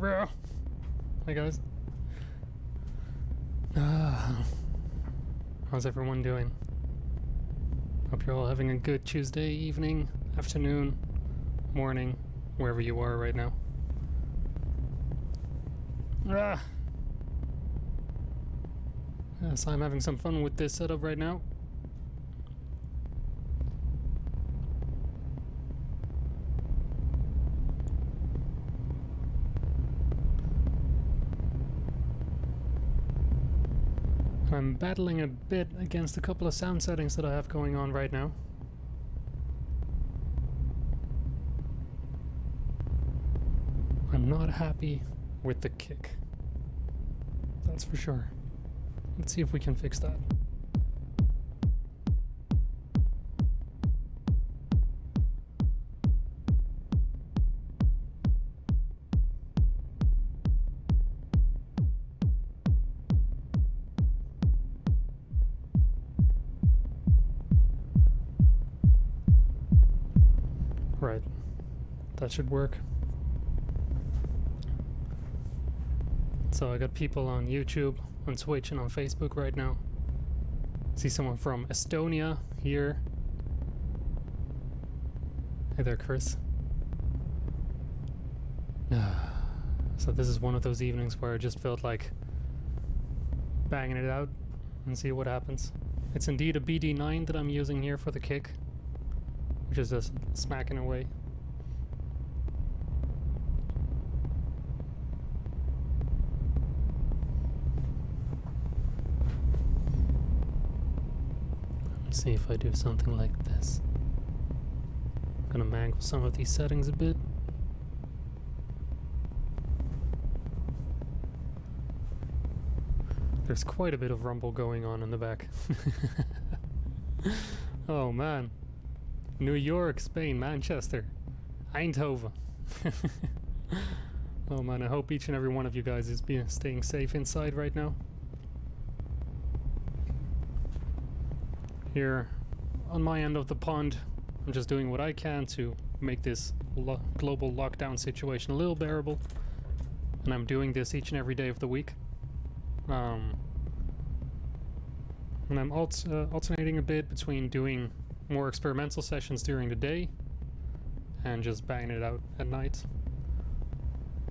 bro. Hi guys. How's everyone doing? Hope you're all having a good Tuesday evening, afternoon, morning, wherever you are right now. Yes, I'm having some fun with this setup right now. I'm battling a bit against a couple of sound settings that I have going on right now. I'm not happy with the kick. That's for sure. Let's see if we can fix that. Right, that should work. So I got people on YouTube, on Twitch, and on Facebook right now. See someone from Estonia here. Hey there, Chris. So this is one of those evenings where I just felt like banging it out and see what happens. It's indeed a BD9 that I'm using here for the kick, which is just smacking away. Let's see if I do something like this. I'm gonna mangle some of these settings a bit. There's quite a bit of rumble going on in the back. Oh man. New York, Spain, Manchester, Eindhoven. Oh man, I hope each and every one of you guys is staying safe inside right now. Here, on my end of the pond, I'm just doing what I can to make this global lockdown situation a little bearable. And I'm doing this each and every day of the week. And I'm alternating a bit between doing more experimental sessions during the day and just banging it out at night.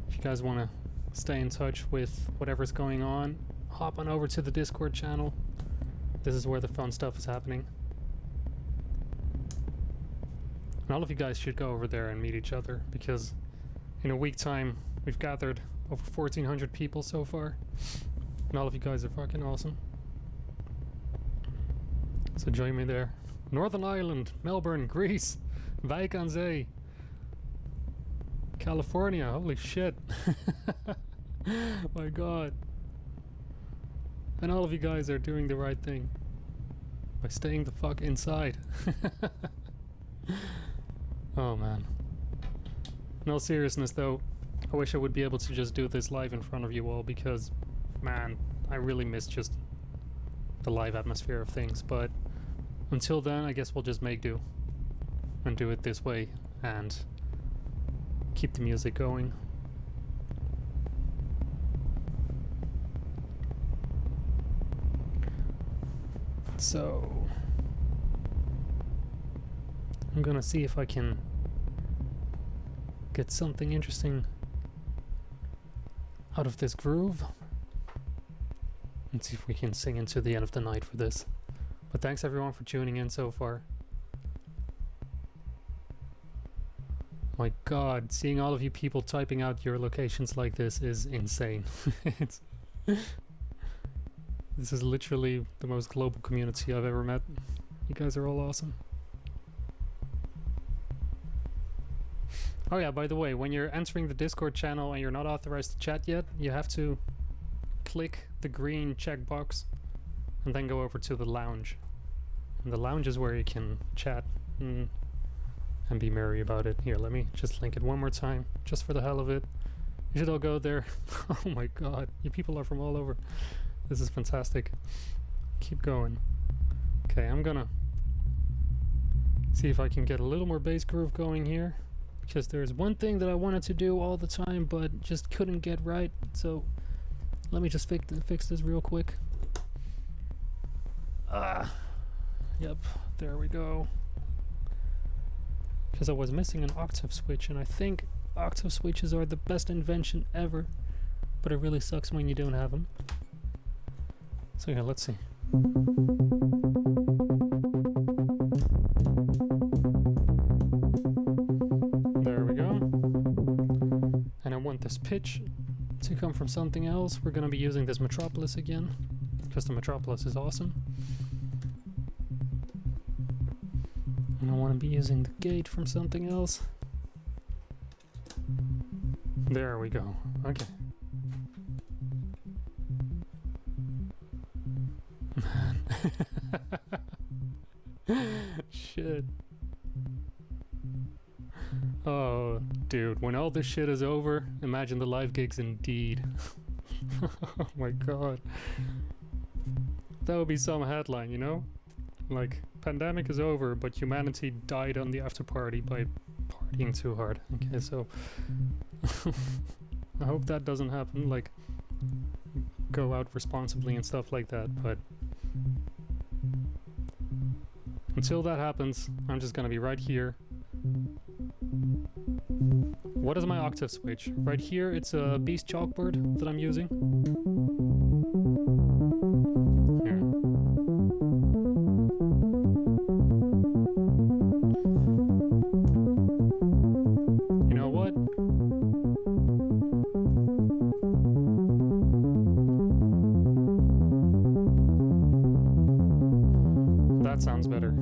If you guys want to stay in touch with whatever's going on, hop on over to the Discord channel. This is where the fun stuff is happening. And all of you guys should go over there and meet each other, because in a week time we've gathered over 1,400 people so far, and all of you guys are fucking awesome. So join me there. Northern Ireland, Melbourne, Greece, Wijk aan Zee, California, holy shit. My god. And all of you guys are doing the right thing by staying the fuck inside. Oh man. In all seriousness though, I wish I would be able to just do this live in front of you all, because man, I really miss just the live atmosphere of things. But until then, I guess we'll just make do and do it this way and keep the music going. So I'm gonna see if I can get something interesting out of this groove and see if we can sing into the end of the night for this. But thanks everyone for tuning in so far. My god, seeing all of you people typing out your locations like this is insane. This is literally the most global community I've ever met. You guys are all awesome. Oh yeah, by the way, when you're entering the Discord channel and you're not authorized to chat yet, you have to click the green checkbox and then go over to the lounge. And the lounge is where you can chat and be merry about it. Here, let me just link it one more time, just for the hell of it. You should all go there. Oh my god, you people are from all over. This is fantastic. Keep going. Okay, I'm gonna see if I can get a little more bass groove going here, because there's one thing that I wanted to do all the time but just couldn't get right. So let me just fix this real quick. Yep, there we go. Because I was missing an octave switch, and I think octave switches are the best invention ever, but it really sucks when you don't have them. So yeah, let's see. There we go. And I want this pitch to come from something else. We're gonna be using this Metropolis again, because the Metropolis is awesome. And I want to be using the gate from something else. There we go. Okay. Man. Shit. Oh, dude, when all this shit is over, imagine the live gigs indeed. Oh my god. That would be some headline, you know? Like, pandemic is over, but humanity died on the after party by partying too hard. Okay, so I hope that doesn't happen. Like, go out responsibly and stuff like that, but until that happens, I'm just gonna be right here. What is my octave switch? Right here, it's a Beast chalkboard that I'm using. Here. You know what? That sounds better.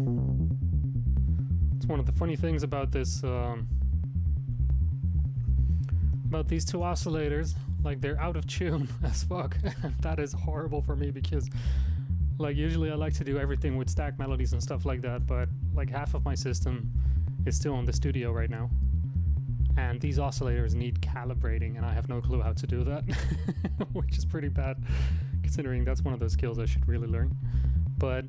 It's one of the funny things about this, about these two oscillators. Like, they're out of tune as fuck. That is horrible for me because, like, usually I like to do everything with stack melodies and stuff like that, but like half of my system is still in the studio right now. And these oscillators need calibrating, and I have no clue how to do that, which is pretty bad, considering that's one of those skills I should really learn. But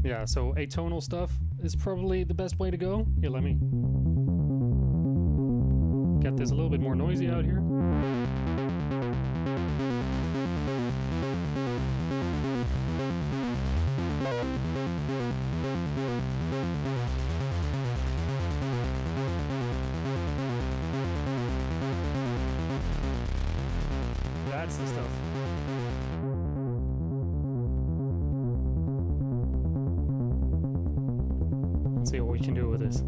yeah, so atonal stuff is probably the best way to go. Here, let me get this a little bit more noisy out here. That's the stuff. Let's see what we can do with this.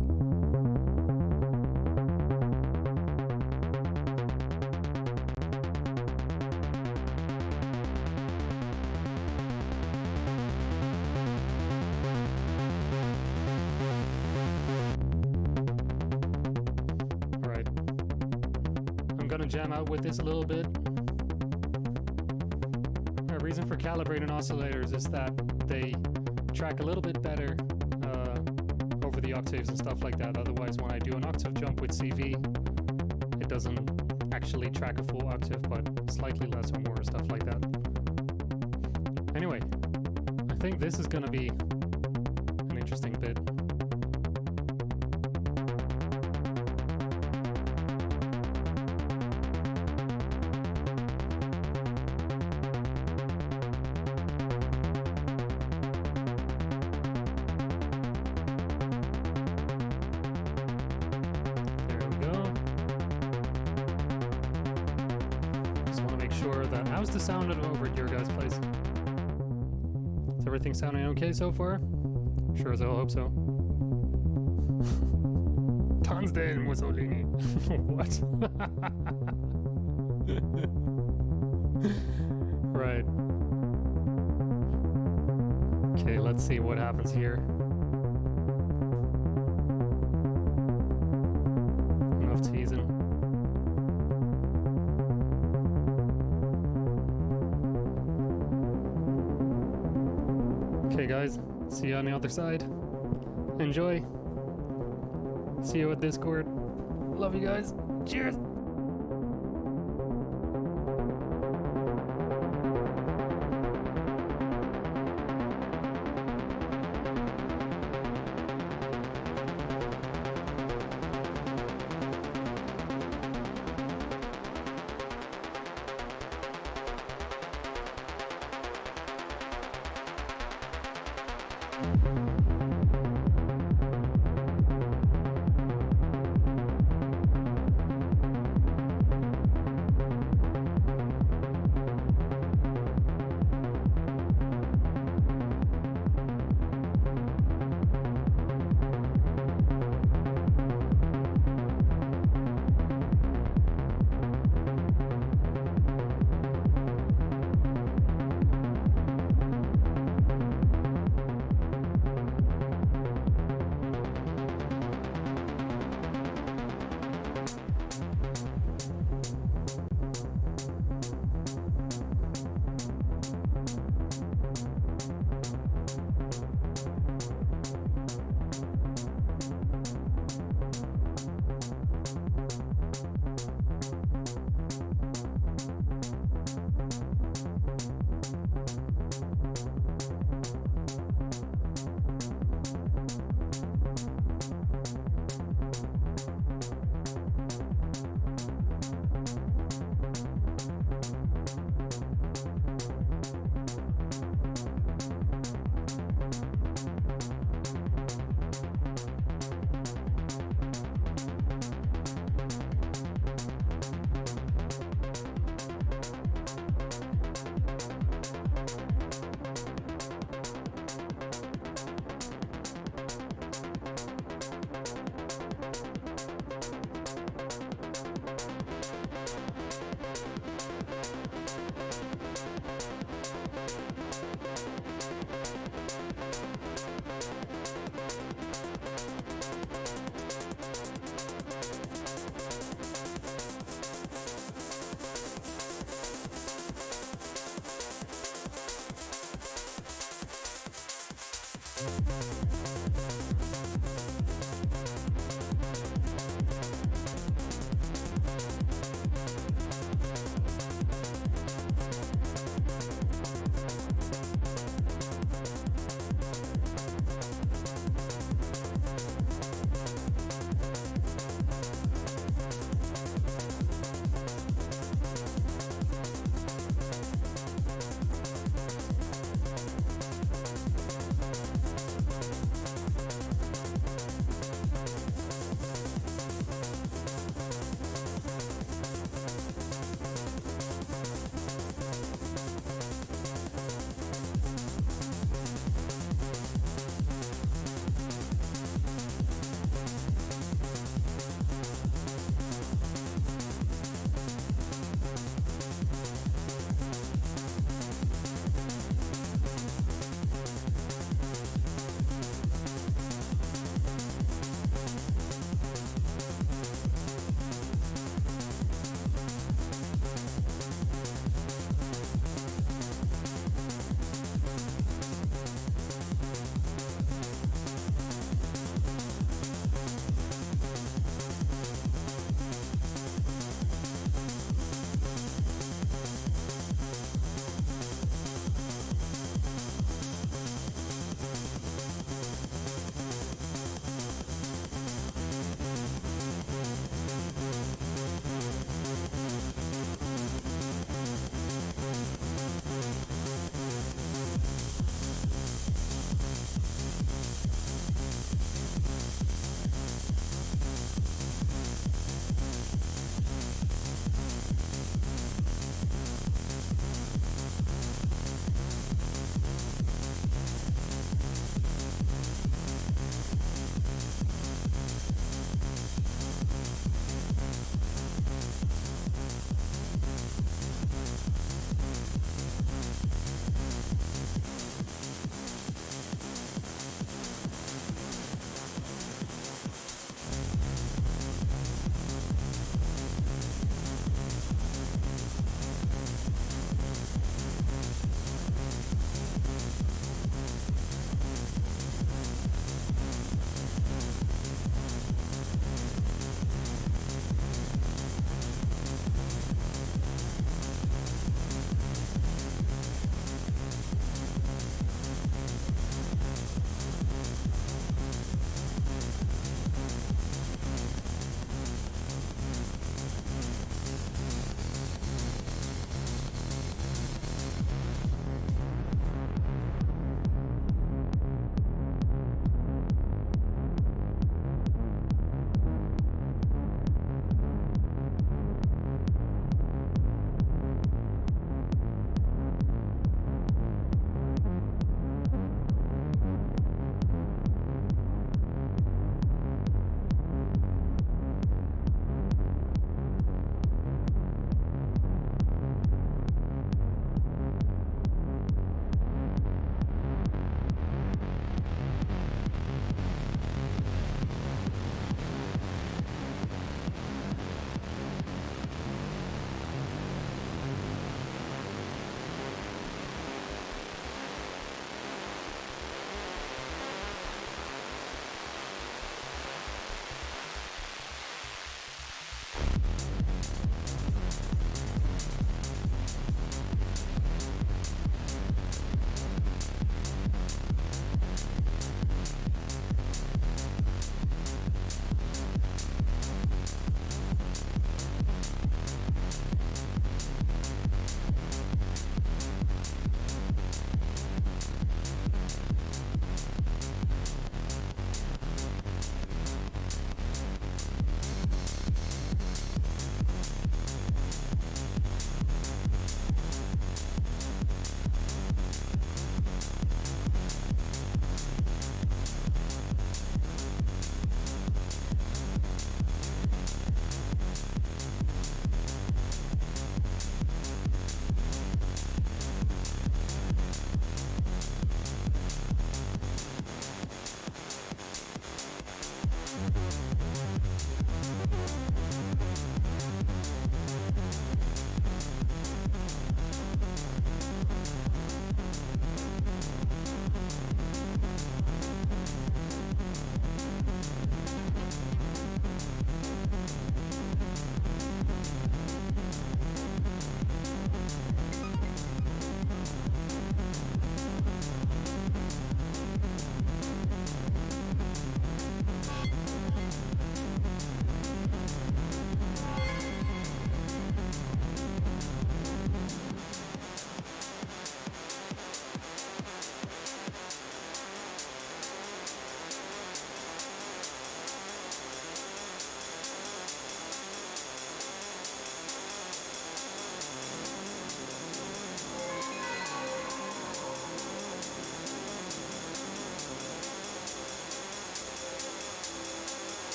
Alright. I'm gonna jam out with this a little bit. The reason for calibrating oscillators is that they track a little bit better over the octaves and stuff like that. Otherwise, when I do an octave jump with CV, it doesn't actually track a full octave, but slightly less or more, stuff like that. Anyway, I think this is gonna be an interesting bit. How's the sound over at your guys' place? Is everything sounding okay so far? Sure as hell hope so. Tonsdale Mussolini. What? Right. Okay, let's see what happens here. Enough teasing. Okay guys, see you on the other side. Enjoy. See you at Discord. Love you guys. Cheers.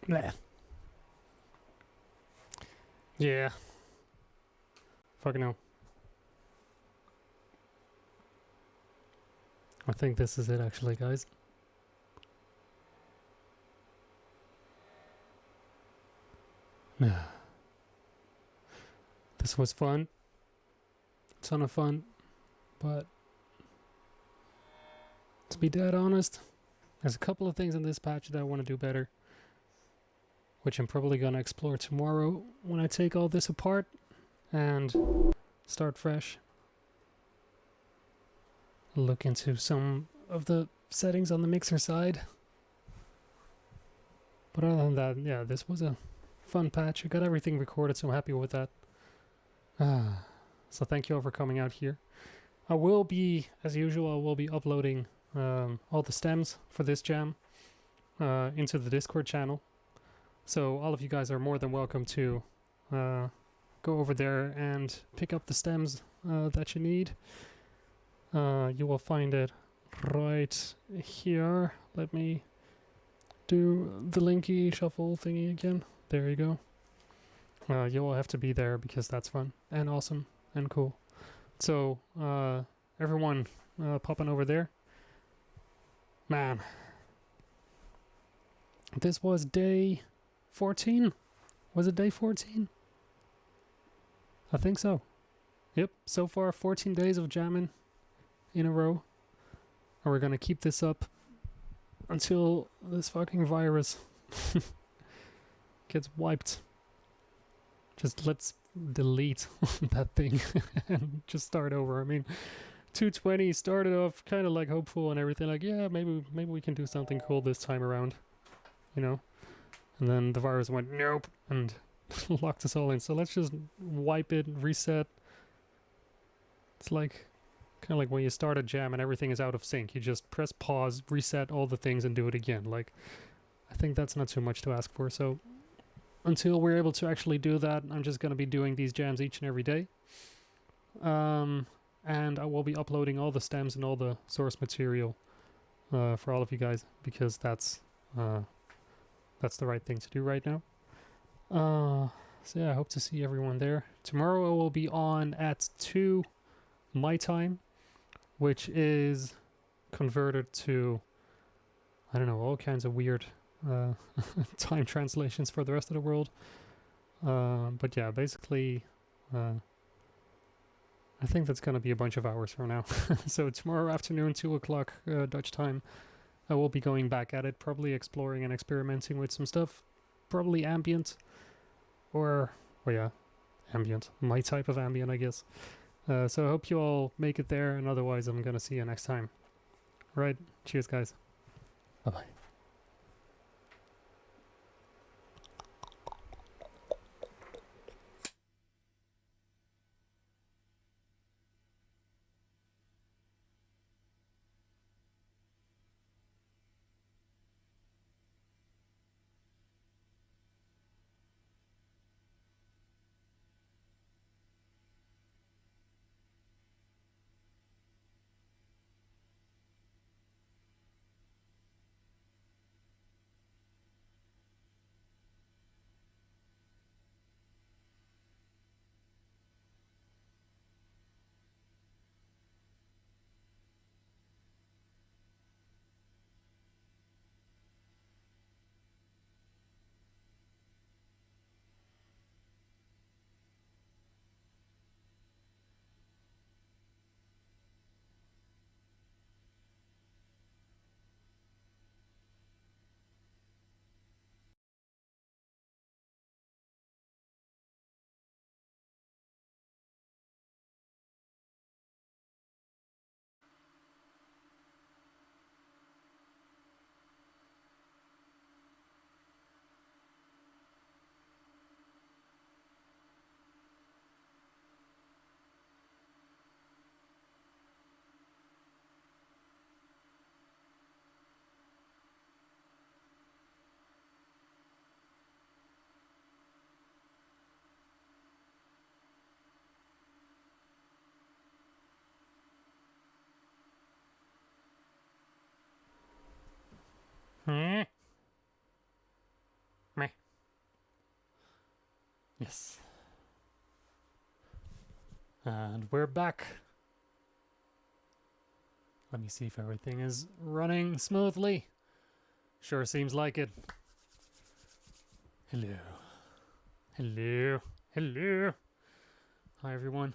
Bleh. Yeah. Fucking hell. I think this is it actually, guys. This was fun. Ton of fun. But to be dead honest, there's a couple of things in this patch that I want to do better, which I'm probably going to explore tomorrow when I take all this apart and start fresh. Look into some of the settings on the mixer side. But other than that, yeah, this was a fun patch. I got everything recorded, so I'm happy with that. So thank you all for coming out here. I will be, as usual, uploading all the stems for this jam into the Discord channel. So all of you guys are more than welcome to go over there and pick up the stems that you need. You will find it right here. Let me do the linky shuffle thingy again. There you go. You will have to be there because that's fun and awesome and cool. So everyone popping over there. Man, this was day 14? Was it day 14? I think so. Yep, so far 14 days of jamming in a row. And we're gonna keep this up until this fucking virus gets wiped. Just let's delete that thing and just start over. I mean, 220 started off kind of like hopeful and everything, like, yeah, maybe we can do something cool this time around, you know? And then the virus went, nope, and locked us all in. So let's just wipe it, reset. It's like, kind of like when you start a jam and everything is out of sync. You just press pause, reset all the things, and do it again. Like, I think that's not too much to ask for. So until we're able to actually do that, I'm just going to be doing these jams each and every day. And I will be uploading all the stems and all the source material for all of you guys, because that's the right thing to do right now. So yeah, I hope to see everyone there. Tomorrow I will be on at 2 my time, which is converted to, I don't know, all kinds of weird time translations for the rest of the world. But yeah, basically, I think that's going to be a bunch of hours from now. So tomorrow afternoon, 2 o'clock Dutch time, I will be going back at it, probably exploring and experimenting with some stuff. Probably ambient, or yeah, ambient. My type of ambient, I guess. So I hope you all make it there, and otherwise I'm going to see you next time. Right, cheers guys. Bye-bye. Meh. Yes. And we're back. Let me see if everything is running smoothly. Sure seems like it. Hello. Hello. Hello. Hi, everyone.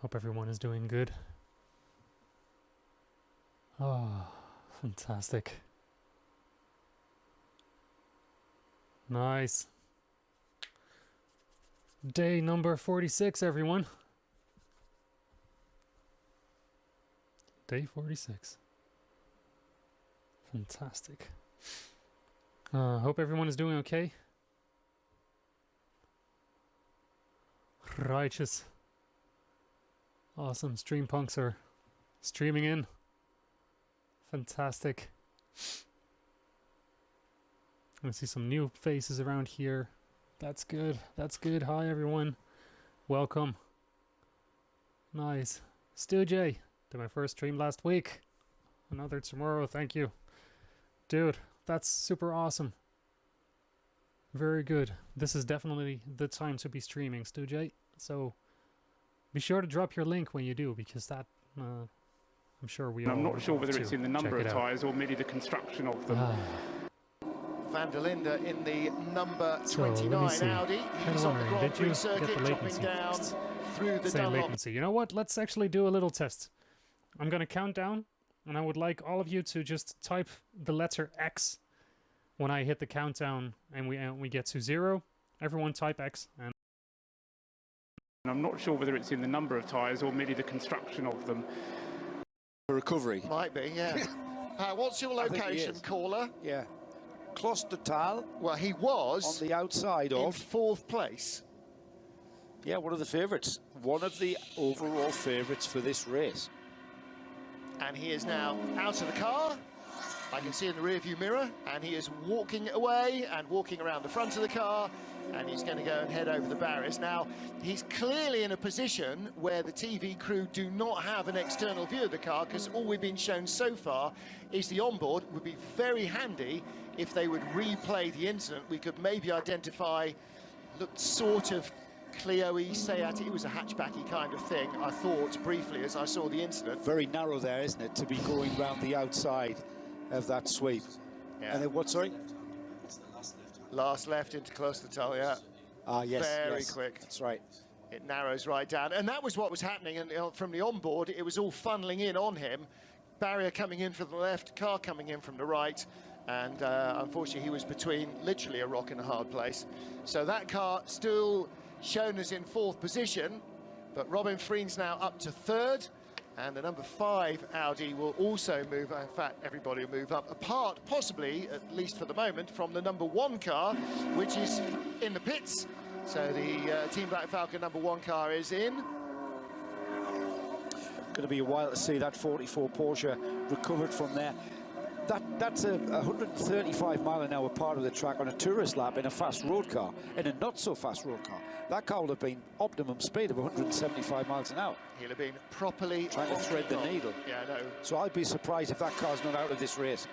Hope everyone is doing good. Oh, fantastic. Nice. Day number 46, everyone. Day 46. Fantastic. Hope everyone is doing okay. Righteous. Awesome. Stream punks are streaming in. Fantastic. I see some new faces around here. That's good. That's good. Hi, everyone. Welcome. Nice. Stu J. Did my first stream last week. Another tomorrow. Thank you. Dude, that's super awesome. Very good. This is definitely the time to be streaming, Stu J. So be sure to drop your link when you do, because that I'm sure we all I'm not sure whether it's in the number of out. tyres or merely the construction of them. Van der Linde in the number 29 Audi. He's on the Grand Prix circuit, dropping down through the Dunlop. Latency. You know what? Let's actually do a little test. I'm going to count down, and I would like all of you to just type the letter X when I hit the countdown and we get to 0. Everyone type X. And I'm not sure whether it's in the number of tyres or merely the construction of them. Recovery. Might be, yeah. What's your location, caller? Yeah. Close to Tal. Well, he was on the outside in of 4th place. Yeah, one of the favourites. One of the overall favourites for this race. And he is now out of the car. I can see in the rearview mirror, and he is walking away and walking around the front of the car, and he's going to go and head over the barriers. Now, he's clearly in a position where the TV crew do not have an external view of the car, because all we've been shown so far is the onboard. It would be very handy if they would replay the incident. We could maybe identify, looked sort of Clio-y, Seat. It was a hatchbacky kind of thing, I thought, briefly, as I saw the incident. Very narrow there, isn't it, to be going round the outside of that sweep. Yeah. And then what, sorry? Last left into Klostertal, yeah. Ah, yes. Very yes, quick. That's right. It narrows right down. And that was what was happening. And from the onboard, it was all funneling in on him. Barrier coming in from the left, car coming in from the right. And unfortunately, he was between literally a rock and a hard place. So that car still shown as in 4th position. But Robin Freen's now up to 3rd. And the number 5 Audi will also move. In fact, everybody will move up, apart possibly, at least for the moment, from the number 1 car, which is in the pits. So the Team Black Falcon number 1 car is in. Going to be a while to see that 44 Porsche recovered from there. That's a 135 mile an hour part of the track on a tourist lap in a fast road car, in a not so fast road car. That car would have been optimum speed of 175 miles an hour. He'll have been properly trying to thread the needle. Yeah, I know. So I'd be surprised if that car's not out of this race,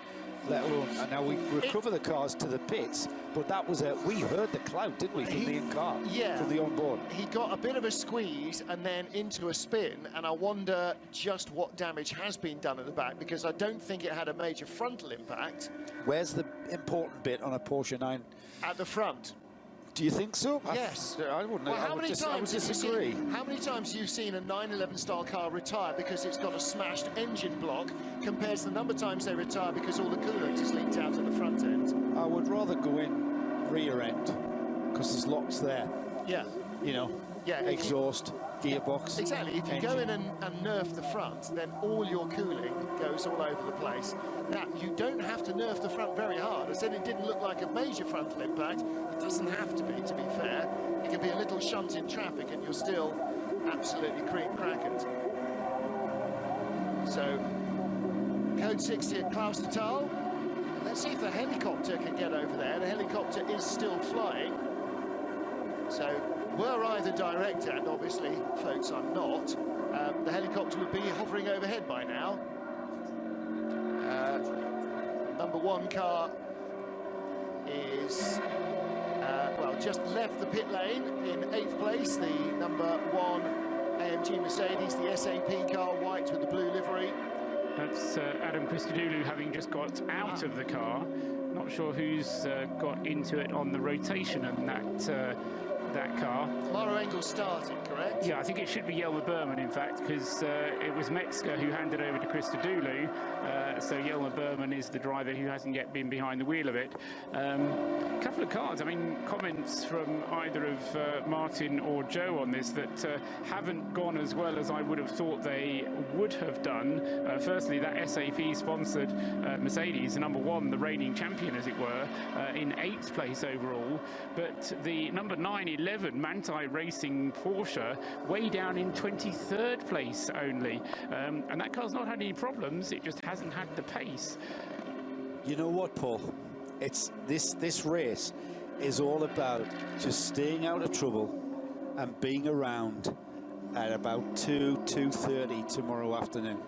let alone. And now we recover the cars to the pits, but that was we heard the clout, didn't we, from the in-car, yeah, from the onboard. He got a bit of a squeeze and then into a spin, and I wonder just what damage has been done at the back, because I don't think it had a major frontal impact. Where's the important bit on a Porsche 9? At the front. Do you think so? Yes. I wouldn't. Well, how many times disagree. How many times have you seen a 911 style car retire because it's got a smashed engine block, compared to the number of times they retire because all the coolant is leaked out at the front end? I would rather go in rear end, because there's lots there. Yeah. You know, yeah, exhaust, gearbox. Exactly. If you engine. go in and nerf the front, then all your cooling goes all over the place. Now, you don't have to nerf the front very hard. I said it didn't look like a major frontal impact. It doesn't have to be fair. It can be a little shunt in traffic and you're still absolutely cream-crackered. So, code 60 at Klaustertal. Let's see if the helicopter can get over there. The helicopter is still flying. So, were I the director, and obviously, folks, I'm not, the helicopter would be hovering overhead by now. Number 1 car is well, just left the pit lane in 8th place, the number 1 AMG Mercedes, the SAP car, white with the blue livery. That's Adam Christodoulou having just got out of the car. Not sure who's got into it on the rotation and that car. Maro Engels starting, correct? Yeah, I think it should be Jelmer Berman, in fact, because it was Metzger who handed over to Christodoulou. So Jelmer Berman is the driver who hasn't yet been behind the wheel of it. A couple of cars, I mean, comments from either of Martin or Joe on this that haven't gone as well as I would have thought they would have done. Firstly, that SAP-sponsored Mercedes, number 1, the reigning champion, as it were, in 8th place overall. But the number 911 Manthey Racing Porsche way down in 23rd place only. And that car's not had any problems, it just hasn't had the pace. You know what, Paul? It's this race is all about just staying out of trouble and being around at about 2:30 tomorrow afternoon.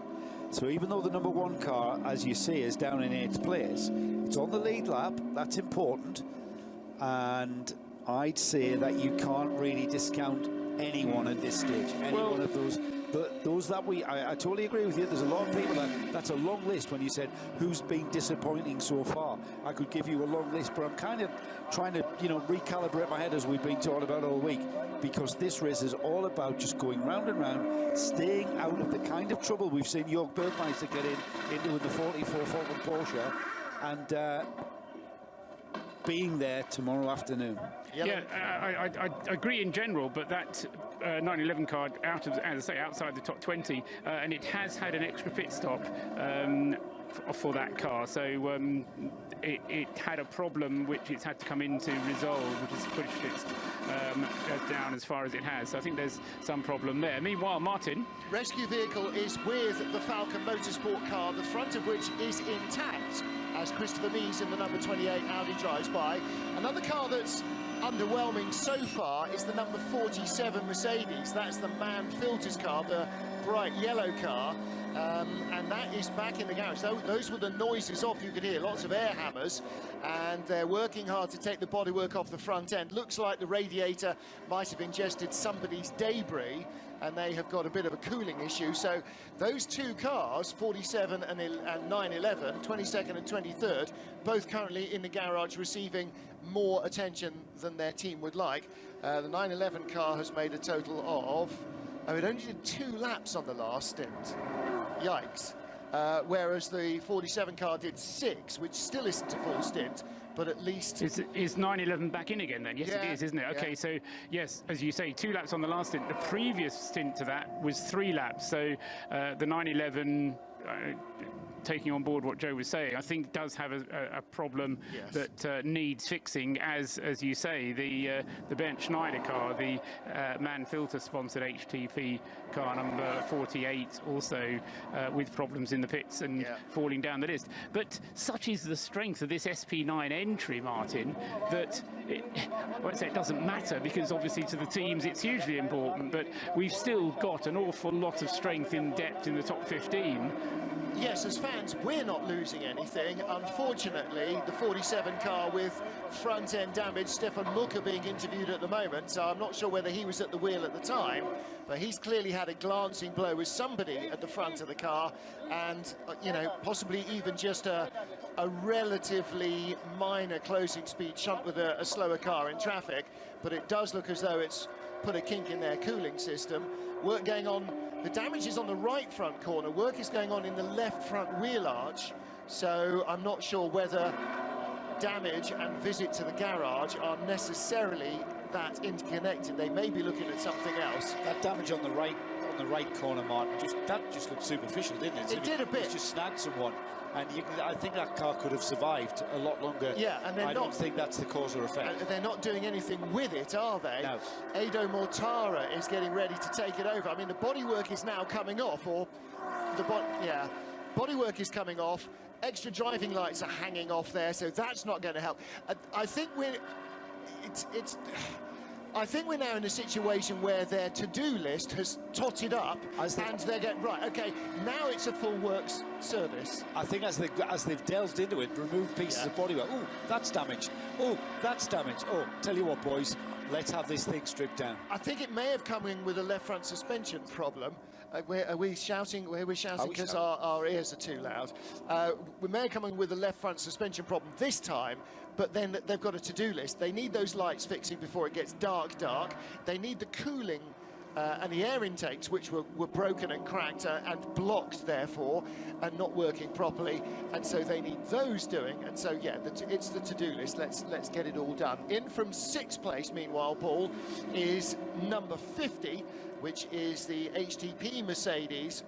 So even though the number 1 car, as you see, is down in 8th place, it's on the lead lap. That's important, and I'd say that you can't really discount anyone at this stage. Any one of those. Those that I totally agree with you. There's a lot of people that's a long list. When you said who's been disappointing so far, I could give you a long list, but I'm kind of trying to, you know, recalibrate my head as we've been talking about all week, because this race is all about just going round and round, staying out of the kind of trouble we've seen Jörg Bergmeister get into with the 44 Falcon Porsche, and being there tomorrow afternoon. Yeah, I agree in general, but that 911 car out of, as I say, outside the top 20, and it has had an extra pit stop for that car, so it had a problem which it's had to come in to resolve, which has pushed it down as far as it has. So I think there's some problem there. Meanwhile, Martin, rescue vehicle is with the Falcon Motorsport car, the front of which is intact, as Christopher Mies in the number 28 Audi drives by. Another car that's underwhelming so far is the number 47 Mercedes. That's the Man Filters car, the bright yellow car, and that is back in the garage. Those were the noises off. You could hear lots of air hammers, and they're working hard to take the bodywork off the front end. Looks like the radiator might have ingested somebody's debris, and they have got a bit of a cooling issue. So those 2 cars, 47 and 911, 22nd and 23rd, both currently in the garage receiving more attention than their team would like. The 911 car has made a total of, it only did 2 laps on the last stint. Yikes. Whereas the 47 car did 6, which still isn't a full stint, but at least... Is 911 back in again then? Yes, yeah, it is, isn't it? Okay, so, yes, as you say, 2 laps on the last stint. The previous stint to that was 3 laps, so the 911... taking on board what Joe was saying, I think does have a problem that needs fixing, as you say, the Bernd Schneider car, the Man Filter sponsored HTP car number 48, also with problems in the pits and falling down the list. But such is the strength of this SP9 entry, Martin, that it doesn't matter, because obviously to the teams it's hugely important, but we've still got an awful lot of strength in depth in the top 15. Yes, as fans, we're not losing anything. Unfortunately, the 47 car with front-end damage, Stefan Mucker being interviewed at the moment, so I'm not sure whether he was at the wheel at the time, but he's clearly had a glancing blow with somebody at the front of the car, and, you know, possibly even just a relatively minor closing speed shunt with a slower car in traffic, but it does look as though it's put a kink in their cooling system. Work going on. The damage is on the right front corner. Work is going on in the left front wheel arch. So I'm not sure whether damage and visit to the garage are necessarily that interconnected. They may be looking at something else. That damage on the right corner, Martin, that just looked superficial, didn't it? It did a bit. It just snagged someone. And I think that car could have survived a lot longer. Yeah, and I don't think that's the cause or effect. They're not doing anything with it, are they? No. Edo Mortara is getting ready to take it over. I mean, the bodywork is now coming off, or bodywork is coming off. Extra driving lights are hanging off there, so that's not going to help. I think I think we're now in a situation where their to-do list has totted up, and they're getting right. Okay, now it's a full works service. I think as they've delved into it, removed pieces of bodywork. Oh, that's damaged. Oh, that's damaged. Oh, tell you what, boys, let's have this thing stripped down. I think it may have come in with a left front suspension problem. Are we shouting? We're shouting because our ears are too loud. We may have come in with a left front suspension problem this time, but then they've got a to-do list. They need those lights fixing before it gets dark. They need the cooling and the air intakes, which were broken and cracked and blocked, therefore, and not working properly. And so they need those doing. And so, yeah, it's the to-do list. Let's get it all done. In from 6th place, meanwhile, Paul, is number 50, which is the HTP Mercedes.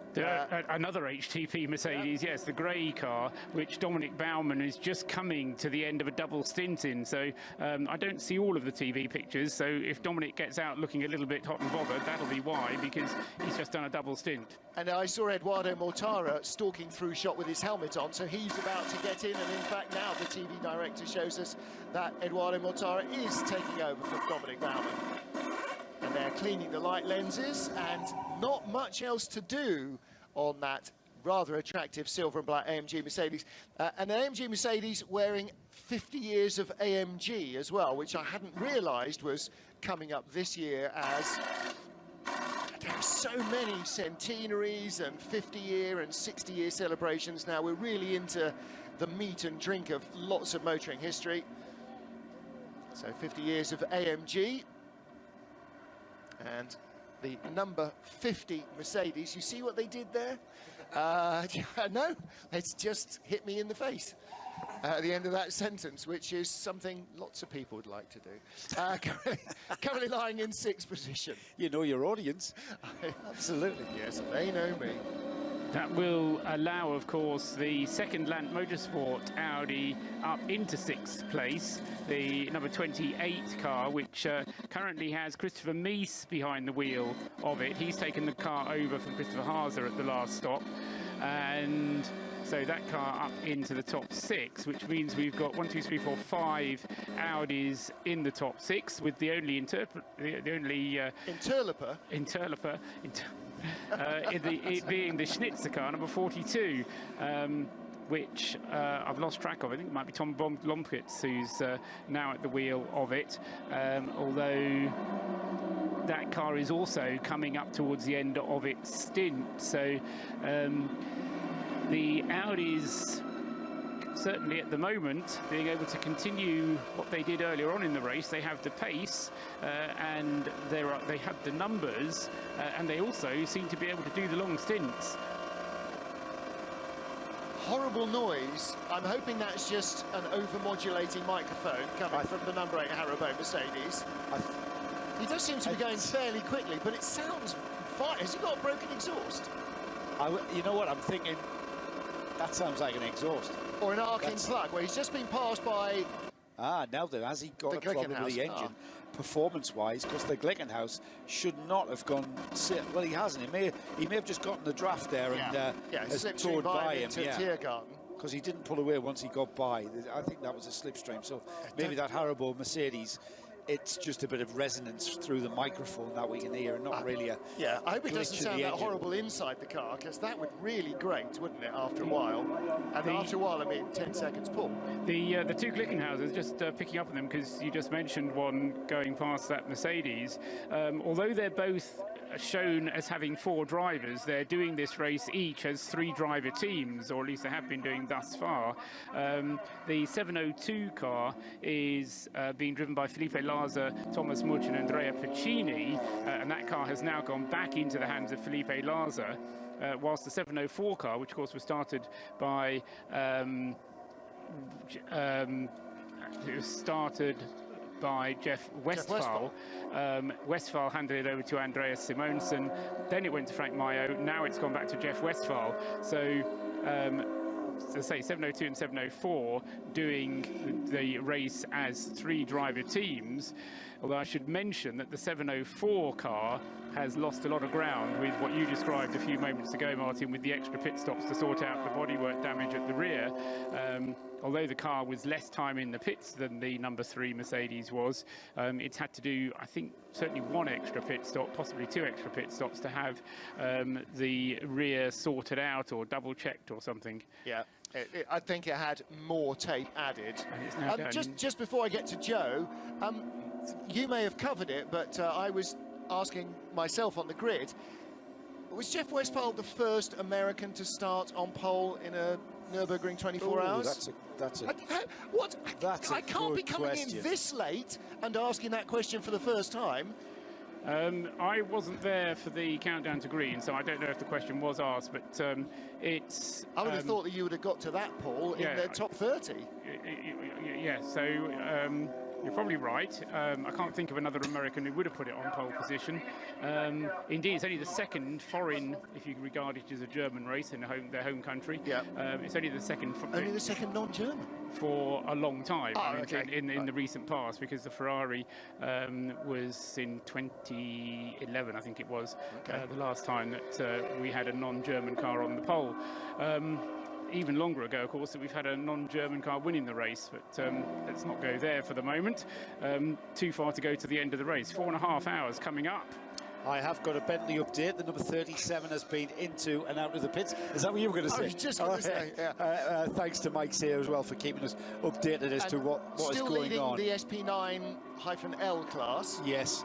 Another HTP Mercedes, yes, the grey car, which Dominic Baumann is just coming to the end of a double stint in. So I don't see all of the TV pictures. So if Dominic gets out looking a little bit hot and bothered, that'll be why, because he's just done a double stint. And I saw Eduardo Mortara stalking through shot with his helmet on, so he's about to get in. And in fact, now the TV director shows us that Eduardo Mortara is taking over from Dominic Baumann. And they're cleaning the light lenses, and not much else to do on that rather attractive silver and black AMG Mercedes. An AMG Mercedes wearing 50 years of AMG as well, which I hadn't realised was coming up this year, as there are so many centenaries and 50-year and 60-year celebrations now. We're really into the meat and drink of lots of motoring history. So 50 years of AMG. And the number 50 Mercedes, you see what they did there? No, it's just hit me in the face at the end of that sentence, which is something lots of people would like to do. Currently lying in 6th position. You know your audience. Absolutely, yes, they know me. That will allow, of course, the second Land Motorsport Audi up into 6th place, the number 28 car, which currently has Christopher Meese behind the wheel of it. He's taken the car over from Christopher Haase at the last stop, and so that car up into the top 6, which means we've got 1, 2, 3, 4, 5 Audis in the top 6, with the only interloper, it being the Schnitzer car, number 42, which I've lost track of. I think it might be Tom Lompkitz who's now at the wheel of it, although that car is also coming up towards the end of its stint. So the Audis, certainly at the moment, being able to continue what they did earlier on in the race. They have the pace and they have the numbers, and they also seem to be able to do the long stints. Horrible noise. I'm hoping that's just an over-modulating microphone coming from the number 8 Haribo Mercedes. He does seem to be going fairly quickly, but it sounds fine. Has he got a broken exhaust? You know what I'm thinking? That sounds like an exhaust. Or an arcing plug, where he's just been passed by... Now then, has he got a problem with the engine, performance-wise? Because the Glickenhaus should not have gone... Well, he hasn't. He may have just gotten the draft there and has toured by him. Because he didn't pull away once he got by. I think that was a slipstream. So maybe that Haribo Mercedes, it's just a bit of resonance through the microphone that we can hear, and not really a I hope it doesn't sound that horrible inside the car, because that would really grate, wouldn't it, after a while? And after a while, I mean 10 seconds, Paul. The two Glickenhausers, just picking up on them, because you just mentioned one going past that Mercedes, although they're both shown as having 4 drivers, they're doing this race each as 3 driver teams, or at least they have been doing thus far. The 702 car is being driven by Felipe Larza, Thomas Much and Andrea Piccini, and that car has now gone back into the hands of Felipe Larza, whilst the 704 car, which of course was started by Jeff Westphal. Westphal handed it over to Andreas Simonsen, then it went to Frank Mayo, now it's gone back to Jeff Westphal. So to say 702 and 704 doing the race as 3 driver teams. Although I should mention that the 704 car has lost a lot of ground with what you described a few moments ago, Martin, with the extra pit stops to sort out the bodywork damage at the rear. Although the car was less time in the pits than the number 3 Mercedes was, it's had to do, I think, certainly 1 extra pit stop, possibly 2 extra pit stops to have the rear sorted out or double checked or something. Yeah. I think it had more tape added. And it's now down just before I get to Joe, you may have covered it, but I was asking myself on the grid, was Jeff Westphal the first American to start on pole in a Nürburgring 24 hours? That's a what? That's a I can't be good coming question. in this late and asking that question for the first time. I wasn't there for the countdown to green, so I don't know if the question was asked, but it's... I would have thought that you would have got to that, Paul, in the top 30. Yeah, so you're probably right. I can't think of another American who would have put it on pole position. Indeed, it's only the second foreign, if you regard it as a German race in their home country. Yeah. It's only the second... Only the second non-German? For a long time, okay. in the recent past, because the Ferrari was in 2011, I think it was, the last time that we had a non-German car on the pole. Even longer ago, of course, that we've had a non-German car winning the race, but let's not go there for the moment. Too far to go to the end of the race. 4.5 hours coming up. I have got a Bentley update. The number 37 has been into and out of the pits. Is that what you were going to say? I was just going to say, yeah. Thanks to Mike's here as well for keeping us updated as to what is still going leading on. the SP9-L class. Yes,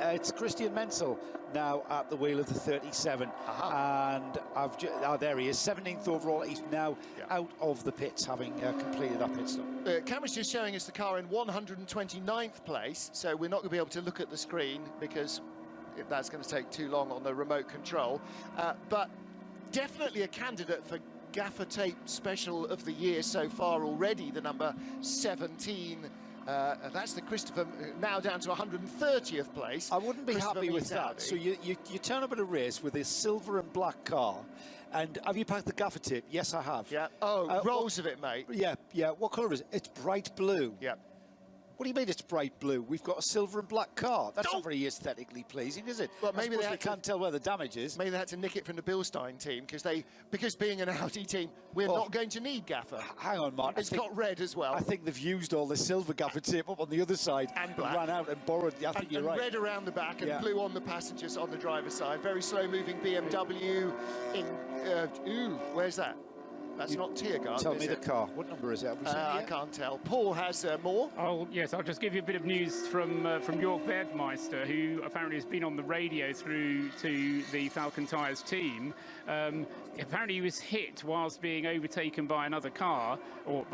it's Christian Menzel now at the wheel of the 37. And there he is, 17th overall. He's now out of the pits, having completed that pit stop. Camera's just showing us the car in 129th place, so we're not going to be able to look at the screen because that's going to take too long on the remote control. But definitely a candidate for gaffer tape special of the year so far already, the number 17. That's the Christopher, now down to 130th place. I wouldn't be happy with that. So you turn up at a race with a silver and black car, and have you packed the gaffer tape? Yes, I have. Yeah. Oh, rolls of it, mate. Yeah. What colour is it? It's bright blue. Yeah. What do you mean it's bright blue? We've got a silver and black car. That's not very aesthetically pleasing, is it? Well, maybe they can't tell where the damage is. Maybe they had to nick it from the Bilstein team because being an Audi team, we're not going to need gaffer. Hang on, Mark. It's got red as well. I think they've used all the silver gaffer tape up on the other side and black. Ran out and borrowed. I think you're right. Red around the back and blue on the passengers on the driver's side. Very slow-moving BMW. Where's that? That's not Tiergarten, Tell me the car. What number is it? I can't tell. Paul has more. Oh, yes, I'll just give you a bit of news from Jörg Bergmeister, who apparently has been on the radio through to the Falcon Tyres team. Apparently he was hit whilst being overtaken by another car, or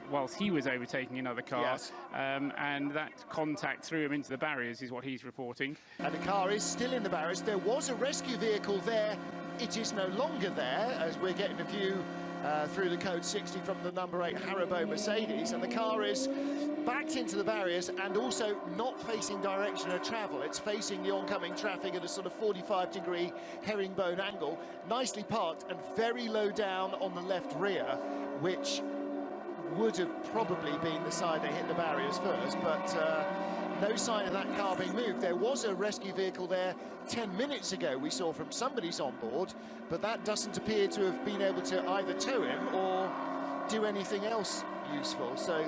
whilst he was overtaking another car. Yes. And that contact threw him into the barriers, is what he's reporting. And the car is still in the barriers. There was a rescue vehicle there. It is no longer there, as we're getting a view through the code 60 from the number 8 Haribo Mercedes, and the car is backed into the barriers and also not facing direction of travel. It's facing the oncoming traffic at a sort of 45-degree herringbone angle, nicely parked and very low down on the left rear, which would have probably been the side that hit the barriers first, but no sign of that car being moved. There was a rescue vehicle there 10 minutes ago we saw from somebody's on board, but that doesn't appear to have been able to either tow him or do anything else useful. So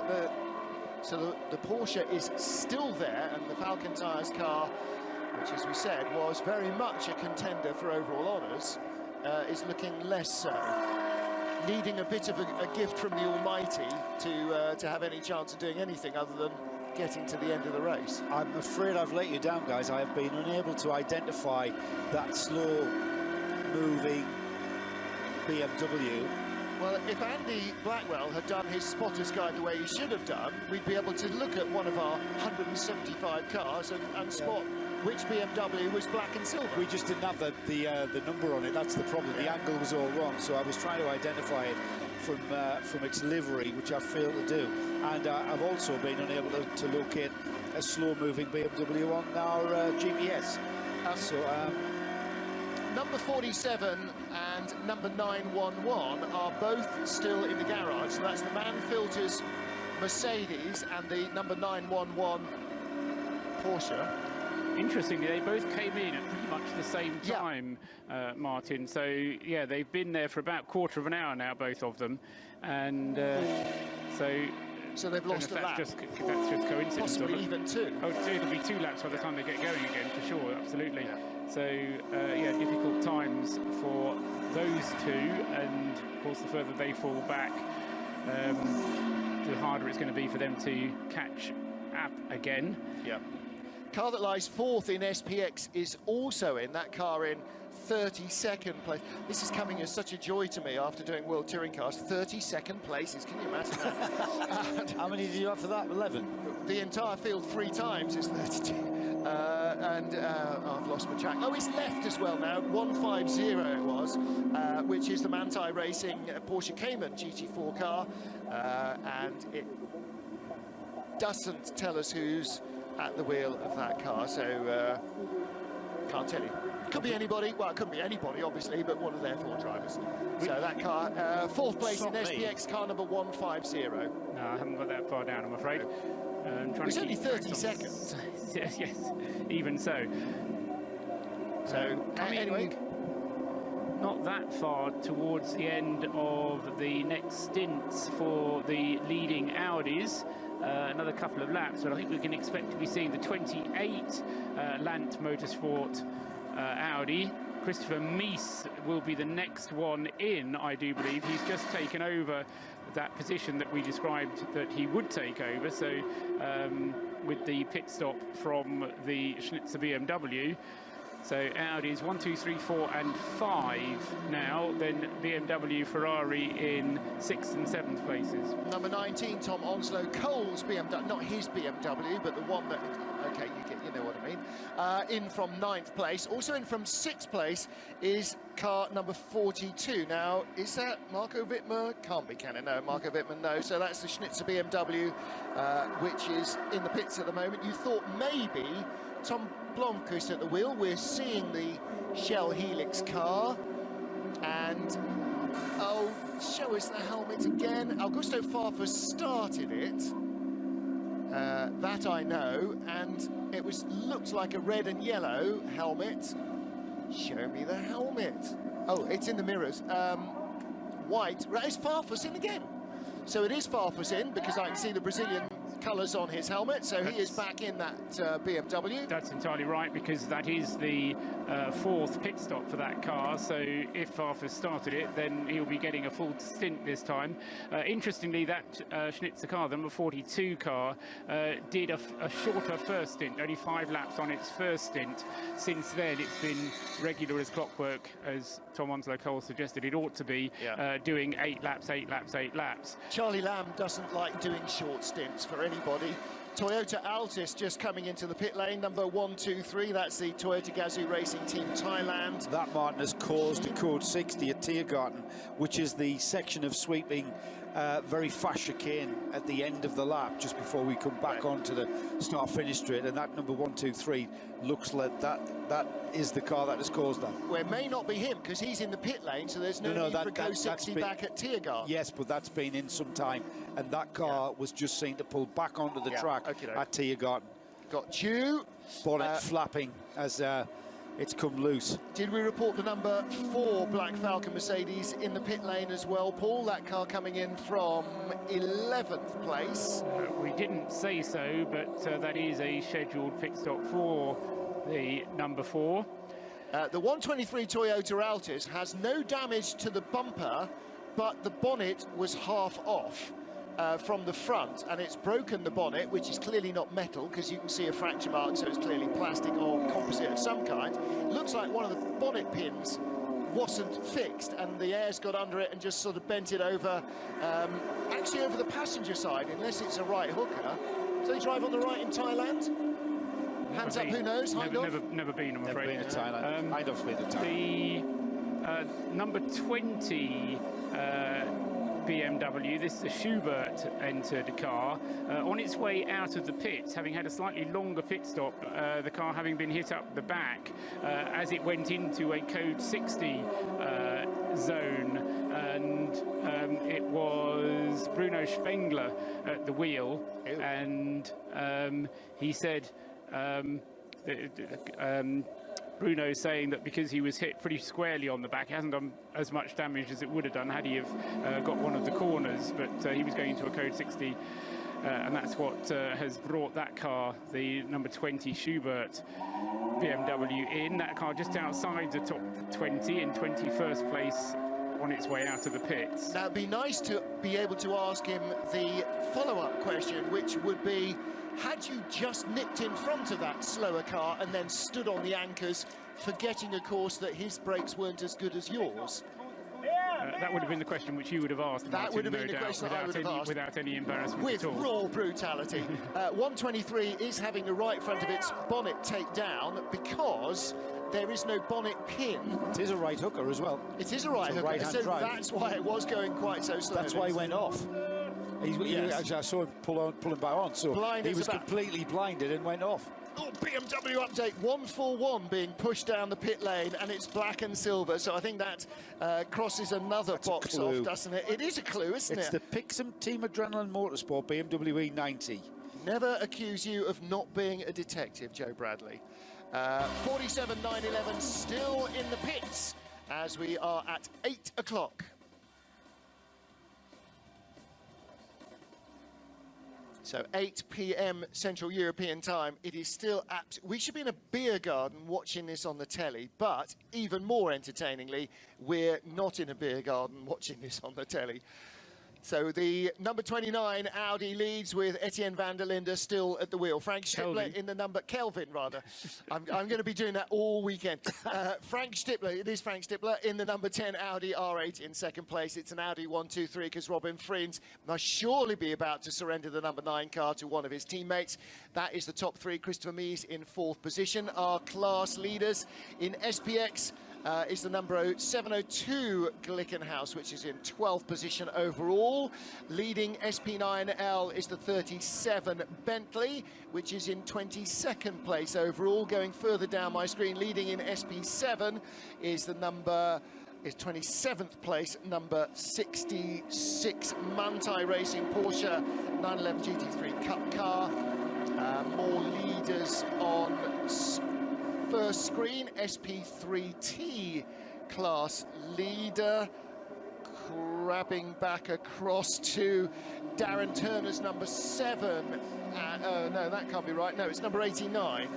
the Porsche is still there, and the Falcon Tyres car, which as we said was very much a contender for overall honours, is looking less so, needing a bit of a gift from the Almighty to have any chance of doing anything other than getting to the end of the race. I'm afraid I've let you down, guys. I have been unable to identify that slow-moving BMW. Well, if Andy Blackwell had done his spotter's guide the way he should have done, we'd be able to look at one of our 175 cars and spot which BMW was black and silver. We just didn't have the number on it. That's the problem. The angle was all wrong, so I was trying to identify it from its livery, which I failed to do. And I've also been unable to locate a slow-moving BMW on our GPS. Number 47 and number 911 are both still in the garage. So that's the Man Filters Mercedes and the number 911 Porsche. Interestingly, they both came in at pretty much the same time, Martin. So, yeah, they've been there for about quarter of an hour now, both of them. And so they've lost a lap. That's just coincidence. Possibly even 2. Oh, so it'll be 2 laps by the time they get going again, for sure, absolutely. Yeah. So, yeah, difficult times for those 2. And, of course, the further they fall back, the harder it's going to be for them to catch up again. Yeah. Car that lies 4th in SPX is also in. That car in 32nd place. This is coming as such a joy to me after doing World Touring Cars. 32nd places, can you imagine that? How many did you have for that? 11? The entire field 3 times is 32. I've lost my track. Oh, it's left as well now. 150 it was, which is the Manthey Racing Porsche Cayman GT4 car. And it doesn't tell us who's at the wheel of that car, so can't tell you. Could be anybody. Well, it couldn't be anybody, obviously, but one of their 4 drivers. So that car, 4th place in SPX car number 150. No, I haven't got that far down, I'm afraid. It's only 30 seconds. Yes, even so. So, anyway. Not that far towards the end of the next stints for the leading Audis. Another couple of laps, but I think we can expect to be seeing the 28 Lant Motorsport Audi. Christopher Mies will be the next one in, I do believe. He's just taken over that position that we described that he would take over. So with the pit stop from the Schnitzer BMW. So Audi's 1, 2, 3, 4 and 5 now, then BMW, Ferrari in 6th and 7th places. Number 19, Tom Onslow, Cole's BMW, not his BMW, but the one that, okay, you know what I mean. In from 9th place. Also in from 6th place is car number 42. Now, is that Marco Wittmer? Can't be, can it? No, Marco Wittmer, no. So that's the Schnitzer BMW, which is in the pits at the moment. You thought maybe Tom Blomqvist at the wheel. We're seeing the Shell Helix car, and oh, show us the helmet again. Augusto Farfus started it, that I know, and it looked like a red and yellow helmet. Show me the helmet. Oh, it's in the mirrors. White. Right, is Farfus in again? So it is Farfus in, because I can see the Brazilian colours on his helmet, so he is back in that BMW. That's entirely right, because that is the 4th pit stop for that car, so if Farfus started it, then he'll be getting a full stint this time. Interestingly, that Schnitzer car, the number 42 car, did a shorter first stint, only 5 laps on its first stint. Since then, it's been regular as clockwork, as Tom Onslow Cole suggested it ought to be, doing 8 laps, 8 laps, 8 laps. Charlie Lamb doesn't like doing short stints for anybody. Toyota Altis just coming into the pit lane, number 123. That's the Toyota Gazoo Racing Team Thailand. That, Martin, has caused a code 60 at Tiergarten, which is the section of sweeping, very fast chicane at the end of the lap, just before we come back onto the start-finish straight. And that number 123 looks like that is the car that has caused that. Well, it may not be him, because he's in the pit lane, so there's no need for code 60 back at Tiergarten. Yes, but that's been in some time, and that car was just seen to pull back onto the track at Tiergarten. Got you. Bonnet flapping as it's come loose. Did we report the number 4 Black Falcon Mercedes in the pit lane as well, Paul? That car coming in from 11th place. We didn't say so, but that is a scheduled pit stop for the number 4. The 123 Toyota Altis has no damage to the bumper, but the bonnet was half off from the front, and it's broken the bonnet, which is clearly not metal, because you can see a fracture mark, so it's clearly plastic or composite of some kind. It looks like one of the bonnet pins wasn't fixed, and the air's got under it and just sort of bent it over, actually over the passenger side, unless it's a right hooker. Do they drive on the right in Thailand? Hands up, who knows? Never been, I'm afraid. Never been to Thailand. Heindorf's been to Thailand. The number 20 BMW, this is a Schubert entered car, on its way out of the pits, having had a slightly longer pit stop, the car having been hit up the back as it went into a code 60 zone, and it was Bruno Spengler at the wheel. Ew. And he said Bruno saying that because he was hit pretty squarely on the back, it hasn't done as much damage as it would have done had he have got one of the corners, but he was going into a code 60, and that's what has brought that car, the number 20 Schubert BMW, in. That car just outside the top 20 in 21st place on its way out of the pits. Now, it'd be nice to be able to ask him the follow-up question, which would be, had you just nipped in front of that slower car and then stood on the anchors, forgetting, of course, that his brakes weren't as good as yours? That would have been the question which you would have asked, That Martin, would have been no the doubt, question I would have asked. without any embarrassment With at all. raw brutality. 123 is having the right front of its bonnet take down because there is no bonnet pin. It is a right hooker as well. It is a right hooker, right-hand so drive. that's why it was going quite so slowly. That's why he went off. Yes. I saw him pull him back on, so Blind he as was a bat. completely blinded and went off. Oh, BMW update 141 being pushed down the pit lane, and it's black and silver, so I think that crosses another box off, doesn't it? It is a clue, isn't It's it? the Pixum Team Adrenaline Motorsport BMW E90. Never accuse you of not being a detective, Joe Bradley. 47.911 still in the pits as we are at 8 o'clock. So 8 p.m. Central European time. It is still we should be in a beer garden watching this on the telly, but even more entertainingly, we're not in a beer garden watching this on the telly. So the number 29 Audi leads with Etienne van der Linde still at the wheel. Frank Stippler in the number... Kelvin, rather. I'm going to be doing that all weekend. Frank Stippler, it is Frank Stippler, in the number 10 Audi R8 in second place. It's an Audi 1-2-3 because Robin Friends must surely be about to surrender the number 9 car to one of his teammates. That is the top three. Christopher Mies in fourth position. Our class leaders in SPX... is the number 702 Glickenhaus, which is in 12th position overall. Leading SP9L is the 37 Bentley, which is in 22nd place overall. Going further down my screen, leading in SP7 is the number... is 27th place, number 66 Manthey Racing Porsche 911 GT3 Cup car. More leaders on first screen, SP3T class leader, grabbing back across to Darren Turner's number 7. Oh, no, that can't be right. No, it's number 89,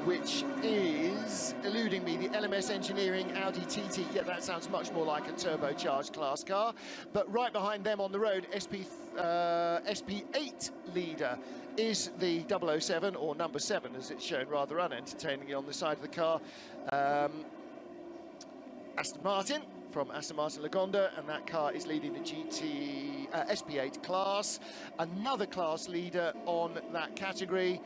which is, eluding me, the LMS Engineering Audi TT. Yeah, that sounds much more like a turbocharged class car. But right behind them on the road, SP8 leader is the 007, or number 7, as it's shown rather unentertainingly on the side of the car. Aston Martin from Aston Martin Lagonda, and that car is leading the SP8 class. Another class leader on that category,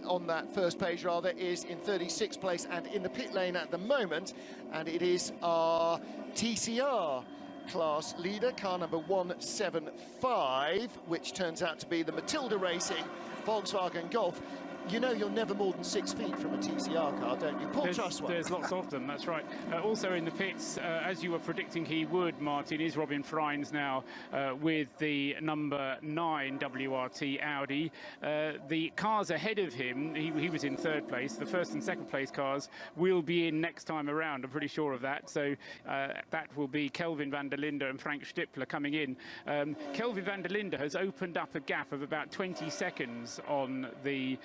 on that first page rather, is in 36th place and in the pit lane at the moment, and it is our TCR class leader, car number 175, which turns out to be the Matilda Racing Volkswagen Golf. You know you're never more than 6 feet from a TCR car, don't you? Paul Truswell. There's lots of them, that's right. Also in the pits, as you were predicting he would, Martin, is Robin Friends now with the number 9 WRT Audi. The cars ahead of him, he was in third place. The first and second place cars will be in next time around, I'm pretty sure of that. So that will be Kelvin van der Linde and Frank Stippler coming in. Kelvin van der Linde has opened up a gap of about 20 seconds on the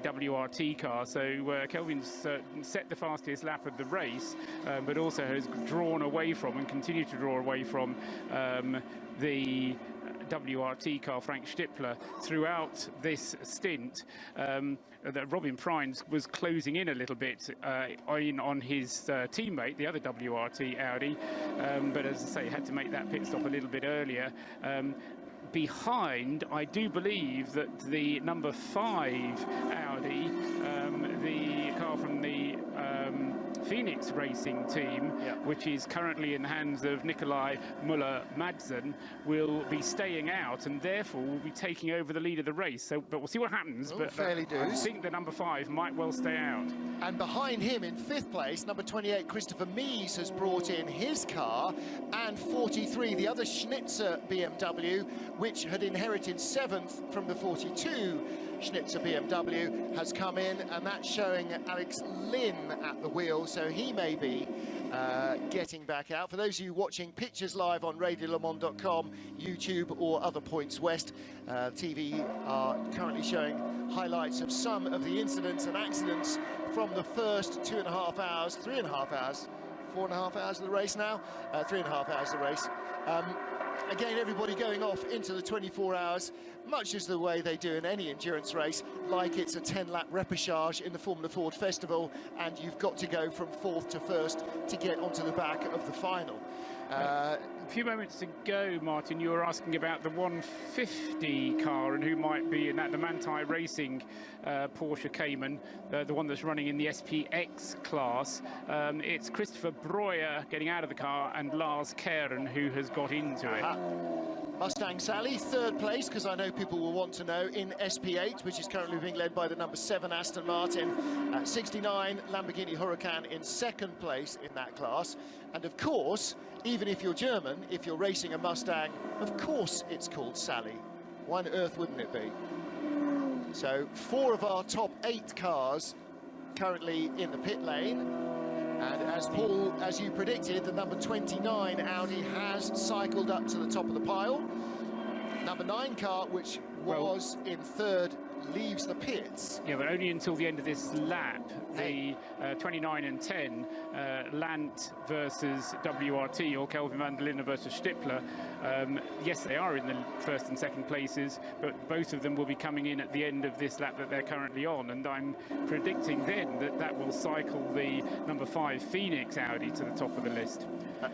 WRT car, so Kelvin's set the fastest lap of the race, but also has drawn away from and continued to draw away from the WRT car, Frank Stippler, throughout this stint. That Robin Friends was closing in a little bit on his teammate, the other WRT Audi, but as I say, had to make that pit stop a little bit earlier. Behind, I do believe that the number 5 Audi, the car from the Phoenix Racing team, which is currently in the hands of Nikolai Müller-Madsen, will be staying out and therefore will be taking over the lead of the race. So, but we'll see what happens. But fairly I think the number 5 might well stay out. And behind him in 5th place, number 28, Christopher Mies, has brought in his car, and 43, the other Schnitzer BMW, which had inherited 7th from the 42 Schnitzer BMW has come in, and that's showing Alex Lynn at the wheel, so he may be getting back out. For those of you watching pictures live on radiolemans.com, YouTube or other points west, TV are currently showing highlights of some of the incidents and accidents from the first 2.5 hours, 3.5 hours, 4.5 hours of the race now, 3.5 hours of the race. Again, everybody going off into the 24 hours, much as the way they do in any endurance race, like it's a 10-lap repechage in the Formula Ford Festival, and you've got to go from 4th to 1st to get onto the back of the final. A few moments ago, Martin, you were asking about the 150 car and who might be in that, the Manthey Racing Porsche Cayman, the one that's running in the SPX class. It's Christopher Breuer getting out of the car and Lars Keren who has got into it. Mustang Sally, 3rd place, because I know people will want to know, in SP8, which is currently being led by the number 7 Aston Martin. 69 Lamborghini Huracan in 2nd place in that class. And of course, even if you're German, if you're racing a Mustang, of course it's called Sally. Why on earth wouldn't it be? So 4 of our top 8 cars currently in the pit lane. And as Paul, as you predicted, the number 29 Audi has cycled up to the top of the pile. Number 9 car, which was in 3rd, leaves the pits. Yeah, but only until the end of this lap. The 29 and 10, Lant versus WRT, or Kelvin van der Linde versus Stippler. Yes, they are in the 1st and 2nd places, but both of them will be coming in at the end of this lap that they're currently on, and I'm predicting then that that will cycle the number 5 Phoenix Audi to the top of the list.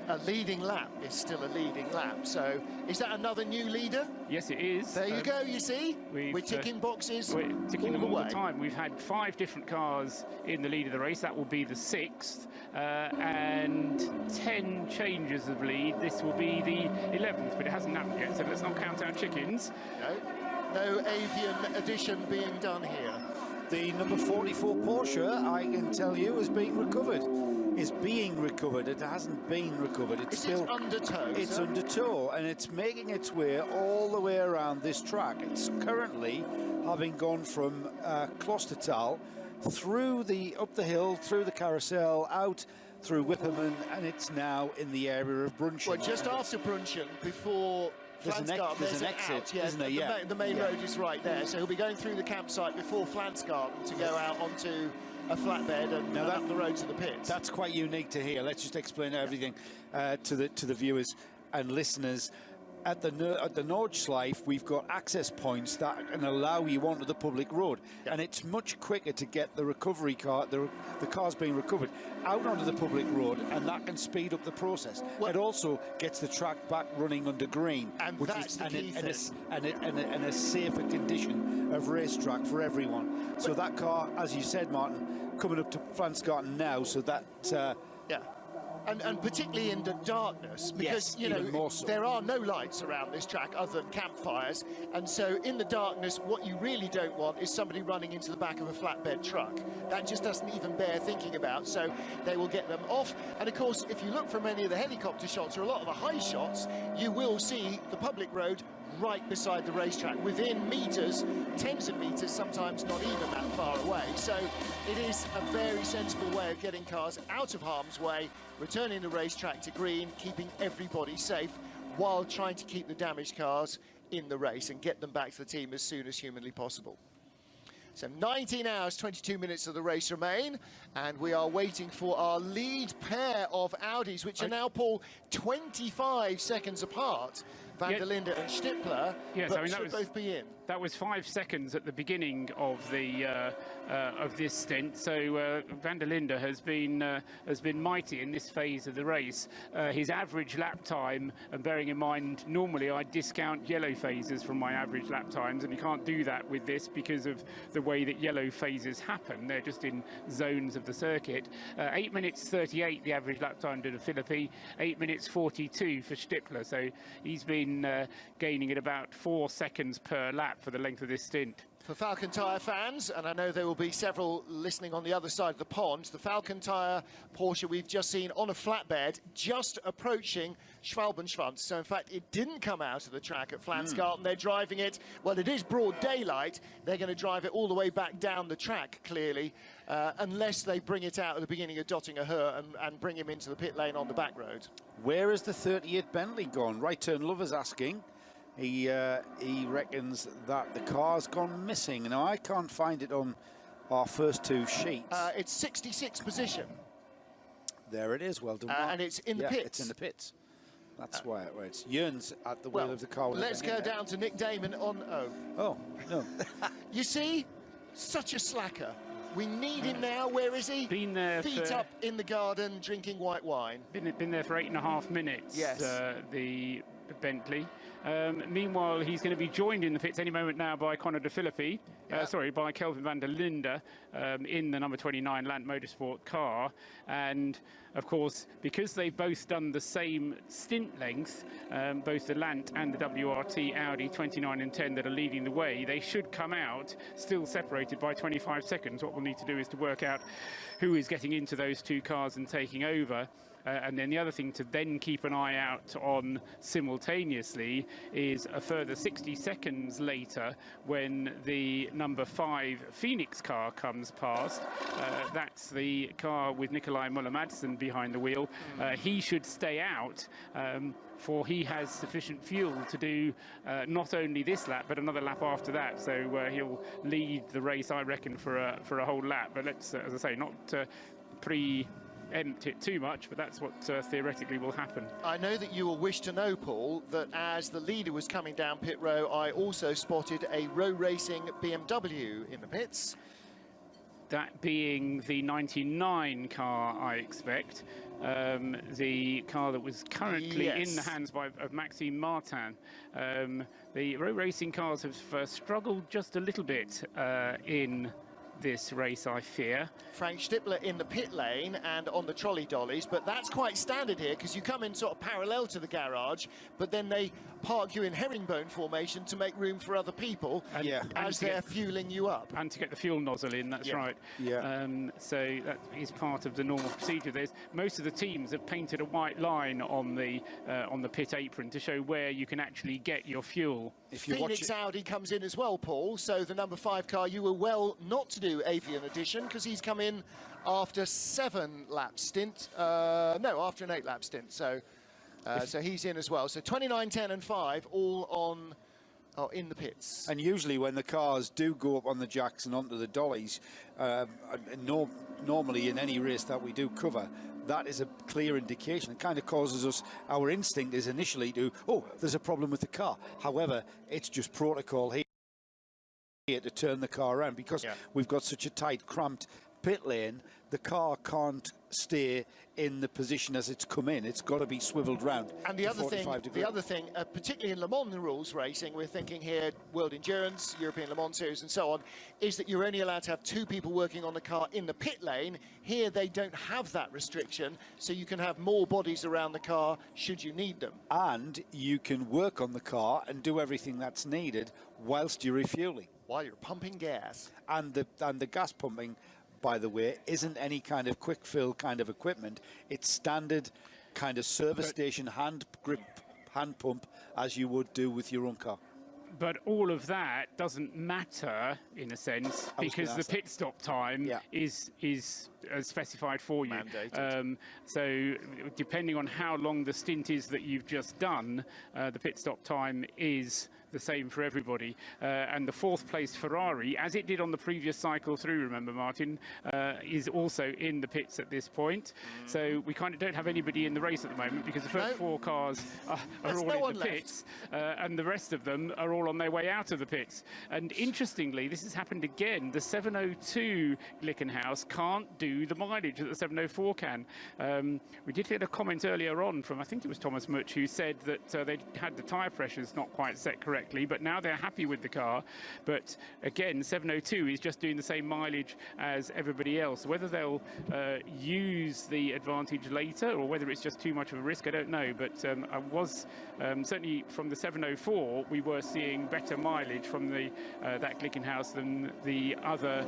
A leading lap is still a leading lap, so is that another new leader? Yes, it is. There you go, you see? We're ticking boxes. We're ticking them all the the time. We've had 5 different cars in the lead of the race. That will be the 6th, and 10 changes of lead. This will be the 11th, but it hasn't happened yet, so let's not count our chickens. No avian addition being done here. The number 44 Porsche, I can tell you, is being recovered. Is being recovered. It hasn't been recovered. It's still under tow. It's under tow, and it's making its way all the way around this track. It's currently having gone from Klostertal through up the hill, through the carousel, out through Wipperman, and it's now in the area of Brunchen. Well, just after Brunchen, before there's an exit, out, yeah, isn't there? Yeah. The main road is right there, so he'll be going through the campsite before Flansgarten to go out onto a flatbed and up the road to the pits. That's quite unique to hear. Let's just explain everything to the viewers and listeners. At the Nordschleife, we've got access points that can allow you onto the public road, and it's much quicker to get the recovery car, the cars being recovered, out onto the public road, and that can speed up the process. It also gets the track back running under green, and which that's is the key thing. And a safer condition of racetrack for everyone. So that car, as you said, Martin, coming up to Flansgarten now, so that And particularly in the darkness, because you know there are no lights around this track other than campfires, and so in the darkness, what you really don't want is somebody running into the back of a flatbed truck. That just doesn't even bear thinking about. So they will get them off. And of course, if you look from any of the helicopter shots or a lot of the high shots, you will see the public road right beside the racetrack, within meters, tens of meters, sometimes not even that far away. So it is a very sensible way of getting cars out of harm's way, returning the racetrack to green, keeping everybody safe, while trying to keep the damaged cars in the race and get them back to the team as soon as humanly possible. So 19 hours, 22 minutes of the race remain, and we are waiting for our lead pair of Audis, which are now, Paul, 25 seconds apart. Van der Linde and Stippler, yes, but I mean, should both be in. That was 5 seconds at the beginning of the of this stint. So Van der Linde has been mighty in this phase of the race. His average lap time, and bearing in mind, normally I discount yellow phases from my average lap times, and you can't do that with this because of the way that yellow phases happen. They're just in zones of the circuit. 8 minutes 38 the average lap time to the Philippi, 8 minutes 42 for Stippler. So he's been gaining at about 4 seconds per lap for the length of this stint. For Falcon Tyre fans, and I know there will be several listening on the other side of the pond, the Falcon Tyre Porsche we've just seen on a flatbed just approaching Schwalbenschwanz. So in fact, it didn't come out of the track at Flansgarten. They're driving it, well, it is broad daylight. They're going to drive it all the way back down the track, clearly, unless they bring it out at the beginning of Dottinger Höhe and bring him into the pit lane on the back road. Where is the 38 Bentley gone? Right Turn Lover's asking. He reckons that the car's gone missing. Now, I can't find it on our first two sheets. It's 66th position. There it is. Well done, Mark. And it's in the pits. It's in the pits. That's why it's Jörn's at the wheel of the car. Let's go down to Nick Damon on... Oh, no. You see? Such a slacker. We need him now. Where is he? Been there. Feet up in the garden, drinking white wine. Been there for 8.5 minutes. Yes. The Bentley. Meanwhile, he's going to be joined in the pits any moment now by Conor de Philippi. By Kelvin van der Linde in the number 29 Land Motorsport car. And of course, because they've both done the same stint length, both the Lant and the WRT Audi 29 and 10 that are leading the way, they should come out still separated by 25 seconds. What we'll need to do is to work out who is getting into those two cars and taking over. And then the other thing to then keep an eye out on simultaneously is a further 60 seconds later when the number 5 Phoenix car comes past. That's the car with Nikolai Müller-Madsen behind the wheel. He should stay out. For he has sufficient fuel to do not only this lap but another lap after that, so he'll lead the race, I reckon, for a whole lap. But let's, as I say, not preempt it too much, but that's what theoretically will happen. I know that you will wish to know, Paul, that as the leader was coming down pit row, I also spotted a Row Racing BMW in the pits. That being the 99 car, I expect. The car that was currently in the hands of Maxime Martin. The Row Racing cars have struggled just a little bit in this race, I fear. Frank Stippler in the pit lane and on the trolley dollies, but that's quite standard here because you come in sort of parallel to the garage, but then they park you in herringbone formation to make room for other people as they're fueling you up. And to get the fuel nozzle in, that's right. So that is part of the normal procedure. Most of the teams have painted a white line on the pit apron to show where you can actually get your fuel. If Phoenix Audi comes in as well, Paul, so the number 5 car, you were well not to do Avian Edition because he's come in after 7-lap stint. No, after an 8-lap stint. So he's in as well. So 29, 10 and 5 all on in the pits. And usually when the cars do go up on the jacks and onto the dollies, normally in any race that we do cover, that is a clear indication. It kind of causes us, our instinct is initially to, oh, there's a problem with the car. However, it's just protocol here to turn the car around because we've got such a tight, cramped pit lane. The car can't stay in the position as it's come in. It's got to be swiveled round. And the other thing, particularly in Le Mans rules racing, we're thinking here World Endurance, European Le Mans Series and so on, is that you're only allowed to have 2 people working on the car in the pit lane. Here they don't have that restriction, so you can have more bodies around the car should you need them. And you can work on the car and do everything that's needed whilst you're refueling. While you're pumping gas. And the gas pumping, by the way, isn't any kind of quick fill kind of equipment. It's standard kind of service station hand grip, hand pump, as you would do with your own car. But all of that doesn't matter in a sense because the pit stop time is specified for you. So depending on how long the stint is that you've just done, the pit stop time is the same for everybody. And the 4th place Ferrari, as it did on the previous cycle through, remember, Martin, is also in the pits at this point. So we kind of don't have anybody in the race at the moment because the first 4 cars are all in the pits and the rest of them are all on their way out of the pits. And interestingly, this has happened again. The 702 Glickenhaus can't do the mileage that the 704 can. We did get a comment earlier on from, I think it was Thomas Much, who said that they had the tyre pressures not quite set correctly. correctly, but now they're happy with the car. But again, 702 is just doing the same mileage as everybody else. Whether they'll use the advantage later or whether it's just too much of a risk, I don't know. But I was certainly from the 704, we were seeing better mileage from the that Glickenhaus than the other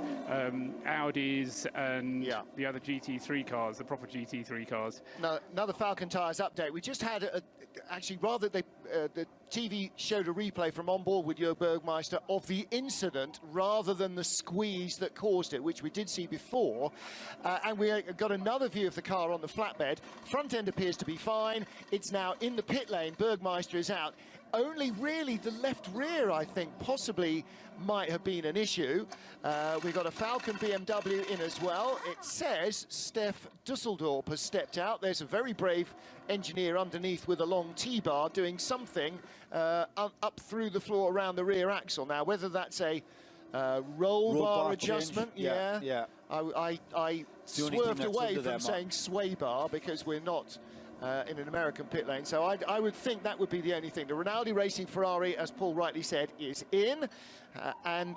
Audis and the other GT3 cars, the proper GT3 cars. Now, another Falcon Tyres update. We just had actually, rather the TV showed a replay from on board with Jörg Bergmeister of the incident rather than the squeeze that caused it, which we did see before. And we got another view of the car on the flatbed. Front end appears to be fine. It's now in the pit lane. Bergmeister is out. Only really the left rear, I think, possibly might have been an issue. We've got a Falcon BMW in as well. It says Steph Dusseldorp has stepped out. There's a very brave engineer underneath with a long T-bar doing something up through the floor around the rear axle. Now, whether that's a roll bar adjustment, yeah. I swerved away from saying sway bar because we're not in an American pit lane, so I would think that would be the only thing. The Rinaldi Racing Ferrari, as Paul rightly said, is in, and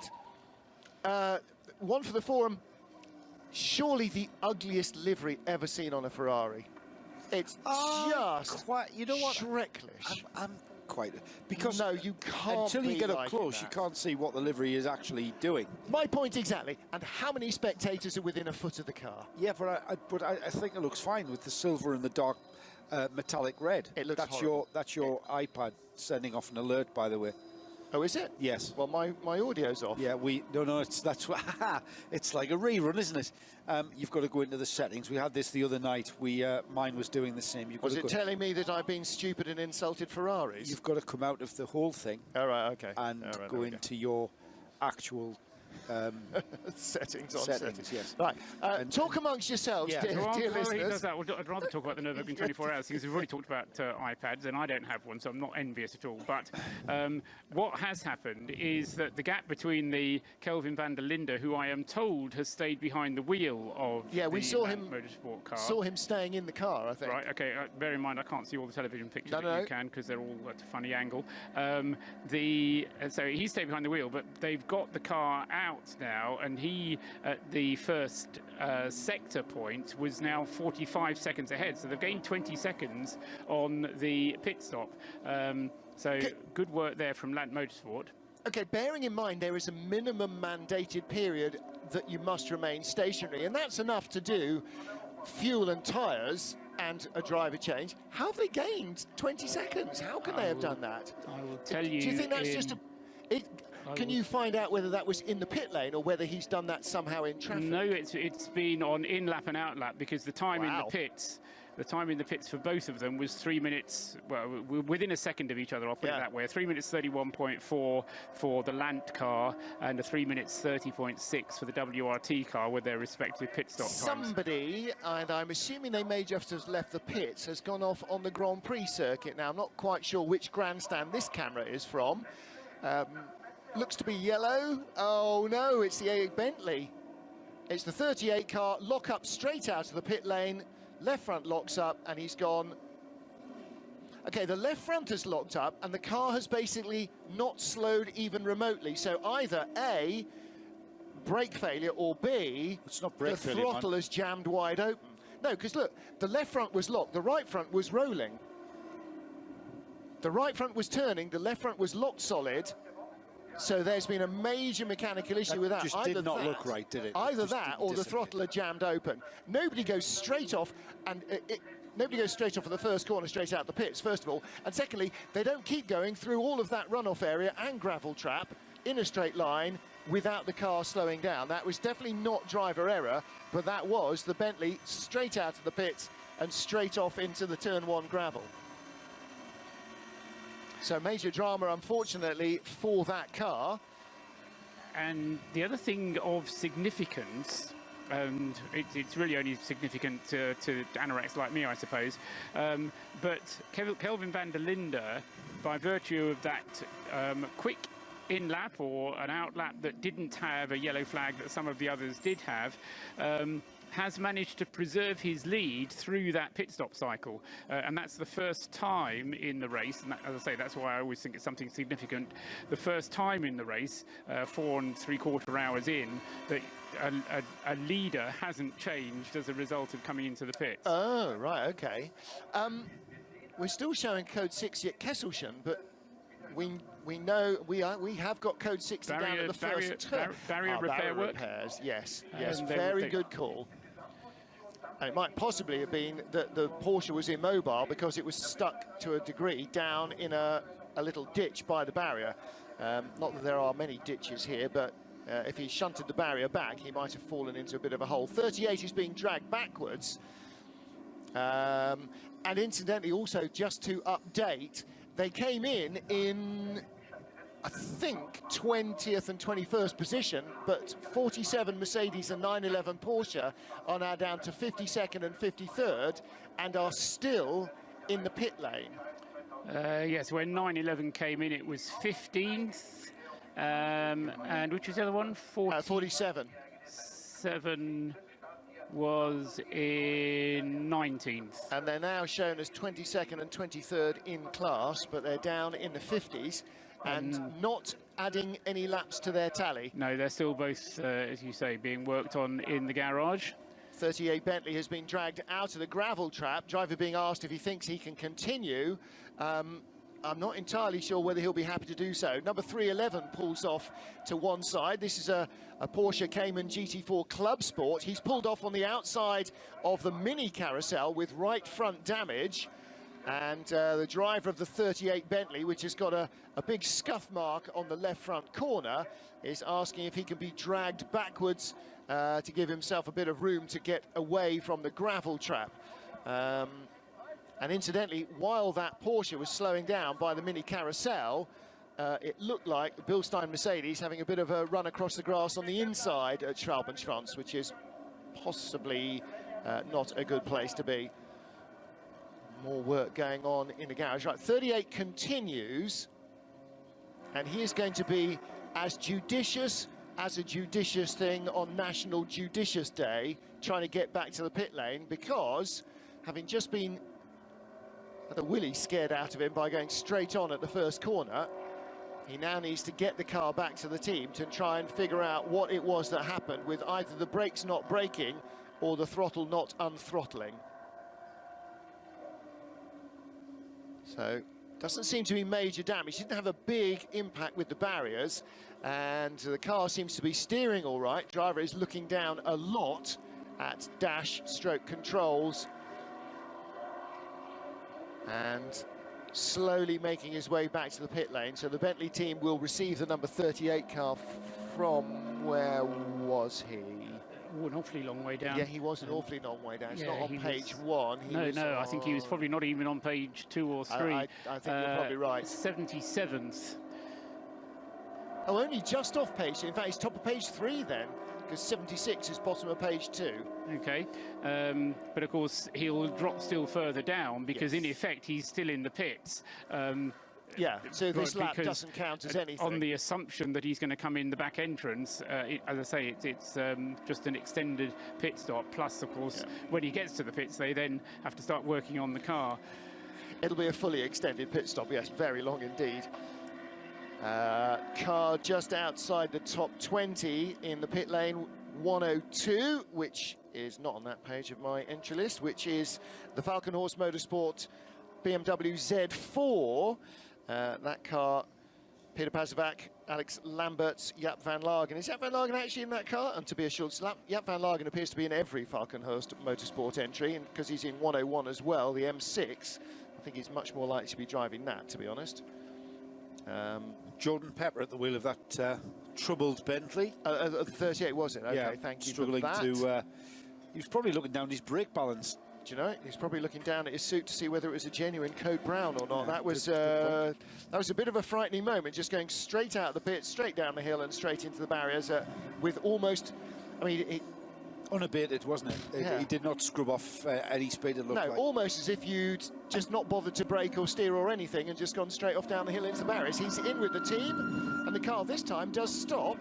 one for the forum, surely the ugliest livery ever seen on a Ferrari. It's just quite, you know what? Schrecklich. I'm quite, because no, you can't until you get up like close, you can't see what the livery is actually doing. My point exactly. And how many spectators are within a foot of the car? Yeah, but I think it looks fine with the silver and the dark metallic red. It looks that's your iPad sending off an alert, by the way. Oh, is it? Yes. Well, my audio's off. Yeah, that's what it's like a rerun, isn't it? You've got to go into the settings. We had this the other night. Mine was doing the same. Was it telling me that I've been stupid and insulted Ferraris? You've got to come out of the whole thing. All right, okay. And go into your actual settings. Yes. Right. Talk amongst yourselves, dear listeners. I'd rather talk about the Nürburgring 24 hours because we've already talked about iPads, and I don't have one, so I'm not envious at all. But what has happened is that the gap between the Kelvin van der Linde, who I am told has stayed behind the wheel of we saw him motorsport car. Saw him staying in the car, I think. Right. Okay. Bear in mind, I can't see all the television pictures that you can because they're all at a funny angle. So he stayed behind the wheel, but they've got the car out now, and he at the first sector point was now 45 seconds ahead, so they've gained 20 seconds on the pit stop. So good work there from Land Motorsport. Okay, bearing in mind there is a minimum mandated period that you must remain stationary, and that's enough to do fuel and tyres and a driver change. How have they gained 20 seconds? How can they have done that? I will tell you. Do you think that's just can you find out whether that was in the pit lane or whether he's done that somehow in traffic? No, it's been on in lap and out lap, because the time in the pits. The time in the pits for both of them was 3 minutes, well, we're within a second of each other, I'll put it that way. 3 minutes 31.4 for the Lant car and a 3 minutes 30.6 for the WRT car with their respective pit stop times. Somebody, and I'm assuming they may just have left the pits, has gone off on the Grand Prix circuit. Now, I'm not quite sure which grandstand this camera is from. Looks to be yellow. Oh, no, it's the Bentley. It's the 38 car, lock up straight out of the pit lane. Left front locks up, and he's gone. Okay, the left front has locked up, and the car has basically not slowed even remotely. So either A, brake failure, or B, it's not brake failure, the throttle has jammed wide open. No, because look, the left front was locked, the right front was rolling. The right front was turning, the left front was locked solid. So there's been a major mechanical issue with that. Just did not look right, did it? Either that or the throttle had jammed open. Nobody goes straight off, and nobody goes straight off at the first corner, straight out the pits, first of all. And secondly, they don't keep going through all of that runoff area and gravel trap in a straight line without the car slowing down. That was definitely not driver error, but that was the Bentley straight out of the pits and straight off into the turn one gravel. So major drama, unfortunately, for that car. And the other thing of significance, and it's really only significant to anoraks like me, I suppose, but Kelvin van der Linde, by virtue of that quick in-lap or an out-lap that didn't have a yellow flag that some of the others did have, has managed to preserve his lead through that pit stop cycle. And that's the first time in the race, and that, as I say, that's why I always think it's something significant, the first time in the race, 4 3/4 hours in, that a leader hasn't changed as a result of coming into the pits. Oh, right, okay. We're still showing code 60 at Kesselchen, but we know we have got code 60 down at the first turn. Barrier repair work. Repairs, yes, And very good call. And it might possibly have been that the Porsche was immobile because it was stuck to a degree down in a little ditch by the barrier. Not that there are many ditches here, but if he shunted the barrier back, he might have fallen into a bit of a hole. 38 is being dragged backwards. And incidentally, also, just to update, they came in, I think, 20th and 21st position, but 47 Mercedes and 911 Porsche are now down to 52nd and 53rd and are still in the pit lane. Yes, when 911 came in, it was 15th. And which was the other one? 47. 7 was in 19th. And they're now shown as 22nd and 23rd in class, but they're down in the 50s and not adding any laps to their tally. No, they're still both, as you say, being worked on in the garage. 38 Bentley has been dragged out of the gravel trap. Driver being asked if he thinks he can continue. I'm not entirely sure whether he'll be happy to do so. Number 311 pulls off to one side. This is a Porsche Cayman GT4 Club Sport. He's pulled off on the outside of the mini carousel with right front damage. And the driver of the 38 Bentley, which has got a big scuff mark on the left front corner, is asking if he can be dragged backwards to give himself a bit of room to get away from the gravel trap. And incidentally, while that Porsche was slowing down by the mini carousel, it looked like the Bilstein Mercedes having a bit of a run across the grass on the inside at Schwalbenschwanz, which is possibly not a good place to be. More work going on in the garage. Right, 38 continues, and he is going to be as judicious as a judicious thing on National Judicious Day, trying to get back to the pit lane, because having just been the willy scared out of him by going straight on at the first corner, he now needs to get the car back to the team to try and figure out what it was that happened with either the brakes not braking or the throttle not unthrottling. So, doesn't seem to be major damage. Didn't have a big impact with the barriers, and the car seems to be steering all right. Driver is looking down a lot at dash stroke controls and slowly making his way back to the pit lane. So the Bentley team will receive the number 38 car from, where was he? Oh, an awfully long way down. Yeah, he was an awfully long way down. It's Yeah, not on he page was- 1. No, I think he was probably not even on page 2 or 3. I think you're probably right. 77th. Oh, only just off page 2. In fact, he's top of page 3 then, because 76 is bottom of page 2. Okay, but of course he'll drop still further down because in effect he's still in the pits. Yeah, so this lap because, doesn't count as anything. On the assumption that he's going to come in the back entrance, as I say, it's just an extended pit stop. Plus, of course, when he gets to the pits, they then have to start working on the car. It'll be a fully extended pit stop, yes, very long indeed. Car just outside the top 20 in the pit lane, 102, which is not on that page of my entry list, which is the Falcon Horse Motorsport BMW Z4. That car, Peter Pazovac, Alex Lamberts, Jaap van Lagen. Is Jaap van Lagen actually in that car? And Tobias Schultz. Jaap van Lagen appears to be in every Falcon Horse Motorsport entry, and because he's in 101 as well, the M6, I think he's much more likely to be driving that, to be honest. Jordan Pepper at the wheel of that troubled Bentley. 38, was it? Okay, yeah, thank you struggling for that. to. He was probably looking down his brake balance. Do you know, he's probably looking down at his suit to see whether it was a genuine Code Brown or not. Yeah, that was a bit of a frightening moment, just going straight out of the pit, straight down the hill and straight into the barriers with almost, I mean, Unabated, wasn't it? Yeah. He did not scrub off any speed, it looked no, like. almost as if you'd just not bothered to brake or steer or anything and just gone straight off down the hill into the barriers. He's in with the team, and the car this time does stop.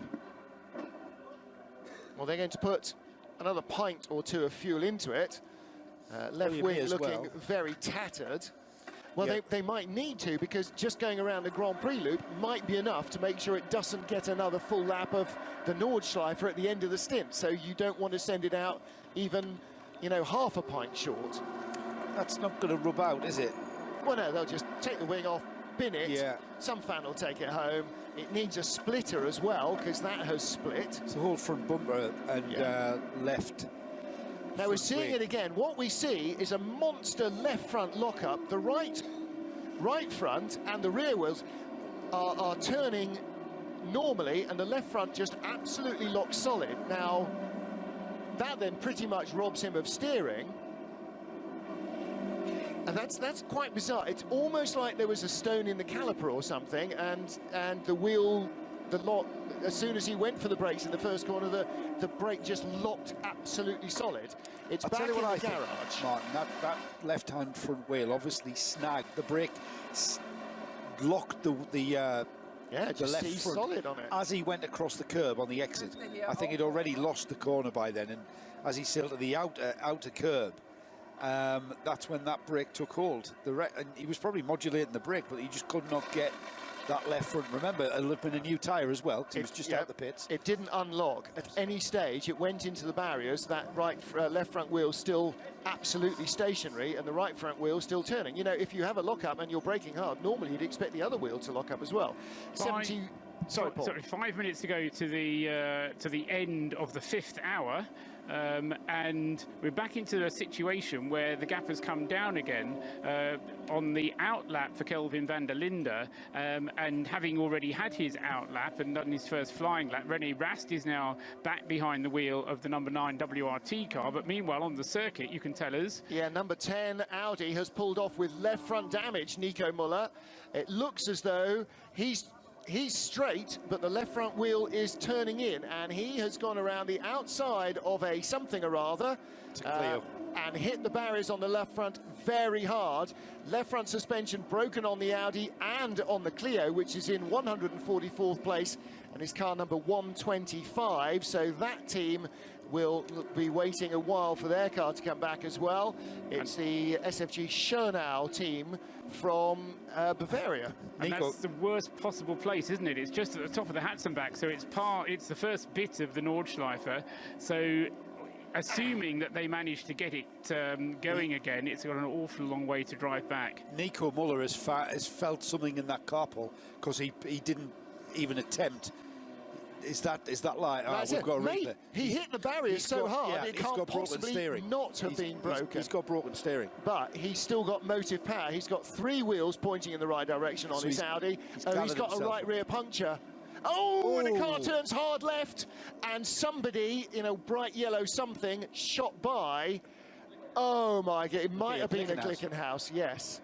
Well, they're going to put another pint or two of fuel into it. Left you may wing as looking well. very tattered. Well, Yep. they might need to, because just going around the Grand Prix loop might be enough to make sure it doesn't get another full lap of the Nordschleife at the end of the stint. So you don't want to send it out even, you know, half a pint short. That's not going to rub out, is it? Well, no, they'll just take the wing off, bin it. Yeah. Some fan will take it home. It needs a splitter as well, because that has split. It's the whole front bumper and Yeah. left. Now we're seeing it again. What we see is a monster left front lockup. The right front and the rear wheels are turning normally, and the left front just absolutely locks solid. Now, that then pretty much robs him of steering. And that's quite bizarre. It's almost like there was a stone in the caliper or something, and the wheel, as soon as he went for the brakes in the first corner, the brake just locked absolutely solid. It's I'll back tell you in what the I think, garage. Martin, that left-hand front wheel obviously snagged the brake, locked the Yeah, the just left sees front solid on it. as he went across the curb on the exit. I think he'd already lost the corner by then, and as he sailed to the outer curb, that's when that brake took hold. And he was probably modulating the brake, but he just could not get that left front. Remember, it'll have been a new tyre as well, because he was just out the pits. It didn't unlock at any stage. It went into the barriers. That left front wheel still absolutely stationary, and the right front wheel still turning. You know, if you have a lockup and you're braking hard, normally you'd expect the other wheel to lock up as well. 70. Sorry, Paul. Sorry, 5 minutes to go to the end of the 5th hour, and we're back into a situation where the gap has come down again on the outlap for Kelvin van der Linde, and having already had his outlap and done his first flying lap, René Rast is now back behind the wheel of the number 9 WRT car. But meanwhile, on the circuit, you can tell us. Yeah, number 10 Audi has pulled off with left front damage, Nico Müller. It looks as though he's straight, but the left front wheel is turning in, and he has gone around the outside of a something or other and hit the barriers on the left front very hard. Left front suspension broken on the Audi and on the Clio, which is in 144th place and is car number 125. So that team will be waiting a while for their car to come back as well. It's the SFG Schönau team from Bavaria. And that's the worst possible place, isn't it? It's just at the top of the Hatzenbach, so it's the first bit of the Nordschleife. So assuming that they manage to get it going again, it's got an awful long way to drive back. Nico Müller has felt something in that carpool, because he didn't even attempt. Is that like? We've got Mate, he hit the barriers so hard it can't possibly not have been broken. He's got broken steering. But he's still got motive power. He's got 3 wheels pointing in the right direction on his Audi. He's got a right rear puncture. Oh, and the car turns hard left, and somebody in a bright yellow something shot by. Oh my God, it might have been a Glickenhaus, yes.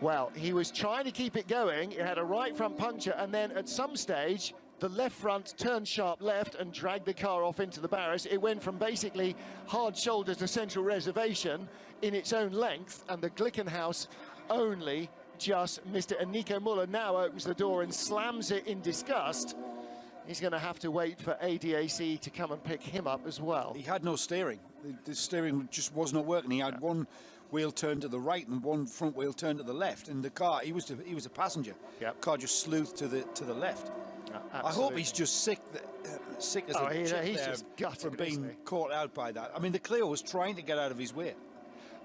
Well, he was trying to keep it going. It had a right front puncture, and then at some stage, the left front turned sharp left and dragged the car off into the barriers. It went from basically hard shoulder to central reservation in its own length, and the Glickenhaus only just missed it. And Nico Müller now opens the door and slams it in disgust. He's going to have to wait for ADAC to come and pick him up as well. He had no steering. The steering just was not working. He had one wheel turned to the right and one front wheel turned to the left. And the car, he was a passenger. Yep. Car just sleuthed to the left. I hope he's just sick as a chip he's there just gutted from being caught out by that. I mean, the Clio was trying to get out of his way.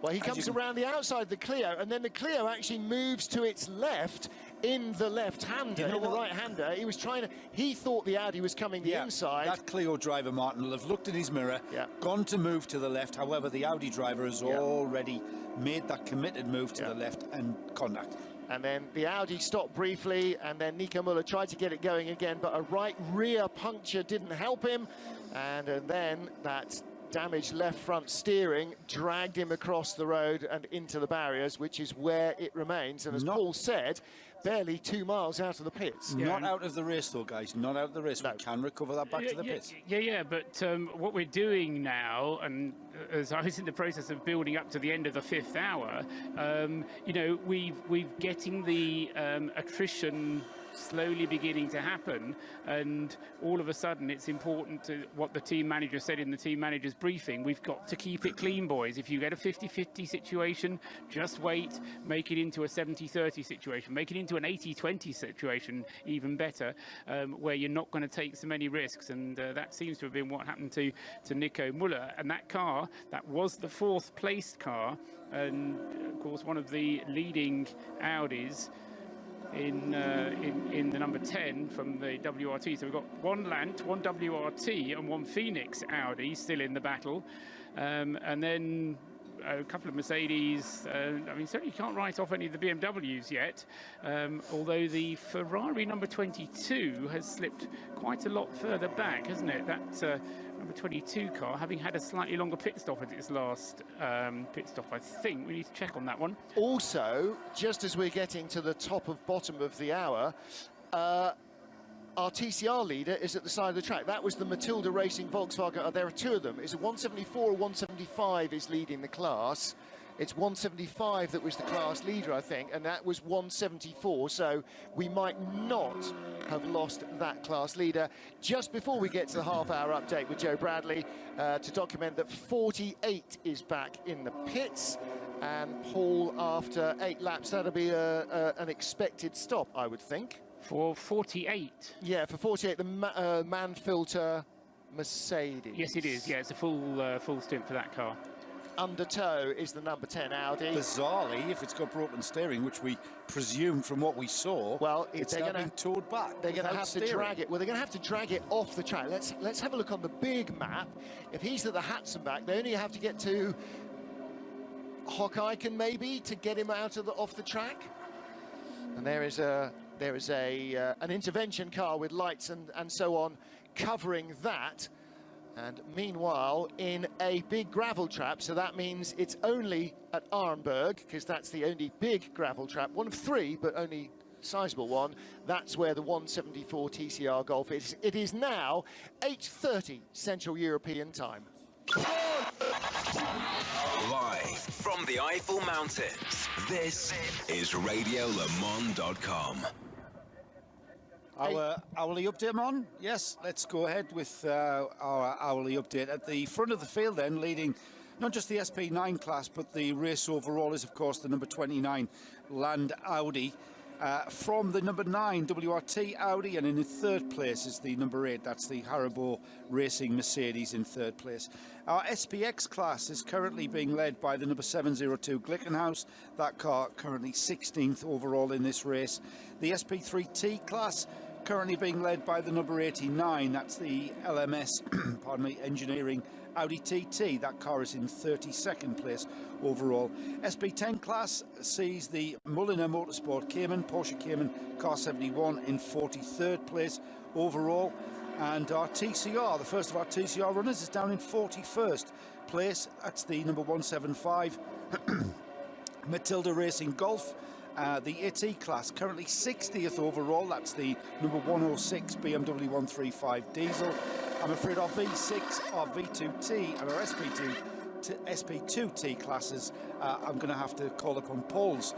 Well, he comes around the outside of the Clio, and then the Clio actually moves to its left in the left-hander, in the right-hander. He was trying to... He thought the Audi was coming the inside. That Clio driver, Martin, will have looked in his mirror, gone to move to the left. However, the Audi driver has already made that committed move to the left and contact. And then the Audi stopped briefly, and then Nico Müller tried to get it going again, but a right rear puncture didn't help him. And then that damaged left front steering dragged him across the road and into the barriers, which is where it remains. And as Paul said, barely 2 miles out of the pits. Yeah. Not out of the race, though, guys. Not out of the race. No. We can recover that back to the pits. Yeah. But what we're doing now, and as I was in the process of building up to the end of the 5th hour, you know, we've getting the attrition slowly beginning to happen, and all of a sudden it's important to what the team manager said in the team manager's briefing. We've got to keep it clean, boys. If you get a 50-50 situation, just wait, make it into a 70-30 situation, make it into an 80-20 situation, even better, where you're not going to take so many risks. And that seems to have been what happened to Nico Muller. And that car, that was the 4th placed car, and of course one of the leading Audis in the number 10 from the WRT. So we've got one Lant, one WRT and one Phoenix Audi still in the battle, and then a couple of Mercedes. I mean, certainly you can't write off any of the BMWs yet, although the Ferrari number 22 has slipped quite a lot further back, hasn't it? That number 22 car, having had a slightly longer pit stop at its last pit stop, I think. We need to check on that one. Also, just as we're getting to the bottom of the hour, our TCR leader is at the side of the track. That was the Matilda Racing Volkswagen. There are 2 of them. It's a 174 or 175 is leading the class. It's 175 that was the class leader, I think, and that was 174. So we might not have lost that class leader. Just before we get to the half-hour update with Joe Bradley, to document that 48 is back in the pits, and Paul, after 8 laps, that'll be an expected stop, I would think. For 48? Yeah, for 48, the man filter Mercedes. Yes, it is. Yeah, it's a full stint for that car. Under tow is the number 10 Audi. Bizarrely, if it's got broken steering, which we presume from what we saw, well, it's now being towed back. They're going to have to drag it. Well, they're going to have to drag it off the track. Let's have a look on the big map. If he's at the Hatzenbach, they only have to get to Hockenheim maybe to get him out of off the track. And there is an intervention car with lights and so on covering that. And meanwhile, in a big gravel trap, so that means it's only at Arnberg, because that's the only big gravel trap, one of 3, but only sizable one. That's where the 174 TCR Golf is. It is now 8:30 Central European time. Live from the Eiffel Mountains, this is RadioLeMans.com. Our hourly update, Mon? Yes, let's go ahead with our hourly update. At the front of the field then, leading not just the SP9 class, but the race overall is, of course, the number 29 Land Audi. From the number 9 WRT Audi, and in the 3rd place is the number 8, that's the Haribo Racing Mercedes in 3rd place. Our SPX class is currently being led by the number 702 Glickenhaus, that car currently 16th overall in this race. The SP3T class currently being led by the number 89, that's the LMS pardon me, Engineering Audi TT, that car is in 32nd place overall. SP10 class sees the Mulliner Motorsport Cayman, Porsche Cayman car 71 in 43rd place overall. And our TCR, the first of our TCR runners, is down in 41st place. That's the number 175 Matilda Racing Golf. The AT class currently 60th overall. That's the number 106 BMW 135 diesel. I'm afraid our V6, our V2T and our SP2T classes, I'm going to have to call upon Paul's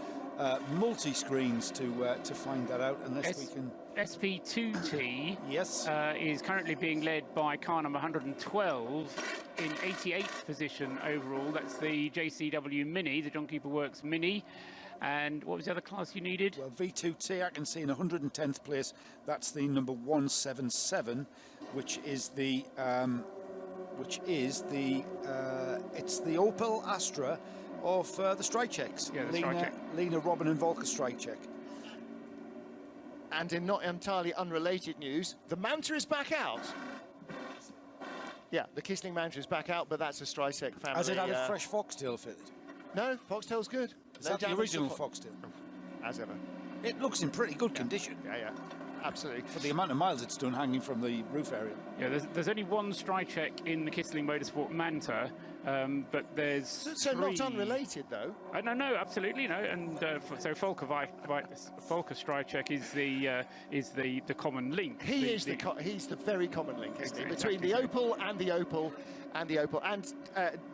multi-screens to find that out, unless we can... SP2T yes. Is currently being led by car number 112 in 88th position overall. That's the JCW Mini, the John Cooper Works Mini. And what was the other class you needed? Well, V2T I can see in 110th place. That's the number 177, which is the it's the Opel Astra of the strike checks. Yeah, the strike check. Lena, Robin and Volker strike check. And in not entirely unrelated news, the Manta is back out. Yeah, the Kissling Manta is back out, but that's a Strycek family. Has it had a fresh foxtail fitted? No, foxtail's good. Is that the original foxtail? As ever. It looks in pretty good condition. Yeah, yeah. absolutely. For the amount of miles it's done hanging from the roof area. Yeah, there's only one stride check in the Kissling Motorsport Manta, but there's So three. not unrelated, though. No, absolutely no. And so Volker stride check is the common link. He's the very common link, isn't he? Exactly. Between the Opel and the Opel and the Opel. And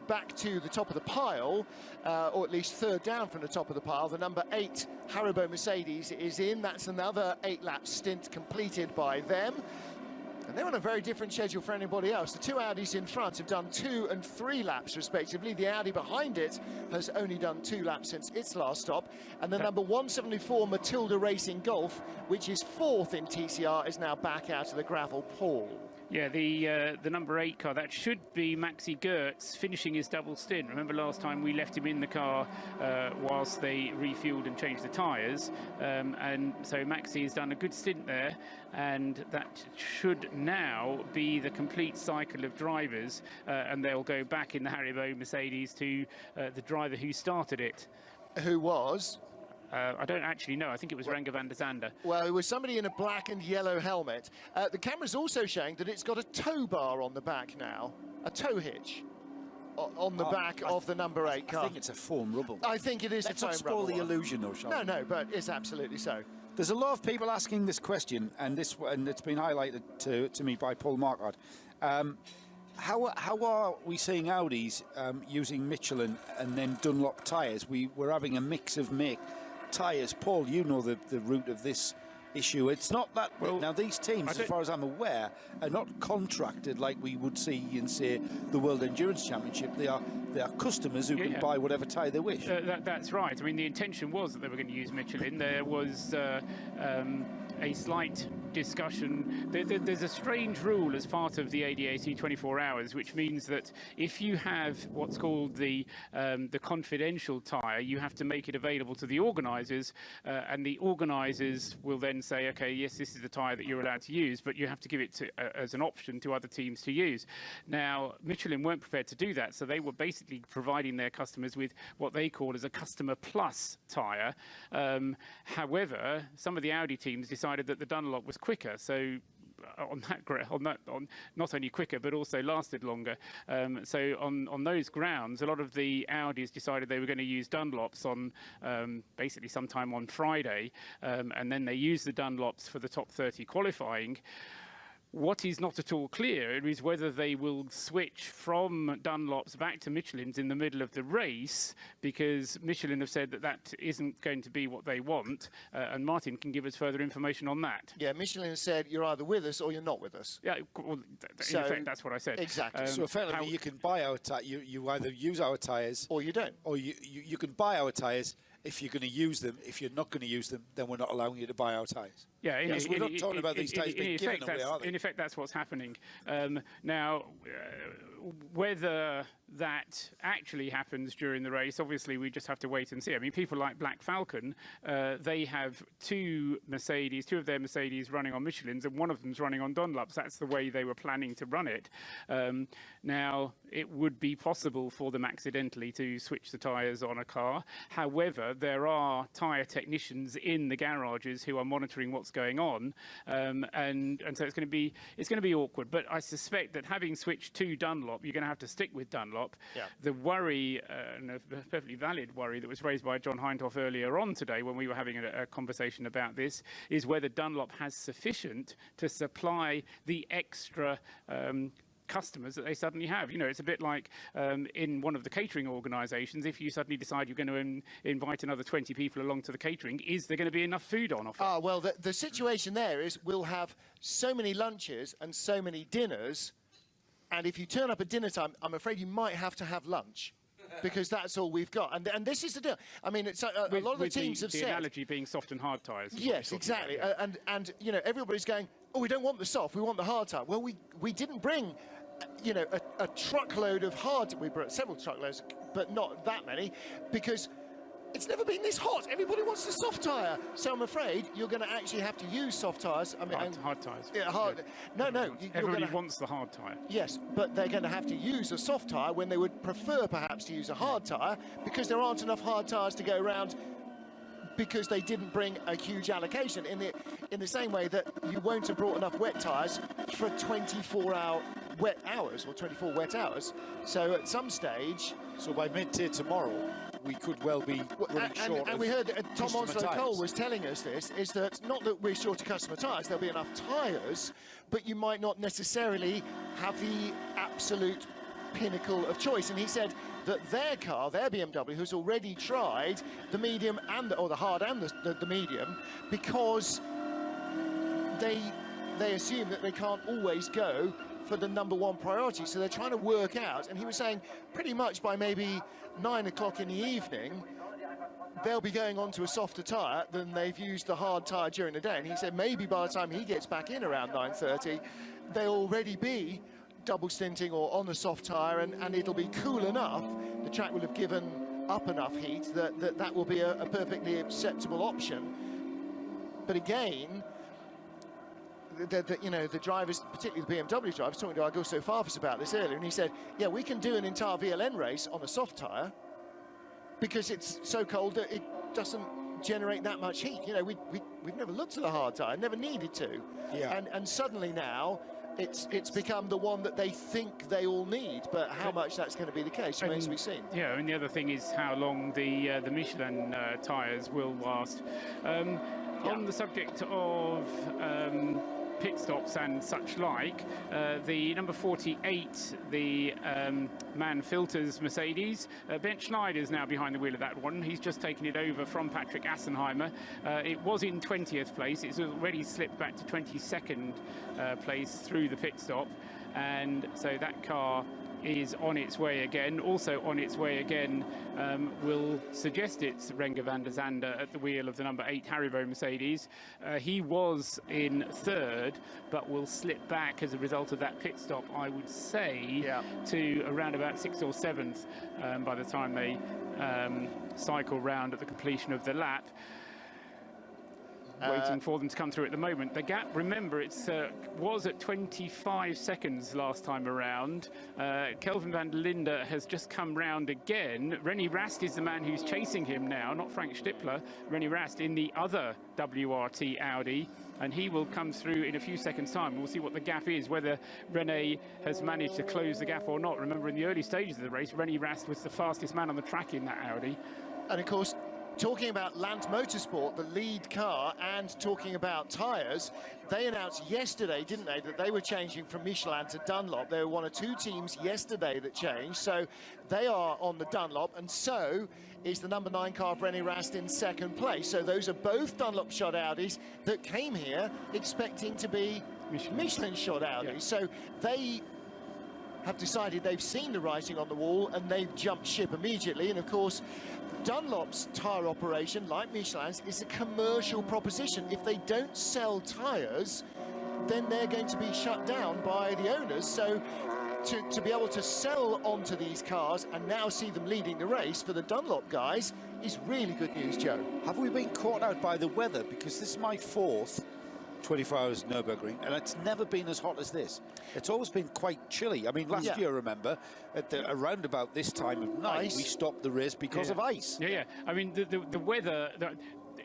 back to the top of the pile, or at least third down from the top of the pile, the number 8 Haribo Mercedes is in. That's another 8-lap stint completed by them. And they're on a very different schedule for anybody else. The two Audis in front have done 2 and 3 laps respectively. The Audi behind it has only done 2 laps since its last stop. And the number 174 Matilda Racing Golf, which is 4th in TCR, is now back out of the gravel pool. Yeah, the number 8 car, that should be Maxi Gertz finishing his double stint. Remember last time we left him in the car whilst they refueled and changed the tyres. And so Maxi has done a good stint there, and that should now be the complete cycle of drivers, and they'll go back in the Haribo Mercedes to the driver who started it. Who was? I don't actually know. I think it was Renger van der Zande. Well, it was somebody in a black and yellow helmet. The camera's also showing that it's got a tow bar on the back now, a tow hitch on the back of the number 8 car. I think it's a foam rubble. I think it is Let's a not foam spoil rubble the one. illusion, though, shall we? No, but it's absolutely so. There's a lot of people asking this question, and it's been highlighted to me by Paul Marquardt. How are we seeing Audis using Michelin and then Dunlop tyres? We're having a mix of make tyres. Paul, you know the root of this issue. It's not that now these teams, as far as I'm aware, are not contracted like we would see in, say, the World Endurance Championship. They are customers who can buy whatever tyre they wish. That's right. I mean, the intention was that they were going to use Michelin. There was a slight discussion. There's a strange rule as part of the ADAC 24 hours, which means that if you have what's called the confidential tyre, you have to make it available to the organisers, and the organisers will then say, okay, yes, this is the tyre that you're allowed to use, but you have to give it as an option to other teams to use. Now, Michelin weren't prepared to do that, so they were basically providing their customers with what they call as a customer plus tyre. However, some of the Audi teams decided that the Dunlop was quicker, so on not only quicker but also lasted longer. So on those grounds, a lot of the Audis decided they were going to use Dunlops on basically sometime on Friday, and then they used the Dunlops for the top 30 qualifying. What is not at all clear is whether they will switch from Dunlops back to Michelin's in the middle of the race, because Michelin have said that isn't going to be what they want, and Martin can give us further information on that. Yeah, Michelin said you're either with us or you're not with us. Yeah, well, in effect, that's what I said. Exactly. So effectively, you can buy our tyres. You either use our tyres or you don't. Or you can buy our tyres if you're going to use them. If you're not going to use them, then we're not allowing you to buy our tyres. Yeah, we're not talking about these tyres being given away, are they? In effect, that's what's happening. Now, whether that actually happens during the race, obviously we just have to wait and see. I mean, people like Black Falcon, they have two of their Mercedes running on Michelins, and one of them's running on Dunlops. That's the way they were planning to run it. Now, it would be possible for them accidentally to switch the tyres on a car. However, there are tyre technicians in the garages who are monitoring what's going on, and so it's going to be awkward. But I suspect that having switched to Dunlop, you're going to have to stick with Dunlop. Yeah. The worry, and a perfectly valid worry that was raised by John Hindhoff earlier on today when we were having a conversation about this, is whether Dunlop has sufficient to supply the extra customers that they suddenly have. You know, it's a bit like in one of the catering organisations. If you suddenly decide you're going to invite another 20 people along to the catering, is there going to be enough food on offer? Well, the situation there is we'll have so many lunches and so many dinners, and if you turn up at dinner time, I'm afraid you might have to have lunch, because that's all we've got. And this is the deal. I mean, it's a lot of the teams have said... The analogy being soft and hard tyres. Yes, exactly. And you know, everybody's going, oh, we don't want the soft, we want the hard tyre. Well, we didn't bring, you know, a truckload of hard... We brought several truckloads, but not that many, because it's never been this hot. Everybody wants the soft tyre. So I'm afraid you're going to actually have to use soft tyres. I mean, hard tyres. Yeah, hard. Yeah. No. Everybody wants the hard tyre. Yes, but they're going to have to use a soft tyre when they would prefer perhaps to use a hard tyre, because there aren't enough hard tyres to go around because they didn't bring a huge allocation in the same way that you won't have brought enough wet tyres for 24-hour wet hours or 24 wet hours. So at some stage, So by midday tomorrow, we could well be running short. And we heard Tom customer Onslow tyres. Cole was telling us this, is that not that we're short of customer tyres, there'll be enough tyres, but you might not necessarily have the absolute pinnacle of choice. And he said that their car, their BMW, has already tried the medium and or the hard and the medium, because they assume that they can't always go for the number one priority, so they're trying to work out. And he was saying pretty much by maybe 9 o'clock in the evening they'll be going on to a softer tyre than they've used the hard tyre during the day. And he said maybe by the time he gets back in around 9:30 they'll already be double stinting or on a soft tyre, and it'll be cool enough, the track will have given up enough heat that will be a perfectly acceptable option. But again, the drivers, particularly the BMW drivers, talking to Augusto Farfus about this earlier, and he said, yeah, we can do an entire VLN race on a soft tyre because it's so cold that it doesn't generate that much heat. We've never looked at a hard tyre, never needed to. Yeah. And suddenly now it's become the one that they think they all need, but how much that's going to be the case remains to be seen. Yeah, and the other thing is how long the Michelin tyres will last. On the subject of pit stops and such like, the number 48, the Man Filters Mercedes, Ben Schneider's now behind the wheel of that one. He's just taken it over from Patrick Assenheimer. It was in 20th place. It's already slipped back to 22nd place through the pit stop, and so that car is on its way again. Also on its way again will suggest it's Renger van der Zande at the wheel of the number 8 Haribo Mercedes. He was in 3rd, but will slip back as a result of that pit stop, I would say, to around about 6th or 7th by the time they cycle round at the completion of the lap. Waiting for them to come through at the moment. The gap, remember, it was at 25 seconds last time around. Kelvin van der Linde has just come round again. René Rast is the man who's chasing him now, not Frank Stippler. René Rast in the other WRT Audi, and he will come through in a few seconds' time. We'll see what the gap is, whether René has managed to close the gap or not. Remember, in the early stages of the race, René Rast was the fastest man on the track in that Audi. And of course, talking about Land Motorsport, the lead car, and talking about tyres, they announced yesterday, didn't they, that they were changing from Michelin to Dunlop. There were one or two teams yesterday that changed, so they are on the Dunlop, and so is the number 9 car of René Rast in 2nd place. So those are both Dunlop shot Audis that came here expecting to be Michelin shot Audis. Yeah. So they have decided they've seen the writing on the wall and they've jumped ship immediately. And of course, Dunlop's tyre operation, like Michelin's, is a commercial proposition. If they don't sell tyres, then they're going to be shut down by the owners. So to be able to sell onto these cars and now see them leading the race for the Dunlop guys is really good news, Joe. Have we been caught out by the weather? Because this is my 4th 24 hours Nürburgring, and it's never been as hot as this. It's always been quite chilly. I mean, last year, remember, around about this time of night, we stopped the race because of ice. Yeah. I mean, the weather...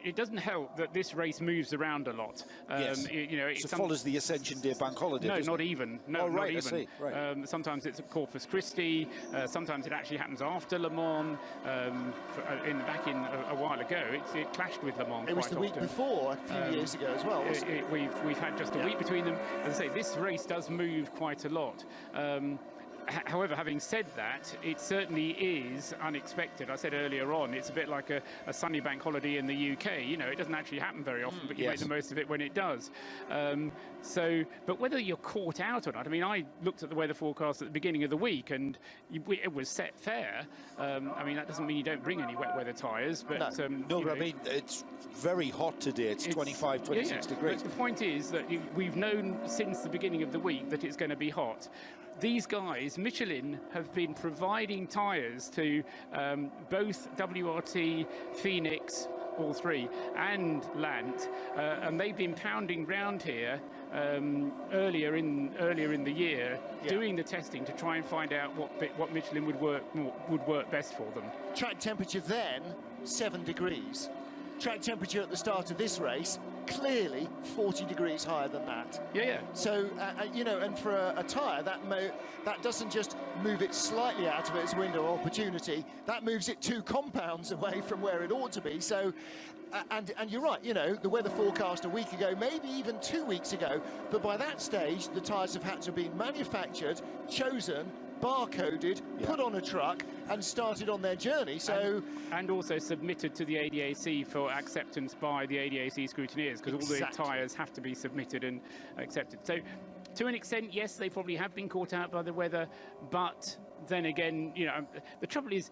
It doesn't help that this race moves around a lot. Yes. It follows the Ascension Day bank holiday. No, not even. No, right, not even. I see. Right. Sometimes it's at Corpus Christi. Sometimes it actually happens after Le Mans. Back in a while ago, it clashed with Le Mans. It was the week before, a few years ago as well. Wasn't it? We've had just a week between them. As I say, this race does move quite a lot. However, having said that, it certainly is unexpected. I said earlier on, it's a bit like a sunny bank holiday in the UK. It doesn't actually happen very often, but you make the most of it when it does. But whether you're caught out or not, I mean, I looked at the weather forecast at the beginning of the week, and it was set fair. I mean, that doesn't mean you don't bring any wet weather tyres, but... No, but I mean, it's very hot today. It's 25, 26 degrees. But the point is that we've known since the beginning of the week that it's going to be hot. These guys, Michelin, have been providing tyres to both WRT, Phoenix, all three, and Lant, and they've been pounding round here earlier in the year, doing the testing to try and find out what Michelin would work best for them. Track temperature then 7 degrees. track temperature at the start of this race, clearly 40 degrees higher than that. Yeah. So, you know, and for a tyre, that doesn't just move it slightly out of its window of opportunity, that moves it 2 compounds away from where it ought to be. So, and you're right, you know, the weather forecast a week ago, maybe even 2 weeks ago, but by that stage, the tyres have had to be manufactured, chosen, barcoded, put on a truck and started on their journey. So and also submitted to the ADAC for acceptance by the ADAC scrutineers, because all the tyres have to be submitted and accepted. So to an extent, yes, they probably have been caught out by the weather, but then again, you know, the trouble is,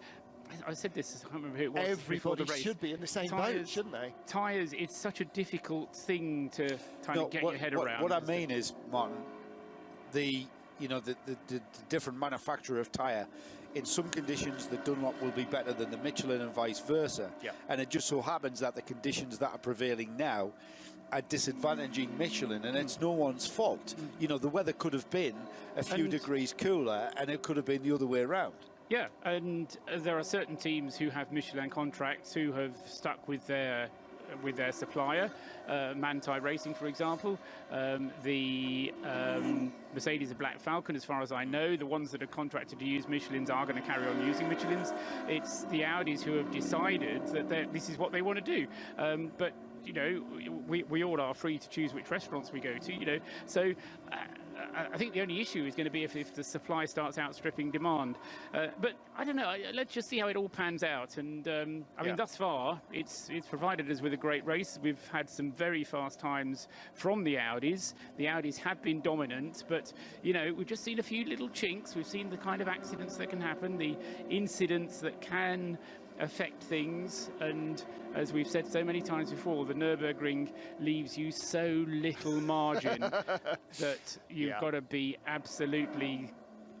I said this, I can't remember who it was. Everybody should be in the same boat, shouldn't they? Tyres, it's such a difficult thing to kind of get your head around. What I mean is, Martin, the different manufacturer of tyre, in some conditions the Dunlop will be better than the Michelin and vice versa. Yeah. And it just so happens that the conditions that are prevailing now are disadvantaging Michelin, and it's no one's fault. You know, the weather could have been a few degrees cooler and it could have been the other way around. Yeah, and there are certain teams who have Michelin contracts who have stuck with their supplier, Manthey Racing, for example. The Mercedes are Black Falcon, as far as I know. The ones that are contracted to use Michelins are going to carry on using Michelins. It's the Audis who have decided that this is what they want to do. But you know, we all are free to choose which restaurants we go to. You know, so. I think the only issue is going to be if the supply starts outstripping demand. But I don't know. Let's just see how it all pans out. And I mean, thus far, it's provided us with a great race. We've had some very fast times from the Audis. The Audis have been dominant, but you know, we've just seen a few little chinks. We've seen the kind of accidents that can happen, the incidents that can affect things, and as we've said so many times before, the Nürburgring leaves you so little margin that you've got to be absolutely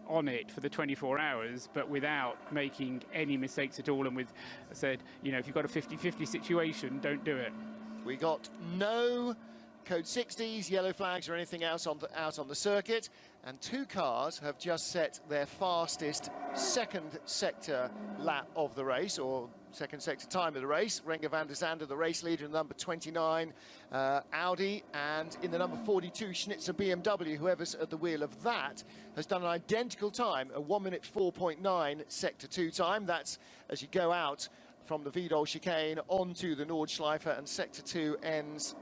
on it for the 24 hours, but without making any mistakes at all. And with, I said, you know, if you've got a 50-50 situation, don't do it. We got no code 60s, yellow flags or anything else out on the circuit, and 2 cars have just set their fastest second sector lap of the race, or second sector time of the race. Renger van der Zande, the race leader, in the number 29 Audi, and in the number 42 Schnitzer BMW, whoever's at the wheel of that, has done an identical time, a 1 minute 4.9 sector 2 time. That's as you go out from the Wiedol chicane onto the Nordschleife, and sector 2 ends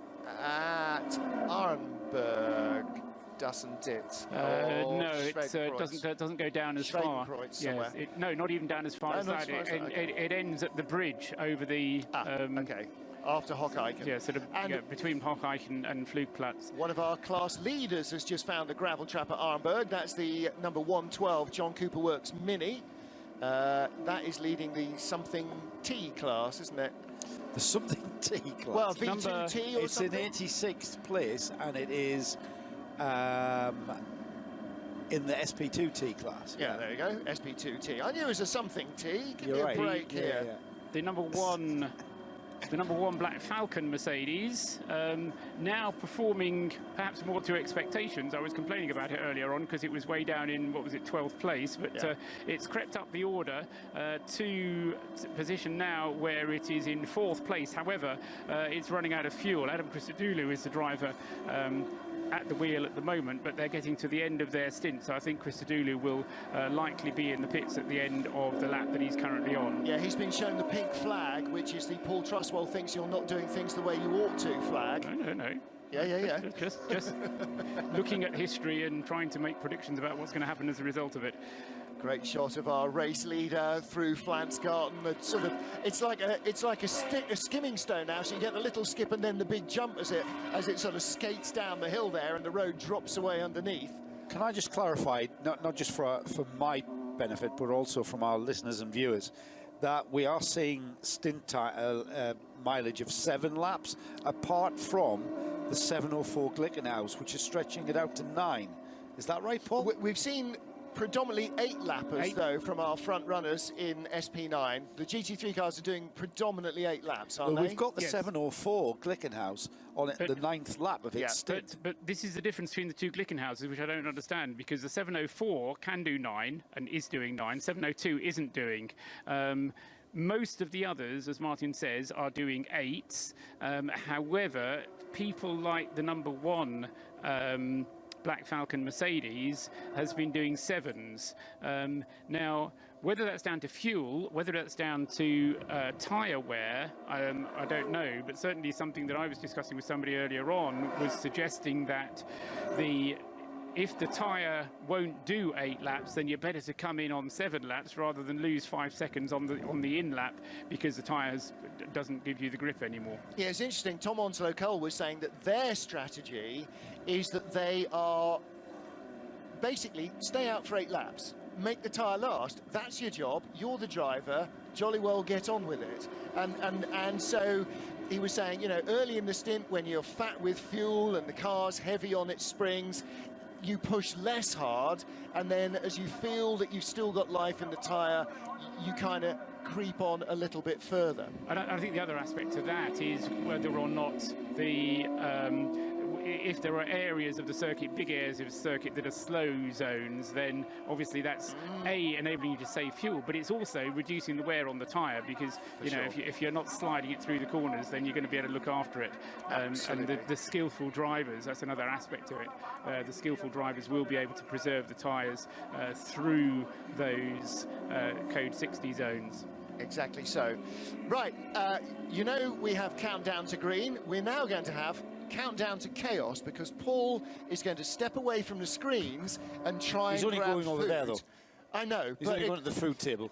at Arenberg, doesn't it? No, it doesn't go down as far. Yes, no, not even down as far as that. It ends at the bridge over the... okay, after Hocheichen. Yeah, sort of between Hocheichen and Flugplatz. One of our class leaders has just found a gravel trap at Arenberg. That's the number 112 John Cooper Works Mini. That is leading the something T class, isn't it? The something T class. Well, V2T or it's something? in 86th place, and it is in the SP2T class. Yeah, there you go, SP2T. I knew it was a something T. Give You're me a right. break here. Yeah. The number one Black Falcon Mercedes, now performing perhaps more to expectations. I was complaining about it earlier on because it was way down in, what was it, 12th place, but it's crept up the order to position now where it is in 4th place. However, it's running out of fuel. Adam Christodoulou is the driver at the wheel at the moment, but they're getting to the end of their stint, so I think Christodoulou will likely be in the pits at the end of the lap that he's currently on. Yeah, he's been shown the pink flag, which is the Paul Trustwell thinks you're not doing things the way you ought to flag. No. Yeah. Just looking at history and trying to make predictions about what's going to happen as a result of it. Great shot of our race leader through Flansgarten. That sort of, it's like a skimming stone now. So you get the little skip and then the big jump as it sort of skates down the hill there, and the road drops away underneath. Can I just clarify, not just for my benefit, but also from our listeners and viewers, that we are seeing stint mileage of 7 laps, apart from the 704 Glickenhaus, which is stretching it out to 9. Is that right, Paul? We've seen predominantly 8 lappers, though, from our front runners in SP9. The GT3 cars are doing predominantly 8 laps, aren't they? We've got the 704 Glickenhaus on the 9th lap of its stint. But this is the difference between the 2 Glickenhauses, which I don't understand, because the 704 can do 9 and is doing 9. 702 isn't doing. most of the others, as Martin says, are doing 8s. However, people like the number 1 Black Falcon Mercedes has been doing 7s. Now, whether that's down to fuel, whether that's down to tyre wear, I don't know, but certainly something that I was discussing with somebody earlier on was suggesting that if the tyre won't do 8 laps, then you're better to come in on 7 laps rather than lose 5 seconds on the in lap because the tyre doesn't give you the grip anymore. Yeah, it's interesting. Tom Onslow Cole was saying that their strategy is that they are basically stay out for 8 laps, make the tyre last. That's your job. You're the driver. Jolly well get on with it. And so he was saying, you know, early in the stint when you're fat with fuel and the car's heavy on its springs, you push less hard, and then as you feel that you've still got life in the tyre, you kind of creep on a little bit further. I think the other aspect to that is whether or not if there are areas of the circuit, big areas of the circuit that are slow zones, then obviously that's enabling you to save fuel, but it's also reducing the wear on the tyre because if you're not sliding it through the corners, then you're going to be able to look after it. And the skillful drivers, that's another aspect to it. The skillful drivers will be able to preserve the tyres through those code 60 zones. Exactly so. Right, we have countdown to green. We're now going to have countdown to chaos because Paul is going to step away from the screens and try and grab He's only going over food. there, though. I know. He's only going to the food table.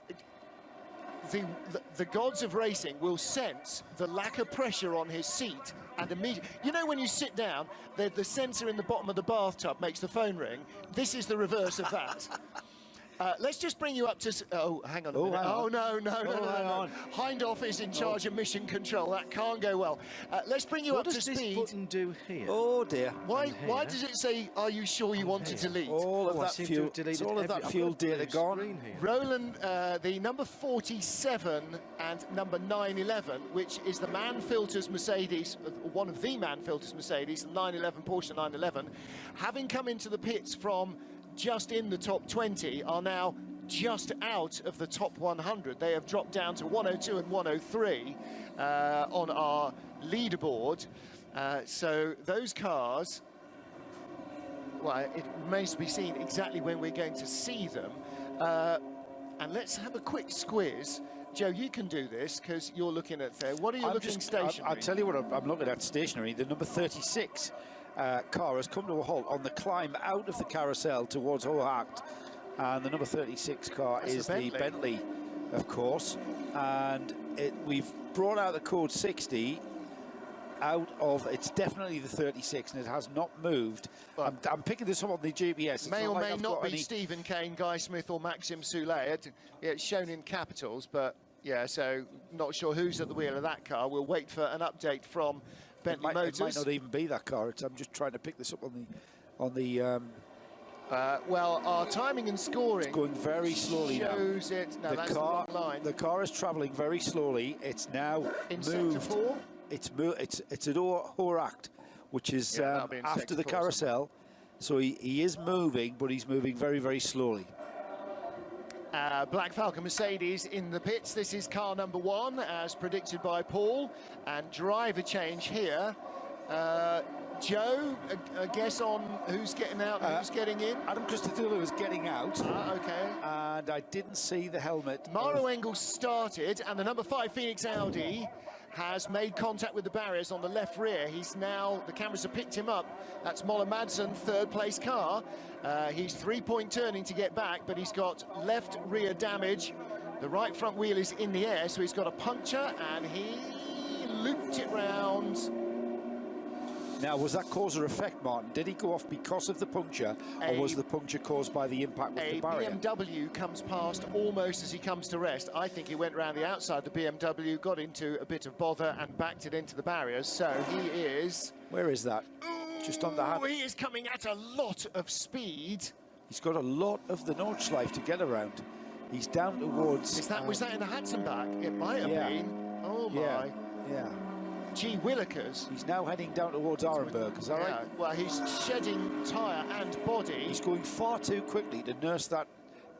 The gods of racing will sense the lack of pressure on his seat and immediately... You know when you sit down, the sensor in the bottom of the bathtub makes the phone ring? This is the reverse of that. Let's just bring you up to... Oh, hang on a minute. Oh, no. Hindhoff is in charge of mission control. That can't go well. Let's bring you up to speed. What does this button do here? Oh, dear. Why does it say, are you sure you want to delete? All of that fuel, all of that fuel data gone. Roland, the number 47 and number 911, which is the Man Filters Mercedes, one of the Man Filters Mercedes, 911, Porsche 911, having come into the pits from just in the top 20, are now just out of the top 100. They have dropped down to 102 and 103 on our leaderboard. So those cars, well, it remains to be seen exactly when we're going to see them. And let's have a quick squiz. Joe, you can do this because you're looking at there. What are you looking stationary? I'll tell you what I'm looking at stationary. The number 36 car has come to a halt on the climb out of the carousel towards Hohacht, and the number 36 car is the Bentley, of course, and we've brought out the code 60 out of, it's definitely the 36 and it has not moved. I'm picking this up on the GPS. May or may not be Stephen Kane, Guy Smith or Maxim Souley. It's shown in capitals, but yeah, so not sure who's at the wheel of that car. We'll wait for an update from Bentley Motors. It might not even be that car. I'm just trying to pick this up on the. Well, our timing and scoring. It's going very slowly shows now. It. No, that's the wrong line. The car is travelling very slowly. It's now in moved. sector 4. It's at Horacht, which is after the carousel. So he is moving, but he's moving very, very slowly. Black Falcon Mercedes in the pits. This is car number 1, as predicted by Paul. And driver change here. Joe, a guess on who's getting out and who's getting in? Adam Christodoulou is getting out. Okay. And I didn't see the helmet. Maro Engels started, and the number 5 Phoenix Audi has made contact with the barriers on the left rear. He's now, the cameras have picked him up. That's Moller Madsen, 3rd place car. He's 3-point turning to get back, but he's got left rear damage. The right front wheel is in the air, so he's got a puncture, and he looped it round. Now, was that cause or effect, Martin? Did he go off because of the puncture, or was the puncture caused by the impact with the barrier? A BMW comes past almost as he comes to rest. I think he went round the outside of the BMW, got into a bit of bother and backed it into the barriers. So he is... Where is that? Just on the hat. He is coming at a lot of speed. He's got a lot of the Nordschleife to get around. He's down towards... Was that in the Hatzenbach? It might have been. Oh, my. Yeah. Gee Willikers. He's now heading down towards Arenberg, is that right? Well, he's shedding tyre and body. He's going far too quickly to nurse that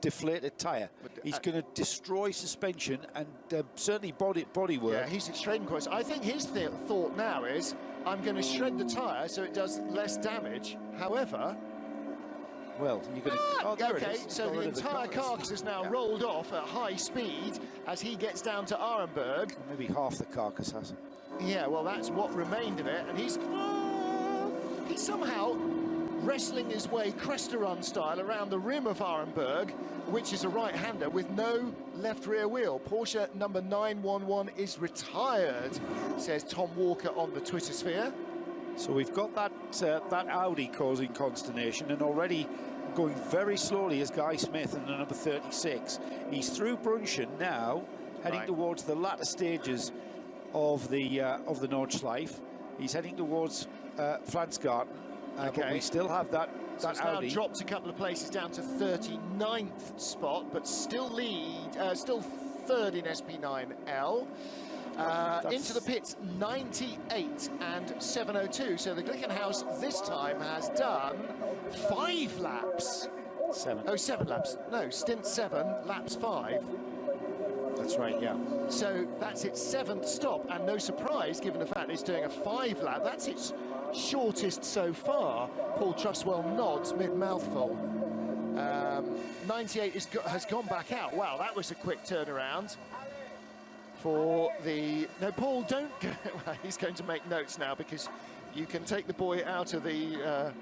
deflated tyre. He's going to destroy suspension and certainly bodywork. Yeah, he's at trading course. I think his thought now is, I'm going to shred the tyre so it does less damage. However, well, you're going to... Oh, there it okay, is. so the entire carcass is now rolled off at high speed as he gets down to Arenberg. Maybe half the carcass has. Yeah, well, that's what remained of it, and he's somehow wrestling his way Cresta-Run style around the rim of Arenberg, which is a right-hander with no left rear wheel. Porsche number 911 is retired, says Tom Walker on the Twitter sphere. So we've got that Audi causing consternation, and already going very slowly is Guy Smith in the number 36. He's through Brunchen now, heading towards the latter stages of the Nordschleife. He's heading towards Flansgarten, but we still have that So it's Audi. now dropped a couple of places down to 39th spot, but still still third in SP9L. Into the pits, 98 and 702. So the Glickenhaus this time has done 5 laps. 7. Oh, 7 laps. No, stint 7, laps 5. That's right, yeah. So that's its 7th stop, and no surprise given the fact it's doing a 5 lap. That's its shortest so far. Paul Truswell nods mid-mouthful. 98 has gone back out. Wow, that was a quick turnaround for the... No, Paul, don't go... Well, he's going to make notes now, because you can take the boy out of the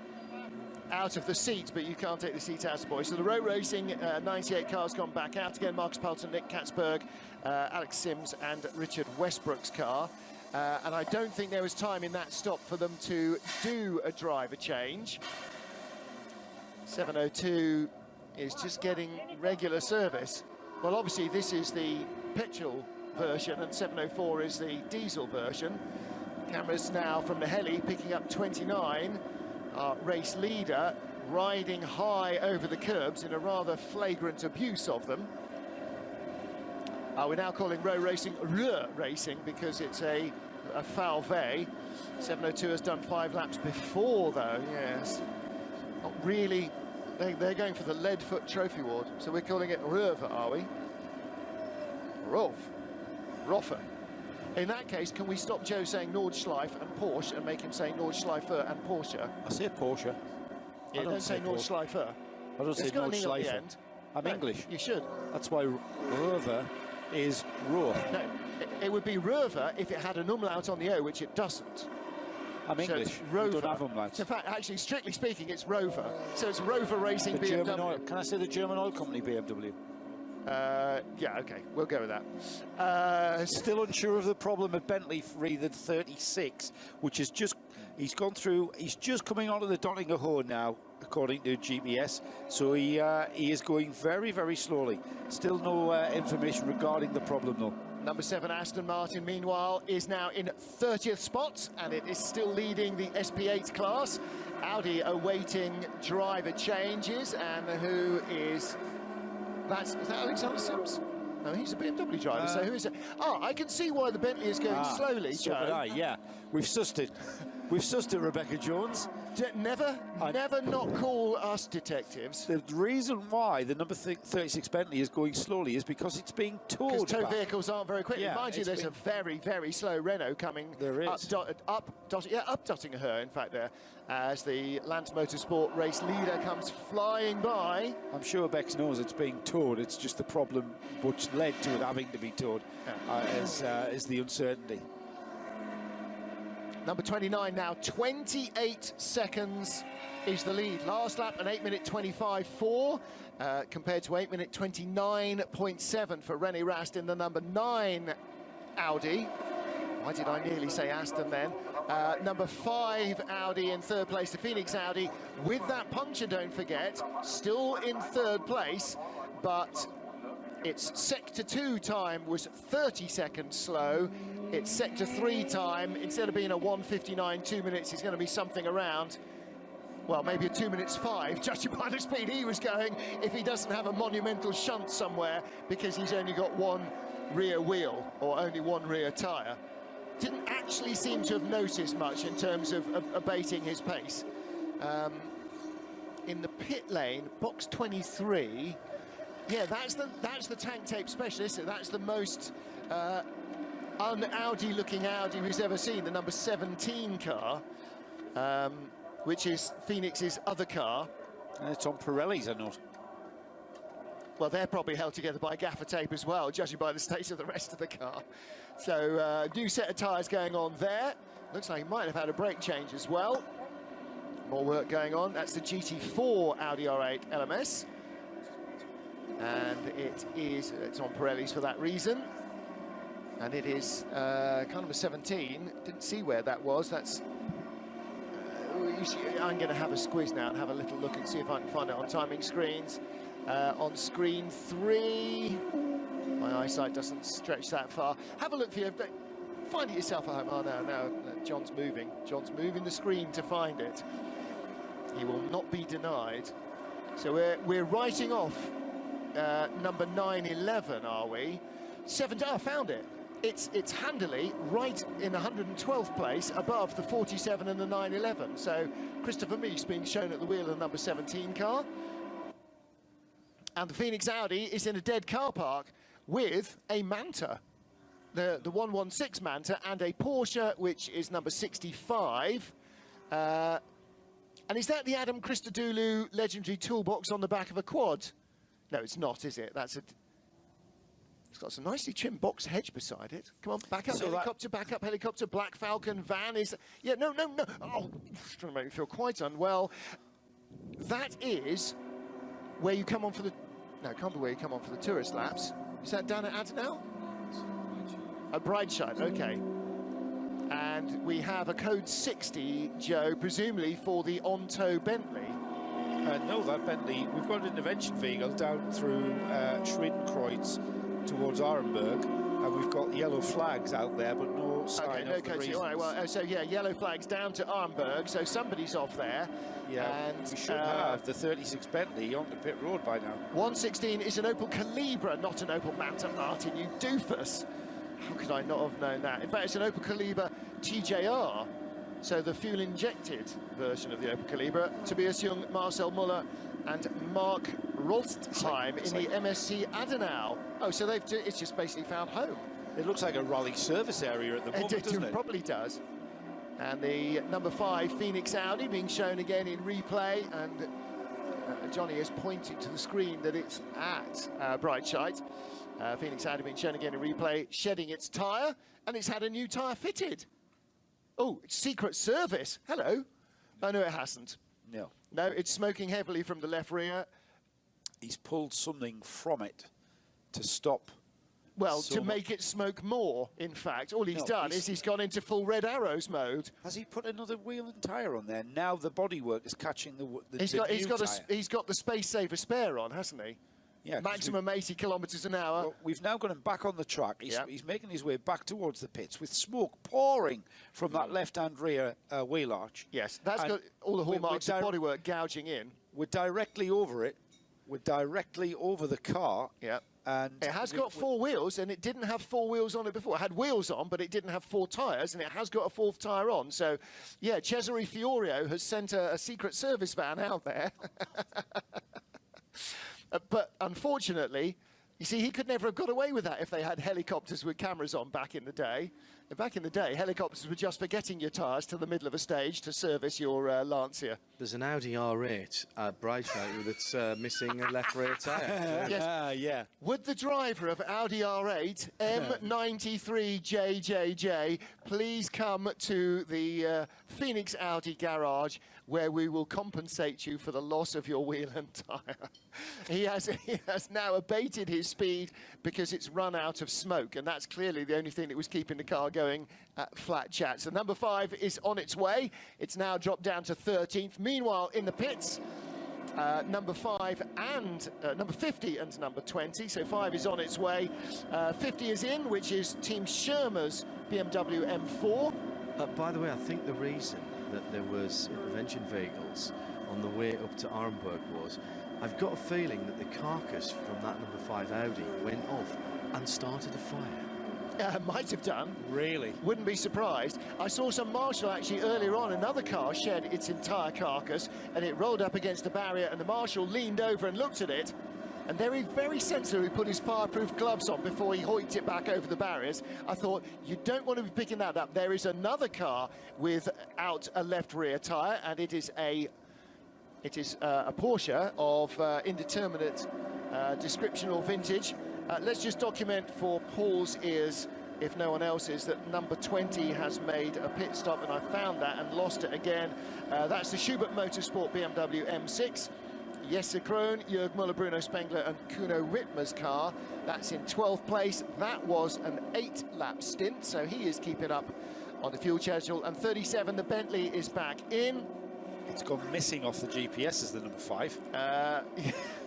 seat, but you can't take the seat out of the boy. So the Row Racing 98 car's gone back out again. Marcus Pelton, Nick Katzberg, Alex Sims and Richard Westbrook's car. And I don't think there was time in that stop for them to do a driver change. 702 is just getting regular service. Well, obviously this is the petrol version and 704 is the diesel version. Cameras now from the heli picking up 29. Our race leader riding high over the curbs in a rather flagrant abuse of them. We're now calling Row Racing Racing because it's a foul vey. 702 has done 5 laps before though, yes. Not really, they're going for the Leadfoot Trophy Award, so we're calling it Röver, are we? Roffer. In that case, can we stop Joe saying Nordschleife and Porsche and make him say Nordschleifer and Porsche? I say Porsche. Yeah, don't say Nordschleifer. I don't say It's got an E at the Nordschleife. end. I'm No, English. You should. That's why Rover is Rohr. No, it would be Röver if it had an umlaut on the O, which it doesn't. I'm So English. it's We Rover. don't have umlauts. In fact, actually, strictly speaking, it's Rover. So it's Rover Racing The BMW. German oil. Can I say the German oil company BMW? Yeah, okay, we'll go with that. Still unsure of the problem at Bentley for the 36, which is just, he's gone through, he's just coming onto the Donninger Horn now, according to GPS. So he is going very, very slowly. Still no information regarding the problem though. Number 7 Aston Martin, meanwhile, is now in 30th spot, and it is still leading the SP8 class. Audi awaiting driver changes, and who is... is that Alexander Sims? No, he's a BMW driver, so who is it? Oh, I can see why the Bentley is going slowly, So Joe. would I, yeah. We've sussed it. We've sussed it, Rebecca Jones. Never not call us detectives. The reason why the number 36 Bentley is going slowly is because it's being towed Because tow back. vehicles aren't very quick. Yeah, Mind you, it's there's been- a very, very slow Renault coming There up, is. up Dottingham, in fact, there, as the Lance Motorsport race leader comes flying by. I'm sure Bex knows it's being towed. It's just the problem which led to it having to be towed is the uncertainty. Number 29 now, 28 seconds is the lead. Last lap, an 8-minute 25.4, compared to 8-minute 29.7 for René Rast in the number 9 Audi. Why did I nearly say Aston then? Number 5 Audi in third place, the Phoenix Audi, with that puncture, don't forget, still in third place, but its Sector 2 time was 30 seconds slow. Its Sector 3 time, instead of being a 1:59 2 minutes, is going to be something around, well, maybe a 2 minutes 5, judging by the speed he was going, if he doesn't have a monumental shunt somewhere because he's only got one rear wheel or only one rear tyre. Didn't actually seem to have noticed much in terms of abating his pace. In the pit lane, box 23, Yeah, that's the tank tape specialist. That's the most un-Audi looking Audi we've ever seen, the number 17 car, which is Phoenix's other car. And it's on Pirelli's, I note. Well, they're probably held together by gaffer tape as well, judging by the state of the rest of the car. So, new set of tyres going on there. Looks like he might have had a brake change as well. More work going on. That's the GT4 Audi R8 LMS. And it's on Pirelli's for that reason. And it is car number 17. Didn't see where that was. That's... I'm going to have a squiz now and have a little look and see if I can find it on timing screens. On screen 3, my eyesight doesn't stretch that far. Have a look for you. Find it yourself at home. Oh, no, John's moving. John's moving the screen to find it. He will not be denied. So we're writing off number 911, are we? I found it. It's handily right in 112th place above the 47 and the 911. So Christopher Meese being shown at the wheel of the number 17 car. And the Phoenix Audi is in a dead car park with a Manta, the 116 Manta, and a Porsche, which is number 65. And is that the Adam Christodoulou legendary toolbox on the back of a quad? No, it's not, is it? It's got some nicely trimmed box hedge beside it. Come on, back up, so helicopter, back up, helicopter. Black Falcon van is... Yeah, no. Oh, it's trying to make me feel quite unwell. That is where you come on for the... No, it can't be where you come on for the tourist laps. Is that down at Adenau? At Brideside, okay. And we have a code 60, Joe, presumably for the Onto Bentley. No, that Bentley, we've got an intervention vehicle down through Schwedenkreuz towards Arenberg, and we've got yellow flags out there, but no sign of the reasons. All right, well, so yeah, yellow flags down to Arenberg, so somebody's off there. Yeah, and we should have the 36 Bentley on the pit road by now. 116 is an Opel Calibra, not an Opel Manta, Martin, you doofus. How could I not have known that? In fact, it's an Opel Calibra TJR, so the fuel-injected version of the Opel Calibra. Tobias Jung, Marcel Muller and Mark Rolstheim in the MSC Adenau. Oh, so it's just basically found home. It looks like a rally service area at the moment, doesn't it? It probably does. And the number 5 Phoenix Audi being shown again in replay, and Johnny is pointing to the screen that it's at Breitscheid. Phoenix Audi being shown again in replay, shedding its tyre, and it's had a new tyre fitted. Oh, it's secret service. Hello. Oh, no, it hasn't. No. No, it's smoking heavily from the left rear. He's pulled something from it to stop. Well, to make it smoke more, in fact. All he's done is he's gone into full Red Arrows mode. Has he put another wheel and tyre on there? Now the bodywork is catching the he's got the space saver spare on, hasn't he? Yeah. Maximum 80 kilometres an hour. Well, we've now got him back on the track. He's making his way back towards the pits with smoke pouring from that left-hand rear wheel arch. Yes, that's got all the hallmarks of bodywork gouging in. We're directly over it. We're directly over the car. Yeah. And it has got 4 wheels, and it didn't have 4 wheels on it before. It had wheels on, but it didn't have 4 tyres, and it has got a 4th tyre on. So, yeah, Cesare Fiorio has sent a secret service van out there. But unfortunately, you see, he could never have got away with that if they had helicopters with cameras on back in the day. Back in the day, helicopters were just for getting your tyres to the middle of a stage to service your Lancia. There's an Audi R8 at Breitscheid that's missing a left rear tyre. Yes. Yeah. Would the driver of Audi R8 M93JJJ please come to the Phoenix Audi garage, where we will compensate you for the loss of your wheel and tyre? He has now abated his speed because it's run out of smoke, and that's clearly the only thing that was keeping the car going at flat chat. So number 5 is on its way. It's now dropped down to 13th. Meanwhile, in the pits, number 5 and number 50 and number 20. So 5 is on its way. 50 is in, which is Team Schirmer's BMW M4. By the way, I think the reason that there was intervention vehicles on the way up to Arenberg was, I've got a feeling that the carcass from that number 5 Audi went off and started a fire. Might have done. Really? Wouldn't be surprised. I saw some Marshall actually earlier on. Another car shed its entire carcass, and it rolled up against the barrier, and the Marshal leaned over and looked at it and very, very sensibly put his fireproof gloves on before he hoiked it back over the barriers. I thought, you don't want to be picking that up. There is another car without a left rear tyre, and it is a Porsche of indeterminate description or vintage. Let's just document for Paul's ears, if no one else's, that number 20 has made a pit stop, and I found that and lost it again. That's the Schubert Motorsport BMW M6. Jesse Krohn, Jörg Müller, Bruno Spengler and Kuno Rittmer's car. That's in 12th place. That was an 8-lap stint, so he is keeping up on the fuel schedule. And 37, the Bentley is back in. It's gone missing off the GPS as the number 5.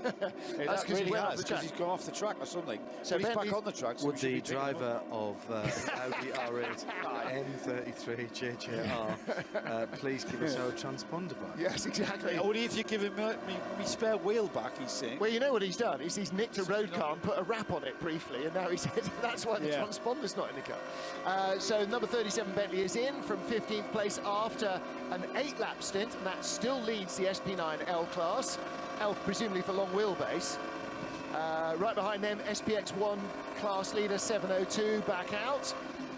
That's because really he went off has, the track. because he's gone off the track or something. So But he's Bentley's- back on the track. So Would we should the be picking him up. driver of Audi R8 M33 JJR please give us our transponder back? Yes, exactly. Only if you give him me spare wheel back, he's saying. Well, you know what he's done? He's nicked a road car and put a wrap on it briefly, and now he's that's why the Yeah. transponder's not in the car. So number 37 Bentley is in from 15th place after an 8-lap stint, and that still leads the SP9 L class. L presumably for long wheelbase. Right behind them, SPX1 class leader 702 back out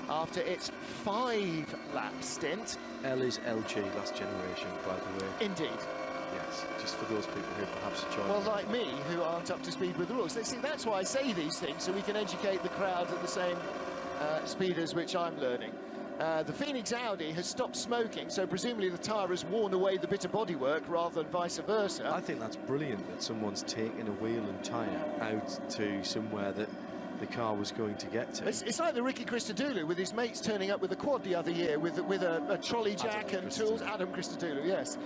after its 5-lap stint. L is LG, last generation, by the way. Indeed. Yes, just for those people who perhaps are joining. Well, like me, who aren't up to speed with the rules. See, that's why I say these things, so we can educate the crowd at the same speed as which I'm learning. The Phoenix Audi has stopped smoking, so presumably the tyre has worn away the bit of bodywork rather than vice versa. I think that's brilliant that someone's taken a wheel and tyre out to somewhere that the car was going to get to. It's like the Ricky Christodoulou with his mates turning up with a quad the other year with a trolley jack and tools. Adam Christodoulou, yes.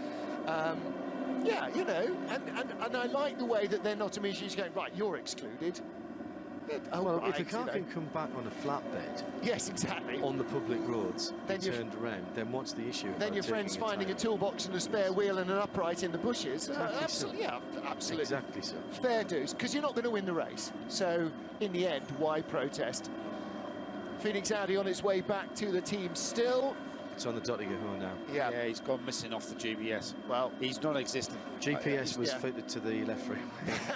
Yeah, you know, and I like the way that they're not immediately going, right, you're excluded. Oh, Well, right, if a car you know. can come back on a flatbed Yes, exactly. on the public roads Then and you've- turned around, then what's the issue? Then about your friend's taking finding a tyre? toolbox and a spare wheel and an upright in the bushes. Exactly Absolutely, so. yeah, absolutely. Exactly so. Fair dues, because you're not going to win the race. So, in the end, why protest? Phoenix Audi on its way back to the team still. It's on the dot to go home now. Yeah, Yeah, he's gone missing off the GPS. well, He's non-existent. GPS was yeah. fitted to the left rear.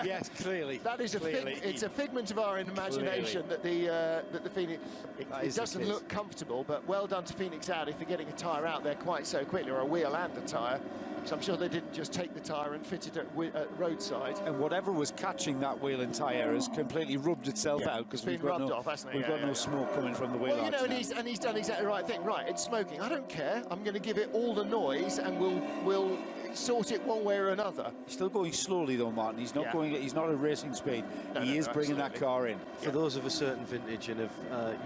Yes, clearly. that is Clearly. it's a figment of our imagination that the Phoenix. That It is the doesn't case. look comfortable, but well done to Phoenix Audi for getting a tyre out there quite so quickly, or a wheel and a tyre. So I'm sure they didn't just take the tyre and fit it at roadside. And whatever was catching that wheel and tyre has completely rubbed itself Yeah, out, because it's been we've got rubbed no, off, hasn't it? we've Yeah, got yeah, no yeah. smoke coming from the wheel Well, you know, arch and now. he's done exactly the right thing. Right, it's smoking. I don't care. I'm going to give it all the noise, and we'll sort it one way or another. He's still going slowly though, Martin. He's not Yeah. going. He's not at racing speed. No, he no, is no, bringing that absolutely. car in. For those of a certain vintage and of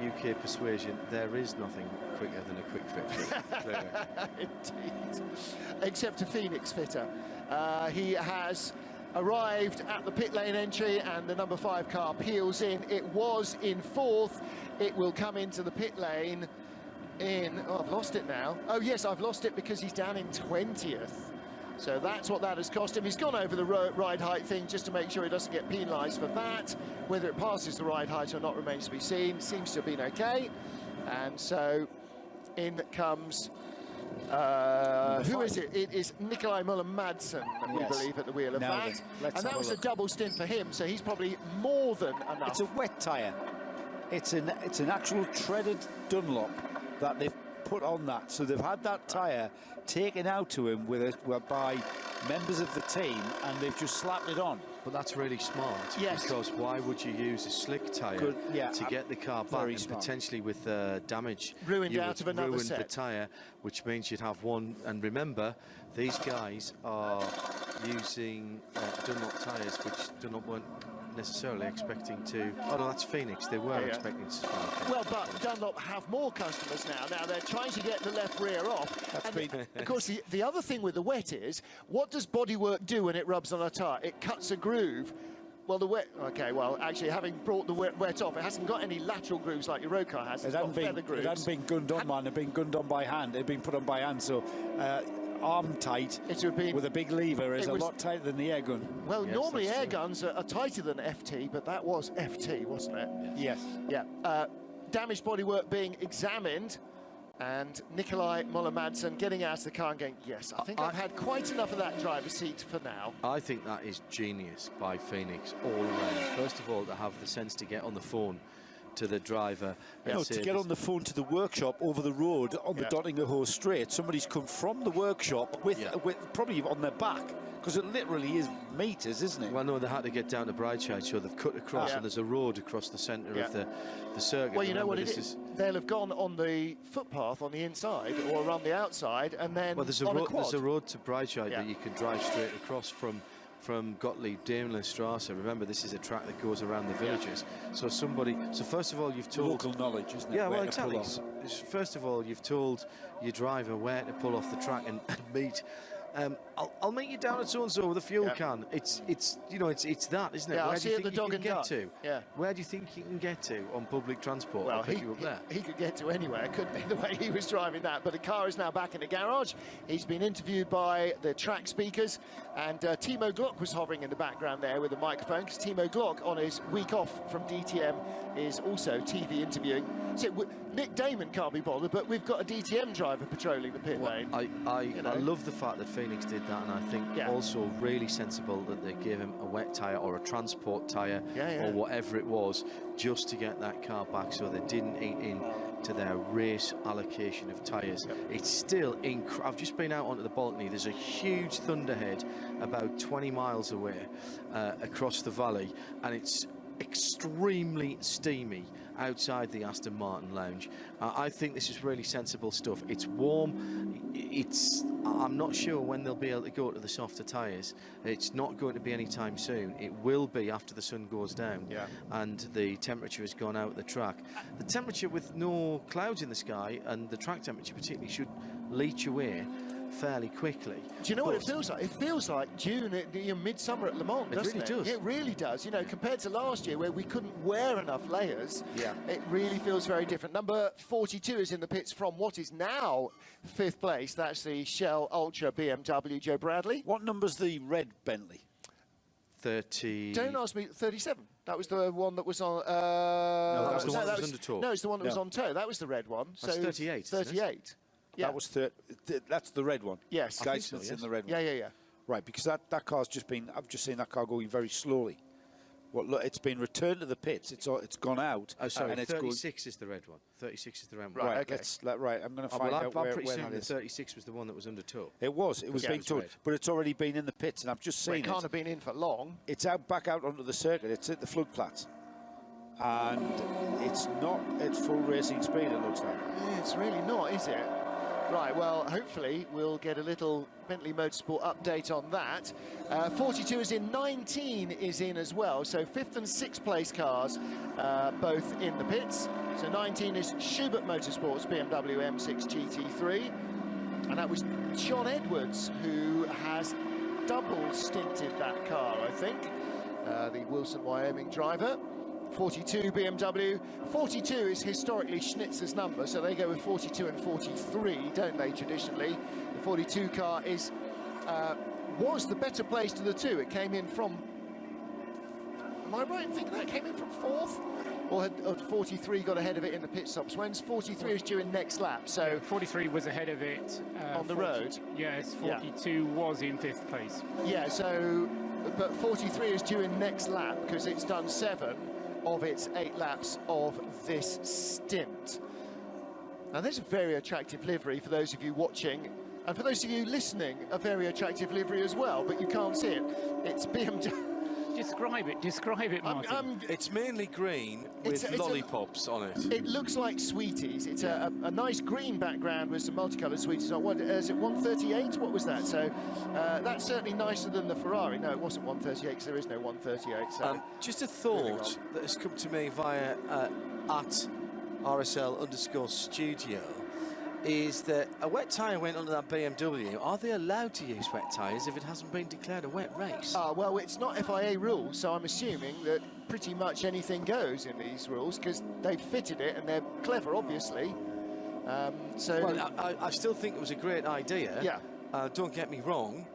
UK persuasion, there is nothing quicker than a quick fit. Clearly. Indeed. Except a Phoenix fitter. He has arrived at the pit lane entry, and the number 5 car peels in. It was in 4th. It will come into the pit lane in... Oh, I've lost it now. Oh, yes, I've lost it because he's down in 20th. So that's what that has cost him. He's gone over the ride height thing just to make sure he doesn't get penalised for that. Whether it passes the ride height or not remains to be seen. Seems to have been okay. And so in comes... who is it? It is Nikolai Müller-Madsen, we Yes. believe, at the wheel of Now that. then, let's And that have a was a look. double stint for him, so he's probably more than enough. It's a wet tyre. It's an actual treaded Dunlop that they've put on that. So they've had that tyre taken out to him by members of the team, and they've just slapped it on. But that's really smart. Yes. Because why would you use a slick tyre Good, yeah, to get the car back very and smart. potentially with damage? Ruined you out would of another ruin set. the tyre, which means you'd have one. And remember, these guys are using Dunlop tyres, which Dunlop weren't necessarily expecting to. Oh no, that's Phoenix. They were Yeah. expecting to supply. Well, but Dunlop have more customers now. Now they're trying to get the left rear off. That's And been- of course, the other thing with the wet is, what does bodywork do when it rubs on a tyre? It cuts a groove. Well, the wet... Okay, well, actually, having brought the wet off, it hasn't got any lateral grooves like your road car has. It It's got hadn't feather been, grooves. it hadn't been gunned on, man. It had been gunned on by hand. It had been put on by hand. So arm tight It would have been... with a big lever is it a was- lot tighter than the air gun. Well, Yes, normally that's air true. guns are tighter than FT, but that was FT, wasn't it? Yes. Yeah. Damaged bodywork being examined. And Nikolai Muller-Madsen getting out of the car and going, yes, I think I've had quite enough of that driver's seat for now. I think that is genius by Phoenix all around. First of all, to have the sense to get on the phone to the driver. No, to get on the phone to the workshop over the road on the Dottingham Straight. Somebody's come from the workshop with probably on their back, because it literally is meters, isn't it? Well, no, they had to get down to Brideshead, so they've cut across, and there's a road across the centre of the circuit. Well, you know what it is? They'll have gone on the footpath on the inside or around the outside, and then there's a road to Brideshead that you can drive straight across from Gottlieb Daimler-Strasse. Remember, this is a track that goes around the villages. So first of all, you've told... Local knowledge, isn't it? Yeah, well, exactly. First of all, you've told your driver where to pull off the track and meet. I'll meet you down at so-and-so with a fuel can. It's that, isn't it? Yeah, Where do you think you can get to? Yeah. Where do you think you can get to on public transport? Well, I'll pick you up there. He could get to anywhere, couldn't he, the way he was driving that. But the car is now back in the garage. He's been interviewed by the track speakers, and Timo Glock was hovering in the background there with a microphone, because Timo Glock, on his week off from DTM, is also TV interviewing. So Nick Damon can't be bothered, but we've got a DTM driver patrolling the pit lane. I love the fact that Phoenix did that, and I think also really sensible that they gave him a wet tyre or a transport tyre or whatever it was, just to get that car back, so they didn't eat in to their race allocation of tyres. It's still I've just been out onto the Balcony. There's a huge thunderhead about 20 miles away across the valley, and it's extremely steamy outside the Aston Martin lounge. I think this is really sensible stuff. It's warm. I'm not sure when they'll be able to go to the softer tyres. It's not going to be anytime soon. It will be after the sun goes down and the temperature has gone out at the track. The temperature with no clouds in the sky, and the track temperature particularly, should leach away fairly quickly. Do you know what it feels like? It feels like June, midsummer at Le Mans, doesn't it? Does. It really does. You know, compared to last year where we couldn't wear enough layers, it really feels very different. Number 42 is in the pits from what is now 5th place. That's the Shell Ultra BMW, Joe Bradley. What number's the red Bentley? 30... Don't ask me, 37. That was the one that was on... no, that was the one that was under tow. No, it's the one that was on tow. That was the red one. That's 38. 38. Yeah. That was that's the red one. Yes. Guys, so, in the red one. Yeah. Right, because that car's just been... I've just seen that car going very slowly. Well, look, it's been returned to the pits. It's gone out. Oh, sorry, and 36 is the red one. 36 is the red one. Right, okay. I'm going to find out I'm where pretty certain that the is. 36 was the one that was under tow. It was being towed, but it's already been in the pits, and I've just seen it. Can't have been in for long. It's back out onto the circuit. It's at the floodplaats. And it's not at full racing speed, it looks like. Yeah, it's really not, is it? Right, well, hopefully we'll get a little Bentley Motorsport update on that. 42 is in, 19 is in as well, so 5th and 6th place cars both in the pits. So 19 is Schubert Motorsports BMW M6 GT3, and that was John Edwards who has double stinted that car, I think, the Wilson, Wyoming driver. 42 BMW. 42 is historically Schnitzer's number, so they go with 42 and 43, don't they, traditionally? The 42 car was the better place to the two. It came in from... Am I right in thinking that came in from 4th? Or had 43 got ahead of it in the pit stops? When's 43 is due in next lap, so... 43 was ahead of it. On the road? Yes, 42 was in 5th place. Yeah, so... But 43 is due in next lap, because it's done 7 of its 8 laps of this stint. Now there's a very attractive livery for those of you watching, and for those of you listening, a very attractive livery as well, but you can't see it. It's BMW. Describe it, Martin. It's mainly green with lollipops on it. It looks like Sweeties. It's a nice green background with some multicoloured Sweeties on. What is it, 138? What was that? So that's certainly nicer than the Ferrari. No, it wasn't 138 because there is no 138. So just a thought that has come to me via at RSL_studio is that a wet tyre went under that BMW. Are they allowed to use wet tyres if it hasn't been declared a wet race? Well, it's not FIA rules, so I'm assuming that pretty much anything goes in these rules because they've fitted it and they're clever, obviously. Well, I still think it was a great idea. Yeah. Don't get me wrong,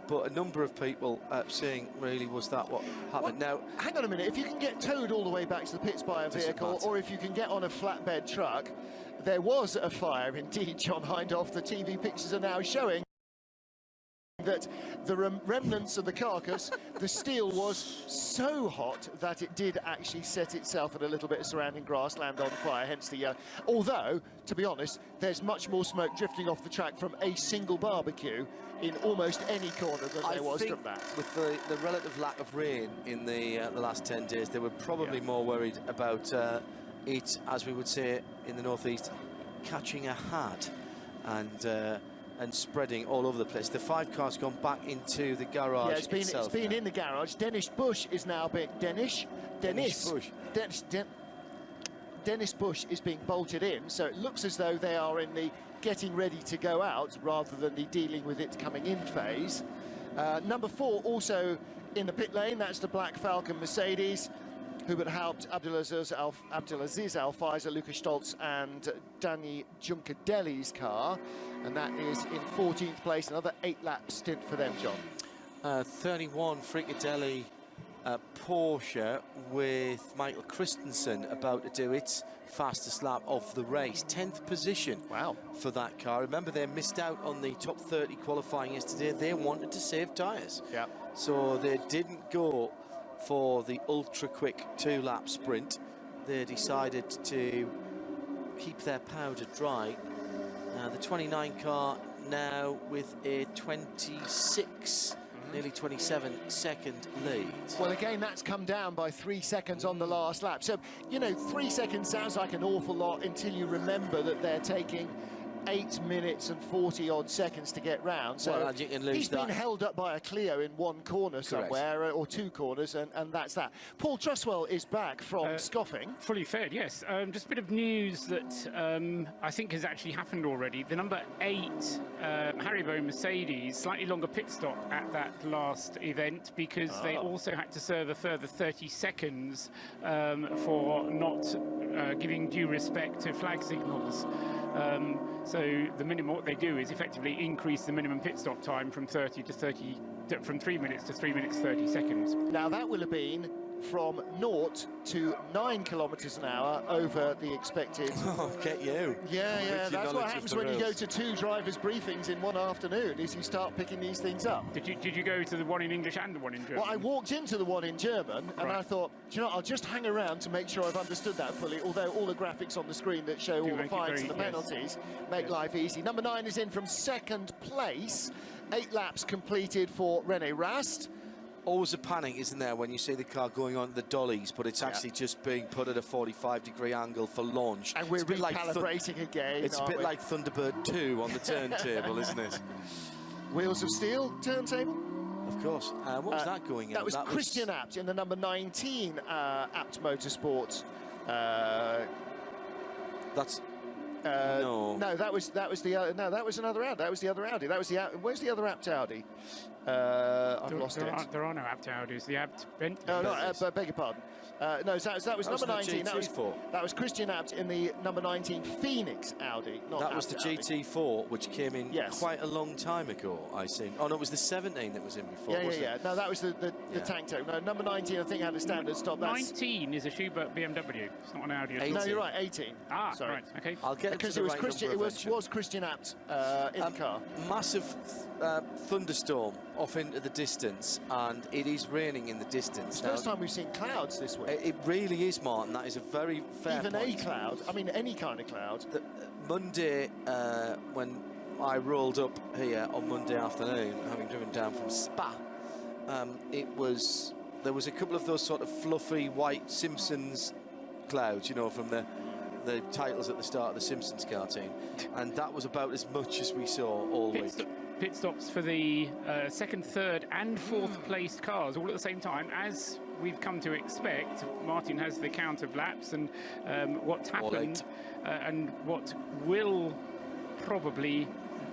but a number of people saying, really, was that what happened? Now, hang on a minute. If you can get towed all the way back to the pits by a vehicle, or if you can get on a flatbed truck, there was a fire indeed, John Hindhoff. The TV pictures are now showing that the remnants of the carcass, the steel was so hot that it did actually set itself and a little bit of surrounding grassland on fire, hence the yellow. Although, to be honest, there's much more smoke drifting off the track from a single barbecue in almost any corner than there was from that. With the relative lack of rain in the last 10 days, they were probably more worried about it, as we would say in the northeast, catching a hat and spreading all over the place. The 5 cars gone back into the garage. Yeah, it's been in the garage. Dennis Bush is now being Dennis Bush is being bolted in, so it looks as though they are in the getting ready to go out rather than the dealing with it coming in phase. Number 4 also in the pit lane. That's the Black Falcon Mercedes. Hubert Haupt, Abdulaziz Al-Faizer, Lucas Stoltz and Danny Juncadelli's car, and that is in 14th place. Another 8-lap stint for them, John. 31 Fricadelli Porsche with Michael Christensen about to do its fastest lap of the race. 10th position for that car. Remember, they missed out on the top 30 qualifying yesterday. They wanted to save tyres. So they didn't go for the ultra-quick 2-lap sprint. They decided to keep their powder dry. The 29 car now with a 26, nearly 27-second lead. Well, again, that's come down by 3 seconds on the last lap. So, you know, 3 seconds sounds like an awful lot until you remember that they're taking 8 minutes and 40-odd seconds to get round. So well, you can lose he's been held up by a Clio in one corner somewhere, or 2 corners, and that's that. Paul Truswell is back from scoffing. Fully fed, yes. Just a bit of news that I think has actually happened already. The number 8 Haribo Mercedes, slightly longer pit stop at that last event because they also had to serve a further 30 seconds for not giving due respect to flag signals. So the minimum, what they do is effectively increase the minimum pit stop time from 3 minutes to 3 minutes 30 seconds. Now that will have been from 0 to 9 kilometres an hour over the expected. Oh, get you. Yeah, that's what happens when you go to 2 drivers' briefings in one afternoon, is you start picking these things up. Did you go to the one in English and the one in German? Well, I walked into the one in German, and I thought, do you know, I'll just hang around to make sure I've understood that fully, although all the graphics on the screen that show all the fines and the penalties make life easy. Number 9 is in from 2nd place. 8 laps completed for René Rast. Always a panic, isn't there, when you see the car going on the dollies, but it's actually just being put at a 45-degree angle for launch. And we're recalibrating again. It's a bit like Thunderbird 2 on the turntable, isn't it? Wheels of Steel turntable? Of course. What was that going in? That was Christian Abt in the number 19 Abt Motorsport. That's... no, that was the that was another Audi. That was the other Audi. That was the where's the other Abt Audi? I've lost it. There are no Abt Audis. The Abt Bentley. Oh, no, beg your pardon. No, so that was number 19. That was Christian Abt in the number 19 Phoenix Audi. Not that was the Audi. GT4, which came in quite a long time ago, I think. Oh, no, it was the 17 that was in before, wasn't it? No, that was the tank tow. No, number 19, I think, had a standard stop. 19 is a Schubert BMW. It's not an Audi. No, you're right, 18. Ah, sorry. Right, okay. I'll get because it was Christian. It was Christian Abt in the car. Massive thunderstorm off into the distance, and it is raining in the distance. It's the first time we've seen clouds this week. It really is, Martin. That is a very fair Even point. a cloud. I mean, any kind of cloud. Monday, when I rolled up here on Monday afternoon, having driven down from Spa, there was a couple of those sort of fluffy white Simpsons clouds, you know, from the titles at the start of the Simpsons cartoon, and that was about as much as we saw all week. Pit stops for the 2nd, 3rd and 4th placed cars all at the same time, as we've come to expect. Martin has the count of laps and what's happened and what will probably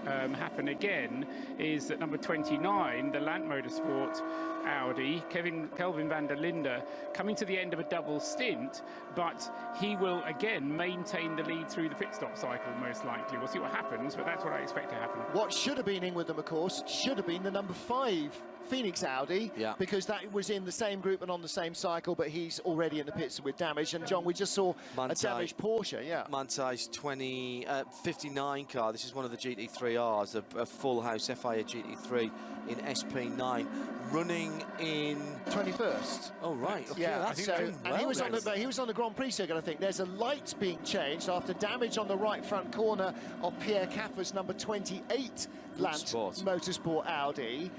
happen again is that number 29, the Land Motorsport Audi, Kelvin van der Linde, coming to the end of a double stint, but he will again maintain the lead through the pit stop cycle, most likely. We'll see what happens, but that's what I expect to happen. What should have been in with them, of course, should have been the number 5 Phoenix Audi, because that was in the same group and on the same cycle, but he's already in the pits with damage. And John, we just saw a damaged Porsche, Manthey's 59 car. This is one of the GT3Rs, a full house FIA GT3 in SP9, running in 21st. Oh right, okay, yeah. that's And he was on the Grand Prix circuit, I think. There's a light being changed after damage on the right front corner of Pierre Caffer's number 28 Land Motorsport Audi.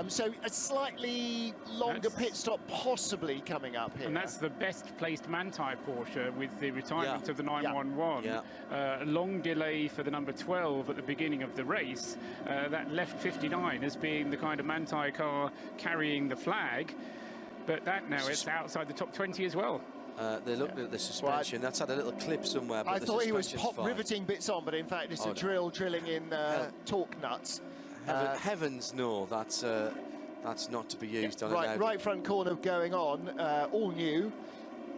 So a slightly longer pit stop possibly coming up here. And that's the best placed Manthey Porsche with the retirement of the 911. A long delay for the number 12 at the beginning of the race. That left 59 as being the kind of Manthey car carrying the flag. But that now it's outside the top 20 as well. They're looking at the suspension. That's had a little clip somewhere. But I thought he was riveting bits on, but in fact it's a drilling in torque nuts. Heavens no, that's not to be used on an right front corner going on, all new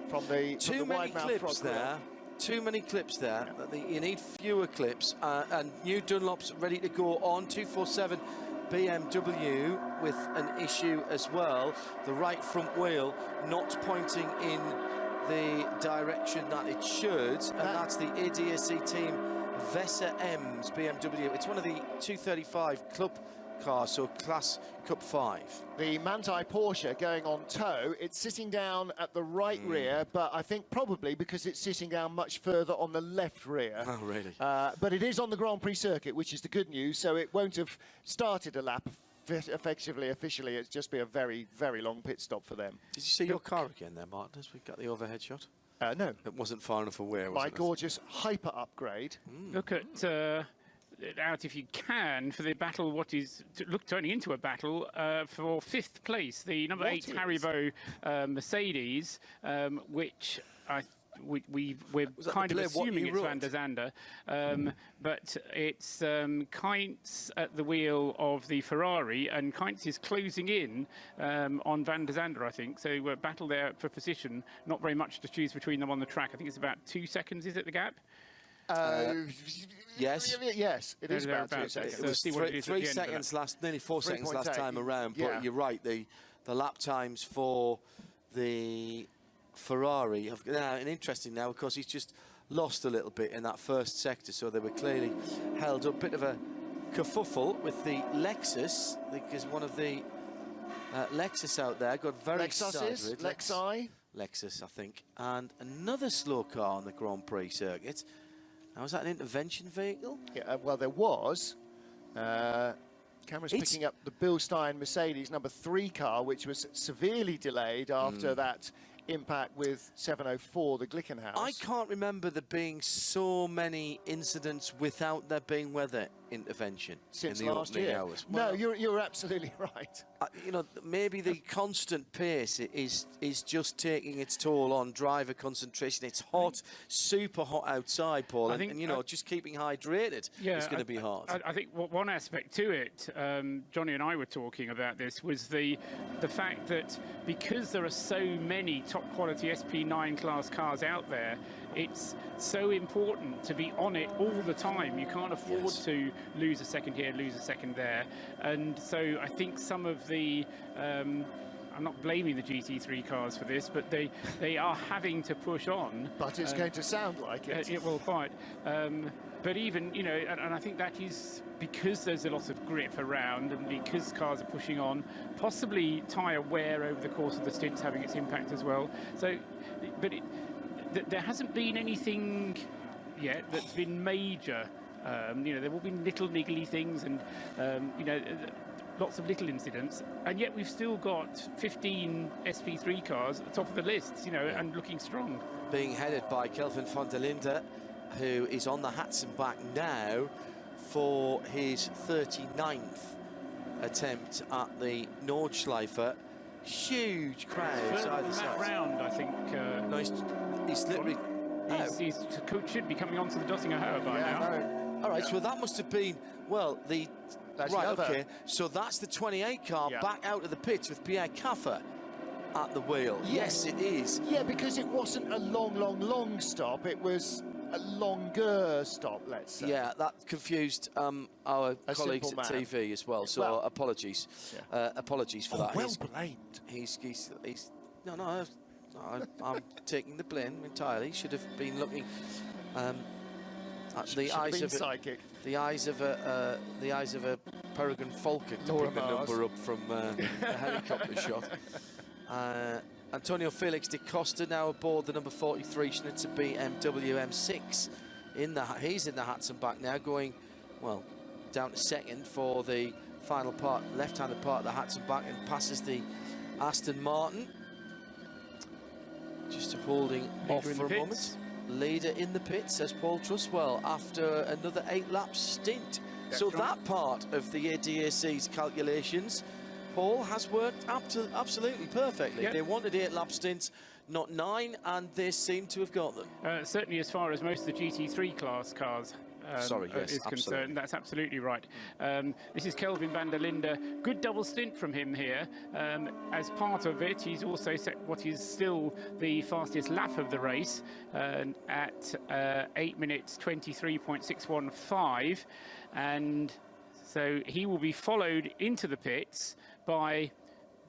from the too many clips there. Too many clips there. You need fewer clips, and new Dunlop's ready to go on 247. BMW with an issue as well. The right front wheel not pointing in the direction that it should, and that's the ADAC team Vesa M's BMW. It's one of the 235 club cars, so class Cup 5. The Manthey Porsche going on tow. It's sitting down at the right rear, but I think probably because it's sitting down much further on the left rear. Oh, really? But it is on the Grand Prix circuit, which is the good news, so it won't have started a lap effectively, officially. It's just be a very, very long pit stop for them. Did you see your car again there, Martin, as we got the overhead shot? No. It wasn't far enough away, was My it? gorgeous hyper upgrade. Look at out if you can for the battle, what is turning into a battle for 5th place, the number 8 Haribo Mercedes, which we're kind of assuming it's Van der Zande, but it's Kainz at the wheel of the Ferrari, and Kainz is closing in on Van der Zande, I think. So we're battle there for position. Not very much to choose between them on the track. I think it's about 2 seconds. Is it the gap? Yes. Yes, it is about 2 seconds. It was 3 seconds nearly 4 seconds last time around, but you're right, the lap times for the Ferrari have an interesting now, because he's just lost a little bit in that first sector, so they were clearly held up. Bit of a kerfuffle with the Lexus, because one of the Lexus out there got very Lexi. Lexus, I think, and another slow car on the Grand Prix circuit. Now, was that an intervention vehicle? Yeah, well, there was. Camera's picking up the Bilstein Mercedes number 3 car, which was severely delayed after that impact with 704, the Glickenhaus. I can't remember there being so many incidents without there being weather intervention since in the last opening year. hours. No, you're absolutely right. You know, maybe the constant pace is just taking its toll on driver concentration. It's hot, super hot outside, Paul, and you know, just keeping hydrated is going to be hard. I think one aspect to it, Johnny and I were talking about this, was the fact that because there are so many top quality SP9 class cars out there, it's so important to be on it all the time. You can't afford to lose a second here, lose a second there. And so I think some of the I'm not blaming the GT3 cars for this, but they are having to push on. But it's going to sound like it. It will quite. But even, you know, and I think that is because there's a lot of grip around, and because cars are pushing on, possibly tyre wear over the course of the stints having its impact as well. So, but there hasn't been anything yet that's been major. You know, there will be little niggly things, and you know, lots of little incidents, and yet we've still got 15 SP3 cars at the top of the list, you know, and looking strong. Being headed by Kelvin van der Linde, who is on the Hatson back now for his 39th attempt at the Nordschleife. Huge crowds either side. Round, I think. No, he's literally. He should be coming onto the Dottinger Höhe by now. All right, so that must have been, well, That's right, the other. okay. So that's the 28 car back out of the pits with Pierre Caffer at the wheel. Yes, it is. Yeah, because it wasn't a long stop. It was a longer stop, let's say. Yeah, that confused our colleagues at simple man. TV as well. So Well, apologies, apologies for that. Well blamed. He's no, I'm taking the blame entirely. Should have been looking at the eyes of psychic. the eyes of a peregrine falcon to Laura pick the Mars. number up from a helicopter shot. Antonio Felix de Costa now aboard the number 43 Schnitzer BMW M6. He's in the hats and back now, going well down to second for the final part, left-handed part of the hats and back, and passes the Aston Martin. Just holding off in for the a moment. Leader in the pits, says Paul Truswell, after another 8-lap stint. That's So right. that part of the ADAC's calculations, Paul, has worked absolutely perfectly. Yep. They wanted 8-lap stints, not 9, and they seem to have got them. Certainly as far as most of the GT3 class cars Yes, is concerned, absolutely. that's absolutely right. This is Kelvin van der Linde. Good double stint from him here. As part of it, he's also set what is still the fastest lap of the race at 8 minutes 23.615, and so he will be followed into the pits by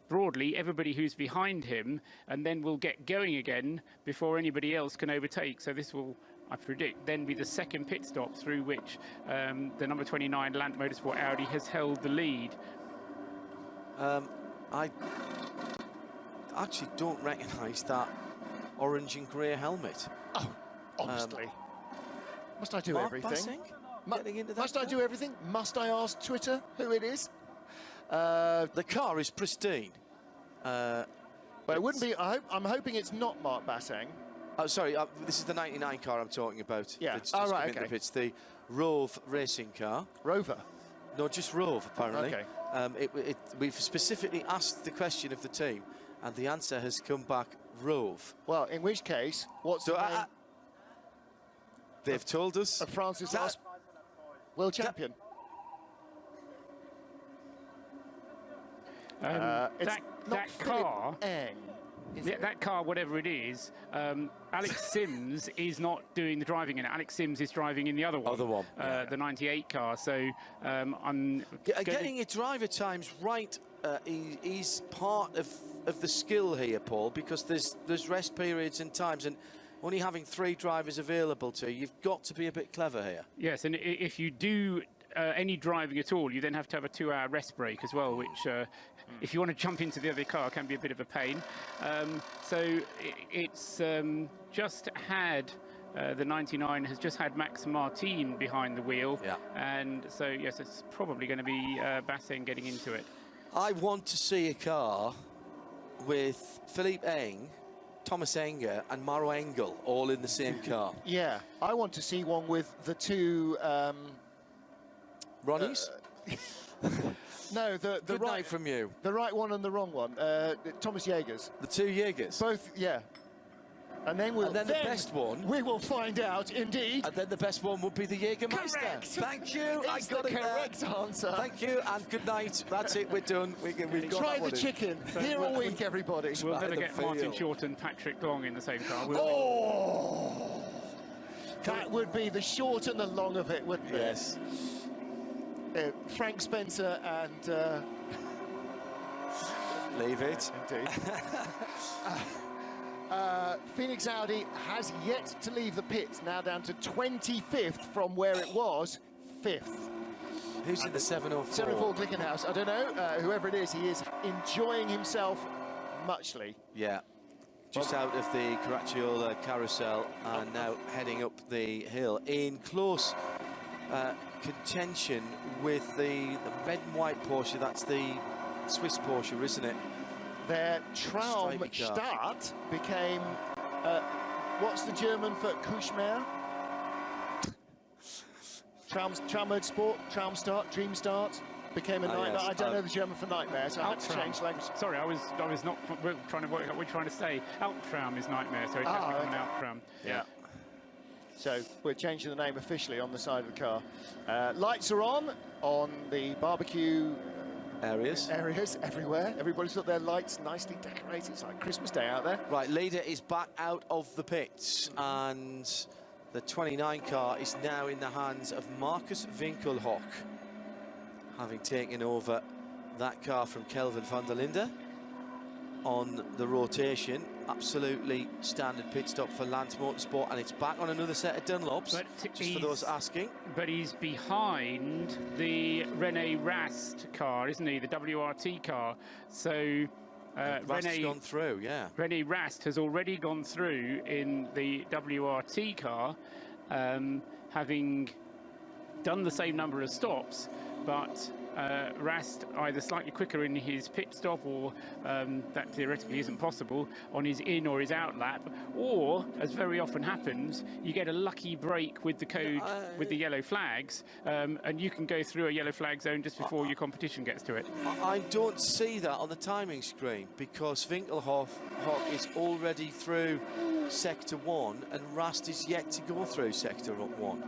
broadly everybody who's behind him, and then will get going again before anybody else can overtake. So this will, I predict, then be the second pit stop through which the number 29 Land Motorsport Audi has held the lead. I actually don't recognise that orange and grey helmet. Oh, honestly. Must I do Mark everything? Bassing getting into that Must I car? do everything? Must I ask Twitter who it is? The car is pristine. Well, it wouldn't be. I'm hoping it's not Mark Basseng. Oh, sorry, this is the 99 car I'm talking about. Yeah. It's Oh, just right, come into okay. the pits, the Rove racing car. Rover. No, just Rove, apparently. Okay. We've specifically asked the question of the team, and the answer has come back Rove. Well, in which case, what's So the name they've told us. of France's that- last world champion? It's That not Philip car, Eng, is it? that car, whatever it is, Alex Sims is not doing the driving in it. Alex Sims is driving in the other one. The 98 car. So I'm Getting its driver times right is part of the skill here, Paul, because there's rest periods and times, and only having 3 drivers available to you, you've got to be a bit clever here. Yes, and if you do any driving at all, you then have to have a 2-hour rest break as well, which if you want to jump into the other car can be a bit of a pain. So it's just had the 99 has just had Max Martin behind the wheel, and so yes, it's probably going to be Basseng getting into it. I want to see a car with Philippe Eng, Thomas Enger and Maro Engel all in the same car. Yeah, I want to see one with the two. Ronnies? No, the Good right night from you. the right one and the wrong one. Thomas Jaegers. The 2 Jaegers. Both, yeah. And then And then the best one. we will find out, indeed. And then the best one would be the Jägermeister. Correct. Thank you. I It's got the it there. correct answer. Thank you and good night. That's it. We're done. We've got Try that one the in. chicken. Here all week, everybody. We'll By never the get Martin field. Short and Patrick Long in the same car, will we? Oh! That would be the short and the long of it, wouldn't it? Yes. Frank Spencer and... Leave it. Indeed. Phoenix Audi has yet to leave the pits, now down to 25th from where it was 5th. Who's in the 704? 704 Glickenhaus, I don't know, whoever it is, he is enjoying himself muchly. Yeah. Just out of the Caracciolo carousel and now heading up the hill in close contention with the red and white Porsche. That's the Swiss Porsche, isn't it? Their Traum Stripey car. Start became, what's the German for Kuschmare? Traumert Sport, Traum Start, Dream Start, became a nightmare. yes. I don't know the German for nightmare, so I had to Albtraum. change language. Sorry, I was not trying to work out what you're trying to say. Albtraum is nightmare, so it's Ah, definitely okay. an Albtraum. Yeah. So we're changing the name officially on the side of the car. Lights are on the barbecue areas everywhere. Everybody's got their lights nicely decorated. It's like Christmas Day out there. Right, leader is back out of the pits, and the 29 car is now in the hands of Marcus Winkelhock, having taken over that car from Kelvin van der Linde on the rotation. Absolutely standard pit stop for Lance Motorsport, and it's back on another set of Dunlops, just for those asking. But he's behind the Rene Rast car, isn't he? The WRT car. So Rast's gone through, yeah. Rene Rast has already gone through in the WRT car, having done the same number of stops, but Rast either slightly quicker in his pit stop, or that theoretically isn't possible, on his in or his out lap, or, as very often happens, you get a lucky break with the code with the yellow flags, and you can go through a yellow flag zone just before your competition gets to it. I don't see that on the timing screen, because Winkelhock is already through Sector 1 and Rast is yet to go through Sector 1.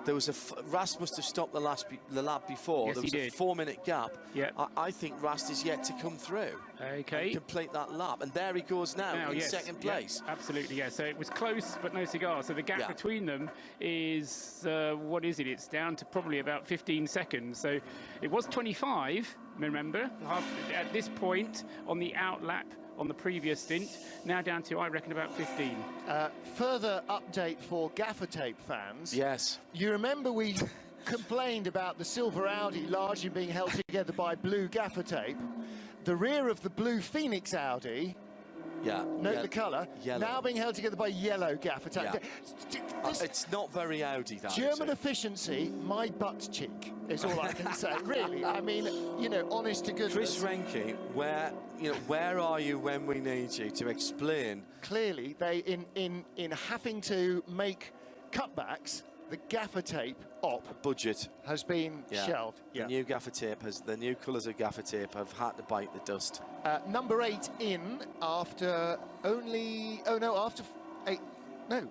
There was Rast must have stopped the lap before. Yes, there was he a did. 4-minute gap. Yep. I think Rast is yet to come through. Okay. And complete that lap. And there he goes now in yes. second place. Yep, absolutely, yeah. So it was close, but no cigar. So the gap between them is, what is it? It's down to probably about 15 seconds. So it was 25, remember, at this point on the out lap on the previous stint, now down to, I reckon, about 15. Further update for gaffer tape fans. Yes. You remember we complained about the silver Audi largely being held together by blue gaffer tape. The rear of the blue Phoenix Audi, note the colour, now being held together by yellow gaffer tape. It's not very Audi, that. German efficiency, my butt cheek, is all I can say. Really, I mean, you know, honest to goodness. Chris Renke, where are you when we need you to explain? Clearly, they in having to make cutbacks, the gaffer tape budget has been shelved. The new gaffer tape the new colours of gaffer tape have had to bite the dust. Number 8 in after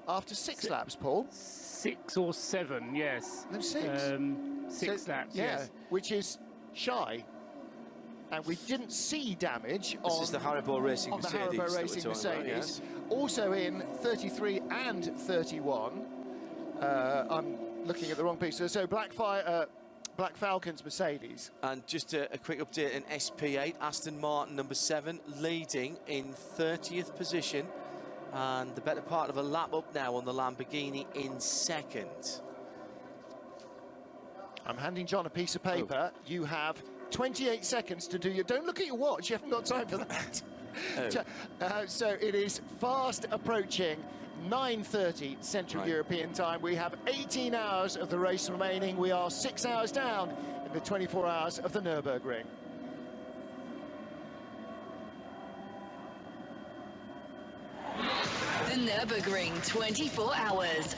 after 6 laps, Paul. 6 or 7, yes. No, 6. 6 laps, yes. Which is shy. And we didn't see damage This is the Haribo Racing on the Mercedes. Haribo Racing Mercedes. Also in 33 and 31. I'm looking at the wrong piece. So Black Falcon's Mercedes. And just a quick update in SP8, Aston Martin number 7 leading in 30th position, and the better part of a lap up now on the Lamborghini in second. I'm handing John a piece of paper. You have 28 seconds to do your... Don't look at your watch, you haven't got time for that. So it is fast approaching 9:30 Central European time. We have 18 hours of the race remaining. We are 6 hours down in the 24 hours of the Nürburgring. The Nürburgring 24 hours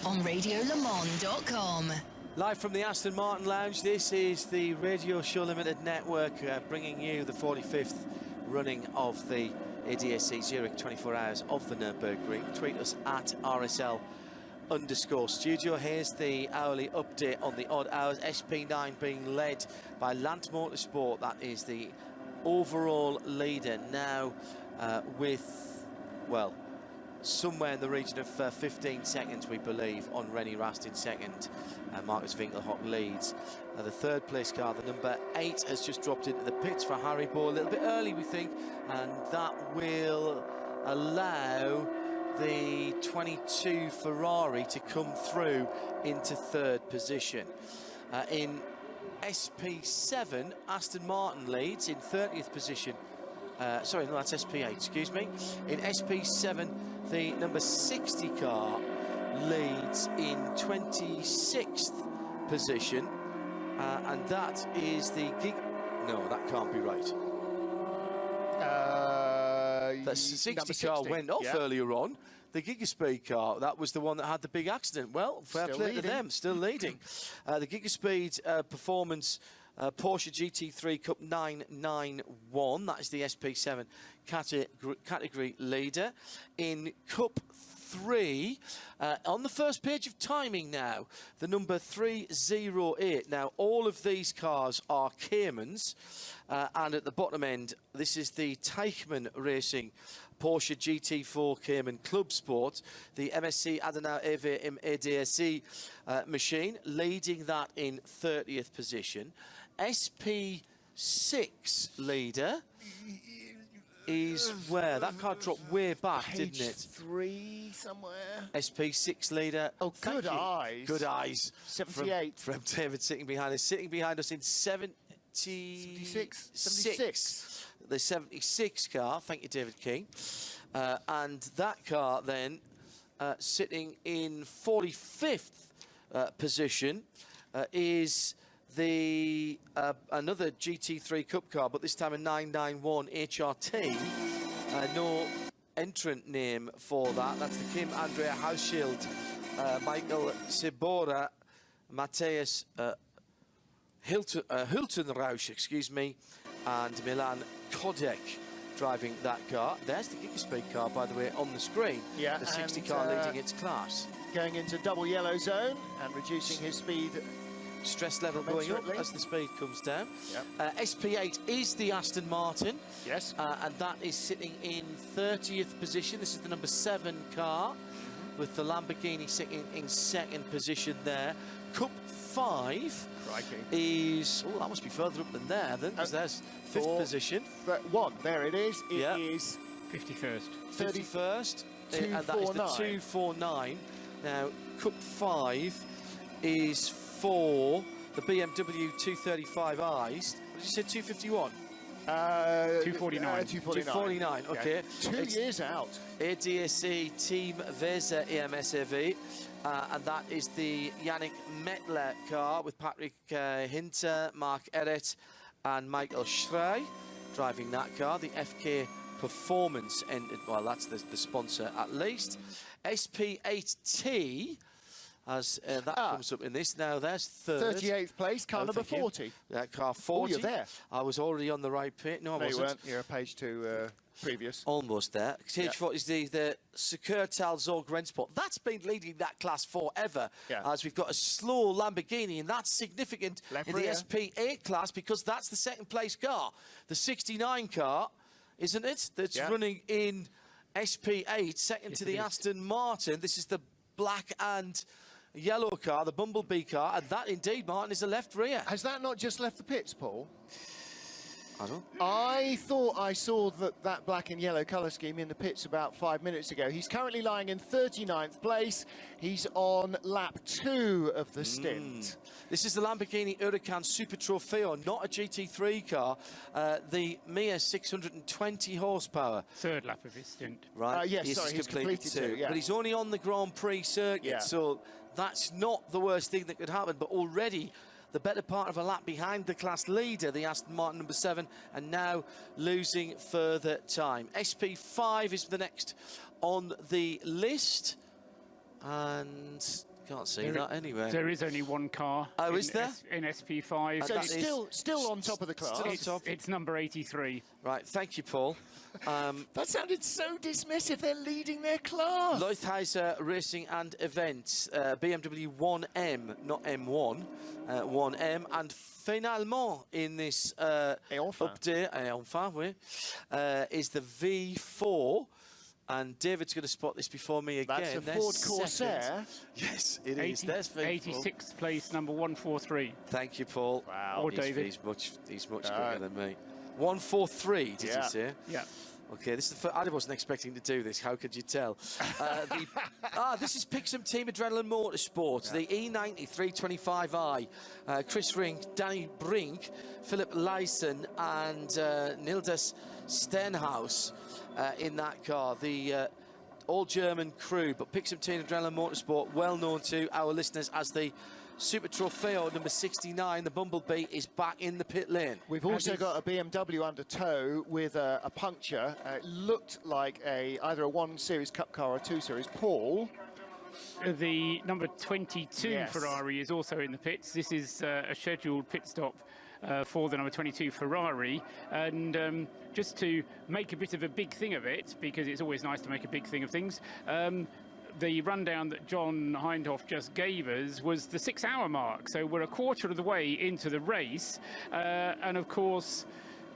on RadioLeMans.com. Live from the Aston Martin Lounge, this is the Radio Show Limited Network, bringing you the 45th running of the ADAC Zurich 24 hours of the Nürburgring. Tweet us at RSL_studio. Here's the hourly update on the odd hours. SP9 being led by Lance Motorsport. That is the overall leader now with, well, somewhere in the region of 15 seconds, we believe, on Rene Rast in second. Marcus Winkelhock leads. The third place car, the number 8, has just dropped into the pits for Haribo a little bit early, we think, and that will allow the 22 Ferrari to come through into third position. In SP7, Aston Martin leads in 30th position. Sorry, no, that's SP8, excuse me. In SP7, the number 60 car leads in 26th position, and that is the No, that can't be right. The 60 car went off earlier on. The Gigaspeed car, that was the one that had the big accident. Well, fair play to them, still leading. The Gigaspeed Performance Porsche GT3 Cup 991, that is the SP7 category leader. In Cup 3. On the first page of timing now, the number 308. Now, all of these cars are Caymans, and at the bottom end, this is the Teichmann Racing Porsche GT4 Cayman Club Sport, the MSC Adenauer EWM ADSE machine, leading that in 30th position. SP6 leader is where? That car dropped way back, Page didn't it? 3 somewhere. SP6 leader. Oh, Thank good you. eyes. Good eyes. 78. From David sitting behind us. Sitting behind us in 76. 76. The 76 car. Thank you, David King. And that car then sitting in 45th position is the another GT3 Cup car, but this time a 991 HRT. No entrant name for that. That's the Kim Andrea Hauschild, Michael Sibora, Matthias Hultenrausch, excuse me, and Milan Kodek driving that car. There's the Gigaspeed car, by the way, on the screen. Yeah, the 60 and, car leading its class. Going into double yellow zone and reducing his speed. Stress level going up as the speed comes down. Yep. SP8 is the Aston Martin. Yes. And that is sitting in 30th position. This is the number 7 car, with the Lamborghini sitting in 2nd position there. Cup 5 is... Oh, that must be further up than there, then, because there's 5th position. 1, there it is. It is 51st. 51st. And that is the 249. Now, Cup 5 is for the BMW 235i's. What did you say, 251? 249. 249. Okay. Yeah. 2 years out. ADSE Team Weser EMSAV. And that is the Yannick Mettler car with Patrick Hinter, Mark Eret and Michael Schrey driving that car. The FK Performance ended, well, that's the sponsor at least. SP8T, as that comes up in this. Now, there's 38th place, car number 40. That car 40. Oh, you're there. I was already on the right page. No, I wasn't. You weren't. You're a page 2 previous. Almost there. Stage 4 is the Securtal Zorg Rennsport. That's been leading that class forever. As we've got a slow Lamborghini, and that's significant in the SP8 class because that's the 2nd place car. The 69 car, isn't it? That's running in SP8, second to the Aston Martin. This is the black and yellow car, the Bumblebee car, and that indeed, Martin, is a left rear. Has that not just left the pits, Paul? I don't. I thought I saw that black and yellow colour scheme in the pits about 5 minutes ago. He's currently lying in 39th place. He's on lap 2 of the stint. This is the Lamborghini Huracan Super Trofeo, not a GT3 car. The Mia 620 horsepower. 3rd lap of his stint. Right. Yes, sorry, he's completed 2. But he's only on the Grand Prix circuit, so that's not the worst thing that could happen. But already, the better part of a lap behind the class leader, the Aston Martin number 7, and now losing further time. SP5 is the next on the list, and can't see that anywhere. There is only one car. Oh, is there? In SP5. So still on top of the class. Still on top. It's number 83. Right, thank you, Paul. That sounded so dismissive. They're leading their class. Leutheiser Racing and Events, BMW 1M, not M1, 1M, and finalement in this update, is the V4. And David's going to spot this before me again. That's a Ford Corsair. Yes, it is. There's V4. 86th place, number 143. Thank you, Paul. Wow. Or David. He's much quicker than me. 143, did you say? Yeah. Okay, this is the I wasn't expecting to do this. How could you tell? This is Pixum Team Adrenaline Motorsport, the E90 325i. Chris Rink, Danny Brink, Philip Lyson, and Nildas Stenhouse in that car. The all-German crew, but Pixum Team Adrenaline Motorsport, well known to our listeners as the Super Trofeo number 69, the Bumblebee, is back in the pit lane. We've also got a BMW under tow with a puncture. It looked like either a 1 Series Cup car or a 2 Series. Paul? The number 22 Ferrari is also in the pits. This is a scheduled pit stop for the number 22 Ferrari. And just to make a bit of a big thing of it, because it's always nice to make a big thing of things, the rundown that John Hindhoff just gave us was the 6-hour mark. So we're a quarter of the way into the race. And of course,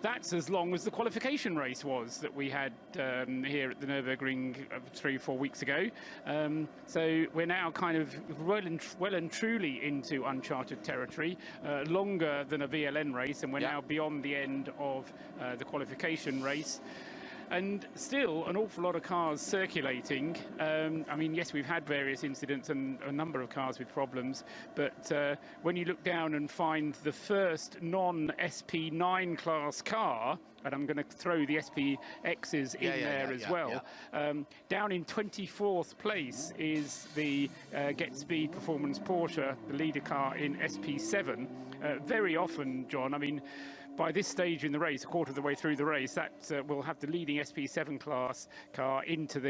that's as long as the qualification race was that we had here at the Nürburgring 3 or 4 weeks ago. So we're now kind of well and truly into uncharted territory, longer than a VLN race, and we're now beyond the end of the qualification race. And still an awful lot of cars circulating. I mean, yes, we've had various incidents and a number of cars with problems, but when you look down and find the first non-SP9 class car, and I'm going to throw the SPXs in there as well, down in 24th place is the Get Speed Performance Porsche, the leader car in SP7. Very often, John, I mean, by this stage in the race, a quarter of the way through the race, that will have the leading SP7 class car into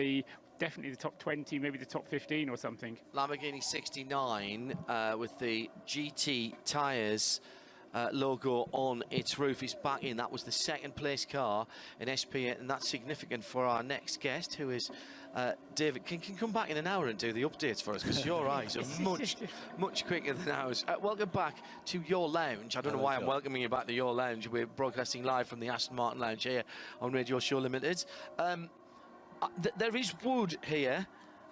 definitely the top 20, maybe the top 15 or something. Lamborghini 69 with the GT tyres logo on its roof is back in. That was the second place car in SP8, and that's significant for our next guest, who is David. Can come back in an hour and do the updates for us, because your eyes are much quicker than ours. Welcome back to your lounge. I don't know why I'm welcoming you back to your lounge. We're broadcasting live from the Aston Martin lounge here on Radio Show Limited. There is wood here.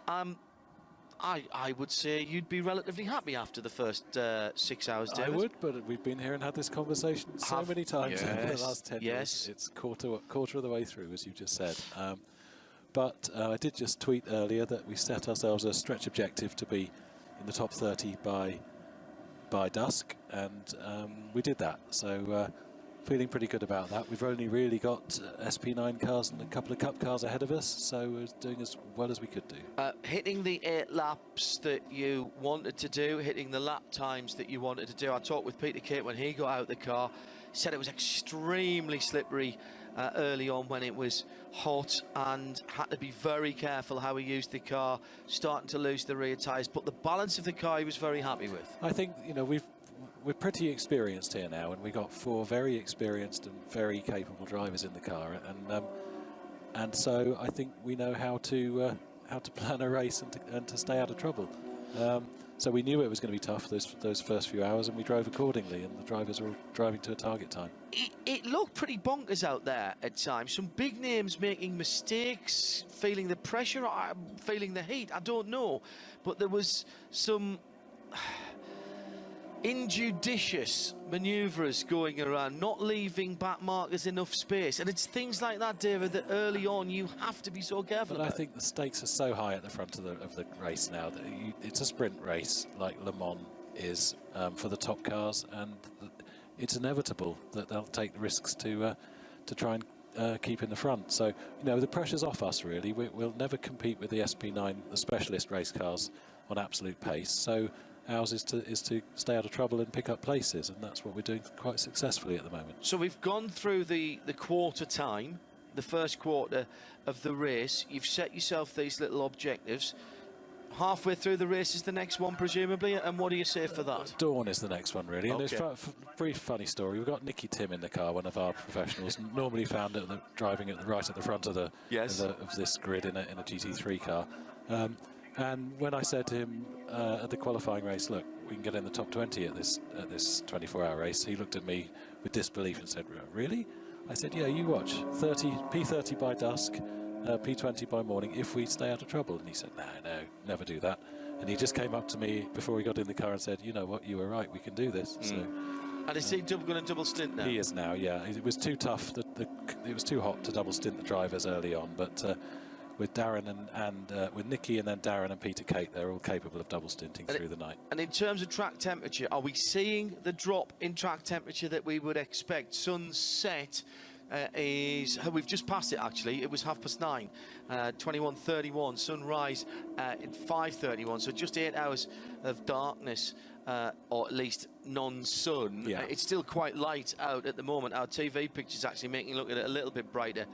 I would say you'd be relatively happy after the first 6 hours, David. I would, but we've been here and had this conversation so many times over the last 10 years. It's quarter of the way through, as you just said. But I did just tweet earlier that we set ourselves a stretch objective to be in the top 30 by dusk, and we did that. So feeling pretty good about that. We've only really got SP9 cars and a couple of Cup cars ahead of us, so we're doing as well as we could do. Hitting the 8 laps that you wanted to do, hitting the lap times that you wanted to do. I talked with Peter Kate when he got out of the car. He said it was extremely slippery early on when it was hot, and had to be very careful how he used the car, starting to lose the rear tyres. But the balance of the car he was very happy with. I think, you know, we're pretty experienced here now, and we got 4 very experienced and very capable drivers in the car, and so I think we know how to plan a race and to stay out of trouble. So we knew it was going to be tough those first few hours, and we drove accordingly, and the drivers were all driving to a target time. It looked pretty bonkers out there at times. Some big names making mistakes, feeling the pressure, feeling the heat, I don't know. But there was some injudicious manoeuvres going around, not leaving back markers enough space, and it's things like that, David, that early on you have to be so careful about. I think the stakes are so high at the front of the race now that it's a sprint race like Le Mans is for the top cars, and it's inevitable that they'll take the risks to try and keep in the front. So, you know, the pressure's off us really. We'll never compete with the SP9, the specialist race cars, on absolute pace. So ours is to stay out of trouble and pick up places, and that's what we're doing quite successfully at the moment. So we've gone through the quarter time, the first quarter of the race. You've set yourself these little objectives. Halfway through the race is the next one, presumably, and what do you say for that? Dawn is the next one, really. Okay. And it's a brief funny story. We've got Nicky Tim in the car, one of our professionals, normally found driving right at the front of this grid in a GT3 car. And when I said to him at the qualifying race, look, we can get in the top 20 at this 24-hour race, he looked at me with disbelief and said, really? I said, yeah, you watch. P30 by dusk, P20 by morning, if we stay out of trouble. And he said, no, never do that. And he just came up to me before we got in the car and said, you know what, you were right, we can do this. So, and is he going to double stint now? He is now, yeah. It was too tough. It was too hot to double stint the drivers early on, but with Darren and with Nicky and then Darren and Peter Kate, they're all capable of double stinting through the night. And in terms of track temperature, are we seeing the drop in track temperature that we would expect? Sunset we've just passed it actually. It was 9:30, 21:31. Sunrise at 5:31. So just 8 hours of darkness, or at least non-sun. Yeah. It's still quite light out at the moment. Our TV picture's actually making it look at it a little bit brighter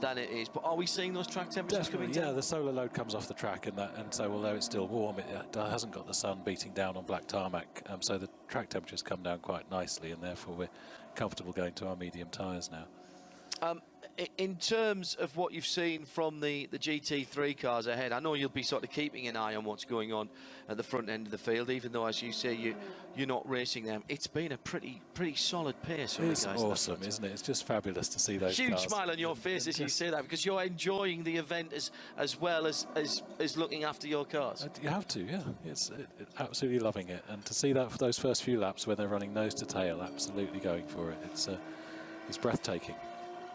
than it is. But are we seeing those track temperatures coming down? Yeah, the solar load comes off the track, and so although it's still warm, it hasn't got the sun beating down on black tarmac. So the track temperatures come down quite nicely, and therefore we're comfortable going to our medium tyres now. In terms of what you've seen from the GT3 cars ahead, I know you'll be sort of keeping an eye on what's going on at the front end of the field, even though, as you say, you're not racing them. It's been a pretty solid pace. It's awesome, isn't it? It's just fabulous to see those huge cars. Smile on your face as you say that, because you're enjoying the event as well as looking after your cars. You have to, yeah. It's absolutely loving it, and to see that for those first few laps where they're running nose to tail, absolutely going for it. It's breathtaking.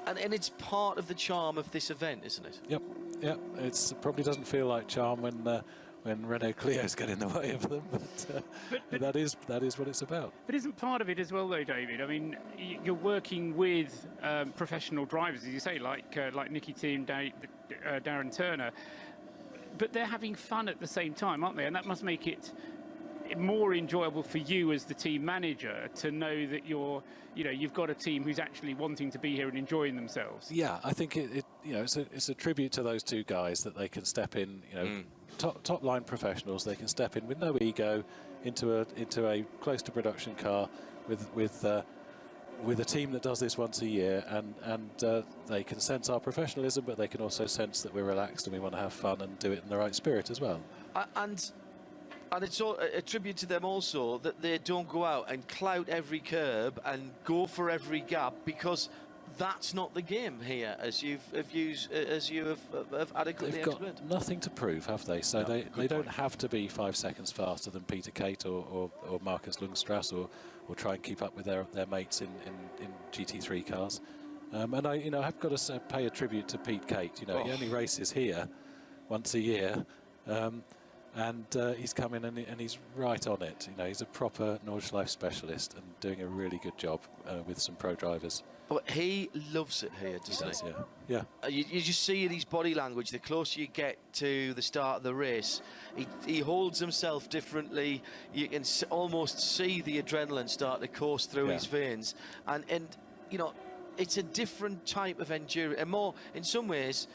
And it's part of the charm of this event, isn't it? Yep. It probably doesn't feel like charm when Renault Clio's get in the way of them, but that is what it's about. But isn't part of it as well, though, David? I mean, you're working with professional drivers, as you say, like Nicky Tim, Darren Turner, but they're having fun at the same time, aren't they? And that must make it more enjoyable for you as the team manager to know that you've got a team who's actually wanting to be here and enjoying themselves. Yeah, I think it's a tribute to those two guys that they can step in, top line professionals. They can step in with no ego into a close to production car with a team that does this once a year, and they can sense our professionalism, but they can also sense that we're relaxed and we want to have fun and do it in the right spirit as well. And it's a tribute to them also that they don't go out and clout every curb and go for every gap, because that's not the game here, as you have adequately They've explained. got nothing to prove, have they? So No, they don't have to be 5 seconds faster than Peter Kate or Marcus Lundstrass or try and keep up with their mates in GT3 cars. And I've got to pay a tribute to Pete Kate. He only races here once a year. And he's come in and he's right on it. He's a proper Nordschleife specialist and doing a really good job with some pro drivers. But he loves it here, doesn't he? Yeah. You just see in his body language, the closer you get to the start of the race, he holds himself differently. You can almost see the adrenaline start to course through his veins. And it's a different type of endurance. And more, in some ways,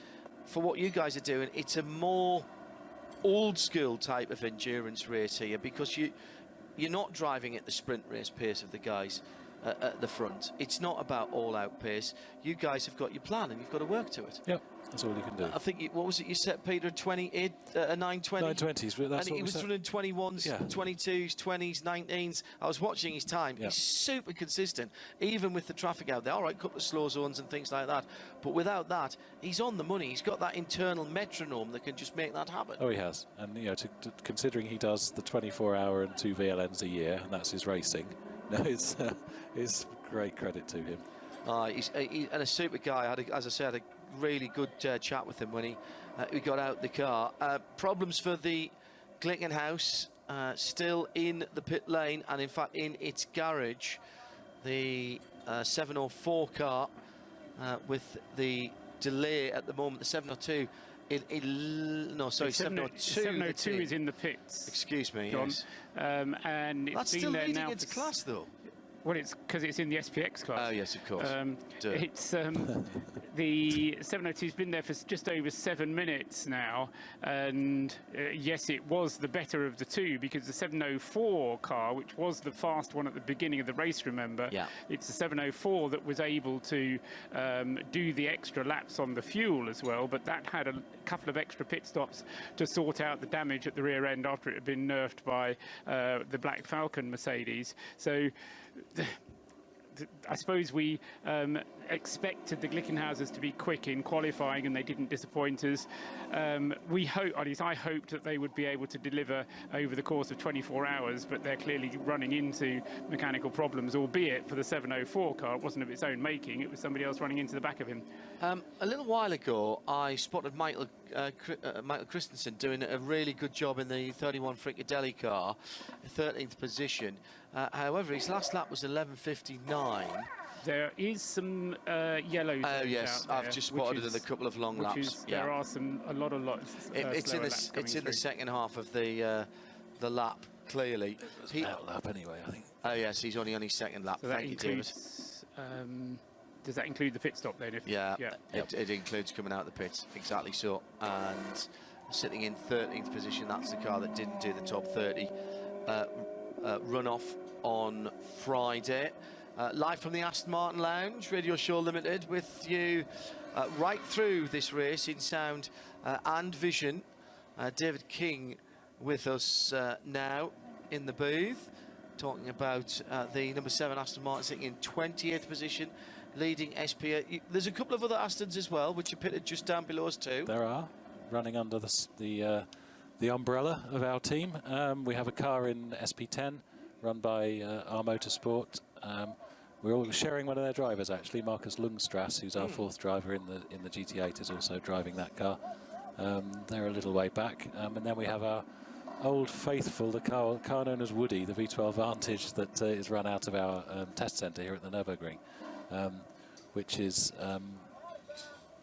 for what you guys are doing, it's a more old school type of endurance race here, because you're not driving at the sprint race pace of the guys at the front. It's not about all out pace. You guys have got your plan and you've got to work to it. Yep, that's all you can do. I think what was it you set, Peter? 28, 920. 920s, but that's and he was running 21s, 22s, 20s, 19s. I was watching his time. He's super consistent, even with the traffic out there. All right, couple of slow zones and things like that, but without that, he's on the money. He's got that internal metronome that can just make that happen. Oh, he has. And considering he does the 24-hour and 2 VLNs a year, and that's his racing, it's great credit to him. He's a super guy. As I said, I had a really good chat with him when we got out the car. Problems for the Glickenhaus, still in the pit lane, and in fact in its garage. The 704 car with the delay at the moment. The 702. No, sorry, 702. 702 is in the pits. Excuse me, John. yes. And it's That's been still there leading now its class, though. Well, it's because it's in the SPX class. Oh, yes, of course. It's the 702's been there for just over 7 minutes now, and yes, it was the better of the two, because the 704 car, which was the fast one at the beginning of the race, remember, it's the 704 that was able to do the extra laps on the fuel as well, but that had a couple of extra pit stops to sort out the damage at the rear end after it had been nerfed by the Black Falcon Mercedes. So I suppose we expected the Glickenhausers to be quick in qualifying, and they didn't disappoint us. We hope, at least I hoped, that they would be able to deliver over the course of 24 hours, but they're clearly running into mechanical problems, albeit for the 704 car, it wasn't of its own making, it was somebody else running into the back of him. A little while ago, I spotted Michael Christensen doing a really good job in the 31 Frickadelli car, 13th position. However, his last lap was 11:59. There is some yellows. Oh yes, I've just spotted it in a couple of long laps. There are a lot of lots. It's in the second half of the lap. Clearly, out lap anyway, I think. Oh yes, he's only on his second lap. So Thank you, David. Does that include the pit stop then? It includes coming out of the pits. Exactly so. And sitting in 13th position, that's the car that didn't do the top 30 runoff on Friday. Live from the Aston Martin Lounge, Radio Show Limited, with you right through this race in sound and vision. David King with us now in the booth, talking about the number 7 Aston Martin sitting in 20th position, leading SP8. There's a couple of other Astons as well, which are pitted just down below us too. There are, running under the umbrella of our team. We have a car in SP10 run by our Motorsport. We're all sharing one of their drivers, actually. Marcus Lundstrass, who's our 4th driver in the GT8, is also driving that car. They're a little way back. And then we have our old faithful, the car known as Woody, the V12 Vantage, that is run out of our test centre here at the Nürburgring, which is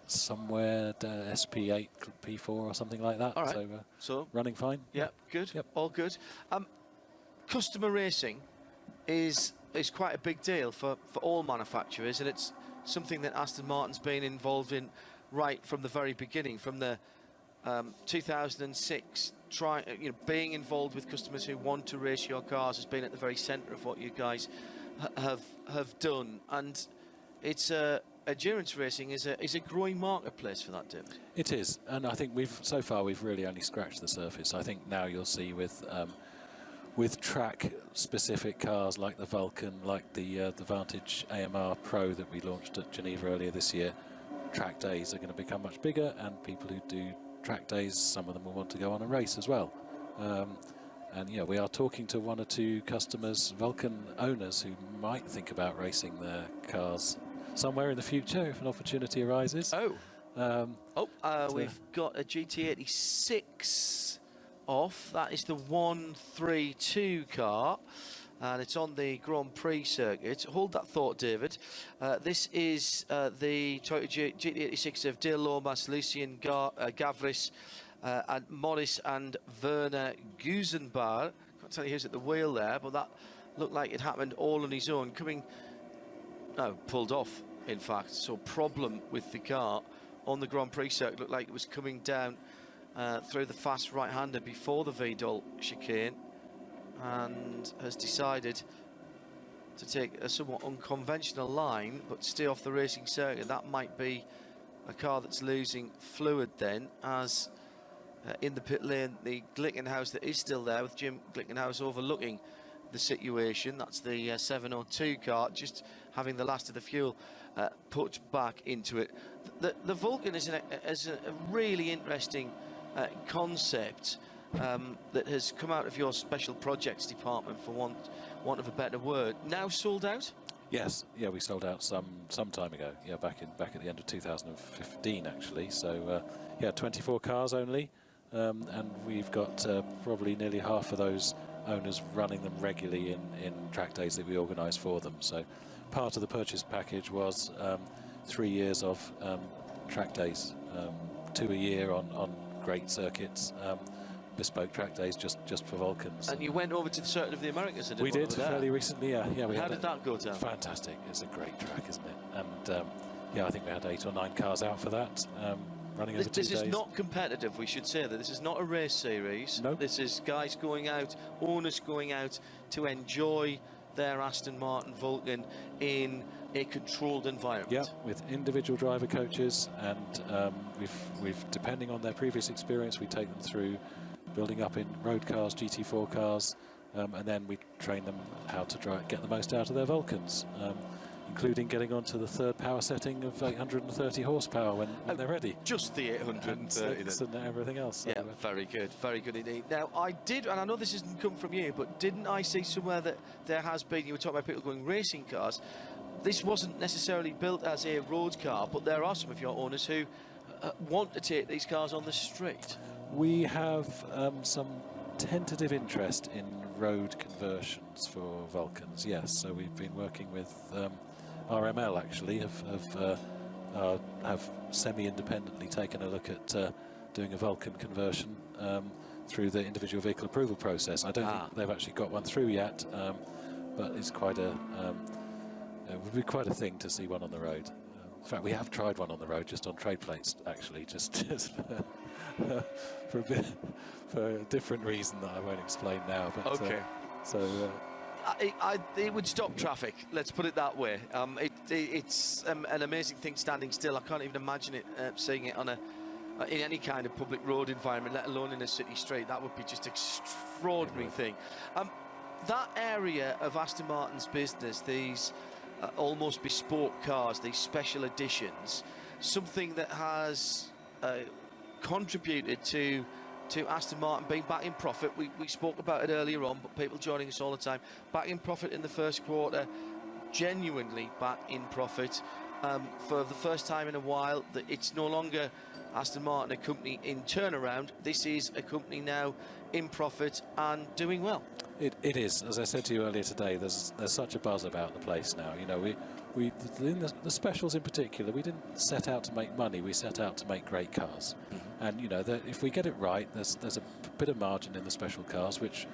somewhere SP8, P4 or something like that. All right. So running fine. Yeah, good. Yep. All good. Customer racing is quite a big deal for all manufacturers, and it's something that Aston Martin's been involved in right from the very beginning, from the 2006. Being involved with customers who want to race your cars has been at the very centre of what you guys have done, and it's endurance racing is a growing marketplace for that, David. It is, and I think so far we've really only scratched the surface. I think now you'll see with track-specific cars like the Vulcan, like the Vantage AMR Pro that we launched at Geneva earlier this year, track days are going to become much bigger, and people who do track days, some of them will want to go on a race as well. And yeah, we are talking to 1 or 2 customers, Vulcan owners, who might think about racing their cars somewhere in the future if an opportunity arises. We've got a GT86 off. That is the 132 car, and it's on the Grand Prix circuit. Hold that thought, David. This is the Toyota GT86 of Dale Lomas, Lucien Gavris, and Morris and Werner Gusenbar. Can't tell you who's at the wheel there, but that looked like it happened all on his own. Pulled off, in fact. So problem with the car on the Grand Prix circuit. Looked like it was coming down through the fast right-hander before the Vidal chicane, and has decided to take a somewhat unconventional line but stay off the racing circuit. That might be a car that's losing fluid then, as in the pit lane the Glickenhaus that is still there, with Jim Glickenhaus overlooking the situation. That's the 702 car, just having the last of the fuel put back into it. The Vulcan is a really interesting concept that has come out of your special projects department, for want of a better word. Now sold out? Yes, yeah, we sold out some time ago. Yeah, back at the end of 2015 actually. So yeah, 24 cars only, and we've got probably nearly half of those owners running them regularly in track days that we organise for them. So part of the purchase package was 3 years of track days, 2 a year on great circuits, bespoke track days just for Vulcans. And you went over to the Circuit of the Americas, we did fairly recently, yeah. How did that go down? Fantastic. It's a great track, isn't it? And yeah, I think we had 8 or 9 cars out for that, running over 2 days. This is not competitive, we should say that. This is not a race series. Nope. This is guys going out, owners going out to enjoy their Aston Martin Vulcan in a controlled environment. Yeah, with individual driver coaches, and we've depending on their previous experience, we take them through building up in road cars, GT4 cars, and then we train them how to get the most out of their Vulcans, including getting onto the 3rd power setting of 830 horsepower when they're ready. Just the 830 and everything else. Yeah, very good indeed. Now, I did, and I know this hasn't come from you, but didn't I see somewhere that there has been, you were talking about people going racing cars, this wasn't necessarily built as a road car, but there are some of your owners who want to take these cars on the street. We have some tentative interest in road conversions for Vulcans, yes. So we've been working with RML, actually, have semi-independently taken a look at doing a Vulcan conversion through the individual vehicle approval process. I don't think they've actually got one through yet, but it's quite it would be quite a thing to see one on the road. In fact, we have tried one on the road, just on trade plates, actually, just for a different reason that I won't explain now. But, okay. It would stop traffic, let's put it that way. It's an amazing thing standing still. I can't even imagine it seeing it on in any kind of public road environment, let alone in a city street. That would be just extraordinary thing. That area of Aston Martin's business, these almost bespoke cars, these special editions, something that has contributed to Aston Martin being back in profit. We spoke about it earlier on, but people joining us all the time, back in profit in the first quarter, genuinely back in profit for the first time in a while. That it's no longer Aston Martin, a company in turnaround. This is a company now in profit and doing well. It is, as I said to you earlier today, there's such a buzz about the place now. You know, we in the specials in particular, we didn't set out to make money, we set out to make great cars. And you know, if we get it right, there's a bit of margin in the special cars, which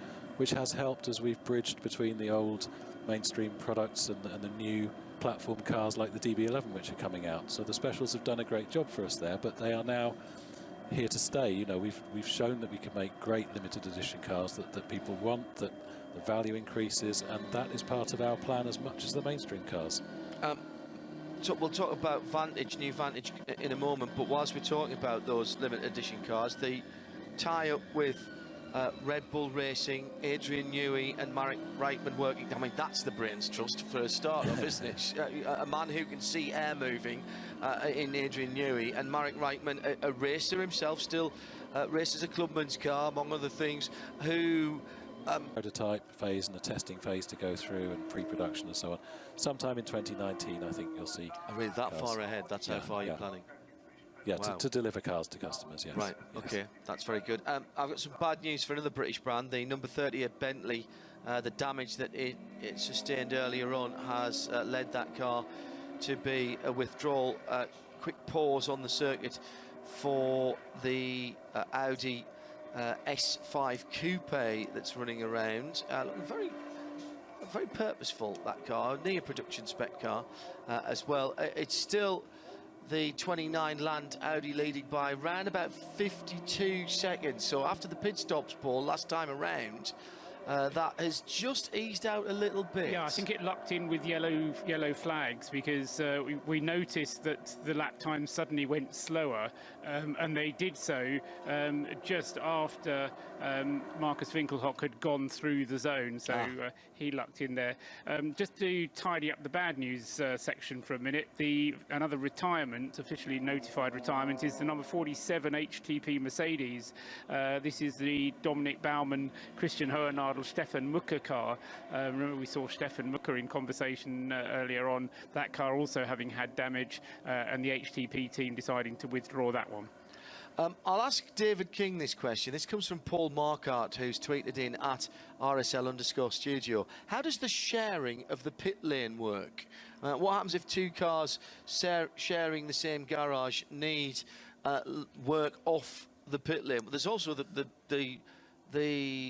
has helped as we've bridged between the old mainstream products and the new platform cars like the DB11, which are coming out. So the specials have done a great job for us there, but they are now here to stay. You know, we've shown that we can make great limited edition cars that people want, that the value increases, and that is part of our plan as much as the mainstream cars. So we'll talk about new Vantage in a moment, but whilst we're talking about those limited edition cars, the tie-up with Red Bull Racing, Adrian Newey and Marek Reitman working, I mean, that's the brains trust for a start off, isn't it? A man who can see air moving in Adrian Newey, and Marek Reitman, a racer himself, still races a clubman's car, among other things, who... prototype phase and a testing phase to go through, and pre-production and so on. Sometime in 2019, I think you'll see. I mean, that cars. Far ahead, that's how far you're planning? Yeah, wow. to deliver cars to customers, yes. Right, yes. Okay, that's very good. I've got some bad news for another British brand. The number 30 at Bentley, the damage that it sustained earlier on has led that car to be a withdrawal. Quick pause on the circuit for the Audi S5 Coupe that's running around. Very purposeful, that car, near production spec car as well. It's still the 29 Land Audi leading by around about 52 seconds. So after the pit stops, Paul, last time around, that has just eased out a little bit. Yeah, I think it locked in with yellow flags, because we noticed that the lap time suddenly went slower, and they did so just after Marcus Winkelhock had gone through the zone, so he locked in there. Just to tidy up the bad news section for a minute, another retirement, officially notified retirement, is the number 47 HTP Mercedes. This is the Dominic Baumann, Christian Hohenadel, Stefan Mucker car. Remember, we saw Stefan Mucker in conversation earlier on, that car also having had damage, and the HTP team deciding to withdraw that one. I'll ask David King this question. This comes from Paul Markart, who's tweeted in at RSL_studio. How does the sharing of the pit lane work? What happens if two cars sharing the same garage need work off the pit lane? But there's also the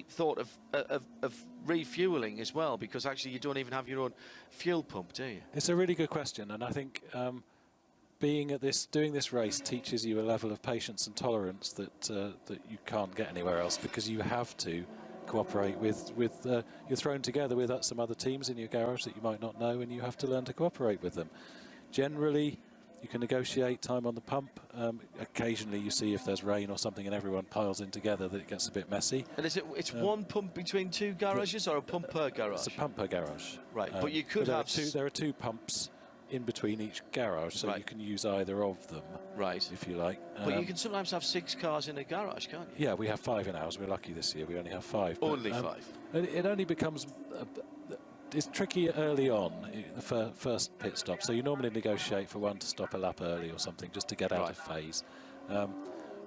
thought of refueling as well, because actually you don't even have your own fuel pump, do you? It's a really good question, and I think doing this race teaches you a level of patience and tolerance that you can't get anywhere else, because you have to cooperate with you're thrown together with some other teams in your garage that you might not know, and you have to learn to cooperate with them. Generally, you can negotiate time on the pump. Occasionally you see if there's rain or something and everyone piles in together, that it gets a bit messy. And it's one pump between two garages, or a pump per garage? It's a pump per garage. Right, but you could have... There are two pumps in between each garage, so you can use either of them, if you like. But you can sometimes have 6 cars in a garage, can't you? Yeah, we have 5 in ours. We're lucky this year. We only have 5. Only 5. It only becomes... it's tricky early on, the first pit stop, so you normally negotiate for one to stop a lap early or something, just to get out of phase.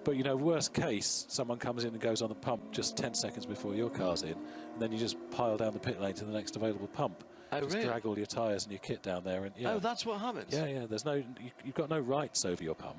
But, you know, worst case, someone comes in and goes on the pump just 10 seconds before your car's in, and then you just pile down the pit lane to the next available pump. Just drag all your tyres and your kit down there. And, Oh, that's what happens? Yeah, there's you've got no rights over your pump.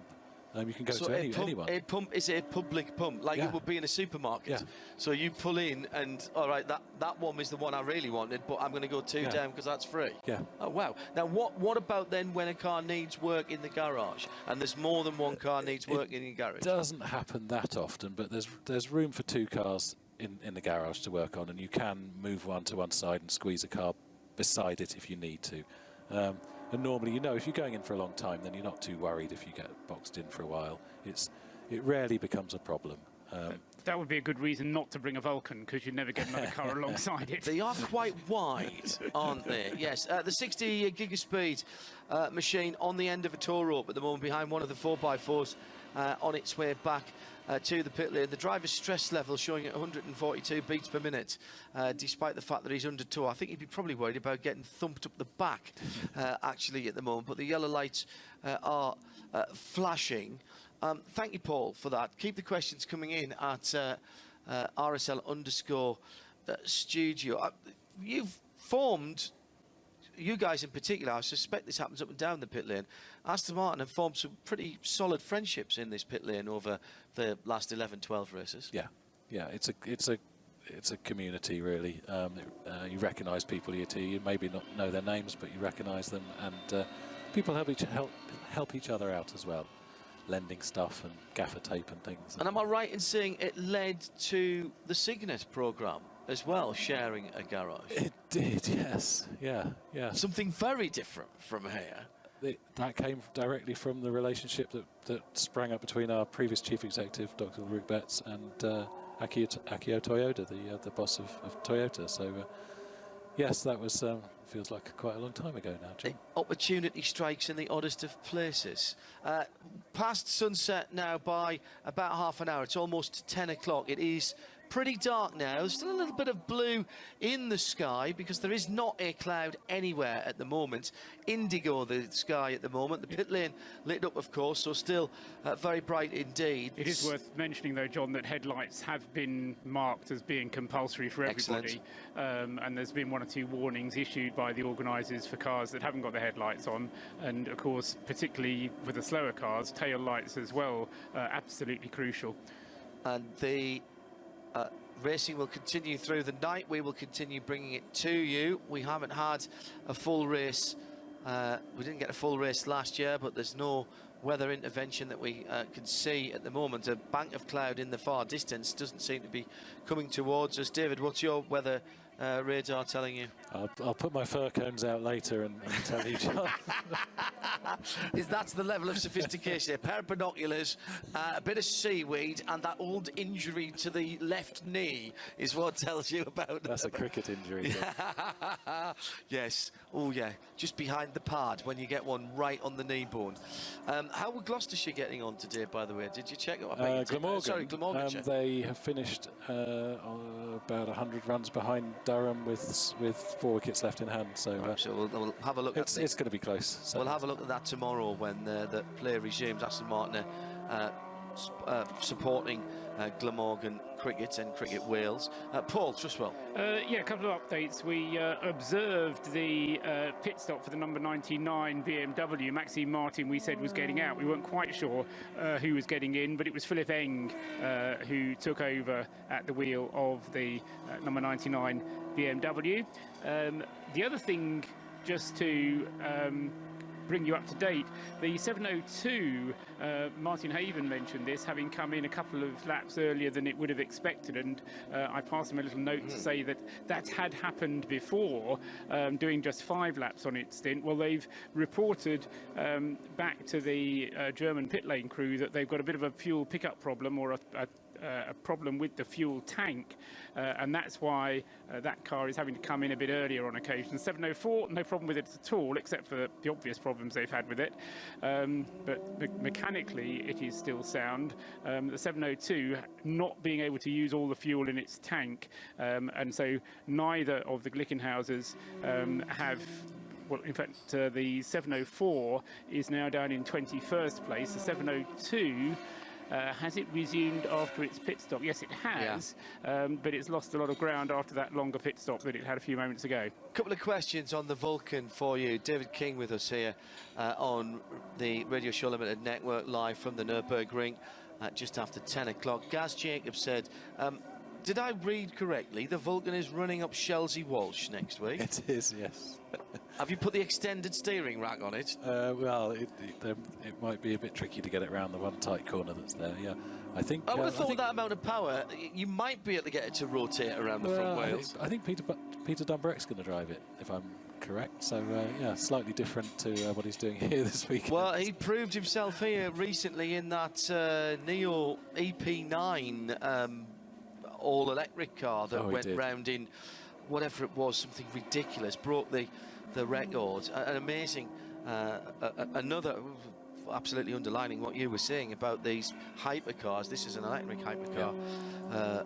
You can go to anyone. Is it a public pump, like it would be in a supermarket? Yeah. So you pull in and, all right, that one is the one I really wanted, but I'm going to go 2 down because that's free. Yeah. Oh, wow. Now, what about then when a car needs work in the garage, and there's more than one car needs work in your garage? It doesn't happen that often, but there's room for 2 cars in the garage to work on, and you can move one to one side and squeeze a car beside it if you need to. And normally, you know, if you're going in for a long time, then you're not too worried if you get boxed in for a while. It rarely becomes a problem. That would be a good reason not to bring a Vulcan, because you'd never get another car alongside it. They are quite wide, aren't they? Yes. The 60 gigaspeed machine on the end of a tow rope at the moment behind one of the 4x4s on its way back to the pit lane. The driver's stress level showing at 142 beats per minute, despite the fact that he's under tow. I think he'd be probably worried about getting thumped up the back, actually, at the moment. But the yellow lights are flashing. Thank you, Paul, for that. Keep the questions coming in at RSL_studio. You've formed, you guys in particular, I suspect this happens up and down the pit lane. Aston Martin have formed some pretty solid friendships in this pit lane over the last 11, 12 races. Yeah, it's a community, really. You recognise people here too. You maybe not know their names, but you recognise them, and people help each other out as well, lending stuff and gaffer tape and things. And am I right in saying it led to the Signet programme as well, sharing a garage? It did, yes. Yeah. Something very different from here. That came directly from the relationship that sprang up between our previous chief executive, Dr. Ulrich Betz, and Akio Toyoda, the boss of Toyota. So, yes, that was feels like quite a long time ago now, John. The opportunity strikes in the oddest of places. Past sunset now by about half an hour. It's almost 10 o'clock. It is pretty dark now. There's still a little bit of blue in the sky because there is not a cloud anywhere at the moment. Indigo the sky at the moment. The pit lane lit up, of course, so still very bright indeed. It is worth mentioning, though, John, that headlights have been marked as being compulsory for everybody. And there's been one or two warnings issued by the organisers for cars that haven't got the headlights on. And, of course, particularly with the slower cars, tail lights as well, absolutely crucial. And the racing will continue through the night. We will continue bringing it to you. We haven't had a full race. We didn't get a full race last year, but there's no weather intervention that we can see at the moment. A bank of cloud in the far distance doesn't seem to be coming towards us. David, what's your weather radar telling you? I'll put my fur cones out later and tell you, John. That's the level of sophistication. A pair of binoculars, a bit of seaweed, and that old injury to the left knee is what tells you about. That's a cricket injury. Yes. Oh, yeah. Just behind the pad when you get one right on the knee bone. How were Gloucestershire getting on today, by the way? Did you check? Glamorgan. Sorry, Glamorgan. They have finished about 100 runs behind Durham with 4 wickets left in hand. So, we'll have a look at it's going to be close. So. We'll have a look at that tomorrow when the play resumes. Aston Martin supporting Glamorgan Cricket and Cricket Wales. Paul Trustwell. Yeah, a couple of updates. We observed the pit stop for the number 99 BMW. Maxime Martin, we said, was getting out. We weren't quite sure who was getting in, but it was Philip Eng who took over at the wheel of the number 99 BMW. The other thing, just to bring you up to date, the 702, Martin Haven mentioned this, having come in a couple of laps earlier than it would have expected, and I passed him a little note to say that had happened before, doing just 5 laps on its stint. Well, they've reported back to the German pit lane crew that they've got a bit of a fuel pickup problem, or a problem with the fuel tank, and that's why that car is having to come in a bit earlier on occasion. 704, no problem with it at all, except for the obvious problems they've had with it. But mechanically, it is still sound. The 702 not being able to use all the fuel in its tank, and so neither of the Glickenhausers have. Well, in fact, the 704 is now down in 21st place. The 702. Has it resumed after its pit stop? Yes, it has, but it's lost a lot of ground after that longer pit stop that it had a few moments ago. A couple of questions on the Vulcan for you. David King with us here on the Radio Show Limited Network, live from the Nürburgring just after 10 o'clock. Gaz Jacobs said, did I read correctly, the Vulcan is running up Chelsea Walsh next week? It is, yes. Have you put the extended steering rack on it? Well, it might be a bit tricky to get it around the one tight corner that's there. Yeah, I think. I would have thought with that amount of power, you might be able to get it to rotate around the front wheels. I think Peter Dunbarrett's going to drive it, if I'm correct. So yeah, slightly different to what he's doing here this week. Well, he proved himself here recently in that Neo EP9 all-electric car that went round in whatever it was, something ridiculous, broke the record. An amazing, another, absolutely underlining what you were saying about these hypercars. This is an electric hypercar,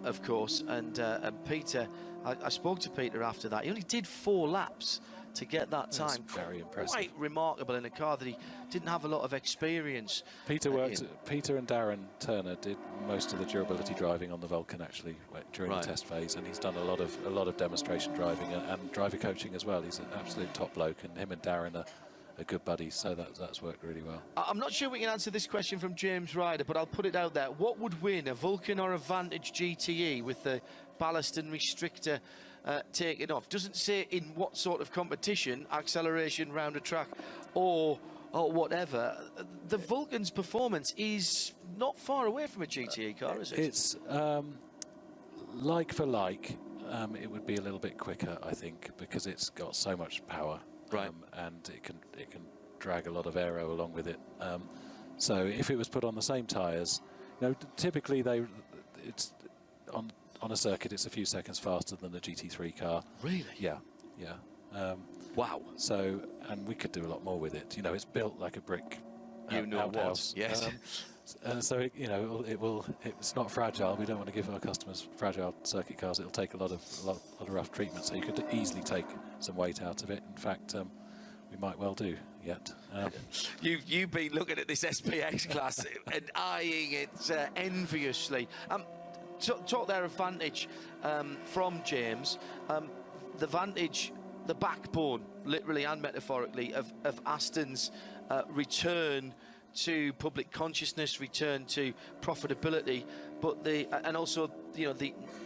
of course. And Peter, I spoke to Peter after that. He only did 4 laps to get that time. That's very impressive. Quite remarkable in a car that he didn't have a lot of experience. Peter and Darren Turner did most of the durability driving on the Vulcan actually during the test phase, and he's done a lot of demonstration driving and driver coaching as well. He's an absolute top bloke, and him and Darren are good buddies, so that's worked really well. I'm not sure we can answer this question from James Ryder, but I'll put it out there. What would win, a Vulcan or a Vantage GTE with the ballast and restrictor taken off? Doesn't say in what sort of competition, acceleration round a track or whatever. The Vulcan's performance is not far away from a GTE car, is it? It's like for like. It would be a little bit quicker, I think, because it's got so much power, and it can drag a lot of aero along with it. So if it was put on the same tyres, typically it's on a circuit, it's a few seconds faster than the GT3 car. Really? Yeah. Wow. So, and we could do a lot more with it. It's built like a brick outhouse. Yes. So it's not fragile. We don't want to give our customers fragile circuit cars. It'll take a lot of rough treatment. So you could easily take some weight out of it. In fact, we might well do yet. You've been looking at this SPX class and eyeing it enviously. Talk there of Vantage from James. The Vantage, the backbone, literally and metaphorically, of Aston's return to public consciousness, return to profitability, but and also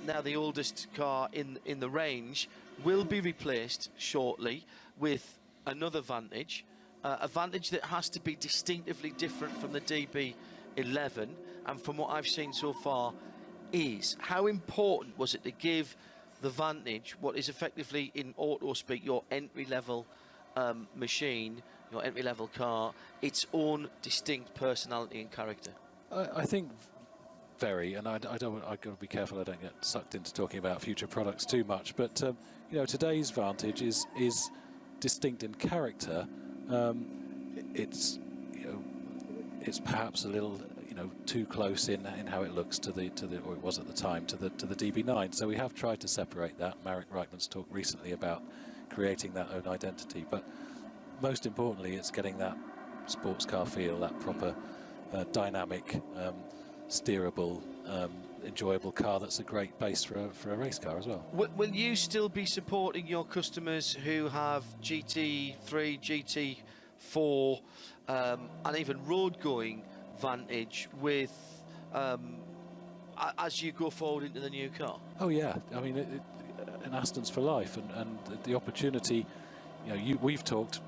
now the oldest car in the range will be replaced shortly with another Vantage, a Vantage that has to be distinctively different from the DB11, and from what I've seen so far. How important was it to give the Vantage, what is effectively in auto speak your entry-level machine, your entry-level car, its own distinct personality and character? I think very, and I've got to be careful I don't get sucked into talking about future products too much. But today's Vantage is distinct in character. It's perhaps a little too close in how it looks or it was at the time to the DB9. So we have tried to separate that. Marek Reichman's talked recently about creating that own identity, but most importantly, it's getting that sports car feel, that proper dynamic, steerable, enjoyable car that's a great base for a race car as well. Will you still be supporting your customers who have GT3, GT4, and even road-going Vantage with as you go forward into the new car? Oh yeah, I mean, an Aston's for life, and the opportunity. We've talked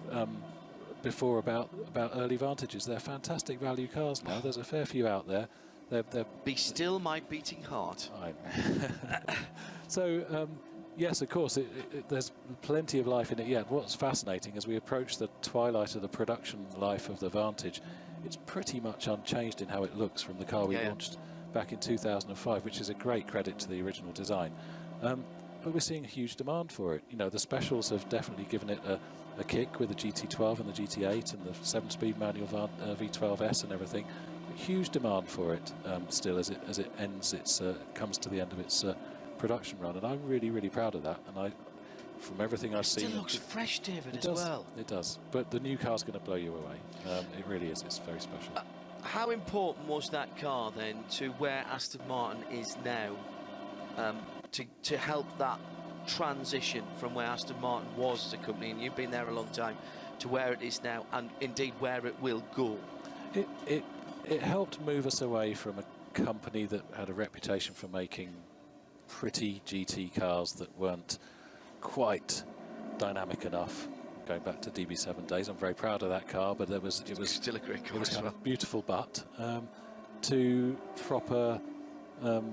before about early Vantages. They're fantastic value cars now. There's a fair few out there. They're Be still my beating heart. So yes, of course, there's plenty of life in it yet. What's fascinating as we approach the twilight of the production life of the Vantage, it's pretty much unchanged in how it looks from the car we launched back in 2005, which is a great credit to the original design. But we're seeing a huge demand for it. The specials have definitely given it a kick with the GT12 and the GT8 and the 7-speed manual V12S and everything. Huge demand for it still as it comes to the end of its production run, and I'm really, really proud of that. And from everything I've seen, it still looks fresh, David, as well. It does. But the new car's going to blow you away. It really is. It's very special. How important was that car then to where Aston Martin is now, to help that transition from where Aston Martin was as a company, and you've been there a long time, to where it is now, and indeed where it will go? It helped move us away from a company that had a reputation for making pretty GT cars that weren't quite dynamic enough, going back to DB7 days. I'm very proud of that car, but it was still a great car. It was as kind well. of beautiful, but to proper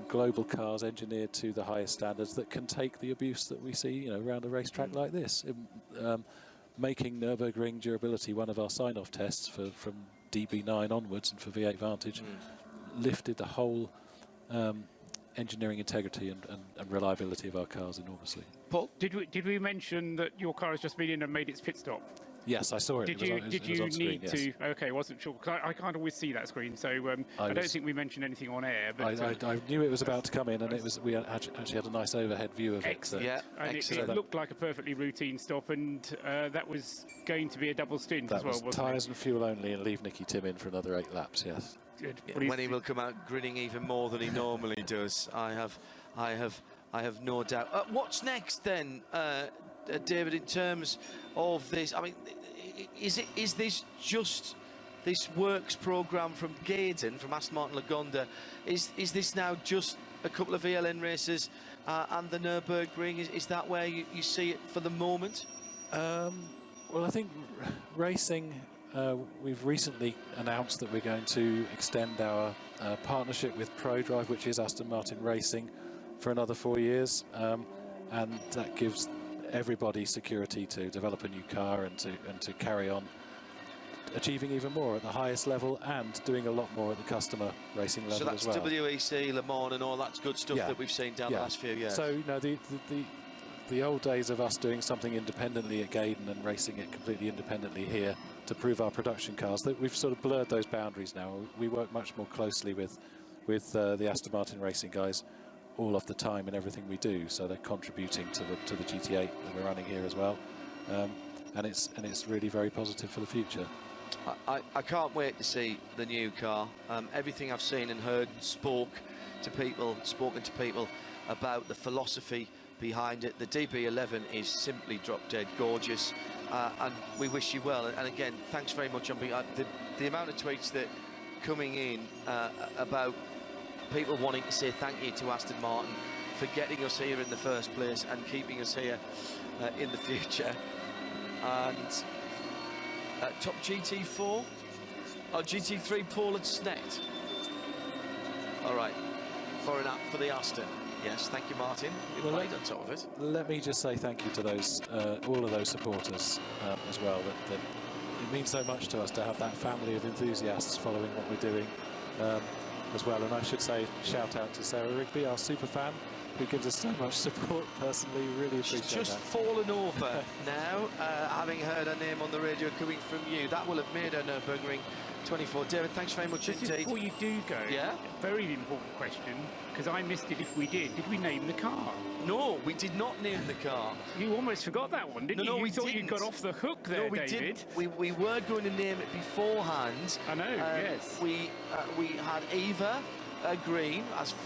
global cars engineered to the highest standards that can take the abuse that we see, around a racetrack like this. Making Nürburgring durability one of our sign-off tests from DB9 onwards and for V8 Vantage lifted the whole engineering integrity and reliability of our cars enormously. Paul, did we mention that your car has just been in and made its pit stop? Yes, I saw it. Did It you was on screen, need to? Okay, wasn't sure. Cause I can't always see that screen, so I don't think we mentioned anything on air. But I knew it was about to come in, and we actually had a nice overhead view of excellent. it. Yeah, and it looked like a perfectly routine stop, and that was going to be a double stint as well, wasn't it? Tyres and fuel only, and leave Nicky Tim in for another 8 laps. Yes. Good. Yeah, when he will come out grinning even more than he normally does, I have no doubt. What's next then, David? In terms of this, I mean, is this just this works program from Gaydon, from Aston Martin Lagonda? Is this now just a couple of VLN races and the Nürburgring? Is that where you see it for the moment? Well, I think racing. We've recently announced that we're going to extend our partnership with ProDrive, which is Aston Martin Racing, for another 4 years, and that gives everybody security to develop a new car and to carry on achieving even more at the highest level and doing a lot more at the customer racing level as well. So that's WEC, Le Mans and all that good stuff that we've seen down the last few years. So the old days of us doing something independently at Gaydon and racing it completely independently here to prove our production cars, that we've sort of blurred those boundaries now. We work much more closely with the Aston Martin Racing guys all of the time in everything we do, so they're contributing to the GT8 that we're running here as well, and it's really very positive for the future. I can't wait to see the new car. Everything I've seen and heard, spoken to people about the philosophy behind it. The DB11 is simply drop dead gorgeous, and we wish you well. And again, thanks very much on being the amount of tweets that coming in about people wanting to say thank you to Aston Martin for getting us here in the first place and keeping us here in the future. And top GT4 or GT3 Paul at Snet. All right, for the Aston. Yes, thank you, Martin. You're right on top of it. Let me just say thank you to those all of those supporters as well. That it means so much to us to have that family of enthusiasts following what we're doing as well. And I should say, shout out to Sarah Rigby, our super fan, who gives us so much support personally. Really appreciate that. She's just fallen over now, having heard her name on the radio coming from you. That will have made her Nürburgring 24. David, thanks very much indeed. Before you do go, yeah? Very important question, because I missed it if we did. Did we name the car? No, we did not name the car. You almost forgot that one, didn't you? No, you thought you got off the hook there, we David. Didn't. We were going to name it beforehand. I know, yes. We had Eva Green,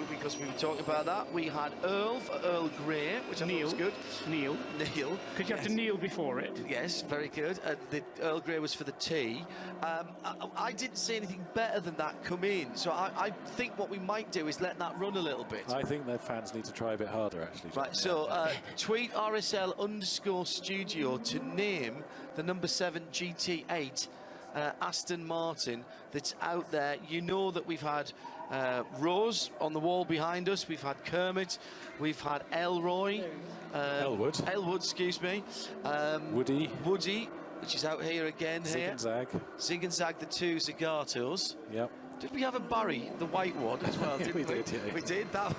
because we were talking about that. We had Earl for Earl Grey, which I thought was good. Neil. Because you have to kneel before it. Yes, very good. The Earl Grey was for the tea. I didn't see anything better than that come in, so I think what we might do is let that run a little bit. I think their fans need to try a bit harder, actually. Right, so tweet RSL_studio to name the number 7 GT8 Aston Martin that's out there. You know that we've had Rose on the wall behind us, we've had Kermit, we've had Elroy, Elwood, excuse me, Woody, which is out here again. Zig and Zag, the 2 Zagatos. Yep. Did we have a Barry, the white one, as well? Didn't we? Did, yeah. We did. I'm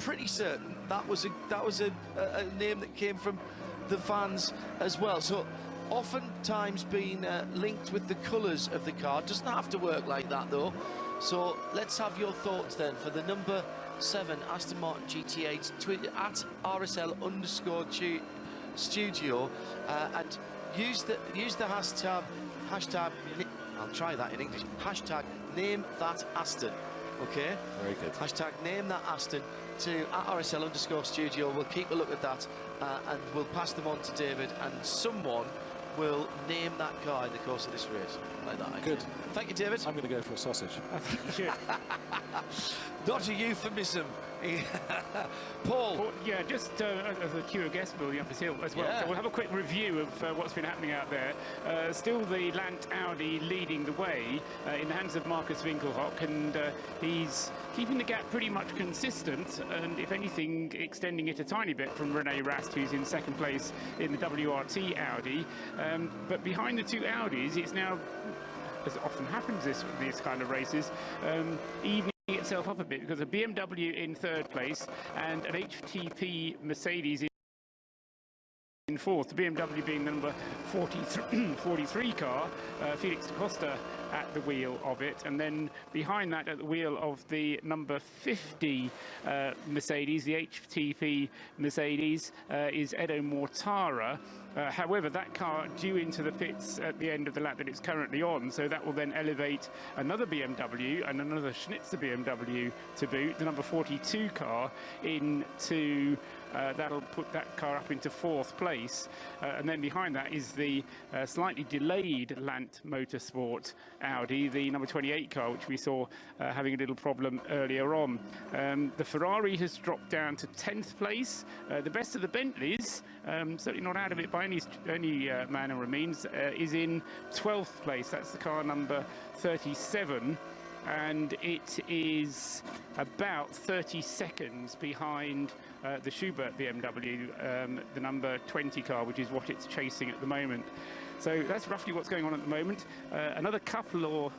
pretty certain that was a name that came from the fans as well. So oftentimes being linked with the colours of the car. Doesn't have to work like that though. So let's have your thoughts then for the number 7 Aston Martin GT8. Tweet at RSL_studio and use the hashtag. I'll try that in English. Hashtag name that Aston. Okay. Very good. Hashtag name that Aston to at RSL_studio. We'll keep a look at that and we'll pass them on to David, and someone will name that car in the course of this race. Like that. Good. Thank you, David. I'm going to go for a sausage. I think you should. Not a euphemism. Paul. Yeah, just as a cue of guest building up this hill as well. Yeah. So we'll have a quick review of what's been happening out there. Still the Lant Audi leading the way in the hands of Marcus Winkelhock, and he's keeping the gap pretty much consistent, and if anything, extending it a tiny bit from Rene Rast, who's in second place in the WRT Audi. But behind the two Audis, it's now, as often happens these kind of races, evening itself up a bit, because a BMW in third place and an HTP Mercedes in fourth, the BMW being the number 43 car, Felix da Costa at the wheel of it, and then behind that at the wheel of the number 50 Mercedes, the HTP Mercedes, is Edo Mortara. However, that car due into the pits at the end of the lap that it's currently on, so that will then elevate another BMW and another Schnitzer BMW to boot, the number 42 car into, that'll put that car up into fourth place. And then behind that is the slightly delayed Lant Motorsport Audi, the number 28 car, which we saw having a little problem earlier on. The Ferrari has dropped down to 10th place. The best of the Bentleys, certainly not out of it by any manner of means, is in 12th place. That's the car number 37. And it is about 30 seconds behind the Schubert BMW, the number 20 car, which is what it's chasing at the moment. So that's roughly what's going on at the moment. Another couple, or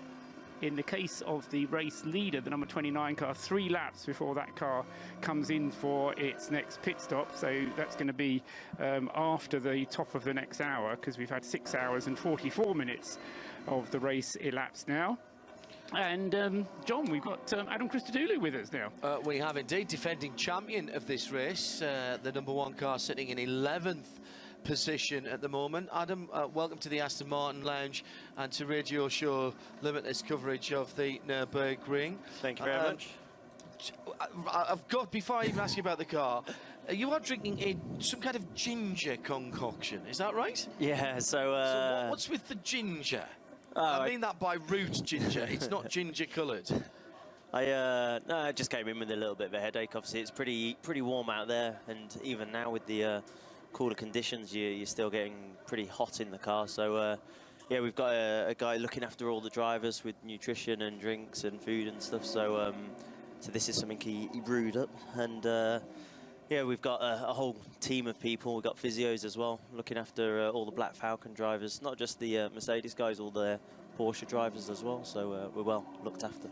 in the case of the race leader, the number 29 car, 3 laps before that car comes in for its next pit stop. So that's going to be after the top of the next hour, because we've had 6 hours and 44 minutes of the race elapsed now. And John, we've got Adam Christodoulou with us now. We have indeed, defending champion of this race, the number 1 car sitting in 11th position at the moment. Adam, welcome to the Aston Martin Lounge and to Radio Show Limitless coverage of the Nürburgring. Thank you very much. I've got, before I even ask you about the car, you are drinking some kind of ginger concoction, is that right? Yeah, so what's with the ginger? I mean that by root ginger. It's not ginger coloured. I just came in with a little bit of a headache. Obviously, it's pretty warm out there, and even now with the cooler conditions, you're still getting pretty hot in the car. So yeah, we've got a guy looking after all the drivers with nutrition and drinks and food and stuff. So so this is something he brewed up, and yeah, we've got a whole team of people. We've got physios as well, looking after all the Black Falcon drivers, not just the Mercedes guys, all the Porsche drivers as well. So we're well looked after.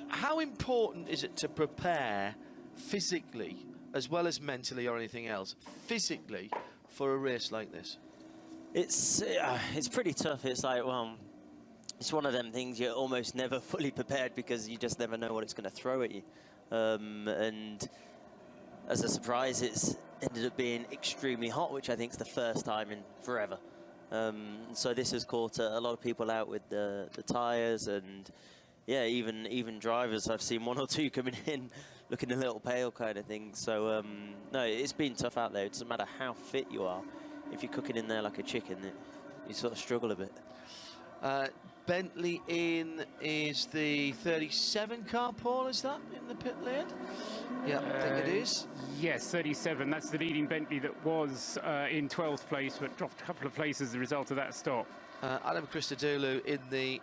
How important is it to prepare physically, as well as mentally or anything else, physically for a race like this? It's pretty tough. It's like, well, it's one of them things you're almost never fully prepared, because you just never know what it's going to throw at you. And as a surprise, it's ended up being extremely hot, which I think is the first time in forever. So this has caught a lot of people out with the tyres, and yeah, even drivers. I've seen 1 or 2 coming in looking a little pale kind of thing. So no, it's been tough out there. It doesn't matter how fit you are. If you're cooking in there like a chicken, you sort of struggle a bit. Bentley in is the 37 car, Paul, is that in the pit lane? Yeah, I think it is. Yes, 37. That's the leading Bentley that was in 12th place, but dropped a couple of places as a result of that stop. Adam Christodoulou in the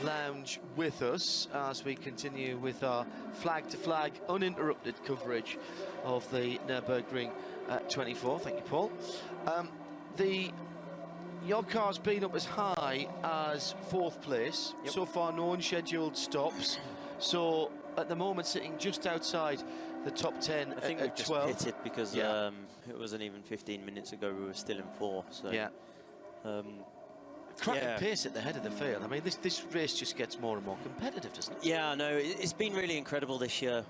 lounge with us as we continue with our flag-to-flag uninterrupted coverage of the Nürburgring 24. Thank you, Paul. Your car's been up as high as 4th place. Yep. So far, no unscheduled stops. So, at the moment, sitting just outside the top 10 I think at we've just 12. pitted because it wasn't even 15 minutes ago we were still in 4. So yeah. Cracking pace at the head of the field. I mean, this race just gets more and more competitive, doesn't it? Yeah, no, it's been really incredible this year.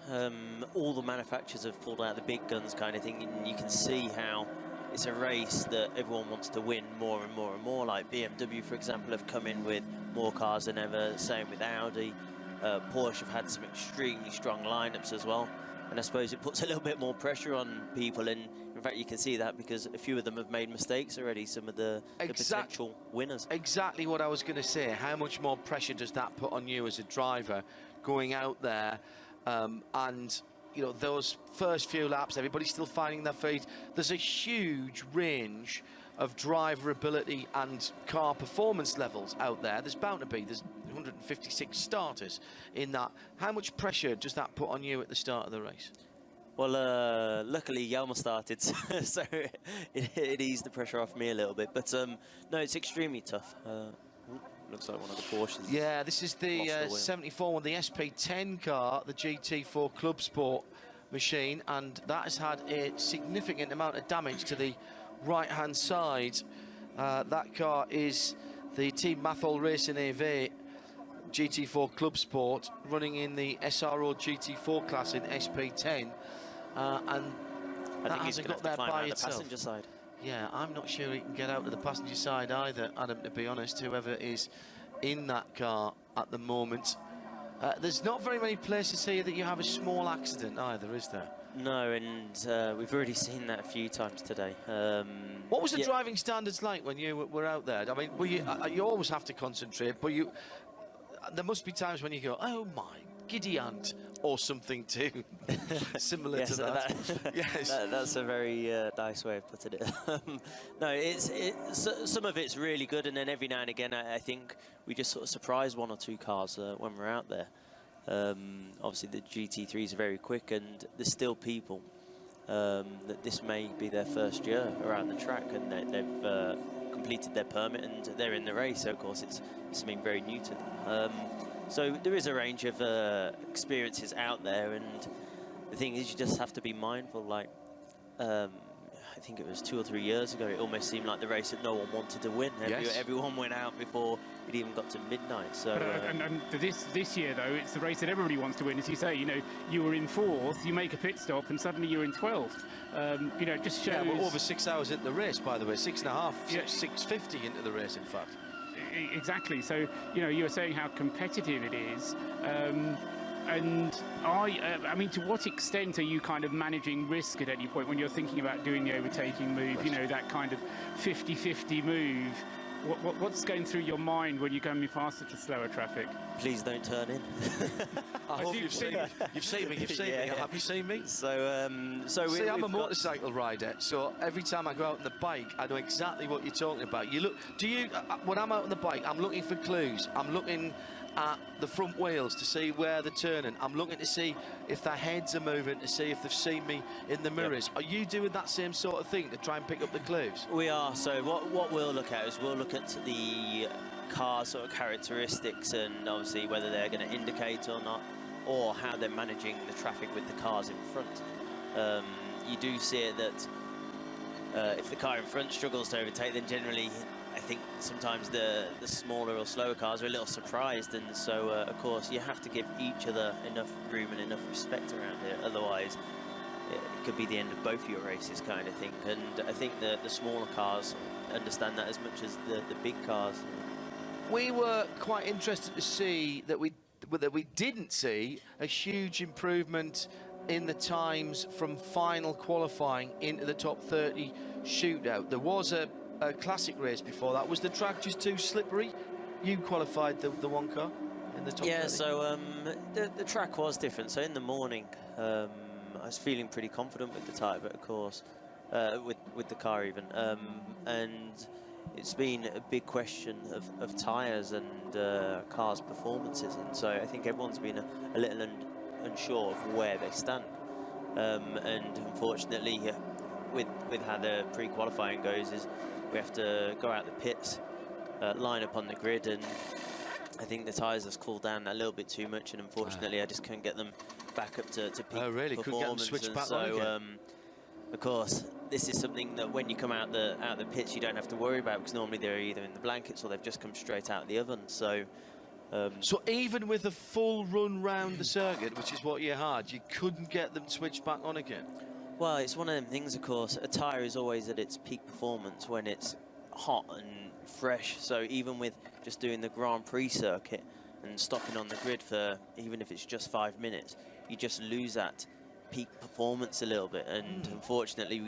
All the manufacturers have pulled out the big guns kind of thing, and you can see how it's a race that everyone wants to win more and more and more. Like BMW, for example, have come in with more cars than ever. Same with Audi. Porsche have had some extremely strong lineups as well. And I suppose it puts a little bit more pressure on people. And in fact, you can see that because a few of them have made mistakes already, some of the potential winners. Exactly what I was going to say. How much more pressure does that put on you as a driver going out there? And, you know, those first few laps, everybody's still finding their feet. There's a huge range of driver ability and car performance levels out there. There's bound to be. There's 156 starters in that. How much pressure does that put on you at the start of the race? Well, luckily Yelma started, so it eased the pressure off me a little bit. But no, it's extremely tough. Looks like one of the Porsches. Yeah, this is the 74 one, the SP10 car, the GT4 Club Sport machine, and that has had a significant amount of damage to the right-hand side. That car is the Team Mathol Racing AV GT4 Club Sport, running in the SRO GT4 class in SP10, and that hasn't got there by itself. Passenger side. Yeah, I'm not sure he can get out of the passenger side either, Adam, to be honest, whoever is in that car at the moment. There's not very many places here that you have a small accident either, is there? No, and we've already seen that a few times today. What was the driving standards like when you were out there? I mean, were you always have to concentrate, but there must be times when you go, oh my giddy aunt, or something too similar to that. Yes, that's a very nice way of putting it. No, some of it's really good, and then every now and again I think we just sort of surprise one or two cars when we're out there. Obviously the GT3s are very quick, and there's still people that this may be their first year around the track, and they've completed their permit and they're in the race, so of course it's something very new to them. So there is a range of experiences out there, and the thing is you just have to be mindful. Like I think it was 2 or 3 years ago, it almost seemed like the race that no one wanted to win. Yes. Everyone went out before it even got to midnight. So and this year though, it's the race that everybody wants to win. As you say, you know, you were in 4th, you make a pit stop, and suddenly you're in 12th. You know, it just shows. Yeah, we're over 6 hours into the race, by the way, 6.5, 6:50 into the race, in fact. Exactly. So, you know, you were saying how competitive it is. And I mean, to what extent are you kind of managing risk at any point when you're thinking about doing the overtaking move, you know, that kind of 50-50 move? What's going through your mind when you're going past such a slower traffic? Please don't turn in. I hope you've seen me. You've seen me. Have you seen me? So, see, I'm a motorcycle rider, so every time I go out on the bike, I know exactly what you're talking about. You look. Do you? When I'm out on the bike, I'm looking for clues. I'm looking at the front wheels to see where they're turning. I'm looking to see if their heads are moving, to see if they've seen me in the mirrors. Yep. Are you doing that same sort of thing to try and pick up the clues? We are. So what we'll look at is we'll look at the car sort of characteristics, and obviously whether they're going to indicate or not, or how they're managing the traffic with the cars in front. You do see it that if the car in front struggles to overtake, then generally I think sometimes the smaller or slower cars are a little surprised, and so of course you have to give each other enough room and enough respect around here, otherwise it could be the end of both your races, kind of thing. And I think the smaller cars understand that as much as the big cars. We were quite interested to see that we didn't see a huge improvement in the times from final qualifying into the top 30 shootout. There was a classic race before that. Was the track just too slippery? You qualified the one car in the top 30? Yeah, so the track was different. So in the morning, I was feeling pretty confident with the tyre, but of course, with the car even. And it's been a big question of tyres and cars' performances. And so I think everyone's been a little unsure of where they stand. And unfortunately, with how the pre-qualifying goes, is we have to go out the pits, line up on the grid, and I think the tyres have cooled down a little bit too much, and unfortunately I just couldn't get them back up to peak really? performance. Couldn't get them switched back so, on again? Of course, this is something that when you come out the pits you don't have to worry about, because normally they're either in the blankets or they've just come straight out of the oven. So so even with a full run round the circuit, which is what you had, you couldn't get them switched back on again? Well, it's one of them things, of course. A tyre is always at its peak performance when it's hot and fresh. So even with just doing the Grand Prix circuit and stopping on the grid for, even if it's just 5 minutes, you just lose that peak performance a little bit, and unfortunately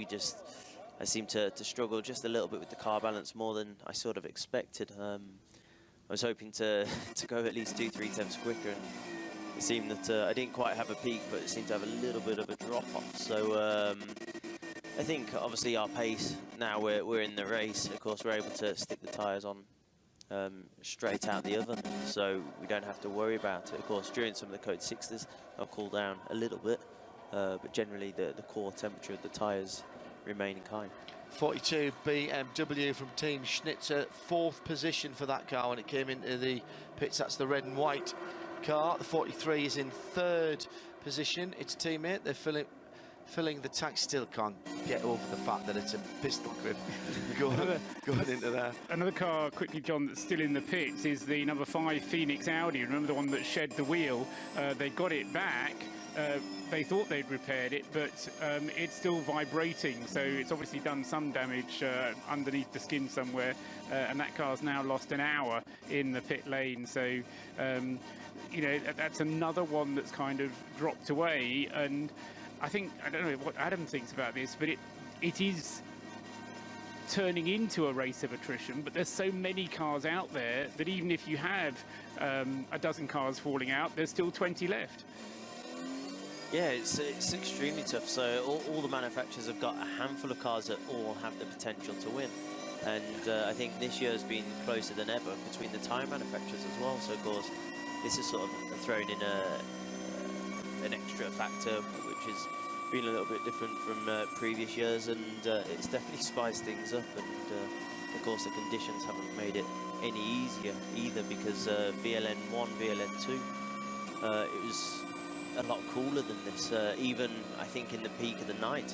I seem to struggle just a little bit with the car balance more than I sort of expected. I was hoping to go at least 2-3 tenths quicker, and it seemed that I didn't quite have a peak, but it seemed to have a little bit of a drop-off. So I think obviously our pace, now we're in the race, of course we're able to stick the tyres on straight out the oven, so we don't have to worry about it. Of course, during some of the Code 6s, they'll cool down a little bit, but generally the core temperature of the tyres remaining high. 42 BMW from Team Schnitzer, 4th position for that car when it came into the pits. That's the red and white car. The 43 is in 3rd position. Its teammate, they're filling the tank. Still can't get over the fact that it's a pistol grip going into there. Another car, quickly, John, that's still in the pits is the number 5 Phoenix Audi. Remember the one that shed the wheel? They got it back. They thought they'd repaired it, but it's still vibrating, so it's obviously done some damage underneath the skin somewhere, and that car's now lost an hour in the pit lane. So, you know, that's another one that's kind of dropped away, and I don't know what Adam thinks about this, but it is turning into a race of attrition, but there's so many cars out there that even if you have a dozen cars falling out, there's still 20 left. Yeah, it's extremely tough. So all the manufacturers have got a handful of cars that all have the potential to win. And I think this year has been closer than ever between the tyre manufacturers as well. So, of course, this is sort of thrown in an extra factor, which has been a little bit different from previous years. And it's definitely spiced things up. And, of course, the conditions haven't made it any easier either, because VLN1, VLN2, it was a lot cooler than this. Even I think in the peak of the night,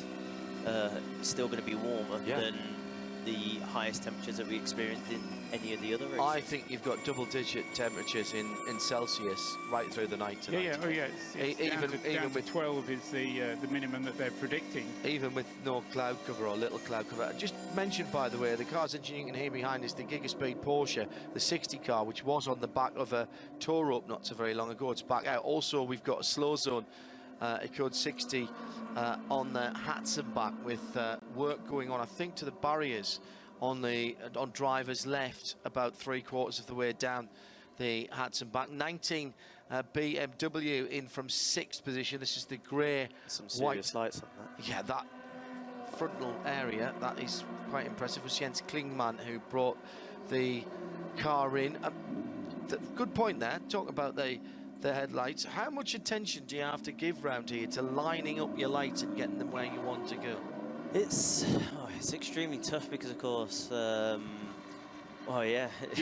it's still going to be warmer than the highest temperatures that we experienced in any of the other races. I think you've got double-digit temperatures in Celsius right through the night tonight. Even with 12 is the minimum that they're predicting. Even with no cloud cover or little cloud cover. Just mentioned, by the way, the car's engine you can hear behind is the Gigaspeed Porsche, the 60 car, which was on the back of a tow rope not so very long ago. It's back out. Also, we've got a slow zone, a Code 60 on the Hatson back, with work going on, I think, to the barriers on driver's left, about 3/4 of the way down the Hatson back. 19 BMW in from 6th position. This is the grey, some serious lights on that. Yeah, that frontal area, that is quite impressive. It was Jens Klingman who brought the car in. Good point there, talk about the headlights. How much attention do you have to give round here to lining up your lights and getting them where you want to go? It's extremely tough because, of course, you're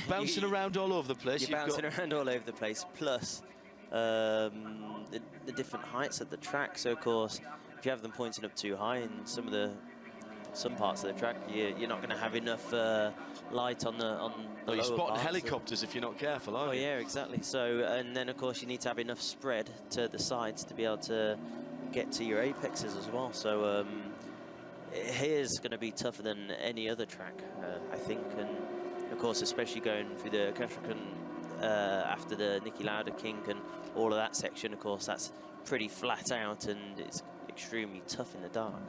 bouncing around all over the place. You're bouncing around all over the place, plus the different heights of the track. So, of course, if you have them pointing up too high in some parts of the track, you're not going to have enough light on the you're spotting helicopters if you're not careful, aren't you? Yeah, exactly. So, and then, of course, you need to have enough spread to the sides to be able to get to your apexes as well. So, here's going to be tougher than any other track, I think, and of course, especially going through the Kettering after the Niki Lauda kink and all of that section. Of course, that's pretty flat out and it's extremely tough in the dark.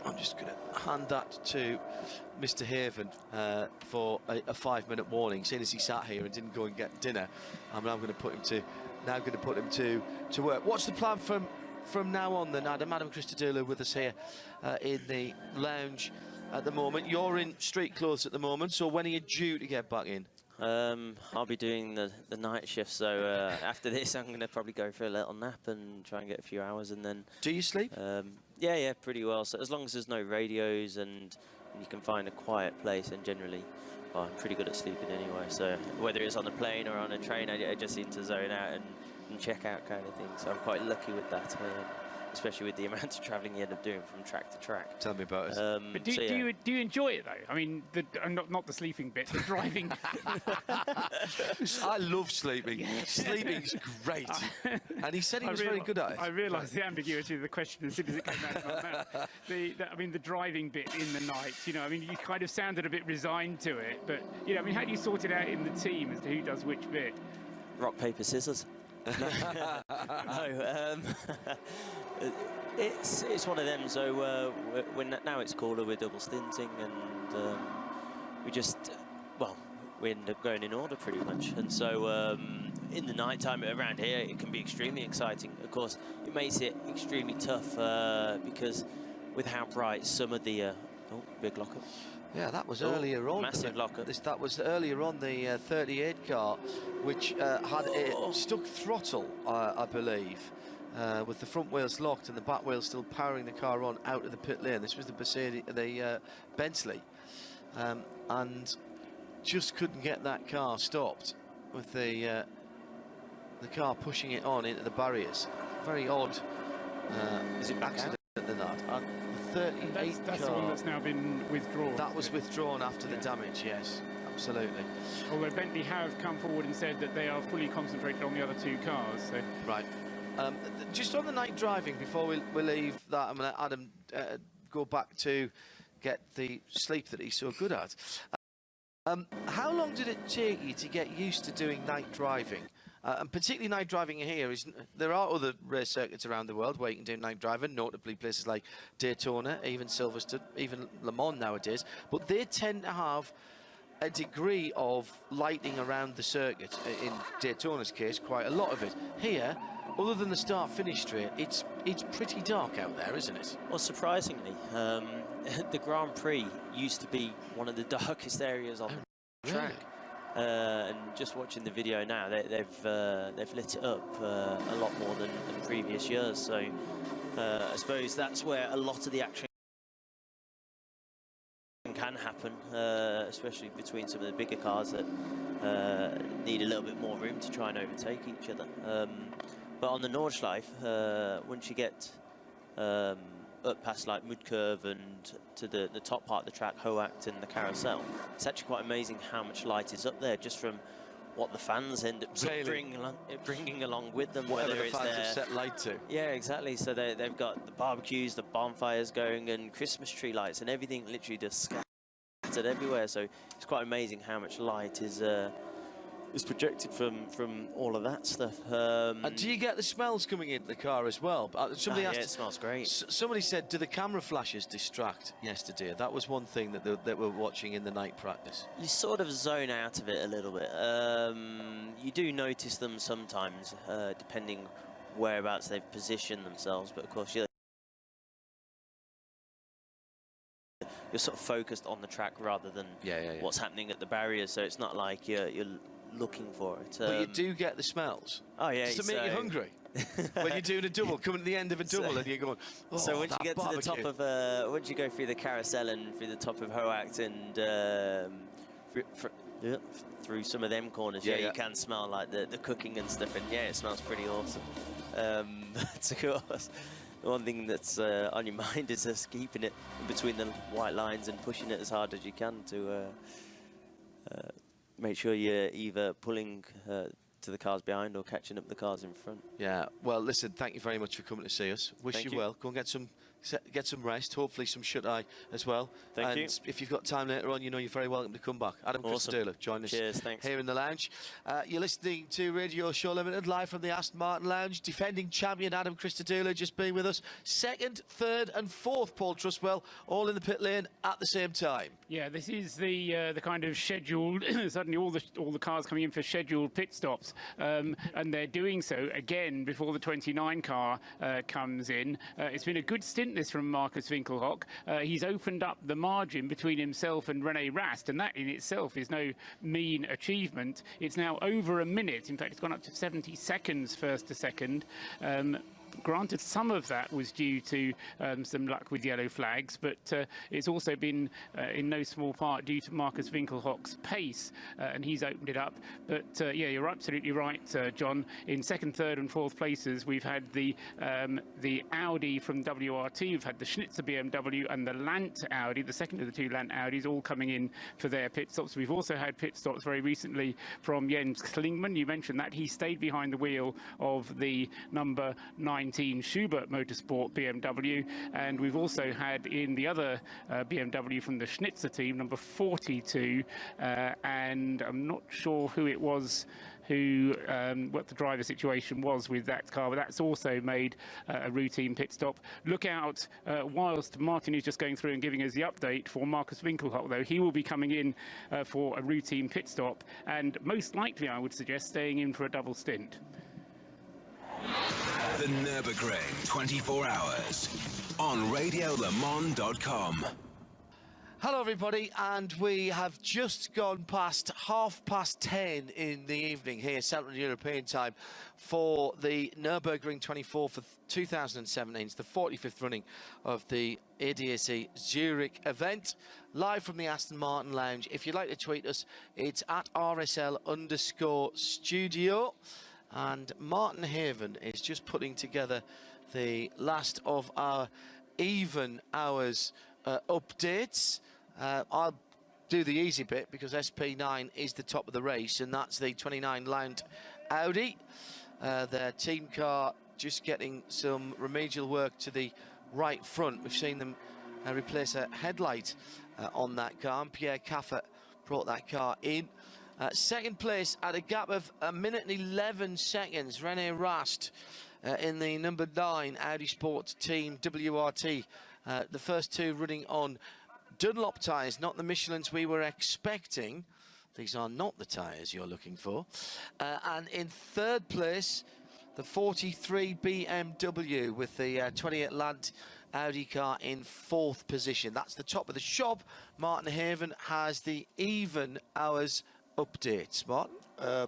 I'm just going to hand that to Mr. Haven for a 5-minute warning. Seeing as he sat here and didn't go and get dinner, I'm now going to put him to work. What's the plan from now on then, Adam? Adam Christodoulou with us here in the lounge at the moment. You're in street clothes at the moment, so when are you due to get back in? I'll be doing the night shift, so after this I'm going to probably go for a little nap and try and get a few hours, and then... Do you sleep? Yeah, pretty well. So as long as there's no radios and you can find a quiet place, and generally, I'm pretty good at sleeping anyway. So whether it's on a plane or on a train, I just seem to zone out and check out kind of thing. So I'm quite lucky with that, especially with the amount of travelling you end up doing from track to track. Tell me about it. But do you enjoy it though? I mean, not the sleeping bit, the driving. I love sleeping. Sleeping's great. And he said he was very good at it. I realised the ambiguity of the question as soon as it came out of my mouth. I mean, the driving bit in the night. You know, I mean, you kind of sounded a bit resigned to it, but you know, I mean, how do you sort it out in the team as to who does which bit? Rock, paper, scissors. No, It's one of them. So now it's cooler, we're double stinting, and we just we end up going in order pretty much. And so in the night time around here, it can be extremely exciting. Of course, it makes it extremely tough because with how bright some of the big lockup. Yeah, that was earlier on. Massive lockup. That was earlier on, the 38 car, which had a stuck throttle, I believe, with the front wheels locked and the back wheels still powering the car on out of the pit lane. This was the Bentley, and just couldn't get that car stopped with the car pushing it on into the barriers. Very odd accident than that. 38 that's car. the one that's now been withdrawn. That was withdrawn after the damage, yes, absolutely. Although Bentley have come forward and said that they are fully concentrated on the other two cars. So. Right. Just on the night driving, before we leave that, I'm going to let Adam go back to get the sleep that he's so good at. How long did it take you to get used to doing night driving? And particularly night driving here, there are other race circuits around the world where you can do night driving, notably places like Daytona, even Silverstone, even Le Mans nowadays, but they tend to have a degree of lighting around the circuit. In Daytona's case, quite a lot of it. Here, other than the start-finish straight, it's pretty dark out there, isn't it? Well, surprisingly, the Grand Prix used to be one of the darkest areas on the track. And just watching the video now, they've lit it up a lot more than previous years. So I suppose that's where a lot of the action can happen, especially between some of the bigger cars that need a little bit more room to try and overtake each other. But on the Nordschleife, once you get up past like Mudkurve and to the top part of the track, Hoacht and the Carousel, it's actually quite amazing how much light is up there just from what the fans end up bringing along with them. Whatever the fans have set light to. Yeah, exactly. So they've got the barbecues, the bonfires going, and Christmas tree lights, and everything literally just scattered everywhere. So it's quite amazing how much light is projected from all of that stuff. And do you get the smells coming into the car as well? Somebody asked, yeah, it smells great. Somebody said, do the camera flashes distract yesterday? That was one thing that we're watching in the night practice. You sort of zone out of it a little bit. You do notice them sometimes, depending whereabouts they've positioned themselves, but of course you're sort of focused on the track rather than what's happening at the barriers, so it's not like you're looking for it. But you do get the smells. Oh yeah. Does it make you hungry? When you're doing a double, coming to the end of a double, and you're going, oh, so once you get barbecue. to the top of, once you go through the Carousel and through the top of Hoacht and through some of them corners, you can smell like the cooking and stuff, and yeah, it smells pretty awesome. But of course, the one thing that's on your mind is just keeping it in between the white lines and pushing it as hard as you can to make sure you're either pulling to the cars behind or catching up the cars in front. Yeah, well, listen, thank you very much for coming to see us. Wish you well. Go and get some rest, hopefully some shut-eye as well. Thank you. If you've got time later on, you know you're very welcome to come back. Adam Christodoulos, join us here in the lounge. You're listening to Radio Show Limited, live from the Aston Martin Lounge. Defending champion Adam Christodoulos just being with us. Second, third and fourth, Paul Trustwell, all in the pit lane at the same time. Yeah, this is the kind of scheduled, suddenly all the cars coming in for scheduled pit stops. And they're doing so again before the 29 car comes in. It's been a good stint this from Marcus Winkelhock. He's opened up the margin between himself and René Rast, and that in itself is no mean achievement. It's now over a minute. In fact, it's gone up to 70 seconds first to second. Granted, some of that was due to some luck with yellow flags, but it's also been in no small part due to Marcus Winkelhock's pace, and he's opened it up. But yeah, you're absolutely right, John. In second, third and fourth places, we've had the Audi from WRT, we've had the Schnitzer BMW and the Lant Audi, the second of the two Lant Audis, all coming in for their pit stops. We've also had pit stops very recently from Jens Klingmann. You mentioned that. He stayed behind the wheel of the number 9 19 Schubert Motorsport BMW, and we've also had in the other BMW from the Schnitzer team, number 42, and I'm not sure who it was, what the driver situation was with that car, but that's also made a routine pit stop. Look out whilst Martin is just going through and giving us the update for Markus Winkelhock, though. He will be coming in for a routine pit stop, and most likely, I would suggest, staying in for a double stint. The Nürburgring 24 hours on RadioLeMans.com. Hello everybody, and we have just gone past 10:30 in the evening here, Central European time, for the Nürburgring 24 for 2017. It's the 45th running of the ADAC Zurich event, live from the Aston Martin Lounge. If you'd like to tweet us, it's at RSL_studio. And Martin Haven is just putting together the last of our even hours updates. I'll do the easy bit because SP9 is the top of the race, and that's the 29 Lounge Audi. Their team car just getting some remedial work to the right front. We've seen them replace a headlight on that car, and Pierre Caffer brought that car in. Second place at a gap of 1 minute and 11 seconds, René Rast in the number 9 Audi Sports Team WRT. The first two running on Dunlop tyres, not the Michelins we were expecting. These are not the tyres you're looking for. And in third place, the 43 BMW with the 28 Land Audi car in fourth position. That's the top of the shop. Martin Haven has the even hours updates. Martin?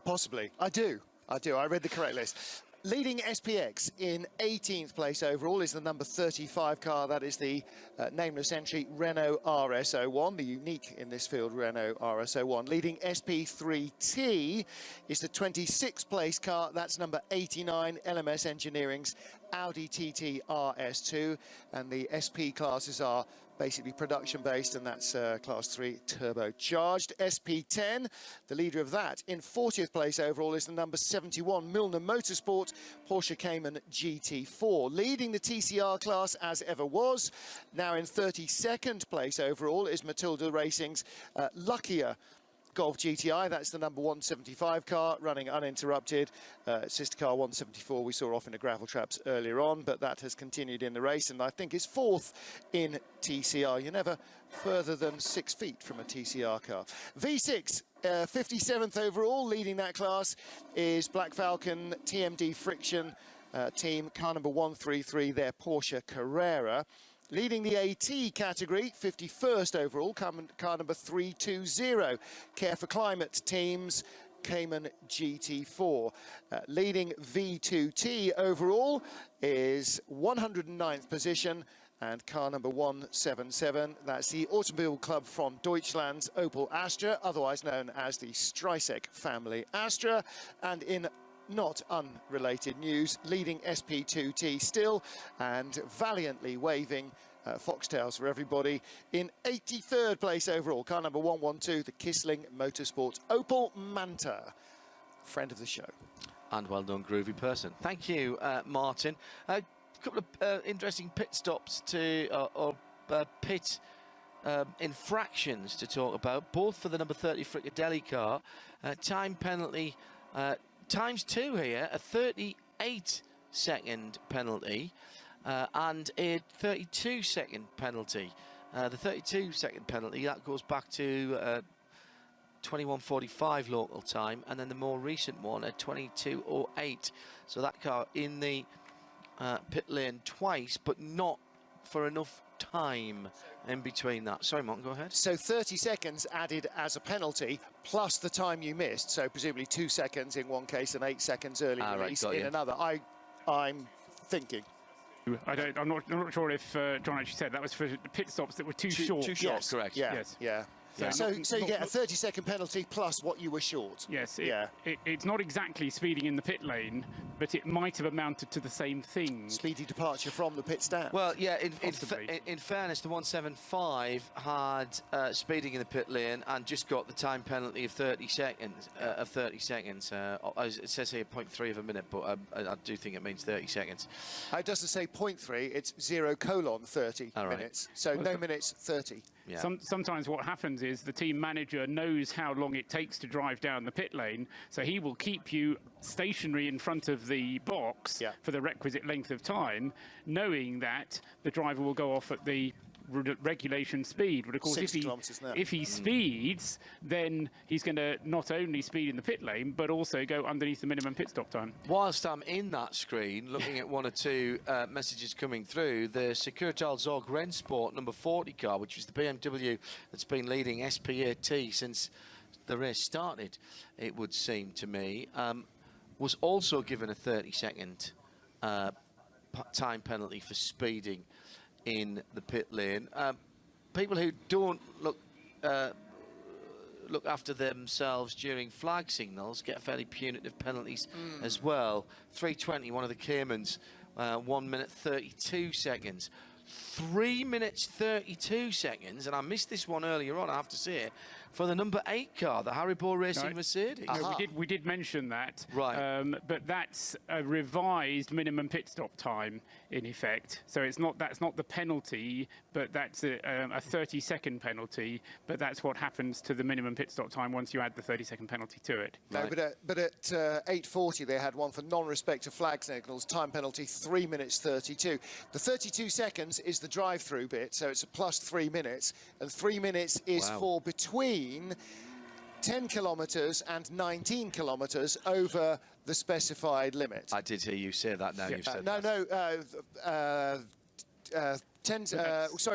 Possibly. I do. I read the correct list. Leading SPX in 18th place overall is the number 35 car. That is the nameless entry Renault RS01, the unique in this field Renault RS01. Leading SP3T is the 26th place car. That's number 89, LMS Engineering's Audi TT RS2. And the SP classes are basically production based, and that's class 3 turbocharged. SP10, the leader of that, in 40th place overall is the number 71 Milner Motorsport Porsche Cayman GT4. Leading the TCR class as ever was, now in 32nd place overall is Matilda Racing's Luckier Golf GTI. That's the number 175 car, running uninterrupted. Sister car 174 we saw off in the gravel traps earlier on, but that has continued in the race, and I think is fourth in TCR. You're never further than 6 feet from a TCR car. V6, 57th overall. Leading that class is Black Falcon TMD Friction team, car number 133, their Porsche Carrera. Leading the AT category, 51st overall, car number 320, Care for Climate teams, Cayman GT4. Leading V2T overall is 109th position, and car number 177, that's the Automobile Club von Deutschland's Opel Astra, otherwise known as the Streisek family Astra. And in not unrelated news, leading SP2T still, and valiantly waving foxtails for everybody, in 83rd place overall, car number 112, the Kissling Motorsport Opel Manta, friend of the show. And well done, groovy person. Thank you, Martin. A couple of interesting pit stops or pit infractions to talk about, both for the number 30 Fricadelli car. Time penalty ×2 here, a 38-second penalty and a 32-second penalty. The 32-second penalty, that goes back to 21:45 local time, and then the more recent one at 22:08. So that car in the pit lane twice, but not for enough time in between that. Sorry, Martin, go ahead. So 30 seconds added as a penalty, plus the time you missed, so presumably 2 seconds in one case and 8 seconds early release in another. I'm thinking. I'm not sure if John actually said that was for the pit stops that were too short. Too short, yes, correct. Yeah, yes. Yeah. So you get a 30-second penalty plus what you were short. Yes, it's not exactly speeding in the pit lane, but it might have amounted to the same thing. Speedy departure from the pit stand. Well, yeah, in fairness, the 175 had speeding in the pit lane and just got the time penalty of 30 seconds. It says here 0.3 of a minute, but I do think it means 30 seconds. It doesn't say 0.3, it's 0:30 minutes. So no minutes, 30. Yeah. Sometimes what happens is the team manager knows how long it takes to drive down the pit lane, so he will keep you stationary in front of the box for the requisite length of time, knowing that the driver will go off at the regulation speed. But of course, if he speeds, then he's going to not only speed in the pit lane, but also go underneath the minimum pit stop time. Whilst I'm in that screen, looking at one or two messages coming through, the Securital Zorg Rennsport number 40 car, which is the BMW that's been leading SP8T since the race started, it would seem to me, was also given a 30-second time penalty for speeding in the pit lane. People who don't look after themselves during flag signals get fairly punitive penalties as well. 3:20, one of the Caymans, 1 minute 32 seconds. 3 minutes 32 seconds, and I missed this one earlier on, I have to say, for the number 8 car, the Haribo Racing Mercedes. No, we did mention that, right? But that's a revised minimum pit stop time in effect. So that's not the penalty, but that's a 30-second penalty. But that's what happens to the minimum pit stop time once you add the 30-second penalty to it. No, but at 8:40 they had one for non-respect of flag signals, time penalty 3 minutes 32. The 32 seconds is the drive-through bit, so it's a plus 3 minutes, and 3 minutes is for between 10 kilometres and 19 kilometres over the specified limit. I did hear you say that now. You've said that.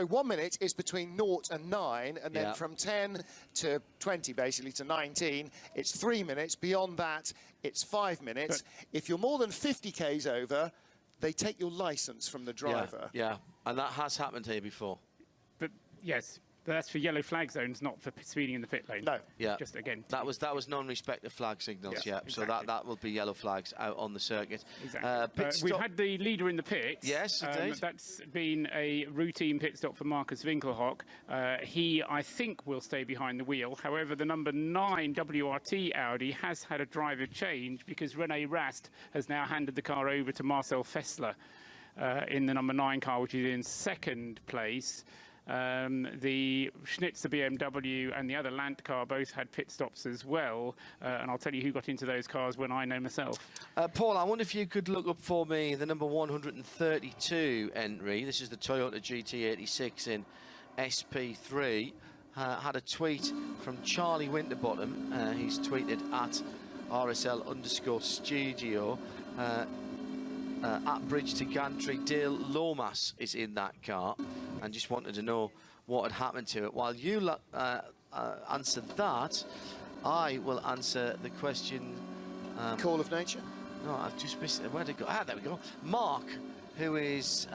1 minute is between 0 and 9, and then from 10 to 20, basically, to 19, it's 3 minutes. Beyond that, it's 5 minutes. If you're more than 50 k's over, they take your licence from the driver. Yeah, and that has happened here before. But yes. But that's for yellow flag zones, not for speeding in the pit lane. No. Yeah. Just again. That was non-respect of flag signals. Yeah. Exactly. So that will be yellow flags out on the circuit. Exactly. We've had the leader in the pit. Yes, indeed. That's been a routine pit stop for Marcus Winkelhock. He, I think, will stay behind the wheel. However, the number 9 WRT Audi has had a driver change because Rene Rast has now handed the car over to Marcel Fessler in the number 9 car, which is in second place. The Schnitzer BMW and the other Lant car both had pit stops as well, and I'll tell you who got into those cars when I know myself. Paul, I wonder if you could look up for me the number 132 entry. This is the Toyota GT86 in SP3. Had a tweet from Charlie Winterbottom. He's tweeted at RSL_studio. At Bridge to Gantry, Dale Lomas is in that car, and just wanted to know what had happened to it. While you answer that, I will answer the question. Call of nature? No, I've just missed it. Where'd it go? There we go. Mark, who has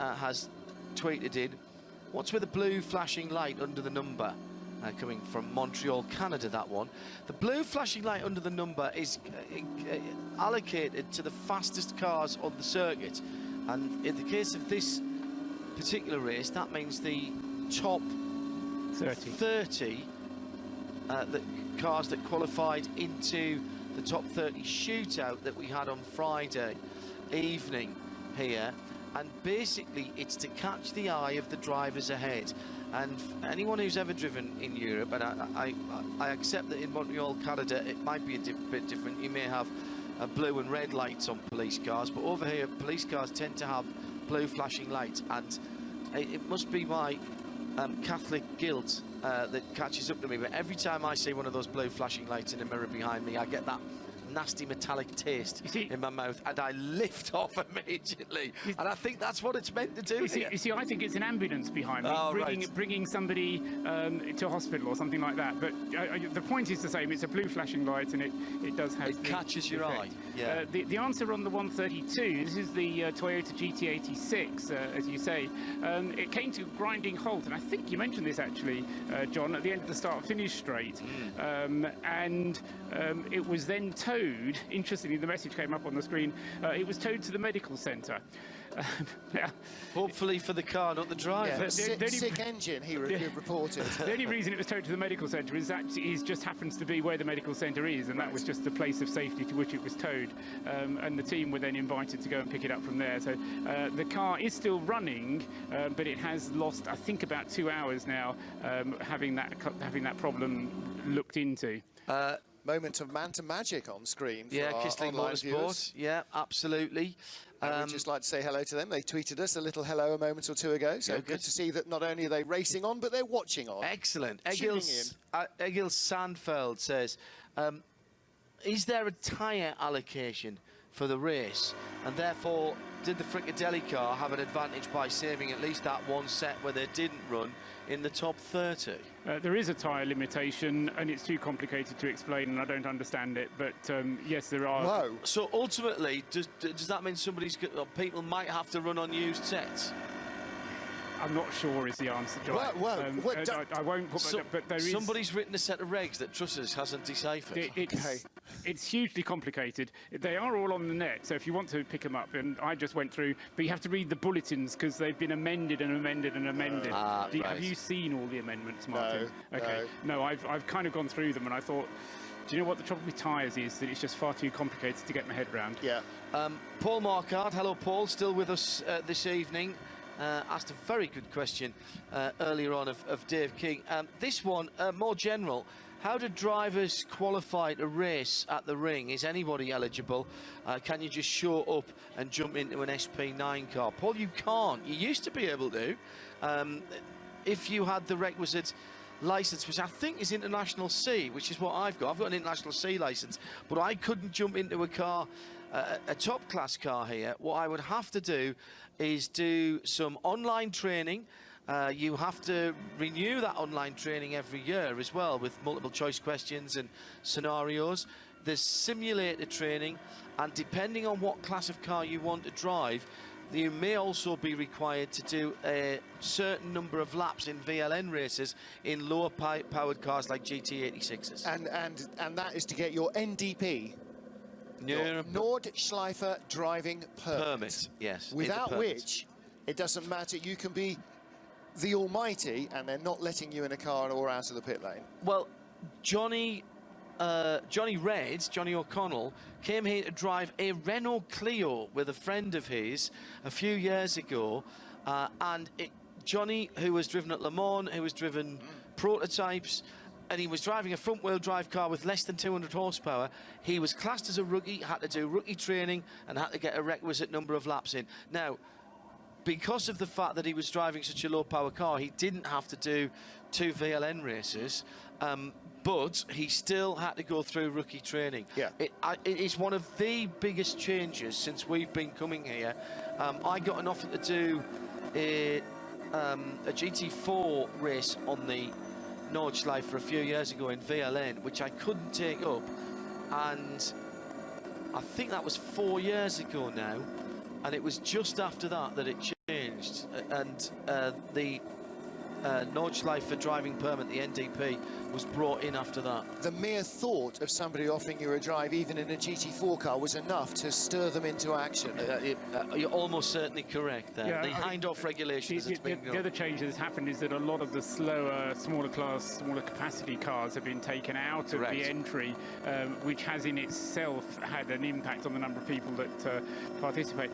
tweeted in, what's with the blue flashing light under the number? Coming from Montreal, Canada, that one. The blue flashing light under the number is allocated to the fastest cars on the circuit. And in the case of this particular race, that means the top 30 the cars that qualified into the top 30 shootout that we had on Friday evening here. And basically, it's to catch the eye of the drivers ahead. And anyone who's ever driven in Europe, and I accept that in Montreal, Canada, it might be a bit different. You may have blue and red lights on police cars, but over here, police cars tend to have blue flashing lights. And it must be my Catholic guilt that catches up to me. But every time I see one of those blue flashing lights in the mirror behind me, I get that nasty metallic taste in my mouth, and I lift off immediately. And I think that's what it's meant to do. You see, I think it's an ambulance behind me, bringing somebody to hospital or something like that. But the point is the same. It's a blue flashing light, and it does have. It catches your eye. Yeah. The answer on the 132. This is the Toyota GT86, as you say. It came to a grinding halt, and I think you mentioned this actually, John, at the end of the start-finish straight, and it was then towed. Interestingly, the message came up on the screen. It was towed to the medical centre. Hopefully for the car, not the driver. Yeah, sick engine, he reported. The only reason it was towed to the medical centre is that it just happens to be where the medical centre is, and that was just the place of safety to which it was towed. And the team were then invited to go and pick it up from there. So the car is still running, but it has lost, I think, about 2 hours now, having that problem looked into. Moment of Manta Magic on screen for our Kisling online Motorsport. viewers. Yeah, absolutely. And we'd just like to say hello to them. They tweeted us a little hello a moment or two ago. So good to see that not only are they racing on, but they're watching on. Excellent. Egil Sandfeld says, is there a tyre allocation for the race? And therefore, did the Frickadelli car have an advantage by saving at least that one set where they didn't run in the top 30? There is a tyre limitation, and it's too complicated to explain, and I don't understand it. But yes, there are. Whoa. So ultimately, does that mean people might have to run on used sets? I'm not sure is the answer, John. I won't put but there is... Somebody's written a set of regs that Trussers hasn't deciphered. It's hugely complicated. They are all on the net, so if you want to pick them up, and I just went through, but you have to read the bulletins because they've been amended and amended and amended. Have you seen all the amendments, Martin? No. Okay. No, I've kind of gone through them, and I thought, do you know what the trouble with tyres is? That it's just far too complicated to get my head around. Yeah. Paul Marquardt, hello Paul, still with us this evening. Asked a very good question earlier on of Dave King. This one, more general. How do drivers qualify to race at the ring? Is anybody eligible? Can you just show up and jump into an SP9 car? Paul, you can't. You used to be able to. If you had the requisite licence, which I think is International C, which is what I've got. I've got an International C licence, but I couldn't jump into a car, a top-class car here. What I would have to do is do some online training. You have to renew that online training every year as well, with multiple choice questions and scenarios. There's simulator training, and depending on what class of car you want to drive, you may also be required to do a certain number of laps in VLN races in lower powered cars like GT86s. And that is to get your NDP. Nordschleife driving permit. Yes. Without which, it doesn't matter. You can be the almighty, and they're not letting you in a car or out of the pit lane. Well, Johnny O'Connell came here to drive a Renault Clio with a friend of his a few years ago, and Johnny, who was driven at Le Mans, who was driven prototypes, and he was driving a front-wheel drive car with less than 200 horsepower. He was classed as a rookie, had to do rookie training, and had to get a requisite number of laps in. Now, because of the fact that he was driving such a low-power car, he didn't have to do 2 VLN races, but he still had to go through rookie training. Yeah. It is one of the biggest changes since we've been coming here. I got an offer to do a GT4 race on the Nordschleife for a few years ago in VLN, which I couldn't take up, and I think that was 4 years ago now, and it was just after that it changed, and the Nordschleife for driving permit, the NDP, was brought in after that. The mere thought of somebody offering you a drive, even in a GT4 car, was enough to stir them into action. You're almost certainly correct there. Yeah, the hind-off regulations. The other change that has happened is that a lot of the slower, smaller capacity cars have been taken out of the entry, which has in itself had an impact on the number of people that participate.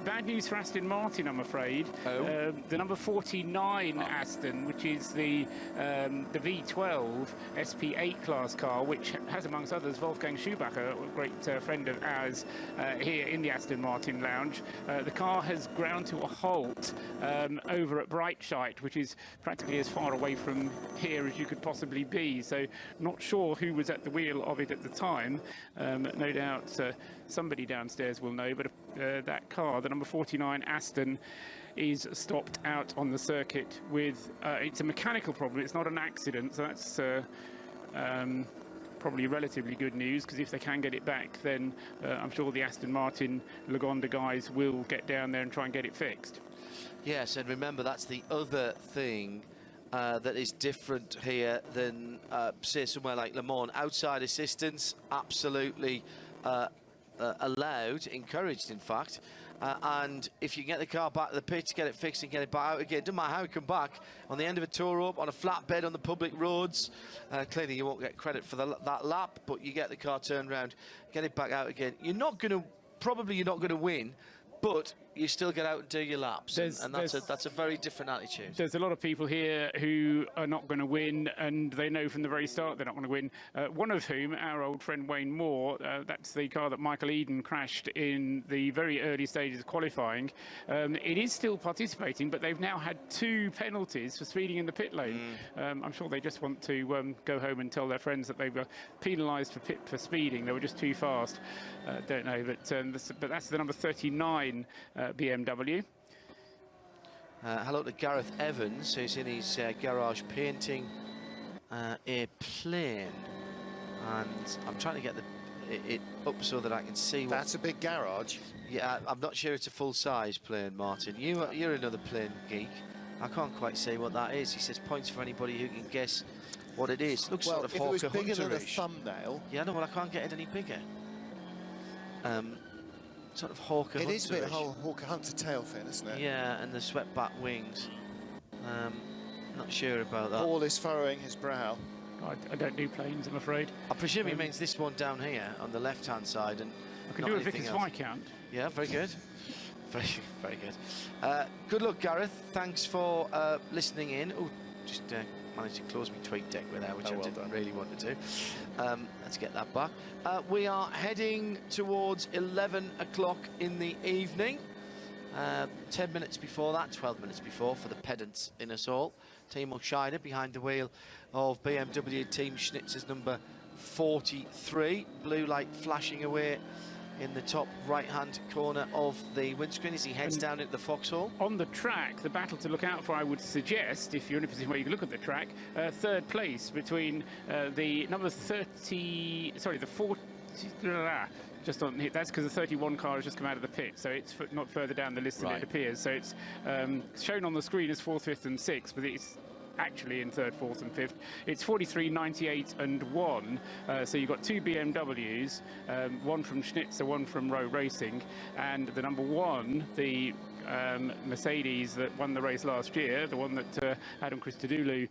Bad news for Aston Martin, I'm afraid. The number 49 Aston Aston, which is the V12 SP8 class car, which has, amongst others, Wolfgang Schumacher, a great friend of ours here in the Aston Martin lounge. The car has ground to a halt over at Breitscheid, which is practically as far away from here as you could possibly be. So not sure who was at the wheel of it at the time. No doubt somebody downstairs will know, but that car, the number 49 Aston, is stopped out on the circuit with it's a mechanical problem. It's not an accident, so that's probably relatively good news, because if they can get it back, then I'm sure the Aston Martin Lagonda guys will get down there and try and get it fixed. Yes, and remember, that's the other thing that is different here than, say, somewhere like Le Mans. Outside assistance, absolutely allowed, encouraged, in fact. And if you can get the car back to the pit, get it fixed and get it back out again, doesn't matter how you come back, on the end of a tour rope, on a flatbed on the public roads, clearly you won't get credit for that lap, but you get the car turned around, get it back out again. You're not going to win, but you still get out and do your laps, and that's a very different attitude. There's a lot of people here who are not going to win, and they know from the very start they're not going to win. One of whom, our old friend Wayne Moore, that's the car that Michael Eden crashed in the very early stages of qualifying. It is still participating, but they've now had 2 penalties for speeding in the pit lane. I'm sure they just want to go home and tell their friends that they were penalised for speeding. They were just too fast. Don't know, but that's the number 39 BMW. Hello to Gareth Evans, who's in his garage painting a plane, and I'm trying to get it up so that I can see. That's a big garage. Yeah, I'm not sure it's a full-size plane, Martin. You're another plane geek. I can't quite say what that is. He says points for anybody who can guess what it is. Looks well, sort of if it was Hawker bigger than a Hunter-ish. thumbnail. Yeah, no, well, I can't get it any bigger. Sort of Hawker Hunter. It is a bit Hawker Hunter tail fin, isn't it? Yeah, and the swept back wings. Not sure about that. Paul is furrowing his brow. I don't do planes, I'm afraid. I presume he means this one down here on the left-hand side, and I can do a Vickers Viscount. Yeah, very good. Very, very good. Good luck, Gareth. Thanks for listening in. Oh, just managed to close my tweet deck with that, which I didn't really want to do. Let's get that back. We are heading towards 11 o'clock in the evening. 10 minutes before that, 12 minutes before, for the pedants in us all. Timo Scheider behind the wheel of BMW Team Schnitzer's number 43. Blue light flashing away in the top right-hand corner of the windscreen as he heads down into the foxhole. On the track, the battle to look out for, I would suggest, if you're in a position where you can look at the track, third place between the number 30, sorry, the 40, just on here. That's because the 31 car has just come out of the pit, so it's not further down the list than it appears. So it's shown on the screen as 4th, 5th and 6th, but it's actually in 3rd, 4th and 5th. It's 43, 98 and 1. So you've got 2 BMWs, one from Schnitzer, one from Rowe Racing, and the number 1, the Mercedes that won the race last year, the one that Adam Christodoulou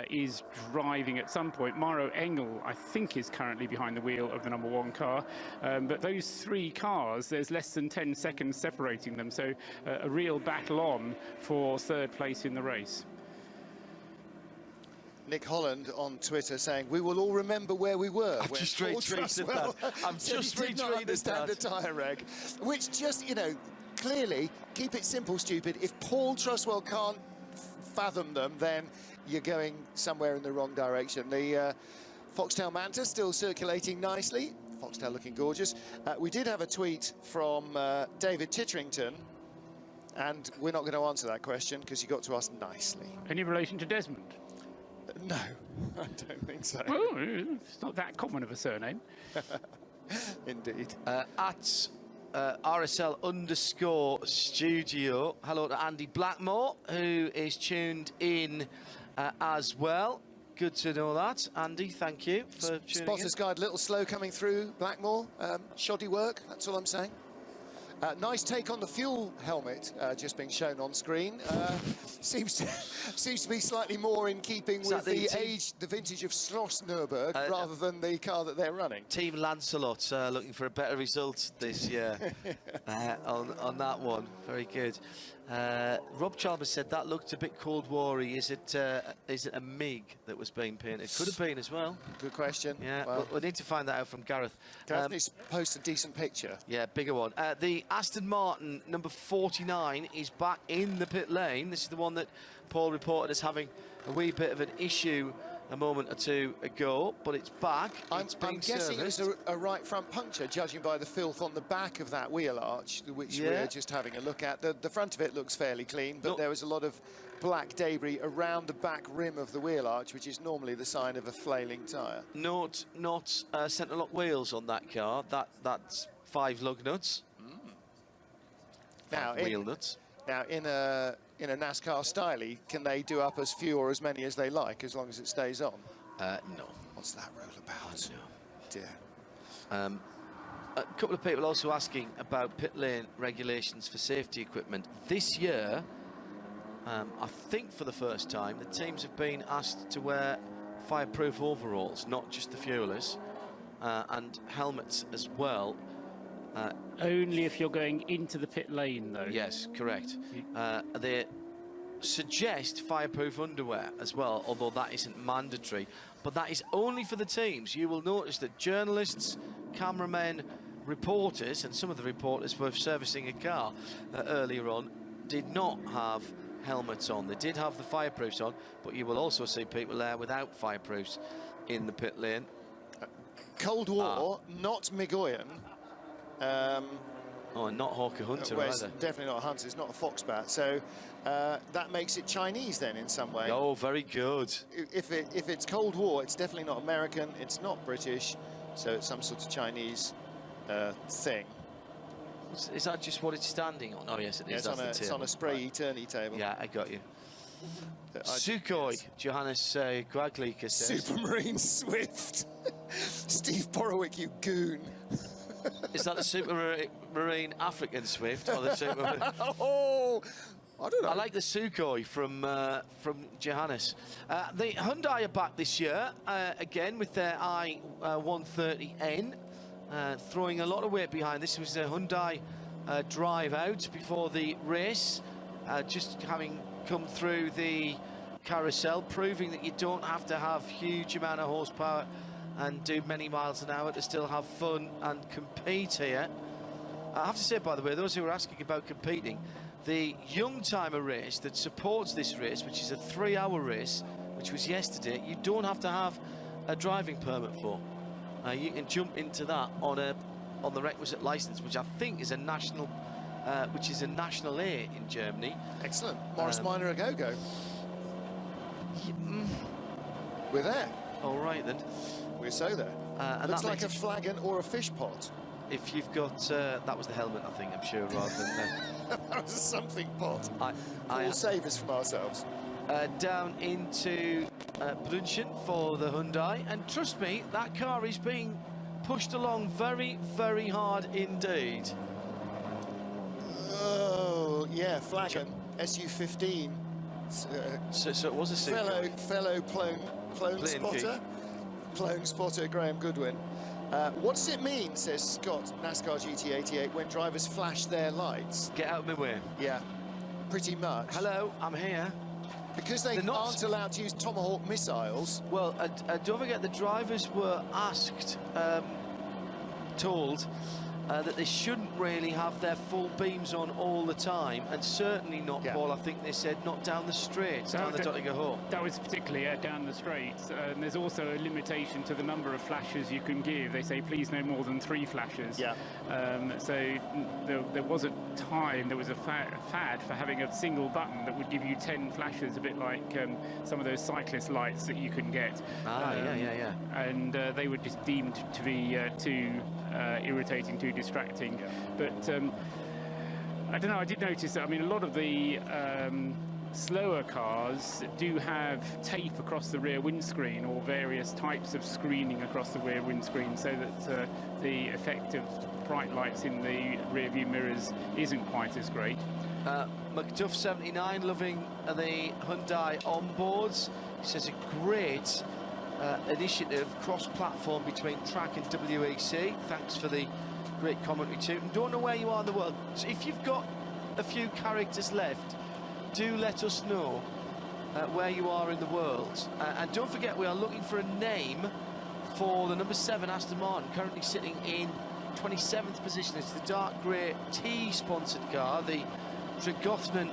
is driving at some point. Maro Engel, I think, is currently behind the wheel of the number 1 car. But those 3 cars, there's less than 10 seconds separating them. So a real battle on for 3rd place in the race. Nick Holland on Twitter saying, "We will all remember where we were." I've just retweeted that. I've just retweeted that. The tyre reg, which just, you know, clearly, keep it simple, stupid. If Paul Truswell can't fathom them, then you're going somewhere in the wrong direction. The Foxtail Manta still circulating nicely. Foxtail looking gorgeous. We did have a tweet from David Titterington, and we're not going to answer that question because you got to us nicely. Any relation to Desmond? No, I don't think so. Well, it's not that common of a surname. Indeed. At RSL_studio, hello to Andy Blackmore, who is tuned in as well. Good to know that, Andy. Thank you for tuning Spotter's in. Guide, a little slow coming through Blackmore. Shoddy work, that's all I'm saying. Nice take on the fuel helmet just being shown on screen. Seems to be slightly more in keeping with the vintage of Schloss Nürburg rather than the car that they're running. Team Lancelot looking for a better result this year on that one. Very good. Rob Chalmers said that looked a bit Cold War-y. Is it a MiG that was being painted? Could have been as well. Good question. Yeah, well, we'll need to find that out from Gareth. Gareth needs to post a decent picture. Yeah, bigger one. The Aston Martin number 49 is back in the pit lane. This is the one that Paul reported as having a wee bit of an issue a moment or two ago, but it's back. I'm guessing it was a right front puncture, judging by the filth on the back of that wheel arch, which we're just having a look at. The front of it looks fairly clean, but there was a lot of black debris around the back rim of the wheel arch, which is normally the sign of a flailing tyre. Not centre lock wheels on that car. That's 5 lug nuts. Now, wheel nuts. Now, in a NASCAR styly, can they do up as few or as many as they like, as long as it stays on? No. What's that rule about? No. Dear. A couple of people also asking about pit lane regulations for safety equipment. This year, I think for the first time, the teams have been asked to wear fireproof overalls, not just the fuelers, and helmets as well. Only if you're going into the pit lane, though. Yes, correct. They suggest fireproof underwear as well, although that isn't mandatory. But that is only for the teams. You will notice that journalists, cameramen, reporters, and some of the reporters were servicing a car earlier on, did not have helmets on. They did have the fireproofs on, but you will also see people there without fireproofs in the pit lane. Cold War, not Migoyan. Not Hawker Hunter well, either. It's definitely not a Hunter, it's not a Foxbat. So that makes it Chinese then in some way. Oh, very good. If it's Cold War, it's definitely not American, it's not British, so it's some sort of Chinese thing. Is that just what it's standing on? Oh, yes, it is. It's on a spray eternity table. Yeah, I got you. Sukhoi, Johannes Guaglica says. Supermarine Swift. Steve Borowick, you goon. Is that the Supermarine African Swift or the Supermarine? Oh, I don't know. I like the Sukhoi from Johannes. The Hyundai are back this year again with their i130N, throwing a lot of weight behind. This was a Hyundai drive out before the race, just having come through the carousel, proving that you don't have to have huge amount of horsepower and do many miles an hour to still have fun and compete here. I have to say, by the way, those who are asking about competing, the young timer race that supports this race, which is a 3-hour race, which was yesterday, you don't have to have a driving permit for. You can jump into that on the requisite license, which I think is a national A in Germany. Excellent. Morris Minor a go-go. We're there. All right then. We're so there. Looks like a flagon or a fish pot. If you've got that was the helmet, I think, I'm sure, rather than that was a something pot. We'll save us from ourselves. Down into Brunchen for the Hyundai, and trust me, that car is being pushed along very, very hard indeed. Oh yeah, flagon SU15. So it was a fellow clone spotter. Clone spotter Graham Goodwin. What does it mean, says Scott, NASCAR GT88, when drivers flash their lights? Get out of my way. Yeah, pretty much. Hello, I'm here. Because they aren't allowed to use Tomahawk missiles. Well, don't forget the drivers were told that they shouldn't really have their full beams on all the time, and certainly not, Paul, I think they said, not down the straight, down the Dottinger. That was particularly down the straights. And there's also a limitation to the number of flashes you can give. They say please no more than 3 flashes. Yeah. So there was a time, there was a fad for having a single button that would give you 10 flashes, a bit like some of those cyclist lights that you can get. Yeah. And they were just deemed to be too irritating, too distracting. But I don't know, I did notice that, I mean, a lot of the slower cars do have tape across the rear windscreen, or various types of screening across the rear windscreen, so that the effect of bright lights in the rear view mirrors isn't quite as great. McDuff79 loving the Hyundai onboards. He says a great initiative, cross-platform between track and WEC. Thanks for the great commentary too. And don't know where you are in the world. So if you've got a few characters left, do let us know where you are in the world. And don't forget, we are looking for a name for the number 7 Aston Martin, currently sitting in 27th position. It's the dark grey tea-sponsored car, the Tregothnan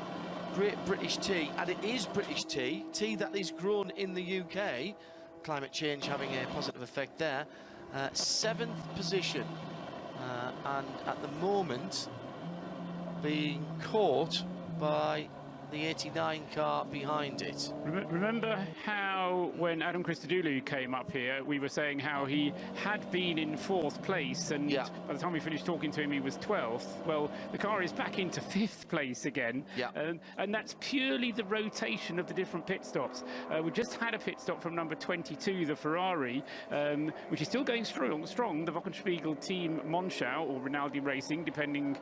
Great British Tea, and it is British tea that is grown in the UK. Climate change having a positive effect there. 7th position, and at the moment being caught by the 89 car behind it. Remember how when Adam Christodoulou came up here, we were saying how he had been in 4th place, and by the time we finished talking to him, he was 12th. Well, the car is back into 5th place again, and that's purely the rotation of the different pit stops. We just had a pit stop from number 22, the Ferrari, which is still going strong, the Wochenspiegel team Monschau, or Rinaldi Racing, depending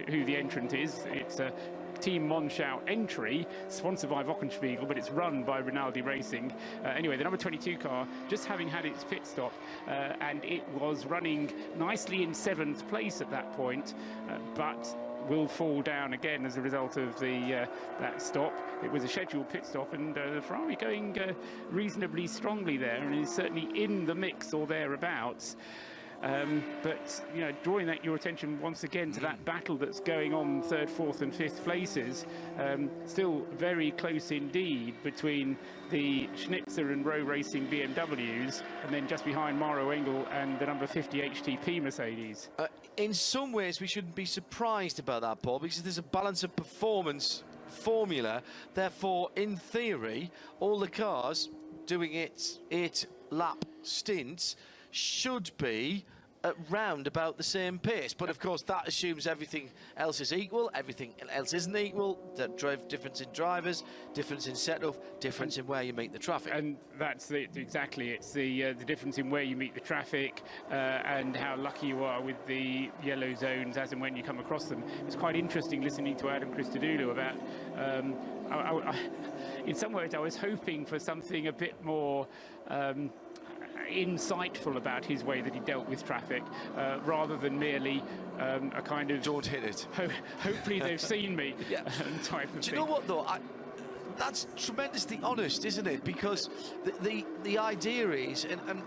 who the entrant is. It's a Team Monschau entry, sponsored by Wochenspiegel, but it's run by Rinaldi Racing. Anyway, the number 22 car, just having had its pit stop, and it was running nicely in 7th place at that point, but will fall down again as a result of the that stop. It was a scheduled pit stop, and the Ferrari going reasonably strongly there, and is certainly in the mix or thereabouts. But you know, drawing your attention once again to that battle that's going on 3rd, 4th and 5th places, still very close indeed between the Schnitzer and Rowe Racing BMWs, and then just behind Maro Engel and the number 50 HTP Mercedes. In some ways we shouldn't be surprised about that, Paul, because there's a balance of performance formula. Therefore, in theory, all the cars doing its 8-lap stints should be at round about the same pace, but of course that assumes everything else is equal. Everything else isn't equal. The difference in drivers, difference in setup, difference in where you meet the traffic. And that's exactly, it's the difference in where you meet the traffic and how lucky you are with the yellow zones as and when you come across them. It's quite interesting listening to Adam Christodoulou about in some ways I was hoping for something a bit more insightful about his way that he dealt with traffic, rather than merely a kind of "don't hit it, hopefully they've seen me" type of thing. Do you know what though? That's tremendously honest, isn't it? Because the idea is, and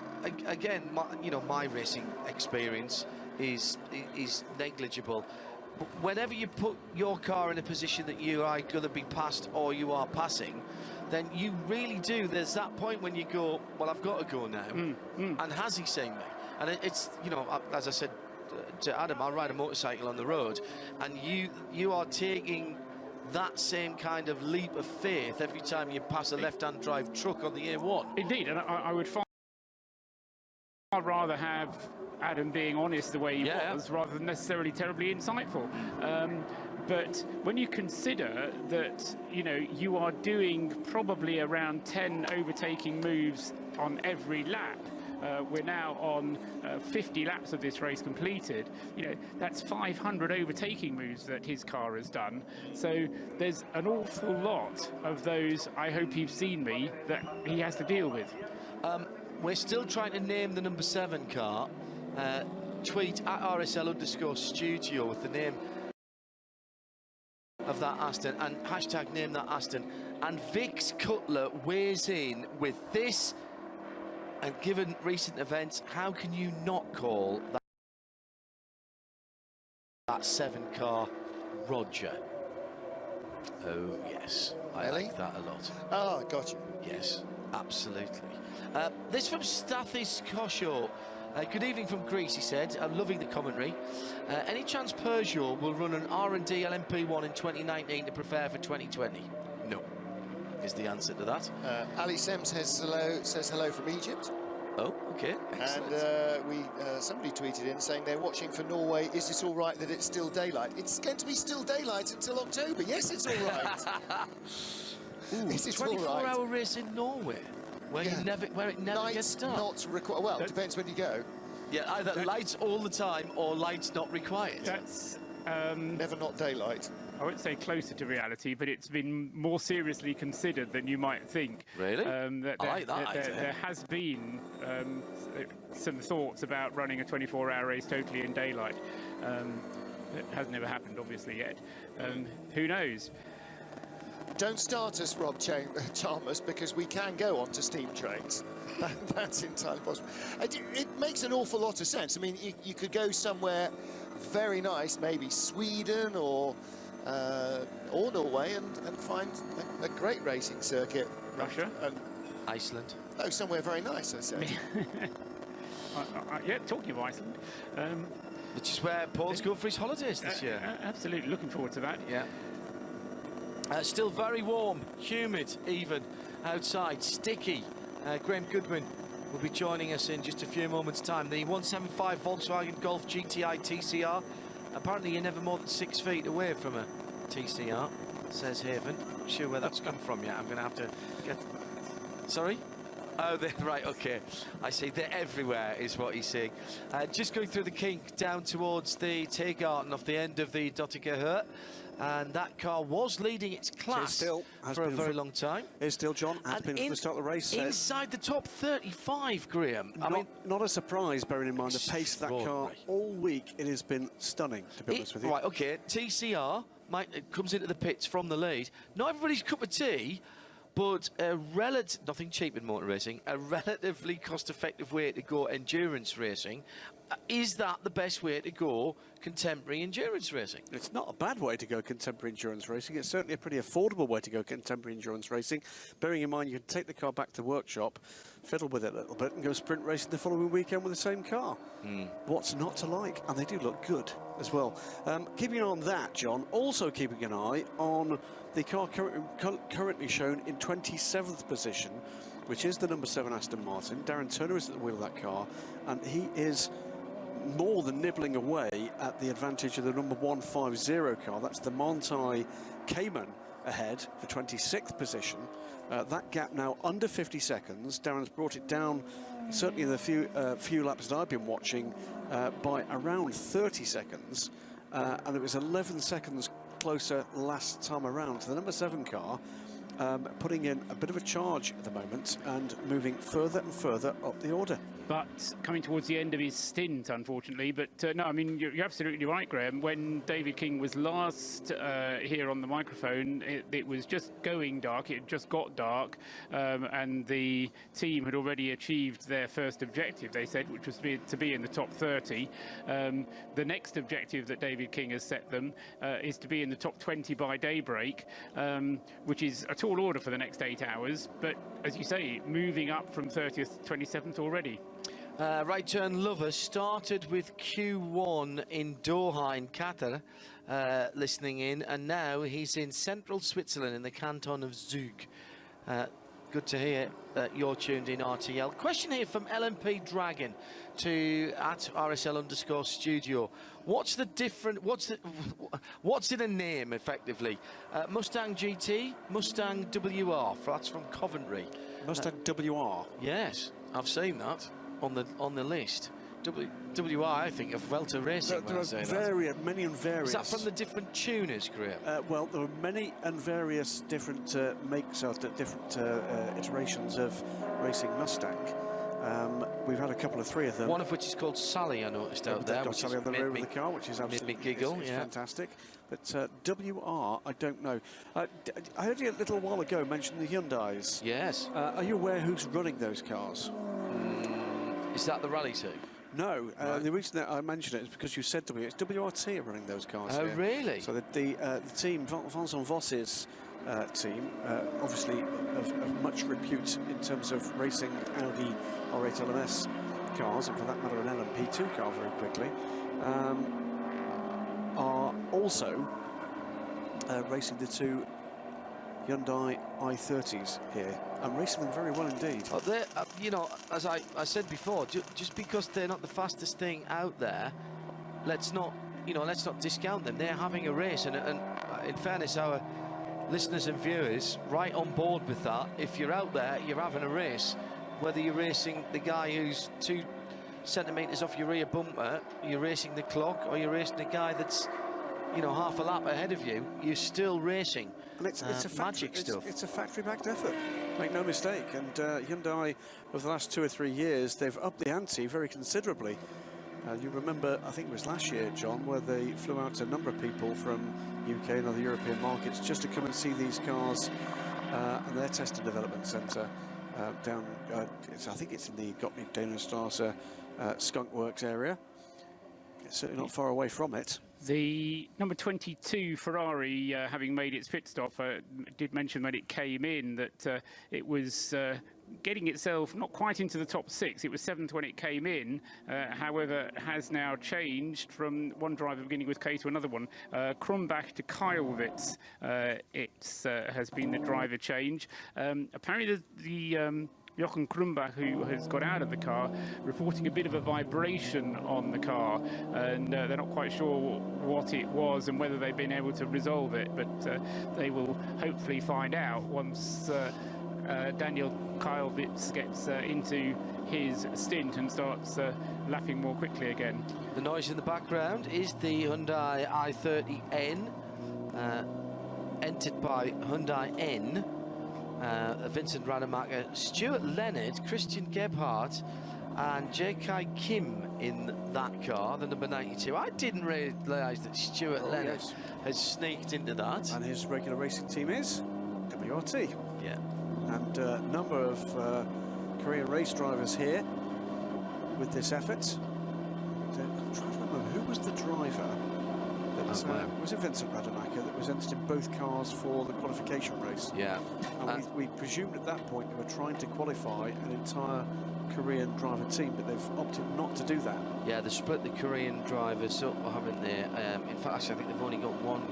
again, my racing experience is negligible. Whenever you put your car in a position that you are going to be passed or you are passing, then you really do. There's that point when you go, well, I've got to go now. And has he seen me? And it's, as I said to Adam, I ride a motorcycle on the road, and you are taking that same kind of leap of faith every time you pass a left-hand drive truck on the A1. Indeed, and I would far rather have Adam being honest the way he was, rather than necessarily terribly insightful. But when you consider that, you are doing probably around 10 overtaking moves on every lap, we're now on 50 laps of this race completed. That's 500 overtaking moves that his car has done. So there's an awful lot of those "I hope you've seen me" that he has to deal with. We're still trying to name the number 7 car. Tweet at RSL_studio with the name of that Aston and hashtag name that Aston. And Vix Cutler weighs in with this, and given recent events, how can you not call that 7 car Roger? Oh yes, I like that a lot. Oh, gotcha. Yes, absolutely. This from Stathis Kosho. Good evening from Greece, he said. I'm loving the commentary. Any chance Peugeot will run an R&D LMP1 in 2019 to prepare for 2020? No, is the answer to that. Ali Sem says hello from Egypt. Oh, okay. Excellent. And somebody tweeted in saying they're watching for Norway. Is it all right that it's still daylight? It's going to be still daylight until October. Yes, it's all right. Is it 24-hour race in Norway? Where it never gets dark. Not required. Well, it depends when you go. Yeah, either lights all the time or lights not required. That's never not daylight. I wouldn't say closer to reality, but it's been more seriously considered than you might think. Really? I like that idea. There has been some thoughts about running a 24-hour race totally in daylight. It has never happened, obviously, yet. Who knows? Don't start us, Rob Chalmers, because we can go on to steam trains. That's entirely possible. It makes an awful lot of sense. I mean, you could go somewhere very nice, maybe Sweden or Norway, and find a great racing circuit. Russia? Iceland. Oh, somewhere very nice, I said. Yeah, talking of Iceland. Which is where Paul's going for his holidays this year. Absolutely, looking forward to that. Yeah. Still very warm, humid even outside, sticky. Graham Goodwin will be joining us in just a few moments' time. The 175 Volkswagen Golf GTI TCR. Apparently you're never more than 6 feet away from a TCR, says Haven. Not sure where that's come from yet. I'm going to have to get... Sorry? Oh, they're right, okay. I see, they're everywhere, is what he's saying. Just going through the kink down towards the Tiergarten off the end of the Dottiger. And that car was leading its class for a very long time. Is still, John, has been from the start of the race. Inside the top 35, Graham. I mean, not a surprise, bearing in mind the pace of that car all week. It has been stunning, to be honest with you. Right, OK, TCR comes into the pits from the lead. Not everybody's cup of tea, but nothing cheap in motor racing, a relatively cost-effective way to go endurance racing. Is that the best way to go contemporary endurance racing? It's not a bad way to go contemporary endurance racing. It's certainly a pretty affordable way to go contemporary endurance racing. Bearing in mind you can take the car back to the workshop, fiddle with it a little bit and go sprint racing the following weekend with the same car. What's not to like? And they do look good as well. Keeping an eye on that, John, also keeping an eye on the car currently shown in 27th position, which is the number 7 Aston Martin. Darren Turner is at the wheel of that car, and he is more than nibbling away at the advantage of the number 150 car. That's the Montai Cayman ahead for 26th position. That gap now under 50 seconds. Darren's brought it down, certainly in the few laps that I've been watching, by around 30 seconds. And it was 11 seconds closer last time around. So the number 7 car putting in a bit of a charge at the moment and moving further and further up the order. But coming towards the end of his stint, unfortunately. But no, I mean, you're absolutely right, Graham. When David King was last here on the microphone, it was just going dark. It had just got dark, and the team had already achieved their first objective, they said, which was to be in the top 30. The next objective that David King has set them is to be in the top 20 by daybreak, which is a tall order for the next 8 hours. But as you say, moving up from 30th to 27th already. Right turn lover started with Q1 in Doha in Qatar, listening in, and now he's in central Switzerland in the canton of Zug. Good to hear that you're tuned in, RTL. Question here from LMP Dragon to at RSL_studio. What's the different? What's in a name effectively? Mustang GT, Mustang WR. That's from Coventry. Mustang WR. Yes, I've seen that on the list. WR, I think, of Welter Racing. There are many and various. Is that from the different tuners, Graham? Well, there are many and various different makes of different iterations of racing Mustang. We've had a couple of 3 of them. One of which is called Sally, I noticed out there. Got Sally on the rear of the car, which is absolutely giggle. It's fantastic. But WR, I don't know. I heard you a little while ago mention the Hyundais. Yes. Are you aware who's running those cars? Is that the Rally team? No, the reason that I mention it is because you said to me it's WRT are running those cars. Oh, here. really? So the team, Vincent Voss's team, obviously of much repute in terms of racing Audi R8 LMS cars, and for that matter an LMP2 car very quickly, are also racing the 2 Hyundai i30s here. I'm racing them very well indeed. Well, you know, as I said before, just because they're not the fastest thing out there, let's not discount them. They're having a race, and in fairness, our listeners and viewers, right on board with that. If you're out there, you're having a race. Whether you're racing the guy who's 2 centimetres off your rear bumper, you're racing the clock, or you're racing the guy that's, you know, half a lap ahead of you, you're still racing. And it's a magic stuff. It's a factory-backed effort, make no mistake. And Hyundai, over the last 2 or 3 years, they've upped the ante very considerably. You remember, I think it was last year, John, where they flew out a number of people from UK and other European markets just to come and see these cars and their test and development centre down, I think it's in the Gottlieb Dehnerstrasse Skunk Works area. It's certainly not far away from it. The number 22 Ferrari, having made its pit stop, did mention when it came in that it was getting itself not quite into the top 6. It was 7th when it came in. However, has now changed from one driver beginning with K to another one. Krumbach to Keilwitz. It has been the driver change. Apparently, the Jochen Krumbach, who has got out of the car, reporting a bit of a vibration on the car, and they're not quite sure what it was and whether they've been able to resolve it, but they will hopefully find out once Daniel Keilwitz gets into his stint and starts lapping more quickly again. The noise in the background is the Hyundai i30N, entered by Hyundai N. Vincent Rademacher, Stuart Leonard, Christian Gebhardt and J.K. Kim in that car, the number 92. I didn't realise that Stuart Leonard has sneaked into that. And his regular racing team is WRT. Yeah. And a number of Korean race drivers here with this effort. I'm trying to remember, who was the driver? Was it Vincent Rademacher that was entered in both cars for the qualification race? Yeah. And we presumed at that point they were trying to qualify an entire Korean driver team, but they've opted not to do that. Yeah, they split the Korean drivers up, haven't they? In fact, actually, I think they've only got one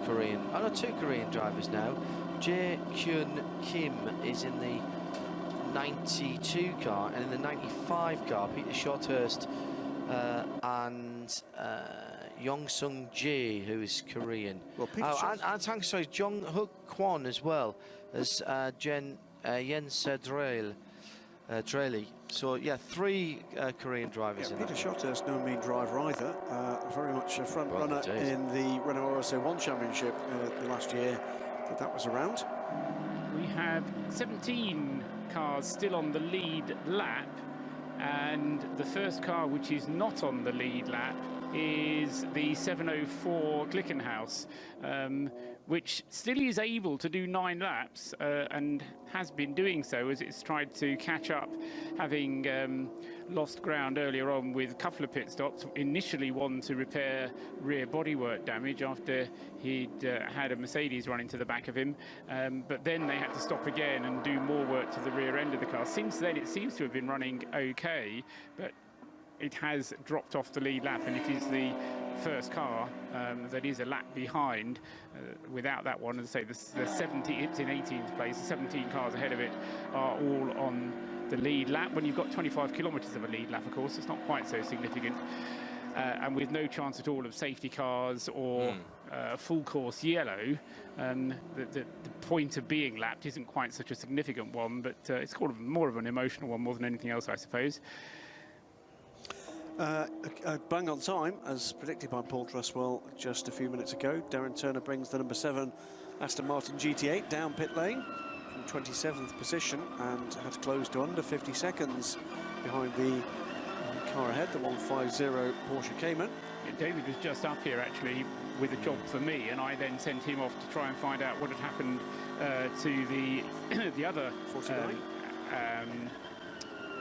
Korean, two Korean drivers now. Jae Kyun Kim is in the 92 car, and in the 95 car, Peter Shorthurst and Yong Sung Jae, who is Korean. Well, and sorry, Jong Hook Kwon as well as Jens Dreley. So yeah, 3 Korean drivers in Peter that. Shorthurst, no mean driver either. Very much a front runner in the Renault RSO 1 Championship the last year that was around. We have 17 cars still on the lead lap, and the first car which is not on the lead lap is the 704 Glickenhaus, which still is able to do 9 laps and has been doing so as it's tried to catch up, having lost ground earlier on with a couple of pit stops. Initially one to repair rear bodywork damage after he'd had a Mercedes run into the back of him, but then they had to stop again and do more work to the rear end of the car. Since then it seems to have been running okay, but it has dropped off the lead lap, and it is the first car that is a lap behind. Without that one, as I say, the 70, it's in 18th place. The 17 cars ahead of it are all on the lead lap. When you've got 25 kilometres of a lead lap, of course, it's not quite so significant. And with no chance at all of safety cars or full course yellow, the point of being lapped isn't quite such a significant one, but it's kind of more of an emotional one more than anything else, I suppose. Bang on time, as predicted by Paul Truswell just a few minutes ago. Darren Turner brings the number 7 Aston Martin GT8 down pit lane from 27th position and had closed to under 50 seconds behind the car ahead, the 150 Porsche Cayman. Yeah, David was just up here actually with a job for me, and I then sent him off to try and find out what had happened to the other 49.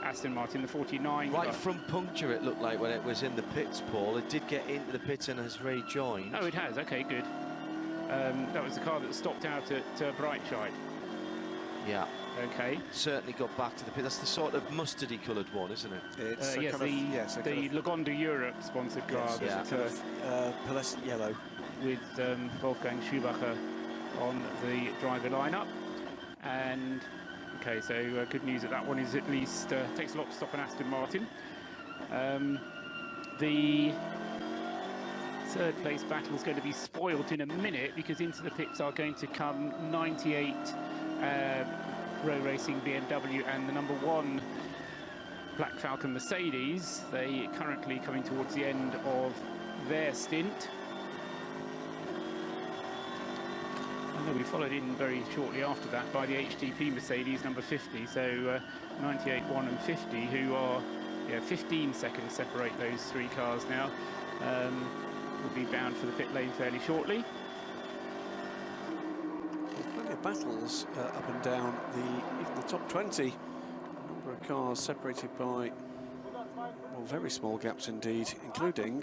Aston Martin, the 49. Right from puncture, it looked like when it was in the pits, Paul. It did get into the pits and has rejoined. Oh, it has. Okay, good. That was the car that stopped out at Brightshide. Yeah. Okay. Certainly got back to the pit. That's the sort of mustardy coloured one, isn't it? It's the Lagonda Europe sponsored car. Yes, pearlescent yellow. With Wolfgang Schumacher on the driver lineup. And okay, so good news that one is at least takes a lot to stop an Aston Martin. The third place battle is going to be spoilt in a minute, because into the pits are going to come 98 Row Racing BMW and the number 1 Black Falcon Mercedes. They currently coming towards the end of their stint. And they'll be followed in very shortly after that by the HTP Mercedes number 50. So 98, 1 and 50, who are yeah, 15 seconds separate those three cars now. Will be bound for the pit lane fairly shortly. Plenty of battles up and down even the top 20. A number of cars separated by, well, very small gaps indeed, including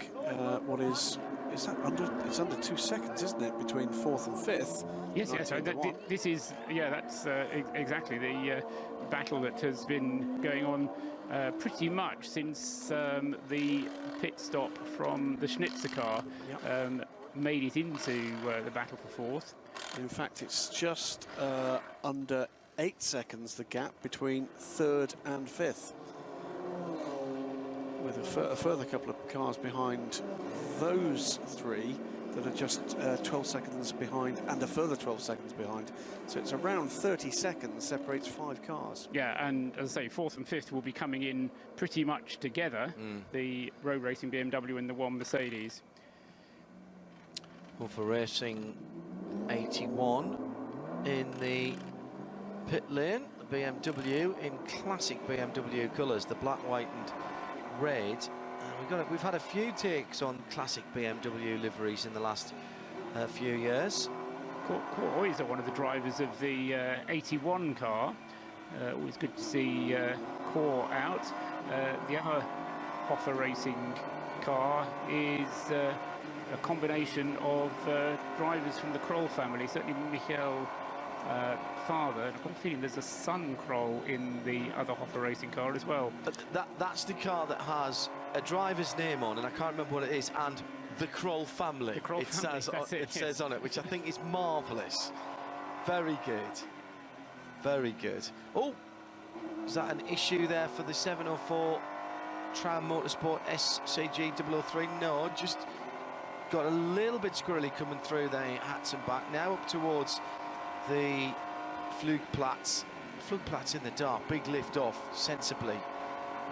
what is that it's under 2 seconds, isn't it, between 4th and 5th? Yes, yes. So this is, yeah, that's exactly the battle that has been going on pretty much since the pit stop from the Schnitzer car made it into the battle for 4th. In fact, it's just under 8 seconds, the gap between 3rd and 5th. With a further couple of cars behind those three that are just 12 seconds behind and a further 12 seconds behind. So it's around 30 seconds separates 5 cars. Yeah, and as I say, 4th and 5th will be coming in pretty much together, the road racing BMW and the one Mercedes. Well, for Racing 81 in the pit lane, the BMW in classic BMW colours, the black, white and red. We've had a few takes on classic BMW liveries in the last few years. Coy is one of the drivers of the 81 car. Always good to see Core out. The other Hoffa Racing car is a combination of drivers from the Kroll family, certainly Michael father. I've got a feeling there's a son Kroll in the other Hoffa Racing car as well. That's the car that has a driver's name on, and I can't remember what it is, and the Kroll family. The Kroll family, it says on it, which I think is marvellous. Very good. Very good. Oh, is that an issue there for the 704 Tram Motorsport SCG 003? No, just got a little bit squirrely coming through the hats and back. Now up towards the Flugplatz. Flugplatz in the dark, big lift off sensibly.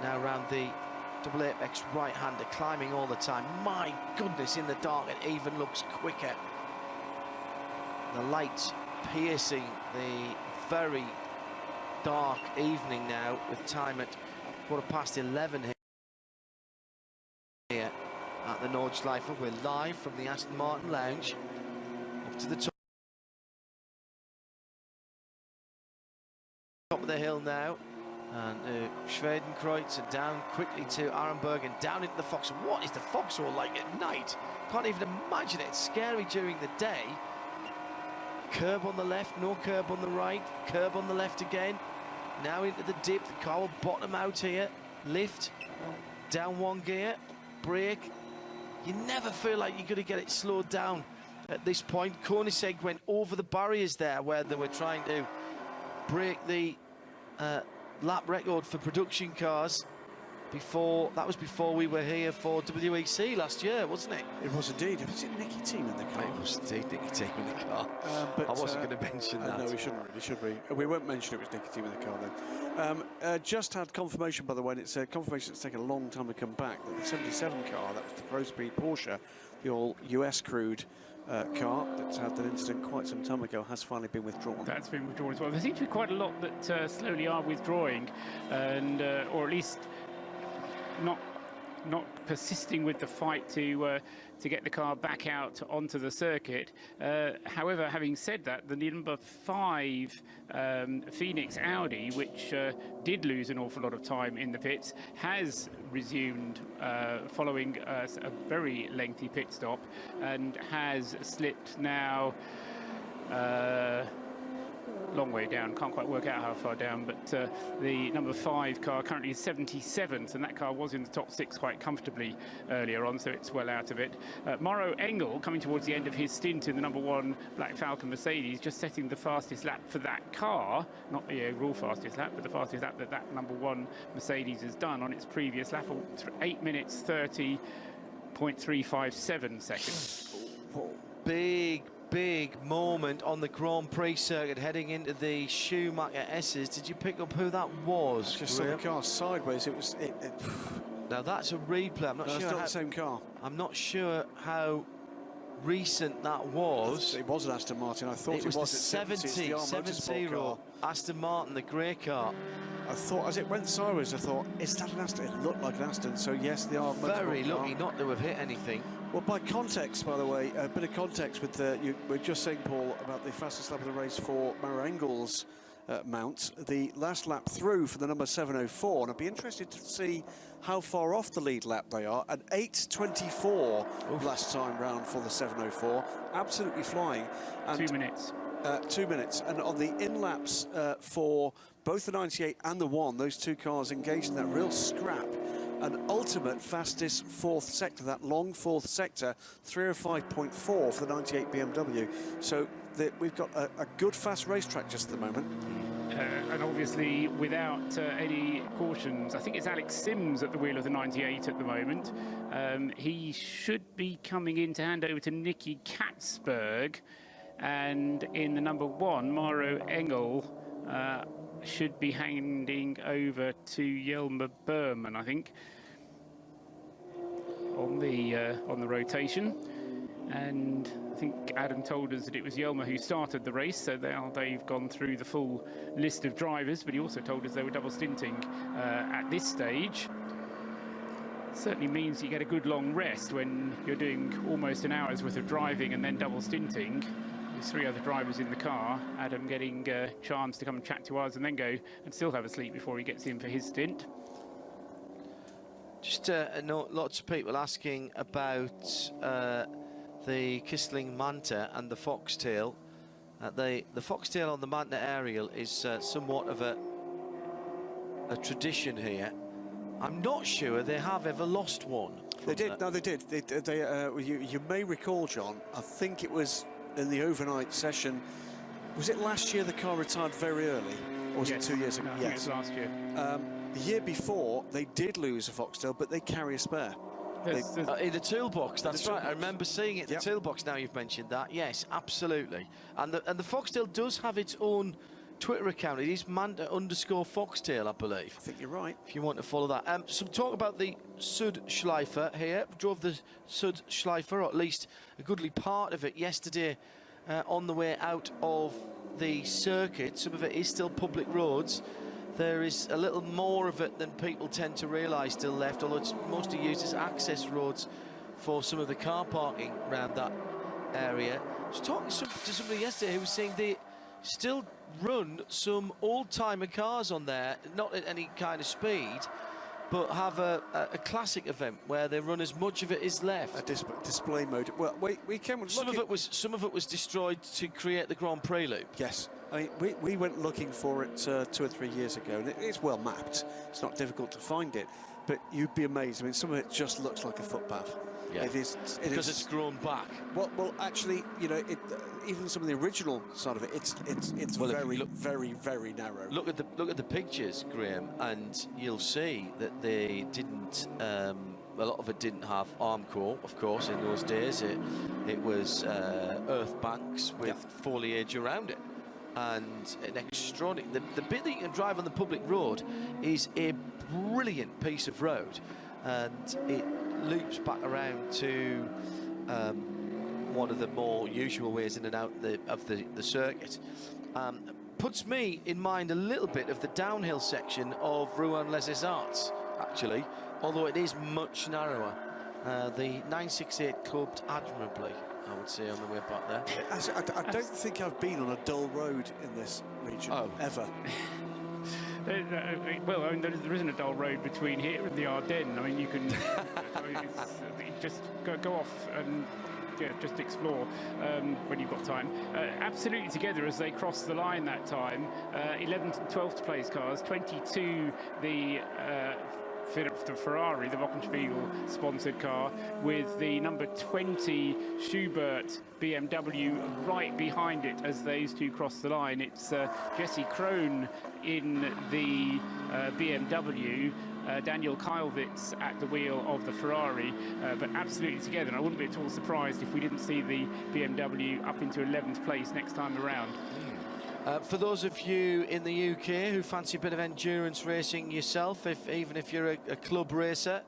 Now around the double apex right-hander, climbing all the time. My goodness, in the dark it even looks quicker. The lights piercing the very dark evening now, with time at 11:15 here at the Nordschleife. We're live from the Aston Martin Lounge up to the top of the hill now, and Schwedenkreuz, and down quickly to Arenberg and down into the Fox. What is the Foxhole like at night? Can't even imagine it. It's scary during the day. Curb on the left, no curb on the right, curb on the left again. Now into the dip, the car will bottom out here. Lift, down one gear, brake. You never feel like you're going to get it slowed down at this point. Koenigsegg went over the barriers there where they were trying to break the lap record for production cars. That was before we were here for WEC last year, wasn't it? It was indeed. Was it Nicky Team in the car? It was indeed Nicky Team in the car. But I wasn't going to mention that. No, we shouldn't really, should we? We won't mention it was Nicky Team in the car then. Just had confirmation, by the way, and it's confirmation it's taken a long time to come back, that the 77 car, that was the Pro-Speed Porsche, the all US crewed car that had that incident quite some time ago, has finally been withdrawn. That's been withdrawn as well. There seems to be quite a lot that slowly are withdrawing, and or at least not persisting with the fight to get the car back out onto the circuit. However, having said that, the number 5 Phoenix Audi, which did lose an awful lot of time in the pits, has resumed following a very lengthy pit stop, and has slipped now long way down. Can't quite work out how far down, but the number 5 car currently is 77th, and that car was in the top 6 quite comfortably earlier on, so it's well out of it. Mauro Engel, coming towards the end of his stint in the number 1 Black Falcon Mercedes, just setting the fastest lap for that car, not the overall fastest lap, but the fastest lap that number 1 Mercedes has done on its previous lap, 8 minutes 30.357 seconds. Big moment on the Grand Prix circuit heading into the Schumacher S's. Did you pick up who that was? Just saw the car sideways. Now that's a replay. I'm not sure. It's not the same car. I'm not sure how recent that was. It was an Aston Martin. I thought it was the 70. Aston Martin, the grey car. I thought, as it went sideways, I thought, is that an Aston? It looked like an Aston, so yes, they are Very lucky not to have hit anything. Well, by context, by the way, a bit of context with you were just saying, Paul, about the fastest lap of the race for Mara Engel's mount. The last lap through for the number 704, and I'd be interested to see how far off the lead lap they are. An 8:24 last time round for the 704, absolutely flying. And 2 minutes. 2 minutes, and on the in-laps for both the 98 and the 1, those two cars engaged in that real scrap. An ultimate fastest fourth sector, that long fourth sector, 305.4 for the 98 BMW. So we've got a good fast racetrack just at the moment. And obviously without any cautions. I think it's Alex Sims at the wheel of the 98 at the moment. He should be coming in to hand over to Nicky Katzberg. And in the number 1, Maro Engel should be handing over to Jelmer Berman, I think, on the rotation. And I think Adam told us that it was Jelmer who started the race, so they've gone through the full list of drivers, but he also told us they were double stinting at this stage. Certainly means you get a good long rest when you're doing almost an hour's worth of driving and then double stinting. There's 3 other drivers in the car. Adam getting a chance to come and chat to us and then go and still have a sleep before he gets in for his stint. Just lots of people asking about the Kissling Manta and the Foxtail. The Foxtail on the Manta Aerial is somewhat of a tradition here. I'm not sure they have ever lost one. They did. No, they did. You may recall, John, I think it was in the overnight session. Was it last year the car retired very early? Or was it 2 years ago? No, I think it was last year. The year before, they did lose a Foxtail, but they carry a spare. In the toolbox, that's right. I remember seeing it in the toolbox. Now you've mentioned that. Yes, absolutely. And the Foxtail does have its own Twitter account. It is Manta_Foxtail, I believe. I think you're right. If you want to follow that. Some talk about the Sud Schleifer here. Drove the Sud Schleifer, or at least a goodly part of it yesterday on the way out of the circuit. Some of it is still public roads. There is a little more of it than people tend to realise still left, although it's mostly used as access roads for some of the car parking around that area. I was talking to somebody yesterday who was saying they still run some old-timer cars on there, not at any kind of speed, but have a classic event where they run as much of it as left. A display mode. Well, we came and some of it was destroyed to create the Grand Prix loop. Yes, I mean we went looking for it 2 or 3 years ago, and it's well mapped. It's not difficult to find it, but you'd be amazed. I mean, some of it just looks like a footpath. Yeah, it is because it's grown back. Well, actually, you know, even some of the original side of it, it's very narrow. Look at the pictures, Graham, and you'll see that they didn't. A lot of it didn't have Armcore, of course. In those days, it was earth banks with foliage around it, and an extraordinary. The bit that you can drive on the public road is a brilliant piece of road, and it loops back around to one of the more usual ways in and out of the circuit. Puts me in mind a little bit of the downhill section of Rouen-les-Arts, actually, although it is much narrower. The 968 clubbed admirably, I would say, on the way back there. I don't think I've been on a dull road in this region, ever. Well, I mean, there isn't a dull road between here and the Ardennes. I mean, you can just go off and just explore when you've got time. Absolutely together as they cross the line that time. 11th and 12th place cars, 22 the Ferrari, the Wochenspiegel sponsored car, with the number 20 Schubert BMW right behind it as those two cross the line. It's Jesse Krohn in the BMW, Daniel Keilwitz at the wheel of the Ferrari, but absolutely together. And I wouldn't be at all surprised if we didn't see the BMW up into 11th place next time around. For those of you in the UK who fancy a bit of endurance racing yourself, even if you're a club racer,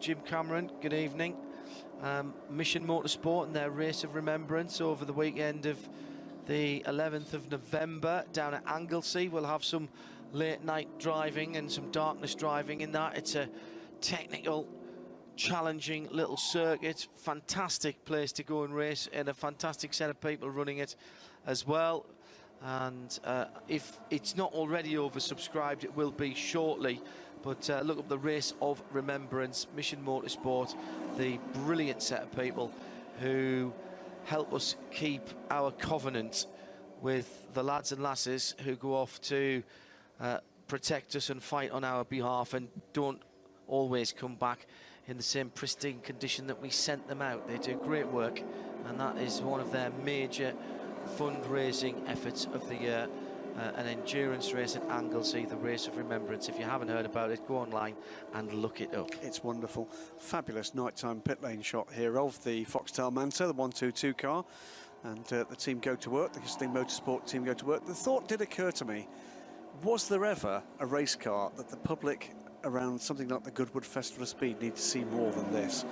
Jim Cameron, good evening. Mission Motorsport and their Race of Remembrance over the weekend of the 11th of November down at Anglesey. We'll have some late night driving and some darkness driving in that. It's a technical, challenging little circuit, fantastic place to go and race, and a fantastic set of people running it as well. And if it's not already oversubscribed, it will be shortly. But look up the Race of Remembrance, Mission Motorsport, the brilliant set of people who help us keep our covenant with the lads and lasses who go off to protect us and fight on our behalf, and don't always come back in the same pristine condition that we sent them out. They do great work, and that is one of their major fundraising efforts of the year. An endurance race at Anglesey, the Race of Remembrance. If you haven't heard about it, go online and look it up. It's wonderful. Fabulous nighttime pit lane shot here of the Foxtel Manta, the 122 car, and the team go to work, the Sting Motorsport team go to work. The thought did occur to me, was there ever a race car that the public around something like the Goodwood Festival of Speed need to see more than this?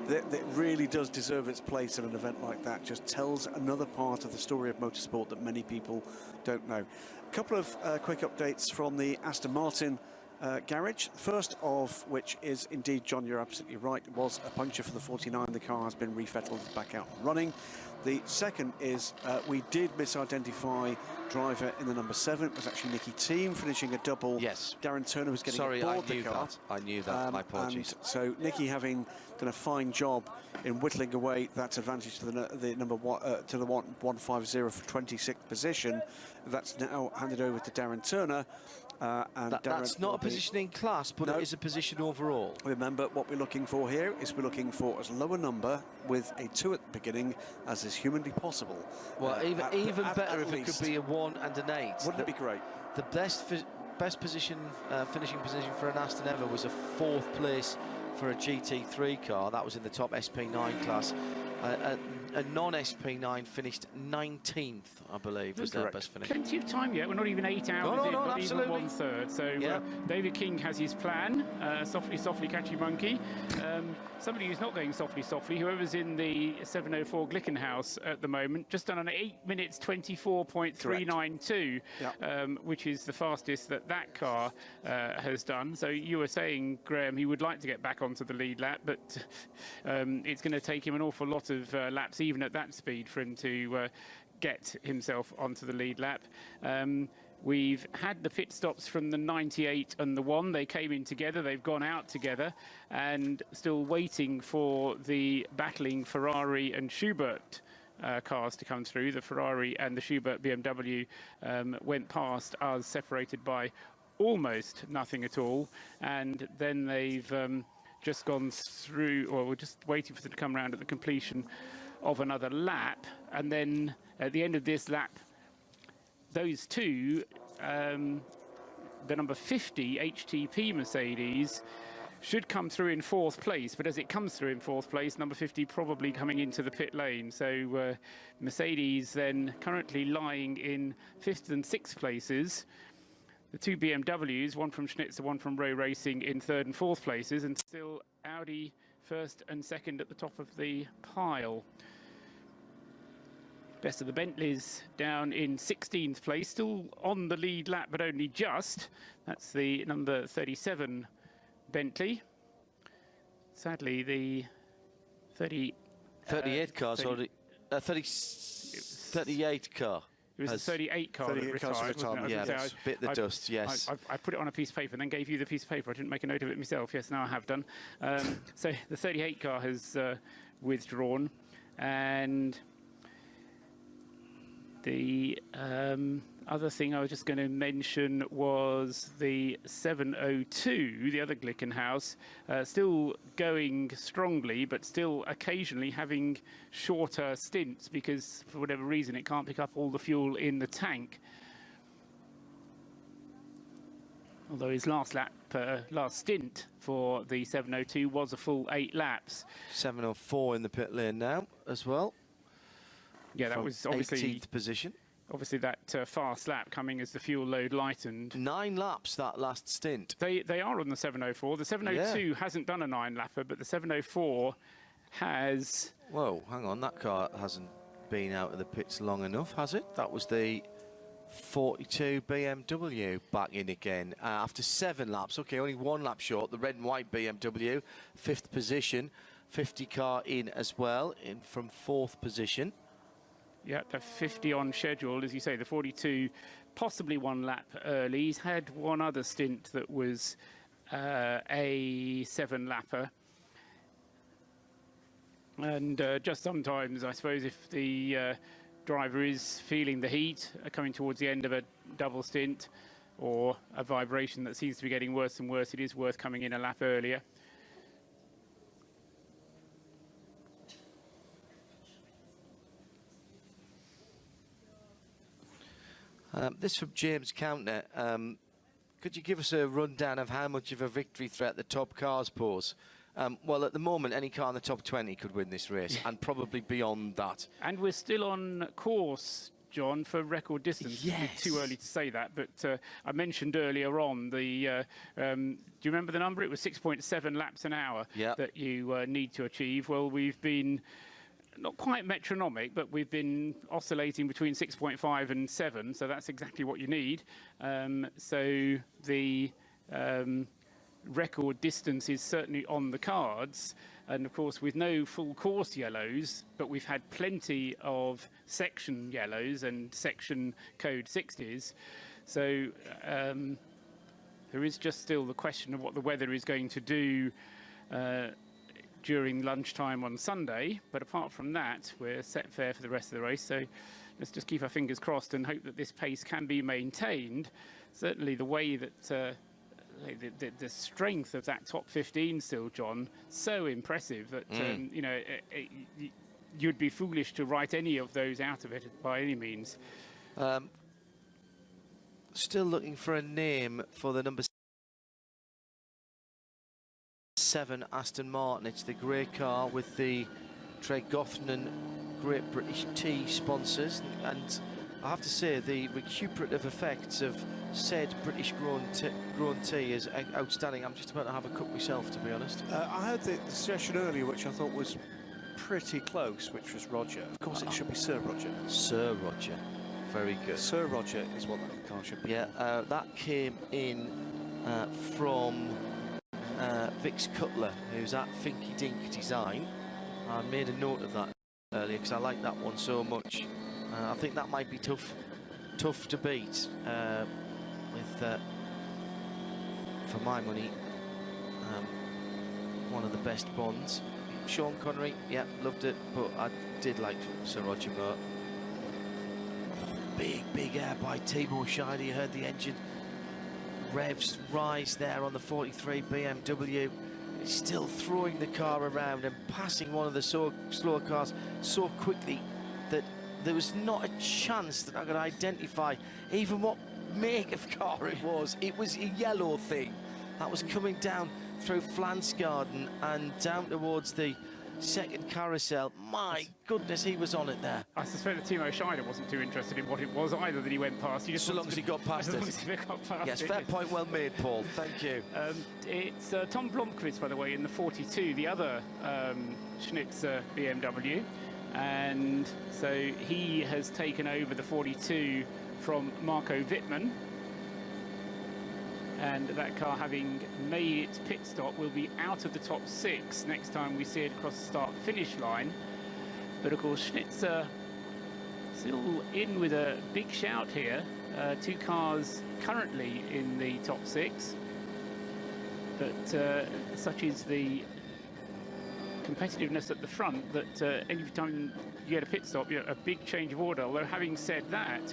That really does deserve its place at an event like that. Just tells another part of the story of motorsport that many people don't know. A couple of quick updates from the Aston Martin garage. First of which is, indeed, John, you're absolutely right, it was a puncture for the 49. The car has been refettled back out and running. The second is we did misidentify driver in the number 7. It was actually Nicky Team finishing a double. Yes. Darren Turner was getting aboard the car. I knew that. My apologies. And so Nicky, having done a fine job in whittling away that advantage to the number one, to the 150 for 26th position, that's now handed over to Darren Turner. And that's not a position in class, but it is a position overall. Remember, what we're looking for here is we're looking for as low a number with a 2 at the beginning as is humanly possible. Well, even better if it could be a 1 and an 8. Wouldn't it be great? The best position, finishing position for an Aston ever was a 4th place for a GT3 car. That was in the top SP9 class. A non-SP9 finished 19th, I believe, was their best finish. Plenty of time yet. We're not even 8 hours in, not absolutely. even 1/3. So David King has his plan. Softly, softly, catchy monkey. Somebody who's not going softly, softly, whoever's in the 704 Glickenhaus at the moment, just done an 8 minutes 24.392, which is the fastest that car has done. So you were saying, Graham, he would like to get back onto the lead lap, but it's going to take him an awful lot of laps, even at that speed, for him to get himself onto the lead lap. We've had the pit stops from the 98 and the 1. They came in together, they've gone out together, and still waiting for the battling Ferrari and Schubert cars to come through. The Ferrari and the Schubert BMW went past us, separated by almost nothing at all, and then they've just gone through, or we're just waiting for them to come around at the completion of another lap, and then at the end of this lap, those two, the number 50 HTP Mercedes should come through in 4th place, but as it comes through in 4th place, number 50 probably coming into the pit lane. So Mercedes then currently lying in 5th and 6th places. The 2 BMWs, one from Schnitzer, one from Rowe Racing, in 3rd and 4th places, and still Audi 1st and 2nd at the top of the pile. Best of the Bentleys down in 16th place, still on the lead lap, but only just. That's the number 37 Bentley. Sadly, the 38 cars already. 38 car. It was the 38 car that retired. Yeah, bit the dust, yes. I put it on a piece of paper and then gave you the piece of paper. I didn't make a note of it myself. Yes, now I have done. So the 38 car has withdrawn, and the other thing I was just going to mention was the 702, the other Glickenhaus, still going strongly, but still occasionally having shorter stints because, for whatever reason, it can't pick up all the fuel in the tank. Although his last stint for the 702 was a full 8 laps. 704 in the pit lane now as well. Yeah, that was obviously 18th position. Obviously, that fast lap coming as the fuel load lightened. 9 laps that last stint. They are on the 704. The 702 hasn't done a 9-lapper, but the 704 has. Whoa, hang on, that car hasn't. been out of the pits long enough, has it? That was the 42 BMW back in again after 7 laps. Okay, only 1 lap short. The red and white BMW, 5th position. 50 car in as well, in from 4th position. Yeah, the 50 on schedule, as you say, the 42 possibly 1 lap early. He's had one other stint that was a 7-lapper. And just sometimes, I suppose, if the driver is feeling the heat coming towards the end of a double stint or a vibration that seems to be getting worse and worse, it is worth coming in a lap earlier. This from James Counter. Could you give us a rundown of how much of a victory threat the top cars pose? Well, at the moment, any car in the top 20 could win this race, and probably beyond that. And we're still on course, John, for record distance. Yes. It's too early to say that, but I mentioned earlier on the. Do you remember the number? It was 6.7 laps an hour that you need to achieve. Well, we've been not quite metronomic, but we've been oscillating between 6.5 and 7, so that's exactly what you need. So the record distance is certainly on the cards, and of course with no full course yellows, but we've had plenty of section yellows and section code 60s. So there is just still the question of what the weather is going to do during lunchtime on Sunday, but apart from that, we're set fair for the rest of the race. So let's just keep our fingers crossed and hope that this pace can be maintained. Certainly the way that the strength of that top 15 still, John, so impressive that you know, you'd be foolish to write any of those out of it by any means. Still looking for a name for the number 7 Aston Martin. It's the grey car with the Tregothnan Great British Tea sponsors, and I have to say the recuperative effects of said British grown tea is outstanding. I'm just about to have a cup myself, to be honest. I heard the session earlier, which I thought was pretty close, which was Roger. Of course, it should be Sir Roger. Sir Roger, very good. Sir Roger is what that car should be. Yeah, that came in from Vix Cutler, who's at Finky Dink Design. I made a note of that earlier because I like that one so much. I think that might be tough to beat with, for my money, one of the best bonds. Sean Connery, yeah, loved it, but I did like Sir Roger Moore. Big air by Timo Scheider. You heard the engine revs rise there on the 43 BMW. It's still throwing the car around and passing one of the slower cars so quickly that there was not a chance that I could identify even what make of car it was. It was a yellow thing that was coming down through Flansgarden and down towards the second carousel. My goodness, he was on it there. I suspect that Timo Scheider wasn't too interested in what it was either that he went past. He just so long as he got past it. Yes, fair point, well made, Paul. Thank you. It's Tom Blomqvist, by the way, in the 42, the other Schnitzer BMW. And so he has taken over the 42 from Marco Wittmann. And that car, having made its pit stop, will be out of the top 6 next time we see it across the start-finish line. But of course, Schnitzer still in with a big shout here. 2 cars currently in the top 6. But such is the competitiveness at the front that any time you get a pit stop, a big change of order. Although having said that,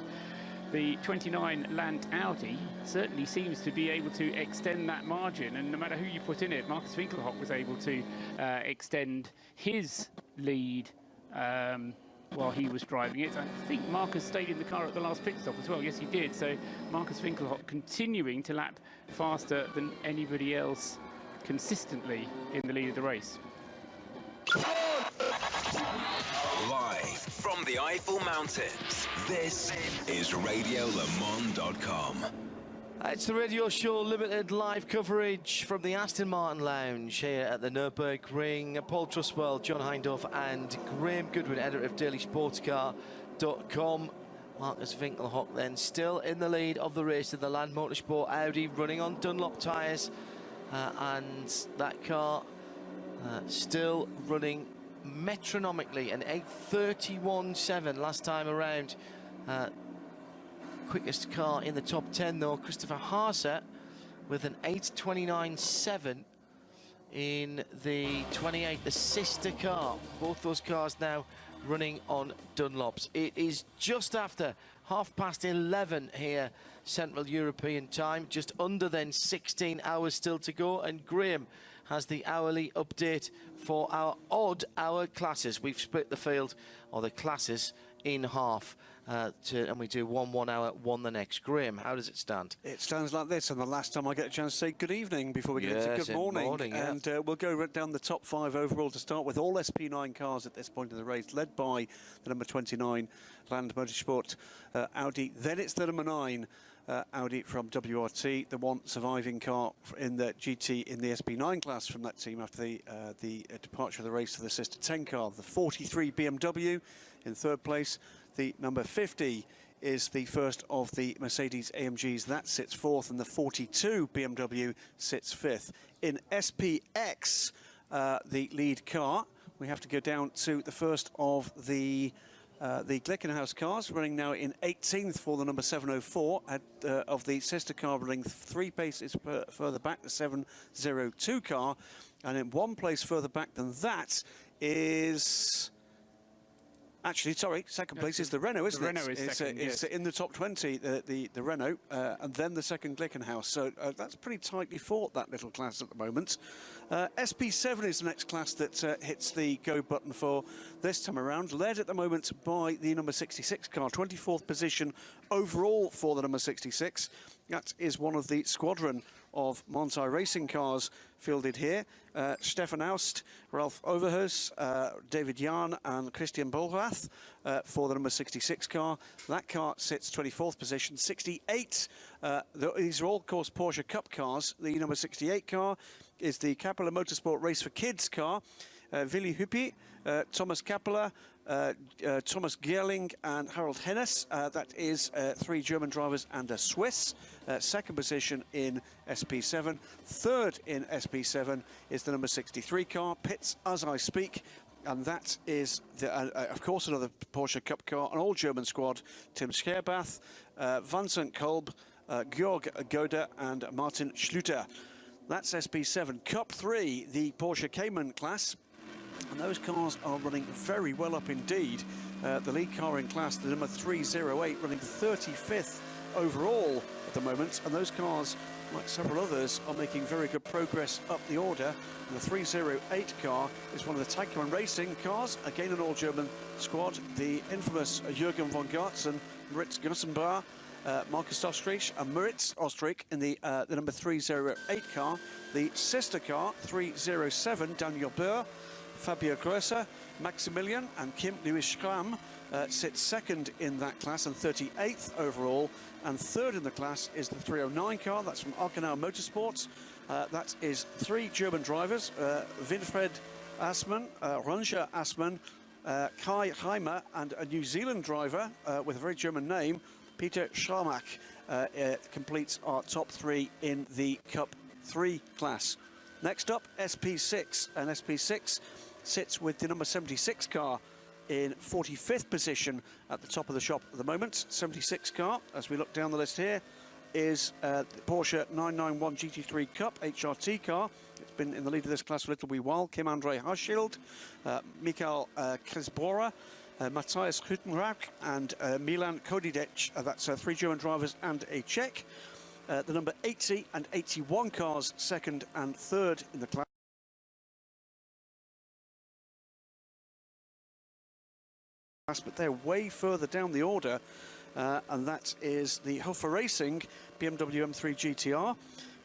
the 29 Land Audi certainly seems to be able to extend that margin, and no matter who you put in it, Marcus Winkelhock was able to extend his lead while he was driving it. I think Marcus stayed in the car at the last pit stop as well. Yes, he did. So Marcus Winkelhock continuing to lap faster than anybody else consistently in the lead of the race. Live from the Eiffel Mountains, this is RadioLeMans.com. It's the Radio Show Limited live coverage from the Aston Martin Lounge here at the Nürburgring. Paul Trustwell, John Hindhaugh and Graham Goodwin, editor of dailysportscar.com. Marcus Winkelhock then still in the lead of the race in the Land Motorsport Audi, running on Dunlop tyres. And that car still running metronomically, an 8:31.7 last time around. Quickest car in the top 10 though, Christopher Haase with an 8:29.7 in the 28, the sister car. Both those cars now running on Dunlops. It is just after 11:30 here Central European time, just under then 16 hours still to go, and Graham has the hourly update for our odd hour classes. We've split the field, or the classes, in half. And we do one hour, one the next. Graham, how does it stand? It stands like this, and the last time I get a chance to say good evening before we get into good morning. Yeah. And we'll go right down the top 5 overall to start with. All SP9 cars at this point in the race, led by the number 29 Land Motorsport Audi. Then it's the number 9 Audi from WRT, the one surviving car in the GT in the SP9 class from that team after the departure of the race for the sister 10 car. The 43 BMW in third place. The number 50 is the first of the Mercedes AMGs. That sits fourth, and the 42 BMW sits fifth. In SPX, the lead car, we have to go down to the first of the Glickenhaus cars, running now in 18th for the number 704, of the sister car running 3 places further back, the 702 car, and in 1 place further back than that is... Actually, sorry, second place is the Renault, isn't it? Renault is second, it's in the top 20, the Renault, and then the second Glickenhaus. So that's pretty tightly fought, that little class at the moment. SP7 is the next class that hits the go button for this time around, led at the moment by the number 66 car, 24th position overall for the number 66. That is one of the squadron of Monza racing cars fielded here. Stefan Aust, Ralf Overhuis, David Jahn and Christian Bolrath for the number 66 car. That car sits 24th position. 68, these are all, of course, Porsche Cup cars. The number 68 car is the Capella Motorsport Race for Kids car. Willi Hüppi, Thomas Capella, Thomas Gerling and Harald Hennes. That is 3 German drivers and a Swiss. Second position in SP7. Third in SP7 is the number 63 car, pits as I speak. And that is, of course, another Porsche Cup car, an all-German squad. Tim Scherbath, Vincent Kolb, Georg Goder and Martin Schlüter. That's SP7. Cup 3, the Porsche Cayman class. And those cars are running very well up indeed. The lead car in class, the number 308, running 35th overall at the moment. And those cars, like several others, are making very good progress up the order. And the 308 car is one of the Taycan Racing cars, again an all-German squad. The infamous Jürgen von Gartzen, Moritz Gossenbach, Markus Ostrich and Moritz Ostrich in the number 308 car. The sister car, 307, Daniel Burr, Fabio Grosser, Maximilian and Kim Lewis Schramm sit second in that class and 38th overall. And third in the class is the 309 car. That's from Arkenau Motorsports. That is 3 German drivers, Winfried Assmann, Roger Assmann, Kai Heimer, and a New Zealand driver with a very German name, Peter Scharmach, completes our top 3 in the Cup 3 class. Next up, SP6, and SP6 sits with the number 76 car in 45th position at the top of the shop at the moment. 76 car, as we look down the list here, is the Porsche 991 GT3 Cup HRT car. It's been in the lead of this class for a little wee while. Kim Andre Harschild, Mikael Kresbora, Matthias Hüttenrack and Milan Kodidic. That's 3 German drivers and a Czech. The number 80 and 81 cars, second and third in the class. But they're way further down the order, and that is the Hofer Racing BMW M3 GTR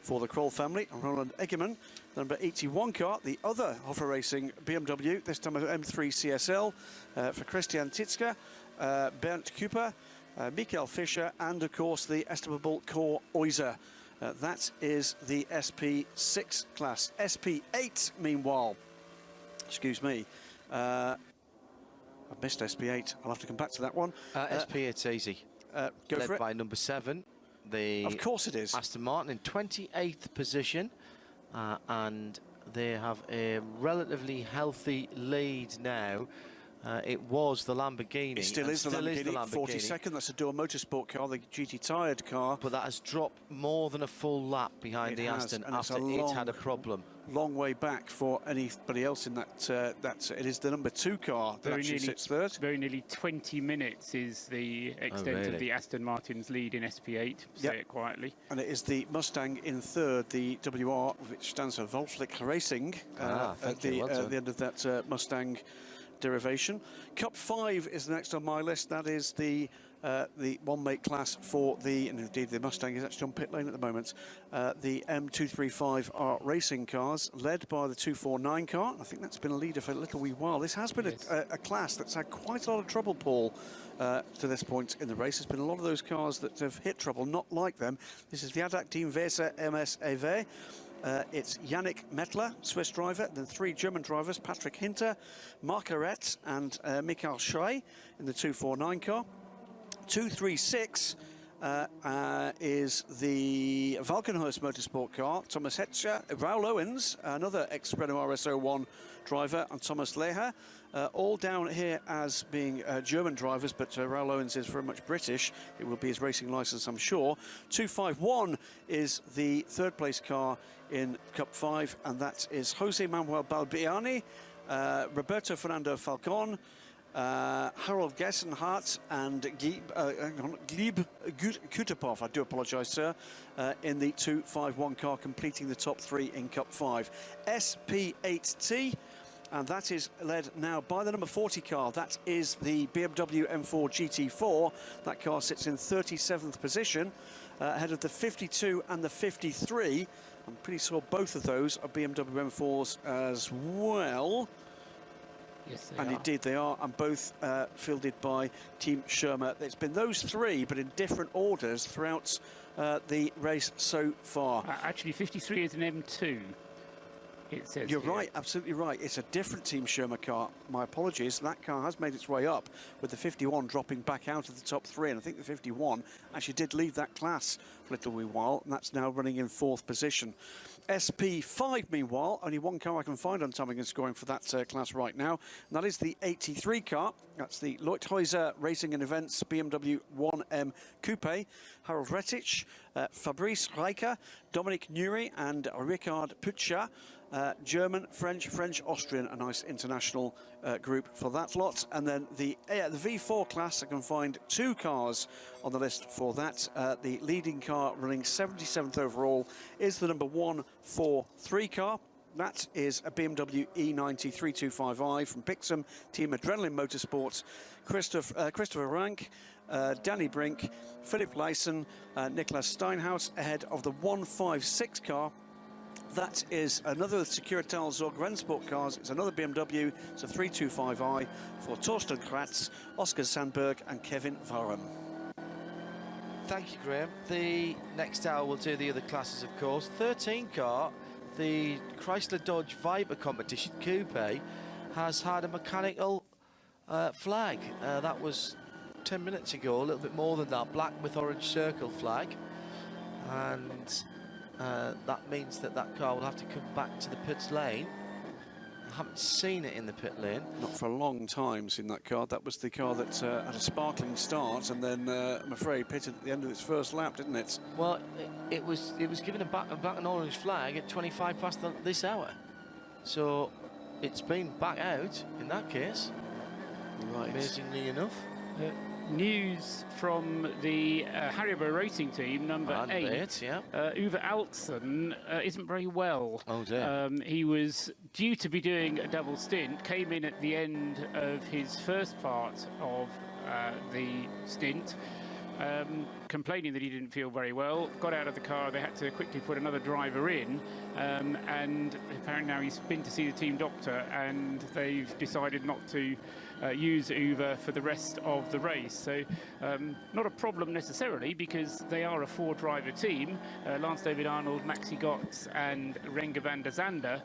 for the Kroll family, and Roland Eggerman, the number 81 car, the other Hofer Racing BMW, this time M3 CSL for Christian Titzka, Bernd Küper, Michael Fischer, and of course the estimable Cor Oyser. That is the SP6 class. SP8, meanwhile, excuse me, I've missed SP8. I'll have to come back to that one. SP8's easy. Go Led for it. by number 7. Of course it is. Aston Martin in 28th position, and they have a relatively healthy lead now. It was the Lamborghini. It still is the Lamborghini. 42nd. That's a Dual Motorsport car, the GT tired car. But that has dropped more than a full lap behind the Aston after it's had a problem. Long way back for anybody else in that. It is the number 2 car that actually sits third. Very nearly 20 minutes is the extent of the Aston Martin's lead in SP8. Say it quietly. And it is the Mustang in third, the WR, which stands for Volflick Racing, at the end of that Mustang derivation. Cup 5 is next on my list. That is the one-make class for and indeed the Mustang is actually on pit lane at the moment, the M235R racing cars, led by the 249 car. I think that's been a leader for a little wee while. This has been a class that's had quite a lot of trouble, Paul, to this point in the race. There's been a lot of those cars that have hit trouble, not like them. This is the Adak Team Weser MS-EV. It's Yannick Mettler, Swiss driver, then 3 German drivers, Patrick Hinter, Marc Arret and Michael Schrey in the 249 car. 236 is the Valkenhurst Motorsport car, Thomas Hetcher, Raoul Owens, another ex-Renault RS01 driver, and Thomas Leher. All down here as being German drivers, but Raoul Owens is very much British. It will be his racing licence, I'm sure. 251 is the third place car in Cup 5, and that is Jose Manuel Balbiani, Roberto Fernando Falcon, Harold Gessenhardt and Gleb Kutapov, I do apologise, sir, in the 251 car, completing the top 3 in Cup 5. SP8T, and that is led now by the number 40 car. That is the BMW M4 GT4. That car sits in 37th position, ahead of the 52 and the 53. I'm pretty sure both of those are BMW M4s as well. Yes, and indeed they are, and both fielded by Team Schirmer. It's been those 3, but in different orders throughout the race so far. Actually, 53 is an M2. It says You're right, absolutely right. It's a different Team Schirmer car. My apologies. That car has made its way up, with the 51 dropping back out of the top 3. And I think the 51 actually did leave that class for a little wee while, and that's now running in 4th position. SP5, meanwhile, only one car I can find on timing and scoring for that class right now, and that is the 83 car. That's the Leuthäuser Racing and Events BMW 1M Coupe. Harold Rettich, Fabrice Reicher, Dominic Nuri and Ricard Putscha. German, French, Austrian, a nice international group for that lot. And then the V4 class, I can find 2 cars on the list for that. The leading car, running 77th overall, is the number 143 car. That is a BMW E90 325i from Pixum, Team Adrenaline Motorsports. Christopher Rank, Danny Brink, Philip Leisen, Nicholas Steinhaus, ahead of the 156 car. That is another Securital Zog Rennsport cars. It's another BMW. It's a 325i for Torsten Kratz, Oscar Sandberg and Kevin Varum. Thank you, Graham. The next hour we'll do the other classes, of course. 13 car, the Chrysler Dodge Viper Competition Coupe has had a mechanical flag. That was 10 minutes ago, a little bit more than that, black with orange circle flag. And that means that car will have to come back to the pit lane. I haven't seen it in the pit lane. Not for a long time seen that car. That was the car that had a sparkling start and then, I'm afraid, pitted at the end of its first lap, didn't it? Well, it was given a black and orange flag at 25 past this hour. So it's been back out in that case. Right. Amazingly enough. News from the Haribo racing team, number 8. Uwe Altzen isn't very well. Oh dear. He was due to be doing a double stint, came in at the end of his first part of the stint, complaining that he didn't feel very well, got out of the car. They had to quickly put another driver in, and apparently now he's been to see the team doctor, and they've decided not to use Uwe for the rest of the race. So not a problem necessarily, because they are a 4-driver team. Lance David Arnold, Maxi Gotts and Renger van der Zande,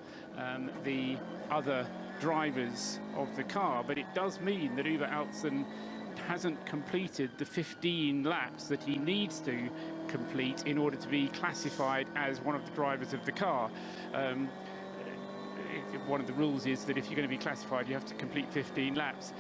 the other drivers of the car. But it does mean that Uwe Altzen hasn't completed the 15 laps that he needs to complete in order to be classified as one of the drivers of the car. One of the rules is that if you're going to be classified, you have to complete 15 laps.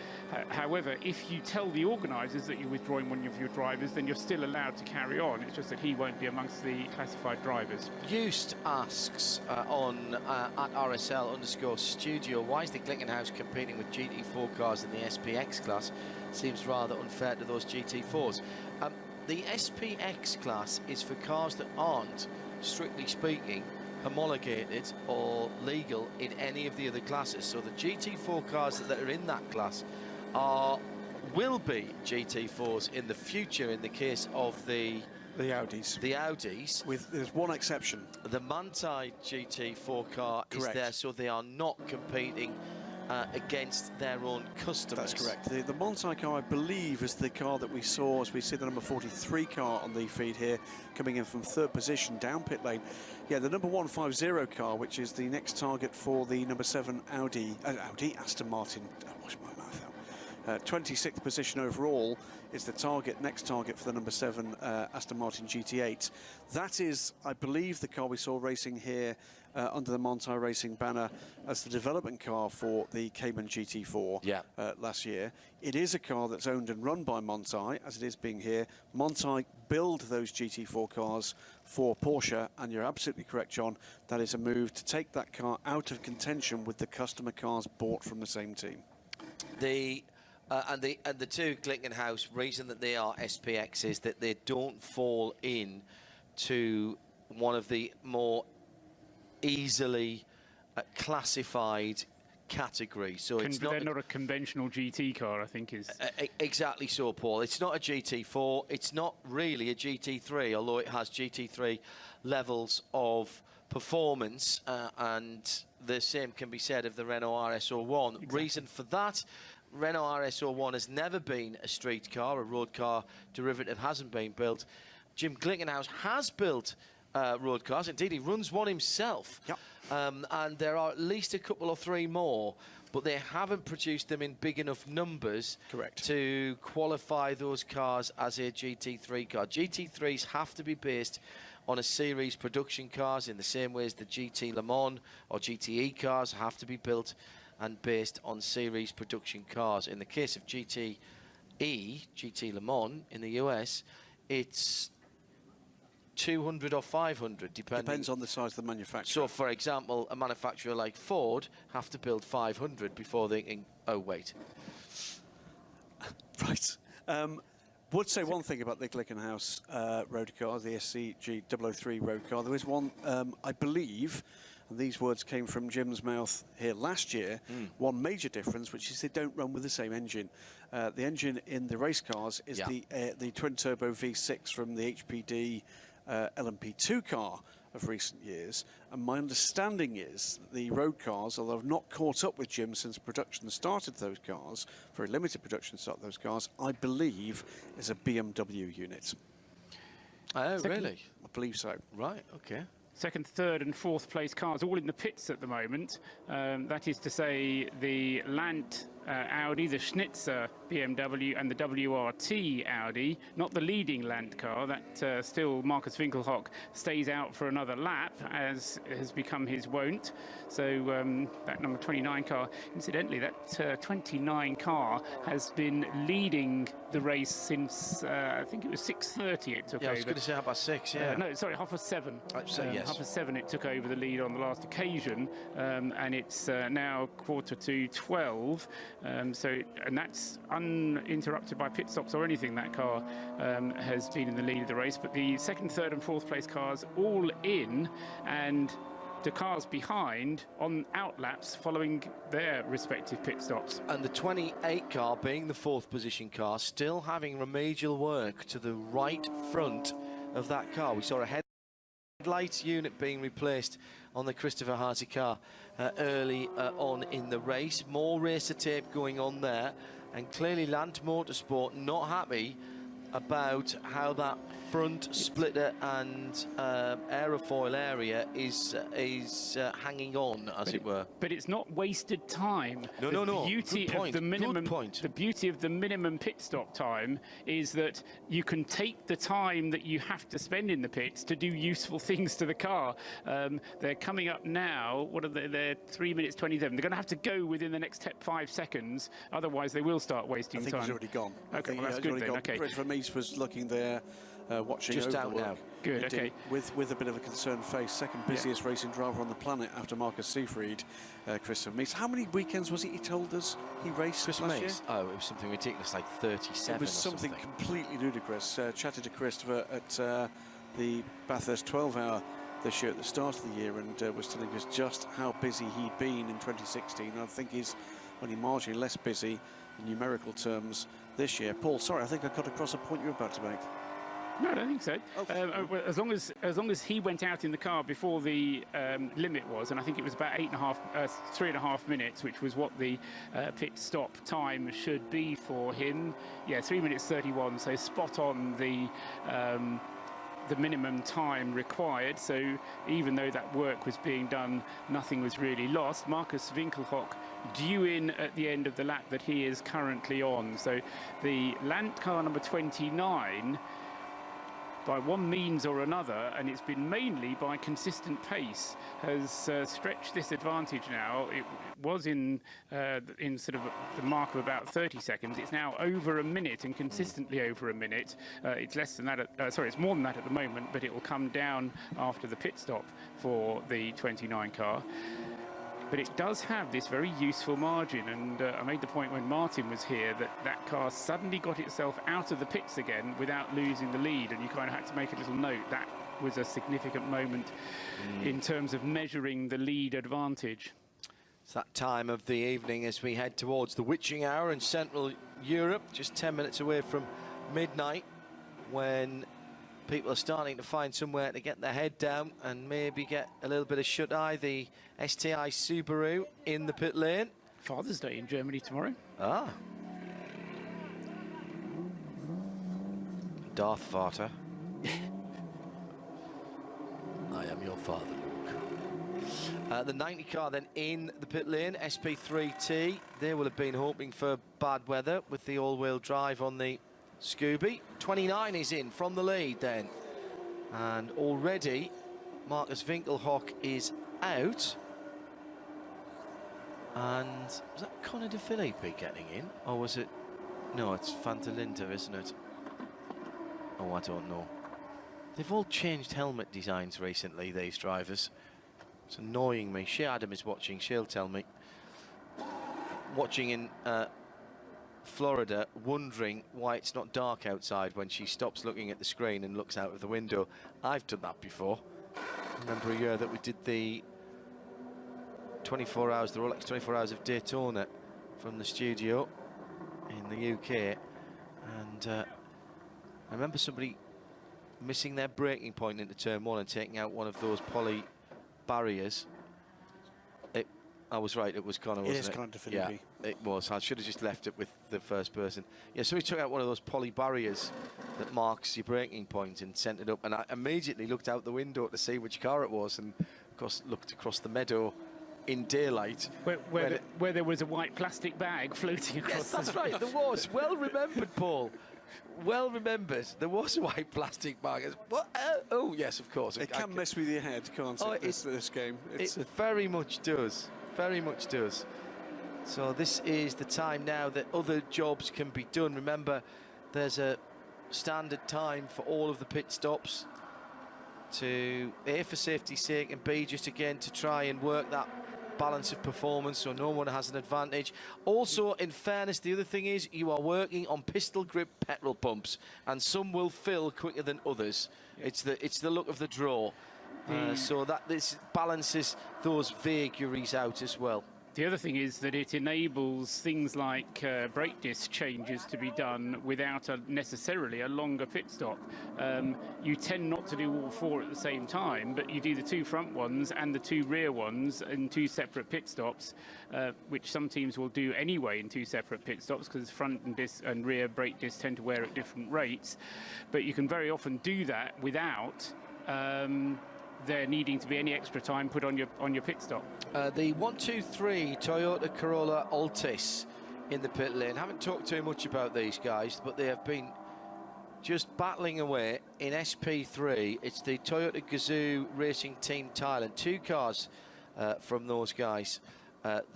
However, if you tell the organisers that you're withdrawing one of your drivers, then you're still allowed to carry on. It's just that he won't be amongst the classified drivers. Used asks on at RSL_studio, why is the Glickenhaus competing with GT4 cars in the SPX class? Seems rather unfair to those GT4s. The SPX class is for cars that aren't, strictly speaking, homologated or legal in any of the other classes. So the GT4 cars that are in that class will be GT4s in the future in the case of the Audis. The Audis. There's one exception. The Manthey GT4 car Correct. is there, so they are not competing against their own customers. That's correct. The Manthey car, I believe, is the car that we saw as we see the number 43 car on the feed here, coming in from 3rd position down pit lane. Yeah, the number 150 car, which is the next target for the number 7 Aston Martin. Wash my mouth out. 26th position overall is the next target for the number 7 Aston Martin GT8. That is, I believe, the car we saw racing here under the Manthey Racing banner as the development car for the Cayman GT4 last year. It is a car that's owned and run by Manthey, as it is being here. Manthey build those GT4 cars for Porsche, and you're absolutely correct, John. That is a move to take that car out of contention with the customer cars bought from the same team. And the two Glickenhaus, reason that they are SPX is that they don't fall in to one of the more easily classified categories. So they're not a conventional GT car, I think is exactly so, Paul. It's not a GT4. It's not really a GT3, although it has GT3 levels of performance, and the same can be said of the Renault RS01. Exactly. Reason for that: Renault RS01 has never been a street car. A road car derivative hasn't been built. Jim Glickenhaus has built road cars. Indeed, he runs one himself. Yep. And there are at least a couple or three more, but they haven't produced them in big enough numbers to qualify those cars as a GT3 car. GT3s have to be based on a series production cars in the same way as the GT Le Mans or GTE cars have to be built and based on series production cars. In the case of GT Le Mans in the US, it's 200 or 500, depending. Depends on the size of the manufacturer. So, for example, a manufacturer like Ford have to build 500 before they can... Oh, wait. Right. Would say one thing about the Glickenhaus road car, the SCG 003 road car. There is one, I believe, and these words came from Jim's mouth here last year, one major difference, which is they don't run with the same engine. The engine in the race cars is the twin-turbo V6 from the HPD LMP2 car of recent years, and my understanding is the road cars, although I've not caught up with Jim since production started those cars, very limited production started those cars, I believe is a BMW unit. Oh, really? I believe so. Right, okay. Second, third and fourth place cars all in the pits at the moment. That is to say the Lant Audi, the Schnitzer BMW and the WRT Audi, not the leading Lant car. That still Markus Winkelhock stays out for another lap, as has become his wont. So that number 29 car, incidentally, that 29 car has been leading the race since I think it was 6:30 it took over. I was going to say 6:30, yeah. No, sorry, 7:30. Yes. 7:30 it took over the lead on the last occasion, and it's now 11:45. And that's uninterrupted by pit stops or anything. That car has been in the lead of the race. But the second, third and fourth place cars all in, and to cars behind on outlaps following their respective pit stops. And the 28 car, being the 4th position car, still having remedial work to the right front of that car. We saw a headlights unit being replaced on the Christopher Harty car early on in the race. More racer tape going on there, and clearly Land Motorsport not happy about how that front splitter and aerofoil area is hanging on, as it were. But it's not wasted time. No. The beauty Good point. of the minimum, Good point. The beauty of the minimum pit stop time is that you can take the time that you have to spend in the pits to do useful things to the car. They're coming up now. What are they? They're 3 minutes 27. They're going to have to go within the next 5 seconds. Otherwise, they will start wasting I think time. he's already gone. Okay, well, that's good then. Okay. Christopher Mees was looking there, watching just over out the work. now. Good, Indeed, okay. With a bit of a concerned face. Second busiest racing driver on the planet after Marcus Seefried, Christopher Mees. How many weekends was it he told us he raced last year? Oh, it was something ridiculous, like 37 It was something completely ludicrous. Chatted to Christopher at the Bathurst 12-hour this year at the start of the year, and was telling us just how busy he'd been in 2016. And I think he's only marginally less busy in numerical terms this year. Paul, sorry, I think I cut across a point you were about to make. No, I don't think so. Well, as long as he went out in the car before the limit was, and I think it was about 3.5 minutes, which was what the pit stop time should be for him. Yeah, 3 minutes 31, so spot on the minimum time required. So even though that work was being done, nothing was really lost. Marcus Winkelhock due in at the end of the lap that he is currently on. So the Land car number 29, by one means or another, and it's been mainly by consistent pace, has stretched this advantage now. It was in sort of the mark of about 30 seconds. It's now over a minute, and consistently over a minute. It's less than that. It's more than that at the moment, but it will come down after the pit stop for the 29 car. But it does have this very useful margin, and I made the point when Martin was here that car suddenly got itself out of the pits again without losing the lead, and you kind of had to make a little note. That was a significant moment in terms of measuring the lead advantage. It's that time of the evening as we head towards the witching hour in Central Europe, just 10 minutes away from midnight, when people are starting to find somewhere to get their head down and maybe get a little bit of shut-eye. The STI Subaru in the pit lane. Father's Day in Germany tomorrow. Ah. Darth Vader. I am your father, Luke. The 90 car then in the pit lane, SP3T. They will have been hoping for bad weather with the all-wheel drive on the Scooby. 29 is in from the lead then, and already Marcus Winkelhock is out. And was that Connor De Philippi getting in, or was it? No, it's Fanta Linter, isn't it? Oh, I don't know. They've all changed helmet designs recently, these drivers. It's annoying me. Shea Adam is watching. She'll tell me. Watching in Florida, wondering why it's not dark outside when she stops looking at the screen and looks out of the window. I've done that before. I remember a year that we did the 24 hours, the Rolex 24 Hours of Daytona from the studio in the UK, and I remember somebody missing their braking point into turn one and taking out one of those poly barriers. I was right, it was Connor, wasn't it? It is Connor De Philippi. Yeah, it was. I should have just left it with the first person. Yeah, so we took out one of those poly barriers that marks your braking point and sent it up, and I immediately looked out the window to see which car it was, and of course looked across the meadow in daylight. Where there was a white plastic bag floating across. Yes, that's right, there was. Well remembered, Paul. Well remembered. There was a white plastic bag. What? Oh, yes, of course. It can mess with your head, can't it, this game? It very much does. Very much does. So this is the time now that other jobs can be done. Remember, there's a standard time for all of the pit stops, to A, for safety's sake, and B, just again to try and work that balance of performance so no one has an advantage. Also, in fairness, the other thing is you are working on pistol grip petrol pumps, and some will fill quicker than others. It's the luck of the draw. So that this balances those vagaries out as well. The other thing is that it enables things like brake disc changes to be done without necessarily a longer pit stop. You tend not to do all 4 at the same time, but you do the 2 front ones and the 2 rear ones in 2 separate pit stops, which some teams will do anyway in 2 separate pit stops because front and rear brake discs tend to wear at different rates. But you can very often do that without there needing to be any extra time put on your pit stop. The 123 Toyota Corolla Altis in the pit lane. Haven't talked too much about these guys, but they have been just battling away in SP3. It's the Toyota Gazoo Racing Team Thailand. 2 cars from those guys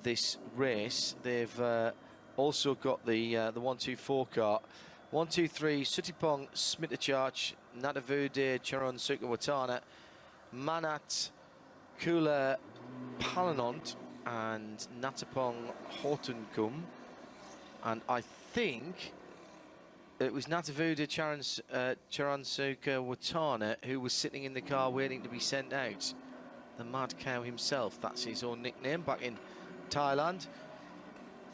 this race. They've also got the 124 car. 123 Sutipong Smitachach, Natavude Charon Sukawatana, Manat Kula Palanont and Natapong Hortunkum, and I think it was Natavuda Charansuka Watana who was sitting in the car waiting to be sent out. The Mad Cow himself, that's his own nickname back in Thailand.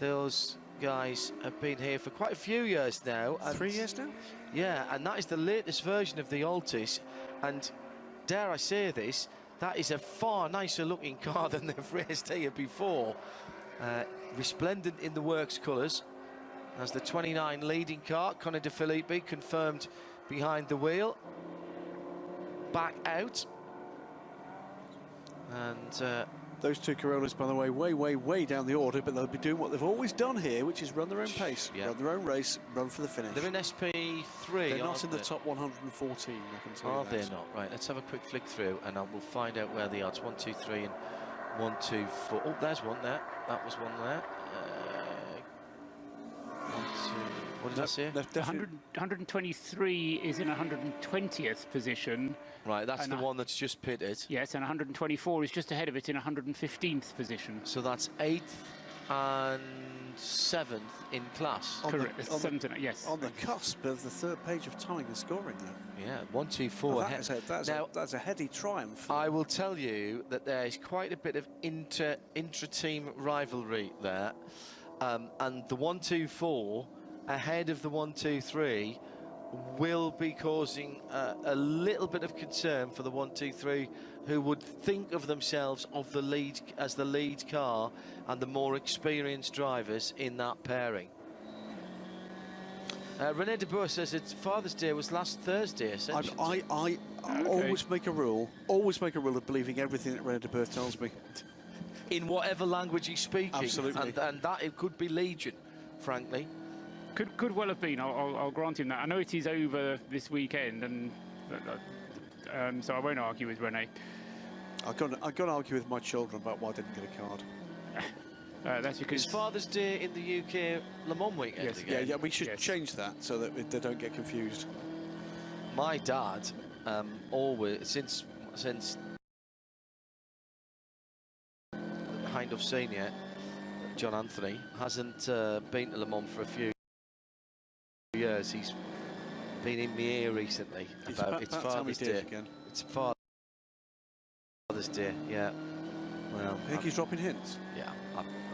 Those guys have been here for quite a few years now. 3 years now? Yeah, and that is the latest version of the Altis, and dare I say this, that is a far nicer looking car than they've raced here before. Resplendent in the works colours. As the 29 leading car, Conor De Filippi confirmed behind the wheel. Back out. And those 2 Corollas, by the way, way down the order, but they'll be doing what they've always done here, which is run their own pace, run their own race, run for the finish. They're in SP3. They're not in the top 114, I can tell you that. Are they not? Right, let's have a quick flick through and we'll find out where they are. It's 1, 2, 3 and 1, 2, 4. Oh, there's one there. That was one there. 1, 2. What did I say? 123 is in 120th position. Right, that's the one that's just pitted. Yes, and 124 is just ahead of it in 115th position. So that's 8th and 7th in class. Correct. Yes. On the cusp of the 3rd page of tying and scoring, though. Yeah, 1, 2, 4. That's a heady triumph. I will tell you that there is quite a bit of intra-team rivalry there, and the 1, 2, 4 ahead of the 1, 2, 3 will be causing a little bit of concern for the 1, 2, 3, who would think of themselves as the lead car and the more experienced drivers in that pairing. Rene de Boer says that Father's Day was last Thursday. I always make a rule of believing everything that Rene de Boer tells me. In whatever language he's speaking. Absolutely. And that it could be Legion, frankly. Could well have been. I'll grant him that. I know it is over this weekend, and so I won't argue with Rene. I've got to argue with my children about why I didn't get a card. That's because it's Father's Day in the UK Le Mans weekend. Yes, again. yeah, we should change that so that they don't get confused. My dad always since Hindhaugh Senior, John Anthony, hasn't been to Le Mans for a few years. He's been in my ear recently about it's Father's Day. It's Father's Day, yeah. Well, I think he's dropping hints. Yeah,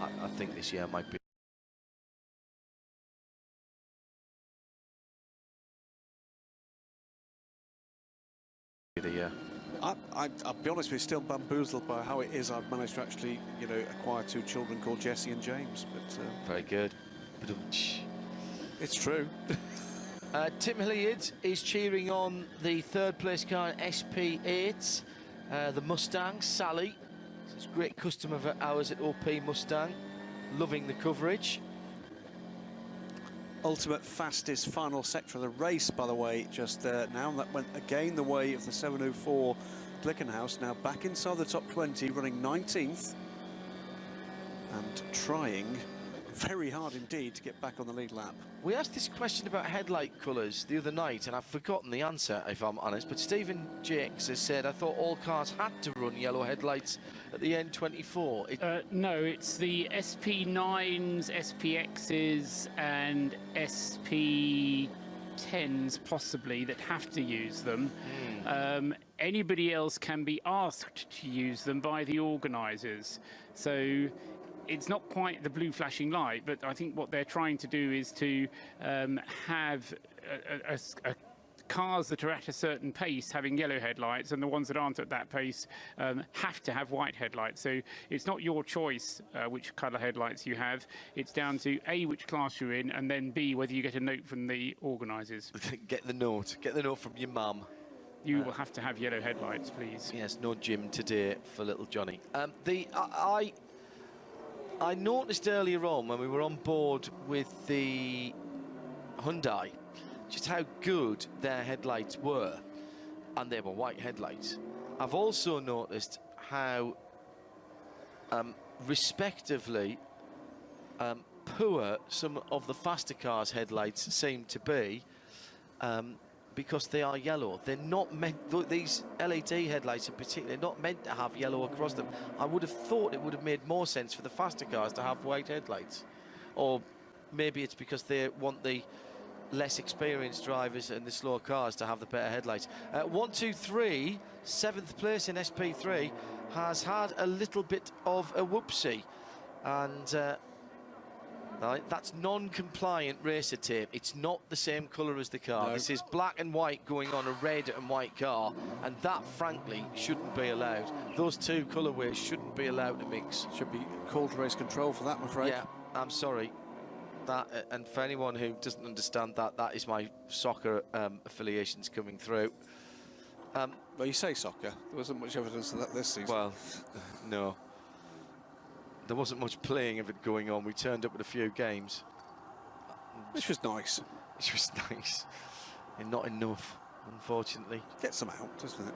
I think this year might be the year. I'll be honest with you, still bamboozled by how it is I've managed to actually, acquire 2 children called Jesse and James. But very good. It's true. Tim Hilliard is cheering on the 3rd place car in SP8, the Mustang, Sally. It's a great customer of ours at OP Mustang, loving the coverage. Ultimate fastest final sector of the race, by the way, just now. That went again the way of the 704 Glickenhaus, now back inside the top 20, running 19th and trying very hard indeed to get back on the lead lap. We asked this question about headlight colours the other night, and I've forgotten the answer, if I'm honest, but Stephen Jakes has said, I thought all cars had to run yellow headlights at the N24. No, it's the SP9s, SPXs and SP10s possibly that have to use them. anybody else can be asked to use them by the organisers. So it's not quite the blue flashing light, but I think what they're trying to do is to have cars that are at a certain pace having yellow headlights, and the ones that aren't at that pace have to have white headlights. So it's not your choice which colour headlights you have. It's down to A, which class you're in, and then B, whether you get a note from the organisers. Get the note from your mum. You will have to have yellow headlights, please. Yes, no gym today for little Johnny. I noticed earlier on when we were on board with the Hyundai just how good their headlights were, and they were white headlights. I've also noticed how respectively poor some of the faster cars' headlights seem to be, because they are yellow. They're not meant, these LED headlights in particular, not meant to have yellow across them. I would have thought it would have made more sense for the faster cars to have white headlights. Or maybe it's because they want the less experienced drivers and the slower cars to have the better headlights. 1, 2, 3, 7th place in SP3 has had a little bit of a whoopsie, and that's non-compliant racer tape. It's not the same colour as the car. No. This is black and white going on a red and white car, and that frankly shouldn't be allowed. Those two colourways shouldn't be allowed to mix. Should be called race control for that, I'm afraid. Yeah, I'm sorry. That, and for anyone who doesn't understand that, that is my soccer affiliations coming through. Well, you say soccer. There wasn't much evidence of that this season. Well, no. There wasn't much playing of it going on. We turned up at a few games. Which was nice. Which was nice. And not enough, unfortunately. Gets them out, doesn't it?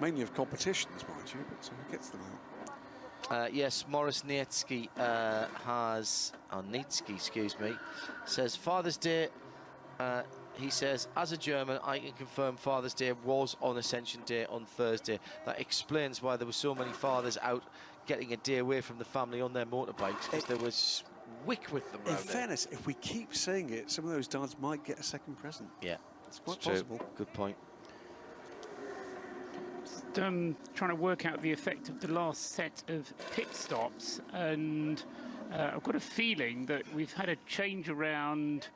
Mainly of competitions, mind you, but it gets them out. Yes, Morris Nietzsky Nietzsky, excuse me, says Father's Day. He says, as a German, I can confirm Father's Day was on Ascension Day on Thursday. That explains why there were so many fathers out getting a day away from the family on their motorbikes, because there was wick with them. In fairness, if we keep saying it, some of those dads might get a second present. Yeah, it's quite possible. Good point. Trying to work out the effect of the last set of pit stops, and I've got a feeling that we've had a change around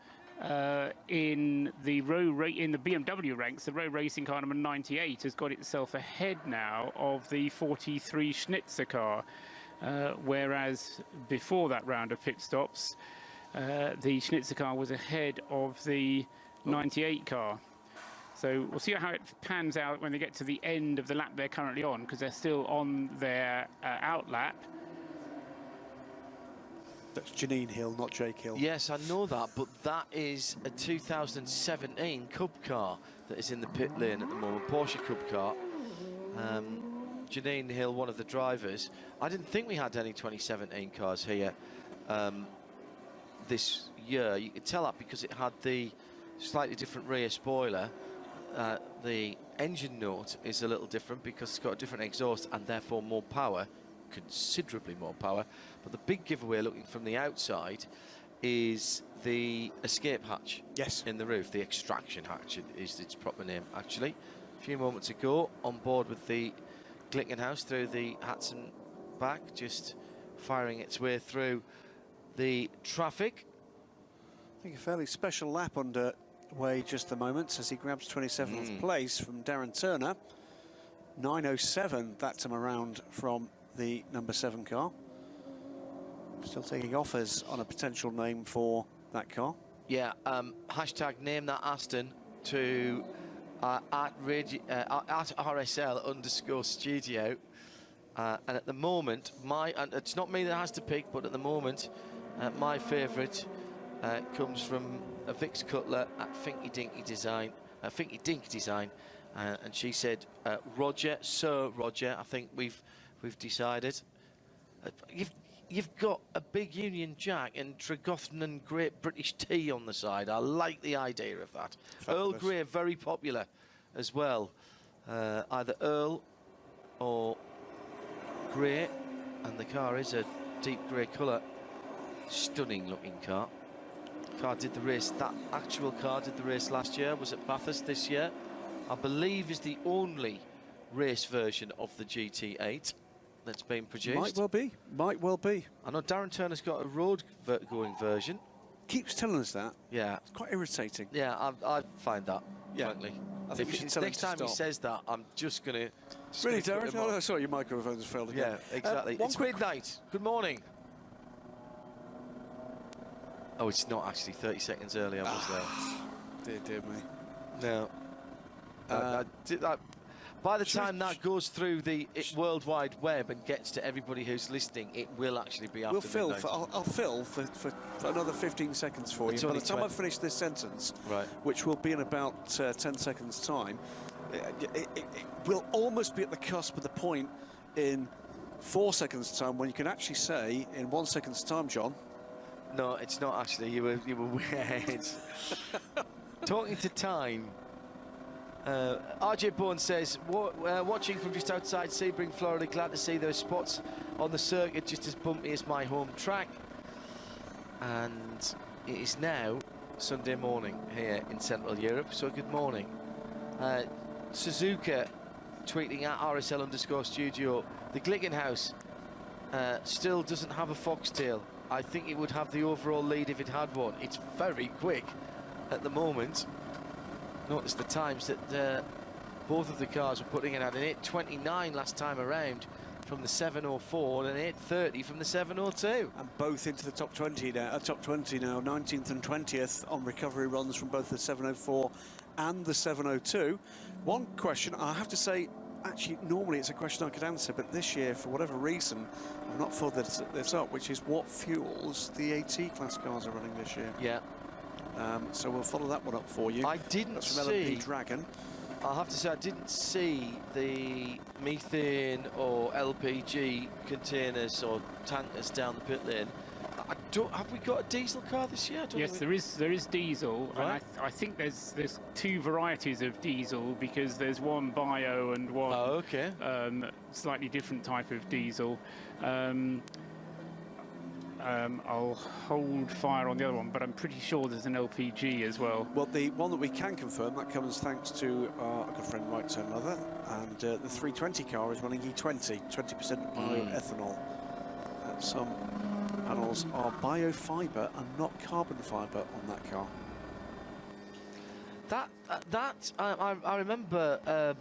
in the BMW ranks. The row racing car number 98 has got itself ahead now of the 43 Schnitzer car, whereas before that round of pit stops, the Schnitzer car was ahead of the 98 car. So we'll see how it pans out when they get to the end of the lap they're currently on, because they're still on their out lap. That's Janine Hill, not Jake Hill. Yes, I know that, but that is a 2017 Cup car that is in the pit lane at the moment, Porsche Cup car. Janine Hill, one of the drivers. I didn't think we had any 2017 cars here this year. You could tell that because it had the slightly different rear spoiler. The engine note is a little different because it's got a different exhaust and therefore more power, considerably more power. But the big giveaway looking from the outside is the escape hatch. Yes. In the roof. The extraction hatch is its proper name, actually. A few moments ago, on board with the Glickenhaus through the Hatson back, just firing its way through the traffic. I think a fairly special lap underway just the moment as he grabs 27th place from Darren Turner. 9:07, that time around from the number 7 car. Still taking offers on a potential name for that car. Yeah, hashtag name that Aston to at RSL_studio. And at the moment, and it's not me that has to pick, but at the moment, my favourite comes from a Vix Cutler at Finky Dink Design, and she said, Roger, Sir Roger, I think we've decided. You've got a big Union Jack and Tregothnan and Great British Tea on the side. I like the idea of that. Fabulous. Earl Grey, very popular as well. Either Earl or Grey, and the car is a deep grey colour. Stunning looking car. Car did the race, that actual car did the race last year, was at Bathurst this year. I believe is the only race version of the GT8 that's been produced. Might well be. Might well be. I know Darren Turner's got a road-going version. Keeps telling us that. Yeah. It's quite irritating. Yeah, I find that, frankly. I think we should tell him next time to he stop. says that, I'm just going to... Really, Darren? Oh, sorry, your microphone's failed again. Yeah, exactly. It's midnight. Good morning. Oh, it's not actually 30 seconds early. I was there. Dear me. No. By the time that goes through the World Wide Web and gets to everybody who's listening, it will actually be after midnight. I'll fill for another 15 seconds for you. By the time I finish this sentence, which will be in about 10 seconds' time, it will almost be at the cusp of the point in 4 seconds' time when you can actually say in 1 second's time, John. No, it's not actually. You were weird. Talking to time. RJ Bourne says, watching from just outside Sebring, Florida, glad to see those spots on the circuit just as bumpy as my home track. And it is now Sunday morning here in Central Europe, so good morning. Suzuka tweeting at RSL_studio, the Glickenhaus still doesn't have a foxtail. I think it would have the overall lead if it had one. It's very quick at the moment. Notice the times that both of the cars were putting in at an 8:29 last time around from the 7:04 and an 8:30 from the 7:02. And both into the top 20 now, 19th and 20th on recovery runs from both the 7:04 and the 7:02. One question, I have to say, actually, normally it's a question I could answer, but this year, for whatever reason, I've not followed this up, which is what fuels the AT class cars are running this year. Yeah. So we'll follow that one up for you. I didn't That's from see... LMP Dragon. I'll have to say I didn't see the methane or LPG containers or tankers down the pit lane. Have we got a diesel car this year? Yes, there is diesel, right. And I think there's two varieties of diesel because there's one bio and one slightly different type of diesel. I'll hold fire on the other one, but I'm pretty sure there's an LPG as well. Well, the one that we can confirm, that comes thanks to our good friend Right Turn Mother, and the 320 car is running E20, 20% bioethanol. Some panels are biofibre and not carbon fibre on that car. I remember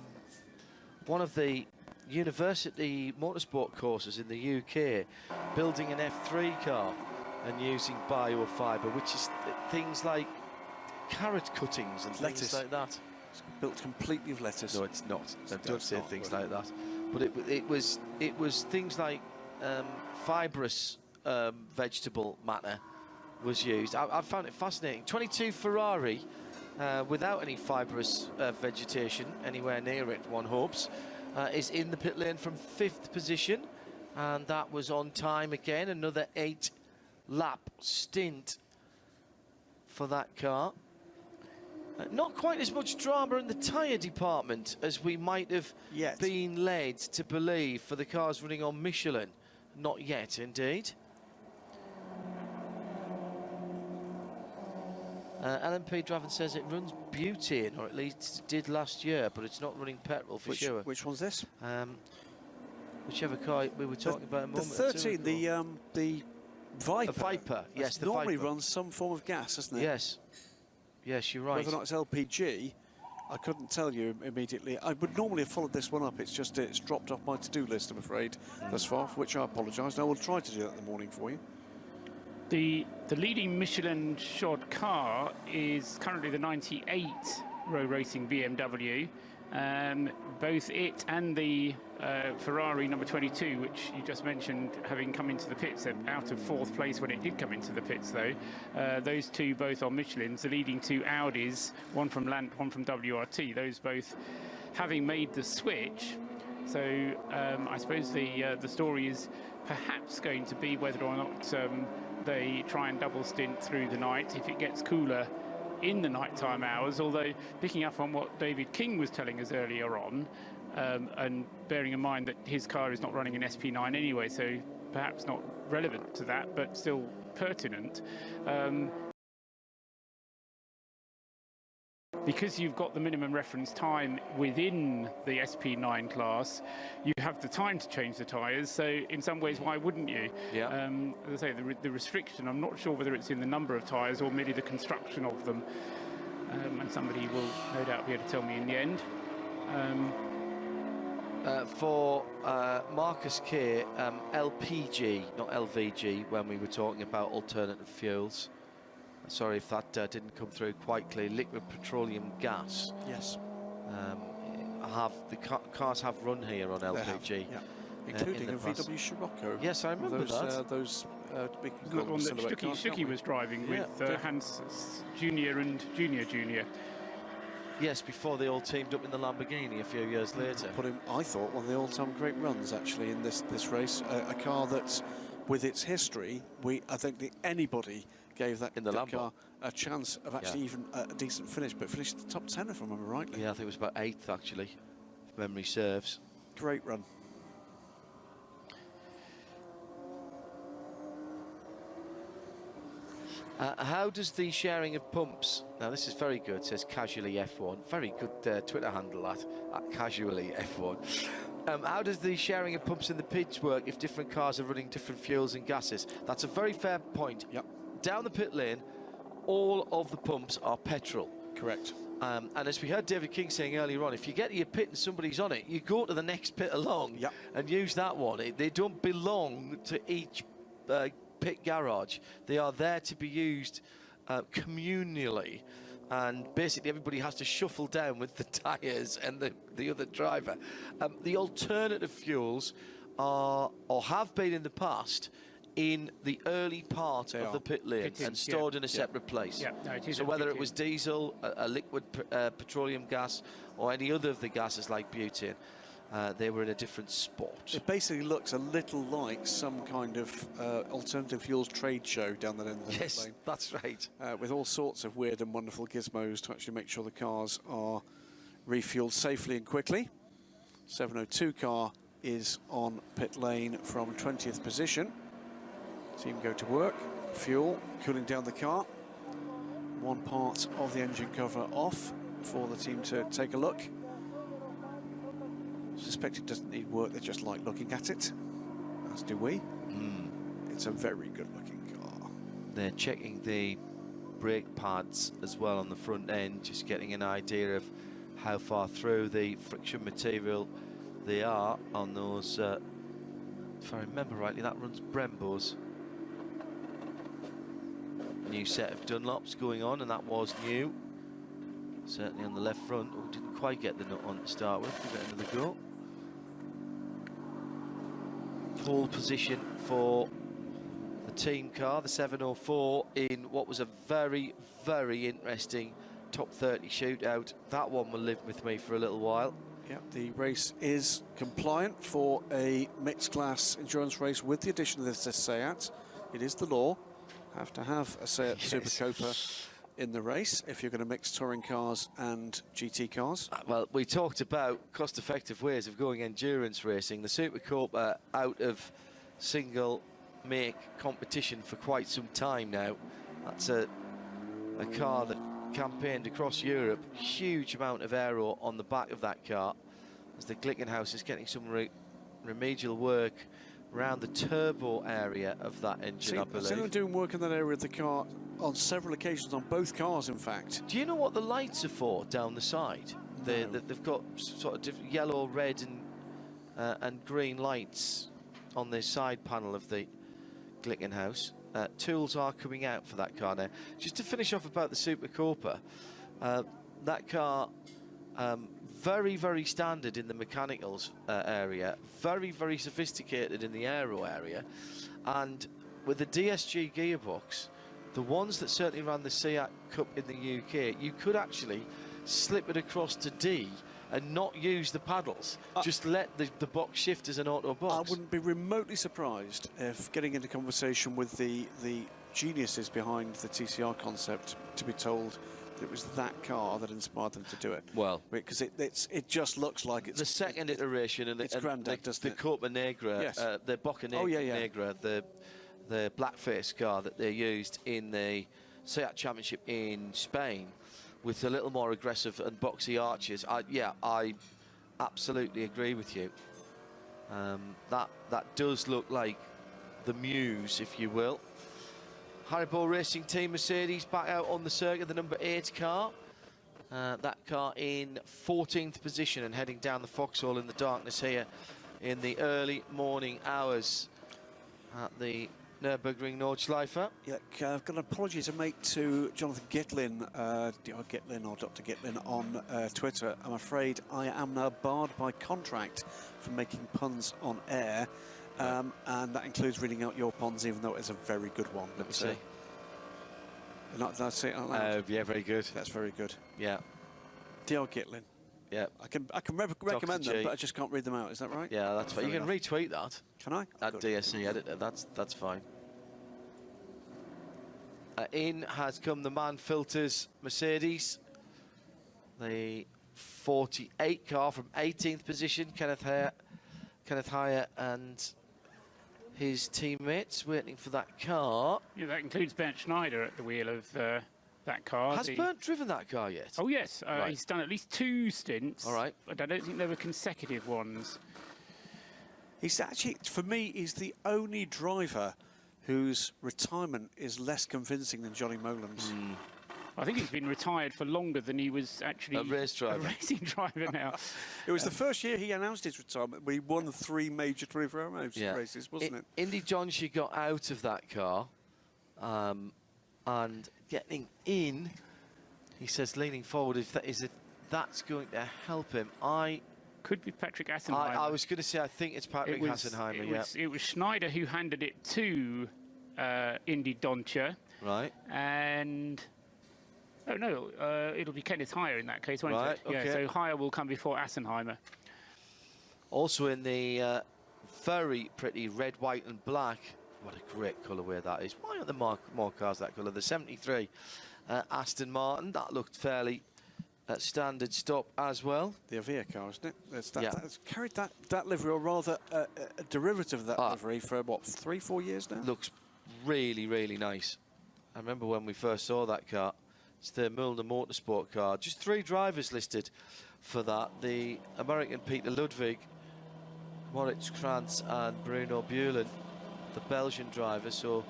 one of the university motorsport courses in the UK building an F3 car and using biofibre, which is things like carrot cuttings and lettuce. Things like that. It's built completely of lettuce. No, it's not. Don't say things like that. But it was things like fibrous vegetable matter was used. I found it fascinating. 22 Ferrari without any fibrous vegetation anywhere near it, one hopes. Is in the pit lane from 5th position, and that was on time again. Another 8-lap stint for that car. Not quite as much drama in the tyre department as we might have been led to believe for the cars running on Michelin. Not yet, indeed. LMP Draven says it runs butane, or at least it did last year, but it's not running petrol for sure. Which one's this? Whichever car we were talking about a moment The 13, the Viper. The Viper, yes, the normally Viper. runs some form of gas, doesn't it? Yes. Yes, you're right. Whether or not it's LPG, I couldn't tell you immediately. I would normally have followed this one up. It's just it's dropped off my to-do list, I'm afraid, thus far, for which I apologise. I will try to do that in the morning for you. The leading Michelin shod car is currently the 98 Row Racing BMW. Both it and the Ferrari number 22, which you just mentioned, having come into the pits, out of 4th place when it did come into the pits, though. Those two both on Michelins. The leading two Audis, one from Lant, one from WRT. Those both having made the switch. So I suppose the story is perhaps going to be whether or not they try and double stint through the night if it gets cooler in the nighttime hours, although picking up on what David King was telling us earlier on, and bearing in mind that his car is not running an SP9 anyway, so perhaps not relevant to that, but still because you've got the minimum reference time within the SP9 class, you have the time to change the tyres. So in some ways, why wouldn't you? Yeah. As I say, the restriction, I'm not sure whether it's in the number of tyres or merely the construction of them. And somebody will no doubt be able to tell me in the end. For Marcus Keir, LPG, not LVG, when we were talking about alternative fuels. Sorry if that didn't come through quite clear. Liquid petroleum gas. Yes. The cars have run here on LPG. Yeah. Including a VW Scirocco. Yes, I remember that. Those big one that Stucky was driving with Hans Junior and Junior. Yes, before they all teamed up in the Lamborghini a few years later. Put him, I thought, one of the all-time great runs actually in this race. A car that's, with its history, I think that anybody gave that car a chance of actually even a decent finish, but finished the top 10 if I remember rightly. Yeah, I think it was about 8th actually, if memory serves. Great run. How does the sharing of pumps, now this is very good, says Casually F1, very good Twitter handle that, at Casually F1. How does the sharing of pumps in the pits work if different cars are running different fuels and gases? That's a very fair point. Yep. Down the pit lane, all of the pumps are petrol. Correct. And as we heard David King saying earlier on, if you get to your pit and somebody's on it, you go to the next pit along and use that one. They don't belong to each pit garage. They are there to be used communally, and basically everybody has to shuffle down with the tyres and the other driver. The alternative fuels are, or have been in the past, in the early part of the pit lane and stored in a separate place. So whether it was diesel, a liquid petroleum gas, or any other of the gases like butane, they were in a different spot. It basically looks a little like some kind of alternative fuels trade show down the end of the lane. Yes, that's right. With all sorts of weird and wonderful gizmos to actually make sure the cars are refueled safely and quickly. 702 car is on pit lane from 20th position. Team go to work, fuel, cooling down the car. One part of the engine cover off for the team to take a look. Suspect it doesn't need work, they just like looking at it, as do we. It's a very good looking car. They're checking the brake pads as well on the front end, just getting an idea of how far through the friction material they are on those, if I remember rightly, that runs Brembo's. New set of Dunlops going on, and that was new. Certainly on the left front. Oh, didn't quite get the nut on to start with. Give it another go. Pole position for the team car, the 704, in what was a very, very interesting top 30 shootout. That one will live with me for a little while. Yeah, the race is compliant for a mixed class endurance race with the addition of this Seat. It is the law. Have to have a Seat Super Copa in the race if you're going to mix touring cars and GT cars. Well, we talked about cost-effective ways of going endurance racing. The Super Copa out of single make competition for quite some time now. That's a car that campaigned across Europe. Huge amount of aero on the back of that car, as the Glickenhaus is getting some remedial work around the turbo area of that engine, I believe. I've seen them doing work in that area of the car on several occasions, on both cars, in fact. Do you know what the lights are for down the side? No. They've got sort of different yellow, red and green lights on the side panel of the Glickenhaus. Tools are coming out for that car now. Just to finish off about the Super Copa, that car, very, very standard in the mechanicals area, very, very sophisticated in the aero area, and with the DSG gearbox, the ones that certainly ran the Seat Cup in the UK, you could actually slip it across to D and not use the paddles, just let the box shift as an auto box. I wouldn't be remotely surprised if getting into conversation with the geniuses behind the TCR concept to be told it was that car that inspired them to do it. Well, because it just looks like it's the second iteration, and it's granddad, doesn't it? The Copa Negra, yes. The Boca Negra, the blackface car that they used in the Seat Championship in Spain, with a little more aggressive and boxy arches. I absolutely agree with you. That does look like the muse, if you will. Haribo Racing Team Mercedes back out on the circuit, the number 8 car. That car in 14th position and heading down the foxhole in the darkness here in the early morning hours at the Nürburgring Nordschleife. Yeah, I've got an apology to make to Jonathan Gitlin, Gitlin or Dr. Gitlin on Twitter. I'm afraid I am now barred by contract from making puns on air, and that includes reading out your puns, even though it's a very good one. Let me see. Did I say it out loud? Yeah, very good. That's very good. Yeah. D.R. Gitlin. Yeah. I can recommend them, but I just can't read them out. Is that right? Yeah, that's fine. You can retweet that. Can I? At DSC Editor. That's fine. In has come the Man Filters Mercedes, the 48 car from 18th position. Kenneth Heyer and his teammates waiting for that car. Yeah, that includes Bernd Schneider at the wheel of that car. Has Bernd driven that car yet? Oh yes, right. He's done at least 2 stints. All right. But I don't think they were consecutive ones. He's actually, for me, he's the only driver whose retirement is less convincing than Johnny Molam's. I think he's been retired for longer than he was actually a racing driver now. It was the first year he announced his retirement, but he won 3 major 24 hours races, wasn't it? Indy Johnson got out of that car, and getting in, he says, leaning forward, if that's going to help him. Could be Patrick Assenheimer. I was going to say, I think it's Patrick Assenheimer, It was Schneider who handed it to Indy Doncher. Right. And... Oh, no, it'll be Kenneth Heyer in that case, won't it? Okay. Yeah, so Heyer will come before Assenheimer. Also in the very pretty red, white and black. What a great colourway that is. Why aren't there more cars that colour? The 73 Aston Martin, that looked fairly... standard stop as well. The Avia car, isn't it? It's carried that livery, or rather a derivative of that livery for, what, 3-4 years now? Looks really, really nice. I remember when we first saw that car. It's the Milner Motorsport car. Just 3 drivers listed for that. The American Peter Ludwig, Moritz Krantz and Bruno Buehlen, the Belgian drivers. So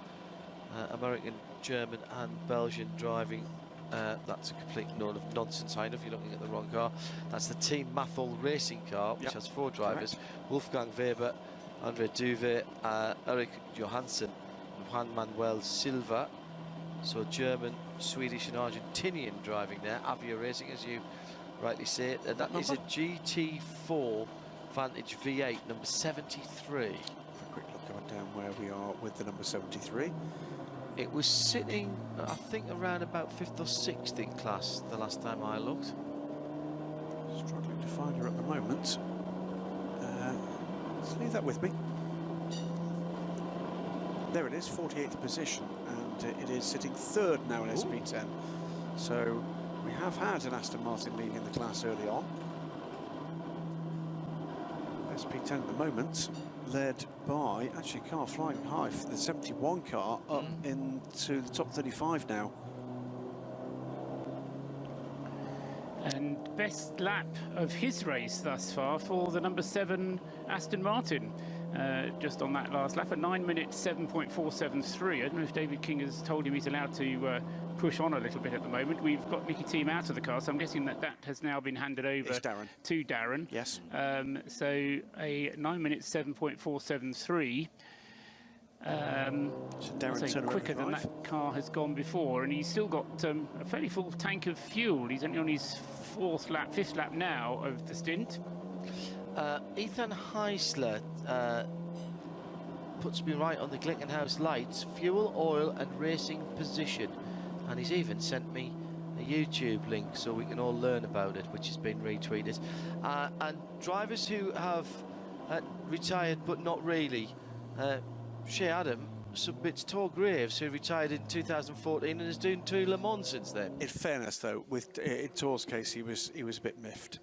American, German and Belgian driving. That's a complete load of nonsense, Heiner, if you're looking at the wrong car. That's the Team Mathol racing car, which has 4 drivers. Correct. Wolfgang Weber, Andre Duve, Eric Johansson, and Juan Manuel Silva. So German, Swedish and Argentinian driving there. Avia Racing, as you rightly say. That is a GT4 Vantage V8, number 73. A quick look going down where we are with the number 73. It was sitting, I think, around about 5th or 6th in class the last time I looked. Struggling to find her at the moment. Let's leave that with me. There it is, 48th position, and it is sitting 3rd now in SP10. So we have had an Aston Martin leading the class early on. SP10 at the moment, led by, actually, a car flying high for the 71 car up into the top 35 now. And best lap of his race thus far for the number 7 Aston Martin. Just on that last lap, at 9 minutes 7.473. I don't know if David King has told him he's allowed to push on a little bit at the moment. We've got Nicky Team out of the car, so I'm guessing that has now been handed over to Darren. Yes. So a 9 minutes 7.473. So quicker than that car has gone before, and he's still got a fairly full tank of fuel. He's only on his 5th lap now of the stint. Ethan Heisler puts me right on the Glickenhaus lights, fuel, oil and racing position, and he's even sent me a YouTube link so we can all learn about it, which has been retweeted. And drivers who have retired but not really, Shea Adam submits Tor Graves, who retired in 2014 and is doing 2 Le Mans since then. In fairness, though, in Tor's case, he was a bit miffed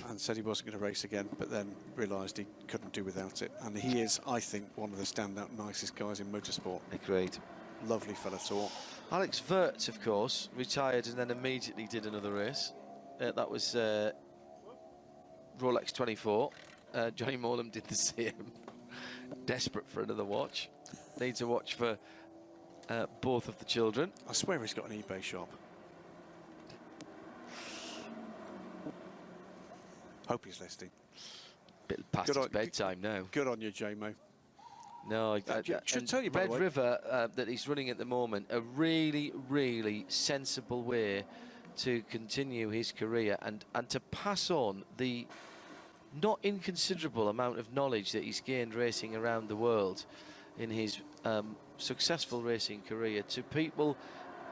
and said he wasn't going to race again, but then realised he couldn't do without it. And he is, I think, one of the standout nicest guys in motorsport. Agreed. Lovely fella to talk. Alex Wirtz, of course, retired and then immediately did another race. That was Rolex 24. Johnny Morlam did the same. Desperate for another watch. Needs a watch for both of the children. I swear he's got an eBay shop. Hope he's listening. Bit past his bedtime now. Good on you, JMO. No, I should tell you, by Red the way, River that he's running at the moment, a really, really sensible way to continue his career and to pass on the not inconsiderable amount of knowledge that he's gained racing around the world in his successful racing career to people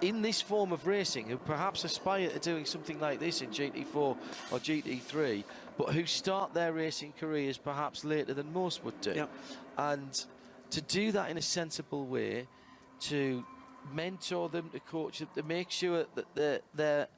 in this form of racing who perhaps aspire to doing something like this in GT4 or GT3, but who start their racing careers perhaps later than most would do. Yep. And to do that in a sensible way, to mentor them, to coach them, to make sure that their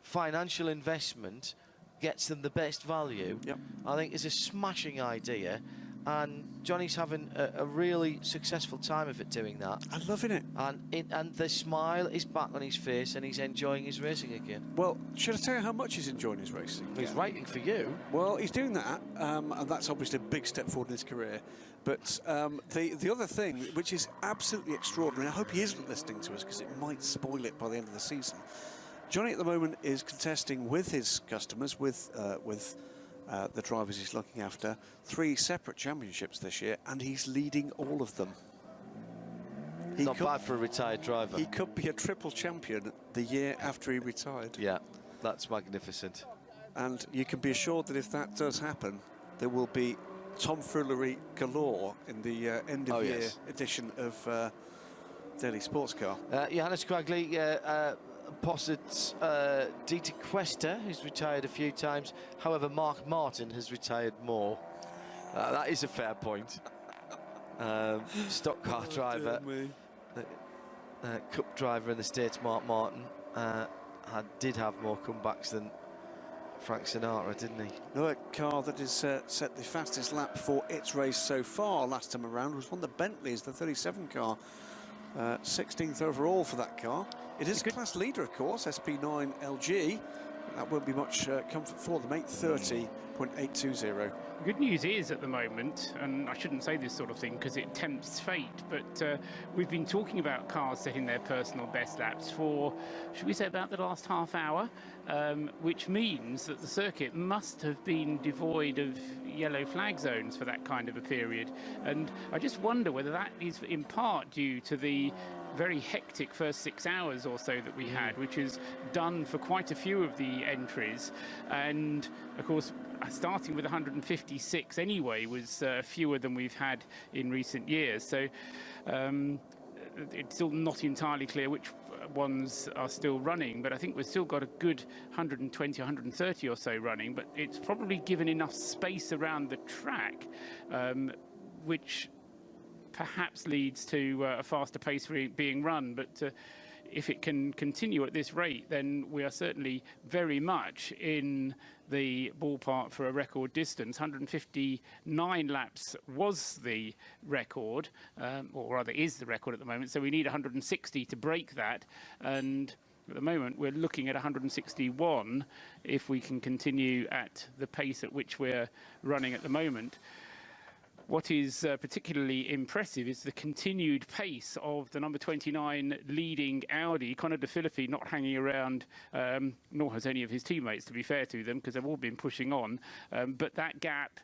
financial investment gets them the best value, I think is a smashing idea. And Johnny's having a really successful time of it doing that. I'm loving it. And the smile is back on his face and he's enjoying his racing again. Well, should I tell you how much he's enjoying his racing? He's writing for you. Well, he's doing that, and that's obviously a big step forward in his career. But the other thing, which is absolutely extraordinary, I hope he isn't listening to us because it might spoil it by the end of the season. Johnny at the moment is contesting with his customers, with the drivers he's looking after, 3 separate championships this year, and he's leading all of them. Not bad for a retired driver. He could be a triple champion the year after he retired. Yeah, that's magnificent. And you can be assured that if that does happen, there will be tomfoolery galore in the end-of-year edition of Daily Sports Car. Johannes Quagley, Possett's Dieter Quester, who's retired a few times. However, Mark Martin has retired more. That is a fair point. Stock car driver, Cup driver in the States, Mark Martin, did have more comebacks than Frank Sinatra, didn't he? Another car that has set the fastest lap for its race so far last time around was one of the Bentleys, the 37 car. 16th overall for that car. It is a class leader, of course, SP9 LG. That won't be much comfort for them, 830.820. The good news is at the moment, and I shouldn't say this sort of thing because it tempts fate, but we've been talking about cars setting their personal best laps for, should we say, about the last half hour, which means that the circuit must have been devoid of yellow flag zones for that kind of a period. And I just wonder whether that is in part due to the very hectic first 6 hours or so that we had, which is done for quite a few of the entries. And of course, starting with 156 anyway was fewer than we've had in recent years. So it's still not entirely clear which ones are still running, but I think we've still got a good 120, 130 or so running, but it's probably given enough space around the track, which perhaps leads to a faster pace being run. But if it can continue at this rate, then we are certainly very much in the ballpark for a record distance. 159 laps was the record, or rather is the record at the moment, so we need 160 to break that. And at the moment, we're looking at 161 if we can continue at the pace at which we're running at the moment. What is particularly impressive is the continued pace of the number 29 leading Audi. Conor De Philippi not hanging around, nor has any of his teammates, to be fair to them, because they've all been pushing on. But that gap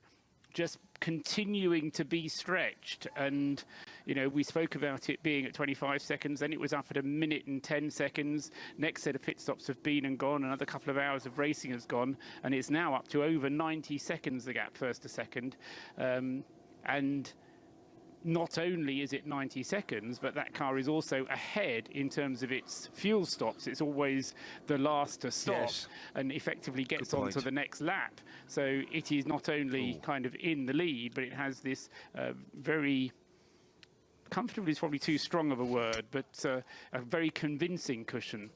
just continuing to be stretched. And, you know, we spoke about it being at 25 seconds, then it was up at 1 minute and 10 seconds. Next set of pit stops have been and gone. Another couple of hours of racing has gone. And it's now up to over 90 seconds, the gap first to second. And not only is it 90 seconds, but that car is also ahead in terms of its fuel stops. It's always the last to stop and effectively gets on to the next lap. So it is not only kind of in the lead, but it has this very comfortable is probably too strong of a word, but a very convincing cushion.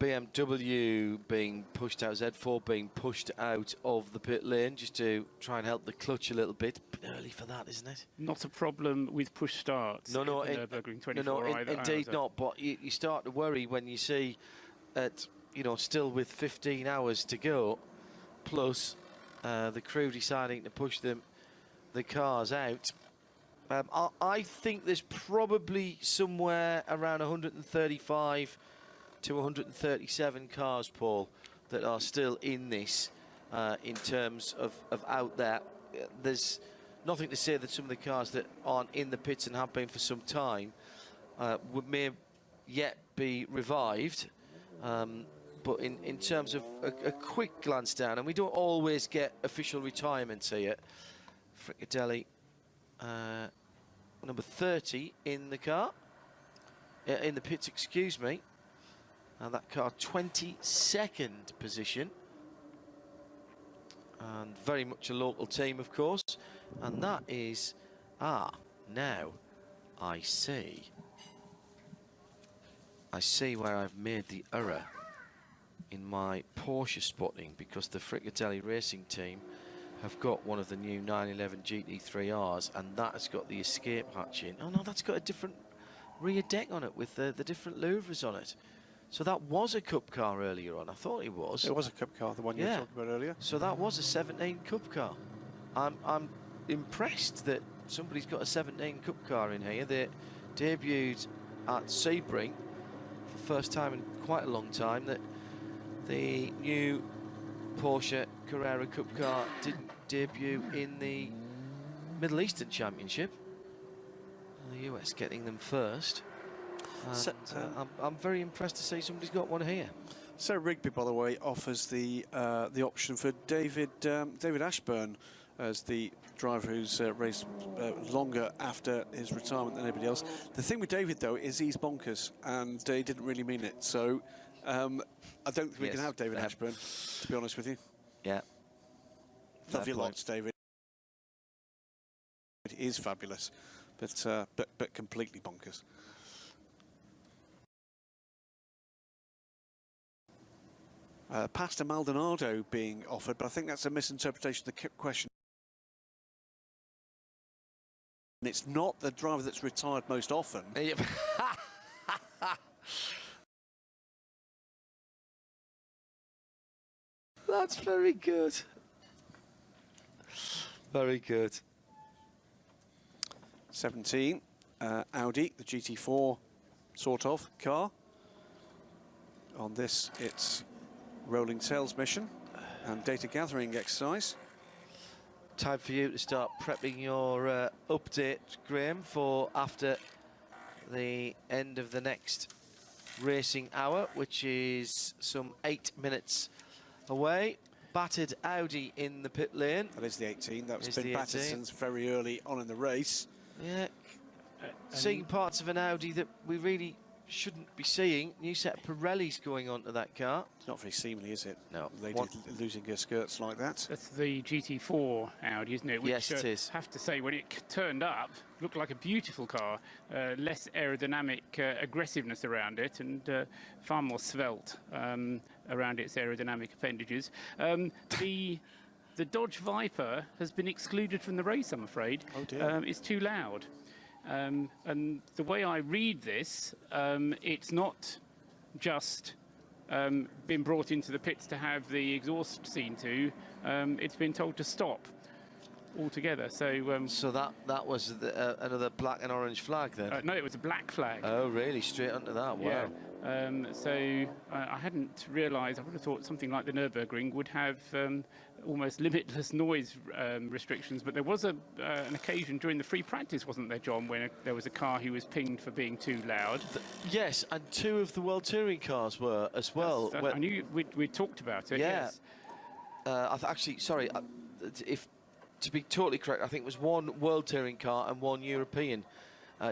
BMW being pushed out, Z4 being pushed out of the pit lane just to try and help the clutch a little bit. Bit early for that, isn't it? Not a problem with push starts. No, Nürburgring 24 either. Indeed not. But you start to worry when you see, still with 15 hours to go, plus the crew deciding to push the cars out. I think there's probably somewhere around 135 to 137 cars, Paul, that are still in this in terms of out there. There's nothing to say that some of the cars that aren't in the pits and have been for some time may yet be revived. But in terms of a quick glance down, and we don't always get official retirements here, Frickadelli, number 30 in the car, in the pits, excuse me. And that car, 22nd position. And very much a local team, of course. And that is, now I see where I've made the error in my Porsche spotting, because the Fricatelli Racing team have got one of the new 911 GT3Rs, and that has got the escape hatch in. Oh no, that's got a different rear deck on it with the different louvres on it. So that was a Cup car earlier on. I thought it was. It was a Cup car, the one you were talking about earlier. So that was a 17 Cup car. I'm impressed that somebody's got a 17 Cup car in here. They debuted at Sebring for the first time in quite a long time. That the new Porsche Carrera Cup car didn't debut in the Middle Eastern Championship. The US getting them first. And, I'm very impressed to see somebody's got one here. So Rigby, by the way, offers the option for David Ashburn as the driver who's raced longer after his retirement than anybody else. The thing with David, though, is he's bonkers, and he didn't really mean it. So I don't think we can have David Ashburn, to be honest with you. Yeah. Love you lots, David. It is fabulous, but completely bonkers. Pastor Maldonado being offered, but I think that's a misinterpretation of the question. And it's not the driver that's retired most often. That's very good. Very good. 17, Audi, the GT4 sort of car. On this, it's rolling sales mission and data gathering exercise. Time for you to start prepping your update, Graham, for after the end of the next racing hour, which is some 8 minutes away. Battered Audi in the pit lane. That is the 18. That's been battered since very early on in the race. Yeah, seeing parts of an Audi that we really shouldn't be seeing. New set of Pirellis going onto that car. It's not very seemly, is it? No. Lady losing her skirts like that. That's the GT4 Audi, isn't it? Which, yes, it is. I have to say, when it turned up, looked like a beautiful car. Less aerodynamic aggressiveness around it, and far more svelte around its aerodynamic appendages. The Dodge Viper has been excluded from the race, I'm afraid. Oh dear. It's too loud. And the way I read this, it's not just been brought into the pits to have the exhaust seen to. It's been told to stop altogether. So so that was another black and orange flag then? no, it was a black flag. Oh, really? Straight onto that? Wow. Yeah. So I hadn't realised. I would have thought something like the Nürburgring would have almost limitless noise restrictions, but there was an occasion during the free practice, wasn't there, John, when there was a car who was pinged for being too loud? Yes, and 2 of the World Touring cars were as well. I knew we talked about it. Yeah. Yes. Actually, sorry, if to be totally correct, I think it was 1 World Touring car and 1 European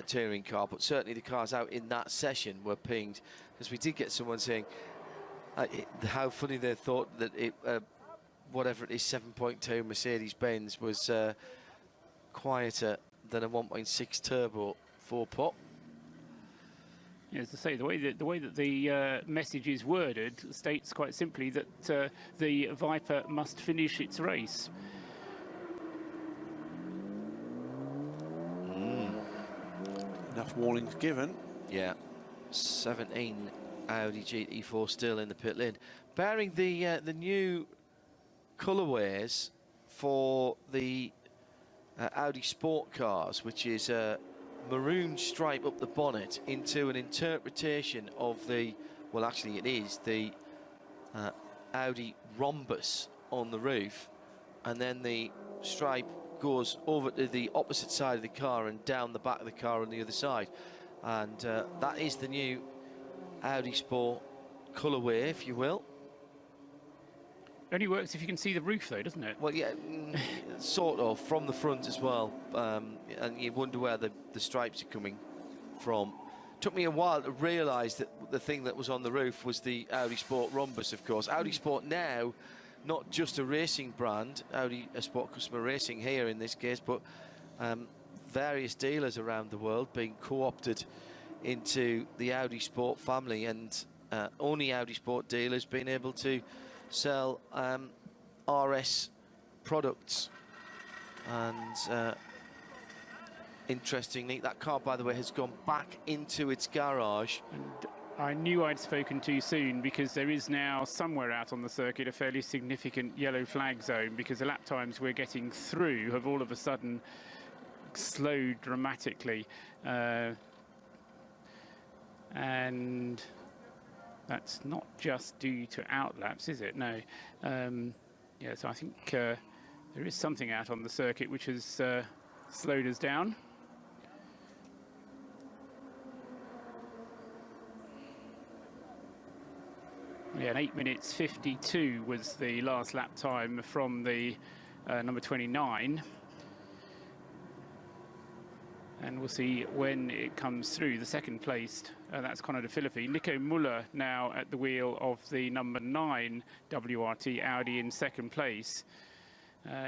touring car, but certainly the cars out in that session were pinged, because we did get someone saying how funny they thought that it whatever it is, 7.2 Mercedes-Benz was quieter than a 1.6 turbo 4-pot. Yeah, as I say, the way that the message is worded states quite simply that the Viper must finish its race. Enough warnings given. Yeah, 17 Audi GT4 still in the pit lane, bearing the new colourways for the Audi sport cars, which is a maroon stripe up the bonnet into an interpretation of the, well, actually it is the Audi rhombus on the roof, and then the stripe goes over to the opposite side of the car and down the back of the car on the other side, and that is the new Audi Sport colourway, if you will. Only works if you can see the roof, though, doesn't it? Well, yeah, sort of, from the front as well, and you wonder where the stripes are coming from. Took me a while to realise that the thing that was on the roof was the Audi Sport rhombus, of course. Audi Sport now, not just a racing brand, Audi Sport Customer Racing here in this case, but various dealers around the world being co-opted into the Audi Sport family, and only Audi Sport dealers being able to sell RS products. And interestingly, that car, by the way, has gone back into its garage. And I knew I'd spoken too soon, because there is now somewhere out on the circuit a fairly significant yellow flag zone, because the lap times we're getting through have all of a sudden slowed dramatically. And that's not just due to outlaps, is it? No. Yeah, so I think there is something out on the circuit which has slowed us down. Yeah, and 8 minutes 52 was the last lap time from the number 29. And we'll see when it comes through. The second placed, that's Conor de Philippi. Nico Muller now at the wheel of the number 9 WRT Audi in second place.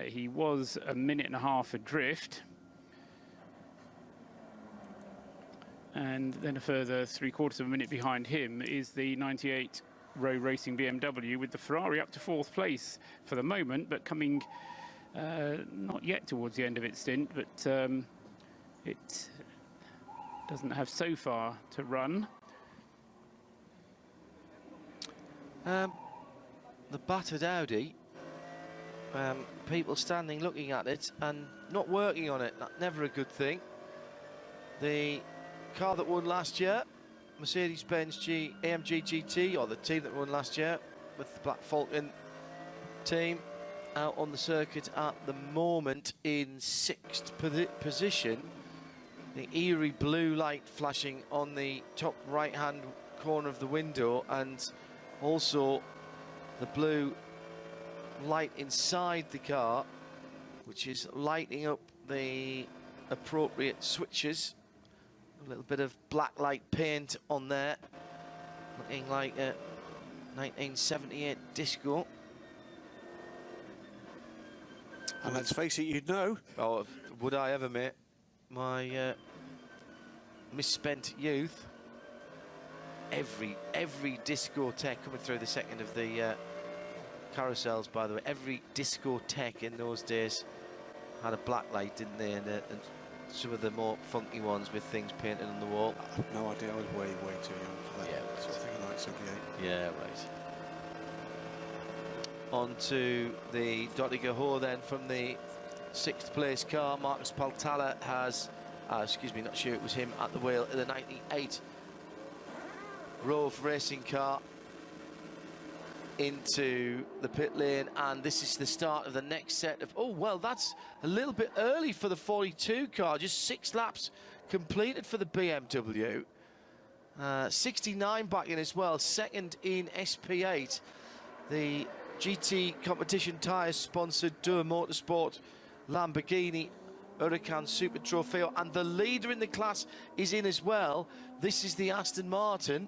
He was a minute and a half adrift. And then a further 3/4 of a minute behind him is the 98 Row Racing BMW, with the Ferrari up to 4th place for the moment, but coming not yet towards the end of its stint, but it doesn't have so far to run. The battered Audi, people standing looking at it and not working on it, that's never a good thing. The car that won last year, Mercedes-Benz AMG GT, or the team that won last year with the Black Falcon team, out on the circuit at the moment in 6th position. The eerie blue light flashing on the top right-hand corner of the window, and also the blue light inside the car, which is lighting up the appropriate switches. A little bit of black light paint on there, looking like a 1978 disco. And let's face it, you'd know. Oh, would I ever, mate? My misspent youth. Every discotheque coming through the second of the carousels, by the way. Every discotheque in those days had a black light, didn't they? And some of the more funky ones with things painted on the wall. I have no idea. I was way too young for that. Yeah, sort of thing, like 78. Yeah, right. On to the Dottiger then from the 6th place car. Marcus Paltala has, excuse me, not sure it was him at the wheel of the 98 Rove racing car into the pit lane, and this is the start of the next set of, oh well, that's a little bit early for the 42 car. Just 6 laps completed for the BMW. 69 back in as well, second in SP8. The GT competition tyres sponsored Dürr Motorsport Lamborghini Huracan Super Trofeo, and the leader in the class is in as well. This is the Aston Martin.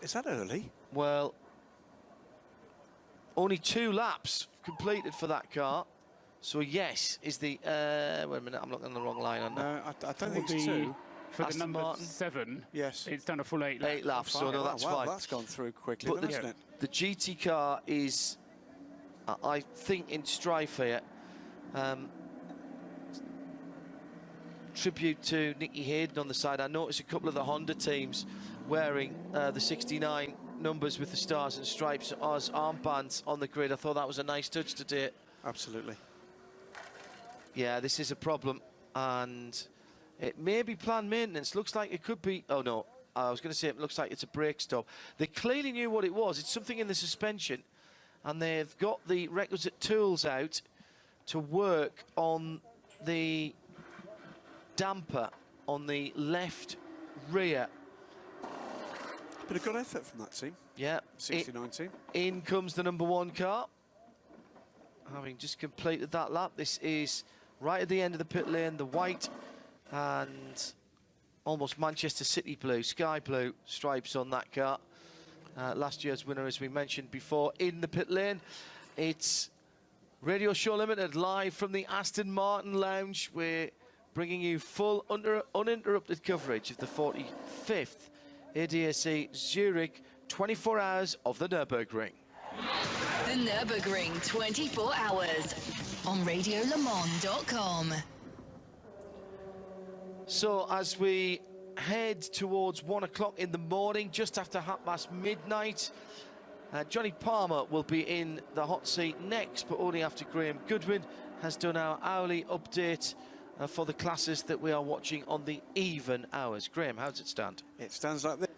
Is that early? Well, only 2 laps completed for that car. So yes, is the wait a minute, I'm looking on the wrong line on that. No, I don't think it's 2. for the Aston number Martin. 7, yes, it's done a full 8 laps. 8 laps, so no, that's fine. That's gone through quickly, But hasn't it? the GT car is, I think, in strife here. Tribute to Nicky Hayden on the side. I noticed a couple of the Honda teams wearing the 69 numbers with the stars and stripes as armbands on the grid. I thought that was a nice touch today. Absolutely. Yeah, this is a problem, and it may be planned maintenance. Looks like it could be. Oh no, I was going to say it looks like it's a brake stop. They clearly knew what it was. It's something in the suspension, and they've got the requisite tools out to work on the damper on the left rear. Bit of good effort from that team. Yeah. 69 team. In comes the number 1 car. Having just completed that lap, this is right at the end of the pit lane, the white and almost Manchester City blue, sky blue stripes on that car. Last year's winner, as we mentioned before, in the pit lane. It's Radio Show Limited live from the Aston Martin Lounge. We're bringing you full uninterrupted coverage of the 45th ADAC Zurich 24 hours of the Nürburgring. The Nürburgring 24 hours on RadioLeMans.com. So as we head towards 1 o'clock in the morning, just after midnight, Johnny Palmer will be in the hot seat next, but only after Graham Goodwin has done our hourly update for the classes that we are watching on the even hours. Graham, how does it stand? It stands like this.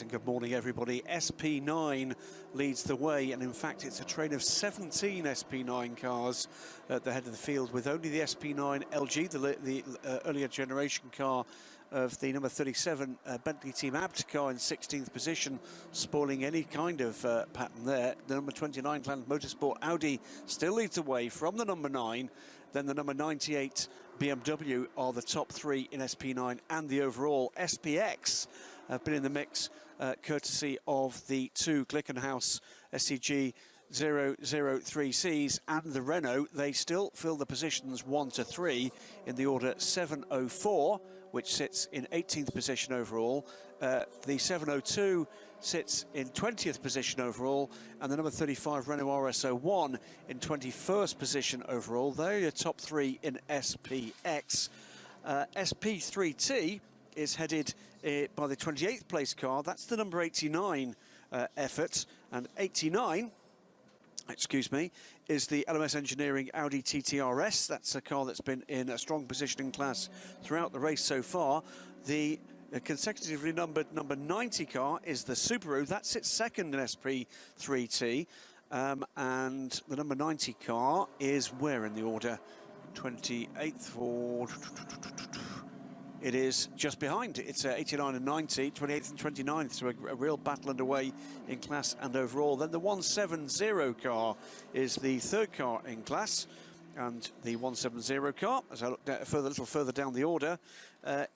And good morning, everybody. SP9 leads the way, and in fact, it's a train of 17 SP9 cars at the head of the field, with only the SP9 LG, the earlier generation car of the number 37 Bentley Team Abt car, in 16th position, spoiling any kind of pattern there. The number 29 Clan Motorsport Audi still leads the way from the number 9. Then the number 98 BMW are the top 3 in SP9 and the overall. SPX have been in the mix courtesy of the 2 Glickenhaus SCG 003Cs and the Renault. They still fill the positions 1 to 3 in the order 704, which sits in 18th position overall. The 702 sits in 20th position overall, and the number 35 Renault RS01 in 21st position overall. They're your top 3 in SPX. SP3T is headed by the 28th place car. That's the number 89 effort, and 89, excuse me, is the LMS Engineering Audi TT-RS. That's a car that's been in a strong positioning class throughout the race so far. The consecutively numbered number 90 car is the Subaru. That sits second in SP3T. And the number 90 car is where in the order? 28th or... It is just behind. It's 89 and 90, 28th and 29th, so a real battle underway in class and overall. Then the 170 car is the third car in class, and the 170 car, as I look a little further down the order,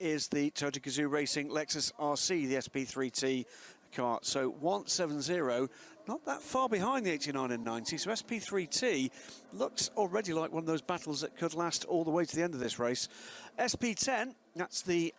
is the Toyota Gazoo Racing Lexus RC, the SP3T car. So 170, not that far behind the 89 and 90, so SP3T looks already like one of those battles that could last all the way to the end of this race. SP10, that's the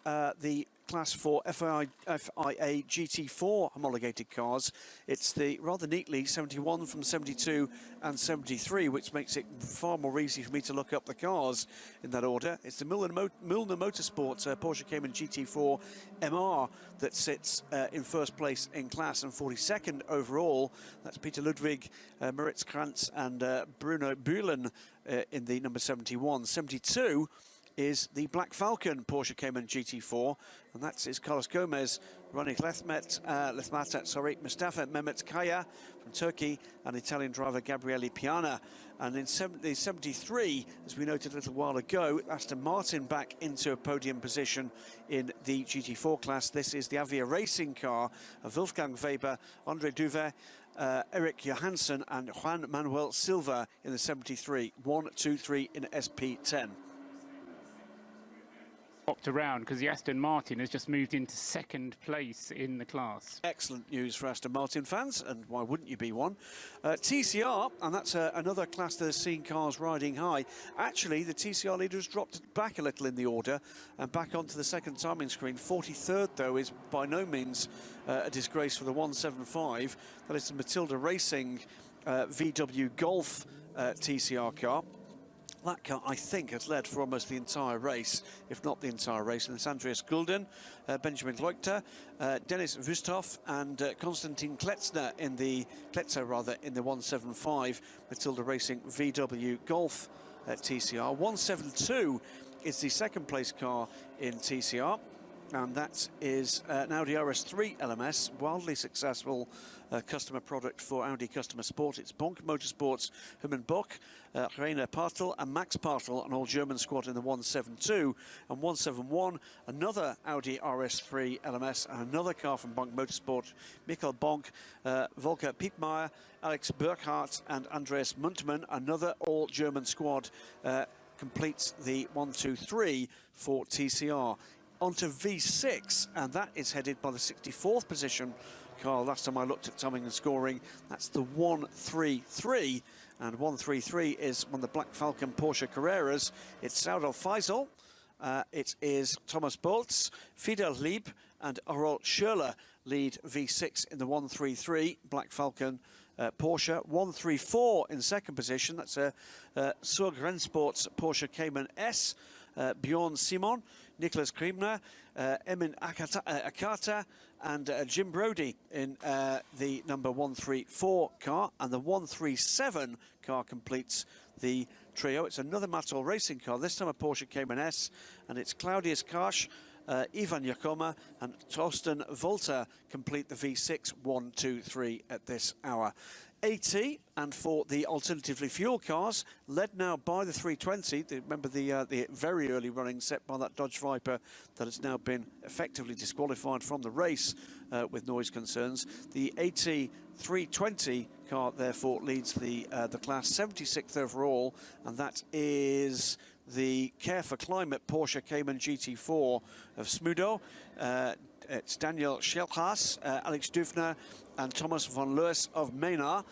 class for FIA GT4 homologated cars. It's the rather neatly 71 from 72 and 73, which makes it far more easy for me to look up the cars in that order. It's the Milner Motorsport Porsche Cayman GT4 MR that sits in first place in class and 42nd overall. That's Peter Ludwig, Moritz Krantz and Bruno Bühlen in the number 71. 72 is the Black Falcon Porsche Cayman GT4, and that's Carlos Gomez, Ronnie Mustafa Mehmet Kaya from Turkey, and Italian driver Gabriele Piana. And in 73, as we noted a little while ago, Aston Martin back into a podium position in the GT4 class. This is the Avia Racing car of Wolfgang Weber, Andre Duvet, Eric Johansson and Juan Manuel Silva in the 73. 1, 2, 3 in SP10. swapped around because the Aston Martin has just moved into second place in the class. Excellent news for Aston Martin fans, and why wouldn't you be one? TCR, and that's another class that has seen cars riding high. Actually, the TCR leader has dropped back a little in the order and back onto the second timing screen. 43rd, though, is by no means a disgrace for the 175. That is the Matilda Racing VW Golf TCR car. That car, I think, has led for almost the entire race, if not the entire race. And it's Andreas Gulden, Benjamin Leuchter, Dennis Wüsthoff, and Konstantin Kletzer in the 175 Matilda Racing VW Golf TCR. 172 is the second place car in TCR, and that is an Audi RS3 LMS, wildly successful customer product for Audi Customer Sport. It's Bonk Motorsports, Hermann Bock, Rainer Partel and Max Partel, an all-German squad in the 172. And 171, another Audi RS3 LMS and another car from Bonk Motorsport, Michael Bonk, Volker Piepmeier, Alex Burkhardt and Andreas Muntmann, another all-German squad, completes the 123 for TCR. Onto V6, and that is headed by the 64th position car. Last time I looked at timing and scoring, that's the 133, and 133 is one of the Black Falcon Porsche Carreras. It's Saudal Faisal, it is Thomas Boltz, Fidel Lieb and Aurel Schürrle lead V6 in the 133 Black Falcon Porsche. 134 in second position, that's a Surg Rennsports Porsche Cayman S, Bjorn Simon, Nicholas Kriemner, Emin Akata and Jim Brodie in the number 134 car, and the 137 car completes the trio. It's another Mattel Racing car, this time a Porsche Cayman S, and it's Claudius Karsch, Ivan Yakoma and Torsten Volter complete the V6 1, 2, 3 at this hour. 80, and for the alternatively fuel cars, led now by the 320. Remember the very early running set by that Dodge Viper that has now been effectively disqualified from the race with noise concerns. The 80 320 car therefore leads the class, 76th overall, and that is the Care for Climate Porsche Cayman GT4 of Smudo. It's Daniel Schelhaas, Alex Dufner and Thomas von Lewis of Maynard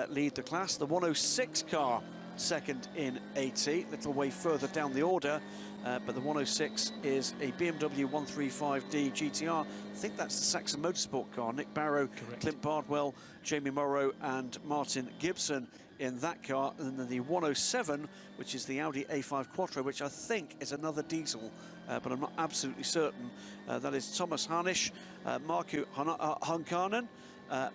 lead the class. The 106 car second in 80, little way further down the order, but the 106 is a BMW 135D GTR. I think that's the Saxon Motorsport car. Nick Barrow, correct. Clint Bardwell, Jamie Morrow and Martin Gibson in that car. And then the 107, which is the Audi A5 Quattro, which I think is another diesel, but I'm not absolutely certain. That is Thomas Harnisch, Marku Honkanen,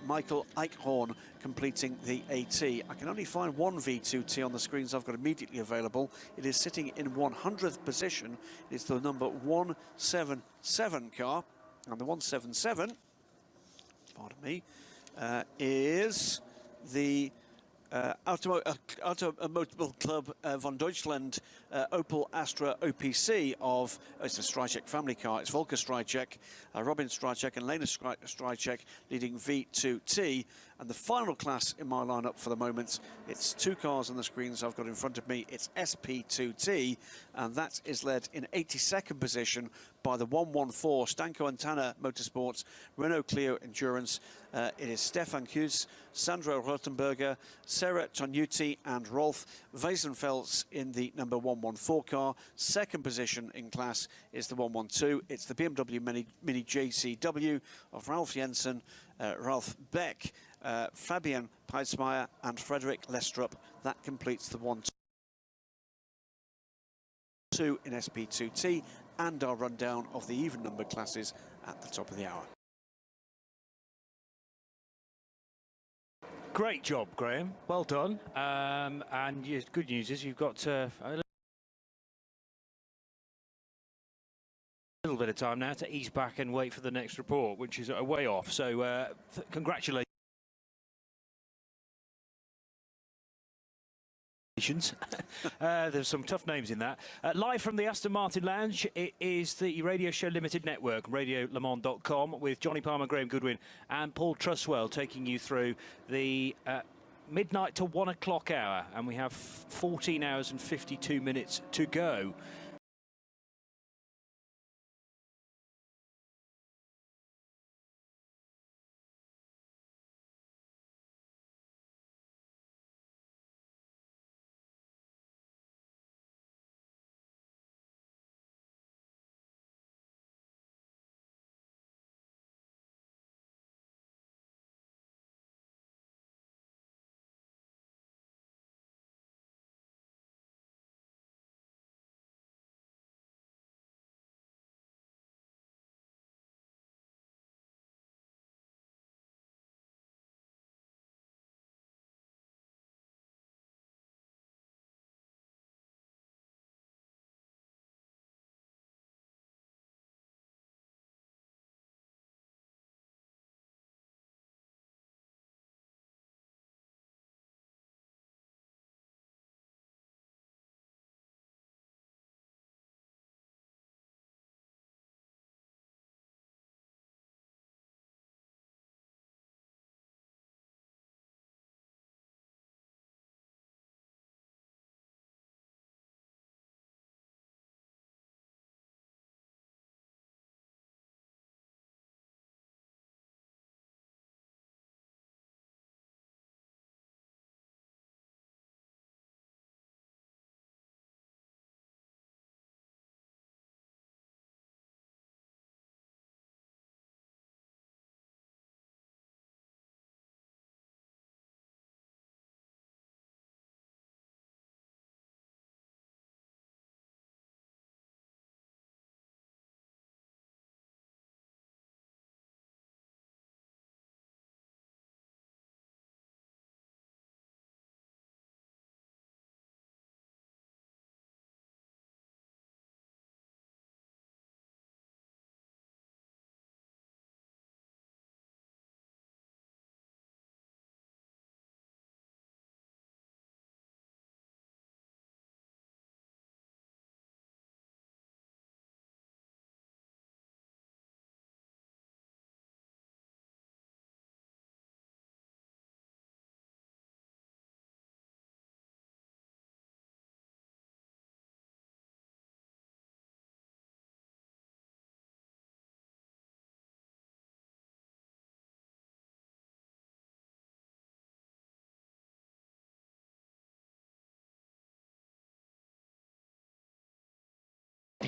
Michael Eichhorn completing the AT. I can only find one V2T on the screens I've got immediately available. It is sitting in 100th position. It's the number 177 car, and the 177, pardon me, is the Automobile Club von Deutschland Opel Astra OPC of, it's a Strycek family car. It's Volker Strycek, Robin Strycek and Lena Strycek leading V2T. And the final class in my lineup for the moment, it's two cars on the screens I've got in front of me. It's SP2T, and that is led in 82nd position by the 114 Stanko and Tanner Motorsports Renault Clio Endurance. It is Stefan Hughes, Sandro Rothenberger, Sarah Tonuti and Rolf Weisenfels in the number 114 car. Second position in class is the 112. It's the BMW Mini JCW of Ralph Jensen, Ralph Beck, Fabian Peitzmeier and Frederick Lestrup. That completes the 1-2 in SP2T and our rundown of the even number classes at the top of the hour. Great job, Graham. Well done. And yeah, good news is you've got a little bit of time now to ease back and wait for the next report, which is a way off. So congratulations. There's some tough names in that. Live from the Aston Martin Lounge, it is the Radio Show Limited Network, RadioLeMans.com, with Johnny Palmer, Graham Goodwin and Paul Truswell taking you through the midnight to 1 o'clock hour. And we have 14 hours and 52 minutes to go.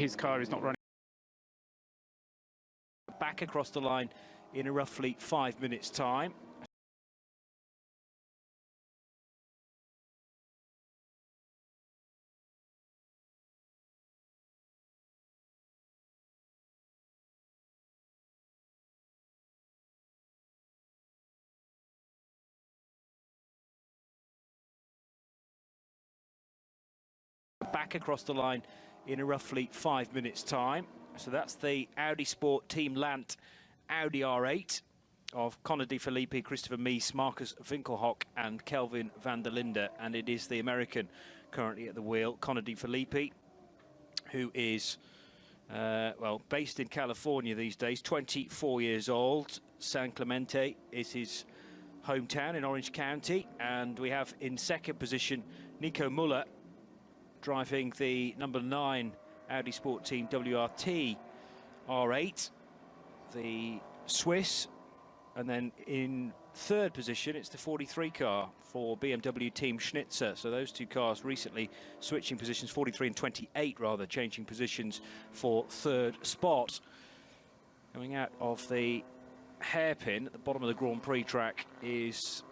his car is not running. Back across the line in a roughly 5 minutes' time. Back across the line in a roughly 5 minutes' time. So that's the Audi Sport Team Lant Audi R8 of Connor De Filippi, Christopher Meese, Marcus Winkelhock and Kelvin van der Linde. And it is the American currently at the wheel, Connor De Filippi, who is, well, based in California these days, 24 years old. San Clemente is his hometown in Orange County. And we have in second position Nico Muller, driving the number 9 Audi Sport Team WRT R8, the Swiss. And then in third position, it's the 43 car for BMW Team Schnitzer. So those two cars recently switching positions, 43 and 28 rather, changing positions for third spot. Coming out of the hairpin at the bottom of the Grand Prix track is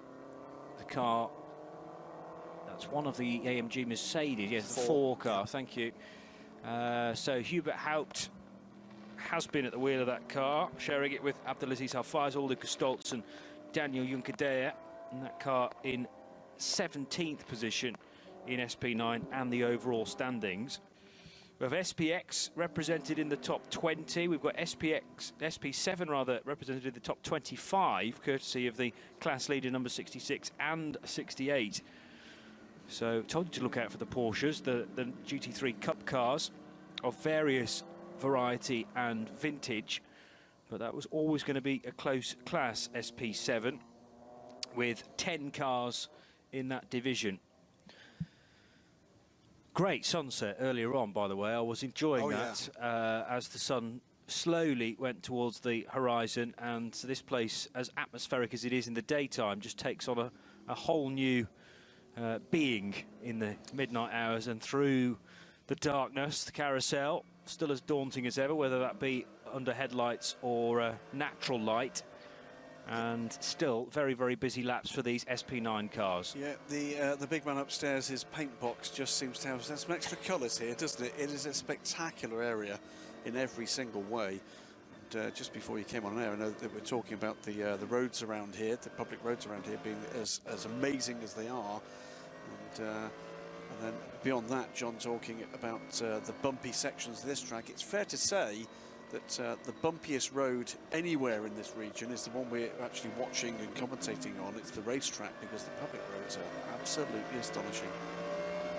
the car. That's one of the AMG Mercedes, yes, the 4 car, thank you. So Hubert Haupt has been at the wheel of that car, sharing it with Abdelaziz Al-Faiz, Ulrike Stoltz and Daniel Juncadea, and that car in 17th position in SP9 and the overall standings. We have SPX represented in the top 20. We've got SP7 rather, represented in the top 25, courtesy of the class leader number 66 and 68. So told you to look out for the Porsches, the GT3 Cup cars of various variety and vintage, but that was always going to be a close class, SP7, with 10 cars in that division. Great sunset earlier on, by the way. I was enjoying that as the sun slowly went towards the horizon, and this place, as atmospheric as it is in the daytime, just takes on a whole new being in the midnight hours, and through the darkness, the carousel, still as daunting as ever, whether that be under headlights or natural light, and still very, very busy laps for these SP9 cars. Yeah, the big man upstairs, his paint box just seems to have some extra colours here, doesn't it? It is a spectacular area in every single way. And, just before you came on air, I know that we're talking about the roads around here, the public roads around here being as amazing as they are. And then beyond that, John talking about the bumpy sections of this track. It's fair to say that the bumpiest road anywhere in this region is the one we're actually watching and commentating on. It's the racetrack, because the public roads are absolutely astonishing.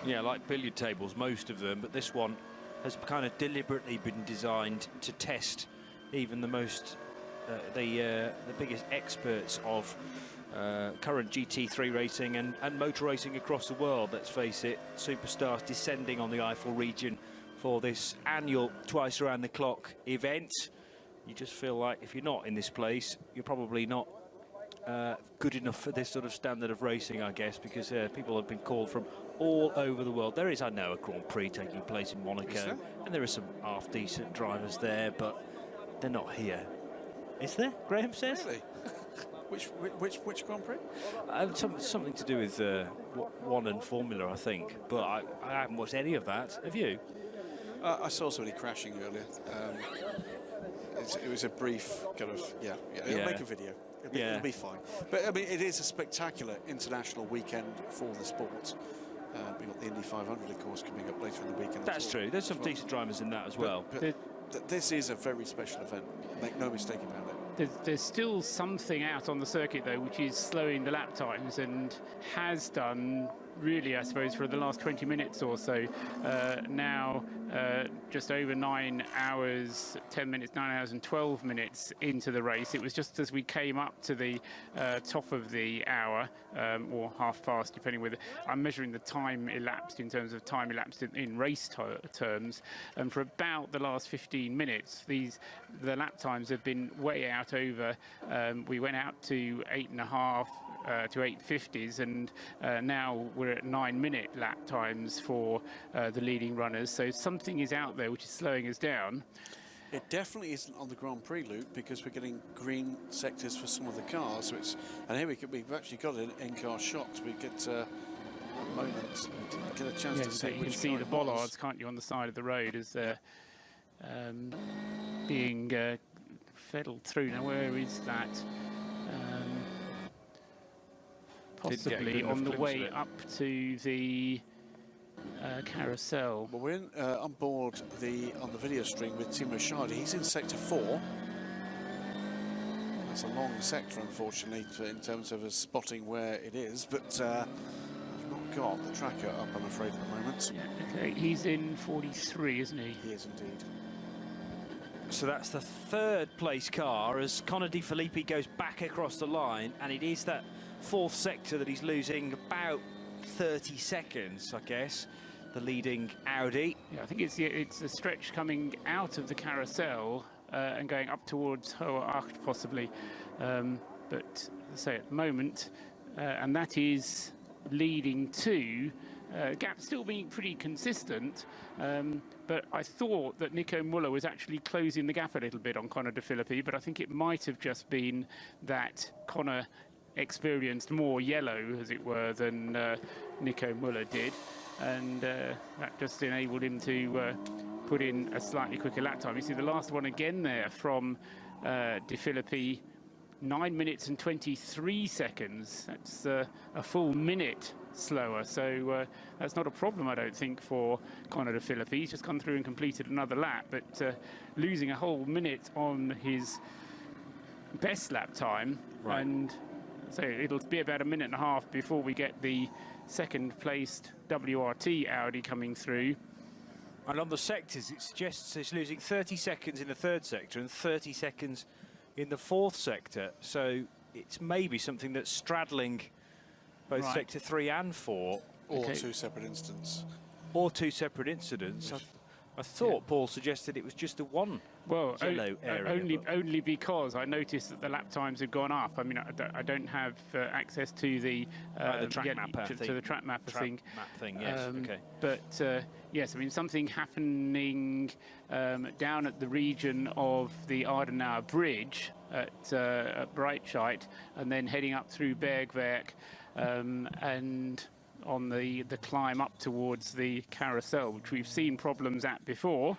Yeah, like billiard tables, most of them, but this one has kind of deliberately been designed to test even the most, the biggest experts of current GT3 racing and motor racing across the world. Let's face it, superstars descending on the Eifel region for this annual twice around the clock event. You just feel like if you're not in this place, you're probably not good enough for this sort of standard of racing, I guess, because people have been called from all over the world. There is, I know, a Grand Prix taking place in Monaco, and there are some half-decent drivers there, but they're not here. Is there? Graham says. Really? Which Grand Prix? Something to do with one and Formula, I think. But I haven't watched any of that. Have you? I saw somebody crashing earlier. It was a brief kind of, it'll make a video. It'll be fine. But I mean, it is a spectacular international weekend for the sport. We've got the Indy 500, of course, coming up later in the weekend. That's true. There's some decent drivers in that as well. But this is a very special event. Make no mistake about it. There's still something out on the circuit, though, which is slowing the lap times, and has done really, I suppose, for the last 20 minutes or so. Now just over 9 hours, 10 minutes, 9 hours and 12 minutes into the race. It was just as we came up to the top of the hour, or half past, depending whether I'm measuring the time elapsed in terms of time elapsed in race terms. And for about the last 15 minutes, the lap times have been way out over. We went out to 8.5 to 850s, and now we're we're at 9-minute lap times for the leading runners. So something is out there which is slowing us down. It definitely isn't on the Grand Prix loop because we're getting green sectors for some of the cars. So it's, and here we've actually got an in-car shot. We get a moment, get a chance to see. You can see the bollards, can't you, on the side of the road as they're being feddled through. Now, where is that? Possibly on the way up to the carousel. Well, we're on board on the video stream with Timo Schade. He's in sector 4. That's a long sector, unfortunately, in terms of us spotting where it is. But I've not got the tracker up, I'm afraid, at the moment. Yeah, okay. He's in 43, isn't he? He is indeed. So that's the third place car as Connor De Filippi goes back across the line, and it is that fourth sector that he's losing about 30 seconds, I guess, the leading Audi. Yeah, I think it's a stretch coming out of the carousel and going up towards Hohe Acht, possibly. But say at the moment, and that is leading to gap still being pretty consistent. But I thought that Nico Muller was actually closing the gap a little bit on Connor De Filippi, but I think it might have just been that Connor experienced more yellow, as it were, than Nico Muller did, and that just enabled him to put in a slightly quicker lap time. You see the last one again there from De Filippi, 9 minutes and 23 seconds. That's a full minute slower, so that's not a problem, I don't think, for Connor De Filippi. He's just gone through and completed another lap, but losing a whole minute on his best lap time, right. And so it'll be about a minute and a half before we get the second placed WRT Audi coming through. And on the sectors, it suggests he's losing 30 seconds in the third sector and 30 seconds in the fourth sector. So it's maybe something that's straddling both sector 3 and 4. Or two separate incidents. Or two separate incidents. I thought Paul suggested it was just the one yellow area. Only because I noticed that the lap times had gone up. I mean, I don't have access to the track mapper to the track mapper thing. Yes, okay. But yes, I mean, something happening down at the region of the Ardenauer Bridge at Breitscheid, and then heading up through Bergwerk, and on the climb up towards the carousel, which we've seen problems at before.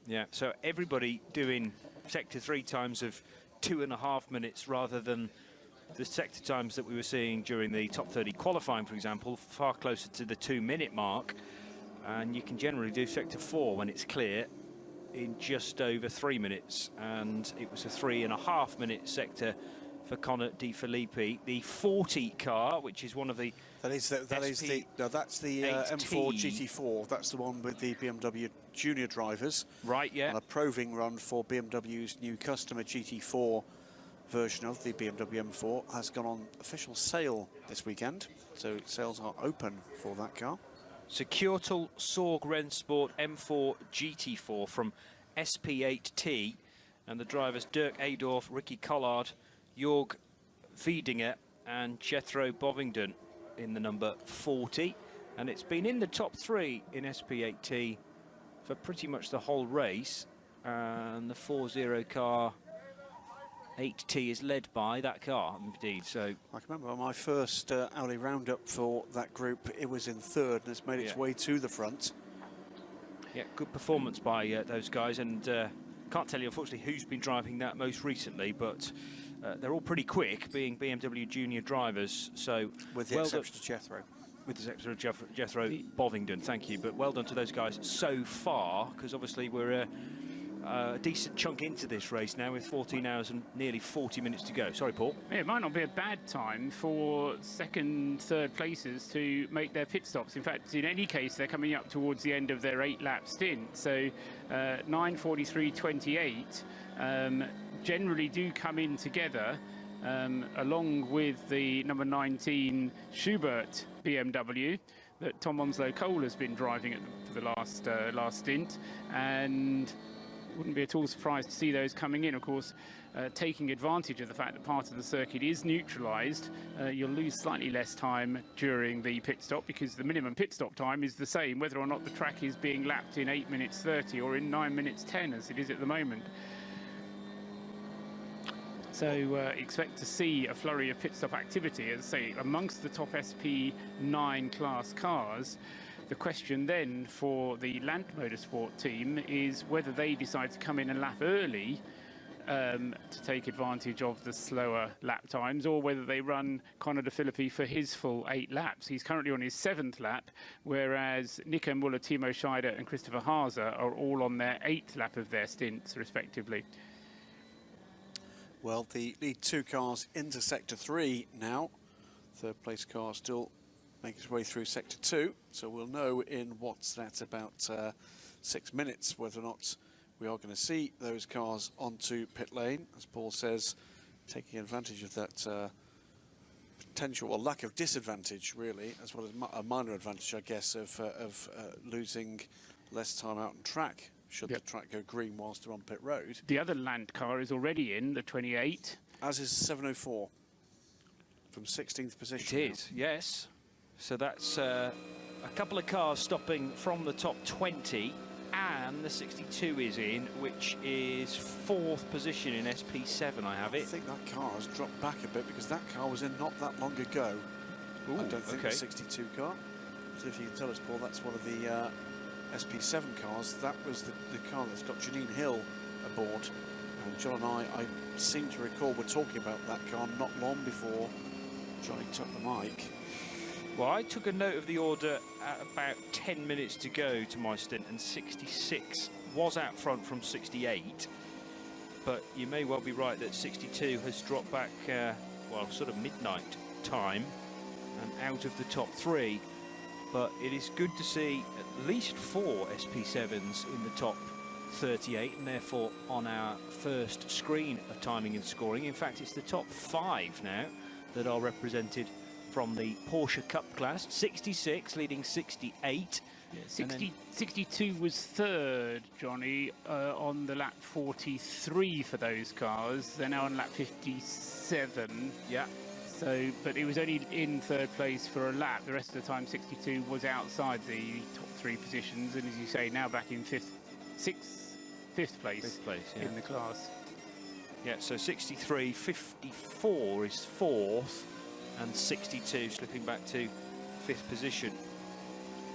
Yeah, so everybody doing sector 3 times of 2.5 minutes rather than the sector times that we were seeing during the top 30 qualifying, for example, far closer to the 2-minute mark. And you can generally do sector 4 when it's clear in just over 3 minutes. And it was a 3.5 minute sector for Connor De Filippi. The 40 car, which is one of the that's the M4 GT4. That's the one with the BMW junior drivers. Right, yeah. And a proving run for BMW's new customer GT4 version of the BMW M4 has gone on official sale this weekend. So sales are open for that car. Securtal Sorg Rennsport M4 GT4 from SP8T, and the drivers Dirk Adorf, Ricky Collard, Jorg Wiedinger and Jethro Bovingdon in the number 40, and it's been in the top 3 in SP8T for pretty much the whole race, and the 4.0 car 8T is led by that car indeed. So I can remember my first Audi roundup for that group, it was in 3rd and it's made its way to the front. Yeah, good performance by those guys, and can't tell you unfortunately who's been driving that most recently, but they're all pretty quick, being BMW junior drivers. So with the exception of Jethro. With the exception of Jethro Bovingdon, thank you. But well done to those guys so far, because obviously we're a decent chunk into this race now with 14 hours and nearly 40 minutes to go. Sorry, Paul. Yeah, it might not be a bad time for second, third places to make their pit stops. In fact, in any case, they're coming up towards the end of their 8-lap stint. So 9:43.28 generally do come in together, along with the number 19 Schubert BMW that Tom Onslow Cole has been driving for the last stint, and wouldn't be at all surprised to see those coming in. Of course, taking advantage of the fact that part of the circuit is neutralised, you'll lose slightly less time during the pit stop, because the minimum pit stop time is the same whether or not the track is being lapped in 8 minutes 30 or in 9 minutes 10 as it is at the moment. So expect to see a flurry of pit stop activity, as I say, amongst the top SP9 class cars. The question then for the Land Motorsport team is whether they decide to come in and lap early to take advantage of the slower lap times, or whether they run Conor De Philippi for his full 8 laps. He's currently on his 7th lap, whereas Nico Muller, Timo Scheider and Christopher Haase are all on their 8th lap of their stints, respectively. Well, the lead 2 cars into Sector 3 now. Third place car still making its way through Sector 2, so we'll know in what's that, about 6 minutes, whether or not we are going to see those cars onto pit lane, as Paul says, taking advantage of that potential or lack of disadvantage, really, as well as a minor advantage, I guess, of losing less time out on track, should the track go green whilst they're on pit road. The other Land car is already in, the 28. As is 704, from 16th position. It is, yes. So that's a couple of cars stopping from the top 20, and the 62 is in, which is 4th position in SP7, I have it. I think that car has dropped back a bit, because that car was in not that long ago. Ooh, I don't think the 62 car. So if you can tell us, Paul, that's one of the SP7 cars. That was the car that's got Janine Hill aboard. And John and I seem to recall we're talking about that car not long before Johnny took the mic. Well, I took a note of the order at about 10 minutes to go to my stint, and 66 was out front from 68. But you may well be right that 62 has dropped back, well, sort of midnight time and out of the top 3. But it is good to see at least 4 SP7s in the top 38, and therefore on our first screen of timing and scoring. In fact, it's the top 5 now that are represented from the Porsche Cup class. 66 leading 68. Yeah, 62 was 3rd, Johnny, on the lap 43 for those cars. They're now on lap 57. Yeah. So, but it was only in 3rd place for a lap. The rest of the time, 62 was outside the top 3 positions, and as you say, now back in 5th place, yeah, in the class. Yeah, so 63, 54 is 4th, and 62 slipping back to 5th position.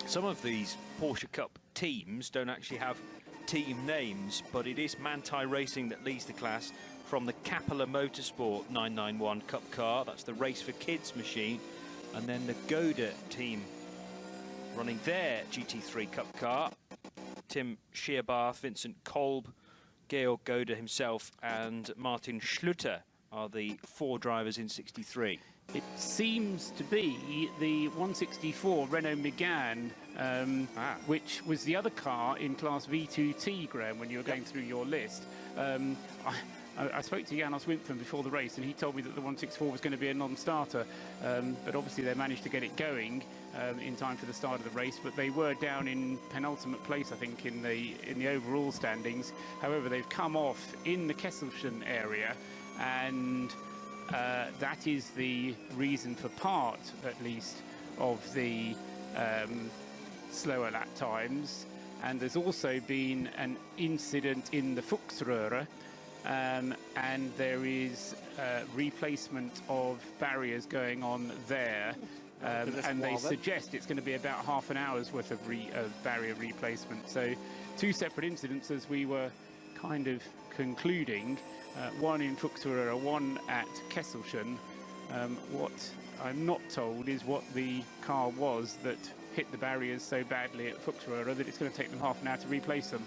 Some of these Porsche Cup teams don't actually have team names, but it is Manthey Racing that leads the class from the Capella Motorsport 991 Cup car. That's the Race for Kids machine. And then the Goda team running their GT3 Cup car. Tim Scheerbarth, Vincent Kolb, Georg Goda himself, and Martin Schluter are the 4 drivers in 63. It seems to be the 164 Renault Megane, which was the other car in Class V2T, Graham, when you were going through your list. I spoke to Janos Wimpfen before the race, and he told me that the 164 was going to be a non-starter, but obviously they managed to get it going in time for the start of the race. But they were down in penultimate place, I think, in the overall standings. However, they've come off in the Kesselchen area, and that is the reason for part, at least, of the slower lap times. And there's also been an incident in the Fuchsröhre, and there is replacement of barriers going on there, and they suggest it's going to be about half an hour's worth of barrier replacement. So 2 separate incidents, as we were kind of concluding, one in Fuchsröhre, one at Kesselchen. What I'm not told is what the car was that hit the barriers so badly at Fuchsröhre that it's going to take them half an hour to replace them.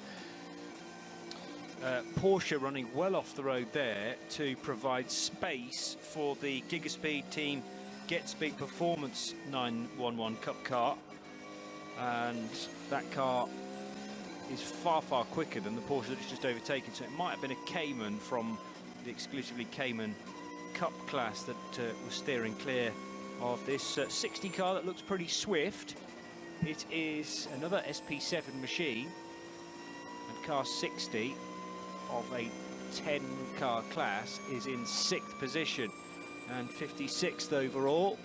Porsche running well off the road there to provide space for the Gigaspeed team GetSpeed Performance 911 Cup car, and that car is far quicker than the Porsche that it's just overtaken, so it might have been a Cayman from the exclusively Cayman Cup class that was steering clear of this 60 car that looks pretty swift. It is another SP7 machine, and car 60 of a 10-car class is in 6th position and 56th overall.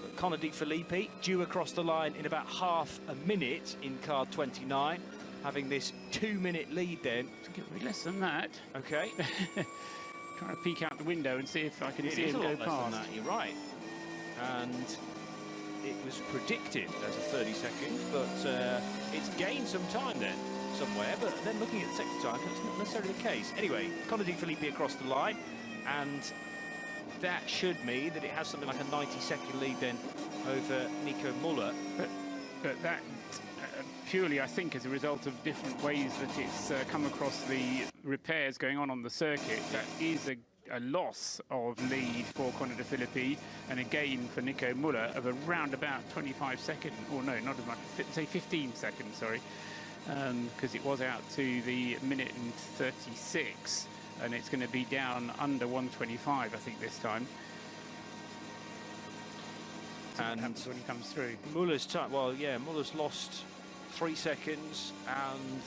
But Connor De Filippi due across the line in about half a minute in car 29, having this 2-minute lead then. It'll be less than that. Okay. Trying to peek out the window and see if I can see It is him a go lot less than past. that, you're right. And it was predicted as a 30 seconds, but it's gained some time then somewhere, but then looking at the sector time, that's not necessarily the case. Anyway, Connor De Filippi across the line, and that should mean that it has something like a 90-second lead then over Nico Muller. But that purely, I think, as a result of different ways that it's come across the repairs going on the circuit, that is a loss of lead for Connor De Filippi, and again for Nico Muller of around about 25 seconds, or no, not as much, say 15 seconds, sorry, because it was out to the minute and 36, and it's going to be down under 125, I think, this time. And when he comes through. Muller's time, well, yeah, Muller's lost 3 seconds and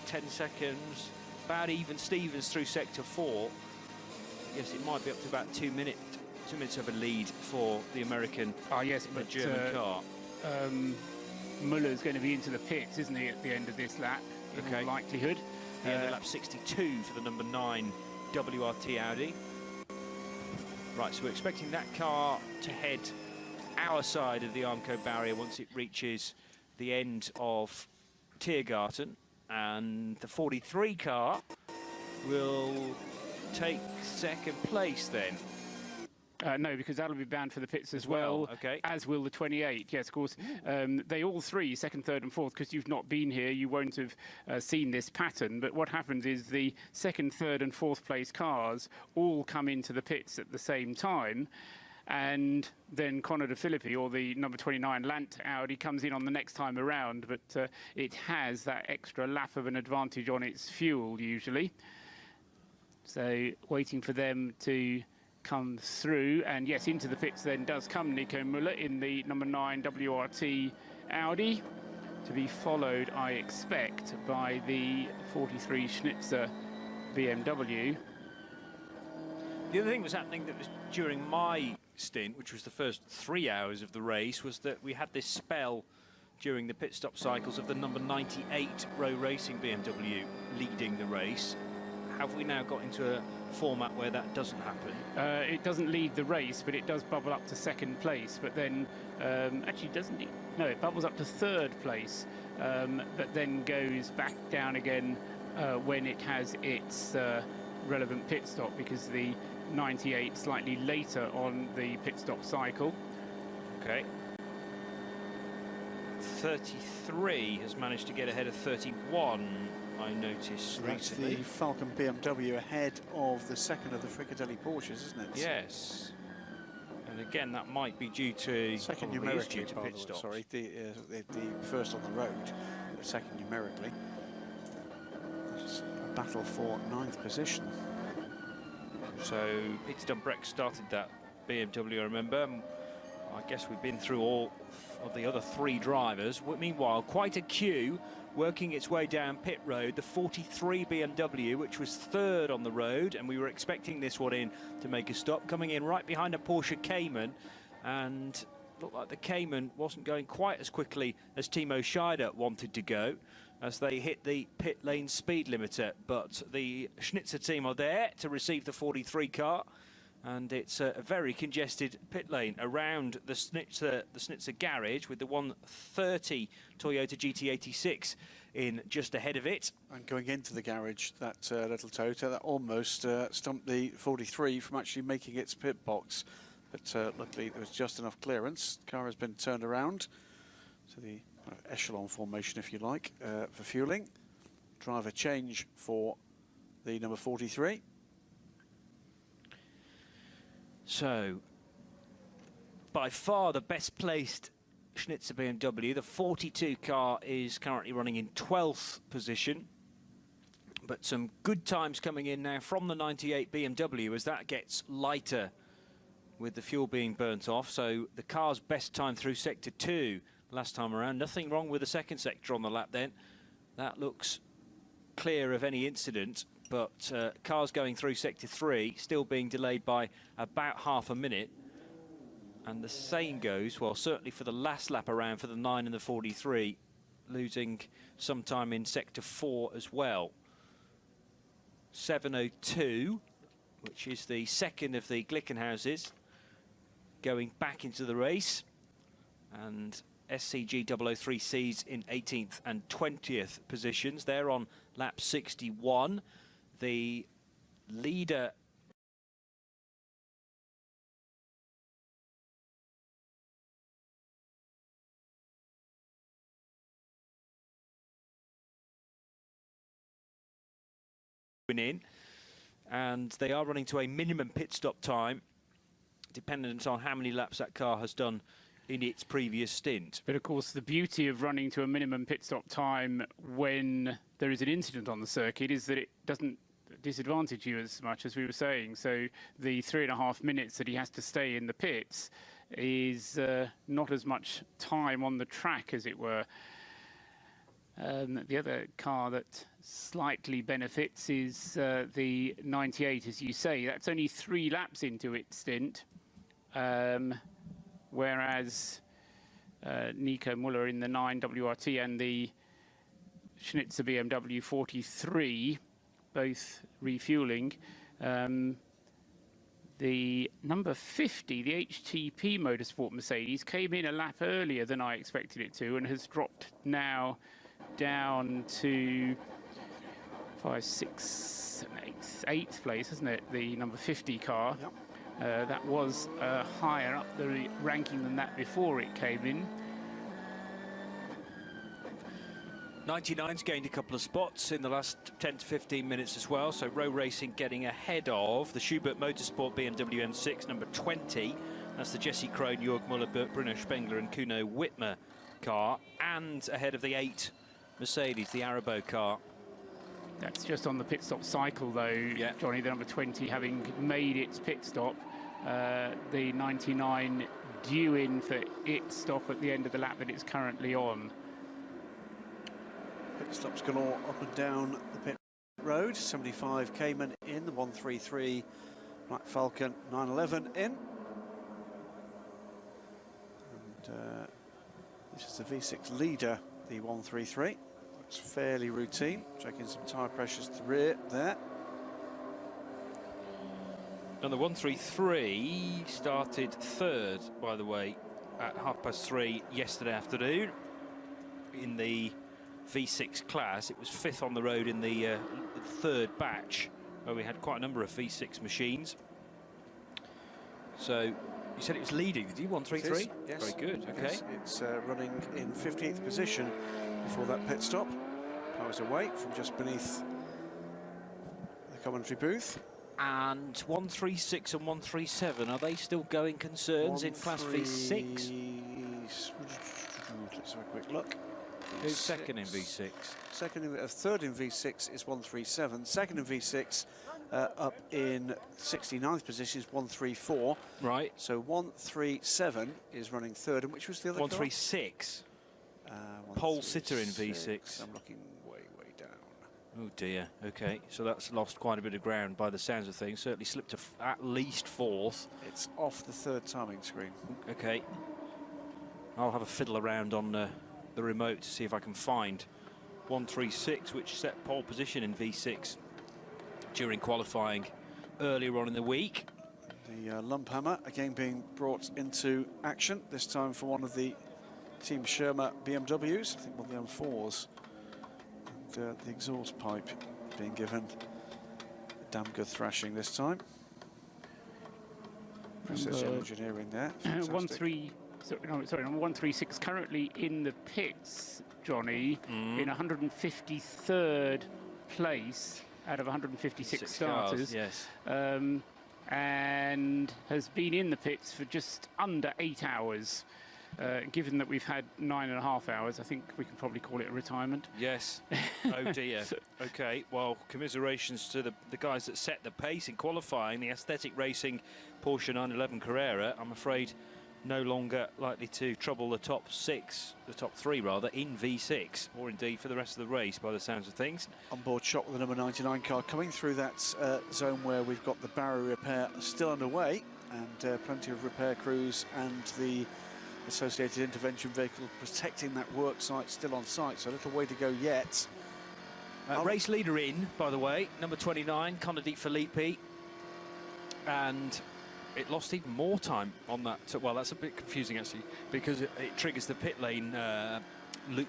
10 seconds, about even Stevens through sector 4. Yes, it might be up to about 2 minutes of a lead for the American, but German car. Muller's going to be into the pits, isn't he, at the end of this lap, in all likelihood. The end of lap 62 for the number 9 WRT Audi. Right, so we're expecting that car to head our side of the Armco barrier once it reaches the end of Tiergarten, and the 43 car will take second place then. No, because that'll be bound for the pits as well. Okay. As will the 28. Yes, of course. They all three, second, third and fourth, because you've not been here, you won't have seen this pattern. But what happens is the second, third and fourth place cars all come into the pits at the same time. And then Connor De Filippi, or the number 29 Lant Audi, comes in on the next time around. But it has that extra lap of an advantage on its fuel, usually. So waiting for them to come through, and yes, into the pits then does come Nico Muller in the number 9 WRT Audi, to be followed, I expect, by the 43 Schnitzer BMW. The other thing was happening that was during my stint, which was the first 3 hours of the race, was that we had this spell during the pit stop cycles of the number 98 Row Racing BMW leading the race. Have we now got into a format where that doesn't happen? It doesn't lead the race, but it does bubble up to second place. But then, actually, doesn't it? No, it bubbles up to third place, but then goes back down again when it has its relevant pit stop, because the 98 slightly later on the pit stop cycle. Okay. 33 has managed to get ahead of 31. I noticed That's recently. the Falcon BMW ahead of the second of the Frickadelli Porsches, isn't it? Yes. And again, that might be due to second probably is numerically, due to pit stops. sorry, the first on the road, second numerically. It's a battle for 9th position. So Peter Dumbreck started that BMW, I remember. I guess we've been through all of the other 3 drivers. Meanwhile, quite a queue working its way down pit road. The 43 BMW, which was 3rd on the road, and we were expecting this one in to make a stop, coming in right behind a Porsche Cayman, and looked like the Cayman wasn't going quite as quickly as Timo Scheider wanted to go as they hit the pit lane speed limiter. But the Schnitzer team are there to receive the 43 car, and it's a very congested pit lane around the Schnitzer garage, with the 130 Toyota GT86 in just ahead of it. And going into the garage, that little Toyota, that almost stumped the 43 from actually making its pit box. But luckily there was just enough clearance. The car has been turned around to the echelon formation, if you like, for fueling. Driver change for the number 43. So, by far the best placed Schnitzer BMW. The 42 car is currently running in 12th position. But some good times coming in now from the 98 BMW as that gets lighter with the fuel being burnt off. So the car's best time through sector 2 last time around. Nothing wrong with the second sector on the lap then. That looks clear of any incident. but cars going through Sector 3 still being delayed by about half a minute. And the same goes, well, certainly for the last lap around for the 9 and the 43, losing some time in Sector 4 as well. 7:02, which is the second of the Glickenhauses, going back into the race. And SCG 003Cs in 18th and 20th positions. They're on lap 61. The leader in, and they are running to a minimum pit stop time, dependent on how many laps that car has done in its previous stint. But of course, the beauty of running to a minimum pit stop time when there is an incident on the circuit is that it doesn't disadvantage you as much as we were saying. So the 3.5 minutes that he has to stay in the pits is not as much time on the track, as it were. The other car that slightly benefits is the 98, as you say. That's only 3 laps into its stint, whereas Nico Muller in the 9 WRT and the Schnitzer BMW 43, both refueling. The number 50, the HTP Motorsport Mercedes, came in a lap earlier than I expected it to and has dropped now down to 5, 6, 8th place, isn't it? The number 50 car. Yep. That was higher up the ranking than that before it came in. 99's gained a couple of spots in the last 10 to 15 minutes as well, so Row Racing getting ahead of the Schubert Motorsport BMW M6, number 20. That's the Jesse Krohn, Jörg Muller, Bruno Spengler and Kuno Wittmer car, and ahead of the 8 Mercedes, the Arabo car. That's just on the pit stop cycle, though, yeah. Johnny, the number 20 having made its pit stop. The 99 due in for its stop at the end of the lap that it's currently on. Pit stops galore up and down the pit road. 75 Cayman in, the 133 Black Falcon 911 in. And this is the V6 leader, the 133. Looks fairly routine. Checking some tyre pressures to the rear there. And the 133 started 3rd, by the way, at 3:30 yesterday afternoon in the V6 class. It was 5th on the road in the 3rd batch, where we had quite a number of V6 machines. So you said it was leading, did you? 133? Yes. Very good. Okay. Yes, it's running in 15th position before that pit stop. Powers away from just beneath the commentary booth. And 136 and 137, are they still going concerns in Class V6? Let's have a quick look. Who's second in V6? Third in V6 is 137. Second in V6, up in 69th position is 134. Right. So 137 is running third, and which was the other 136. Pole sitter in V6. I'm looking way down. Oh dear. Okay, so that's lost quite a bit of ground by the sounds of things. Certainly slipped to at least 4th. It's off the 3rd timing screen. Okay. I'll have a fiddle around on the remote to see if I can find 136, which set pole position in V6 during qualifying earlier on in the week. The lump hammer again being brought into action, this time for one of the Team Sherma BMWs, I think one of the M4s. And the exhaust pipe being given a damn good thrashing this time. Precision engineering there. 136 currently in the pits, Johnny, in 153rd place out of 156 starters. Cars, yes. And has been in the pits for just under 8 hours. Given that we've had 9.5 hours, I think we can probably call it a retirement. Yes. Oh dear. Okay, well, commiserations to the guys that set the pace in qualifying, the Aesthetic Racing Porsche 911 Carrera. I'm afraid no longer likely to trouble the top three rather, in V6, or indeed for the rest of the race by the sounds of things. On board shot with the number 99 car coming through that zone where we've got the barrier repair still underway, and plenty of repair crews and the associated intervention vehicle protecting that work site still on site, so a little way to go yet. Race leader in, by the way, number 29, Connor Di Filippi, and it lost even more time on that. Well, that's a bit confusing actually, because it triggers the pit lane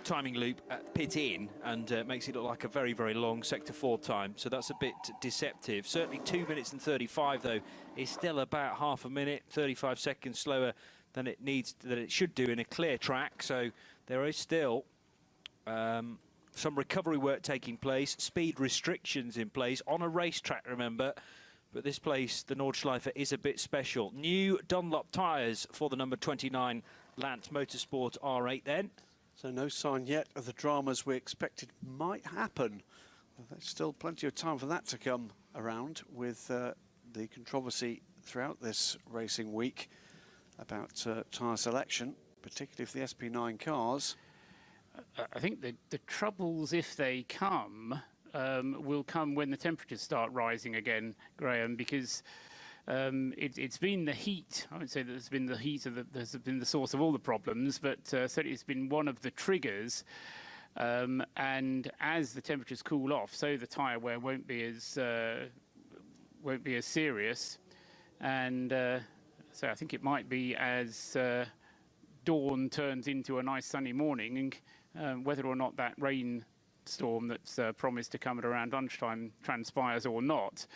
timing loop at pit in, and makes it look like a very, very long sector 4 time. So that's a bit deceptive. Certainly 2 minutes and 35 though is still about half a minute, 35 seconds slower than it should do in a clear track. So there is still some recovery work taking place, speed restrictions in place on a racetrack, remember. But this place, the Nordschleife, is a bit special. New Dunlop tyres for the number 29 Lance Motorsport R8 then. So no sign yet of the dramas we expected might happen. There's still plenty of time for that to come around, with the controversy throughout this racing week about tyre selection, particularly for the SP9 cars. I think the troubles, if they come, will come when the temperatures start rising again, Graham, because it's been the heat. I would say that it's been the heat that's been the source of all the problems, but certainly it's been one of the triggers. And as the temperatures cool off, so the tyre wear won't be as serious. And so I think it might be as dawn turns into a nice sunny morning, and whether or not that rainstorm that's promised to come at around lunchtime transpires or not,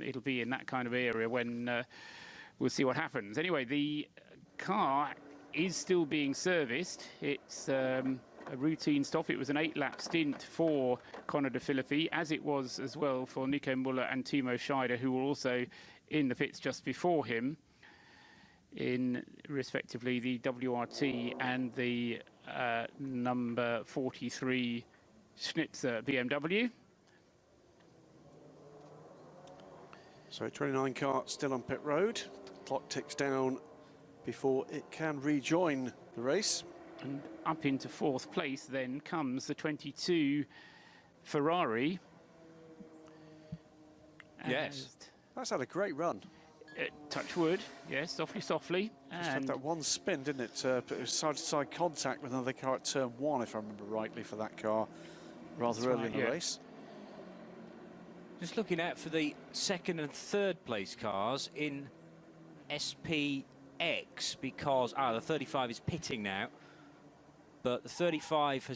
it'll be in that kind of area when we'll see what happens. Anyway, the car is still being serviced. It's a routine stop. It was an 8-lap stint for Connor Di Filippi, as it was as well for Nico Muller and Timo Scheider, who were also in the pits just before him, in respectively the WRT and the number 43 Schnitzer BMW. So 29 car still on pit road. Clock ticks down before it can rejoin the race. And up into 4th place then comes the 22 Ferrari. Yes. That's had a great run. Touch wood, yes, softly. Just had that one spin, didn't it? It was side-to-side contact with another car at turn 1, if I remember rightly, for that car rather early in the race. Just looking out for the 2nd and 3rd place cars in SPX, because the 35 is pitting now, but the 35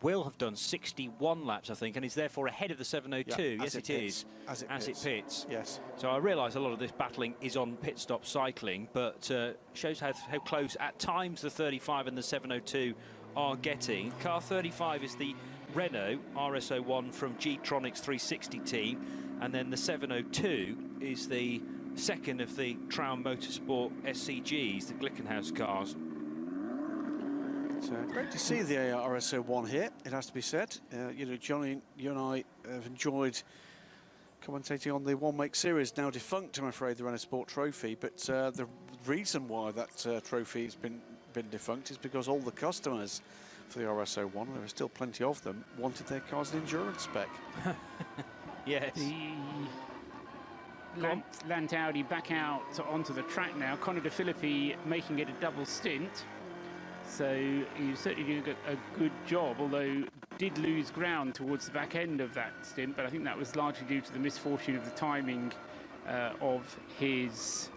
will have done 61 laps, I think, and is therefore ahead of the 702. Yeah, yes, it is. As it pits. Yes. So I realise a lot of this battling is on pit stop cycling, but shows how close at times the 35 and the 702 are getting. Car 35 is the Renault RS01 from G-Tronics 360 team, and then the 702 is the second of the Traum Motorsport SCGs, the Glickenhaus cars. Great to see the RS01 here, it has to be said. You know, Johnny, you and I have enjoyed commentating on the One Make Series, now defunct, I'm afraid, the Renault Sport Trophy. But the reason why that trophy has been defunct is because all the customers for the RS01, there are still plenty of them, wanted their cars in endurance spec. Yes. The Lant Audi back out onto the track now. Connor Di Filippi making it a double stint. So he certainly did a good job, although did lose ground towards the back end of that stint, but I think that was largely due to the misfortune of the timing of his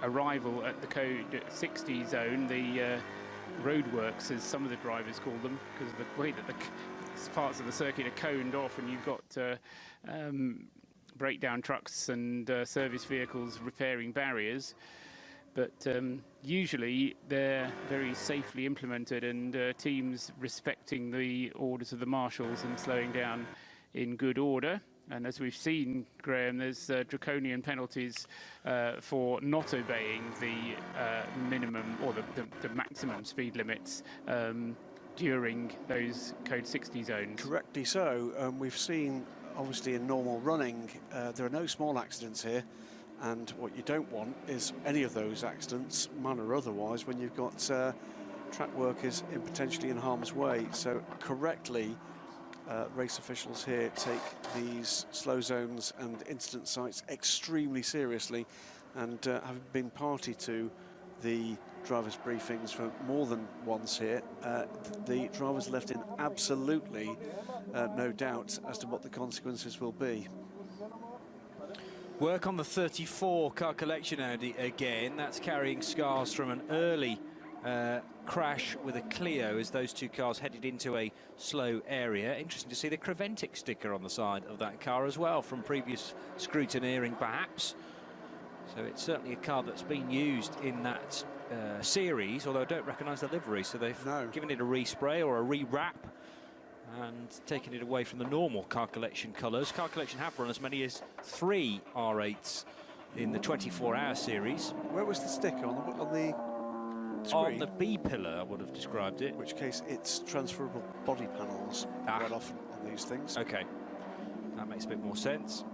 arrival at the code 60 zone, the roadworks, as some of the drivers call them, because of the way that the parts of the circuit are coned off, and you've got breakdown trucks and service vehicles repairing barriers. But usually they're very safely implemented, and teams respecting the orders of the marshals and slowing down in good order. And as we've seen, Graham, there's draconian penalties for not obeying the minimum or the maximum speed limits during those code 60 zones. Correctly so. We've seen, obviously, in normal running, there are no small accidents here. And what you don't want is any of those accidents, man or otherwise, when you've got track workers potentially in harm's way. So correctly, race officials here take these slow zones and incident sites extremely seriously, and having been party to the drivers' briefings for more than once here, the drivers left in absolutely no doubt as to what the consequences will be. Work on the 34 car collection Audi again. That's carrying scars from an early crash with a Clio as those two cars headed into a slow area. Interesting to see the Creventic sticker on the side of that car as well from previous scrutineering perhaps. So it's certainly a car that's been used in that series, although I don't recognise the livery, so they've given it a respray or a rewrap and taken it away from the normal car collection colours. Car collection have run as many as 3 R8s in the 24-hour series. Where was the sticker on the screen? On the B pillar, I would have described it. In which case, it's transferable body panels quite often on these things. Okay, that makes a bit more sense.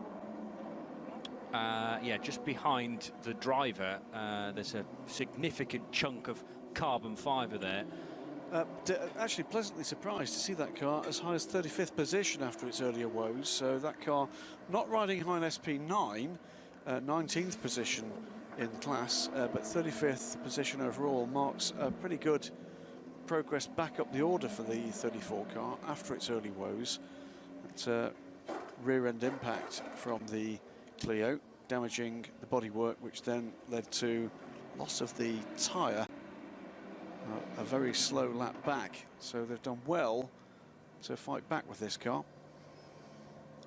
Yeah, just behind the driver, there's a significant chunk of carbon fibre there. Actually pleasantly surprised to see that car as high as 35th position after its earlier woes. So that car not riding high in SP9, 19th position in class, but 35th position overall marks a pretty good progress back up the order for the 34 car after its early woes. It's a rear end impact from the Clio, damaging the bodywork, which then led to loss of the tyre. A very slow lap back, so they've done well to fight back with this car.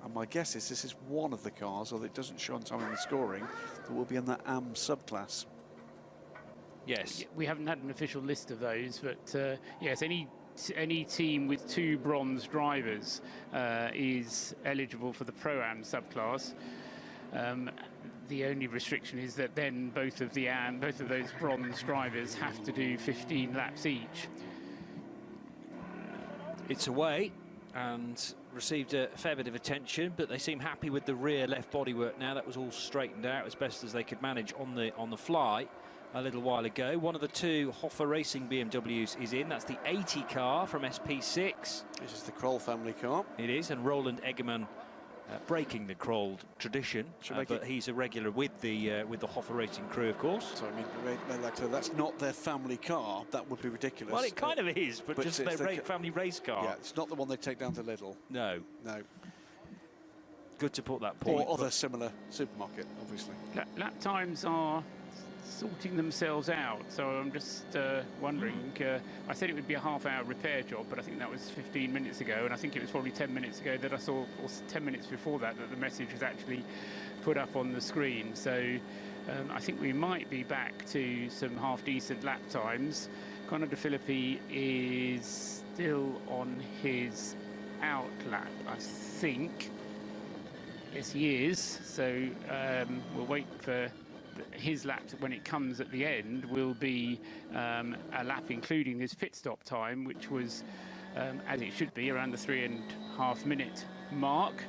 And my guess is this is one of the cars, although it doesn't show on time in the scoring, that will be in that AM subclass. Yes. We haven't had an official list of those, but yes, any team with 2 bronze drivers is eligible for the Pro-Am subclass. The only restriction is that then both of those bronze drivers have to do 15 laps each. It's away and received a fair bit of attention, but they seem happy with the rear left bodywork now. That was all straightened out as best as they could manage on the fly a little while ago. One of the 2 Hoffa Racing BMWs is in. That's the 80 car from SP6. This is the Kroll family car. It is, and Roland Eggerman breaking the Kroll tradition, but he's a regular with the Hoffa Racing crew, of course. So I mean, that's not their family car. That would be ridiculous. Well, it kind of is, but just their family race car. Yeah, it's not the one they take down to Lidl. No. No. Good to put that point. Or other similar supermarket, obviously. Lap times are sorting themselves out, so I'm just wondering. I said it would be a half-hour repair job, but I think that was 15 minutes ago, and I think it was probably 10 minutes ago that I saw, or 10 minutes before that the message was actually put up on the screen. So I think we might be back to some half-decent lap times. Connor De Filippi is still on his out lap, I think. Yes, he is. So we'll wait for his lap when it comes at the end. Will be a lap including this pit stop time, which was as it should be, around the 3.5 minute mark.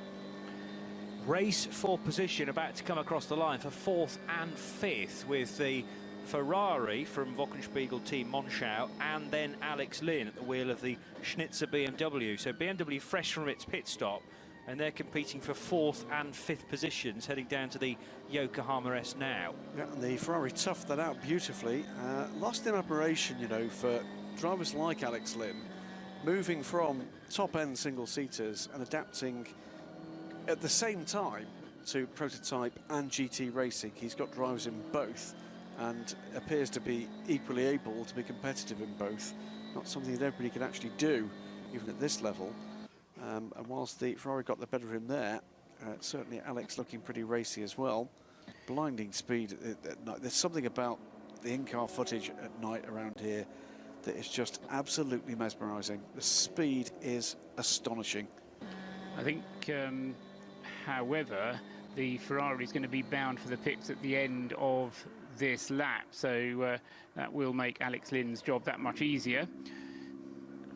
Race for position about to come across the line for 4th and 5th with the Ferrari from Wochenspiegel team Monschau and then Alex Lynn at the wheel of the Schnitzer BMW. So BMW fresh from its pit stop, and they're competing for 4th and 5th positions, heading down to the Yokohama S now. Yeah, and the Ferrari toughed that out beautifully. Lost in admiration, you know, for drivers like Alex Lynn, moving from top-end single-seaters and adapting at the same time to prototype and GT racing. He's got drivers in both and appears to be equally able to be competitive in both. Not something that everybody can actually do, even at this level. And whilst the Ferrari got the better of him there, certainly Alex looking pretty racy as well. Blinding speed at night. There's something about the in-car footage at night around here that is just absolutely mesmerising. The speed is astonishing. I think, however, the Ferrari is going to be bound for the pits at the end of this lap, so that will make Alex Lynn's job that much easier.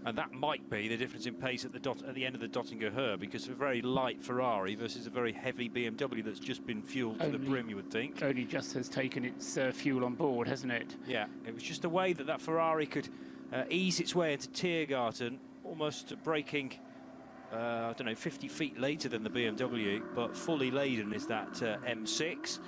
And that might be the difference in pace at the end of the Dottinger Her, because a very light Ferrari versus a very heavy BMW that's just been fueled to the brim, you would think. Only just has taken its fuel on board, hasn't it? Yeah, it was just a way that Ferrari could ease its way into Tiergarten, almost braking, I don't know, 50 feet later than the BMW, but fully laden is that M6.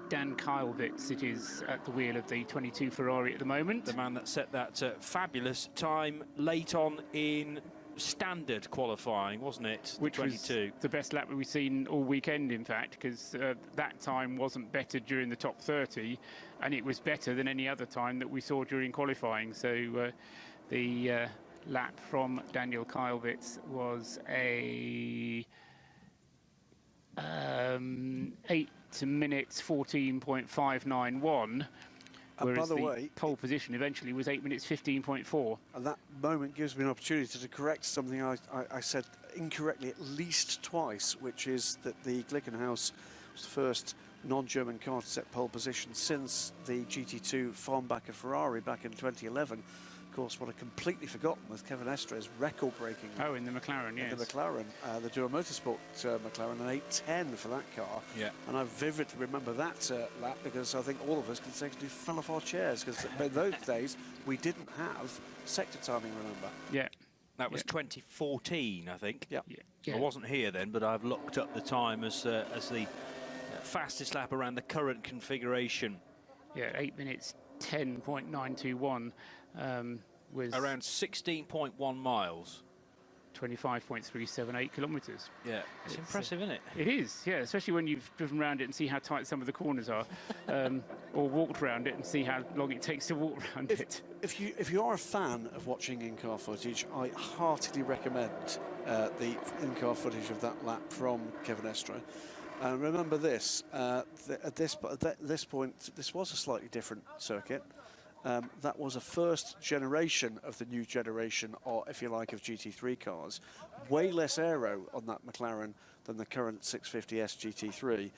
Dan Kylewitz, it is, at the wheel of the 22 Ferrari at the moment. The man that set that fabulous time late on in standard qualifying, wasn't it? Which 22. was the best lap we've seen all weekend, in fact, because that time wasn't better during the top 30, and it was better than any other time that we saw during qualifying. So the lap from Daniel Kylewitz was a 8 minutes 14.591, whereas the way, pole position eventually was 8 minutes 15.4. And that moment gives me an opportunity to correct something I said incorrectly at least twice, which is that the Glickenhaus was the first non-German car to set pole position since the GT2 Farnbacher Ferrari back in 2011. Of course, what I'd completely forgotten was Kevin Estre's record-breaking. Oh, in the McLaren, yes. In the McLaren, the Dura Motorsport McLaren, an 8:10 for that car. Yeah. And I vividly remember that lap because I think all of us consecutively fell off our chairs because in those days we didn't have sector timing, remember? Yeah. That was 2014, I think. Yeah. I wasn't here then, but I've looked up the time as the fastest lap around the current configuration. Yeah, 8 minutes 10.921 was around 16.1 miles. 25.378 kilometres. Yeah, it's impressive, isn't it? It is, yeah, especially when you've driven around it and see how tight some of the corners are, or walked around it and see how long it takes to walk around it. If you are a fan of watching in-car footage, I heartily recommend the in-car footage of that lap from Kevin Estre. And remember this, at this point, this was a slightly different circuit. That was a first generation of the new generation, or if you like, of GT3 cars. Way less aero on that McLaren than the current 650S GT3.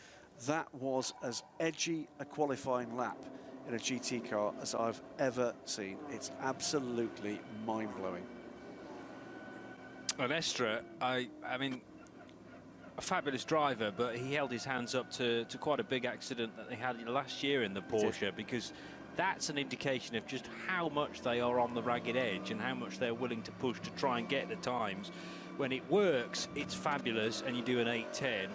That was as edgy a qualifying lap in a GT car as I've ever seen. It's absolutely mind-blowing. And Estre, I mean, a fabulous driver, but he held his hands up to quite a big accident that they had last year in the Porsche, because that's an indication of just how much they are on the ragged edge and how much they're willing to push to try and get the times. When it works, it's fabulous, and you do an 8:10.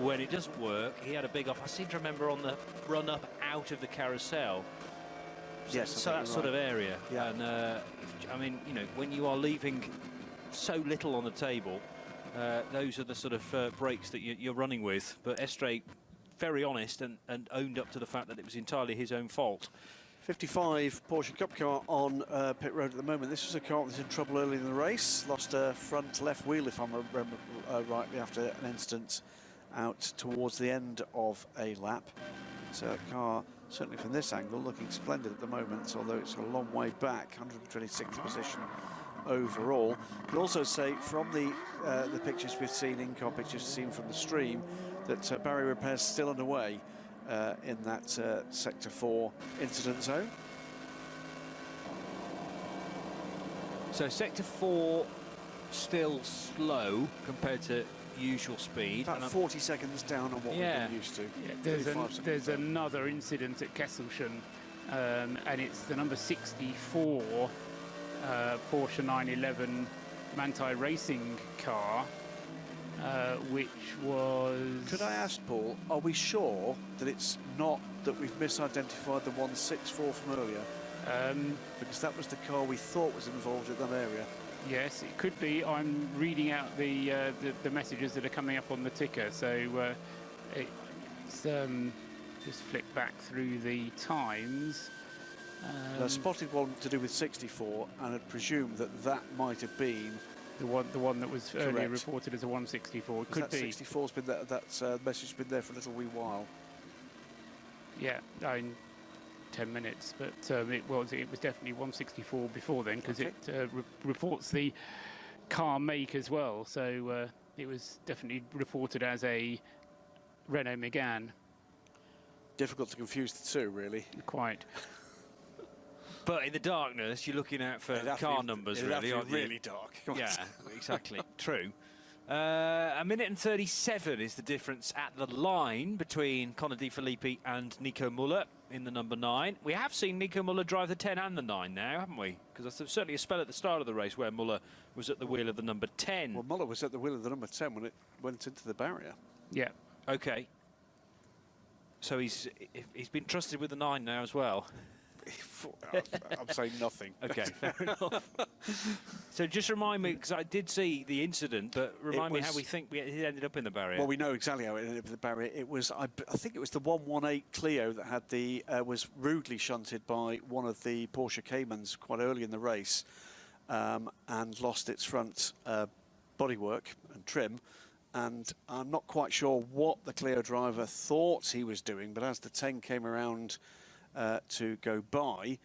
When it doesn't work, he had a big off. I seem to remember on the run-up out of the carousel. Yes, so that sort of area. Yeah. And I mean, you know, when you are leaving so little on the table, those are the sort of breaks that you're running with. But Estre, very honest and owned up to the fact that it was entirely his own fault. 55 Porsche Cup car on pit road at the moment. This was a car that was in trouble early in the race. Lost a front left wheel, if I remember rightly, after an incident out towards the end of a lap. It's a car, certainly from this angle, looking splendid at the moment, although it's a long way back, 126th position overall. But also say from the pictures we've seen, in-car pictures seen from the stream, that barrier repairs still underway in that Sector 4 incident zone. So Sector 4 still slow compared to usual speed. About 40 seconds down on what we've been used to. Yeah, there's another incident at Kesselchen, and it's the number 64 Porsche 911 Manthey Racing car, which was... Could I ask, Paul, are we sure that it's not that we've misidentified the 164 from earlier? Because that was the car we thought was involved in that area. Yes, it could be. I'm reading out the messages that are coming up on the ticker, so it's just flick back through the times. I spotted one to do with 64 and had presumed that that might have been the one that was correct. earlier reported as a 164. It could that be. 64's been that message has been there for a little wee while. Yeah, in 10 minutes, but it was definitely 164 before then, because it reports the car make as well. So it was definitely reported as a Renault Megane. Difficult to confuse the two, really. Quite. But in the darkness, you're looking out for car numbers, really, aren't you? Really dark. Yeah, exactly. True. A minute and 37 is the difference at the line between Connor De Filippi and Nico Muller in the number 9. We have seen Nico Muller drive the 10 and the 9 now, haven't we? Because there's certainly a spell at the start of the race where Muller was at the wheel of the number 10. Well, Muller was at the wheel of the number 10 when it went into the barrier. Yeah. Okay. So he's been trusted with the 9 now as well. I'm saying nothing. Okay, fair enough. So just remind me, because I did see the incident, but remind me how we think it ended up in the barrier. Well, we know exactly how it ended up in the barrier. It was, I think it was the 118 Clio that had the was rudely shunted by one of the Porsche Caymans quite early in the race, and lost its front bodywork and trim. And I'm not quite sure what the Clio driver thought he was doing, but as the 10 came around to go by,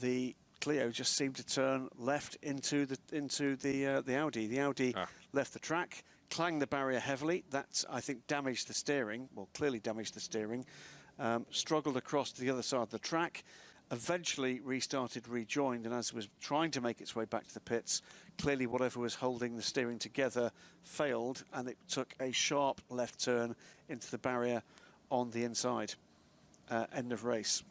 the Clio just seemed to turn left into the Audi. The Audi left the track, clanged the barrier heavily. That, I think, damaged the steering. Well, clearly damaged the steering. Struggled across to the other side of the track. Eventually restarted, rejoined, and as it was trying to make its way back to the pits, clearly whatever was holding the steering together failed, and it took a sharp left turn into the barrier on the inside. End of race.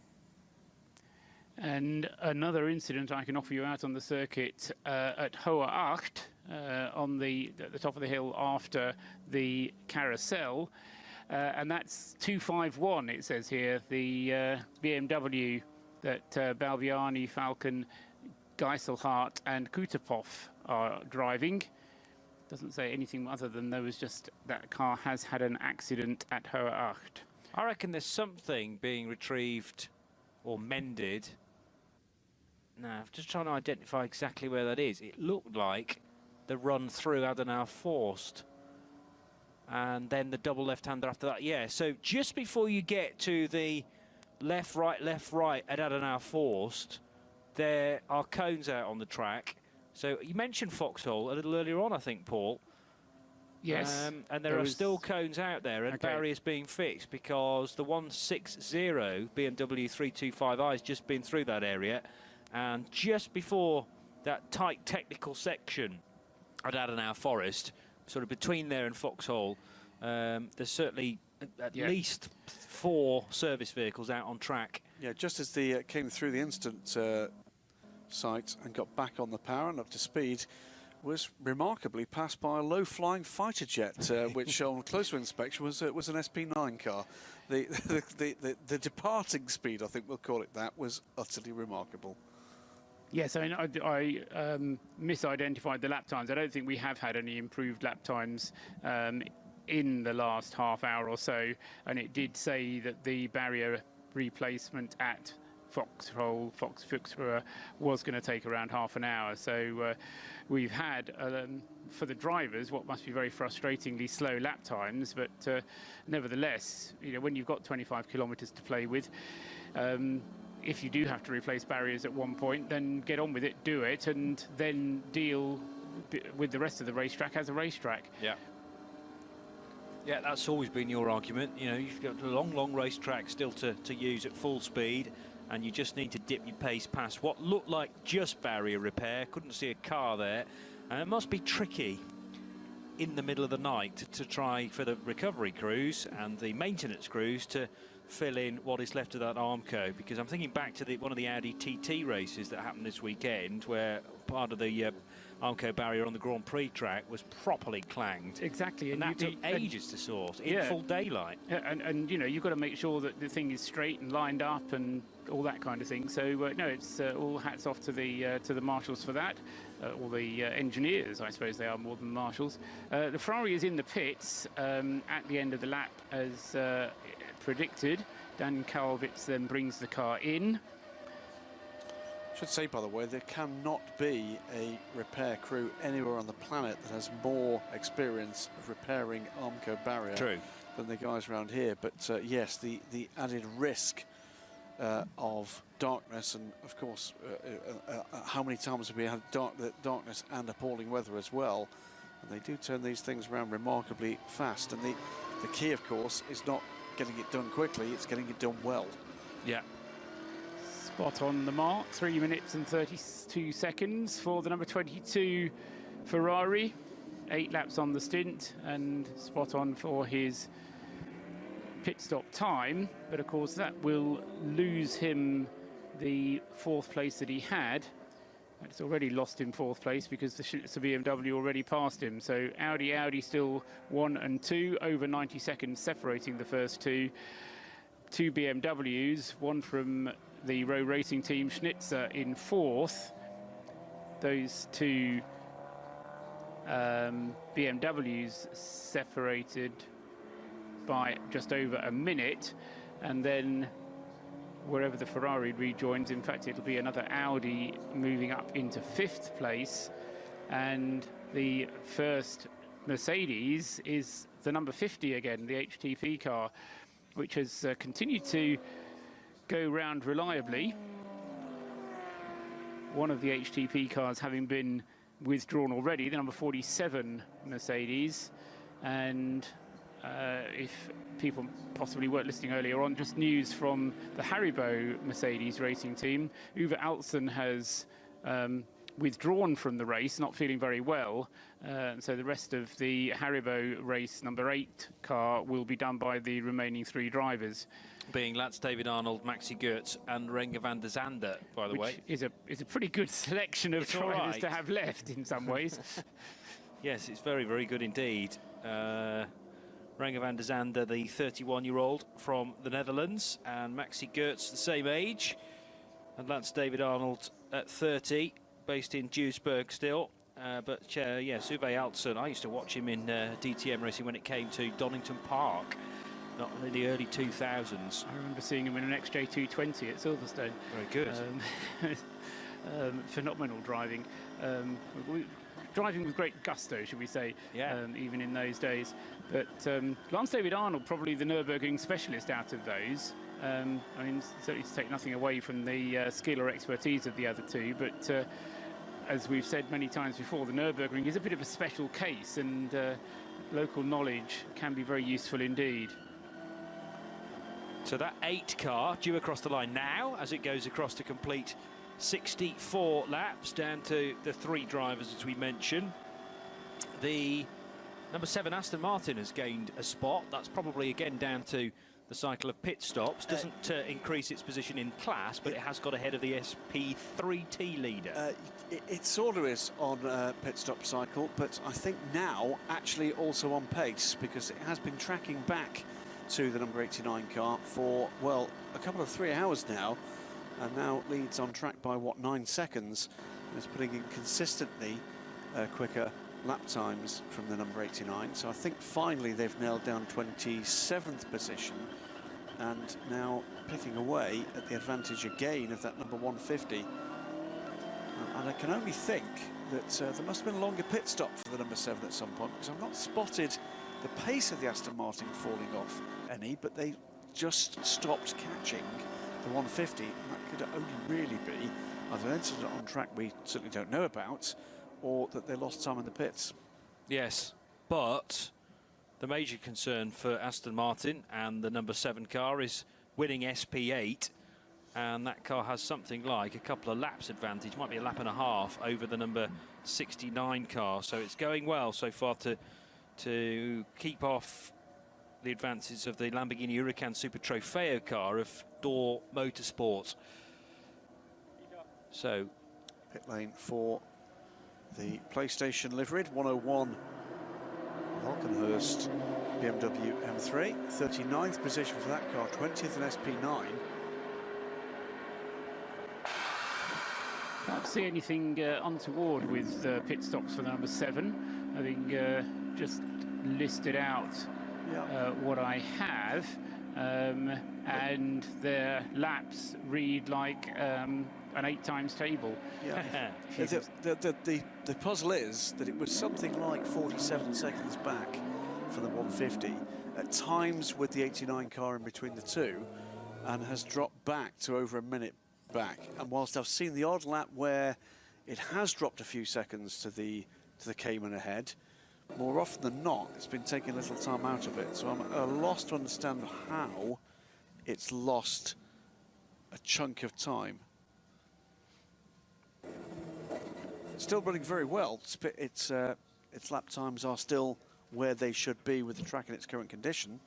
And another incident I can offer you out on the circuit at Hohe Acht, at the top of the hill after the carousel, and that's 251. It says here the BMW that Balviani, Falcon, Geiselhardt, and Kutapov are driving. Doesn't say anything other than there was just that car has had an accident at Hohe Acht. I reckon there's something being retrieved or mended. Now, I'm just trying to identify exactly where that is. It looked like the run through Adenauer Forst, and then the double left-hander after that. Yeah, so just before you get to the left, right at Adenauer Forst, there are cones out on the track. So you mentioned Foxhole a little earlier on, I think, Paul. Yes. And there are still cones out there and barriers being fixed because the 160 BMW 325i has just been through that area, and just before that tight technical section at Adenauer Forest, sort of between there and Foxhole, there's certainly at least 4 service vehicles out on track. Yeah, just as they came through the instant site and got back on the power and up to speed, was remarkably passed by a low-flying fighter jet, which on closer inspection was an SP9 car. The departing speed, I think we'll call it that, was utterly remarkable. Yes, I misidentified the lap times. I don't think we have had any improved lap times in the last half hour or so, and it did say that the barrier replacement at Foxhole, was going to take around half an hour. So we've had, for the drivers, what must be very frustratingly slow lap times, but nevertheless, you know, when you've got 25 kilometres to play with, if you do have to replace barriers at one point, then get on with it, do it, and then deal with the rest of the racetrack as a racetrack. Yeah. Yeah, that's always been your argument. You know, you've got a long racetrack still to use at full speed, and you just need to dip your pace past what looked like just barrier repair. Couldn't see a car there. And it must be tricky in the middle of the night to try for the recovery crews and the maintenance crews to fill in what is left of that Armco, because I'm thinking back to one of the Audi TT races that happened this weekend, where part of the Armco barrier on the Grand Prix track was properly clanged. Exactly. And that took ages to sort in full daylight. And you know, you've got to make sure that the thing is straight and lined up and all that kind of thing. So no, it's all hats off to the marshals for that, or the engineers, I suppose they are more than marshals. The Ferrari is in the pits at the end of the lap as predicted. Dan Kalvitz then brings the car in. Should say, by the way, there cannot be a repair crew anywhere on the planet that has more experience of repairing Armco barrier than the guys around here. But yes, the added risk of darkness, and of course, how many times have we had darkness and appalling weather as well? And they do turn these things around remarkably fast. And the key, of course, is not getting it done quickly; it's getting it done well. Yeah. Spot on the mark, 3 minutes and 32 seconds for the number 22 Ferrari. 8 laps on the stint and spot on for his pit stop time. But of course that will lose him the 4th place that he had. It's already lost him 4th place because the BMW already passed him. So Audi still 1 and 2, over 90 seconds separating the first two. 2 BMWs, one from the Rowe Racing team, Schnitzer in 4th. Those 2 BMWs separated by just over a minute, and then wherever the Ferrari rejoins, in fact it'll be another Audi moving up into 5th place, and the first Mercedes is the number 50 again, the HTP car, which has continued to go round reliably. One of the HTP cars having been withdrawn already, the number 47 Mercedes. And if people possibly weren't listening earlier on, just news from the Haribo Mercedes racing team. Uwe Altzen has withdrawn from the race, not feeling very well. So the rest of the Haribo race number 8 car will be done by the remaining 3 drivers. Being Lance David Arnold, Maxi Goertz and Renger van der Zande, by the way. Is a pretty good selection of drivers to have left in some ways. Yes, it's very, very good indeed. Renger van der Zande, the 31-year-old from the Netherlands, and Maxi Goertz, the same age, and Lance David Arnold at 30, based in Duisburg still. But yes, Uwe Altzen, I used to watch him in DTM racing when it came to Donington Park, not in the early 2000s. I remember seeing him in an XJ220 at Silverstone. Very good. Phenomenal driving. Driving with great gusto, should we say, even in those days. But Lance David Arnold, probably the Nürburgring specialist out of those. I mean, certainly to take nothing away from the skill or expertise of the other 2, but as we've said many times before, the Nürburgring is a bit of a special case, and local knowledge can be very useful indeed. So that 8 car due across the line now as it goes across to complete 64 laps, down to the 3 drivers as we mentioned. The number 7 Aston Martin has gained a spot. That's probably again down to the cycle of pit stops. Doesn't increase its position in class, but it has got ahead of the SP3T leader. It sort of is on pit stop cycle, but I think now actually also on pace, because it has been tracking back to the number 89 car for, well, a couple of 3 hours now, and now leads on track by, what, 9 seconds, and is putting in consistently quicker lap times from the number 89. So I think finally they've nailed down 27th position, and now picking away at the advantage again of that number 150. And I can only think that there must have been a longer pit stop for the number 7 at some point, because I've not spotted the pace of the Aston Martin falling off any, but they just stopped catching the 150, and that could only really be either an incident on track we certainly don't know about, or that they lost time in the pits. Yes, but the major concern for Aston Martin and the number 7 car is winning SP8, and that car has something like a couple of laps advantage, might be a lap and a half over the number 69 car, so it's going well so far to keep off the advances of the Lamborghini Huracan Super Trofeo car of Door Motorsport. So pit lane for the PlayStation liveried 101 Valkenhurst BMW M3, 39th position for that car, 20th in SP9. Can't see anything untoward with pit stops for the number 7. Having just listed out what I have, and their laps read like an 8 times table. Yeah. the puzzle is that it was something like 47 seconds back for the 150, at times with the 89 car in between the 2, and has dropped back to over a minute back. And whilst I've seen the odd lap where it has dropped a few seconds to the Cayman ahead, more often than not it's been taking a little time out of it. So I'm at a loss to understand how it's lost a chunk of time still running very well. Its lap times are still where they should be with the track in its current condition.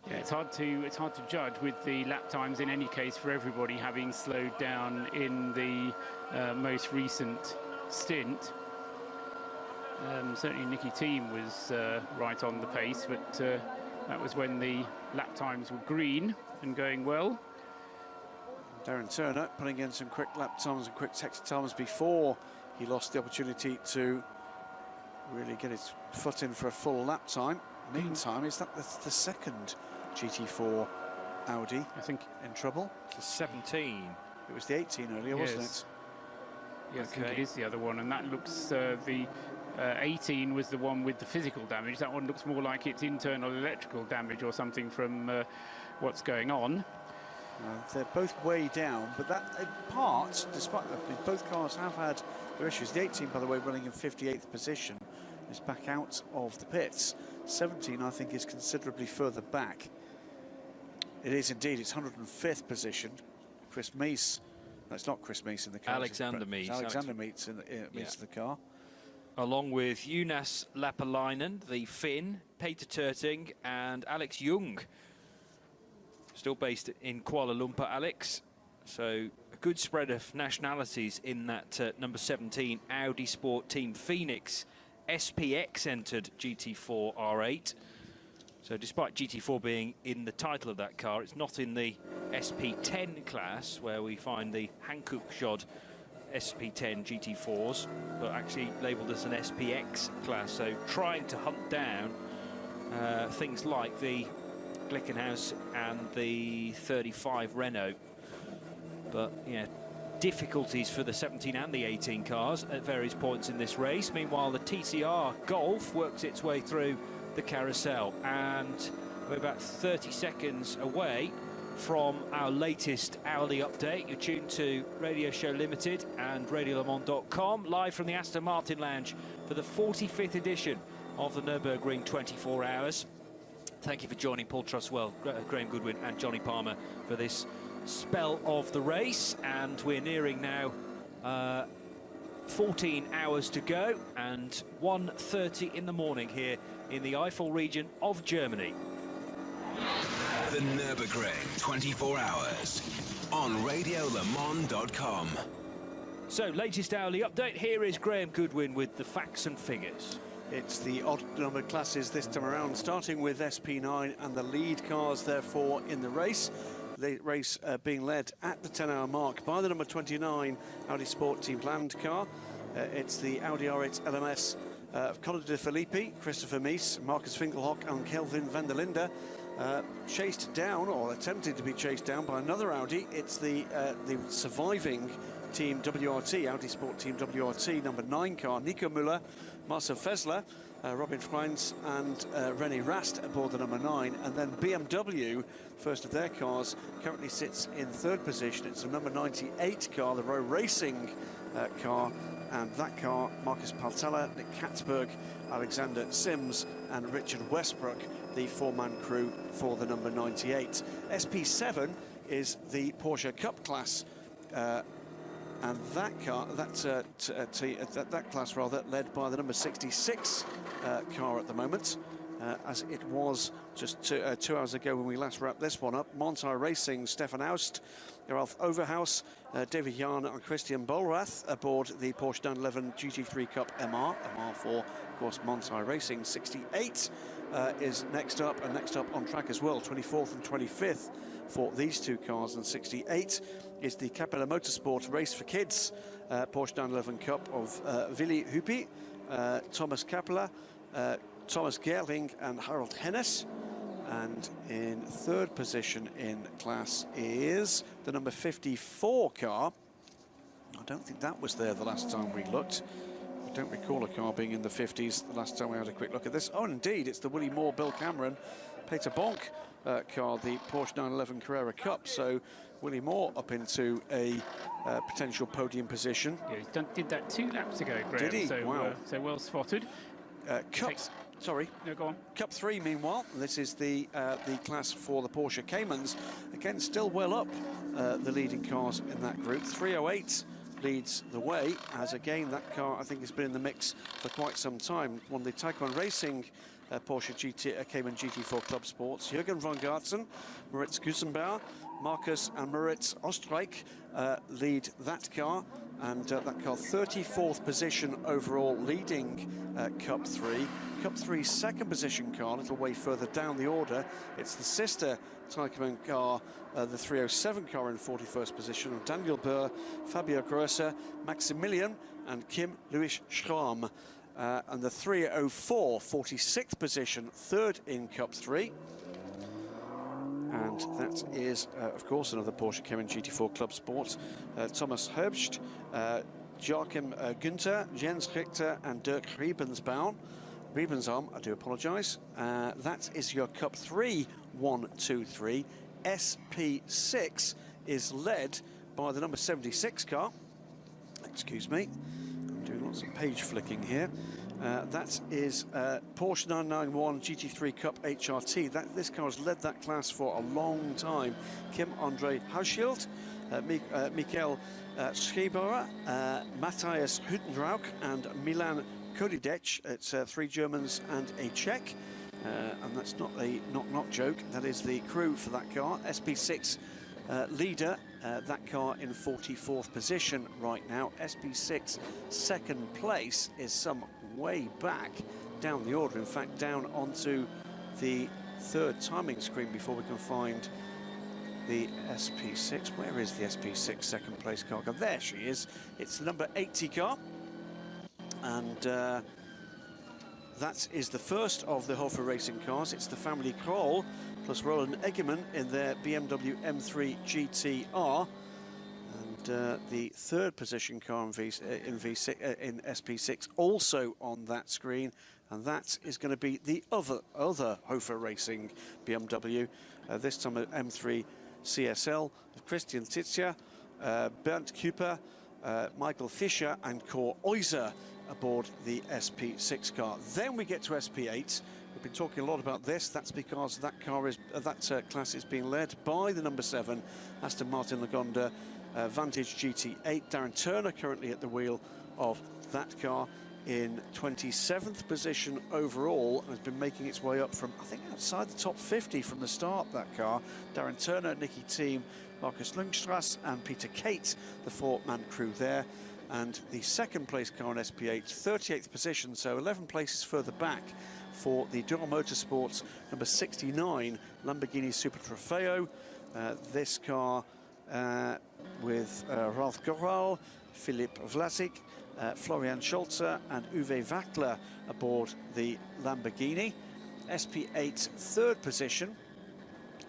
Yeah, it's hard to judge with the lap times in any case for everybody having slowed down in the most recent stint. Certainly Nicky Thiem was right on the pace, but that was when the lap times were green and going well. Darren Turner putting in some quick lap times and quick exit times before he lost the opportunity to really get his foot in for a full lap time. Meantime, is that the second GT4 Audi, I think, in trouble? The 17. It was the 18 earlier, wasn't it? Yes, I think it is the other one, and that looks, the 18 was the one with the physical damage. That one looks more like it's internal electrical damage or something from what's going on. They're both way down, but that in part, despite that, both cars have had their issues. The 18, by the way, running in 58th position, is back out of the pits. 17, I think, is considerably further back. It is indeed. It's 105th position. Chris Meese. No, it's not Chris Meese in the car. Alexander Meese. Alexander Meese in the car. Along with Jonas Lapalainen, the Finn, Peter Terting, and Alex Young. Still based in Kuala Lumpur, Alex. So a good spread of nationalities in that number 17 Audi Sport Team Phoenix SPX entered GT4 R8. So despite GT4 being in the title of that car, it's not in the SP10 class where we find the Hankook Shod SP10 GT4s, but actually labelled as an SPX class. So trying to hunt down things like the Glickenhaus and the 35 Renault. But yeah, difficulties for the 17 and the 18 cars at various points in this race. Meanwhile, the TCR Golf works its way through the carousel, and we're about 30 seconds away from our latest hourly update. You're tuned to Radio Show Limited and RadioLeMans.com, live from the Aston Martin Lounge for the 45th edition of the Nürburgring 24 Hours. Thank you for joining Paul Truswell, Graham Goodwin and Johnny Palmer for this spell of the race, and we're nearing now 14 hours to go and 1:30 in the morning here in the Eifel region of Germany. The Nürburgring 24 Hours on RadioLeMans.com. So, latest hourly update. Here is Graham Goodwin with the facts and figures. It's the odd-numbered classes this time around, starting with SP9 and the lead cars, therefore, in the race. The race being led at the 10-hour mark by the number 29 Audi Sport Team Land car. It's the Audi R8 LMS of Colin de Filippi, Christopher Meese, Marcus Finkelhock and Kelvin van der Linde. Chased down, or attempted to be chased down, by another Audi. It's the surviving Team WRT, Audi Sport Team WRT, number 9 car, Nico Müller, Marcel Fessler, Robin Freins and René Rast aboard the number 9. And then BMW, first of their cars, currently sits in 3rd position. It's the number 98 car, the Row Racing car. And that car, Marcus Paltella, Nick Katzberg, Alexander Sims and Richard Westbrook, the 4-man crew for the number 98. SP7 is the Porsche Cup class, and that car, that class rather, led by the number 66 car at the moment, as it was just 2 hours ago when we last wrapped this one up. Monza Racing, Stefan Aust, Ralph Overhaus, David Jahn and Christian Bollrath aboard the Porsche 911 GT3 Cup MR for, of course, Monza Racing. 68 is next up, and next up on track as well, 24th and 25th for these two cars, and 68 is the Capella Motorsport Race for Kids Porsche 911 Cup of Willy Huppi, Thomas Capella, Thomas Gerling and Harold Hennes. And in 3rd position in class is the number 54 car. I don't think that was there the last time we looked. I don't recall a car being in the 50s the last time we had a quick look at this. Oh, indeed, it's the Willie Moore, Bill Cameron, Peter Bonk car, the Porsche 911 Carrera Cup. So Willie Moore up into a potential podium position. Yeah, he did that 2 laps ago, Graham. Did he? So, wow. So well spotted. Sorry. No, go on. Cup 3, meanwhile, this is the class for the Porsche Caymans. Again, still well up the leading cars in that group. 308 leads the way, as again that car I think has been in the mix for quite some time. Won the Taekwon Racing Porsche Cayman GT4 Club Sports. Jürgen von Gartzen, Moritz Gusenbauer, Markus and Moritz Ostreich lead that car, and that car 34th position overall, leading Cup 3. Cup 3 second position car, a little way further down the order. It's the sister Taekwon car, the 307 car in 41st position of Daniel Burr, Fabio Grosser, Maximilian and Kim Louis Schramm. And the 304, 46th position, third in Cup 3. And that is, of course, another Porsche Cayman GT4 Club Sports. Thomas Herbst, Joachim Günther, Jens Richter and Dirk Riebensbaum. Riebensbaum, I do apologise. That is your Cup 3, 1, 2, 3. SP6 is led by the number 76 car. Excuse me. I'm doing lots of page flicking here. That is Porsche 991 GT3 Cup HRT. This car has led that class for a long time. Kim Andre Hauschild, Michael Schieberer, Matthias Hüttenrauch and Milan Kodidec. It's 3 Germans and a Czech. And that's not a knock-knock joke. That is the crew for that car. SP6 leader, that car in 44th position right now. SP6 second place is some way back down the order. In fact, down onto the third timing screen before we can find the SP6. Where is the SP6 second place car? There she is. It's the number 80 car. And that is the first of the Hofer Racing cars. It's the family Kroll plus Roland Eggerman in their BMW M3 GTR. And the third position car in SP6 also on that screen. And that is going to be the other Hofer Racing BMW. This time at M3 CSL of Christian Titzia, Bernd Kuper, Michael Fischer and Cor Euser aboard the SP6 car. Then we get to SP8. We've been talking a lot about this. That's because that class is being led by the number 7 Aston Martin Lagonda Vantage GT8. Darren Turner currently at the wheel of that car in 27th position overall, and has been making its way up from, I think, outside the top 50 from the start, that car. Darren Turner, Nicky Thiem, Marcus Lundstrass and Peter Kate, the 4-man crew there. And the second place car in SP8, 38th position, so 11 places further back for the Dual Motorsports number 69 Lamborghini Super Trofeo. This car with Ralf Goral, Philipp Vlasic, Florian Scholzer and Uwe Wackler aboard the Lamborghini. SP8 third position,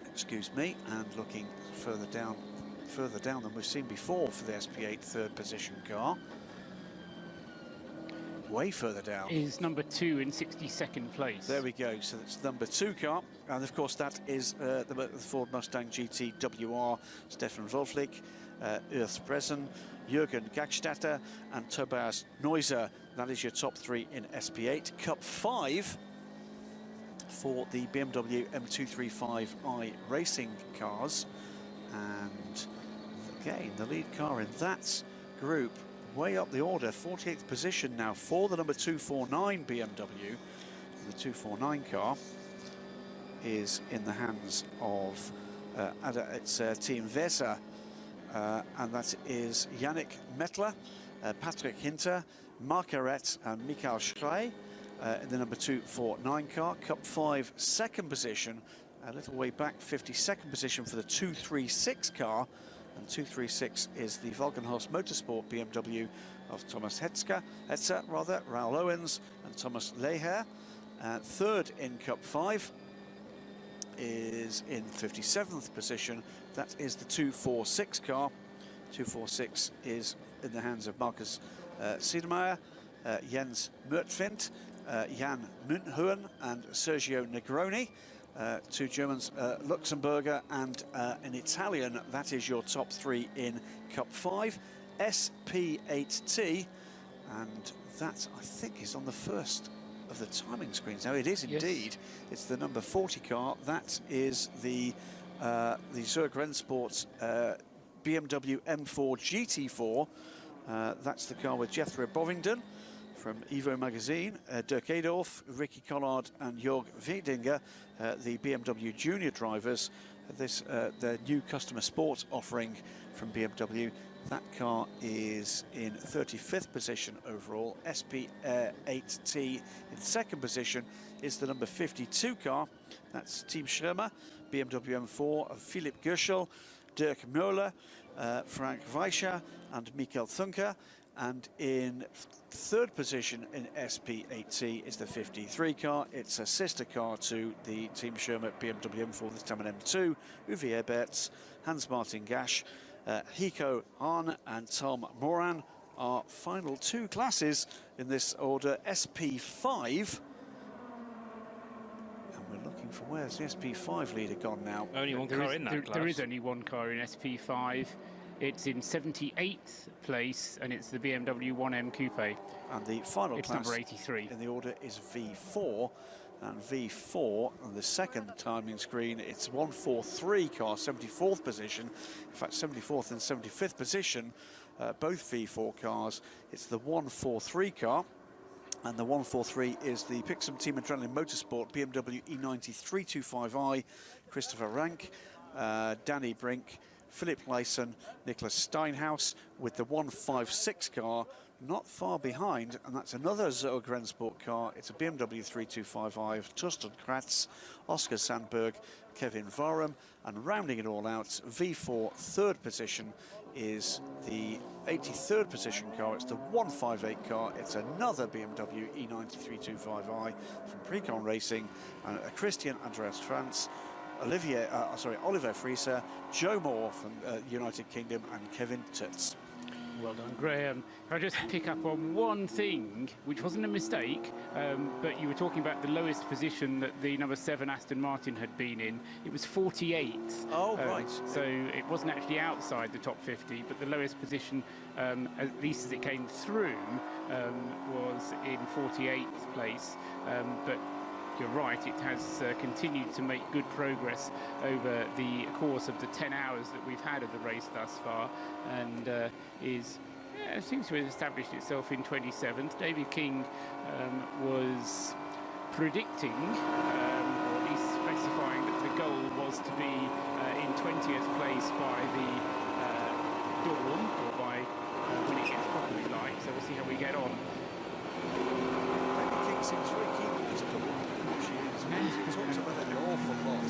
excuse me, and looking further down than we've seen before for the SP8 third position car. Way further down is number 2 in 62nd place. There we go. So that's number 2 car, and of course that is the Ford Mustang GT WR. Stefan Wolflich, Urs Bresen, Jürgen Gagstatter and Tobias Neuser. That is your top 3 in SP8. Cup 5 for the BMW M235i racing cars, and again the lead car in that group way up the order, 48th position now for the number 249 BMW. The 249 car is in the hands of it's Team Weser, and that is Yannick Mettler, Patrick Hinter, Mark Arett and Michael Schrey in the number 249 car. Cup 5 second position, a little way back, 52nd position for the 236 car. And 236 is the Valkenhorst Motorsport BMW of Thomas Hetzer, Raoul Owens and Thomas Leher. Third in Cup 5 is in 57th position. That is the 246 car. 246 is in the hands of Marcus Siedemeier, Jens Mertfint, Jan Münchhoen and Sergio Negroni. 2 Germans, Luxemburger and an Italian. That is your top 3 in Cup 5. SP8T, and that I think is on the first of the timing screens. Now it is indeed. Yes. It's the number 40 car. That is the Zurich Rennsports BMW M4 GT4 That's the car with Jethro Bovingdon from Evo magazine, Dirk Adolf, Ricky Collard and Jörg Wiedinger, the BMW junior drivers. Their new customer sports offering from BMW. That car is in 35th position overall. SP Air 8T in second position is the number 52 car. That's Team Schirmer, BMW M4 of Philipp Gerschel, Dirk Möller, Frank Weischer and Michael Thunker. And in third position in SP8T is the 53 car. It's a sister car to the Team Schirmer BMW M4, this time an M2. Uwe Eberts, Hans-Martin Gasch, Hiko Hahn and Tom Moran are final two classes in this order. SP5. And we're looking for, where's the SP5 leader gone now? Only one car in that class. There is only one car in SP5. It's in 78th place, and it's the BMW 1M Coupe. And the final it's class number 83 in the order is V4. And V4 on the second timing screen, it's 143 car, 74th position. In fact, 74th and 75th position, both V4 cars. It's the 143 car. And the 143 is the Pixum Team Adrenaline Motorsport BMW E90 325i, Christopher Rank, Danny Brink, Philip Lyson, Nicholas Steinhaus, with the 156 car not far behind, and that's another Zoe Rensport car. It's a BMW 325i of Torsten Kratz, Oscar Sandberg, Kevin Varum, and rounding it all out, V4 third position is the 83rd position car. It's the 158 car. It's another BMW E90 325i from Precon Racing, and Christian Andreas Franz, Oliver Frieser, Joe Moore from United Kingdom, and Kevin Tutz. Well done, Graham. Can I just pick up on one thing, which wasn't a mistake, but you were talking about the lowest position that the number 7 Aston Martin had been in. It was 48th. Oh, right. So it wasn't actually outside the top 50, but the lowest position, at least as it came through, was in 48th place. But you're right, it has continued to make good progress over the course of the 10 hours that we've had of the race thus far, and seems to have established itself in 27th. David King was predicting, or at least specifying, that the goal was to be in 20th place by the dawn, or by when it gets properly light, so we'll see how we get on. David King seems very keen on this goal. He talks about it an awful lot.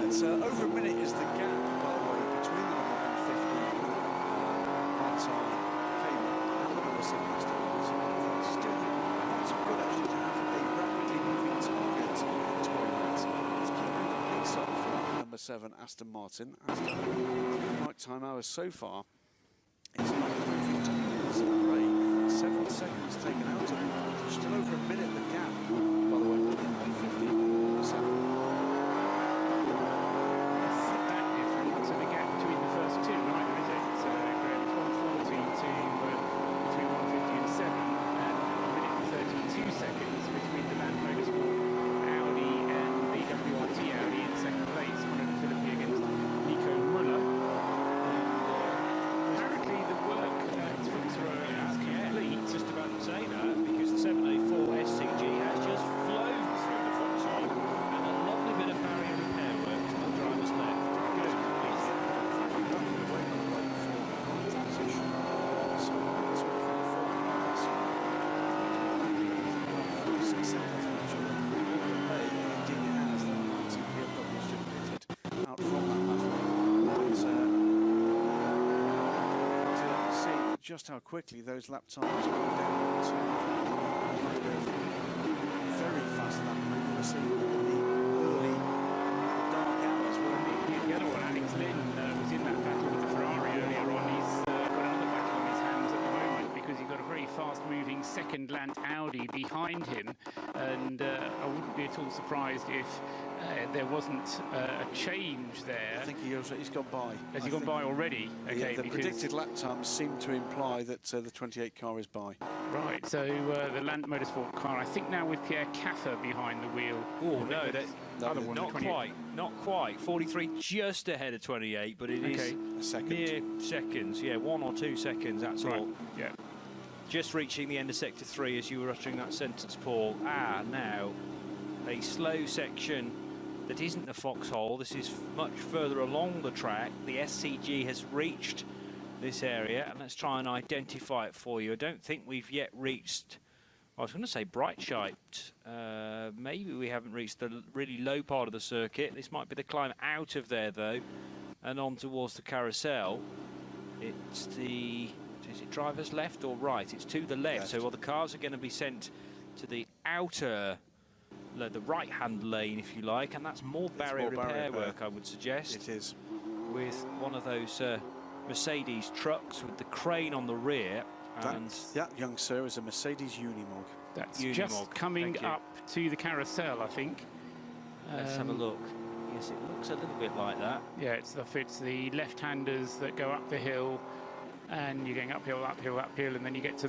It's over a minute is the gap, by the way, between the number 150 Martin Cayman and the number 7 Aston Martin. It's still not so good actually to have a rapidly moving target to go at. It's keeping the pace up for that number 7 Aston Martin. As the right time hours so far, it's not moving to number 8. 7 seconds taken out of it. Still over a minute the gap, by the way. Just how quickly those lap times go down to very fast lap move. We're seeing in the early dark hours. The other one, Alex Lynn, was in that battle with the Ferrari earlier on. He's got another battle on his hands at the moment because because he's got a very fast-moving second-land Audi behind him, and I wouldn't be at all surprised if there wasn't a change there. I think he's gone by. Has he gone by already? Okay, The predicted lap times seem to imply that the 28 car is by. Right, so the Land Motorsport car, I think now with Pierre Caffer behind the wheel. Oh, no, that's other one, not quite. Not quite. 43 just ahead of 28, but it is a second. Mere seconds. Yeah, 1 or 2 seconds, that's Right. all. Yeah. Just reaching the end of Sector 3 as you were uttering that sentence, Paul. Now, a slow section that isn't the foxhole. This is much further along the track. The SCG has reached this area, and let's try and identify it for you. I don't think we've yet reached, I was going to say Breitscheid. Maybe we haven't reached the really low part of the circuit. This might be the climb out of there, though, and on towards the carousel. It's the, is it driver's left or right? It's to the left. So well, the cars are going to be sent to the outer, the right-hand lane, if you like, and that's more barrier repair work, I would suggest. It is. With one of those Mercedes trucks with the crane on the rear. And that young sir is a Mercedes Unimog. That's just coming up to the carousel, I think. Let's have a look. Yes, it looks a little bit like that. Yeah, it's the left-handers that go up the hill, and you're going uphill, uphill, uphill, and then you get to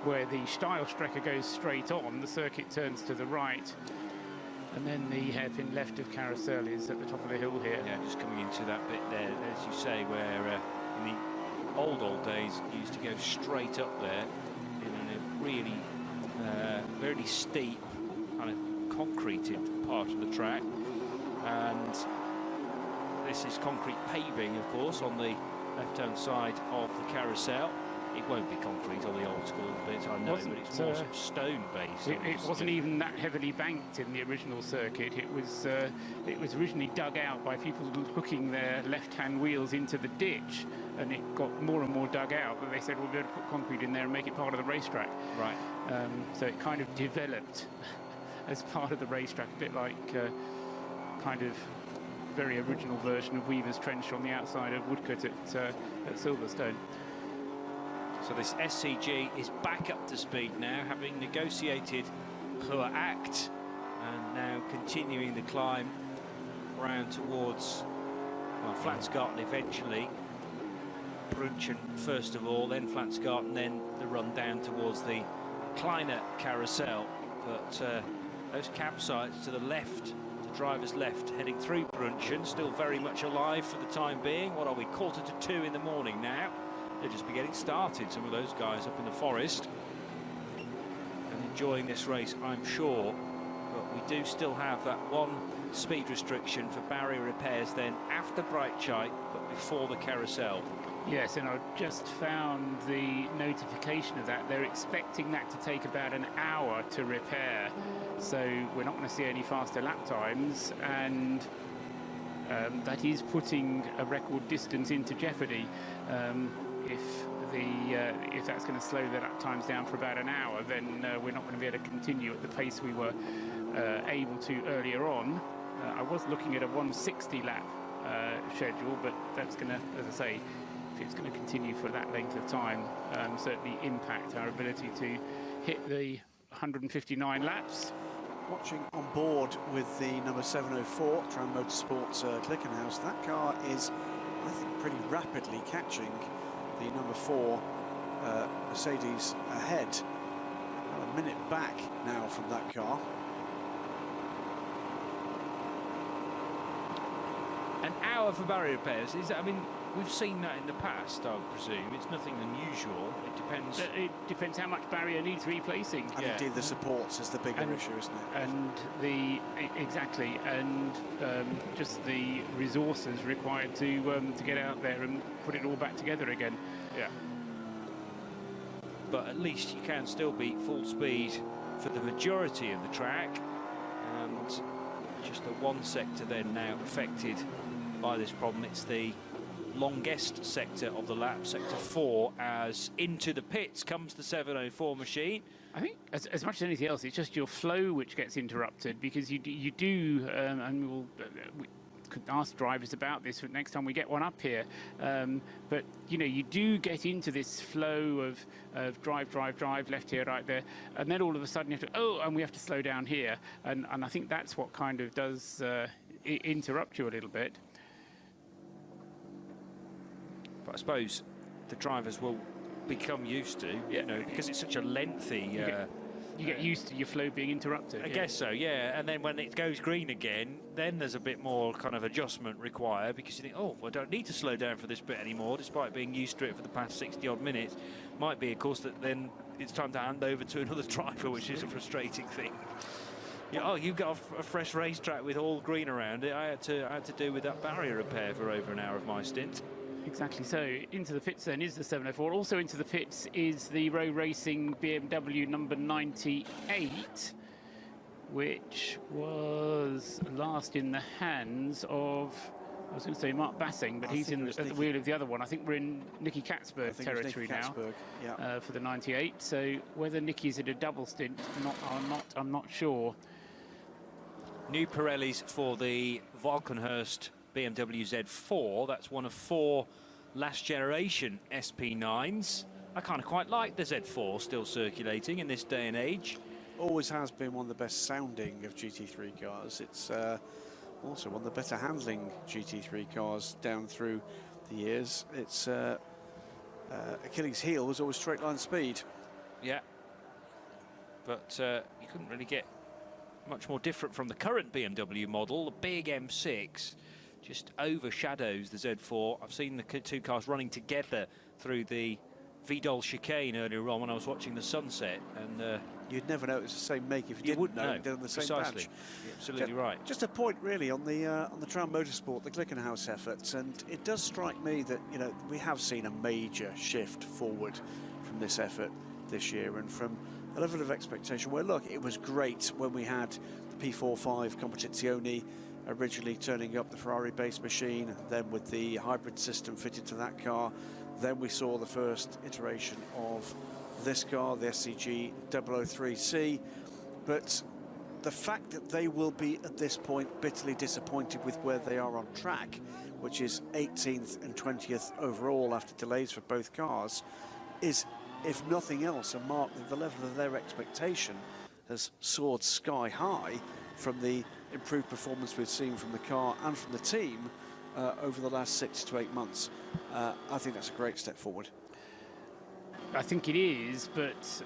where the Steilstrecke goes straight on. The circuit turns to the right, and then the hairpin left of carousel is at the top of the hill here. Yeah, just coming into that bit there, as you say, where in the old days it used to go straight up there in a really very steep kind of concreted part of the track, and this is concrete paving, of course, on the left-hand side of the carousel. It won't be concrete on the old school bit, I know, but it's more sort of stone-based. It wasn't even that heavily banked in the original circuit. It was originally dug out by people hooking their left-hand wheels into the ditch, and it got more and more dug out. But they said, we'll be able to put concrete in there and make it part of the racetrack. Right. So it kind of developed as part of the racetrack, a bit like kind of very original version of Weaver's Trench on the outside of Woodcote at Silverstone. So this SCG is back up to speed now, having negotiated Ruhr Act, and now continuing the climb round towards Flansgarten eventually. Brunchen first of all, then Flansgarten, then the run down towards the Kleine Carousel. But those campsites to the left, the driver's left, heading through Brunchen, still very much alive for the time being. What are we, 1:45 in the morning now? They'll just be getting started, some of those guys up in the forest, and enjoying this race, I'm sure. But we do still have that one speed restriction for barrier repairs then after Breitscheid, but before the carousel. Yes, and I just found the notification of that. They're expecting that to take about an hour to repair, so we're not going to see any faster lap times, and that is putting a record distance into jeopardy. If that's going to slow the lap times down for about an hour, then we're not going to be able to continue at the pace we were able to earlier on. I was looking at a 160 lap schedule, but that's going to, as I say, if it's going to continue for that length of time, certainly impact our ability to hit the 159 laps. Watching on board with the number 704 Tram Motorsports Glickenhaus, that car is, I think, pretty rapidly catching the number 4 Mercedes ahead. About a minute back now from that car. An hour for barrier repairs, is that, I mean, we've seen that in the past, I would presume. It's nothing unusual. It depends. It depends how much barrier needs replacing. And indeed the supports is the bigger issue, isn't it? And exactly, and just the resources required to get out there and put it all back together again. Yeah. But at least you can still beat full speed for the majority of the track, and just the one sector then now affected by this problem. It's the longest sector of the lap, sector 4, as into the pits comes the 704 machine. I think as much as anything else, it's just your flow which gets interrupted, because you do and we could ask drivers about this for next time we get one up here. But you know, you do get into this flow of drive, left here, right there, and then all of a sudden you have to, and we have to slow down here, and I think that's what kind of does interrupt you a little bit. But I suppose the drivers will become used to, you know, because it's such a lengthy. You get used to your flow being interrupted. I guess so, yeah. And then when it goes green again, then there's a bit more kind of adjustment required, because you think, oh, I don't need to slow down for this bit anymore, despite being used to it for the past 60-odd minutes. Might be, of course, that then it's time to hand over to another driver, which is a frustrating thing. Yeah, oh, you've got a fresh racetrack with all green around it. I had to do with that barrier repair for over an hour of my stint. Exactly. So into the pits then is the 704. Also into the pits is the Row Racing BMW number 98, which was last in the hands of, I was going to say Mark Bassing, but he's at the wheel of the other one. I think we're in Nicky Katzberg territory now for the 98. So whether Nicky's in a double stint I'm not sure. New Pirellis for the Valkenhurst BMW Z4. That's one of 4 last generation SP9s. I kind of quite like the Z4 still circulating in this day and age. Always has been one of the best sounding of GT3 cars. It's also one of the better handling GT3 cars down through the years. Its Achilles heel was always straight line speed. Yeah, but you couldn't really get much more different from the current BMW model. The big M6 just overshadows the Z4. I've seen the 2 cars running together through the Vidal chicane earlier on when I was watching the sunset, and you'd never know it was the same make if you didn't know they're on the same precisely. badge. You're absolutely right. Just a point really on the Tram Motorsport, the Glickenhaus efforts, and it does strike me that, you know, we have seen a major shift forward from this effort this year, and from a level of expectation where, look, it was great when we had the P45 Competizione originally turning up the Ferrari-based machine, then with the hybrid system fitted to that car. Then we saw the first iteration of this car, the SCG 003C. But the fact that they will be, at this point, bitterly disappointed with where they are on track, which is 18th and 20th overall after delays for both cars, is, if nothing else, a mark that the level of their expectation has soared sky high from the improved performance we've seen from the car and from the team over the last 6 to 8 months. I think that's a great step forward. I think it is, but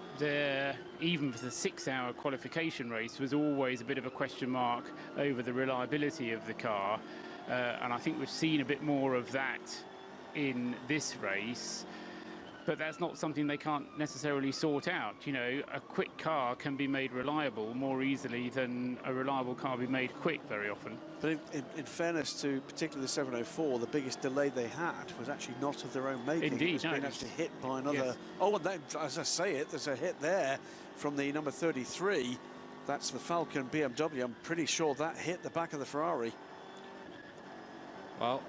even for the 6-hour qualification race was always a bit of a question mark over the reliability of the car, and I think we've seen a bit more of that in this race. But that's not something they can't necessarily sort out. You know, a quick car can be made reliable more easily than a reliable car be made quick very often. But in fairness to particularly the 704, the biggest delay they had was actually not of their own making. Indeed, it's been actually hit by another. Yes. Oh, and then, as I say it, there's a hit there from the number 33. That's the Falcon BMW. I'm pretty sure that hit the back of the Ferrari. Well,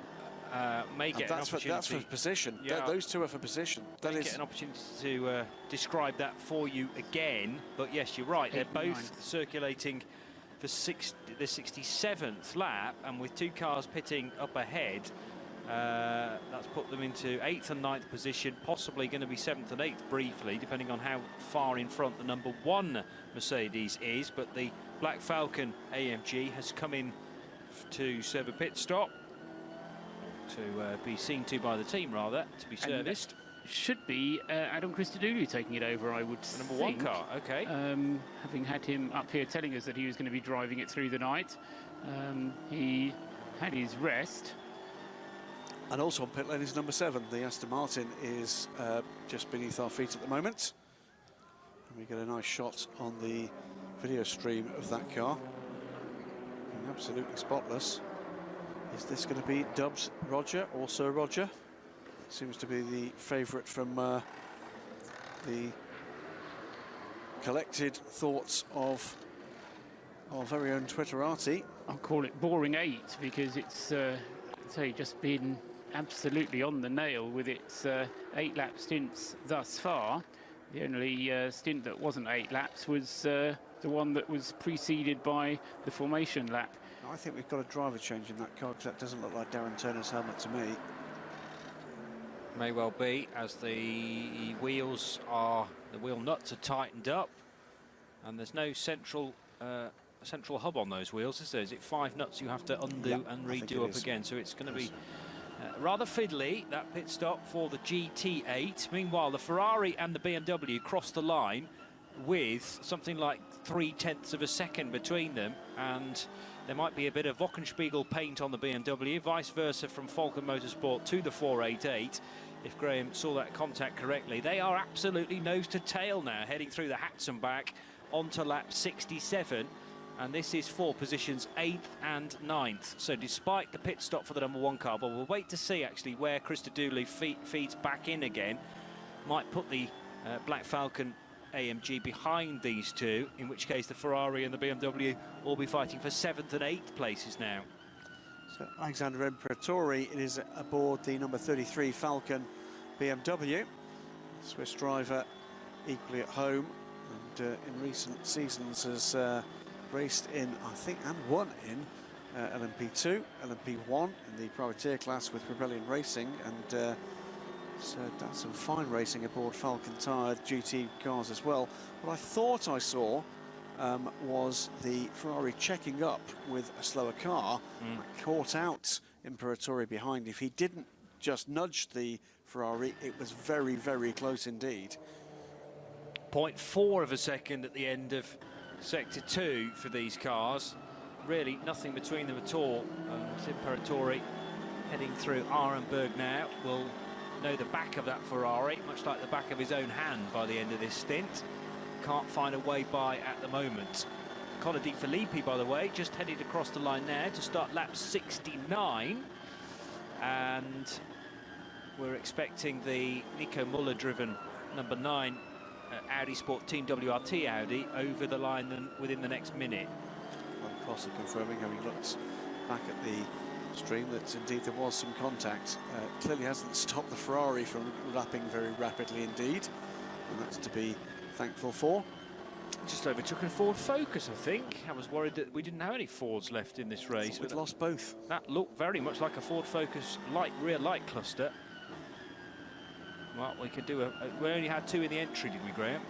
may get an opportunity. That's for position. Yeah, those two are for position. That is get an opportunity to describe that for you again. But yes, you're right. They're both circulating for the 67th lap, and with 2 cars pitting up ahead, that's put them into 8th and 9th position, possibly going to be 7th and 8th briefly, depending on how far in front the number 1 Mercedes is. But the Black Falcon AMG has come in to serve a pit stop, to be seen to by the team, rather, to be serviced. Should be Adam Christodoulou taking it over, I would think. Number 1 car, okay. Having had him up here telling us that he was going to be driving it through the night. He had his rest. And also on pit lane is number 7. The Aston Martin is just beneath our feet at the moment. And we get a nice shot on the video stream of that car. And absolutely spotless. Is this going to be Dubs Roger or Sir Roger? Seems to be the favourite from the collected thoughts of our very own Twitterati. I'll call it boring 8 because it's just been absolutely on the nail with its 8-lap stints thus far. The only stint that wasn't 8 laps was the one that was preceded by the formation lap. I think we've got a driver change in that car, because that doesn't look like Darren Turner's helmet to me. May well be, as the wheel nuts are tightened up, and there's no central hub on those wheels, is there? Is it 5 nuts you have to undo and redo up again? So it's going to be rather fiddly, that pit stop for the GT8. Meanwhile, the Ferrari and the BMW crossed the line with something like 0.3 of a second between them, and there might be a bit of Wochenspiegel paint on the BMW, vice versa from Falcon Motorsport to the 488. If Graham saw that contact correctly, they are absolutely nose to tail now, heading through the Hatson back onto lap 67, and this is for positions 8th and 9th. So despite the pit stop for the #1 car, but we'll wait to see actually where Krista Dooley feeds back in again. Might put the Black Falcon AMG behind these two, in which case the Ferrari and the BMW will be fighting for 7th and 8th places now. So Alexander Imperatori is aboard the number 33 Falcon BMW. Swiss driver equally at home, and in recent seasons has raced in, I think, and won in LMP2, LMP1 in the privateer class with Rebellion Racing, and so done some fine racing aboard Falcon Tyre GT cars as well. What I thought I saw was the Ferrari checking up with a slower car. Caught out Imperatori behind. If he didn't just nudge the Ferrari, it was very, very close indeed. 0.4 of a second at the end of Sector 2 for these cars. Really nothing between them at all. Imperatori heading through Arenberg now will know the back of that Ferrari, much like the back of his own hand by the end of this stint. Can't find a way by at the moment. Connor Di Filippi, by the way, just headed across the line now to start lap 69. And we're expecting the Nico Muller-driven number 9 Audi Sport Team WRT Audi over the line within the next minute. Crosser confirming, having looked back at the stream, that indeed there was some contact. Clearly hasn't stopped the Ferrari from lapping very rapidly indeed, and that's to be thankful for. Just overtook a Ford Focus, I think. I was worried that we didn't have any Fords left in this race. We've lost both. That looked very much like a Ford Focus rear light cluster. Well, we could do we only had 2 in the entry, did we, Graham?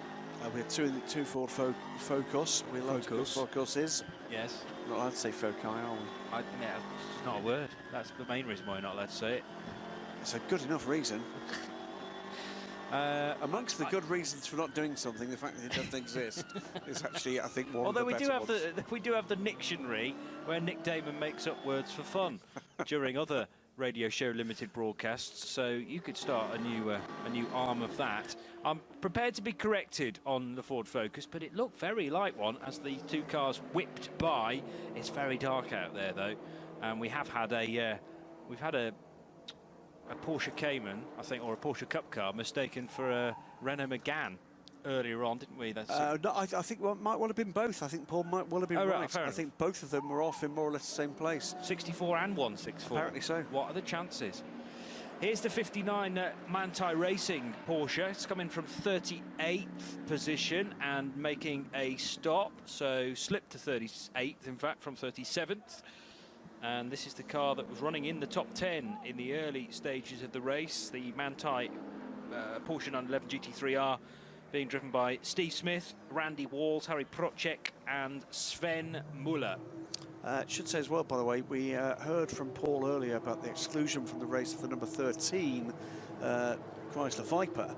We had 2 Ford Focus. We're allowed to Focuses. Yes. Not allowed to say Foci, are we? Yeah, it's not a word. That's the main reason why we're not allowed to say it. It's a good enough reason. Amongst the good reasons for not doing something, the fact that it doesn't exist is actually, I think, one of the better ones. We do have the Nictionary, where Nick Damon makes up words for fun during other Radio Show Limited broadcasts, so you could start a new arm of that. I'm prepared to be corrected on the Ford Focus, but it looked very like one as the 2 cars whipped by. It's very dark out there though, and we have had a Porsche Cayman, I think, or a Porsche Cup car mistaken for a Renault Megane earlier on, didn't we? That's no, I think it might well have been both. I think Paul might well have been right. I think both of them were off in more or less the same place. 64 and 164. Apparently so. What are the chances? Here's the 59 Manthey Racing Porsche. It's coming from 38th position and making a stop. So slipped to 38th, in fact, from 37th. And this is the car that was running in the top 10 in the early stages of the race. The Manthey Porsche 911 GT3R being driven by Steve Smith, Randy Walls, Harry Procek and Sven Muller. Should say as well, by the way, we heard from Paul earlier about the exclusion from the race of the number 13 Chrysler Viper,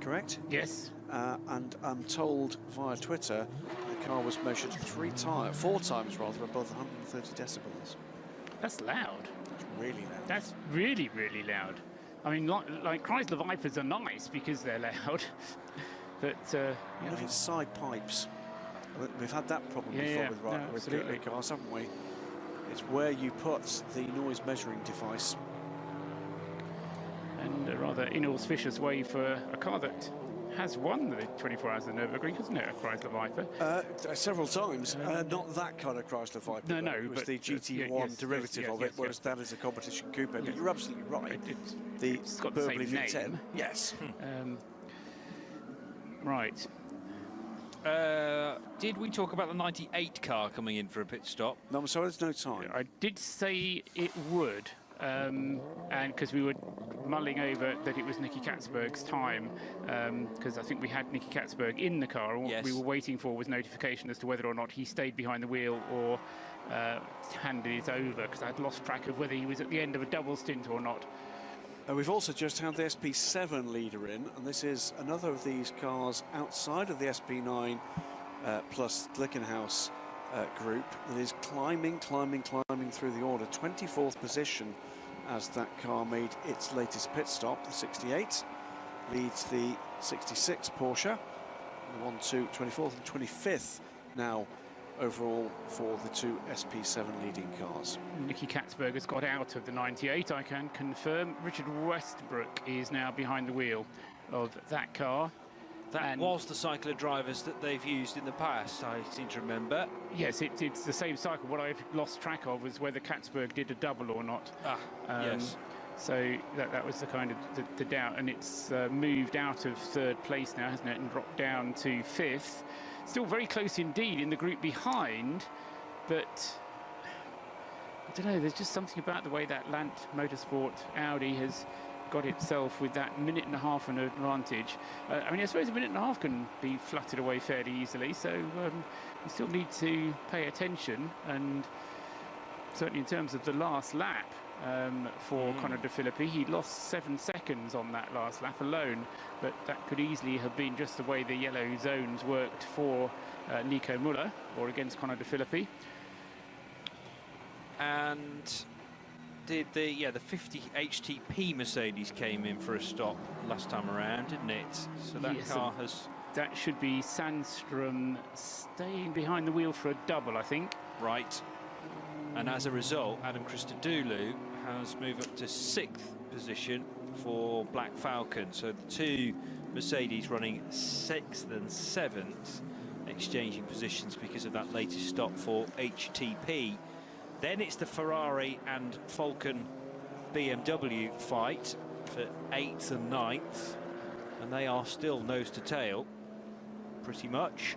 correct? Yes. And I'm told via Twitter the car was measured 4 times rather, above 130 decibels. That's loud. That's really loud. That's really, really loud. I mean, like Chrysler Vipers are nice because they're loud, but what if it's side pipes? We've had that problem before with cars, haven't we? It's where you put the noise measuring device. And a rather inauspicious way for a car that has won the 24 Hours of Nürburgring, hasn't it, a Chrysler Viper? Several times. Not that kind of Chrysler Viper. No, it was the GT1 derivative of it, whereas that is a competition coupe. But you're absolutely right. It's got the same V10. name. Yes. Right. Did we talk about the 98 car coming in for a pit stop? No, I'm sorry, there's no time. I did say it would, and because we were mulling over that it was Nicky Katzberg's time, because I think we had Nicky Katzberg in the car, and what we were waiting for was notification as to whether or not he stayed behind the wheel or handed it over, because I'd lost track of whether he was at the end of a double stint or not. We've also just had the SP7 leader in, and this is another of these cars outside of the SP9 plus Glickenhaus group that is climbing through the order. 24th position as that car made its latest pit stop. The 68 leads the 66 Porsche. The 1, 2, 24th and 25th now overall for the two SP7 leading cars. Nicky Katzberg has got out of the 98, I can confirm. Richard Westbrook is now behind the wheel of that car. That was the cycle of drivers that they've used in the past, I seem to remember. Yes, it's the same cycle. What I've lost track of was whether Katzberg did a double or not. Yes. So that was the kind of the doubt, and it's moved out of third place now, hasn't it, and dropped down to fifth. Still very close indeed in the group behind, but I don't know, there's just something about the way that Lant Motorsport Audi has got itself with that minute and a half an advantage. I mean, I suppose a minute and a half can be fluttered away fairly easily, so you still need to pay attention, and certainly in terms of the last lap for Conor De Philippi, he lost 7 seconds on that last lap alone, but that could easily have been just the way the yellow zones worked for Nico Müller or against Conor De Philippi. And did the 50 HTP Mercedes came in for a stop last time around, didn't it? So that car has... That should be Sandstrom staying behind the wheel for a double, I think. Right. And as a result, Adam Christodoulou has moved up to 6th position for Black Falcon. So the two Mercedes running 6th and 7th, exchanging positions because of that latest stop for HTP. Then it's the Ferrari and Falcon BMW fight for 8th and 9th. And they are still nose to tail, pretty much.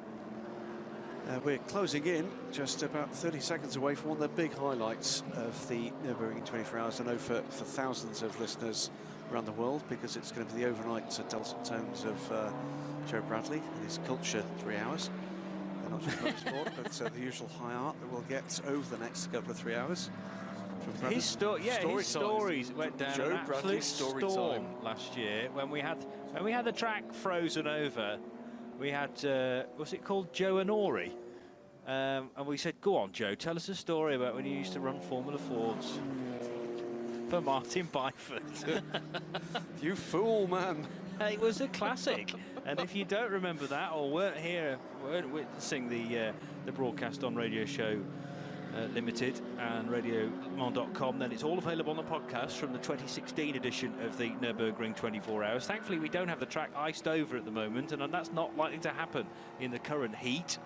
We're closing in, just about 30 seconds away from one of the big highlights of the Nürburgring 24 Hours. I know for thousands of listeners around the world, because it's going to be the overnight dulcet tones of Joe Bradley and his Culture 3 hours. Not just motorsport, but the usual high art that we'll get over the next couple of 3 hours. His stories went down Joe an absolute storm last year when we had the track frozen over. We had, what's it called, Joe Anori, and we said, go on, Joe, tell us a story about when you used to run Formula Fords for Martin Byford. You fool, man. It was a classic, and if you don't remember that or weren't witnessing the broadcast on Radio Show Limited and RadioLeMans.com, then it's all available on the podcast from the 2016 edition of the Nürburgring 24 Hours. Thankfully, we don't have the track iced over at the moment, and that's not likely to happen in the current heat.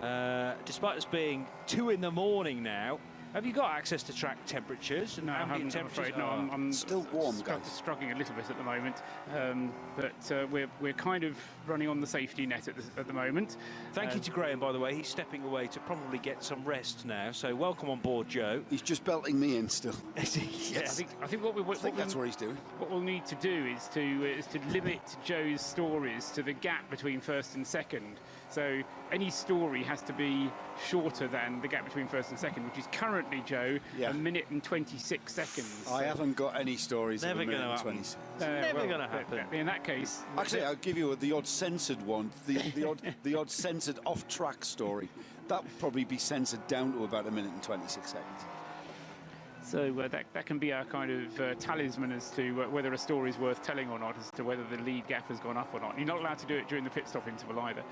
Despite us being 2 in the morning now, have you got access to track temperatures? No, I haven't, I'm afraid. No, I'm still warm, guys. Struggling a little bit at the moment, but we're kind of running on the safety net at the moment. Thank you to Graham, by the way. He's stepping away to probably get some rest now. So welcome on board, Joe. He's just belting me in still. Yes. I think that's what he's doing. What we'll need to do is to limit Joe's stories to the gap between first and second. So any story has to be shorter than the gap between first and second, which is currently, Joe, 1 minute and 26 seconds. I haven't got any stories. Never going to happen. Never going to happen. In that case, actually, I'll give you the odd censored one, the odd censored off-track story. That would probably be censored down to about 1 minute and 26 seconds. So that can be our kind of talisman as to whether a story is worth telling or not, as to whether the lead gap has gone up or not. You're not allowed to do it during the pit stop interval either.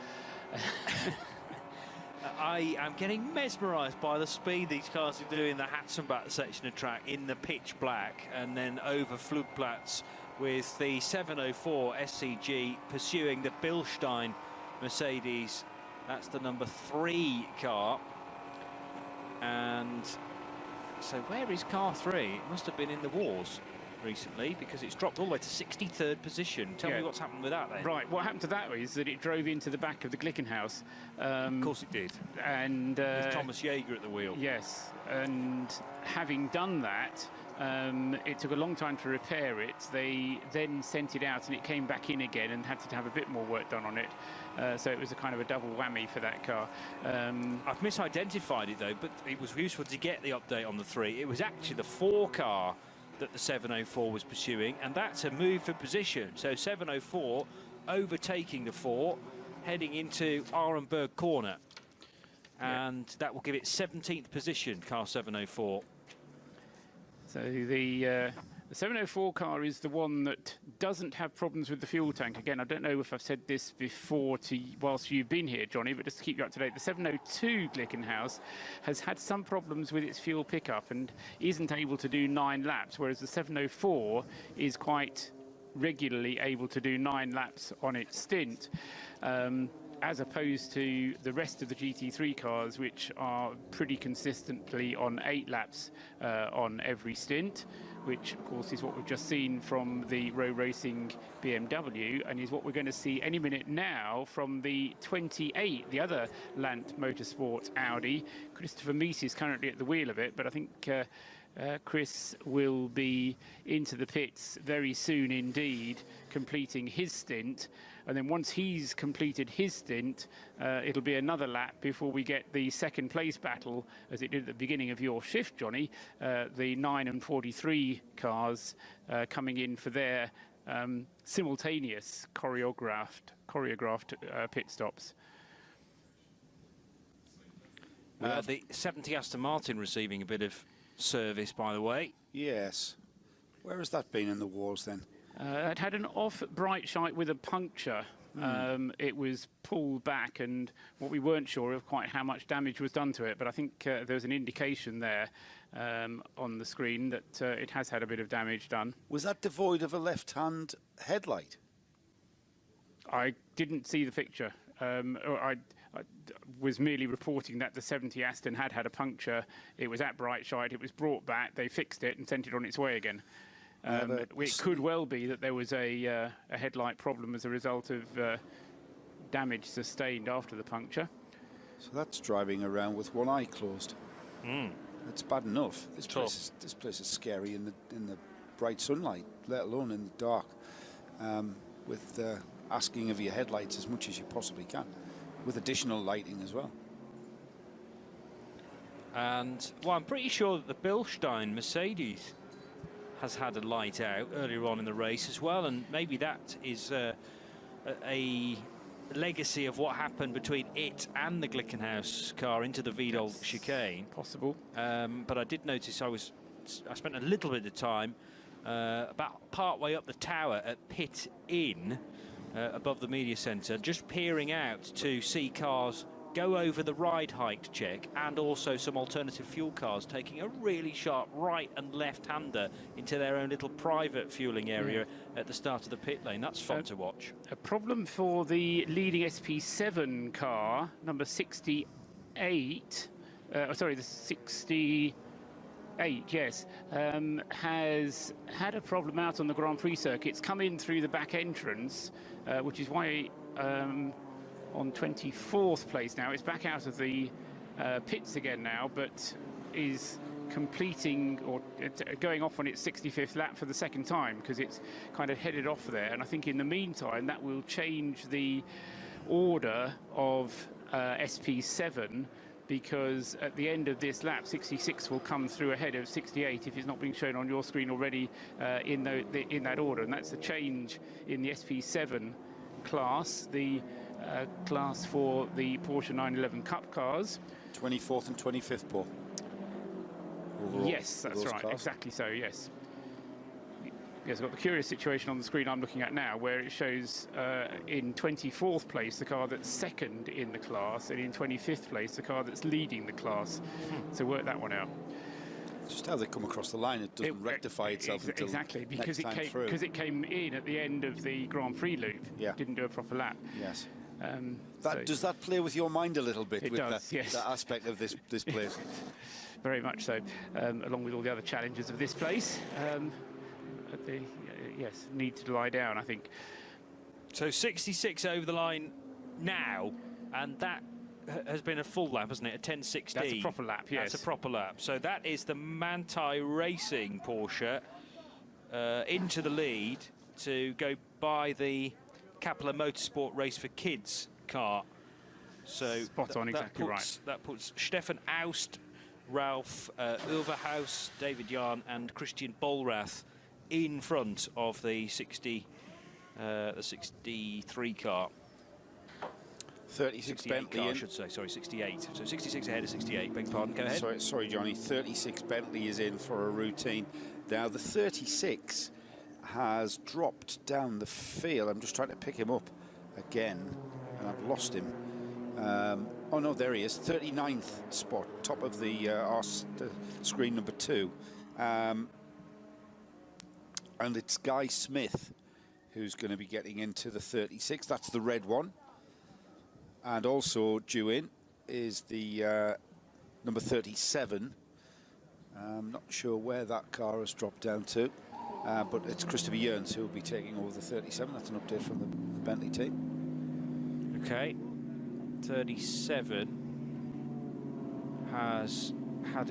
I am getting mesmerised by the speed these cars are doing the Hatzenbach section of track in the pitch black, and then over Flugplatz with the 704 SCG pursuing the Bilstein Mercedes. That's the number 3 car. And so where is car 3? It must have been in the wars. recently because it's dropped all the way to 63rd position. Tell me what's happened with that then. Right, what happened to that is that it drove into the back of the Glickenhaus. Of course it did. And with Thomas Jaeger at the wheel. Yes, and having done that, it took a long time to repair it. They then sent it out and it came back in again and had to have a bit more work done on it. So it was a kind of a double whammy for that car. I've misidentified it though, but it was useful to get the update on the 3. It was actually the 4 car that the 704 was pursuing, and that's a move for position. So 704 overtaking the 4, heading into Arenberg corner. And that will give it 17th position, car 704. So the 704 car is the one that doesn't have problems with the fuel tank. Again, I don't know if I've said this before whilst you've been here, Johnny, but just to keep you up to date, the 702 Glickenhaus has had some problems with its fuel pickup and isn't able to do 9 laps, whereas the 704 is quite regularly able to do 9 laps on its stint. As opposed to the rest of the GT3 cars, which are pretty consistently on 8 laps on every stint, which of course is what we've just seen from the Row Racing BMW and is what we're going to see any minute now from the 28, the other Lant Motorsport Audi. Christopher Meese is currently at the wheel of it, but I think Chris will be into the pits very soon indeed, completing his stint. And then once he's completed his stint, it'll be another lap before we get the second place battle, as it did at the beginning of your shift, Johnny. The 9 and 43 cars coming in for their simultaneous choreographed pit stops. The 70 Aston Martin receiving a bit of service, by the way. Yes. Where has that been in the walls then? It had an off bright shite with a puncture. It was pulled back, and what we weren't sure of quite how much damage was done to it, but I think there was an indication there on the screen that it has had a bit of damage done. Was that devoid of a left-hand headlight? I didn't see the picture. I was merely reporting that the 70 Aston had a puncture. It was at bright shite. It was brought back. They fixed it and sent it on its way again. It could well be that there was a headlight problem as a result of damage sustained after the puncture. So that's driving around with one eye closed. It's bad enough. This place is scary in the bright sunlight, let alone in the dark. With asking of your headlights as much as you possibly can, with additional lighting as well. And well, I'm pretty sure that the Bilstein Mercedes has had a light out earlier on in the race as well, and maybe that is a legacy of what happened between it and the Glickenhaus car into the Wiedel chicane. Possible. But I did notice I spent a little bit of time about part way up the tower at Pit Inn above the media centre, just peering out to see cars go over the ride height check, and also some alternative fuel cars taking a really sharp right and left-hander into their own little private fueling area at the start of the pit lane. That's fun to watch. A problem for the leading SP7 car, number 68, the 68, yes, has had a problem out on the Grand Prix circuit. It's come in through the back entrance, which is why on 24th place now. It's back out of the pits again now, but is completing or going off on its 65th lap for the second time, because it's kind of headed off there. And I think in the meantime that will change the order of SP7, because at the end of this lap 66 will come through ahead of 68 if it's not being shown on your screen already in that order. And that's a change in the SP7 class, the class for the Porsche 911 Cup cars. 24th and 25th, Paul. Overall, yes, that's right. Cars. Exactly so, yes. Yes, I've got the curious situation on the screen I'm looking at now, where it shows in 24th place the car that's second in the class, and in 25th place the car that's leading the class. So work that one out. Just how they come across the line, it doesn't rectify itself until exactly, because next it came in at the end of the Grand Prix loop. Yeah. Didn't do a proper lap. Yes. Does that play with your mind a little bit? It with does, yes. that aspect of this place? Very much so, along with all the other challenges of this place. yes, need to lie down, I think. So 66 over the line now, and that has been a full lap, hasn't it? A 10.16. That's a proper lap, yes. That's a proper lap. So that is the Manthey Racing Porsche into the lead to go by the Capella Motorsport Race for Kids car. So spot on, exactly right. That puts Stefan Aust, Ralph Ulverhaus, David Jahn and Christian Bollrath in front of the 63 car. 36 Bentley car, in. I should say, sorry, 68. So 66 ahead of 68, beg pardon, go ahead. Sorry, Johnny, 36 Bentley is in for a routine. Now, the 36 has dropped down the field. I'm just trying to pick him up again, and I've lost him. Oh, no, there he is, 39th spot, top of the screen number 2. And it's Guy Smith who's going to be getting into the 36. That's the red one. And also due in is the number 37. I'm not sure where that car has dropped down to, but it's Christopher Yearns who will be taking over the 37. That's an update from the Bentley team. Okay, 37 has had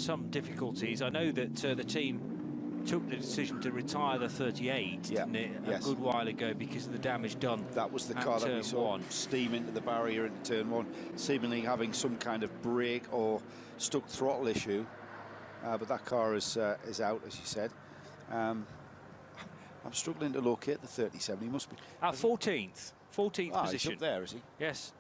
some difficulties. I know that the team took the decision to retire the 38 didn't it, a good while ago because of the damage done. That was the car that we saw steam into the barrier into turn 1, seemingly having some kind of brake or stuck throttle issue. But that car is out, as you said. I'm struggling to locate the 37. He must be 14th position. He's up there, is he? Yes.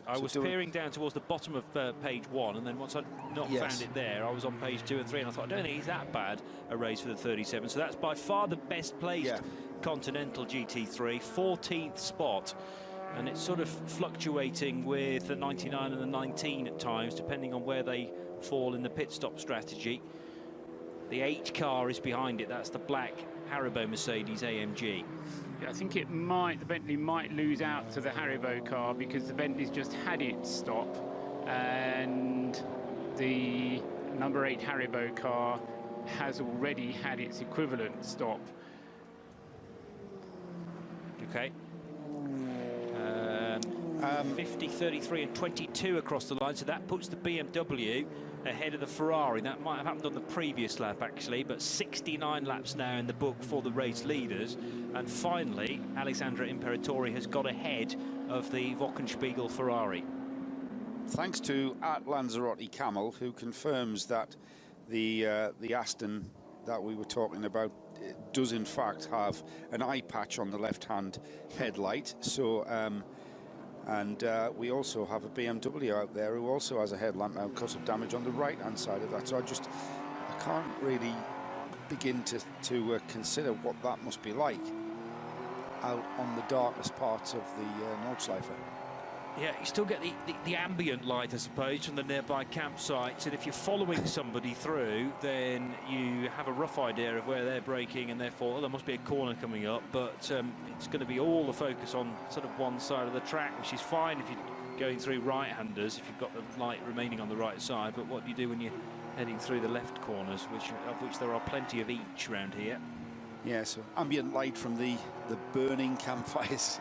I was peering down towards the bottom of page 1, and then once I'd not found it there, I was on page 2 and 3, and I thought, I don't think he's that bad a race for the 37. So that's by far the best placed Continental GT3, 14th spot. And it's sort of fluctuating with the 99 and the 19 at times, depending on where they fall in the pit stop strategy. The H car is behind it. That's the black Haribo Mercedes AMG. Yeah, I think the Bentley might lose out to the Haribo car because the Bentley's just had its stop and the number 8 Haribo car has already had its equivalent stop. Okay. 50, 33 and 22 across the line, so that puts the BMW ahead of the Ferrari. That might have happened on the previous lap actually, but 69 laps now in the book for the race leaders. And finally, Alessandro Imperatore has got ahead of the Wochenspiegel Ferrari. Thanks to Art Lanzarote Camel, who confirms that the Aston that we were talking about does in fact have an eye patch on the left-hand headlight. So and we also have a BMW out there who also has a headlamp now because of damage on the right-hand side of that. So I can't really begin to consider what that must be like out on the darkest parts of the Nordschleife. Yeah, you still get the ambient light, I suppose, from the nearby campsites, and if you're following somebody through, then you have a rough idea of where they're braking, and therefore there must be a corner coming up, but it's going to be all the focus on sort of one side of the track, which is fine if you're going through right-handers, if you've got the light remaining on the right side, but what do you do when you're heading through the left corners, of which there are plenty of each around here? Yeah, so ambient light from the burning campfires.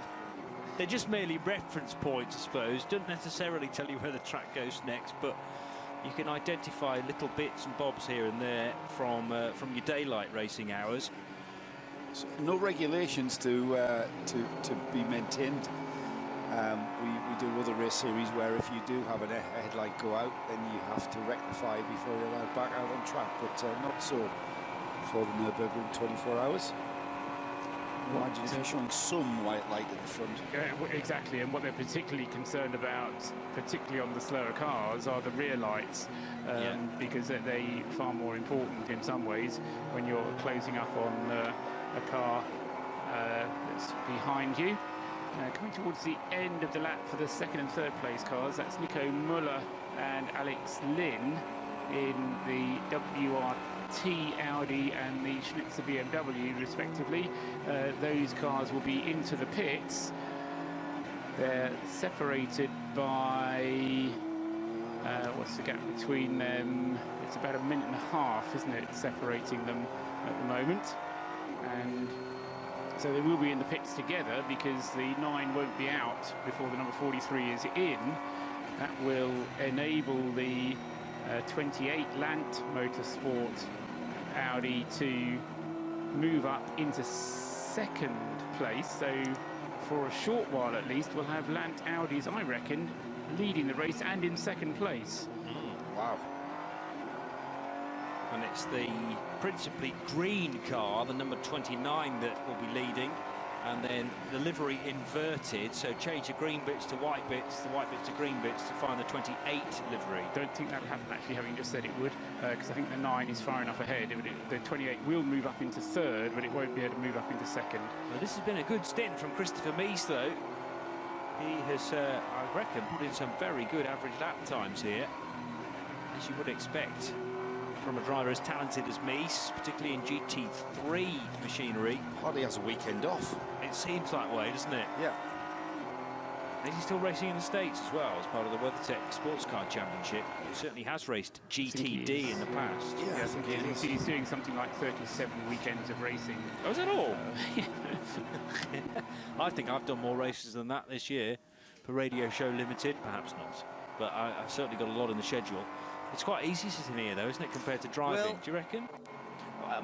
They're just merely reference points, I suppose. Don't necessarily tell you where the track goes next, but you can identify little bits and bobs here and there from your daylight racing hours. So no regulations to be maintained. We do other race series where if you do have a headlight go out, then you have to rectify before you're allowed back out on track, but not so for the Nürburgring 24 hours. Imagine if you're showing some white light at the front. Yeah, exactly, and what they're particularly concerned about, particularly on the slower cars, are the rear lights, because they're far more important in some ways when you're closing up on a car that's behind you. Coming towards the end of the lap for the second and third place cars, that's Nico Müller and Alex Lynn in the WRT Audi and the Schnitzer BMW respectively. Those cars will be into the pits. They're separated by what's the gap between them? It's about a minute and a half, isn't it, separating them at the moment. And so they will be in the pits together because the 9 won't be out before the number 43 is in. That will enable the 28 Lant Motorsport Audi to move up into second place. So for a short while at least, we'll have Lant Audis, I reckon, leading the race and in second place. Wow. And it's the principally green car, the number 29, that will be leading. And then the livery inverted, so change the green bits to white bits, the white bits to green bits to find the 28 livery. Don't think that'll happen, actually, having just said it would, because I think the 9 is far enough ahead. The 28 will move up into third, but it won't be able to move up into second. Well, this has been a good stint from Christopher Mies, though. He has, I reckon, put in some very good average lap times here, as you would expect from a driver as talented as Mies, particularly in GT3 machinery. Hardly has a weekend off. It seems that way, doesn't it? Yeah. Is he still racing in the States as well as part of the WeatherTech Sports Car Championship? He certainly has raced GTD in the past. Yeah, I think he's doing something like 37 weekends of racing. Oh, is that all? I think I've done more races than that this year for Radio Show Limited. Perhaps not, but I've certainly got a lot in the schedule. It's quite easy sitting here, though, isn't it, compared to driving? Well, do you reckon?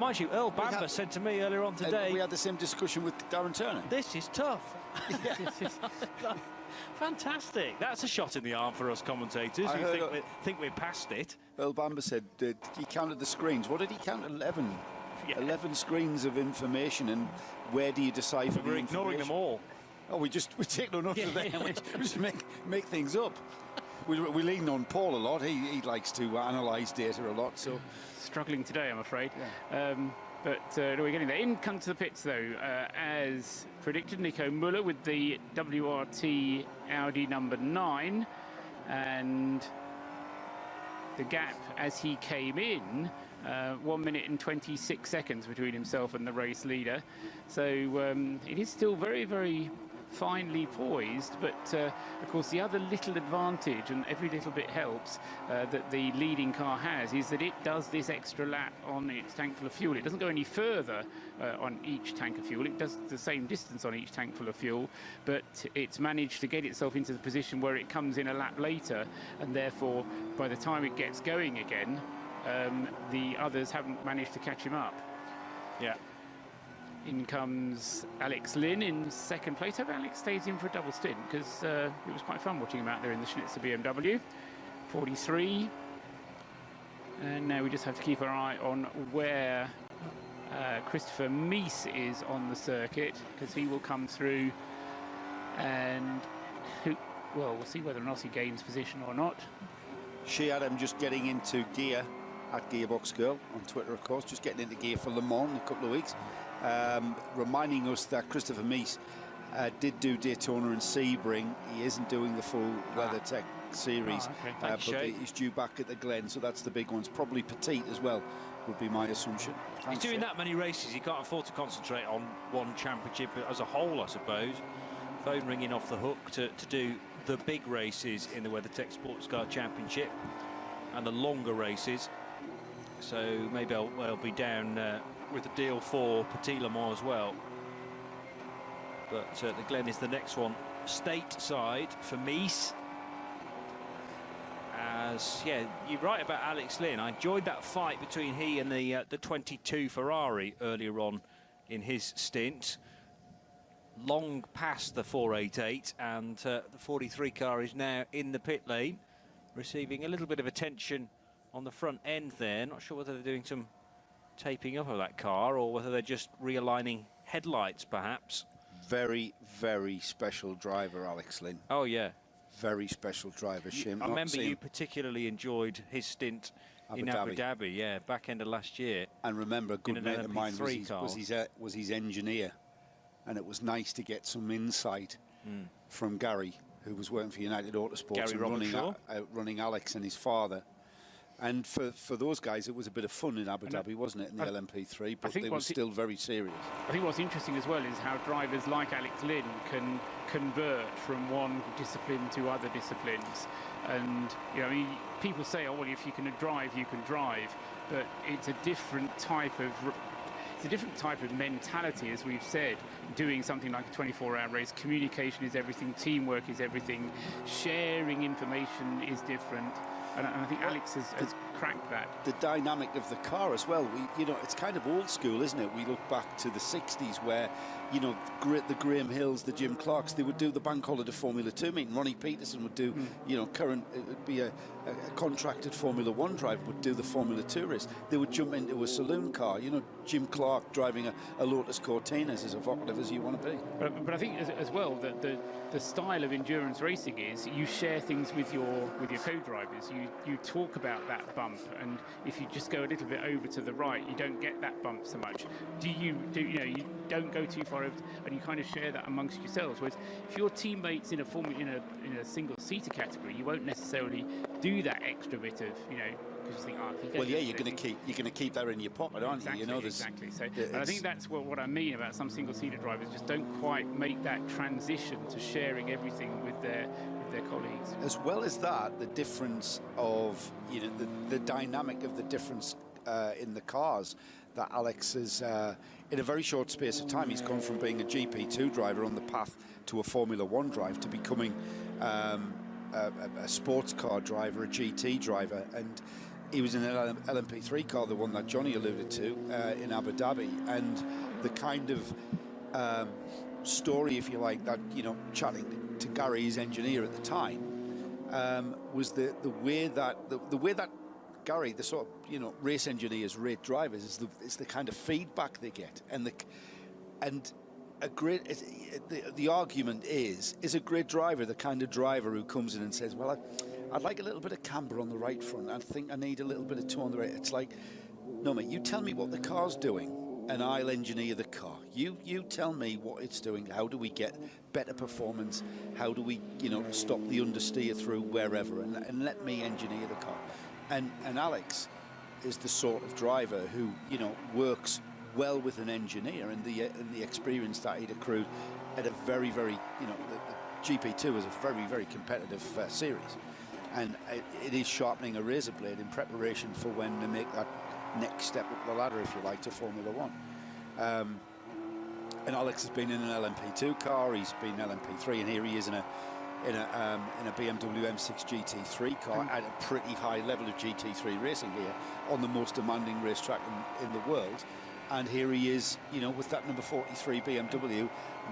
Mind you, Earl Bamber said to me earlier on today... we had the same discussion with Darren Turner. This is tough. Fantastic. That's a shot in the arm for us commentators who think we're past it. Earl Bamber said he counted the screens. What did he count? 11. Yeah. 11 screens of information, and where do you decipher the information? We're ignoring them all. Oh, we take no note of them. We just make things up. We lean on Paul a lot. He likes to analyse data a lot. So struggling today, I'm afraid. Yeah. But we're getting there. In comes to the pits, though, as predicted, Nico Müller with the WRT Audi number 9, and the gap as he came in, 1 minute and 26 seconds between himself and the race leader. So it is still very, very finely poised, but of course the other little advantage, and every little bit helps, that the leading car has, is that it does this extra lap on its tank full of fuel. It doesn't go any further on each tank of fuel. It does the same distance on each tank full of fuel, but it's managed to get itself into the position where it comes in a lap later, and therefore by the time it gets going again, the others haven't managed to catch him up. Yeah. In comes Alex Lynn in second place. I hope Alex stays in for a double stint, because it was quite fun watching him out there in the Schnitzer BMW. 43. And now we just have to keep our eye on where Christopher Mies is on the circuit, because he will come through, and well, we'll see whether or not he gains position or not. She had him just getting into gear at Gearbox Girl on Twitter, of course, just getting into gear for Le Mans in a couple of weeks. Reminding us that Christopher Mies did do Daytona and Sebring. He isn't doing the full WeatherTech series, but he's due back at the Glen, so that's the big ones. Probably Petite as well, would be my assumption. He's doing that many races, he can't afford to concentrate on one championship as a whole, I suppose. Phone ringing off the hook to do the big races in the WeatherTech Sports Car Championship and the longer races. So maybe I'll be down with the deal for Petit Le Mans as well. But the Glen is the next one, stateside for Mies. As you're right about Alex Lynn. I enjoyed that fight between he and the 22 Ferrari earlier on in his stint. Long past the 488, and the 43 car is now in the pit lane, receiving a little bit of attention on the front end there. Not sure whether they're doing some taping up of that car or whether they're just realigning headlights, perhaps. Very, very special driver, Alex Lynn. Oh, yeah. Very special driver. Shame I remember you particularly enjoyed his stint in Abu Dhabi, yeah, back end of last year. And remember, a good mate of mine was his engineer. And it was nice to get some insight from Gary, who was working for United Autosports and running Alex and his father. And for those guys, it was a bit of fun in Abu Dhabi, wasn't it, in the LMP3? But they were still very serious. I think what's interesting as well is how drivers like Alex Lynn can convert from one discipline to other disciplines. And, you know, I mean, people say, oh, well, if you can drive, you can drive. But it's a different type of it's a different type of mentality, as we've said. Doing something like a 24-hour race, communication is everything, teamwork is everything, sharing information is different. And I think Alex has cracked that. The dynamic of the car as well. It's kind of old school, isn't it? We look back to the 60s where, the Graham Hills, the Jim Clarks, they would do the Bank Holiday Formula 2 meeting. Ronnie Peterson would do, it would be a contracted Formula 1 driver would do the Formula 2 race. They would jump into a saloon car. Jim Clark driving a Lotus Cortina is as evocative as you want to be. But I think as well that the style of endurance racing is you share things with your co-drivers. You talk about that bump, and if you just go a little bit over to the right, you don't get that bump so much. You don't go too far over, and you kind of share that amongst yourselves. Whereas if your teammates in a single seater category, you won't necessarily do that extra bit of because you think, you're going to keep that in your pocket, aren't you? Exactly. So, and I think that's what I mean about some single-seater drivers just don't quite make that transition to sharing everything with their colleagues. As well as that, the difference of the dynamic of the difference in the cars that Alex has in a very short space of time. He's gone from being a GP2 driver on the path to a Formula 1 drive to becoming a sports car driver, a GT driver, and he was in an LMP3 car, the one that Johnny alluded to in Abu Dhabi, and the kind of story, if you like, that chatting to Gary, his engineer at the time, was the way that Gary, the sort of race engineers rate drivers, is the kind of feedback they get, and a great the argument is a great driver the kind of driver who comes in and says, well, I'd like a little bit of camber on the right front, I think I need a little bit of toe on the right. It's like, no mate, you tell me what the car's doing and I'll engineer the car. You tell me what it's doing. How do we get better performance? How do we stop the understeer through wherever, and let me engineer the car. And Alex is the sort of driver who works well with an engineer, and the experience that he'd accrued at a very, very, the GP2 is a very, very competitive series, and it is sharpening a razor blade in preparation for when they make that next step up the ladder, if you like, to Formula 1. And Alex has been in an LMP2 car, he's been in LMP3, and here he is in a BMW M6 GT3 car at a pretty high level of GT3 racing here on the most demanding racetrack in the world. And here he is, with that number 43 BMW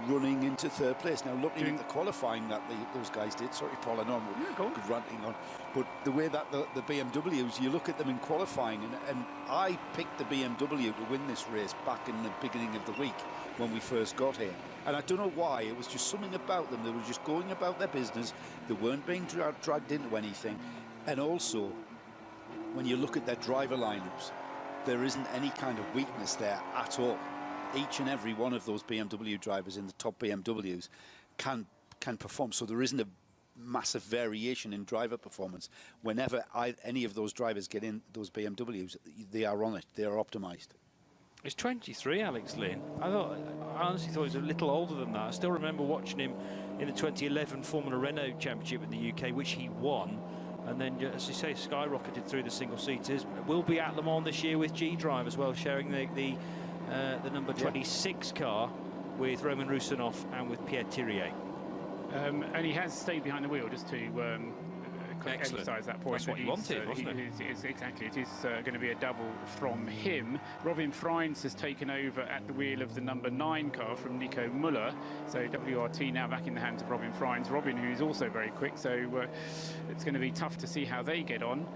running into third place. Now, looking at the qualifying that those guys did, sorry, Paul, I know I'm ranting on, but the way that the BMWs, you look at them in qualifying, and I picked the BMW to win this race back in the beginning of the week when we first got here. And I don't know why, it was just something about them. They were just going about their business. They weren't being dragged into anything. And also, when you look at their driver lineups, there isn't any kind of weakness there at all. Each and every one of those BMW drivers in the top BMWs can perform. So there isn't a massive variation in driver performance. Whenever any of those drivers get in those BMWs, they are on it. They are optimized. He's 23, Alex Lynn. I honestly thought he was a little older than that. I still remember watching him in the 2011 Formula Renault Championship in the UK, which he won. And then, as you say, skyrocketed through the single seaters. Will be at Le Mans this year with G-Drive as well, sharing the number 26 car with Roman Rusinov and with Pierre Thirier. And he has stayed behind the wheel, just to emphasise that point. That's what he wanted, wasn't it? Exactly. It is going to be a double from him. Robin Freins has taken over at the wheel of the number 9 car from Nico Muller. So WRT now back in the hands of Robin Freins. Robin, who is also very quick, so it's going to be tough to see how they get on.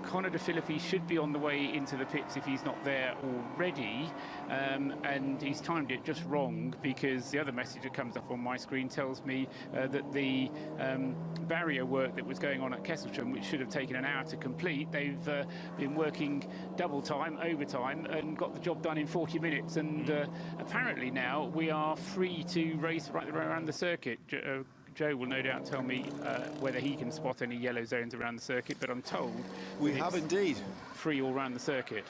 Conor De Philippi should be on the way into the pits if he's not there already. And he's timed it just wrong, because the other message that comes up on my screen tells me that the barrier work that was going on at Kesselstrom, which should have taken an hour to complete, they've been working double time, overtime, and got the job done in 40 minutes. And apparently now we are free to race right around the circuit. Joe will no doubt tell me whether he can spot any yellow zones around the circuit, but I'm told we have indeed free all around the circuit.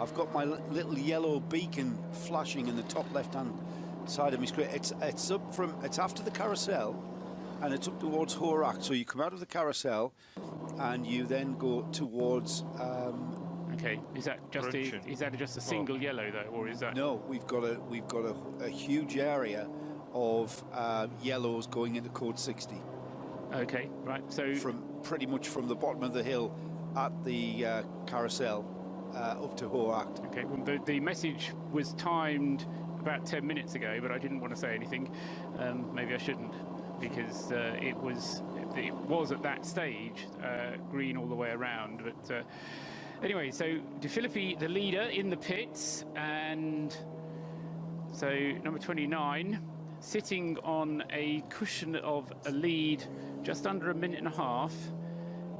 I've got my little yellow beacon flashing in the top left-hand side of my screen. It's after the carousel, and it's up towards Horak. So you come out of the carousel, and you then go towards Okay, is that just a single yellow though, or is that? No, we've got a huge area of yellows going into code 60. Okay, right. So pretty much from the bottom of the hill at the carousel up to Hoacht. Okay, well, the message was timed about 10 minutes ago, but I didn't want to say anything. Maybe I shouldn't, because it was at that stage green all the way around. But anyway, so De Filippi, the leader in the pits, and so number 29 sitting on a cushion of a lead just under a minute and a half,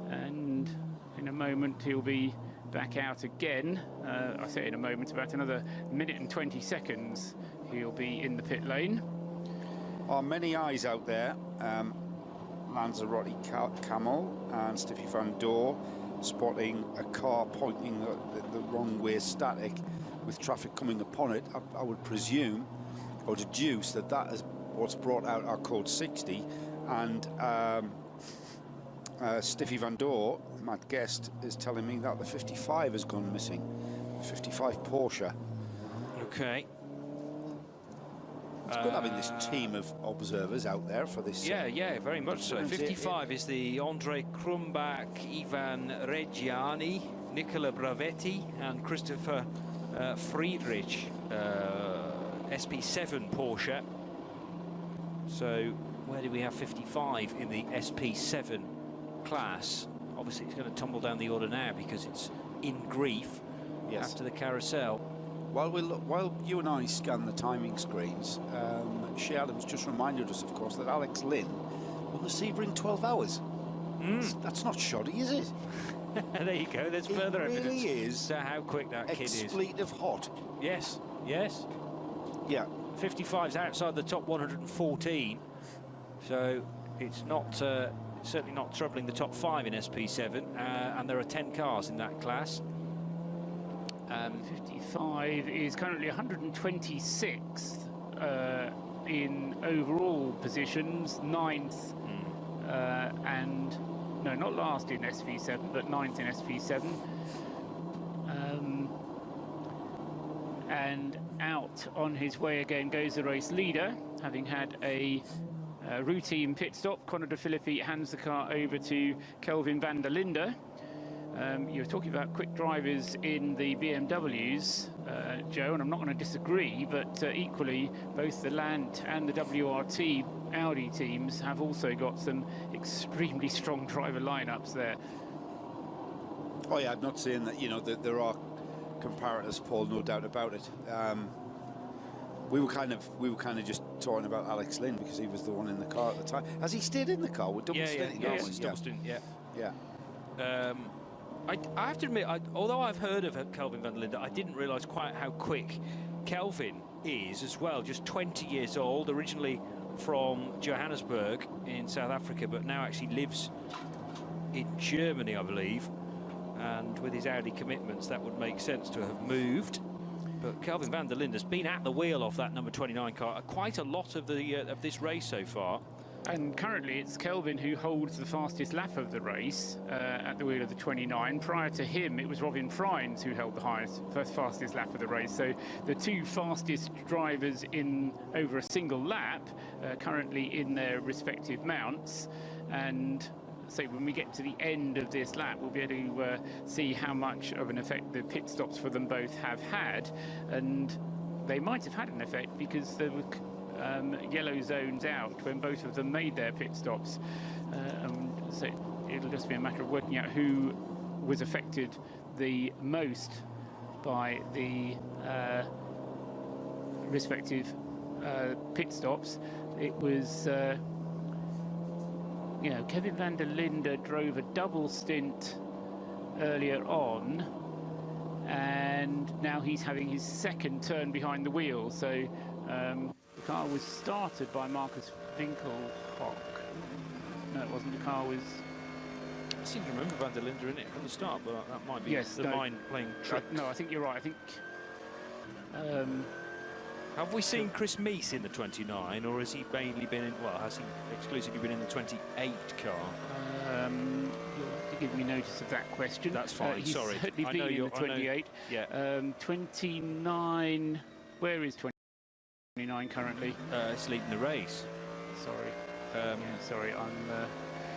and in a moment he'll be back out again. I say in a moment, about another minute and 20 seconds he'll be in the pit lane. Are many eyes out there. Lanzarote Camel and Stiffy Van Door spotting a car pointing the wrong way, static, with traffic coming upon it. I would presume or deduce that is what's brought out our code 60, and Stiffy Van Door, Matt Guest, is telling me that the 55 has gone missing. 55 Porsche. Okay. It's good having this team of observers out there for this. Yeah, very much so. 55 is the Andre Krumbach, Ivan Reggiani, Nicola Bravetti, and Christopher Friedrich, SP7 Porsche. So where do we have 55 in the SP7 class? Obviously, it's going to tumble down the order now because it's in grief after the carousel. While you and I scan the timing screens, Shea Adams just reminded us, of course, that Alex Lynn won the Sebring 12 hours. That's not shoddy, is it? There you go. There's further evidence. Really is. To how quick that kid is. Expletive hot. Yes. Yeah. 55's outside the top 114, so it's not certainly not troubling the top 5 in SP7, and there are 10 cars in that class. 55 is currently 126th in overall positions, 9th, and no, not last in SV7, but 9th in SV7. And out on his way again goes the race leader, having had a routine pit stop. Conor De Filippi hands the car over to Kelvin van der Linde. You're talking about quick drivers in the BMWs, Joe, and I'm not going to disagree, but equally, both the Land and the WRT Audi teams have also got some extremely strong driver lineups there. Oh yeah, I'm not saying that, you know, that there are comparators, Paul, no doubt about it. We were kind of just talking about Alex Lynn because he was the one in the car at the time. Has he stayed in the car with double stint? Double stint, yeah. I have to admit, although I've heard of Kelvin van der Linde, I didn't realise quite how quick Kelvin is as well. Just 20 years old, originally from Johannesburg in South Africa, but now actually lives in Germany, I believe. And with his Audi commitments, that would make sense to have moved. But Kelvin van der Linde has been at the wheel of that number 29 car quite a lot of this race so far. And currently it's Kelvin who holds the fastest lap of the race at the wheel of the 29. Prior to him, it was Robin Frijns who held the fastest lap of the race. So the two fastest drivers in over a single lap currently in their respective mounts. And so when we get to the end of this lap, we'll be able to see how much of an effect the pit stops for them both have had. And they might have had an effect because there were yellow zones out when both of them made their pit stops. So it'll just be a matter of working out who was affected the most by the respective pit stops. It was, Kevin van der Linde drove a double stint earlier on, and now he's having his second turn behind the wheel. So the car was started by Marcus Winkelhock. No, it wasn't. The car was... I seem to remember van der Linde in it from the start, but that might be mind playing trick. No, I think you're right. I think... have we seen Chris Meese in the 29, or has he mainly been in... Well, has he exclusively been in the 28 car? You'll have to give me notice of that question. That's fine. He's Sorry, certainly I been know in you're. the 28. Yeah. 29. Where is 29 currently? It's leading the race. Sorry. Sorry, I'm.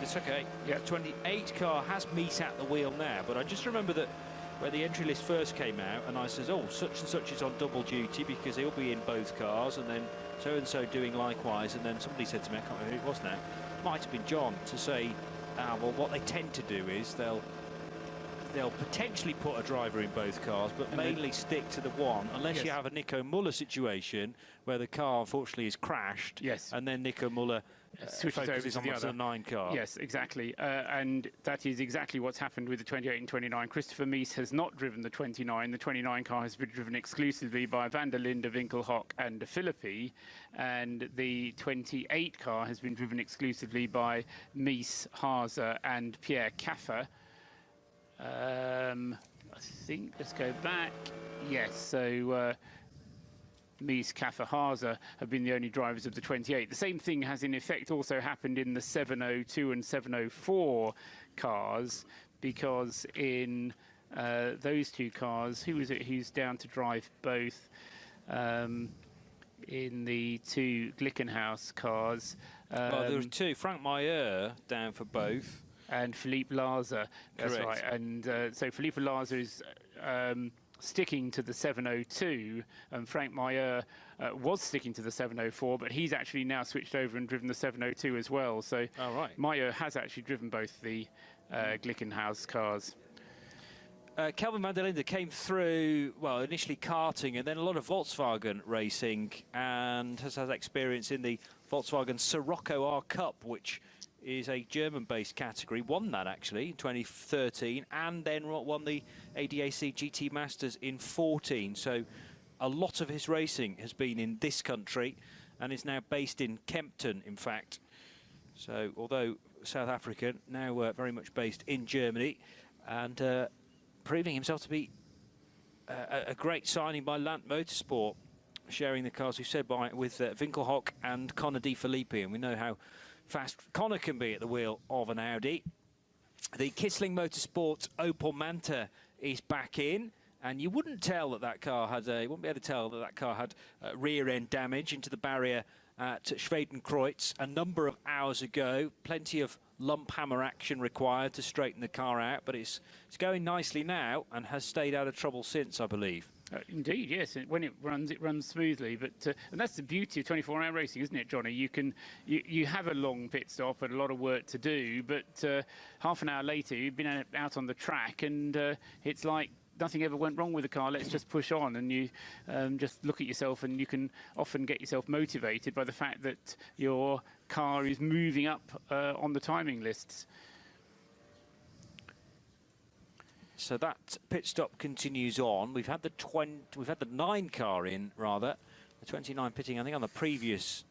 It's okay. Yeah. 28 car has Meese at the wheel now, but I just remember that where the entry list first came out, and I says, oh, such and such is on double duty because he'll be in both cars, and then so and so doing likewise, and then somebody said to me, I can't remember who it was now, might have been John, to say, well, what they tend to do is they'll potentially put a driver in both cars, but mainly stick to the one, unless you have a Nico Muller situation where the car unfortunately is crashed. Yes. And then Nico Muller switches over to the other 9 car. Yes, exactly. And that is exactly what's happened with the 28 and 29. Christopher Meese has not driven the 29. The 29 car has been driven exclusively by Van der Linde, Winkelhock and Philippi. And the 28 car has been driven exclusively by Meese, Haase and Pierre Caffer. I think, let's go back. Yes, so Meese, Caffer, Haase have been the only drivers of the 28. The same thing has in effect also happened in the 702 and 704 cars, because in those two cars, who was it who's down to drive both in the two Glickenhaus cars? Well, there were two. Frank Mayer down for both. And Philippe Laza, that's Correct. right. And so Philippe Laza is sticking to the 702, and Frank Mayer was sticking to the 704, but he's actually now switched over and driven the 702 as well. So Mayer has actually driven both the Glickenhaus cars. Kelvin van der Linde came through, well, initially karting and then a lot of Volkswagen racing, and has had experience in the Volkswagen Sirocco R Cup, which is a German-based category, won that actually in 2013, and then won the ADAC GT Masters in 14. So a lot of his racing has been in this country and is now based in Kempten, in fact. So although South African, now very much based in Germany, and proving himself to be a great signing by Lant Motorsport, sharing the cars, we said, with Winkelhock and Connor De Filippi, and we know how fast Connor can be at the wheel of an Audi. The Kissling Motorsport Opel Manta is back in, and you wouldn't tell that that car had you wouldn't be able to tell that that car had rear end damage into the barrier at Schwedenkreuz a number of hours ago. Plenty of lump hammer action required to straighten the car out, but it's going nicely now and has stayed out of trouble since, I believe. Indeed, yes. When it runs smoothly. But and that's the beauty of 24-hour racing, isn't it, Johnny? You have a long pit stop and a lot of work to do, but half an hour later you've been out on the track, and it's like nothing ever went wrong with the car. Let's just push on, and you just look at yourself, and you can often get yourself motivated by the fact that your car is moving up on the timing lists. So that pit stop continues on. We've had the 9 car in, rather. The 29 pitting, I think, on the previous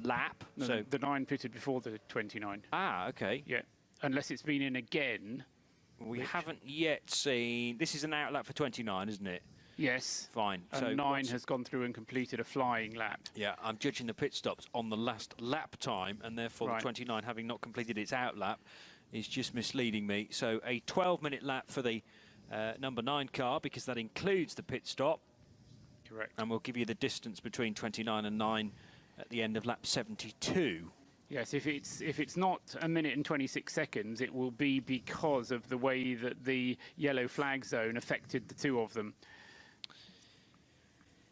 lap. No, so the 9 pitted before the 29. Ah, okay. Yeah, unless it's been in again. We haven't yet seen... This is an out lap for 29, isn't it? Yes. Fine. And so 9 has gone through and completed a flying lap. Yeah, I'm judging the pit stops on the last lap time, and therefore the 29, having not completed its out lap, is just misleading me. So a 12-minute lap for the number 9 car, because that includes the pit stop. Correct. And we'll give you the distance between 29 and 9 at the end of lap 72. Yes, if it's not a minute and 26 seconds, it will be because of the way that the yellow flag zone affected the two of them.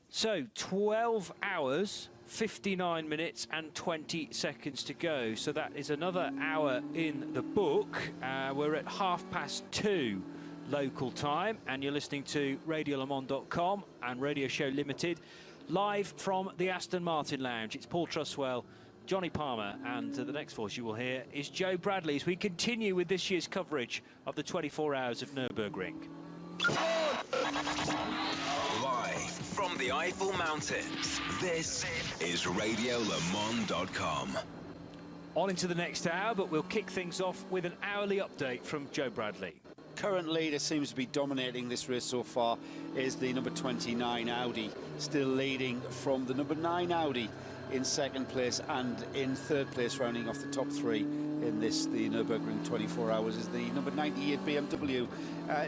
So 12 hours, 59 minutes and 20 seconds to go. So that is another hour in the book. We're at 2:30 local time, and you're listening to RadioLeMans.com and Radio Show Limited, live from the Aston Martin Lounge. It's Paul Truswell, Johnny Palmer, and the next voice you will hear is Joe Bradley as we continue with this year's coverage of the 24 Hours of Nürburgring. Live from the Eiffel Mountains, this is RadioLeMans.com. On into the next hour, but we'll kick things off with an hourly update from Joe Bradley. Current leader seems to be dominating this race so far is the number 29 Audi, still leading from the number 9 Audi in second place, and in third place, rounding off the top 3, in the Nürburgring 24 hours is the number 98 BMW.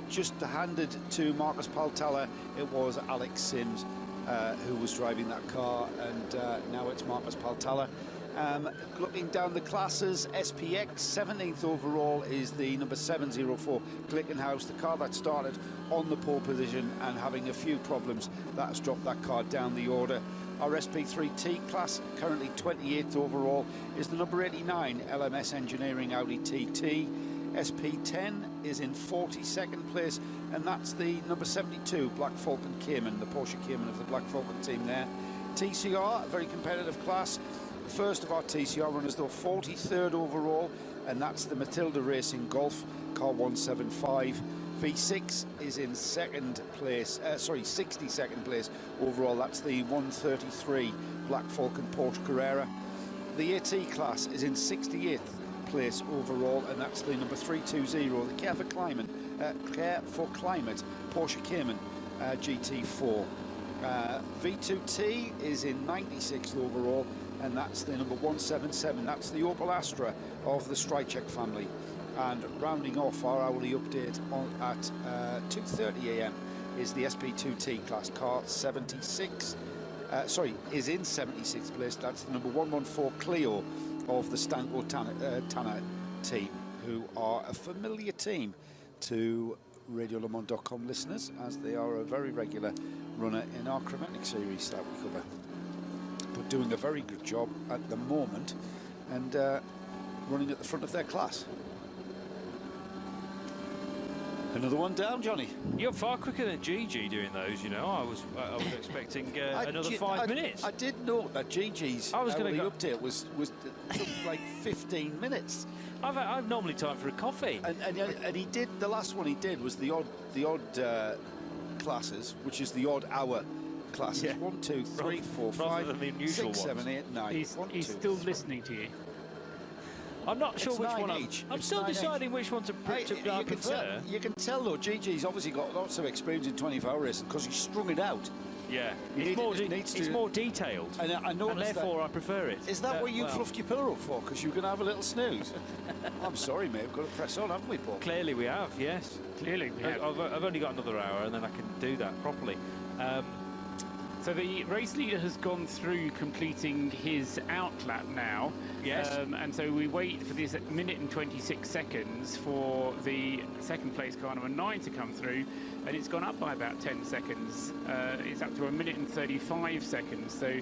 Just handed to Marcus Paltala, it was Alex Sims who was driving that car, and now it's Marcus Paltala. Looking down the classes, SPX 17th overall is the number 704 Glickenhaus, the car that started on the pole position and having a few problems. That has dropped that car down the order. Our SP3T class, currently 28th overall, is the number 89 LMS Engineering Audi TT. SP10 is in 42nd place, and that's the number 72 Black Falcon Cayman, the Porsche Cayman of the Black Falcon team there. TCR, a very competitive class. First of our TCR runners, though, 43rd overall, and that's the Matilda Racing Golf, car 175. V6 is in 62nd place overall. That's the 133 Black Falcon Porsche Carrera. The AT class is in 68th place overall, and that's the number 320, the Care for Climate Porsche Cayman GT4. V2T is in 96th overall, and that's the number 177. That's the Opel Astra of the Strychek family. And rounding off our hourly update at 2:30 a.m. is the SP2T class car 76. Is in 76th place. That's the number 114 Clio of the Stanko Tanner team, who are a familiar team to RadioLeMans.com listeners, as they are a very regular runner in our Chromatic series that we cover. But doing a very good job at the moment, and running at the front of their class. Another one down, Johnny. You're far quicker than Gigi doing those, you know. I was expecting another 5 minutes. I did note that Gigi's hourly update was took like 15 minutes. I've normally time for a coffee. And he did, the last one he did was the odd classes, which is the odd hour classes. Yeah. 1, 2, 3, 4, 5, 6, 7, 8, 9. He's still listening to you. I'm not sure which one I'm still deciding which one to you prefer. You can tell though, Gigi's obviously got lots of experience in 24-hour racing because he's strung it out. Yeah, it's more detailed, and therefore I prefer it. Is that what you fluffed your pillow up for? Because you're going to have a little snooze? I'm sorry, mate. We've got to press on, haven't we, Paul? Clearly we have, yes. Clearly we have. I've only got another hour, and then I can do that properly. So the race leader has gone through completing his out lap now. Yes. And so we wait for this minute and 26 seconds for the second place car number 9 to come through, and it's gone up by about 10 seconds. It's up to a minute and 35 seconds. So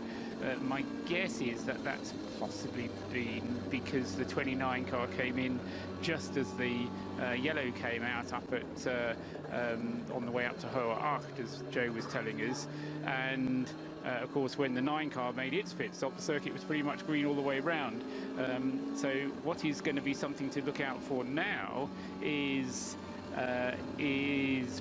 my guess is that that's possibly been because the 29 car came in just as the yellow came out up at on the way up to Hoa Acht, as Joe was telling us. And of course, when the 9 car made its pit stop, the circuit was pretty much green all the way around. So what is going to be something to look out for now is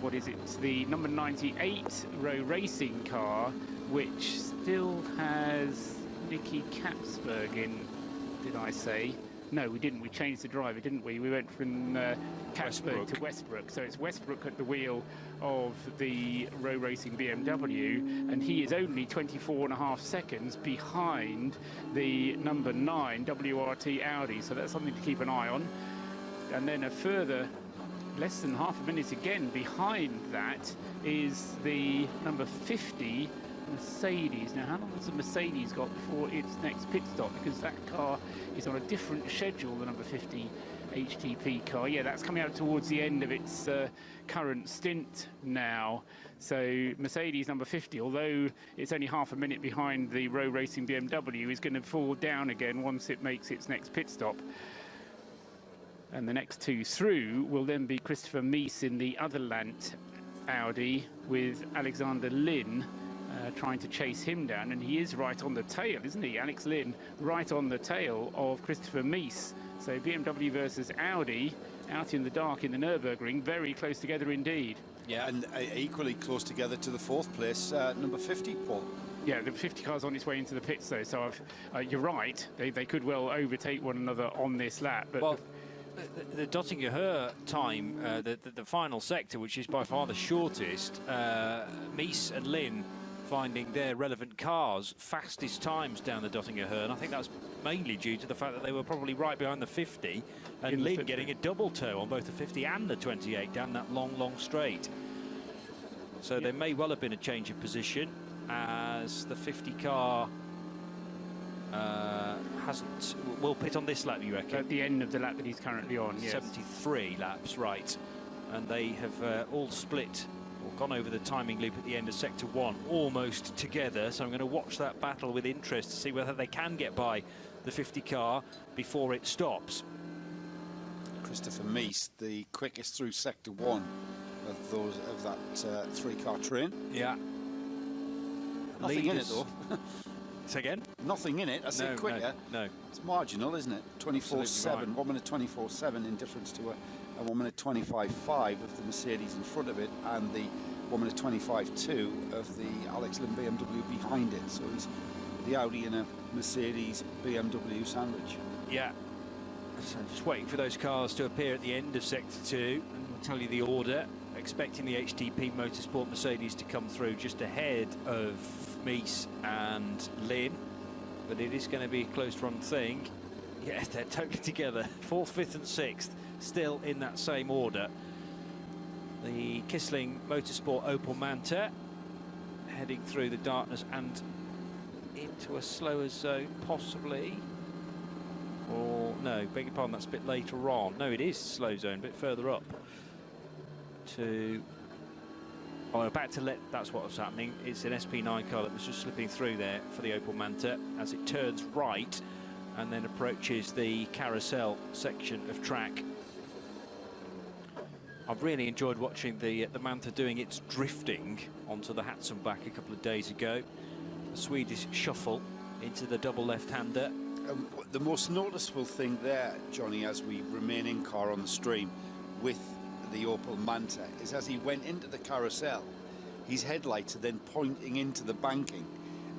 what is it? The number 98 Row Racing car, which still has Nicky Kapsberg in. Did I say? No, we didn't. We changed the driver, didn't we? We went from Kapsberg to Westbrook. So it's Westbrook at the wheel of the Row Racing BMW, and he is only 24.5 seconds behind the number 9 WRT Audi. So that's something to keep an eye on. And then a further less than half a minute again behind that is the number 50 Mercedes. Now, how long has the Mercedes got before its next pit stop? Because that car is on a different schedule, the number 50 HTP car. Yeah, that's coming out towards the end of its current stint now. So Mercedes number 50, although it's only half a minute behind the Row Racing BMW, is going to fall down again once it makes its next pit stop. And the next two through will then be Christopher Mies in the Otherland Audi with Alexander Lynn trying to chase him down, and he is right on the tail, isn't he? Alex Lynn right on the tail of Christopher Mies. So BMW versus Audi out in the dark in the Nürburgring, very close together indeed. Yeah, and equally close together to the 4th place, number 50, Paul. Yeah, the 50 car's on its way into the pits though, so you're right, they could well overtake one another on this lap. But well, the Dottinger time, the final sector, which is by far the shortest, Mies and Lynn finding their relevant cars fastest times down the Dottinger Hearn. I think that's mainly due to the fact that they were probably right behind the 50, and Lynn getting a double toe on both the 50 and the 28 down that long straight. So there may well have been a change of position, as the 50 car will pit on this lap, you reckon? At the end of the lap that he's currently on, yes. 73 laps, right. And they have all split or gone over the timing loop at the end of Sector 1 almost together. So I'm going to watch that battle with interest to see whether they can get by the 50 car before it stops. Christopher Meese, the quickest through Sector 1 of that three-car train. Yeah. Nothing in it, though. Say again? Nothing in it. I say quicker. No. It's marginal, isn't it? 24.7, 1 minute 24.7 in difference to a 1 minute 25.5 of the Mercedes in front of it, and the 1 minute 25.2 of the Alex Lynn BMW behind it. So he's the Audi in a Mercedes BMW sandwich. Yeah. So just waiting for those cars to appear at the end of Sector 2, and we'll tell you the order. Expecting the HTP Motorsport Mercedes to come through just ahead of Meese and Lynn, but it is going to be a close run thing. Yes, they're totally together. 4th, 5th and 6th still in that same order. The Kissling Motorsport Opel Manta heading through the darkness and into a slower zone possibly, or no, beg your pardon, that's a bit later on. No, it is slow zone, a bit further up. I'm about to let, that's what was happening. It's an SP9 car that was just slipping through there for the Opel Manta as it turns right and then approaches the carousel section of track. I've really enjoyed watching the Manta doing its drifting onto the Hatson back a couple of days ago. The Swedish shuffle into the double left-hander. The most noticeable thing there, Johnny, as we remain in car on the stream with the Opel Manta, is as he went into the carousel, his headlights are then pointing into the banking,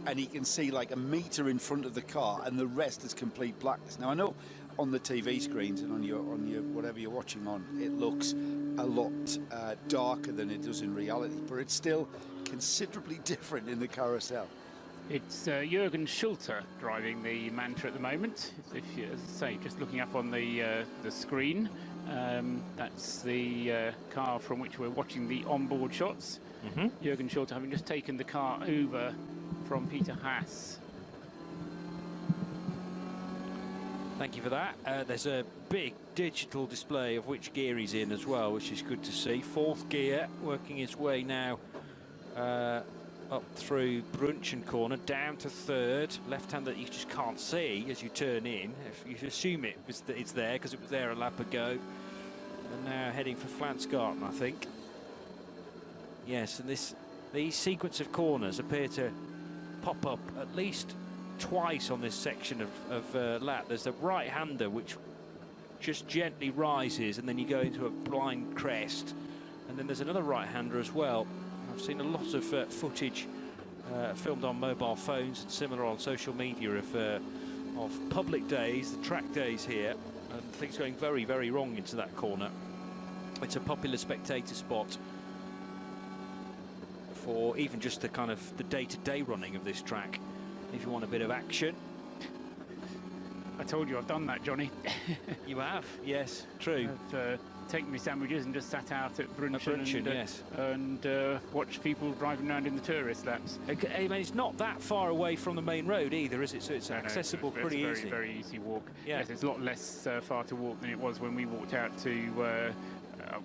and he can see like a metre in front of the car, and the rest is complete blackness. Now I know on the TV screens and on your whatever you're watching on, it looks a lot darker than it does in reality, but it's still considerably different in the carousel. It's Jürgen Schulte driving the Manta at the moment. If you, as I say, just looking up on the screen, that's the car from which we're watching the onboard shots. Jürgen Schulte having just taken the car over from Peter Haas. Thank you for that. There's a big digital display of which gear he's in as well, which is good to see. 4th gear, working its way now up through Brunchen corner, down to 3rd. Left-hand that you just can't see as you turn in. If you assume it's there because it was there a lap ago. And now heading for Flansgarten, I think. Yes, and these sequence of corners appear to pop up at least twice on this section of lap. There's the right-hander which just gently rises, and then you go into a blind crest, and then there's another right-hander as well. I've seen a lot of footage filmed on mobile phones and similar on social media of public days, the track days here, and things going very, very wrong into that corner. It's a popular spectator spot for even just the kind of the day-to-day running of this track, if you want a bit of action. I told you I've done that, Johnny. You have? Yes, true. I've taken my sandwiches and just sat out at Brunchen, yes, and watched people driving around in the tourist laps. I mean, it's not that far away from the main road either, is it? So it's accessible pretty easy. It's a very easy walk. Yeah. Yes, it's a lot less far to walk than it was when we walked out to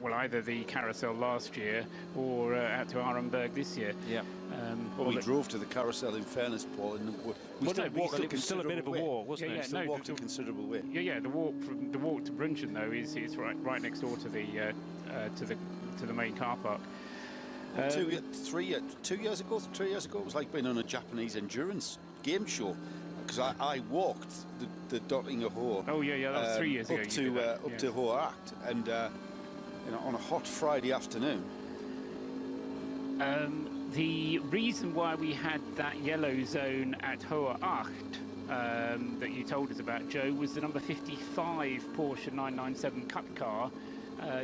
well, either the carousel last year or out to Arenberg this year. Yeah. Well, we drove to the carousel, in fairness, Paul, and we still walked a still a bit of a walk, wasn't it? Still walked a considerable way. Yeah. The walk to Brunchen though is right next door to the main car park. 2 years ago, 3 years ago, it was like being on a Japanese endurance game show, because I walked the Dottinger Hohe. Oh yeah, that was 3 years ago. Up to Hohe Acht, and on a hot Friday afternoon. The reason why we had that yellow zone at Hohe Acht that you told us about, Joe, was the number 55 Porsche 997 Cup car.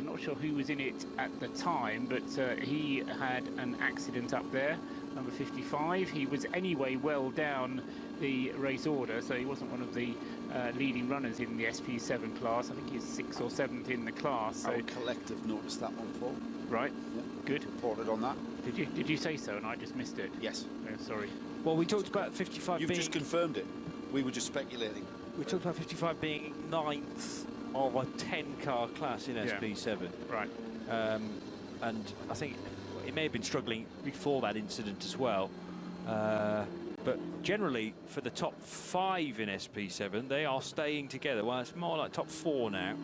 Not sure who was in it at the time, but he had an accident up there. number 55. He was anyway well down the race order, so he wasn't one of the leading runners in the SP7 class. I think he's 6th or 7th in the class. So. Our collective noticed that one, Paul. Right, good. Reported on that. Did you say so and I just missed it? Yes. Oh, sorry. Well, we talked about 55 You've being... just confirmed it. We were just speculating. We talked about 55 being 9th of a 10-car class in SP7. Right. And I think it may have been struggling before that incident as well. But generally, for the top 5 in SP7, they are staying together. Well, it's more like top 4 now.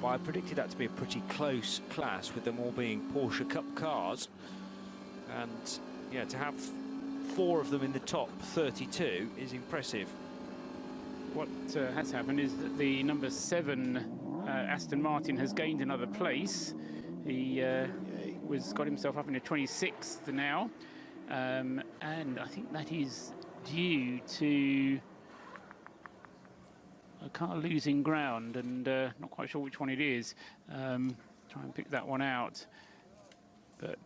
Well, I predicted that to be a pretty close class, with them all being Porsche Cup cars. And, yeah, to have 4 of them in the top 32 is impressive. What has happened is that the number 7 Aston Martin has gained another place. He got himself up in the 26th now. And I think that is due to a car losing ground, and not quite sure which one it is. Try and pick that one out. But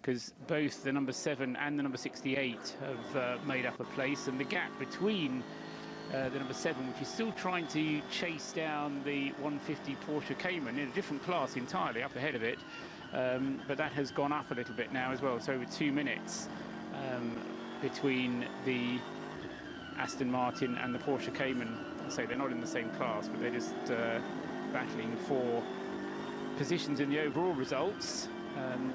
because both the number 7 and the number 68 have made up a place, and the gap between the number 7, which is still trying to chase down the 150 Porsche Cayman in a different class entirely, up ahead of it. But that has gone up a little bit now as well, so over 2 minutes between the Aston Martin and the Porsche Cayman. I say they're not in the same class, but they're just battling for positions in the overall results.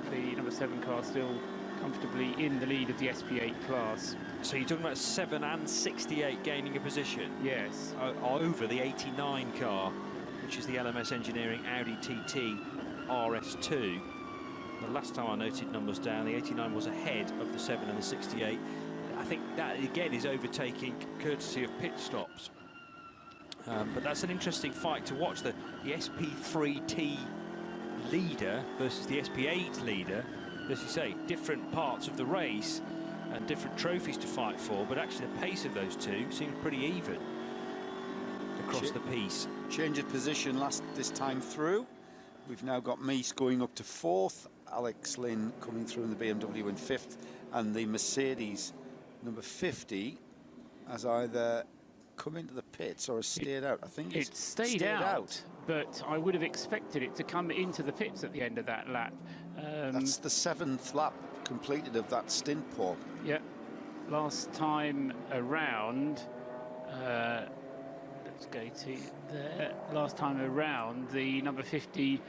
The number 7 car still comfortably in the lead of the SP8 class. So you're talking about 7 and 68 gaining a position? Yes. Over the 89 car, which is the LMS Engineering Audi TT RS2. The last time I noted numbers down, the 89 was ahead of the 7 and the 68. I think that, again, is overtaking courtesy of pit stops. But that's an interesting fight to watch. The SP3T leader versus the SP8 leader. As you say, different parts of the race and different trophies to fight for, but actually the pace of those two seems pretty even across the piece. Change of position this time through. We've now got Meese going up to 4th, Alex Lynn coming through in the BMW in 5th, and the Mercedes number 50 has either come into the pits or has stayed out. I think it stayed out, but I would have expected it to come into the pits at the end of that lap. That's the 7th lap completed of that stint, Paul. Yeah, last time around, let's go to there. Last time around, the number 50,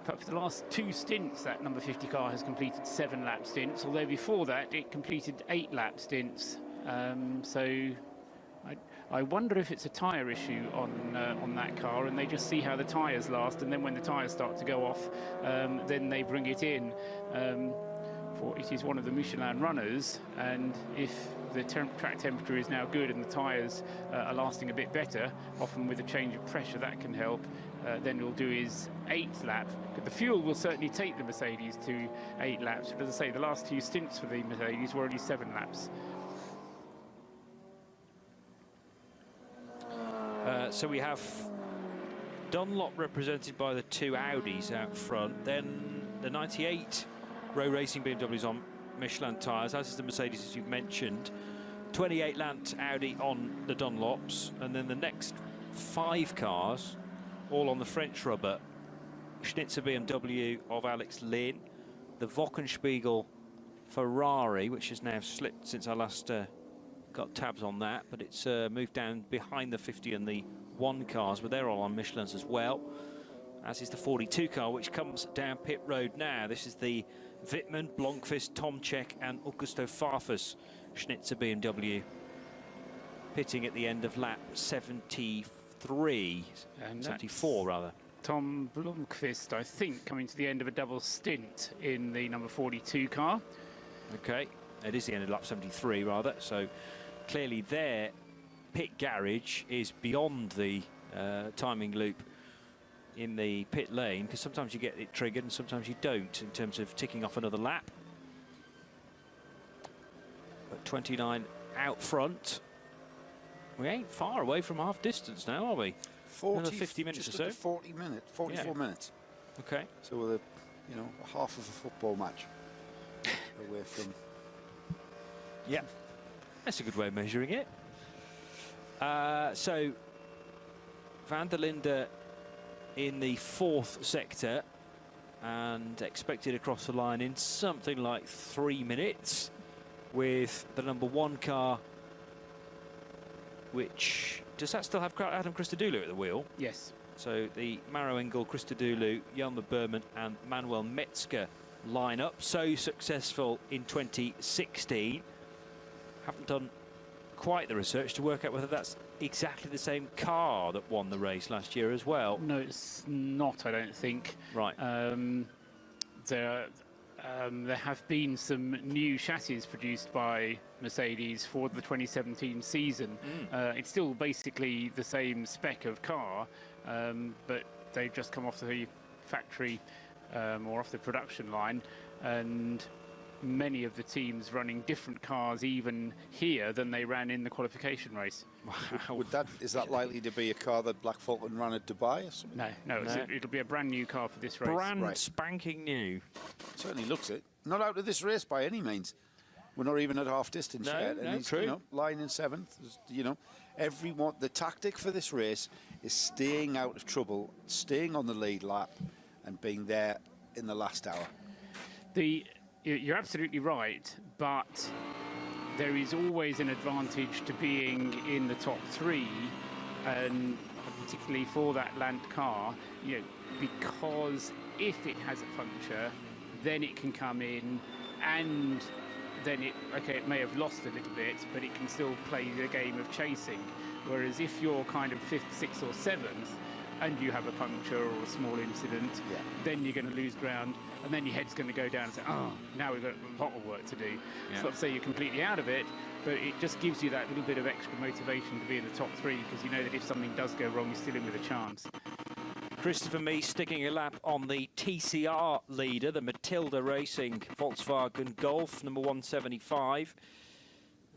for the last 2 stints, that number 50 car has completed 7 lap stints, although before that it completed 8 lap stints. So I wonder if it's a tyre issue on that car, and they just see how the tyres last, and then when the tyres start to go off, then they bring it in. For it is one of the Michelin runners, and if the track temperature is now good and the tyres are lasting a bit better, often with a change of pressure that can help, then he'll do his 8th lap. The fuel will certainly take the Mercedes to 8 laps, but as I say, the last 2 stints for the Mercedes were only 7 laps. So we have Dunlop represented by the 2 Audis out front, then the 98 Row Racing BMWs on Michelin tyres, as is the Mercedes, as you've mentioned. 28 Lant Audi on the Dunlops, and then the next 5 cars all on the French rubber. Schnitzer BMW of Alex Lynn, the Wochenspiegel Ferrari, which has now slipped since I last got tabs on that, but it's moved down behind the 50 and the 1 cars, but they're all on Michelins as well, as is the 42 car, which comes down pit road now. This is the Wittmann, Blomqvist, Tomczak and Augusto Farfus Schnitzer BMW, pitting at the end of lap 73, and 74 rather. Tom Blomqvist, I think, coming to the end of a double stint in the number 42 car. Okay, it is the end of lap 73 rather, so clearly their pit garage is beyond the timing loop in the pit lane, because sometimes you get it triggered and sometimes you don't in terms of ticking off another lap. But 29 out front. We ain't far away from half distance now, are we? 40, another 50 minutes or so. 44 minutes. Okay. So we're, half of a football match. away from. Yeah, that's a good way of measuring it. So Van der Linde in the 4th sector and expected across the line in something like 3 minutes, with the number 1 car, which does that still have Adam Christodoulou at the wheel? Yes. So the Maro Engel, Christodoulou, Jelmer Berman and Manuel Metzger line up. So successful in 2016. Haven't done quite the research to work out whether that's exactly the same car that won the race last year as well. No, it's not, I don't think. Right. There have been some new chassis produced by Mercedes for the 2017 season. It's still basically the same spec of car, but they've just come off the factory or off the production line, and many of the teams running different cars even here than they ran in the qualification race. Is that likely to be a car that Black Falcon ran at Dubai or something? No. It'll be a brand new car for this race. Brand spanking new. Certainly looks it. Not out of this race by any means. We're not even at half distance yet. And he's, true. Lying in 7th. Everyone. The tactic for this race is staying out of trouble, staying on the lead lap, and being there in the last hour. You're absolutely right, but there is always an advantage to being in the top 3, and particularly for that Land car, because if it has a puncture, then it can come in, and then it may have lost a little bit, but it can still play the game of chasing. Whereas if you're kind of 5th, 6th or 7th, and you have a puncture or a small incident, then you're going to lose ground, and then your head's going to go down and say, now we've got a lot of work to do. It's not to say you're completely out of it, but it just gives you that little bit of extra motivation to be in the top 3, because you know that if something does go wrong, you're still in with a chance. Christopher Mies sticking a lap on the TCR leader, the Matilda Racing Volkswagen Golf, number 175.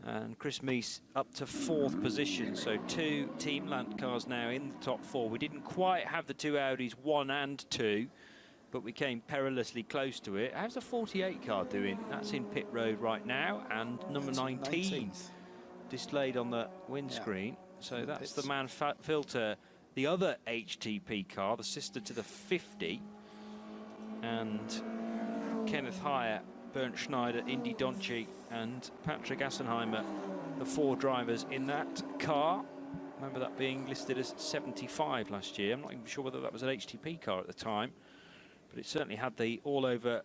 And Chris Mies up to 4th position, so 2 Team Land cars now in the top 4. We didn't quite have the 2 Audis 1 and 2, but we came perilously close to it. How's the 48 car doing? That's in pit road right now, and number 19 displayed on the windscreen. So that's the Mann-Filter, the other HTP car, the sister to the 50, and Kenneth Heyer, Bernd Schneider, Indy Donchi and Patrick Assenheimer, the 4 drivers in that car. Remember that being listed as 75 last year. I'm not even sure whether that was an HTP car at the time, but it certainly had the all-over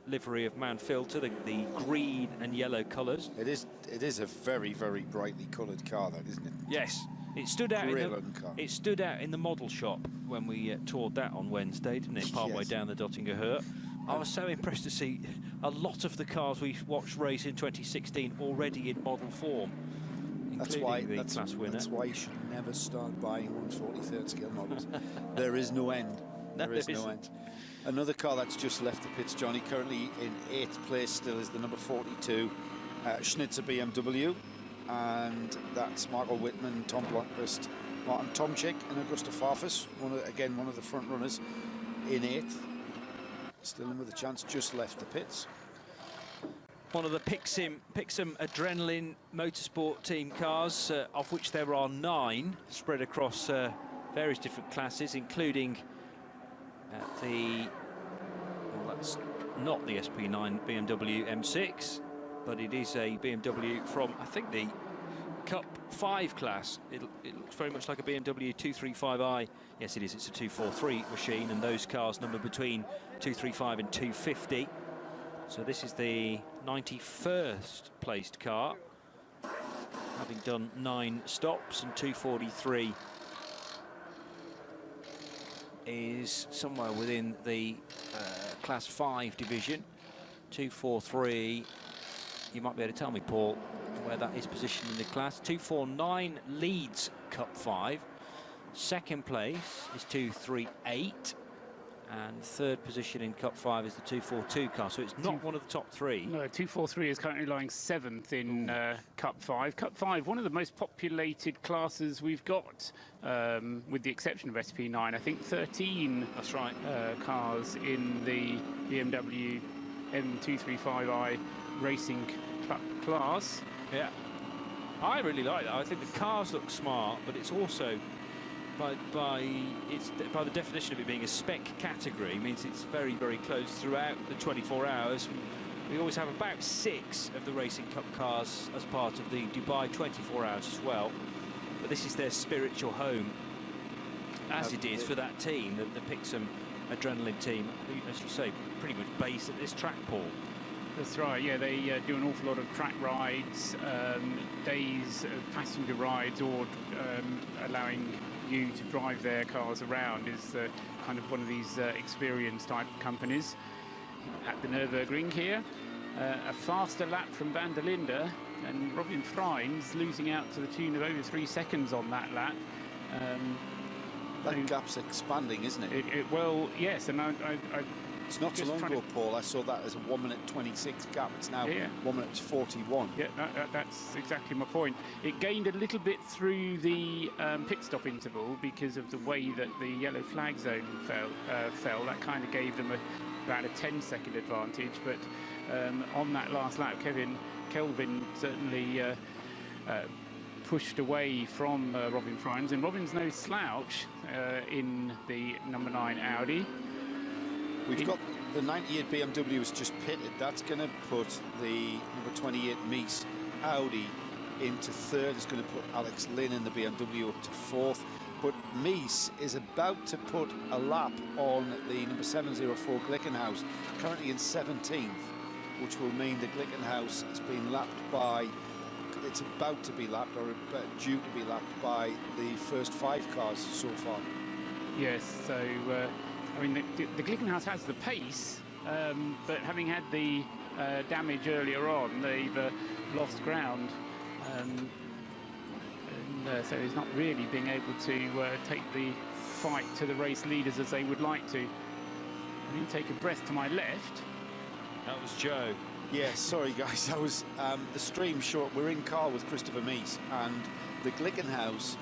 livery of Mann-Filter, the green and yellow colours. It is a very, very brightly coloured car, that, isn't it? Yes. It stood out in the model shop when we toured that on Wednesday, didn't it? Partway down the Dottinger Hurt. I was so impressed to see a lot of the cars we watched race in 2016 already in model form, including the class winner. That's why you should never start buying 1/43rd scale models. There is no end. There is no end. Another car that's just left the pits, Johnny, currently in 8th place still, is the number 42 Schnitzer BMW, and that's Michael Whitman, Tom Blomqvist, Martin Tomczyk and Augusta Farfus, one of the front runners in 8th. Still in with a chance, just left the pits. One of the Pixum Adrenaline Motorsport team cars, of which there are 9, spread across various different classes, including that's not the SP9 BMW M6, but it is a BMW from, I think, the Cup 5 class. It looks very much like a BMW 235i. Yes, it is. It's a 243 machine, and those cars number between 235 and 250. So this is the 91st placed car, having done 9 stops, and 243 is somewhere within the Class 5 division. 243, you might be able to tell me, Paul, where that is positioned in the class. 249 leads Cup 5. Second place is 238. And 3rd position in Cup 5 is the 242 car, so it's not one of the top 3. No, 243 is currently lying 7th in Cup 5. Cup 5, one of the most populated classes we've got, with the exception of SP9. I think 13 That's right. Cars in the BMW M235i Racing Club class. Yeah, I really like that. I think the cars look smart, but it's also by the definition of it being a spec category means it's very, very close throughout the 24 hours. We always have about 6 of the Racing Cup cars as part of the Dubai 24 hours as well. But this is their spiritual home, as it is for that team, the Pixum Adrenaline team, who, as you say, pretty much based at this track, Paul. That's right, yeah, they do an awful lot of track rides, days of passenger rides, or allowing you to drive their cars around is kind of one of these experience type companies. At the Nürburgring here, a faster lap from Van der Linde, and Robin Freins losing out to the tune of over 3 seconds on that lap. That gap's expanding, isn't it? Well, yes, and it's not so long ago, Paul, I saw that as a 1 minute 26 gap. It's now 1 minute 41. Yeah, that's exactly my point. It gained a little bit through the pit stop interval because of the way that the yellow flag zone fell. That kind of gave them about a 10-second advantage, but on that last lap, Kelvin certainly pushed away from Robin Freins, and Robin's no slouch in the number 9 Audi. We've got the 98 BMW has just pitted. That's going to put the number 28 Mies Audi into 3rd. It's going to put Alex Lynn in the BMW up to 4th. But Mies is about to put a lap on the number 704 Glickenhaus, currently in 17th, which will mean the Glickenhaus has been lapped by, it's about to be lapped, or due to be lapped by the first 5 cars so far. Yes, so I mean, the Glickenhaus has the pace, but having had the damage earlier on, they've lost ground. So he's not really being able to take the fight to the race leaders as they would like to. I didn't take a breath to my left. That was Joe. Yeah, sorry guys, that was the stream short. We're in car with Christopher Mies, and the Glickenhaus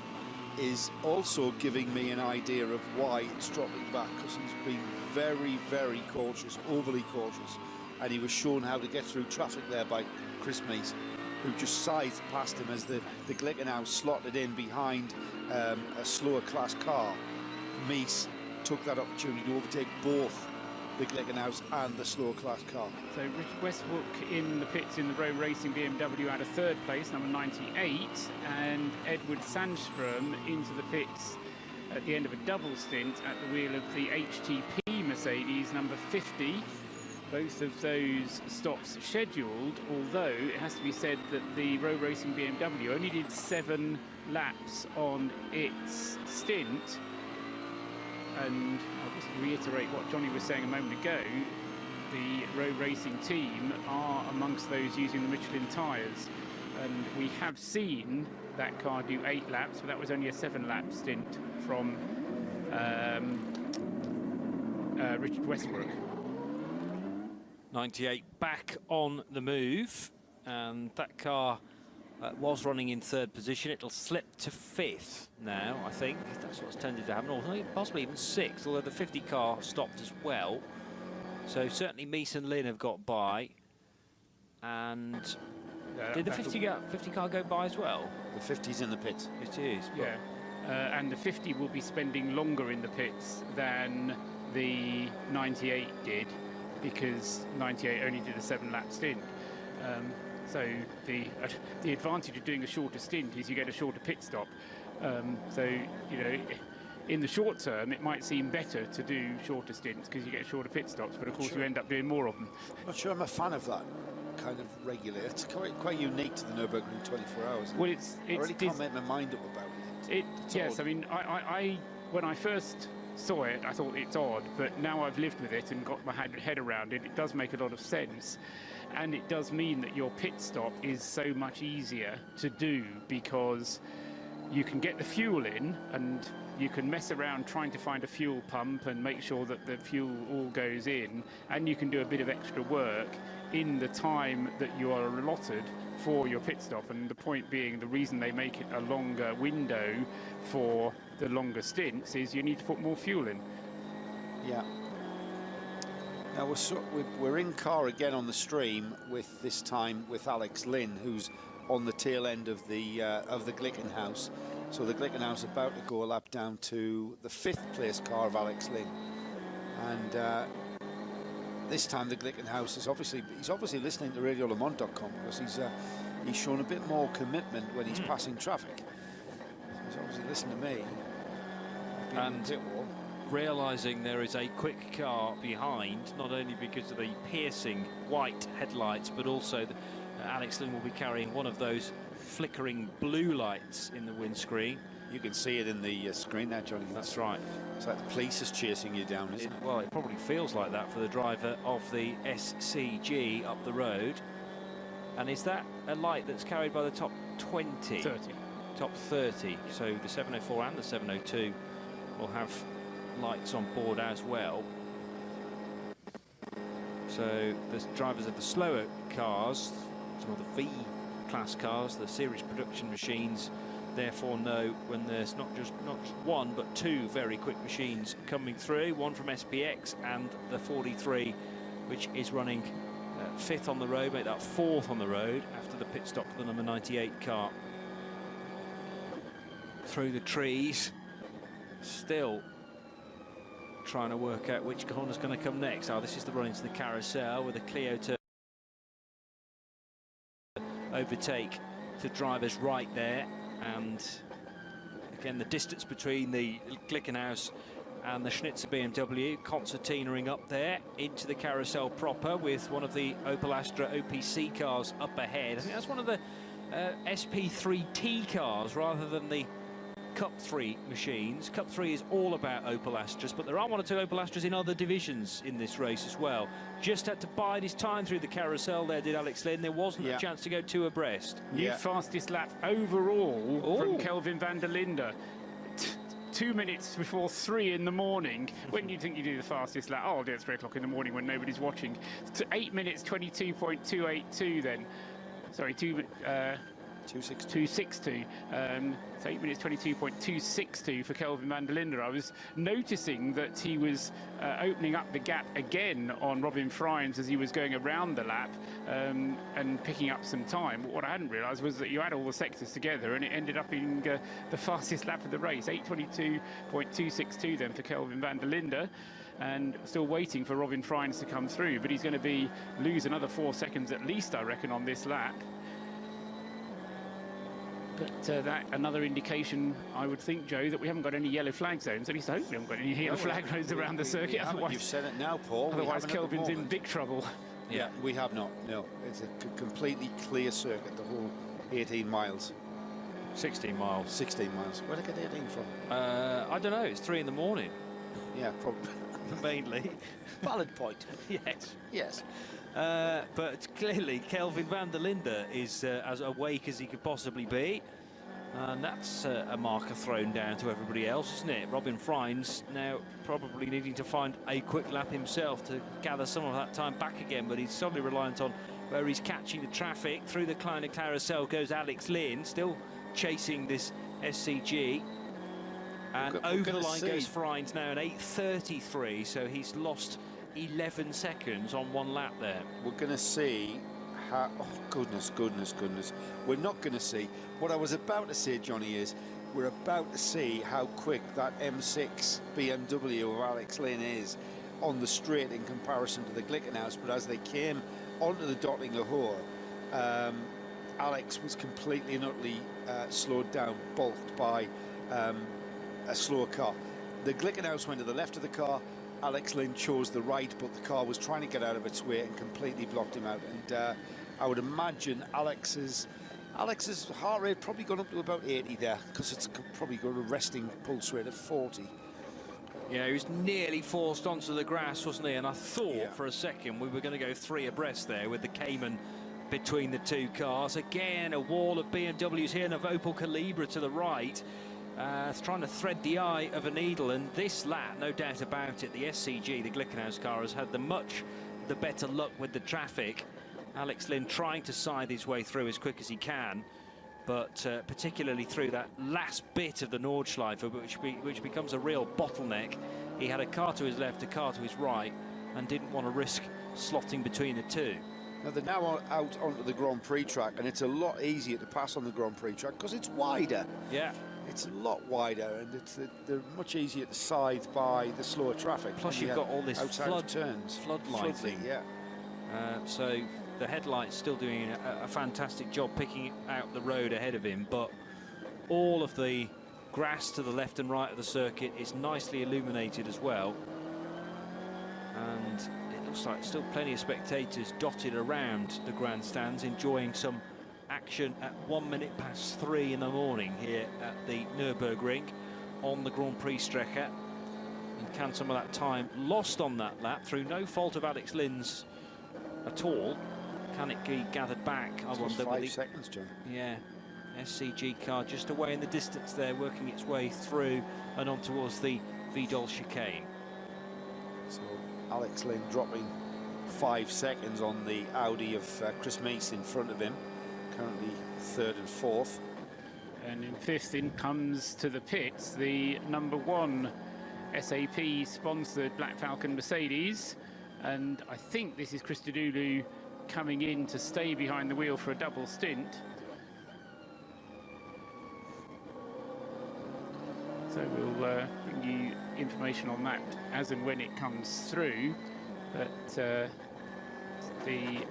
is also giving me an idea of why it's dropping back, because he's been very, very cautious, overly cautious, and he was shown how to get through traffic there by Chris Mies, who just scythed past him as the Glickenhaus slotted in behind a slower class car. Mies took that opportunity to overtake both the Glickenhaus and the slower class car. So Richard Westbrook in the pits in the Row Racing BMW at a 3rd place, number 98, and Edward Sandström into the pits at the end of a double stint at the wheel of the HTP Mercedes, number 50. Both of those stops scheduled, although it has to be said that the Row Racing BMW only did 7 laps on its stint. And I'll just reiterate what Johnny was saying a moment ago. The Row Racing team are amongst those using the Michelin tyres. And we have seen that car do 8 laps, but that was only a 7-lap stint from Richard Westbrook. 98 back on the move, and that car was running in 3rd position. It'll slip to 5th now, I think. That's what's tended to happen, or possibly even 6th, although the 50 car stopped as well. So certainly Mies and Lynn have got by. And did the 50 car go by as well? The 50's in the pits. It is. Yeah, and the 50 will be spending longer in the pits than the 98 did, because 98 only did a 7-lap stint. So the advantage of doing a shorter stint is you get a shorter pit stop. So, you know, in the short term, it might seem better to do shorter stints because you get shorter pit stops, but of course you end up doing more of them. I'm not sure I'm a fan of that kind of regulator. It's quite unique to the Nürburgring 24 hours. Well, I really can't make my mind up about it. Yes, I mean, I when I first saw it, I thought it's odd, but now I've lived with it and got my head around it, it does make a lot of sense. And it does mean that your pit stop is so much easier to do because you can get the fuel in and you can mess around trying to find a fuel pump and make sure that the fuel all goes in, and you can do a bit of extra work in the time that you are allotted for your pit stop. And the point being, the reason they make it a longer window for the longer stints is you need to put more fuel in. Yeah. Now we're in car again on the stream with this time with Alex Lynn, who's on the tail end of the Glickenhaus. So the Glickenhaus about to go a lap down to the 5th place car of Alex Lynn, and this time the Glickenhaus is he's obviously listening to RadioLeMans.com, because he's shown a bit more commitment when he's passing traffic. He's obviously listening to me. And realising there is a quick car behind, not only because of the piercing white headlights, but also Alex Lynn will be carrying one of those flickering blue lights in the windscreen. You can see it in the screen there, Johnny. That's right. It's like the police is chasing you down, isn't it? Well, it probably feels like that for the driver of the SCG up the road. And is that a light that's carried by the top 20? 30. Top 30. So the 704 and the 702 will have lights on board as well. So the drivers of the slower cars, some of the V-class cars, the series production machines, therefore know when there's not just one but two very quick machines coming through, one from SPX and the 43, which is running 5th on the road, make that 4th on the road after the pit stop for the number 98 car. Through the trees, still trying to work out which corner's going to come next. Oh, this is the run into the carousel with a Clio to overtake to drivers right there. And again, the distance between the Glickenhaus and the Schnitzer BMW, concertinaing up there into the carousel proper with one of the Opel Astra OPC cars up ahead. I think that's one of the SP3T cars rather than the Cup 3 machines. Cup 3 is all about Opel Astras, but there are one or two Opel Astras in other divisions in this race as well. Just had to bide his time through the carousel there, did Alex Lynn. There wasn't a chance to go two abreast. New fastest lap overall from Kelvin van der Linde. 2 minutes before 3 in the morning. When do you think you do the fastest lap? Oh, I'll do it at 3 o'clock in the morning when nobody's watching. 8 minutes 22.282 then. Sorry, 262. So 8 minutes 22.262 for Kelvin van der Linde. I was noticing that he was opening up the gap again on Robin Frijns as he was going around the lap and picking up some time. What I hadn't realised was that you add all the sectors together and it ended up being the fastest lap of the race. 8:22.262 then for Kelvin van der Linde. And still waiting for Robin Frijns to come through, but he's going to lose another 4 seconds at least, I reckon, on this lap. But that another indication, I would think, Joe, that we haven't got any yellow flag zones. At least I hope we haven't got any yellow flag zones around the circuit. Otherwise, you've said it now, Paul. Otherwise, Kelvin's in big trouble. Yeah, we have not. No, it's a completely clear circuit, the whole 18 miles. 16 miles. 16 miles. Where did I get 18 from? I don't know. It's 3 in the morning. Yeah, probably. Mainly. Valid point. Yes. Yes. But clearly Kelvin van der Linde is as awake as he could possibly be, and that's a marker thrown down to everybody else, isn't it? Robin Frijns now probably needing to find a quick lap himself to gather some of that time back again, but he's solely reliant on where he's catching the traffic. Through the Kleine Carousel goes Alex Lynn, still chasing this SCG. And over the line goes Frijns now at 8:33, so he's lost 11 seconds on one lap there. We're going to see how... Oh, goodness. We're not going to see. What I was about to say, Johnny, is we're about to see how quick that M6 BMW of Alex Lynn is on the straight in comparison to the Glickenhaus. But as they came onto the Dottinger Hohe, Alex was completely and utterly slowed down, balked by a slower car. The Glickenhaus went to the left of the car. Alex Lynn chose the right, but the car was trying to get out of its way and completely blocked him out. And I would imagine Alex's heart rate probably gone up to about 80 there, because it's probably got a resting pulse rate of 40. Yeah, he was nearly forced onto the grass, wasn't he? And I thought for a second we were going to go 3 abreast there with the Cayman between the two cars. Again, a wall of BMWs here and of Opel Calibra to the right. It's trying to thread the eye of a needle, and this lap, no doubt about it, the SCG, the Glickenhaus car, has had the better luck with the traffic. Alex Lynn trying to scythe his way through as quick as he can, but particularly through that last bit of the Nordschleife, which becomes a real bottleneck. He had a car to his left, a car to his right, and didn't want to risk slotting between the two. Now they're now out onto the Grand Prix track, and it's a lot easier to pass on the Grand Prix track because it's wider. Yeah. It's a lot wider, and they're much easier to scythe by the slower traffic. Plus you've got all this turns. flood lighting. Yeah. So the headlights still doing a fantastic job picking out the road ahead of him, but all of the grass to the left and right of the circuit is nicely illuminated as well. And it looks like still plenty of spectators dotted around the grandstands enjoying some action at 3:01 in the morning here at the Nürburgring on the Grand Prix Strecke. And can some of that time lost on that lap through no fault of Alex Lynn's at all, can it be gathered back? I wonder. 5 seconds, John. Yeah, SCG car just away in the distance there, working its way through and on towards the Vidal chicane. So Alex Lynn dropping 5 seconds on the Audi of Chris Meese in front of him, currently 3rd and 4th. And in 5th in comes to the pits the #1 SAP sponsored Black Falcon Mercedes, and I think this is Christodoulou coming in to stay behind the wheel for a double stint. So we'll bring you information on that as and when it comes through. But the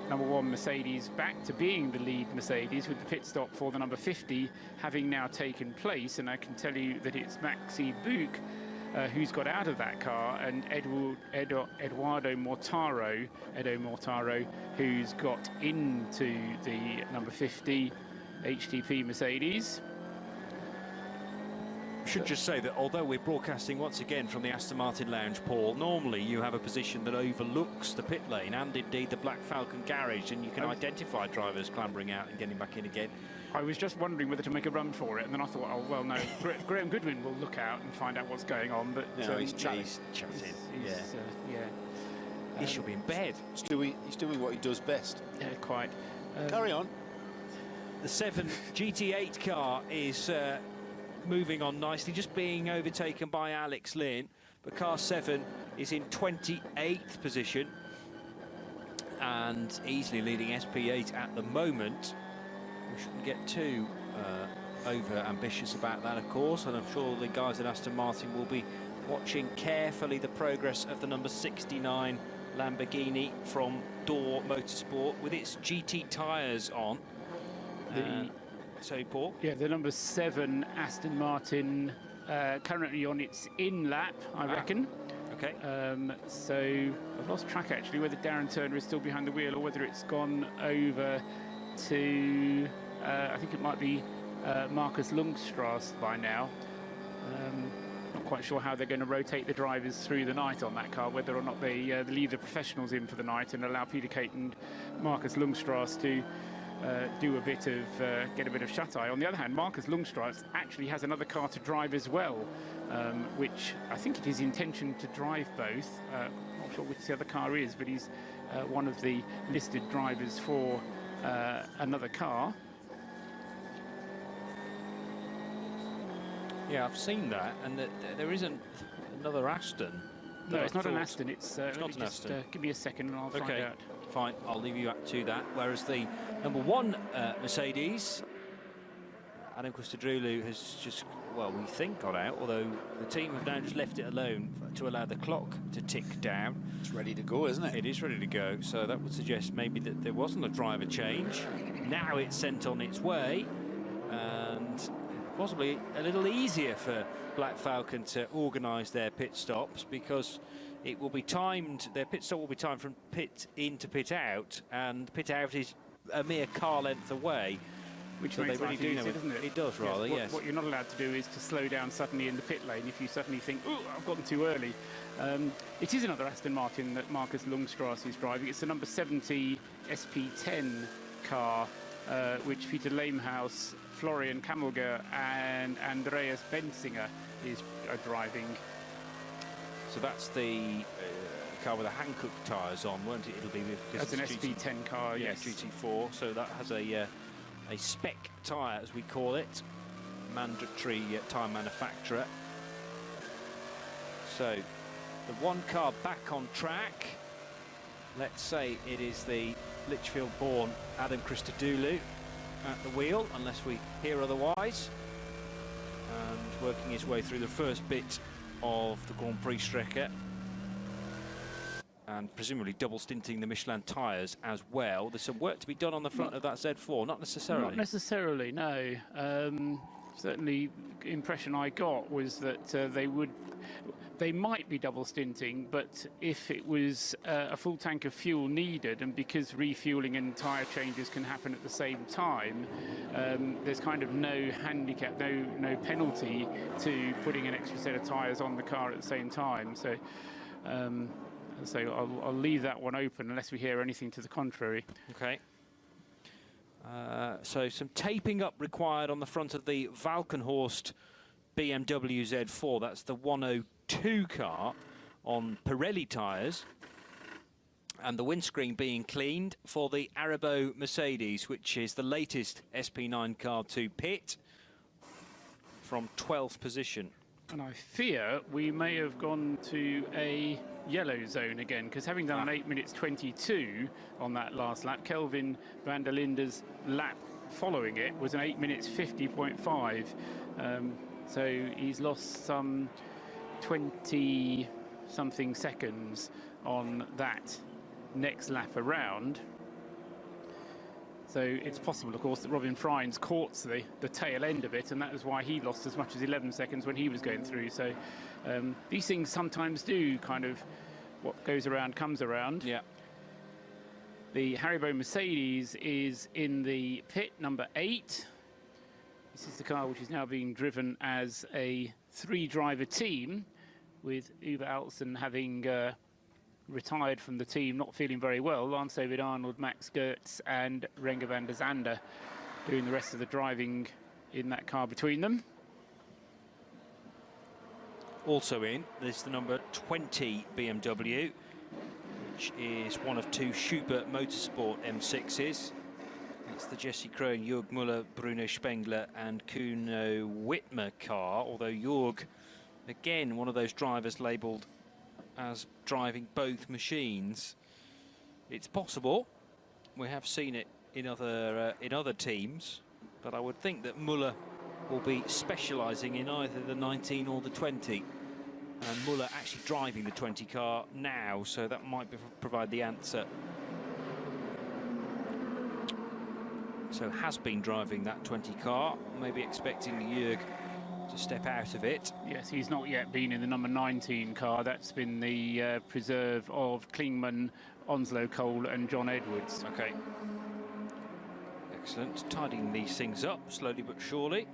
#1 Mercedes back to being the lead Mercedes, with the pit stop for the number 50 having now taken place. And I can tell you that it's Maxi Buch who's got out of that car, and Edo Mortaro, who's got into the number 50 HTP Mercedes. Should just say that although we're broadcasting once again from the Aston Martin Lounge, Paul, normally you have a position that overlooks the pit lane and indeed the Black Falcon garage, and you can identify drivers clambering out and getting back in again. I was just wondering whether to make a run for it, and then I thought, oh, well, no, Graham Goodwin will look out and find out what's going on, but... No, he's chatting. He should be in bed. He's doing what he does best. Yeah, quite. Carry on. The 7 GT8 car is moving on nicely, just being overtaken by Alex Lynn, but car 7 is in 28th position and easily leading SP8 at the moment. We shouldn't get too over ambitious about that, of course, and I'm sure the guys at Aston Martin will be watching carefully the progress of the number 69 Lamborghini from Door Motorsport with its GT tyres on. So, Paul? Yeah, the number 7 Aston Martin currently on its in lap, I reckon. Okay. So I've lost track actually whether Darren Turner is still behind the wheel or whether it's gone over to, I think it might be Marcus Lundstrass by now. Not quite sure how they're going to rotate the drivers through the night on that car, whether or not they leave the professionals in for the night and allow Peter Kate and Marcus Lundstrass to get a bit of shut-eye. On the other hand, Marcus Lundstrass actually has another car to drive as well, which I think it is his intention to drive both. Not sure which the other car is, but he's one of the listed drivers for another car. Yeah, I've seen that, and there isn't another Aston. No, it's not an Aston. It's not an Aston. Give me a second and I'll find out. Fine, I'll leave you to that. Whereas the #1 Mercedes, Adam Christodoulou has just, well, we think got out, although the team have now just left it alone to allow the clock to tick down. It's ready to go, isn't it? It is ready to go, so that would suggest maybe that there wasn't a driver change. Now it's sent on its way, and possibly a little easier for Black Falcon to organise their pit stops, because it will be timed, their pit stop will be timed from pit in to pit out, and pit out is a mere car length away. Which so makes they really life do easier, know doesn't it? It does, rather, yes. What you're not allowed to do is to slow down suddenly in the pit lane if you suddenly think, oh, I've gotten too early. It is another Aston Martin that Marcus Lundstrass is driving. It's the number 70 SP10 car, which Peter Lamehouse, Florian Kamelger and Andreas Benzinger are driving. So that's the car with the Hankook tyres on, won't it? It'll be that's an SP10 car, yes. GT4, so that has a spec tyre, as we call it, mandatory tyre manufacturer. So the one car back on track. Let's say it is the Lichfield-born Adam Christodoulou at the wheel, unless we hear otherwise. And working his way through the first bit of the Grand Prix Strecke. And presumably double stinting the Michelin tyres as well. There's some work to be done on the front of that Z4, not necessarily. Not necessarily, no. Certainly, the impression I got was that they might be double stinting, but if it was a full tank of fuel needed, and because refueling and tyre changes can happen at the same time, there's kind of no handicap, no penalty to putting an extra set of tyres on the car at the same time. So. So I'll leave that one open unless we hear anything to the contrary. Okay. So some taping up required on the front of the Valkenhorst BMW Z4. That's the 102 car on Pirelli tyres. And the windscreen being cleaned for the Arabo Mercedes, which is the latest SP9 car to pit from 12th position. And I fear we may have gone to a yellow zone again, because having done an 8 minutes 22 on that last lap, Kelvin van der Linde's lap following it was an 8 minutes 50.5. So he's lost some 20-something seconds on that next lap around. So it's possible, of course, that Robin Frijns caught the tail end of it, and that was why he lost as much as 11 seconds when he was going through. So these things sometimes do kind of, what goes around comes around. Yeah. The Haribo Mercedes is in the pit, number 8. This is the car which is now being driven as a 3-driver team, with Uwe Alsen having retired from the team, not feeling very well. Lance David Arnold, Max Gertz and Renger van der Zande doing the rest of the driving in that car between them. Also in, there's the number 20 BMW, which is one of 2 Schubert Motorsport M6s. It's the Jesse Krohn, Jörg Müller, Bruno Spengler and Kuno Wittmer car, although Jörg, again, one of those drivers labelled as driving both machines. It's possible. We have seen it in other teams, but I would think that Müller will be specialising in either the 19 or the 20. And Müller actually driving the 20 car now, so that might provide the answer. So has been driving that 20 car, maybe expecting Jörg to step out of it. Yes, he's not yet been in the number 19 car. That's been the preserve of Klingman, Onslow Cole and John Edwards. Okay. Excellent. Tidying these things up slowly but surely.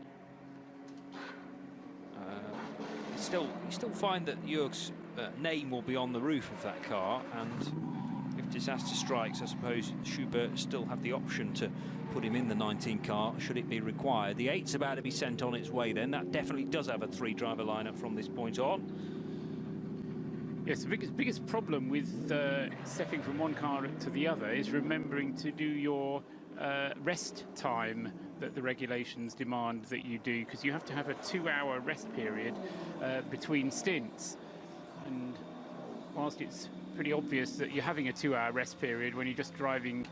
You still find that Jörg's name will be on the roof of that car, and if disaster strikes, I suppose Schubert still have the option to put him in the 19 car should it be required. The 8's about to be sent on its way then. That definitely does have a 3-driver lineup from this point on. Yes, the biggest problem with stepping from one car to the other is remembering to do your rest time that the regulations demand that you do, because you have to have a 2-hour rest period between stints. And whilst it's pretty obvious that you're having a 2-hour rest period when you're just driving,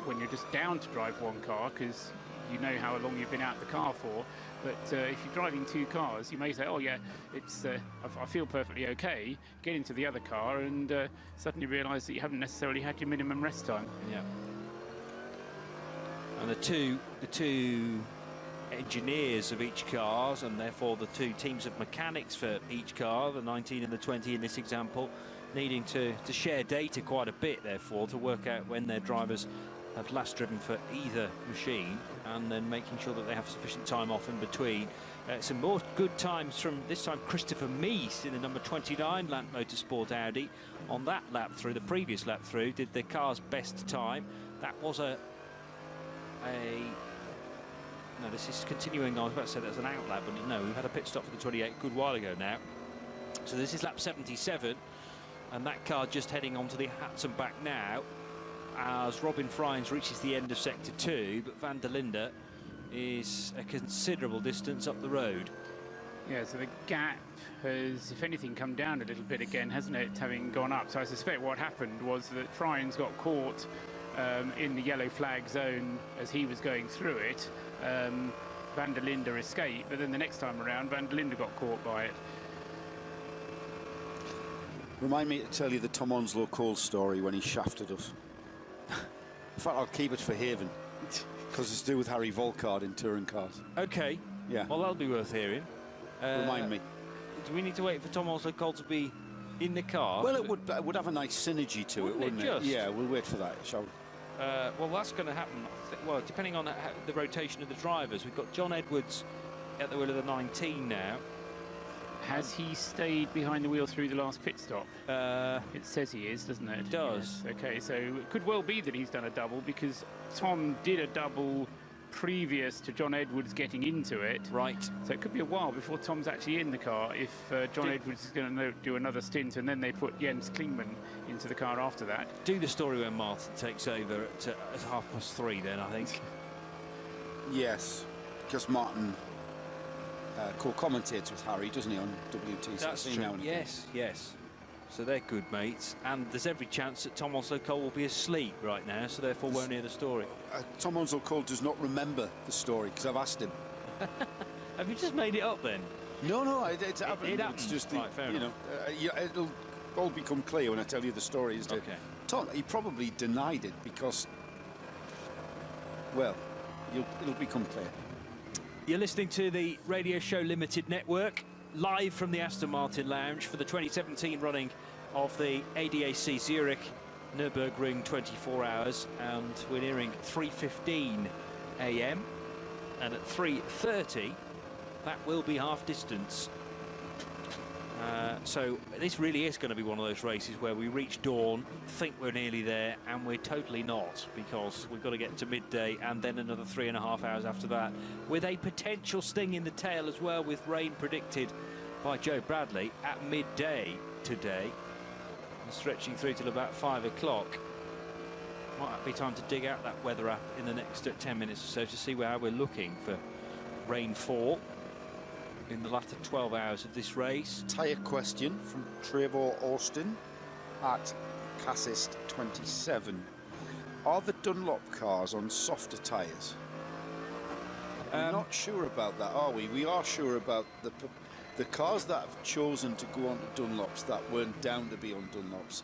when you're just down to drive one car, because you know how long you've been out the car for. But if you're driving 2 cars, you may say, oh yeah, it's I feel perfectly okay, get into the other car and suddenly realise that you haven't necessarily had your minimum rest time. Yeah. And the two engineers of each cars, and therefore the 2 teams of mechanics for each car, the 19 and the 20 in this example, needing to share data quite a bit, therefore, to work out when their drivers have last driven for either machine, and then making sure that they have sufficient time off in between. Some more good times from, this time, Christopher Mies in the number 29 Land Motorsport Audi. On that lap through, the previous lap through, did the car's best time. That was no, this is continuing. I was about to say that's an out lap, but no, we had a pit stop for the 28 a good while ago now. So this is lap 77, and that car just heading onto the Hatton back now as Robin Frijns reaches the end of sector 2, but van der Linde is a considerable distance up the road. Yeah, so the gap has, if anything, come down a little bit again, hasn't it, having gone up. So I suspect what happened was that Fryans got caught in the yellow flag zone as he was going through it. Van der Linde escaped, but then the next time around, Van der Linde got caught by it. Remind me to tell you the Tom Onslow Cole story when he shafted us. In fact, I'll keep it for Haven, because it's to do with Harry Volkard in touring cars. Okay. Yeah. Well, that'll be worth hearing. Remind me. Do we need to wait for Tom Onslow Cole to be in the car? Well, it would have a nice synergy to it, wouldn't it? Just? Yeah, we'll wait for that, shall we? Well, that's going to happen. Well, depending on the rotation of the drivers. We've got John Edwards at the wheel of the 19 now. Has he stayed behind the wheel through the last pit stop? It says he is, doesn't it? It does. Yes. Okay, so it could well be that he's done a double, because Tom did a double previous to John Edwards getting into it. Right. So it could be a while before Tom's actually in the car if John Edwards is going to do another stint, and then they put Jens Klingman into the car after that. Do the story when Martin takes over at 3:30 then, I think. Yes, because Martin co-commentates with Harry, doesn't he, on WTCC? That's true. Yes. So they're good mates, and there's every chance that Tom Onslow Cole will be asleep right now, so therefore won't hear the story. Tom Onslow Cole does not remember the story, because I've asked him. Have you just made it up then? No, it's happened. It happens. It's just right, fair enough. It'll all become clear when I tell you the story. Okay. Tom, he probably denied it because, well, it'll become clear. You're listening to the Radio Show Limited Network, live from the Aston Martin Lounge for the 2017 running of the ADAC Zurich Nürburgring 24 hours, and we're nearing 3:15 a.m. and at 3:30 that will be half distance. So this really is going to be one of those races where we reach dawn, think we're nearly there, and we're totally not, because we've got to get to midday and then another 3.5 hours after that, with a potential sting in the tail as well, with rain predicted by Joe Bradley at midday today, and stretching through till about 5 o'clock. Might be time to dig out that weather app in the next 10 minutes or so to see how we're looking for rainfall in the latter 12 hours of this race. Tyre question from Trevor Austin at Cassist 27. Are the Dunlop cars on softer tyres? We're not sure about that, are we? We are sure about the cars that have chosen to go on to Dunlops that weren't down to be on Dunlops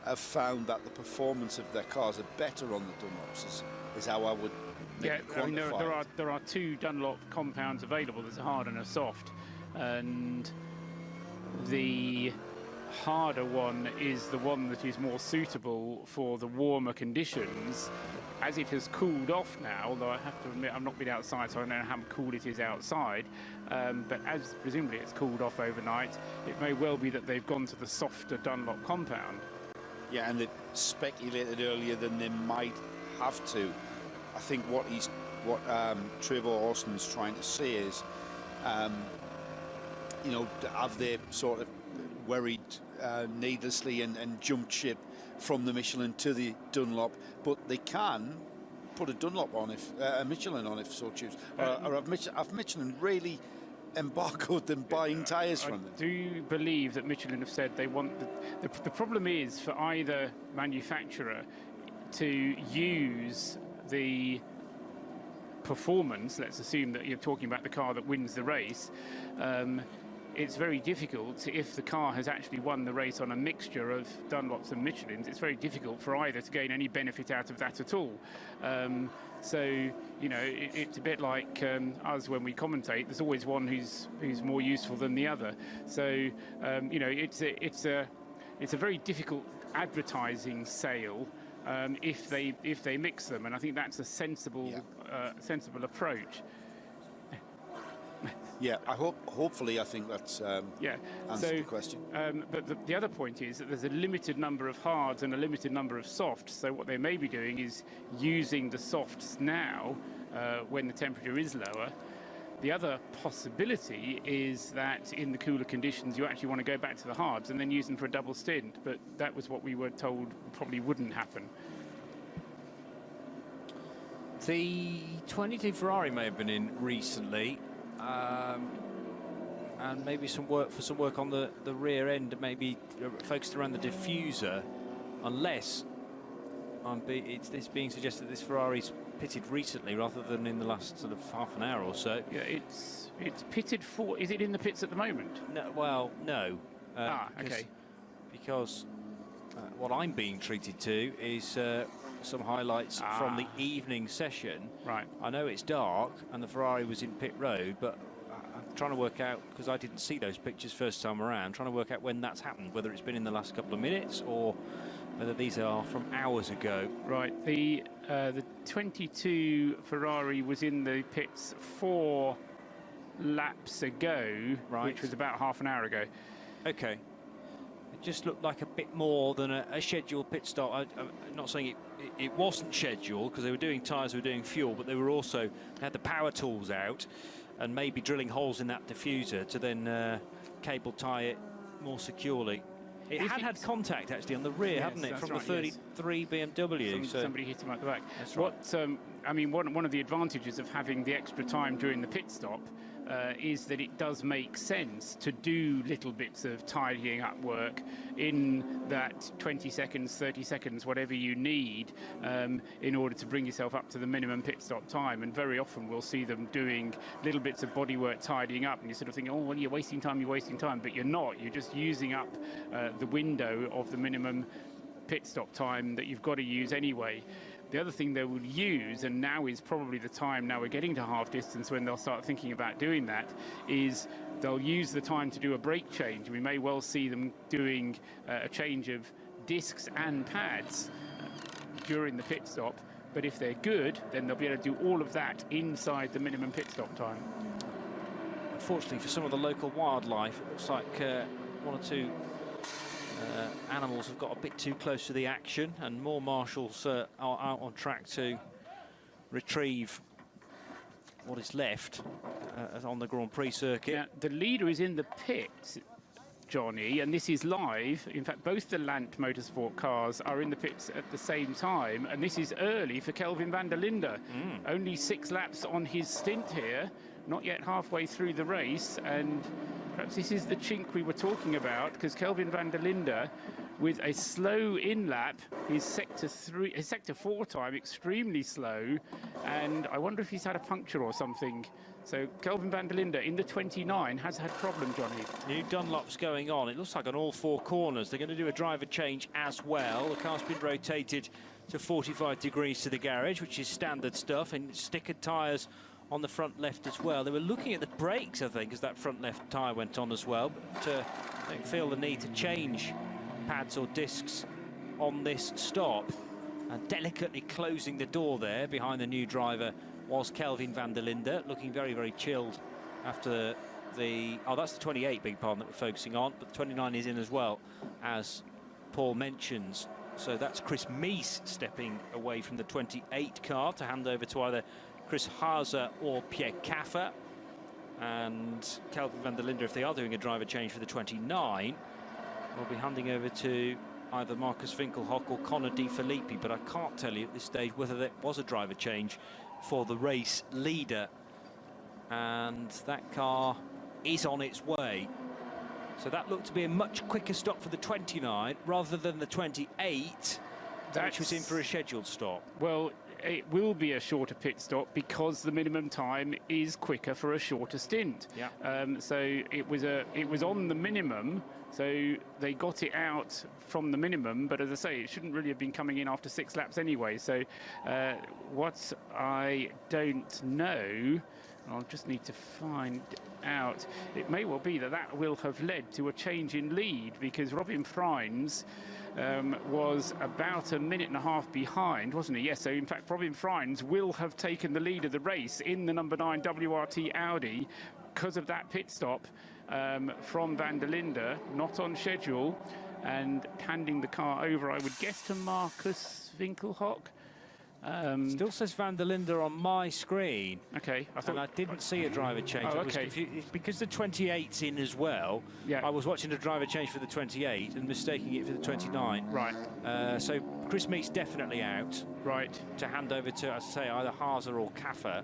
have found that the performance of their cars are better on the Dunlops, is how I would I mean, there are two Dunlop compounds available. There's a hard and a soft, and the harder one is the one that is more suitable for the warmer conditions. As it has cooled off now, although I have to admit I've not been outside, so I don't know how cool it is outside, but as presumably it's cooled off overnight, it may well be that they've gone to the softer Dunlop compound. Yeah, and they speculated earlier than they might have to. I think what Trevor Austin's trying to say is, have they sort of worried needlessly and jumped ship from the Michelin to the Dunlop, but they can put a Dunlop on a Michelin on if so choose. Or have Michelin really embargoed them buying tyres from them? I do believe that Michelin have said they want the problem is for either manufacturer to use the performance. Let's assume that you're talking about the car that wins the race. It's very difficult if the car has actually won the race on a mixture of Dunlops and Michelins. It's very difficult for either to gain any benefit out of that at all. So it's a bit like us when we commentate. There's always one who's more useful than the other. So it's a very difficult advertising sale if they mix them, and I think that's a sensible approach. Yeah, hopefully I think that's answered the question. But the other point is that there's a limited number of hards and a limited number of softs. So what they may be doing is using the softs now when the temperature is lower. The other possibility is that in the cooler conditions you actually want to go back to the hards and then use them for a double stint. But that was what we were told probably wouldn't happen. The 22 Ferrari may have been in recently, and maybe some work on the rear end, maybe focused around the diffuser, unless it's being suggested that this Ferrari's pitted recently rather than in the last sort of half an hour or so. Yeah, it's pitted for. Is it in the pits at the moment? No, well, no. Okay. Because what I'm being treated to is some highlights from the evening session. Right. I know it's dark and the Ferrari was in pit road, but I'm trying to work out, because I didn't see those pictures first time around, trying to work out when that's happened, whether it's been in the last couple of minutes or whether these are from hours ago. Right. The 22 Ferrari was in the pits 4 laps ago, which was about half an hour ago. Okay. It just looked like a bit more than a scheduled pit stop. I'm not saying it wasn't scheduled, because they were doing tyres, they were doing fuel, but they were also had the power tools out and maybe drilling holes in that diffuser to then cable tie it more securely. It had contact actually on the rear, hadn't it, from the 33 BMW. So somebody hit him at the back. That's right. I mean, one of the advantages of having the extra time during the pit stop is that it does make sense to do little bits of tidying up work in that 20 seconds, 30 seconds, whatever you need in order to bring yourself up to the minimum pit stop time. And very often we'll see them doing little bits of bodywork tidying up, and you're sort of thinking, oh, well, you're wasting time, but you're not. You're just using up the window of the minimum pit stop time that you've got to use anyway. The other thing they will use, and now is probably the time, now we're getting to half distance when they'll start thinking about doing that, is they'll use the time to do a brake change. We may well see them doing a change of discs and pads during the pit stop, but if they're good, then they'll be able to do all of that inside the minimum pit stop time. Unfortunately for some of the local wildlife, it looks like one or two animals have got a bit too close to the action, and more marshals are out on track to retrieve what is left on the Grand Prix circuit. Now, the leader is in the pits, Johnny, and this is live. In fact, both the Lant Motorsport cars are in the pits at the same time, and this is early for Kelvin van der Linde. Only 6 laps on his stint here, not yet halfway through the race, and perhaps this is the chink we were talking about, because Kelvin van der Linde, with a slow in lap, his sector 4 time extremely slow, and I wonder if he's had a puncture or something. So Kelvin van der Linde in the 29 has had problem, Johnny. New Dunlop's going on. It looks like on all 4 corners. They're going to do a driver change as well. The car's been rotated to 45 degrees to the garage, which is standard stuff, and stickered tyres on the front left as well. They were looking at the brakes, I think, as that front left tyre went on as well, but don't feel the need to change pads or discs on this stop. And delicately closing the door there behind the new driver was Kelvin van der Linde, looking very, very chilled after that's the 28, big pardon, that we're focusing on, but the 29 is in as well, as Paul mentions. So that's Chris Meese stepping away from the 28 car to hand over to either Chris Haase or Pierre Caffer, and Kelvin van der Linde, if they are doing a driver change for the 29, will be handing over to either Marcus Winkelhock or Connor De Filippi, but I can't tell you at this stage whether there was a driver change for the race leader, and that car is on its way. So that looked to be a much quicker stop for the 29 rather than the 28, which was in for a scheduled stop. Well, it will be a shorter pit stop because the minimum time is quicker for a shorter stint. Yeah. So it was on the minimum, so they got it out from the minimum, but as I say, it shouldn't really have been coming in after 6 laps anyway. So what I don't know, I'll just need to find out. It may well be that will have led to a change in lead, because Robin Freins was about a minute and a half behind, wasn't he? Yes, so in fact Robin Freins will have taken the lead of the race in the number 9 WRT Audi because of that pit stop from van der Linde, not on schedule, and handing the car over, I would guess, to Marcus Winkelhock. Still says van der Linde on my screen. Okay. And I didn't see a driver change. Oh, okay. Because the 28's in as well, yeah. I was watching a driver change for the 28 and mistaking it for the 29. Right. So Chris Meek's definitely out. Right. To hand over to, as I say, either Haase or Caffer.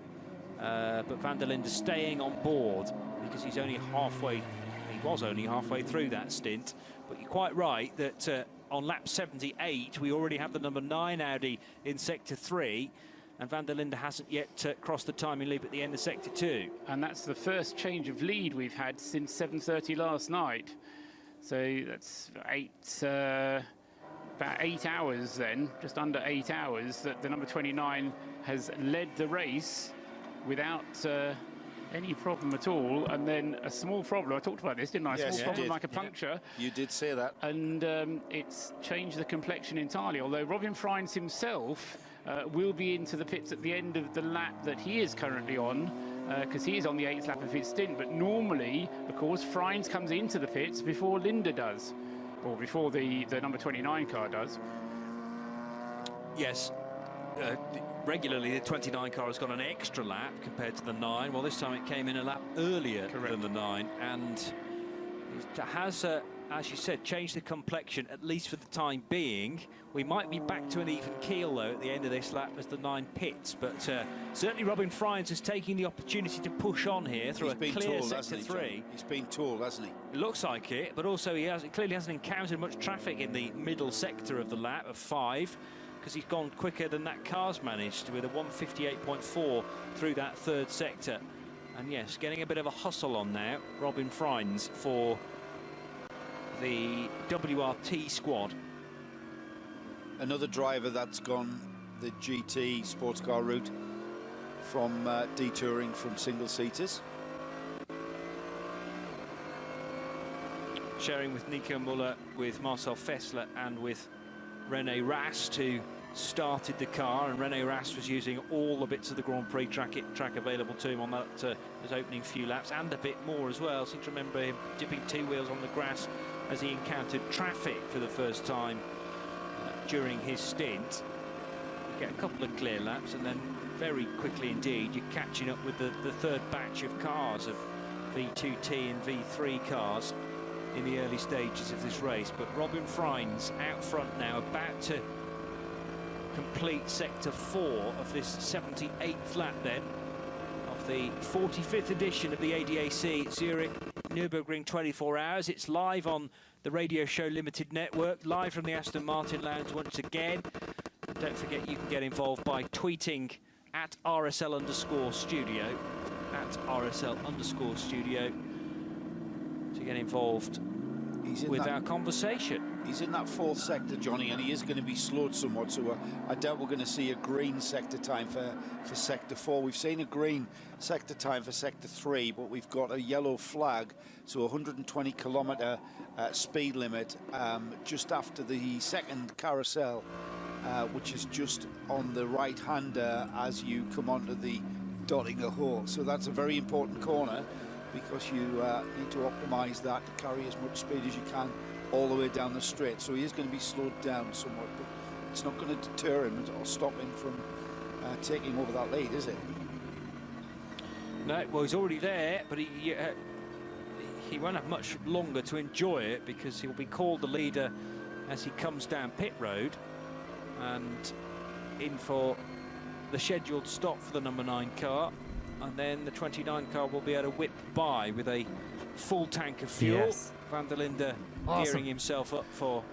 But van der Linde staying on board because he's only halfway. He was only halfway through that stint. But you're quite right that on lap 78 we already have the number 9 Audi in sector 3. And van der Linde hasn't yet crossed the timing loop at the end of sector 2. And that's the first change of lead we've had since 7:30 last night. So that's about 8 hours then, just under 8 hours, that the number 29 has led the race without any problem at all. And then a small problem, I talked about this, didn't I? Yes, Small problem like a puncture. You did say that. And it's changed the complexion entirely, although Robin Freins himself will be into the pits at the end of the lap that he is currently on, because he is on the 8th lap of his stint. But normally, of course, Freins comes into the pits before Linde does, or before the number 29 car does. Yes, regularly the 29 car has got an extra lap compared to the 9. Well, this time it came in a lap earlier than the 9, and it has, as you said, changed the complexion, at least for the time being. We might be back to an even keel, though, at the end of this lap as the 9 pits, but certainly Robin Freins is taking the opportunity to push on here through a clear sector 3. He's been tall, hasn't he? It looks like it, but also he clearly hasn't encountered much traffic in the middle sector of the lap of 5, because he's gone quicker than that car's managed with a 158.4 through that 3rd sector. And yes, getting a bit of a hustle on now, Robin Freins for the WRT squad. Another driver that's gone the GT sports car route from detouring from single-seaters. Sharing with Nico Muller, with Marcel Fessler and with René Rast, who started the car, and René Rast was using all the bits of the Grand Prix track available to him on that his opening few laps, and a bit more as well. I seem to remember him dipping 2 wheels on the grass as he encountered traffic for the first time during his stint. You get a couple of clear laps, and then very quickly indeed you're catching up with the 3rd batch of cars, of V2T and V3 cars in the early stages of this race. But Robin Freins out front now, about to complete sector 4 of this 78th lap then of the 45th edition of the ADAC Zurich Nürburgring 24 Hours. It's live on the Radio Show Limited network, live from the Aston Martin Lounge once again. And don't forget, you can get involved by tweeting at @RSL_studio, @RSL_studio, to get involved with our conversation. He's in that 4th sector, Johnny, and he is going to be slowed somewhat, so I doubt we're going to see a green sector time for sector 4. We've seen a green sector time for sector 3, but we've got a yellow flag, so 120 kilometre speed limit just after the 2nd carousel, which is just on the right-hander as you come onto the Dottinger Hole. So that's a very important corner, because you need to optimise that to carry as much speed as you can all the way down the straight. So he is going to be slowed down somewhat, but it's not going to deter him or stop him from taking over that lead, is it? No, well, he's already there, but he won't have much longer to enjoy it, because he'll be called the leader as he comes down pit road and in for the scheduled stop for the number 9 car. And then the 29 car will be able to whip by with a full tank of fuel. Yes. Van der Linde Awesome. gearing himself up for,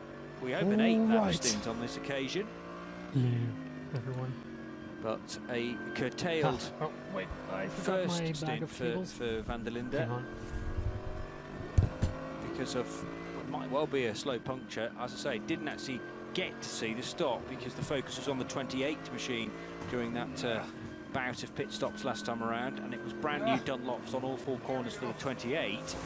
we hope, an 8-lap stint on this occasion. Hello, everyone. But a curtailed Oh, wait, I forgot first my bag stint of cables. for Van der Linde, Hang on. because of what might well be a slow puncture. As I say, didn't actually get to see the stop because the focus was on the 28 machine during that bout of pit stops last time around, and it was brand new Dunlops on all 4 corners for the 28.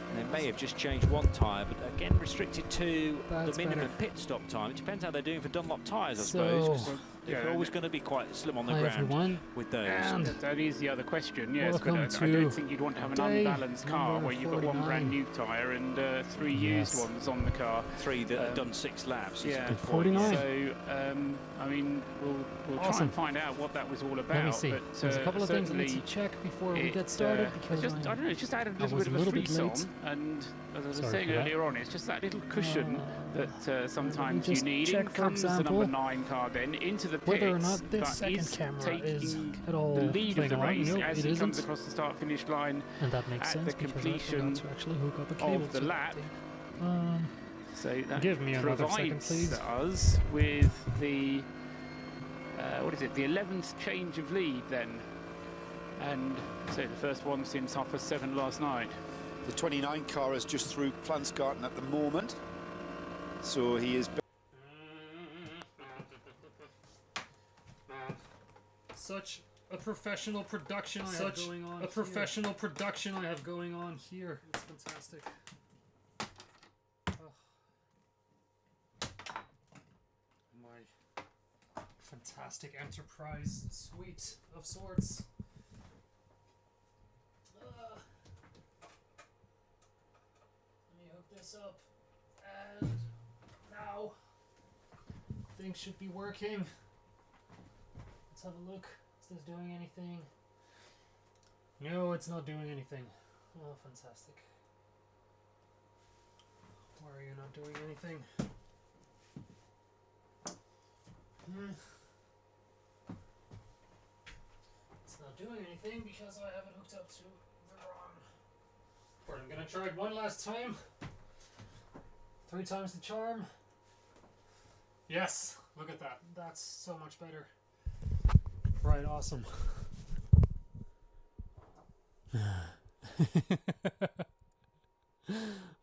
And they may have just changed one tyre, but again restricted to That's the minimum better. pit stop time. It depends how they're doing for Dunlop tyres, I So- suppose, 'cause they're Yeah, always going to be quite slim on the Hi, ground everyone. with those. And That is the other question, yes. But welcome I don't to think you'd want to have an day unbalanced car number where you've got one 49. brand new tyre and 3 used Yes. ones on the car. 3 that have done 6 laps. is Yeah, a good point. 49. So, I mean, we'll try Awesome. and find out what that was all about. Let me see. But, There's a couple of things I need to certainly check before we it, get started, it's because just, I don't know, it's just added a I little was bit a of a little bit frisson, late. and as I was Sorry saying for that. earlier on, it's just that little cushion that sometimes you just need. check, In for comes the example. number 9 car then into the the whether or pits, not this but second is camera is taking at all the lead of playing the along. race No, as it he comes isn't. across the start-finish line And that makes at sense the because I completion forgot to actually hook up a cable of the to lap. that thing. So that Give me another second, provides please. us with the what is it? The 11th change of lead then, and so the first one since 7:30 last night. The 29 car is just through Plansgarten at the moment, so he is. Such a professional production I have going on. A professional production I have going on here. It's fantastic. My fantastic enterprise suite of sorts. Let me hook this up, and now things should be working. Let's have a look. Is this doing anything? No, it's not doing anything. Oh, fantastic. Why are you not doing anything? It's not doing anything because I have it hooked up to the wrong port. I'm gonna try it one last time. 3 times the charm. Yes, look at that. That's so much better. Right, awesome.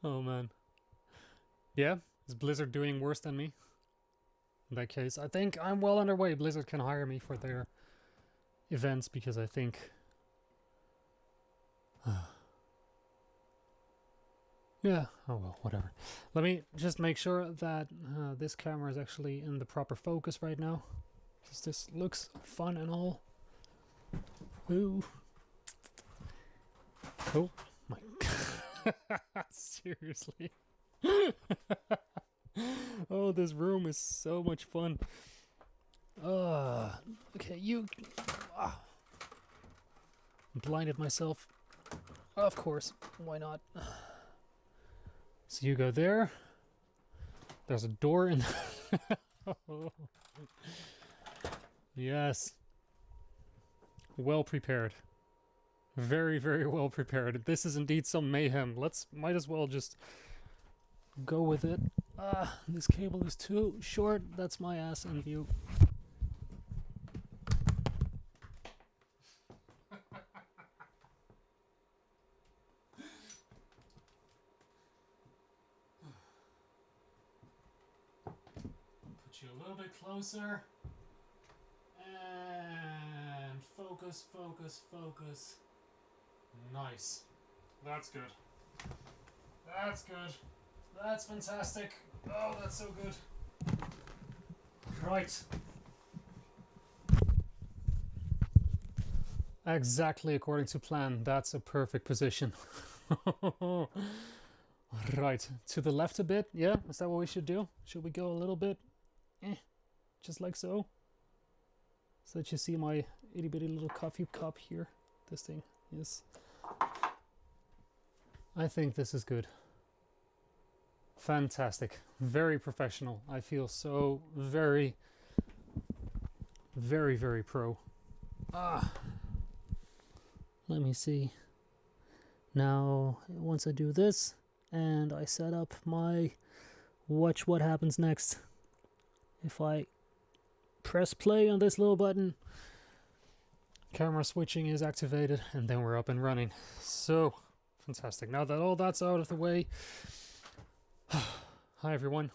Oh man. Yeah, is Blizzard doing worse than me? In that case, I think I'm well underway. Blizzard can hire me for their events because I think yeah, oh well, whatever. Let me just make sure that this camera is actually in the proper focus right now, because this looks fun and all. Ooh. Oh my god. Seriously. Oh, this room is so much fun. Okay, you... blinded myself. Of course, why not? So you go there. There's a door in... Yes. Well prepared. Very, very well prepared. This is indeed some mayhem. Might as well just go with it. This cable is too short. That's my ass in view. Put you a little bit closer. And focus, focus, focus. Nice. That's good. That's good. That's fantastic. Oh, that's so good. Right. Exactly according to plan. That's a perfect position. Right. To the left a bit. Yeah? Is that what we should do? Should we go a little bit? Just like so? So that you see my itty bitty little coffee cup here. This thing. Yes. I think this is good. Fantastic. Very professional. I feel so very, very, very pro. Let me see. Now, once I do this, and I set up my watch what happens next. If I press play on this little button, camera switching is activated, and then we're up and running. So, fantastic. Now that all that's out of the way, hi everyone.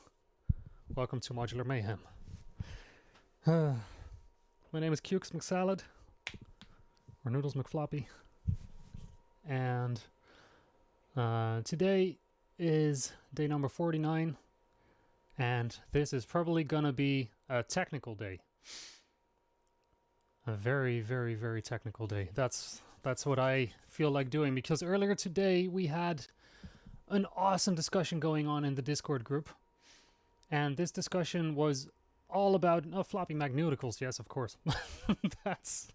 Welcome to Modular Mayhem. My name is Cukes McSalad, or Noodles McFloppy, and today is day number 49, and this is probably gonna be a technical day. A very, very, very technical day. That's what I feel like doing, because earlier today we had an awesome discussion going on in the Discord group, and this discussion was all about floppy magneticals. Yes, of course. That's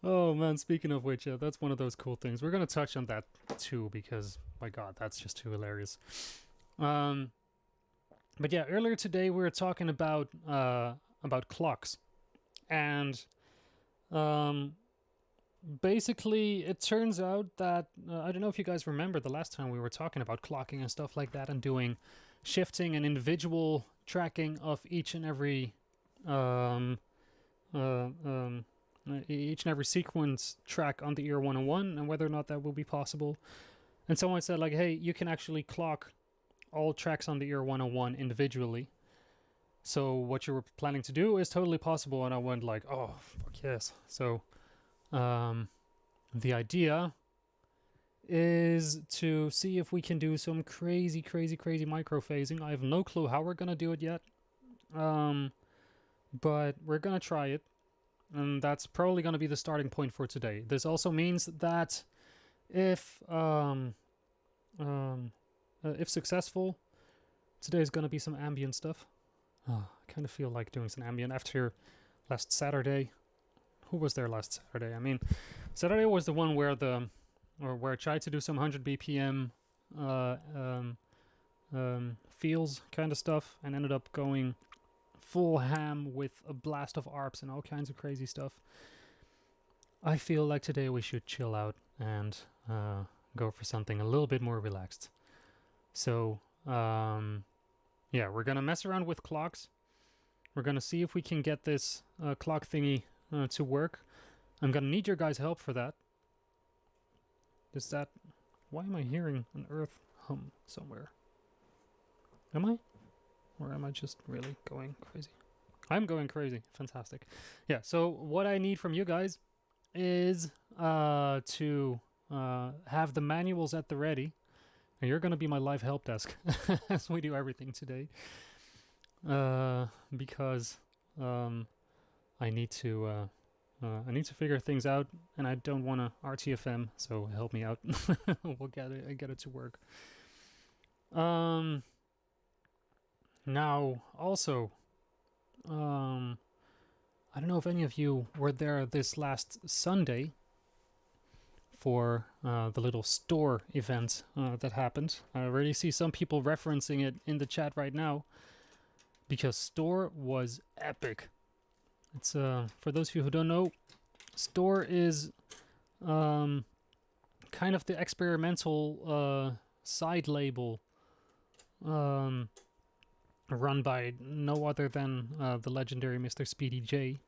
oh man, speaking of which, that's one of those cool things. We're gonna touch on that too, because my god, that's just too hilarious. But yeah, earlier today we were talking about about clocks. And basically, it turns out that, I don't know if you guys remember the last time we were talking about clocking and stuff like that and doing shifting and individual tracking of each and every sequence track on the Ear 101 and whether or not that will be possible. And someone said, like, hey, you can actually clock all tracks on the Ear 101 individually. So what you were planning to do is totally possible. And I went like, oh, fuck yes. So the idea is to see if we can do some crazy micro phasing. I have no clue how we're going to do it yet. But we're going to try it. And that's probably going to be the starting point for today. This also means that if successful, today is going to be some ambient stuff. I kind of feel like doing some ambient after last Saturday. Who was there last Saturday? I mean, Saturday was the one where where I tried to do some 100 BPM feels kind of stuff and ended up going full ham with a blast of ARPs and all kinds of crazy stuff. I feel like today we should chill out and go for something a little bit more relaxed. So, yeah, we're going to mess around with clocks. We're going to see if we can get this clock thingy to work. I'm going to need your guys' help for that. Why am I hearing an earth hum somewhere? Am I? Or am I just really going crazy? I'm going crazy. Fantastic. Yeah, so what I need from you guys is to have the manuals at the ready. And you're going to be my live help desk as we do everything today. Because I need to figure things out, and I don't want to RTFM, so help me out. We'll get it to work. Now, also, I don't know if any of you were there this last Sunday for the little store event that happened. I already see some people referencing it in the chat right now, because store was epic. It's for those of you who don't know, store is kind of the experimental side label run by no other than the legendary Mr. Speedy J.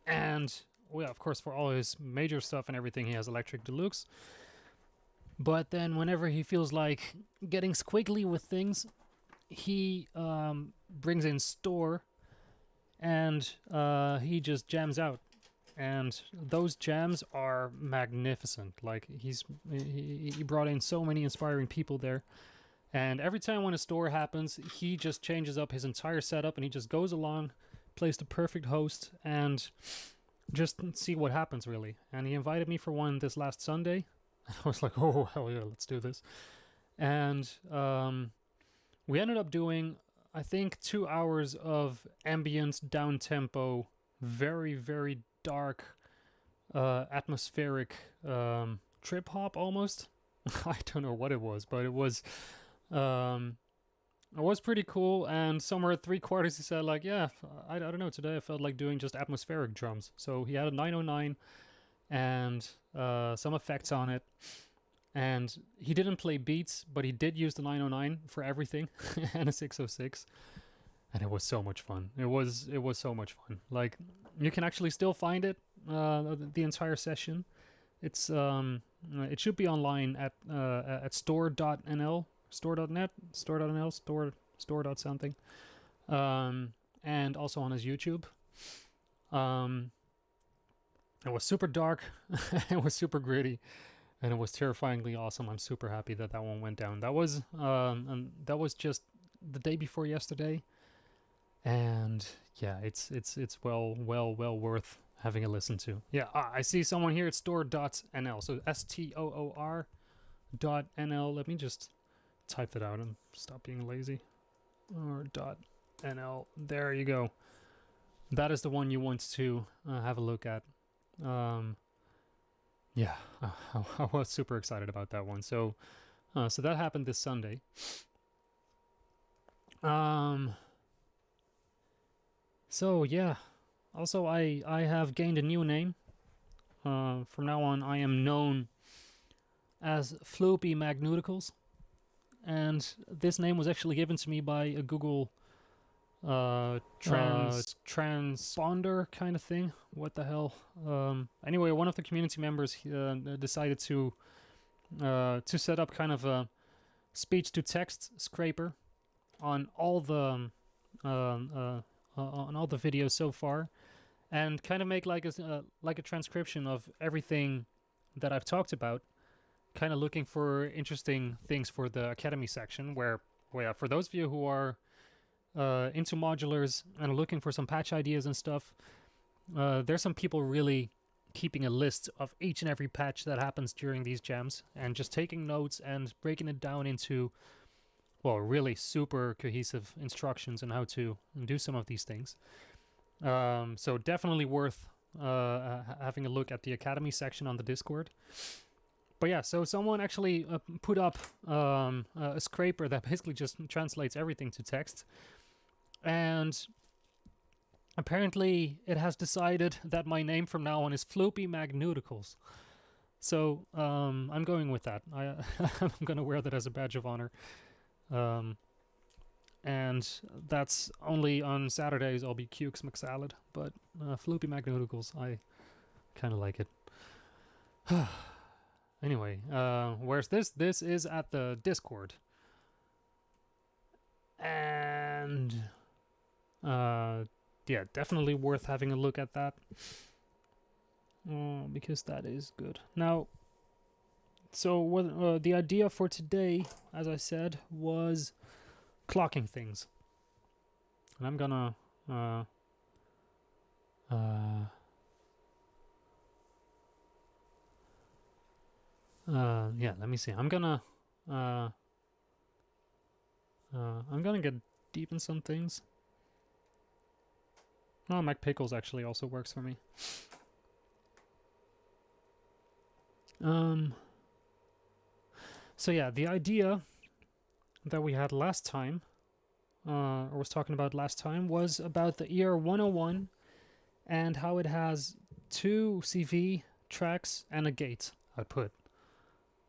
And, well, of course, for all his major stuff and everything, he has Electric Deluxe. But then whenever he feels like getting squiggly with things, he brings in store, and he just jams out. And those jams are magnificent. Like, he brought in so many inspiring people there. And every time when a store happens, he just changes up his entire setup, and he just goes along, plays the perfect host, and just see what happens, really. And he invited me for one this last Sunday. I was like, oh, hell yeah, let's do this. And we ended up doing, I think, 2 hours of ambient, down-tempo, very, very dark, atmospheric trip-hop, almost. I don't know what it was, but it was pretty cool. And somewhere at 3/4 he said, like, yeah, I don't know, today I felt like doing just atmospheric drums. So he had a 909 and some effects on it. And he didn't play beats, but he did use the 909 for everything and a 606. And it was so much fun. It was so much fun. Like, you can actually still find it, the entire session. It's it should be online at store.nl, store.net, store.nl, store.something, and also on his YouTube. It was super dark, it was super gritty, and it was terrifyingly awesome. I'm super happy that one went down. That was just the day before yesterday, and yeah, it's well worth having a listen to. Yeah, I see someone here at store.nl, so STOOR.nl. Let me just type that out and stop being lazy. Or .nl. There you go. That is the one you want to have a look at. Yeah, I was super excited about that one. So that happened this Sunday. So yeah, also I have gained a new name. From now on, I am known as Floopy Magnuticals, and this name was actually given to me by a Google transponder kind of thing. What the hell? Anyway, one of the community members decided to set up kind of a speech-to-text scraper on all the videos so far, and kind of make like a transcription of everything that I've talked about, kind of looking for interesting things for the Academy section, where for those of you who are into modulars and are looking for some patch ideas and stuff, there's some people really keeping a list of each and every patch that happens during these jams, and just taking notes and breaking it down into, well, really super cohesive instructions on how to do some of these things. So definitely worth having a look at the Academy section on the Discord. But yeah, so someone actually put up a scraper that basically just translates everything to text. And apparently it has decided that my name from now on is Floopy Magnuticals. So I'm going with that. I'm going to wear that as a badge of honor. And that's only on Saturdays. I'll be Cukes McSalad. But Floopy Magnuticals, I kind of like it. Anyway, where's this? This is at the Discord. And yeah, definitely worth having a look at that. Because that is good. Now, so what the idea for today, as I said, was clocking things. And I'm gonna yeah, let me see. I'm gonna get deep in some things. Oh, McPickles actually also works for me. So yeah, the idea that we had last time, or was talking about last time, was about the ER101 and how it has 2 CV tracks and a gate output.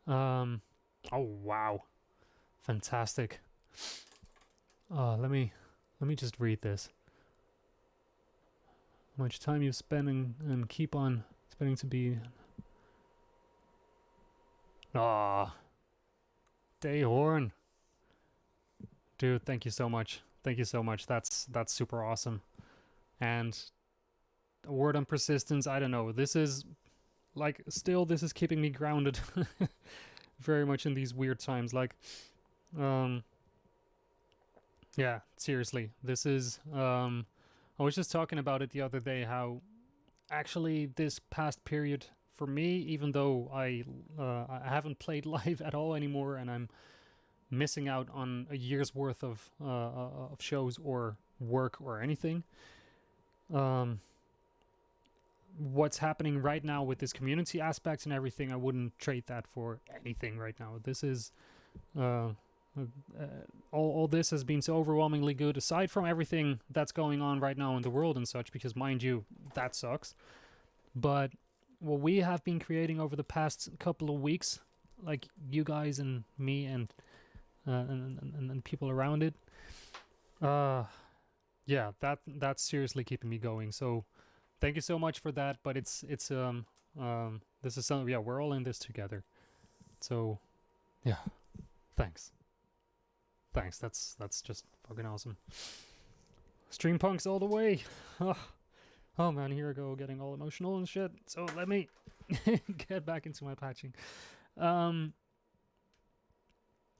Oh wow, fantastic. Let me just read this. How much time you're spending and keep on spending to be. Dayhorn. Dude, thank you so much. Thank you so much. That's super awesome. And a word on persistence, I don't know. This is like, still, this is keeping me grounded very much in these weird times. Like, yeah, seriously, this is, I was just talking about it the other day, how actually this past period for me, even though I haven't played live at all anymore, and I'm missing out on a year's worth of shows or work or anything, what's happening right now with this community aspects and everything, I wouldn't trade that for anything right now. This is all this has been so overwhelmingly good, aside from everything that's going on right now in the world and such, because mind you, that sucks. But what we have been creating over the past couple of weeks, like you guys and me and people around it, yeah, that's seriously keeping me going. So thank you so much for that. But it's this is something, yeah, we're all in this together. So yeah, thanks. That's just fucking awesome. Stream punks all the way. Oh man, here I go, getting all emotional and shit. So let me get back into my patching.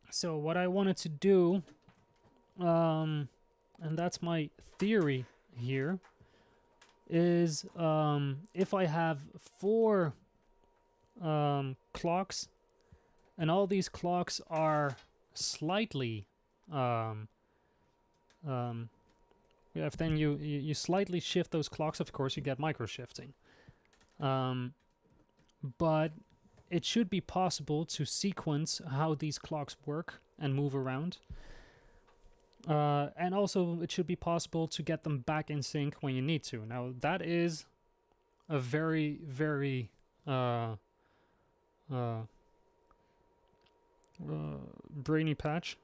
So what I wanted to do, and that's my theory here, is if I have 4 clocks, and all these clocks are slightly if then you slightly shift those clocks, of course you get micro shifting, but it should be possible to sequence how these clocks work and move around. And also, it should be possible to get them back in sync when you need to. Now, that is a very, very brainy patch,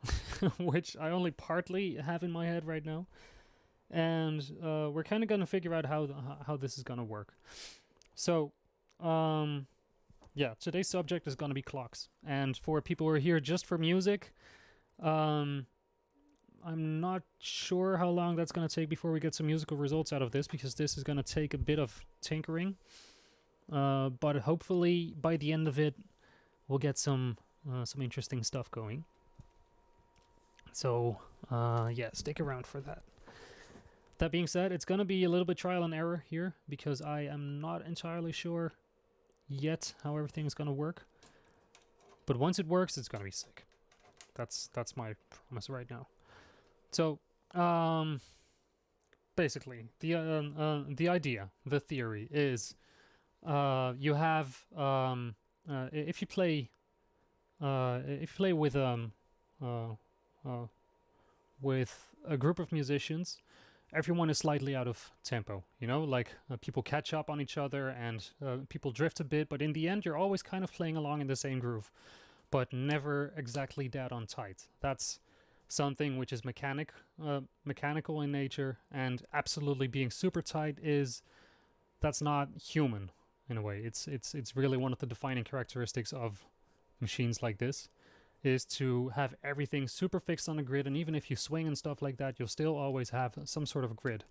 which I only partly have in my head right now. And we're kind of going to figure out how this is going to work. So, yeah, today's subject is going to be clocks. And for people who are here just for music, I'm not sure how long that's going to take before we get some musical results out of this, because this is going to take a bit of tinkering. But hopefully by the end of it, we'll get some interesting stuff going. So, yeah, stick around for that. That being said, it's going to be a little bit trial and error here, because I am not entirely sure yet how everything's going to work. But once it works, it's going to be sick. That's my promise right now. So, basically, the idea, the theory is, you have if you play with a group of musicians, everyone is slightly out of tempo. You know, like people catch up on each other and people drift a bit, but in the end, you're always kind of playing along in the same groove, but never exactly dead on tight. That's something which is mechanical in nature, and absolutely being super tight that's not human in a way. It's really one of the defining characteristics of machines like this, is to have everything super fixed on a grid, and even if you swing and stuff like that, you'll still always have some sort of grid.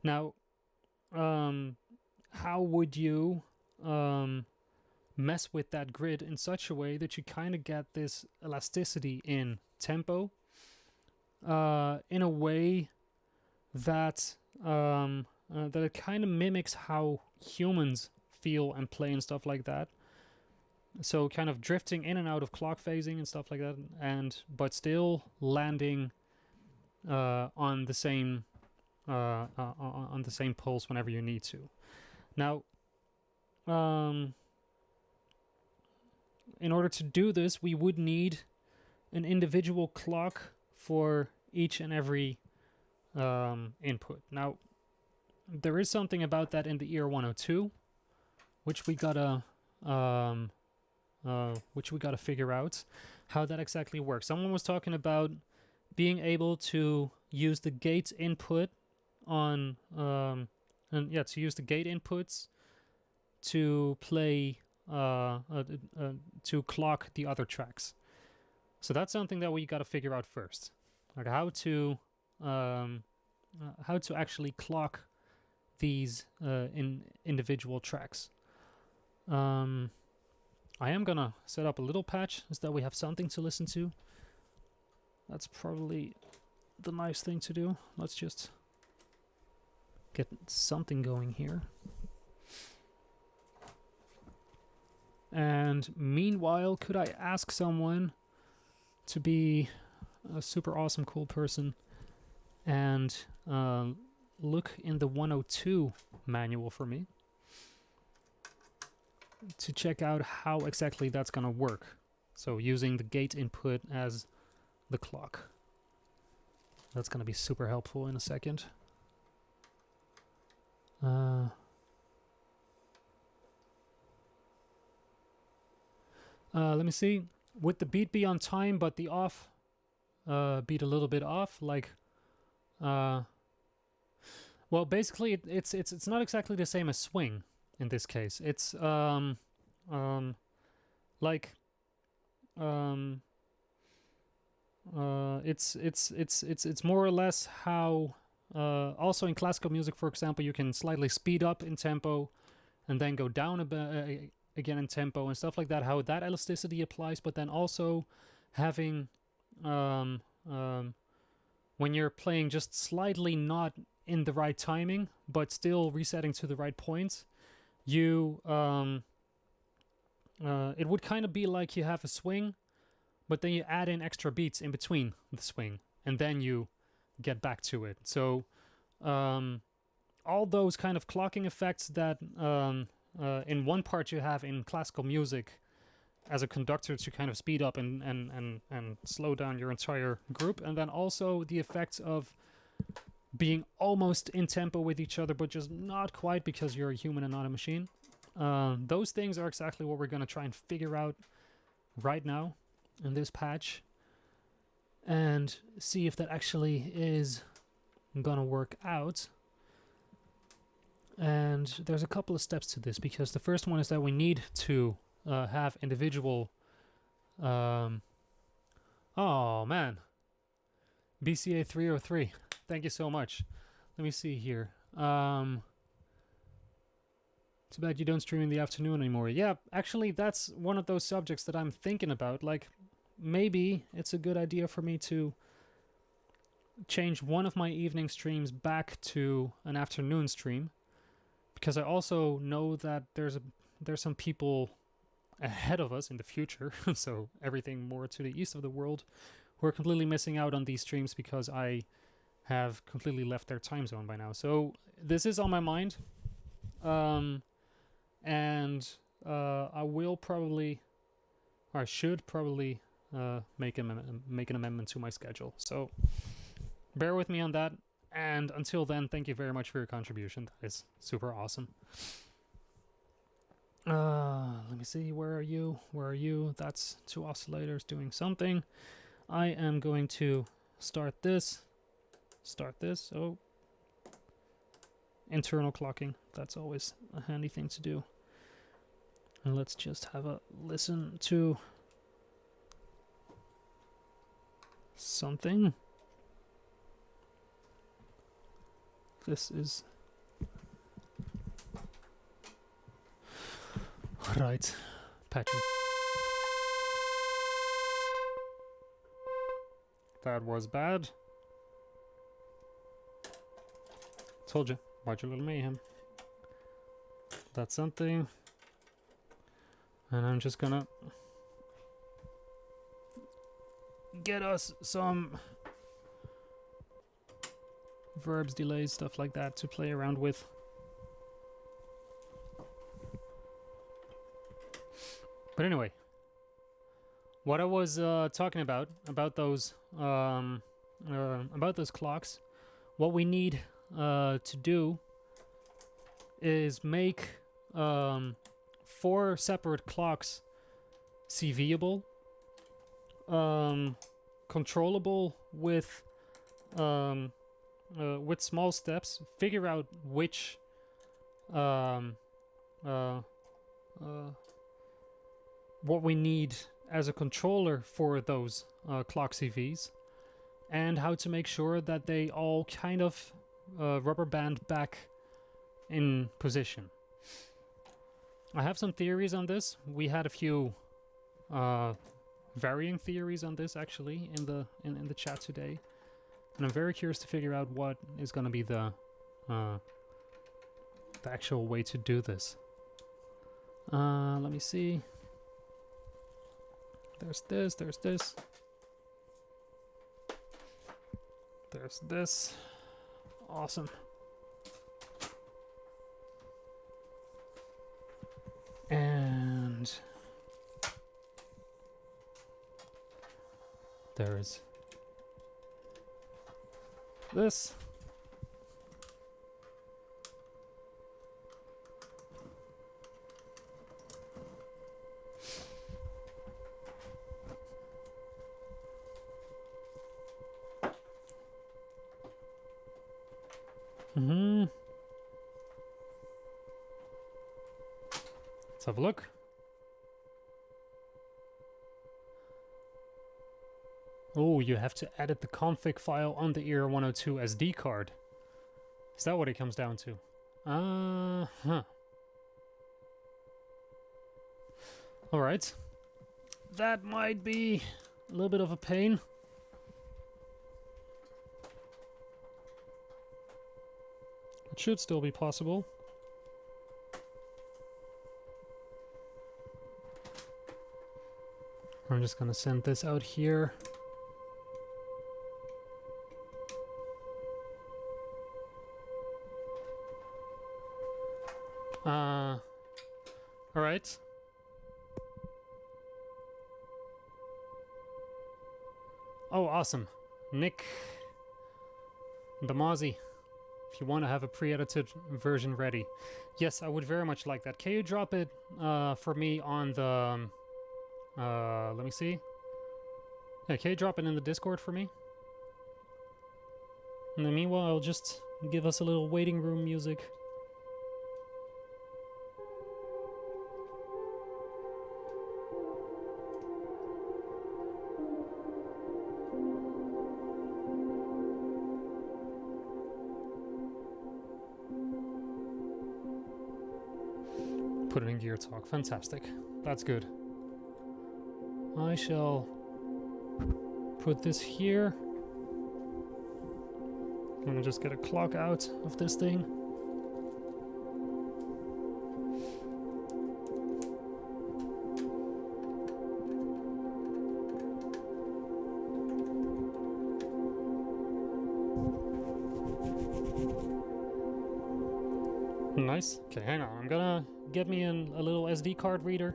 Now, how would you mess with that grid in such a way that you kind of get this elasticity in tempo, in a way that that it kind of mimics how humans feel and play and stuff like that? So kind of drifting in and out of clock phasing and stuff like that, but still landing on the same pulse whenever you need to. Now, in order to do this, we would need an individual clock for each and every input. Now, there is something about that in the ER102, which we gotta figure out how that exactly works. Someone was talking about being able to use the gate input to use the gate inputs to play to clock the other tracks. So that's something that we got to figure out first, like how to actually clock these individual tracks. I am gonna set up a little patch so that we have something to listen to. That's probably the nice thing to do. Let's just get something going here. And meanwhile, could I ask someone to be a super awesome, cool person and look in the 102 manual for me to check out how exactly that's gonna work. So using the gate input as the clock. That's gonna be super helpful in a second. Let me see. Would the beat be on time but the off beat a little bit off? Like, well, basically it's not exactly the same as swing in this case. It's it's more or less how also in classical music, for example, you can slightly speed up in tempo and then go down a bit again in tempo and stuff like that, how that elasticity applies. But then also having when you're playing just slightly not in the right timing but still resetting to the right points, you it would kind of be like you have a swing, but then you add in extra beats in between the swing, and then you get back to it. So all those kind of clocking effects that in one part you have in classical music as a conductor to kind of speed up and slow down your entire group. And then also the effects of being almost in tempo with each other, but just not quite because you're a human and not a machine. Those things are exactly what we're going to try and figure out right now in this patch and see if that actually is going to work out. And there's a couple of steps to this, because the first one is that we need to have individual... oh, man. BCA 303. Thank you so much. Let me see here. Too bad you don't stream in the afternoon anymore. Yeah, actually, that's one of those subjects that I'm thinking about. Like, maybe it's a good idea for me to change one of my evening streams back to an afternoon stream, because I also know that there's some people ahead of us in the future, so everything more to the east of the world, who are completely missing out on these streams because I have completely left their time zone by now. So this is on my mind, and I will probably, or I should probably, make an amendment to my schedule. So bear with me on that. And until then, thank you very much for your contribution. That is super awesome. Let me see. Where are you? Where are you? That's two oscillators doing something. I am going to start this. Oh, internal clocking. That's always a handy thing to do. And let's just have a listen to something. This is right. Patching. That was bad. Told you. Watch a little mayhem. That's something. And I'm just gonna get us some verbs, delays, stuff like that to play around with. But anyway, what I was talking about those clocks, what we need to do is make 4 separate clocks CVable, controllable with small steps. Figure out which what we need as a controller for those clock CVs, and how to make sure that they all kind of rubber band back in position. I have some theories on this. We had a few varying theories on this actually in the chat today, and I'm very curious to figure out what is going to be the actual way to do this. Let me see. There's this, there's this. There's this. Awesome. And there's this. Let's have a look. Oh, you have to edit the config file on the ER102 SD card. Is that what it comes down to? Alright. That might be a little bit of a pain. It should still be possible. I'm just gonna send this out here. Alright. Oh, awesome. Nick Damazi, if you want to have a pre-edited version ready. Yes, I would very much like that. Can you drop it for me on the... let me see. Yeah, can you drop it in the Discord for me? And then meanwhile, I'll just give us a little waiting room music. Put it in Gear Talk. Fantastic. That's good. I shall put this here. I'm gonna just get a clock out of this thing. Nice. Okay, hang on. I'm gonna get me in a little SD card reader,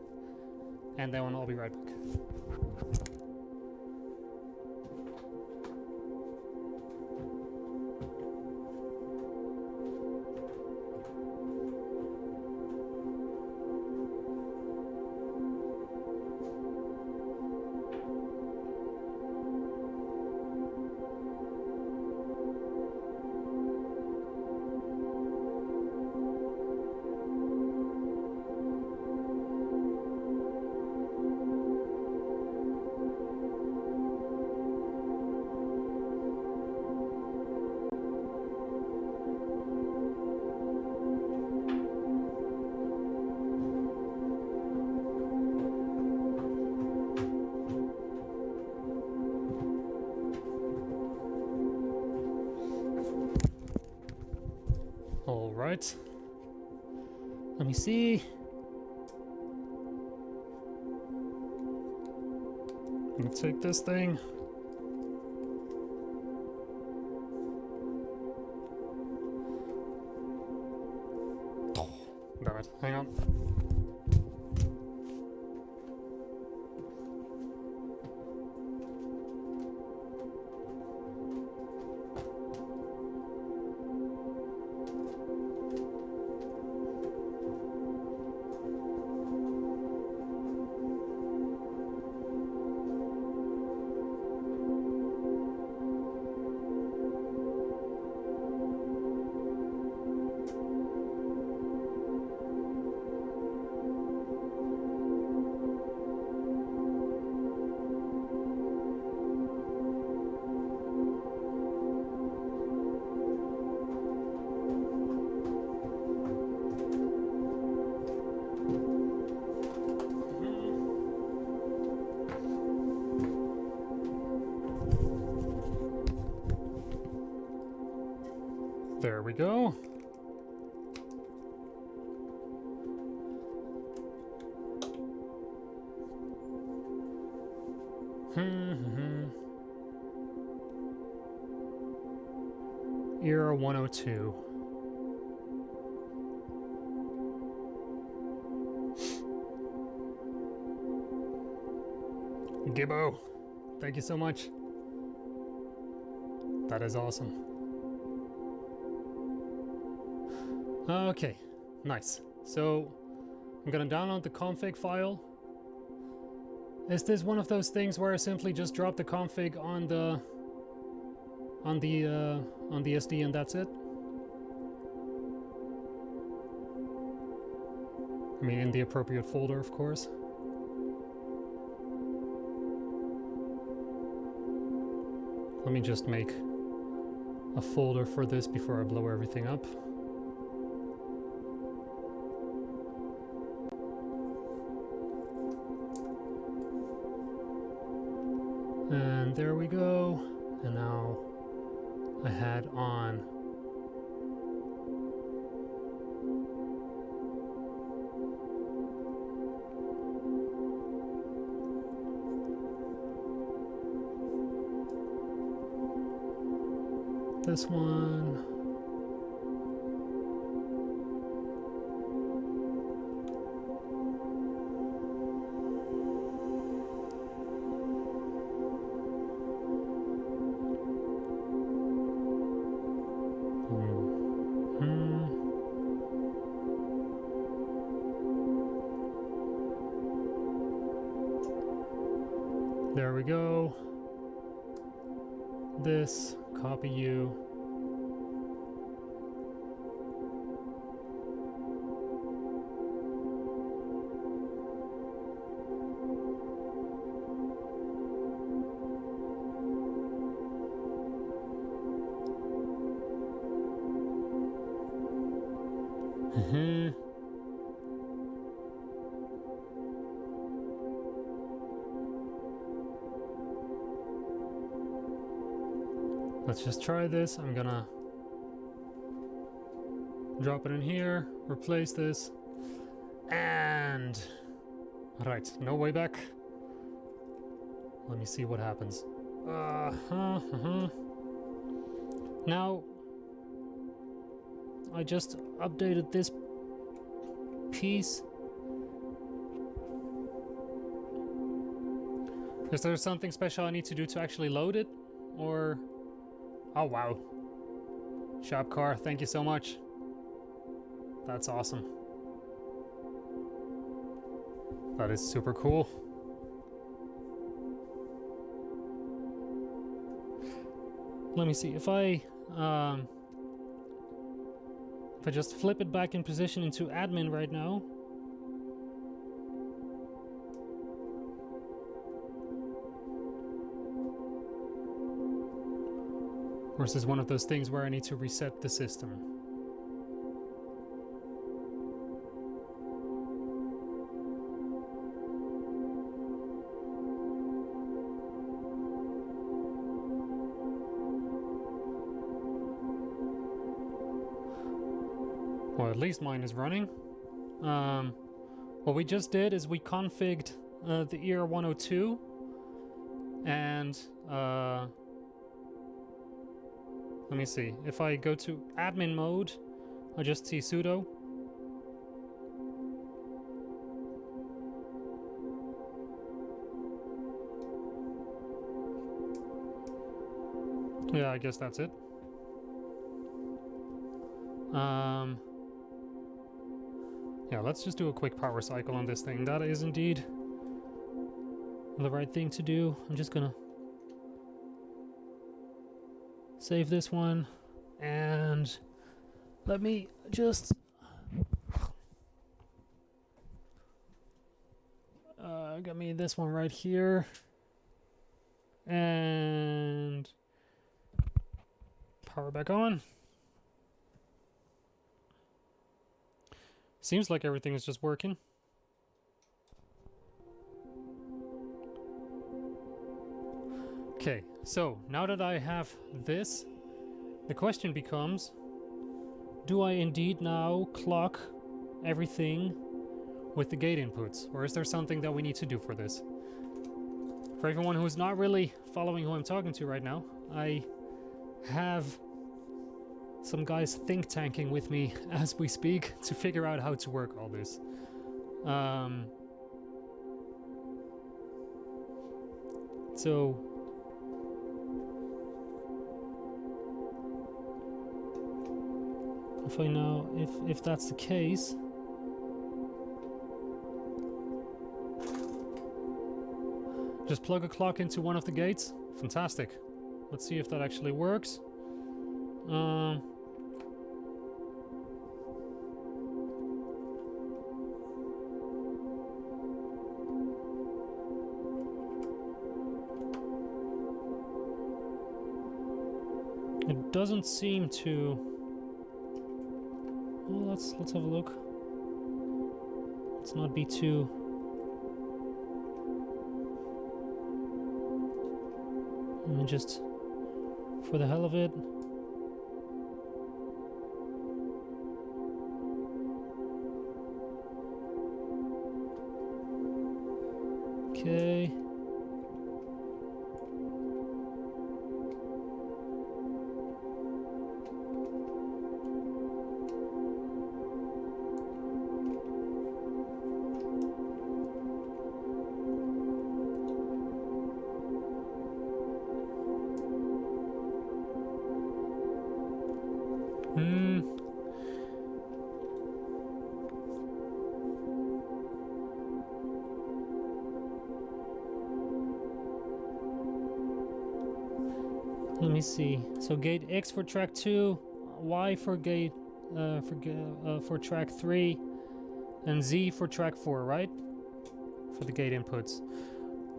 and then I'll be right back. Alright. Let me see. I'm gonna take this thing. Oh, damn it. Hang on. There we go. Era 102. Gibbo, thank you so much. That is awesome. Okay, nice. So I'm gonna download the config file. Is this one of those things where I simply just drop the config on the SD and that's it? I mean, in the appropriate folder, of course. Let me just make a folder for this before I blow everything up. And there we go. And now I had on this one. we go. This, copy you. Let's just try this. I'm gonna drop it in here, replace this, and right, no way back. Let me see what happens. Now, I just updated this piece. Is there something special I need to do to actually load it? Or... Oh, wow. Shop car, thank you so much. That's awesome. That is super cool. Let me see, if I just flip it back in position into admin right now. Or is this one of those things where I need to reset the system? Well, at least mine is running. What we just did is we configured the ER102 and let me see. If I go to admin mode, I just see sudo. Yeah, I guess that's it. Yeah, let's just do a quick power cycle on this thing. That is indeed the right thing to do. I'm just gonna save this one, and let me just got me this one right here, and power back on. Seems like everything is just working. Okay, so now that I have this, the question becomes, do I indeed now clock everything with the gate inputs, or is there something that we need to do for this? For everyone who is not really following who I'm talking to right now, I have some guys think tanking with me as we speak to figure out how to work all this. So if I know if that's the case, just plug a clock into one of the gates. Fantastic. Let's see if that actually works. It doesn't seem to. Well, let's have a look. Let's not be too. Let me just, for the hell of it. Okay. Let me see. So gate X for track 2, Y for gate for track 3, and Z for track 4, right? For the gate inputs.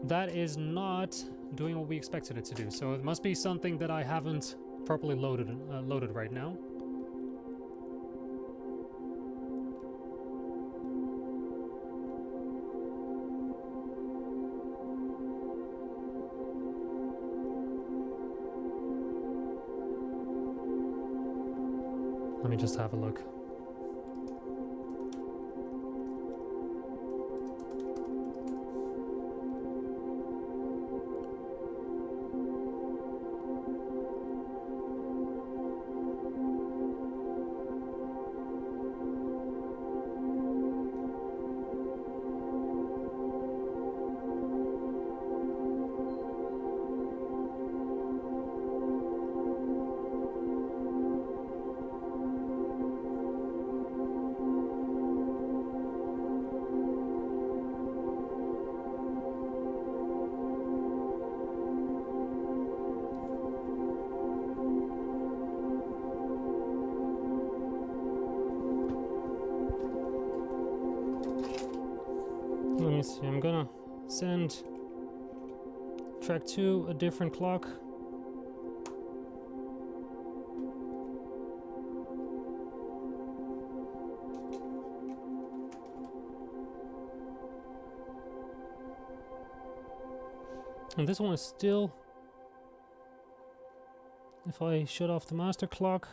That is not doing what we expected it to do. So it must be something that I haven't properly loaded right now. Let me just have a look. Let me see, I'm gonna send track 2 a different clock. And this one is still, if I shut off the master clock,